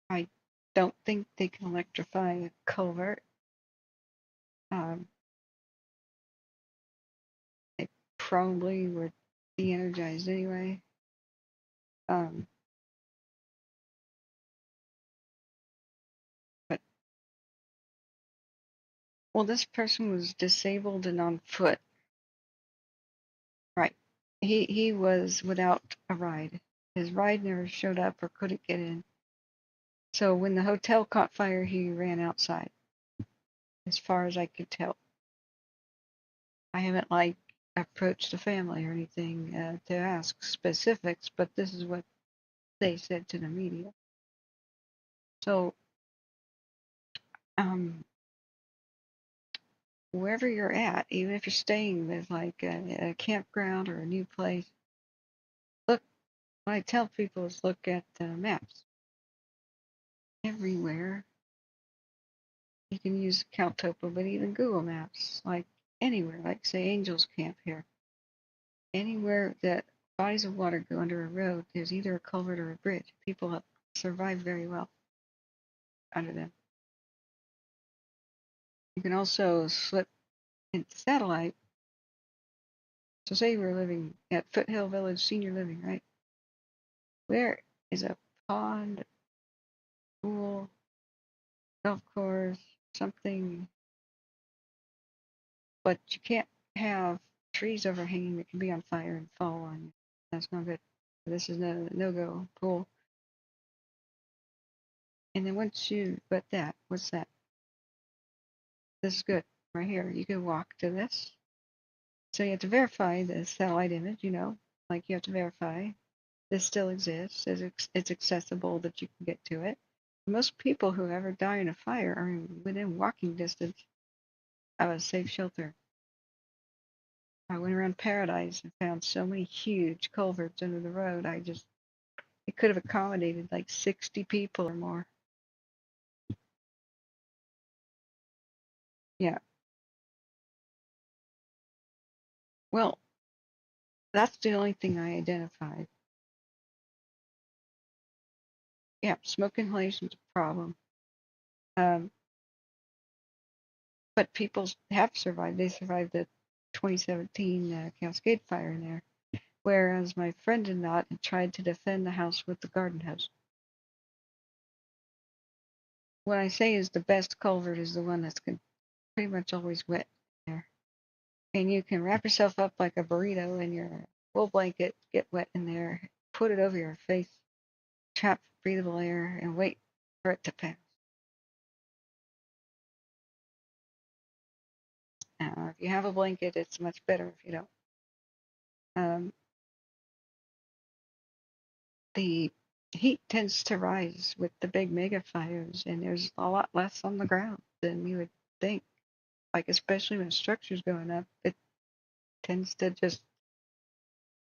I don't think they can electrify a culvert. They probably were de-energized anyway. But well, this person was disabled and on foot. Right. He was without a ride. His ride never showed up or couldn't get in. So when the hotel caught fire, he ran outside, as far as I could tell. I haven't approached the family or anything to ask specifics, but this is what they said to the media. So wherever you're at, even if you're staying with a campground or a new place, look. What I tell people is look at maps. Everywhere you can use CountTopo, but even Google Maps, like anywhere, like say Angels Camp here. Anywhere that bodies of water go under a road, there's either a culvert or a bridge. People have survived very well under them. You can also slip in satellite. So say we're living at Foothill Village Senior Living, right? Where is a pond, pool, golf course, something, but you can't have trees overhanging that can be on fire and fall on you. That's not good. This is no-go. Cool. And then once you, but that, what's that? This is good. Right here. You can walk to this. So you have to verify the satellite image, you know, like you have to verify this still exists, it's accessible that you can get to it. Most people who ever die in a fire are within walking distance of a safe shelter. I went around Paradise and found so many huge culverts under the road. It could have accommodated like 60 people or more. Yeah. Well, that's the only thing I identified. Yeah, smoke inhalation is a problem. But people have survived. They survived the 2017 Cascade fire in there, whereas my friend did not and tried to defend the house with the garden hose. What I say is the best culvert is the one that's pretty much always wet in there. And you can wrap yourself up like a burrito in your wool blanket, get wet in there, put it over your face, trap breathable air, and wait for it to pass. If you have a blanket, it's much better if you don't. The heat tends to rise with the big mega fires, and there's a lot less on the ground than you would think. Like, especially when a structure's going up, it tends to just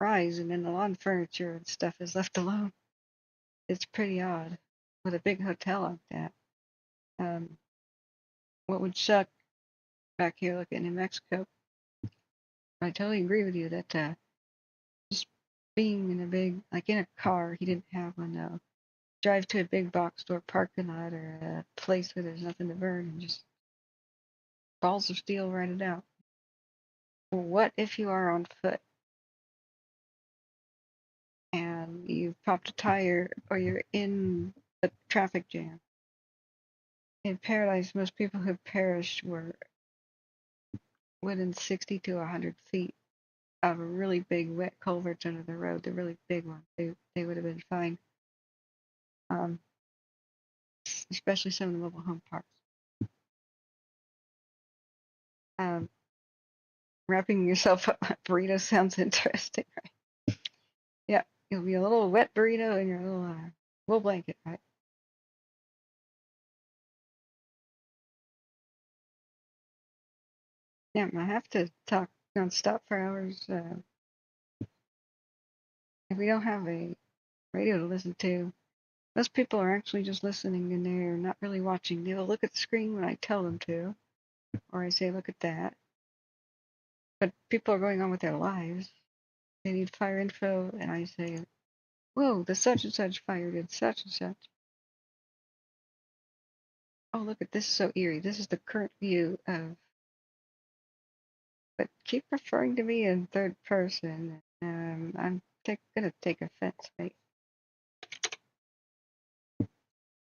rise, and then the lawn furniture and stuff is left alone. It's pretty odd with a big hotel like that. What would suck back here looking in Mexico, I totally agree with you that just being in a big, like in a car, he didn't have one though. Drive to a big box store parking lot or a place where there's nothing to burn and just balls of steel write it out. Well, what if you are on foot and you've popped a tire or you're in a traffic jam? In Paradise, most people who perished were within 60 to 100 feet of a really big wet culvert under the road, the really big one. They would have been fine, especially some of the mobile home parks. Wrapping yourself up burrito sounds interesting, right? Yeah, you'll be a little wet burrito in your little wool blanket, right? Yeah, I have to talk nonstop for hours. If we don't have a radio to listen to, most people are actually just listening and they're not really watching. They'll look at the screen when I tell them to, or I say, look at that. But people are going on with their lives. They need fire info, and I say, whoa, the such and such fire did such and such. Oh, look at this, so eerie. This is the current view of. But keep referring to me in third person. I'm gonna take offense, mate.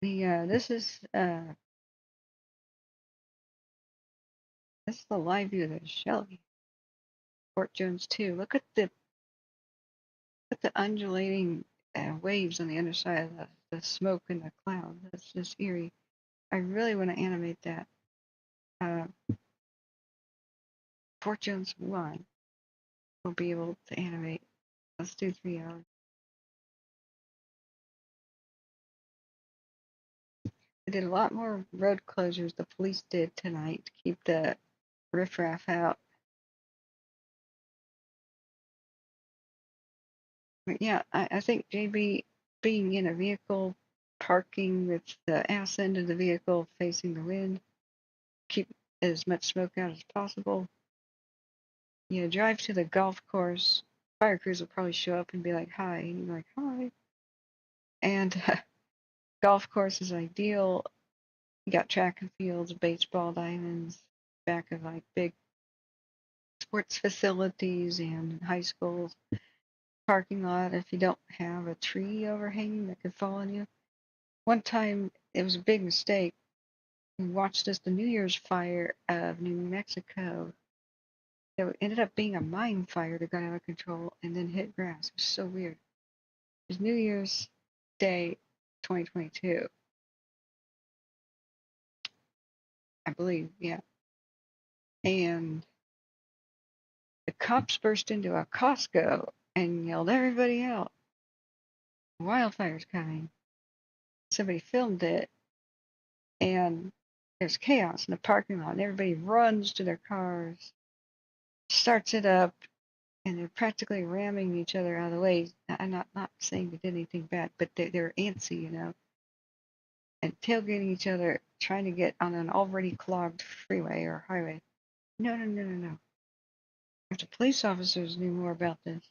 This is the live view of the Shelly, Fort Jones 2. Look at the undulating waves on the underside of the smoke and the cloud. That's just eerie. I really want to animate that. Fort Jones 1 will be able to animate. Let's do 3 hours. They did a lot more road closures, the police did tonight, to keep the riffraff out. But yeah, I think JB being in a vehicle, parking with the ass end of the vehicle facing the wind, keep as much smoke out as possible. You drive to the golf course, fire crews will probably show up and be like, hi, and you're like, hi. And golf course is ideal. You got track and fields, baseball diamonds, back of like big sports facilities and high schools. Parking lot if you don't have a tree overhanging that could fall on you. One time, it was a big mistake. We watched the New Year's fire of New Mexico, It ended up being a mine fire that got out of control and then hit grass. It was so weird. It was New Year's Day 2022. I believe, yeah. And the cops burst into a Costco and yelled everybody out. Wildfire's coming. Somebody filmed it, and there's chaos in the parking lot, and everybody runs to their cars, starts it up, and they're practically ramming each other out of the way. I'm not saying they did anything bad, but they're antsy, you know, and tailgating each other, trying to get on an already clogged freeway or highway. No. If the police officers knew more about this,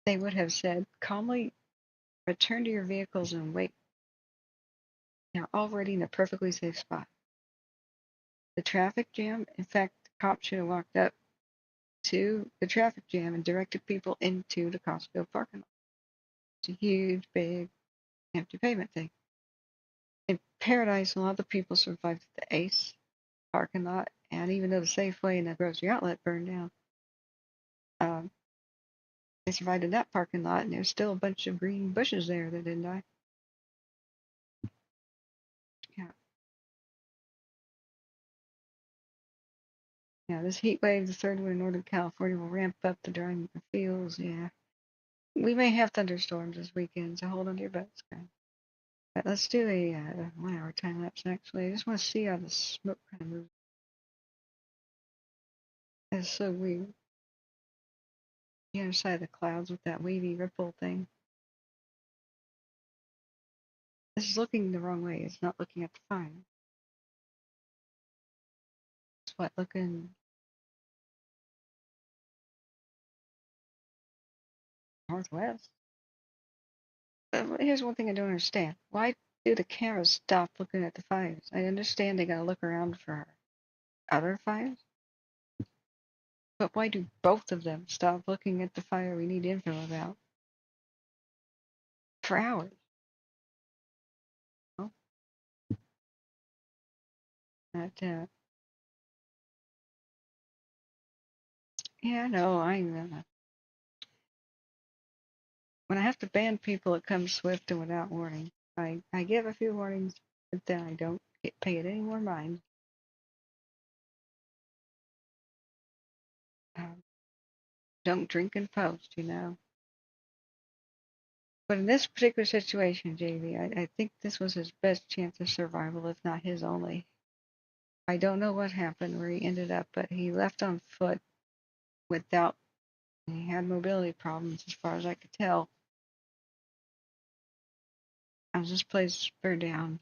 they would have said, calmly, return to your vehicles and wait. You're already in a perfectly safe spot. The traffic jam, in fact, the cops should have walked up to the traffic jam and directed people into the Costco parking lot. It's a huge, big, empty pavement thing. In Paradise, a lot of the people survived the Ace parking lot, and even though the Safeway and the grocery outlet burned down, they survived in that parking lot, and there's still a bunch of green bushes there that didn't die. Yeah. Yeah, this heat wave, the third one in Northern California, will ramp up the drying of the fields. Yeah. We may have thunderstorms this weekend, so hold on to your butts, guys. But let's do a 1 hour time lapse actually. I just want to see how the smoke kind of moves. It's so weird. The other side of the clouds with that wavy ripple thing. This is looking the wrong way. It's not looking at the fire. It's what, looking northwest? Here's one thing I don't understand. Why do the cameras stop looking at the fires? I understand they gotta look around for other fires. But why do both of them stop looking at the fire we need info about? For hours. Oh. But, yeah, no, when I have to ban people, it comes swift and without warning. I give a few warnings, but then I don't pay it any more mind. Don't drink and post, you know. But in this particular situation, JV, I think this was his best chance of survival, if not his only. I don't know what happened where he ended up, but he left on foot without, he had mobility problems as far as I could tell. As this place burned down.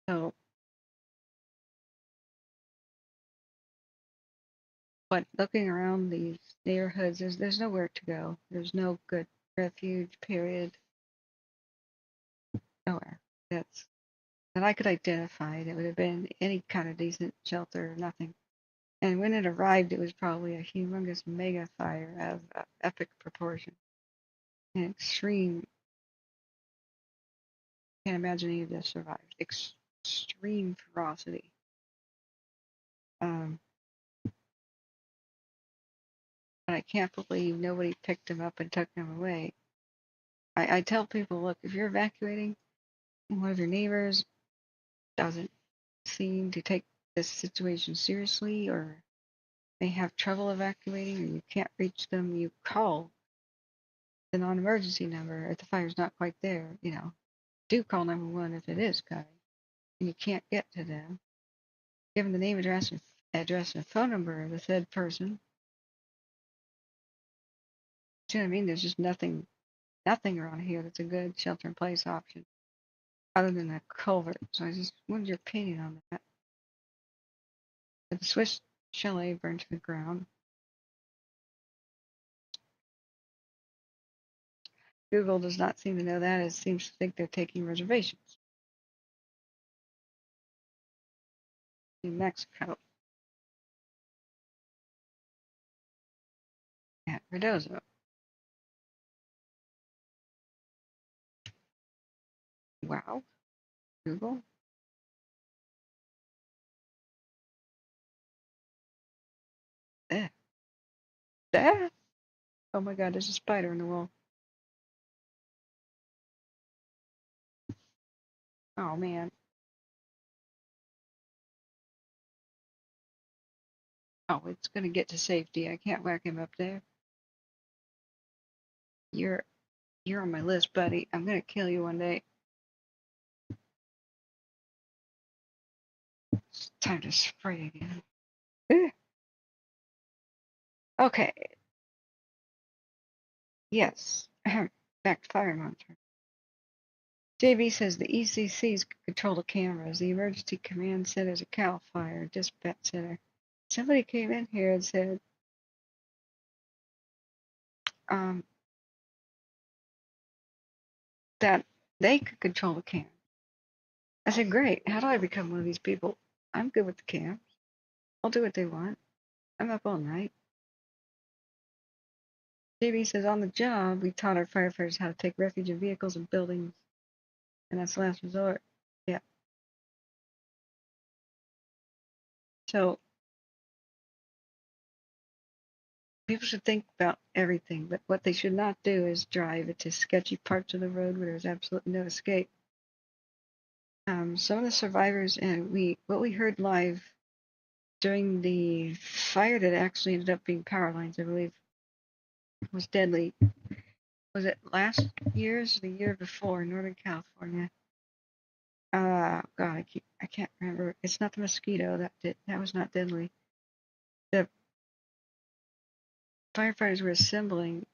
So, but looking around these neighborhoods, there's nowhere to go. There's no good refuge, period. Nowhere. That I could identify that would have been any kind of decent shelter, nothing. And when it arrived, it was probably a humongous mega fire of epic proportion. And extreme, can't imagine any of this survived. Extreme ferocity. But I can't believe nobody picked him up and took him away. I tell people, look, if you're evacuating and one of your neighbors doesn't seem to take this situation seriously, or they have trouble evacuating, or you can't reach them, you call the non-emergency number. If the fire's not quite there, you know, do call 911 if it is coming and you can't get to them. Give them the name, address, and phone number of the said person. Do you know what I mean? There's just nothing around here that's a good shelter-in-place option other than a culvert. So I just wanted your opinion on that. The Swiss Shelly burned to the ground. Google does not seem to know that. It seems to think they're taking reservations. New Mexico. At Redozo. Wow. Google. Ah! Oh my God, there's a spider in the wall. Oh man. Oh, it's gonna get to safety. I can't whack him up there. You're on my list, buddy. I'm gonna kill you one day. It's time to spray again. Okay. Yes. Back to fire monitor. JB says the ECCs control the cameras. The emergency command said there's a CAL fire. Dispatch center. Somebody came in here and said, that they could control the cam. I said, great. How do I become one of these people? I'm good with the cams. I'll do what they want. I'm up all night. JB says, on the job, we taught our firefighters how to take refuge in vehicles and buildings. And that's last resort. Yeah. So people should think about everything, but what they should not do is drive into sketchy parts of the road where there's absolutely no escape. Some of the survivors, and what we heard live during the fire that actually ended up being power lines, I believe, was deadly. Was it last year's, the year before, in Northern California? God, I can't remember. It's not the mosquito that was not deadly. The firefighters were assembling,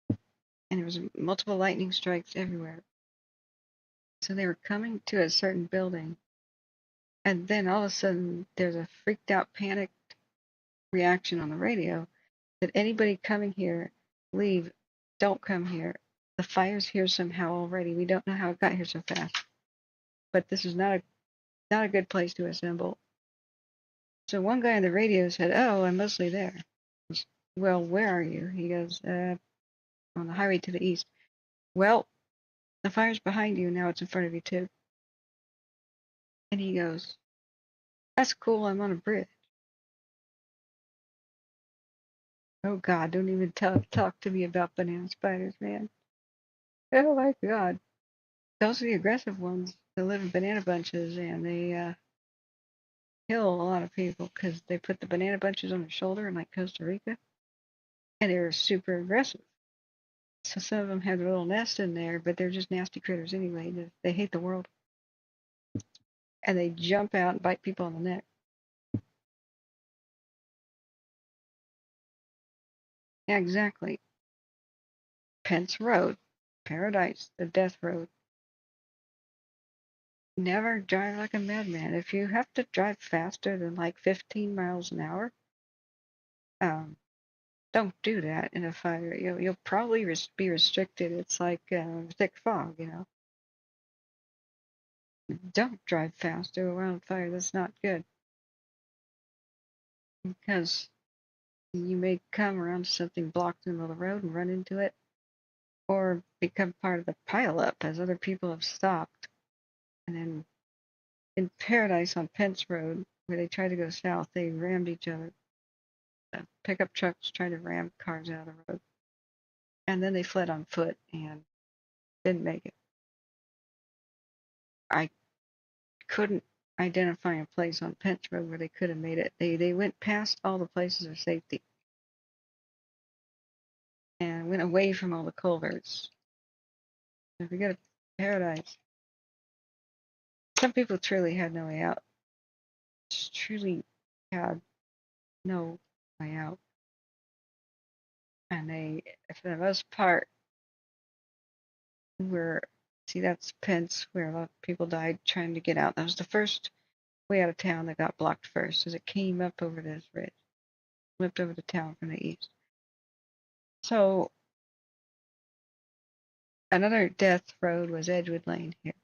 and there was multiple lightning strikes everywhere. So they were coming to a certain building, and then all of a sudden there's a freaked out, panicked reaction on the radio that anybody coming here, leave, don't come here. The fire's here somehow already. We don't know how it got here so fast, but this is not a good place to assemble. So one guy on the radio said, "Oh, I'm mostly there." Well, where are you? He goes, on the highway to the east. Well, the fire's behind you, now it's in front of you too. And he goes, that's cool, I'm on a bridge. Oh God, don't even talk to me about banana spiders, man. Oh my God. Those are the aggressive ones that live in banana bunches, and they kill a lot of people because they put the banana bunches on their shoulder in like Costa Rica, and they're super aggressive. So some of them have a little nest in there, but they're just nasty critters anyway. They hate the world. And they jump out and bite people on the neck. Yeah, exactly. Pence Road, Paradise, the death road. Never drive like a madman. If you have to drive faster than like 15 miles an hour, don't do that in a fire. You'll probably be restricted. It's like thick fog, you know. Don't drive faster around fire. That's not good. Because you may come around something blocked in the middle of the road and run into it, or become part of the pileup as other people have stopped. And then in Paradise on Pence Road, where they tried to go south, they rammed each other. Pickup trucks tried to ram cars out of the road. And then they fled on foot and didn't make it. I couldn't identify a place on Pence Road where they could have made it. They went past all the places of safety and went away from all the culverts. If you go to Paradise, some people truly had no way out. Just truly had no way out. And they, for the most part, were, see, that's Pence, where a lot of people died trying to get out. That was the first way out of town that got blocked first, as it came up over this ridge, flipped over the town from the east. So another death road was Edgewood Lane here.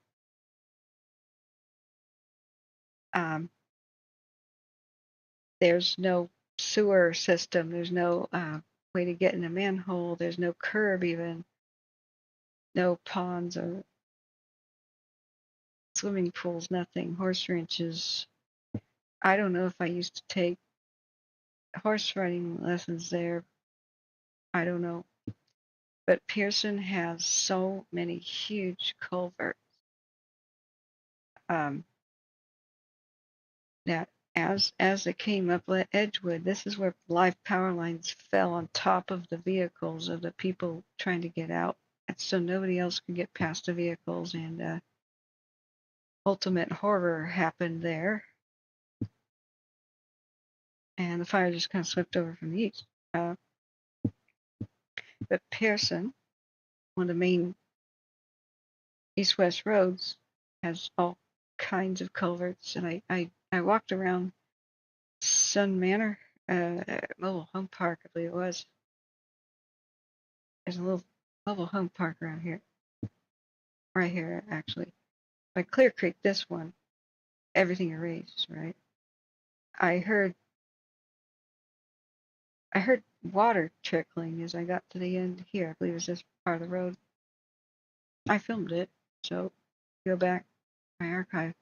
There's no sewer system. There's no way to get in a manhole. There's no curb even. No ponds or swimming pools, nothing. Horse ranches. I don't know if I used to take horse riding lessons there, I don't know. But Pearson has so many huge culverts that as it came up Edgewood, this is where live power lines fell on top of the vehicles of the people trying to get out, and so nobody else could get past the vehicles, and ultimate horror happened there, and the fire just kind of swept over from the east. But Pearson, one of the main east-west roads, has all kinds of culverts, and I walked around Sun Manor, mobile home park, I believe it was. There's a little mobile home park around here, right here actually. By Clear Creek, this one, everything erased, right? I heard water trickling as I got to the end here. I believe it's this part of the road. I filmed it, so go back to my archive.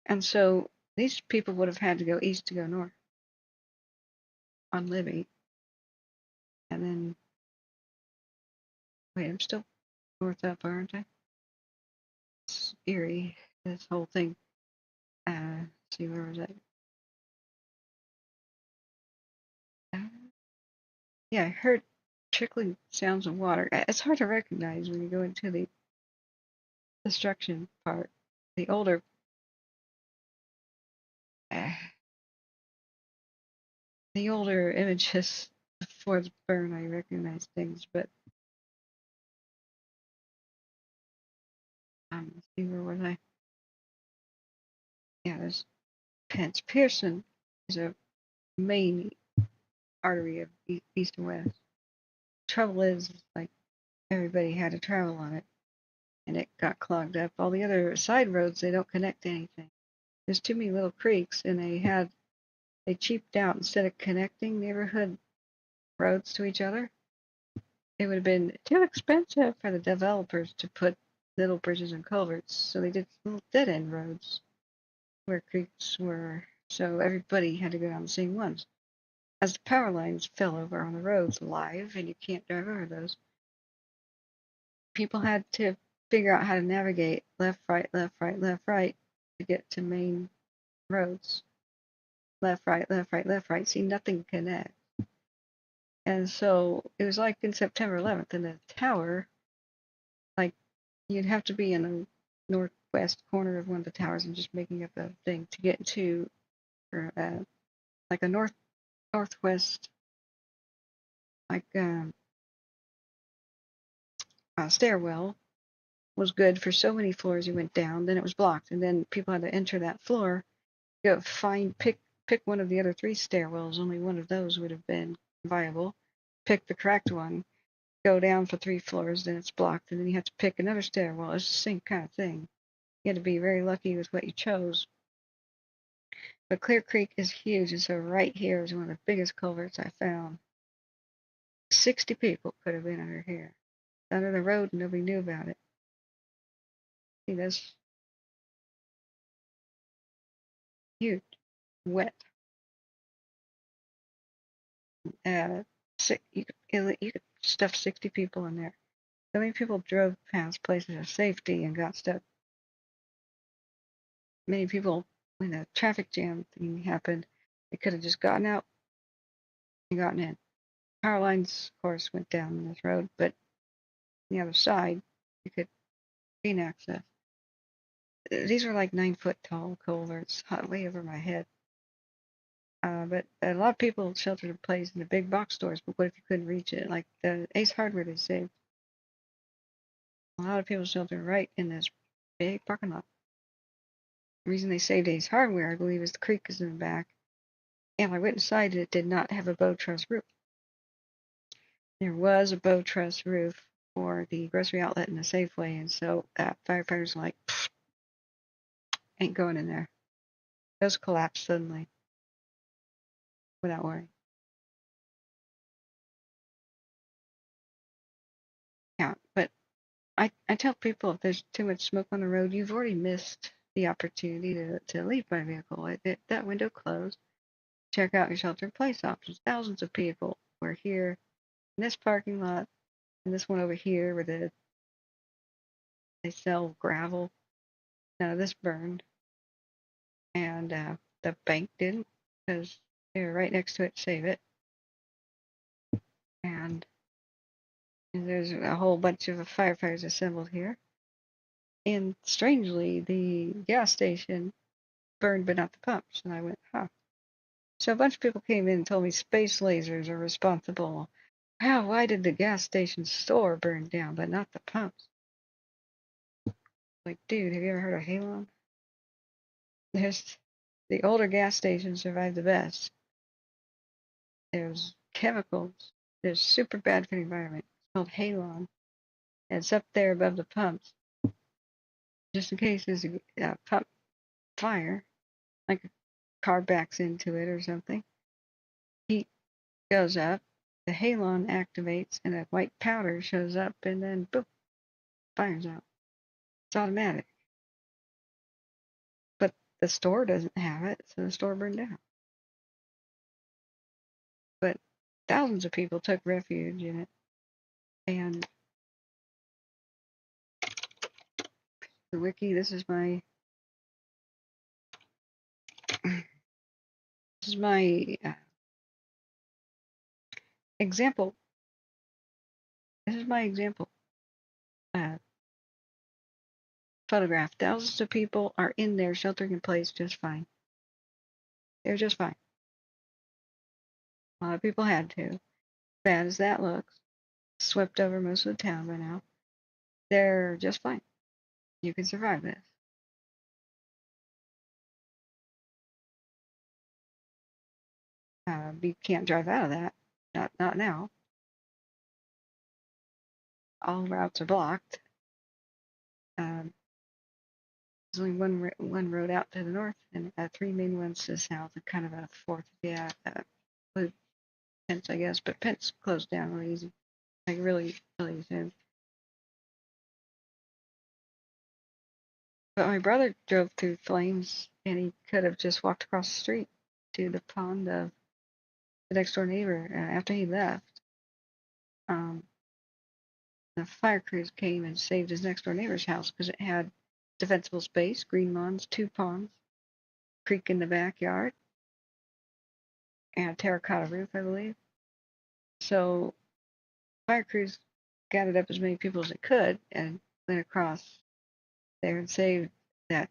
And so these people would have had to go east to go north on Libby. And then, wait, I'm still north up, aren't I? It's eerie, this whole thing. See, where was I? Yeah, I heard trickling sounds of water. It's hard to recognize when you go into the destruction part. The older images before the burn, I recognize things, but let's see, where was I? Yeah, there's Pence. Pearson is a main artery of east and west. Trouble is, like, everybody had to travel on it, and it got clogged up. All the other side roads, they don't connect to anything. There's too many little creeks, and they cheaped out. Instead of connecting neighborhood roads to each other, it would have been too expensive for the developers to put little bridges and culverts, so they did little dead-end roads where creeks were, so everybody had to go down the same ones. As the power lines fell over on the roads live, and you can't drive over those, people had to figure out how to navigate left, right, left, right, left, right to get to main roads. Left, right, left, right, left, right. See, nothing connects. And so it was like in September 11th in the tower, like you'd have to be in the northwest corner of one of the towers and just making up a thing to get to, like a northwest, like stairwell was good for so many floors you went down, then it was blocked, and then people had to enter that floor, go pick one of the other three stairwells, only one of those would have been viable, pick the correct one, go down for 3 floors, then it's blocked, and then you have to pick another stairwell. It's the same kind of thing. You had to be very lucky with what you chose. But Clear Creek is huge, and so right here is one of the biggest culverts I found. 60 people could have been under here. Under the road, and nobody knew about it. See, that's huge, wet. You could stuff 60 people in there. So many people drove past places of safety and got stuck. Many people, when the traffic jam thing happened, they could have just gotten out and gotten in. Power lines, of course, went down this road, but on the other side, you could gain access. These were like 9-foot tall culverts, way over my head. But a lot of people sheltered in place in the big box stores, but what if you couldn't reach it? Like the Ace Hardware they saved. A lot of people sheltered right in this big parking lot. The reason they saved Ace Hardware, I believe, is the creek is in the back. And I went inside and it did not have a bow truss roof. There was a bow truss roof for the grocery outlet and the Safeway, and so firefighters were like, ain't going in there. Those collapsed suddenly without worry. Yeah, but I tell people if there's too much smoke on the road, you've already missed the opportunity to leave by vehicle. That window closed. Check out your shelter in place options. Thousands of people were here in this parking lot, and this one over here where they sell gravel. None of this burned, and the bank didn't because they were right next to it to save it. And there's a whole bunch of firefighters assembled here. And strangely, the gas station burned, but not the pumps. And I went, huh. So a bunch of people came in and told me space lasers are responsible. Why did the gas station store burn down, but not the pumps? Like, dude, have you ever heard of halon? There's the older gas stations survived the best. There's chemicals. There's super bad for the environment. It's called halon. And it's up there above the pumps. Just in case there's a pump fire, like a car backs into it or something. Heat goes up, the halon activates, and a white powder shows up, and then boom, fire's out. It's automatic. But the store doesn't have it, so the store burned down. But thousands of people took refuge in it. And the wiki, this is my example. This is my example. Photograph. Thousands of people are in there sheltering in place just fine. They're just fine. A lot of people had to. Bad as that looks, swept over most of the town by now. They're just fine. You can survive this. You can't drive out of that. Not now. All routes are blocked. There's only one road out to the north, and 3 main ones to the south, and kind of a fourth. Yeah, Pence, I guess, but Pence closed down really easy, like really soon. But my brother drove through flames, and he could have just walked across the street to the pond of the next door neighbor after he left. The fire crews came and saved his next door neighbor's house because it had defensible space, green lawns, 2 ponds, creek in the backyard, and a terracotta roof, I believe. So fire crews gathered up as many people as they could and went across there and saved that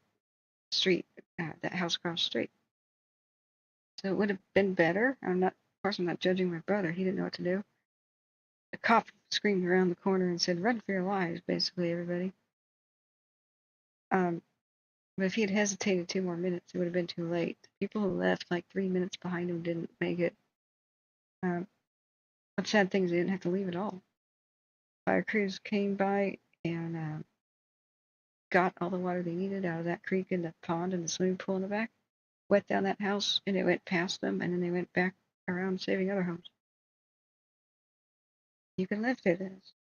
street, that house across the street. So it would have been better. Of course, I'm not judging my brother. He didn't know what to do. The cop screamed around the corner and said, "Run for your lives," basically, everybody. But if he had hesitated 2 more minutes, it would have been too late. People who left like 3 minutes behind him didn't make it. But sad thing is they didn't have to leave at all. Fire crews came by and got all the water they needed out of that creek and the pond and the swimming pool in the back, wet down that house, and it went past them, and then they went back around saving other homes. You can live through this.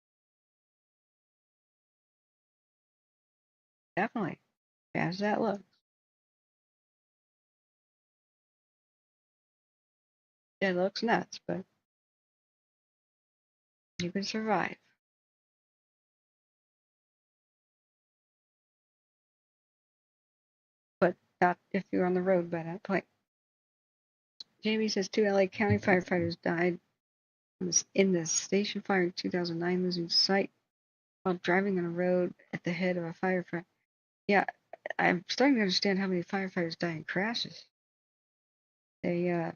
Definitely. As that looks. It looks nuts, but you can survive. But not if you're on the road by that point. Jamie says 2 LA County firefighters died in the station fire in 2009, losing sight while driving on a road at the head of a firefight. Yeah, I'm starting to understand how many firefighters die in crashes. They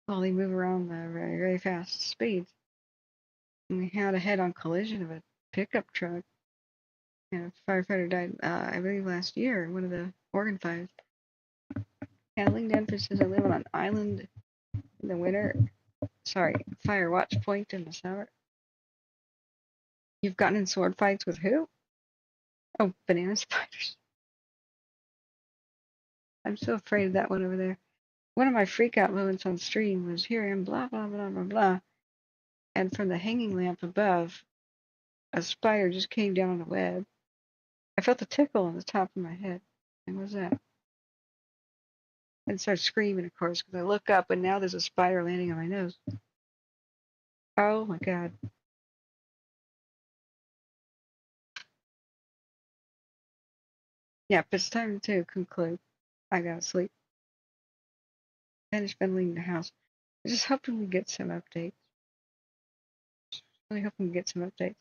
move around very, very fast speeds. And they had a head-on collision of a pickup truck. And a firefighter died, I believe, last year, one of the Oregon fires. Handling Denver says I live on an island in the winter. Sorry, fire watch point in the summer. You've gotten in sword fights with who? Oh, banana spiders. I'm so afraid of that one over there. One of my freak out moments on stream was here I am, blah, blah, blah, blah, blah. And from the hanging lamp above, a spider just came down on the web. I felt a tickle on the top of my head. And what was that? And started screaming, of course, because I look up and now there's a spider landing on my nose. Oh my God. Yeah, but it's time to conclude. I gotta sleep. Finish bundling the house. I'm just hoping we get some updates. Really hoping we get some updates.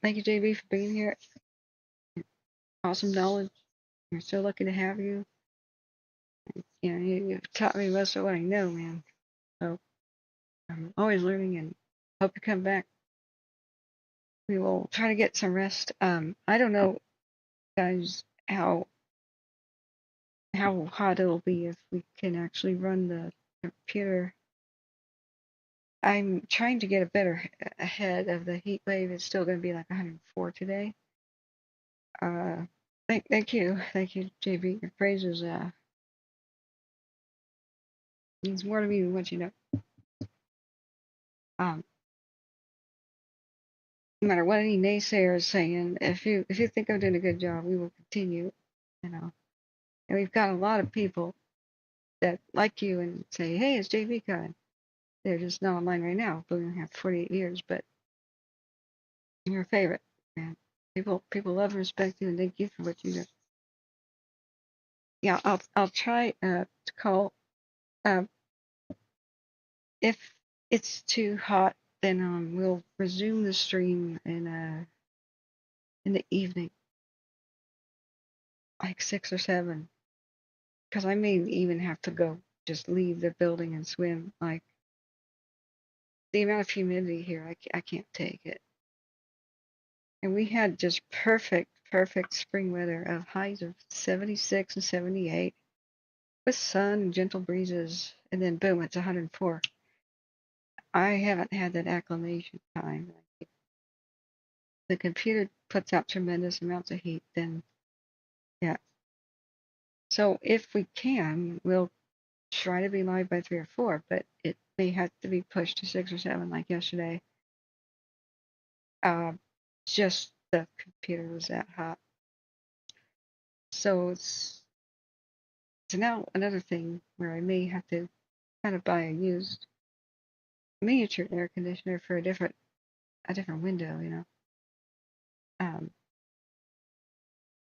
Thank you, JB, for being here. Awesome knowledge. We're so lucky to have you. You know, you've taught me most of what I know, man. So I'm always learning, and hope you come back. We will try to get some rest. I don't know, guys, how hot it'll be if we can actually run the computer. I'm trying to get a better ahead of the heat wave. It's still going to be like 104 today. Thank you, JB. Your praises means more to me than what you know. No matter what any naysayer is saying, if you think I'm doing a good job, we will continue. You know, and we've got a lot of people that like you and say, "Hey, it's JB Con." They're just not online right now. But we only have 48 years, but you're a favorite, man. People love and respect you, and thank you for what you do. Yeah, I'll try to call. If it's too hot, then we'll resume the stream in the evening, like 6 or 7. Because I may even have to go just leave the building and swim. Like the amount of humidity here, I can't take it. And we had just perfect spring weather of highs of 76 and 78 with sun and gentle breezes, and then boom, it's 104. I haven't had that acclimation time. The computer puts out tremendous amounts of heat, then yeah. So if we can, we'll try to be live by 3 or 4, but it may have to be pushed to 6 or 7 like yesterday. Just the computer was that hot. So it's now another thing where I may have to kind of buy a used miniature air conditioner for a different window, you know.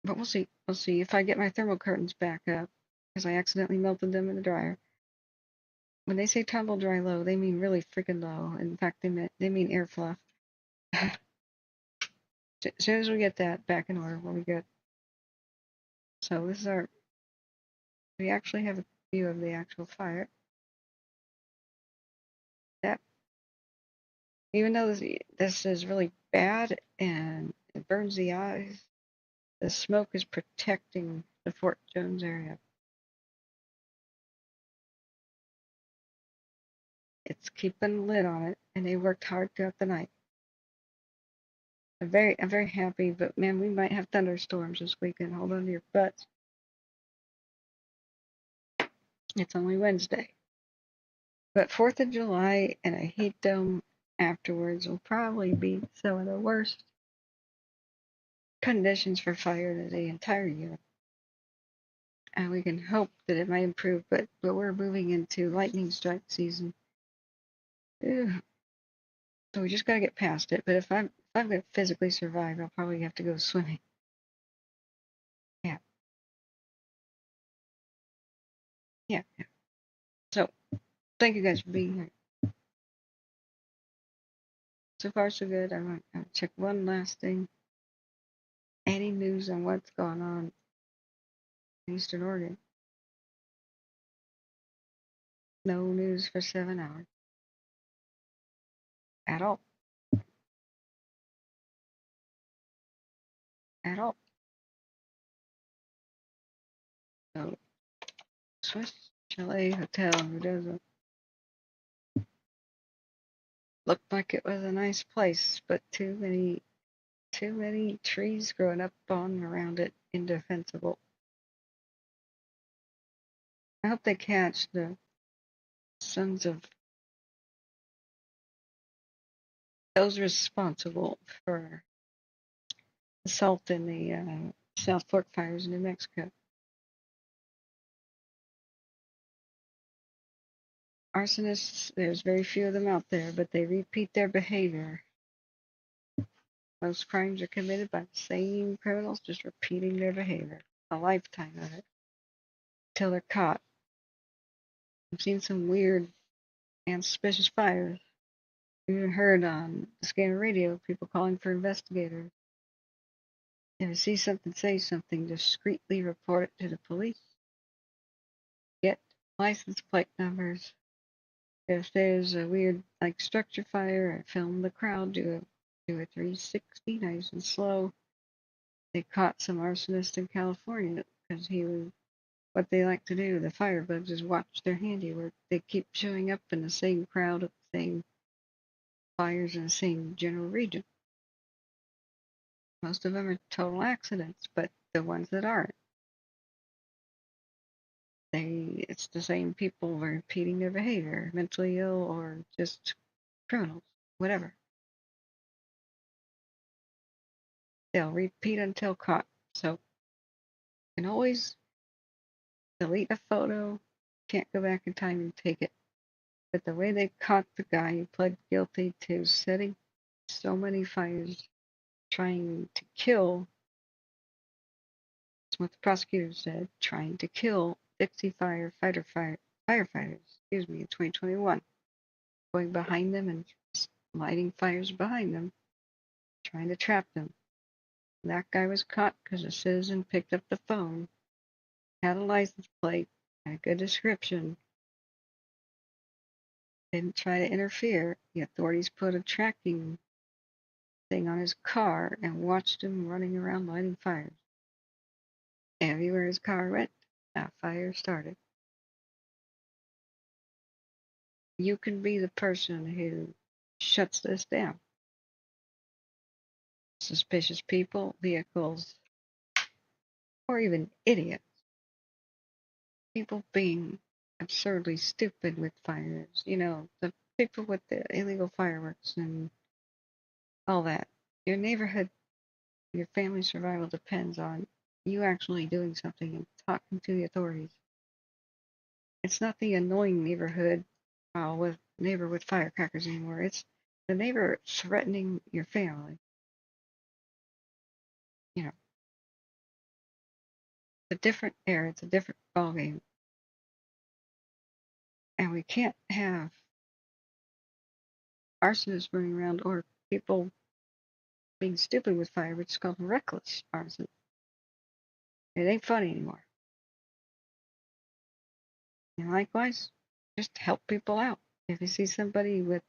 But we'll see. We'll see if I get my thermal curtains back up because I accidentally melted them in the dryer. When they say tumble dry low, they mean really freaking low. In fact, they mean air fluff. As soon as we get that back in order, we'll be good. So this is we actually have a view of the actual fire. That, even though this is really bad and it burns the eyes, the smoke is protecting the Fort Jones area. It's keeping a lid on it, and they worked hard throughout the night. I'm very happy, but man, we might have thunderstorms this weekend. Hold on to your butts. It's only Wednesday. But 4th of July and a heat dome afterwards will probably be some of the worst conditions for fire the entire year. And we can hope that it might improve, but we're moving into lightning strike season. Ew. So we just gotta get past it. But if I'm gonna physically survive, I'll probably have to go swimming. Yeah. Yeah. So thank you guys for being here. So far so good. I'm gonna check one last thing. Any news on what's going on in Eastern Oregon? No news for 7 hours. At all. At all. So Swiss Chalet Hotel, who doesn't? Looked like it was a nice place, but too many trees growing up on and around it, indefensible. I hope they catch the sons of those responsible for assault in the South Fork fires in New Mexico. Arsonists, there's very few of them out there, but they repeat their behavior. Most crimes are committed by the same criminals, just repeating their behavior. A lifetime of it. Till they're caught. I've seen some weird and suspicious fires. I've even heard on the scanner radio people calling for investigators. If you see something, say something. Discreetly report it to the police. Get license plate numbers. If there's a weird, like, structure fire, film the crowd, do a 360, nice and slow. They caught some arsonist in California because he was, what they like to do, the firebugs, is watch their handiwork. They keep showing up in the same crowd at the same fires in the same general region. Most of them are total accidents, but the ones that aren't, it's the same people repeating their behavior, mentally ill or just criminals, whatever. They'll repeat until caught. So you can always delete a photo, can't go back in time and take it. But the way they caught the guy who pled guilty to setting so many fires, trying to kill, that's what the prosecutor said, trying to kill 60 firefighters, in 2021, going behind them and lighting fires behind them, trying to trap them. That guy was caught because a citizen picked up the phone, had a license plate, had a good description, didn't try to interfere. The authorities put a tracking thing on his car and watched him running around lighting fires. Everywhere his car went, a fire started. You can be the person who shuts this down. Suspicious people, vehicles, or even idiots. People being absurdly stupid with fires. You know, the people with the illegal fireworks and all that. Your neighborhood, your family's survival depends on you actually doing something and talking to the authorities. It's not the annoying neighborhood with neighbor with firecrackers anymore. It's the neighbor threatening your family. You know, it's a different era. It's a different ballgame. And we can't have arsonists running around or people being stupid with fire, which is called reckless arson. It ain't funny anymore. And likewise, just help people out. If you see somebody with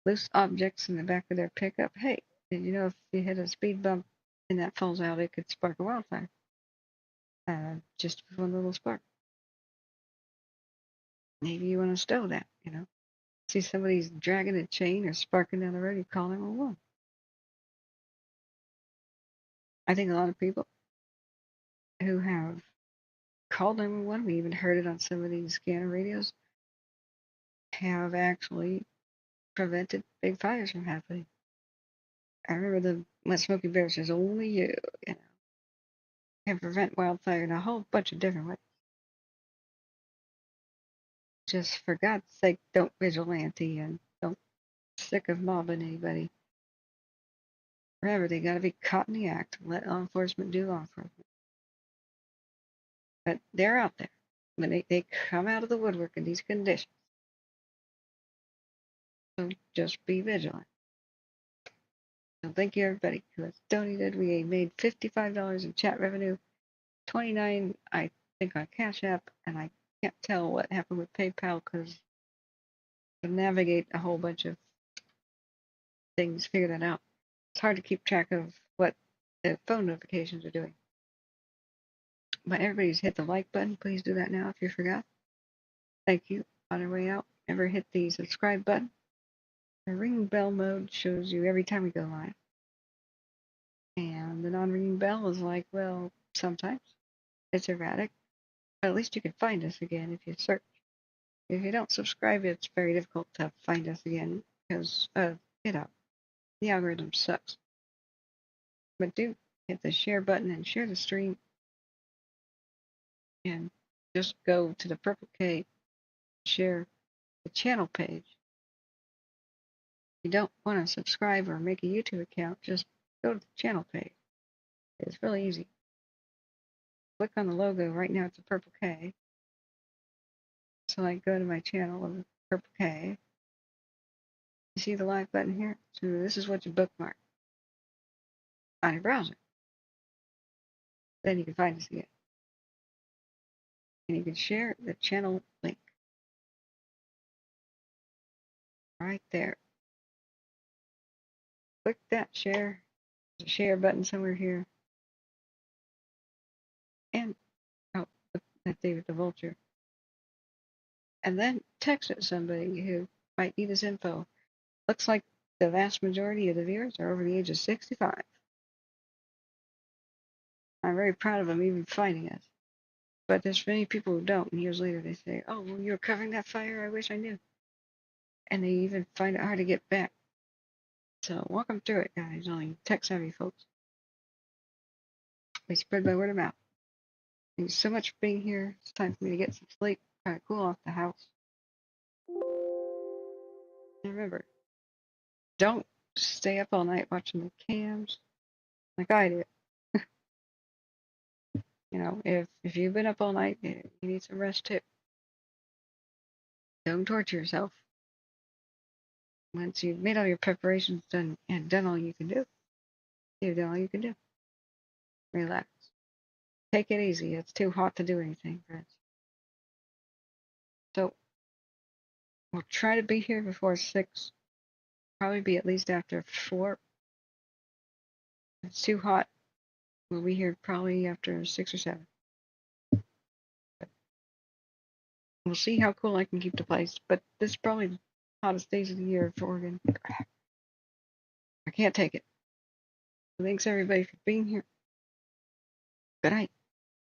loose objects in the back of their pickup, hey, did you know if you hit a speed bump and that falls out, it could spark a wildfire? Just one little spark. Maybe you want to stow that, you know. See somebody's dragging a chain or sparking down the road, you call 911. I think a lot of people who have called 911, we even heard it on some of these scanner radios, have actually prevented big fires from happening. I remember when Smokey Bear says, only you know, can prevent wildfire in a whole bunch of different ways. Just for God's sake, don't vigilante and don't sick of mobbing anybody. Remember, they got to be caught in the act. Let law enforcement do law enforcement. But they're out there. When they come out of the woodwork in these conditions. So just be vigilant. So thank you everybody who has donated. We made $55 in chat revenue, $29 I think on Cash App, and I can't tell what happened with PayPal because to navigate a whole bunch of things, figure that out. It's hard to keep track of what the phone notifications are doing. But everybody's hit the like button. Please do that now if you forgot. Thank you. On our way out, remember hit the subscribe button. The ring bell mode shows you every time we go live. And the non-ringing bell is like, well, sometimes it's erratic. But at least you can find us again if you search. If you don't subscribe, it's very difficult to find us again because, you know, the algorithm sucks. But do hit the share button and share the stream. And just go to the purple K, share the channel page. If you don't want to subscribe or make a YouTube account, just go to the channel page. It's really easy. Click on the logo. Right now it's a purple K. So I go to my channel with a purple K. You see the live button here? So this is what you bookmark on your browser. Then you can find us again. And you can share the channel link. Right there. Click that share. There's a share button somewhere here. And that David the Vulture. And then text it to somebody who might need this info. Looks like the vast majority of the viewers are over the age of 65. I'm very proud of them even finding us. But there's many people who don't, and years later they say, oh, well, you were covering that fire, I wish I knew. And they even find it hard to get back. So walk them through it, guys, only tech-savvy folks. They spread by word of mouth. Thank you so much for being here. It's time for me to get some sleep, try to cool off the house. And remember, don't stay up all night watching the cams like I did. You know, if you've been up all night, you need some rest too. Don't torture yourself. Once you've made all your preparations done and done all you can do, you've done all you can do. Relax. Take it easy. It's too hot to do anything, friends. So we'll try to be here before 6. Probably be at least after 4. If it's too hot, we'll be here probably after 6 or 7. But we'll see how cool I can keep the place. But this is probably the hottest days of the year for Oregon. I can't take it. So thanks everybody for being here. Good night.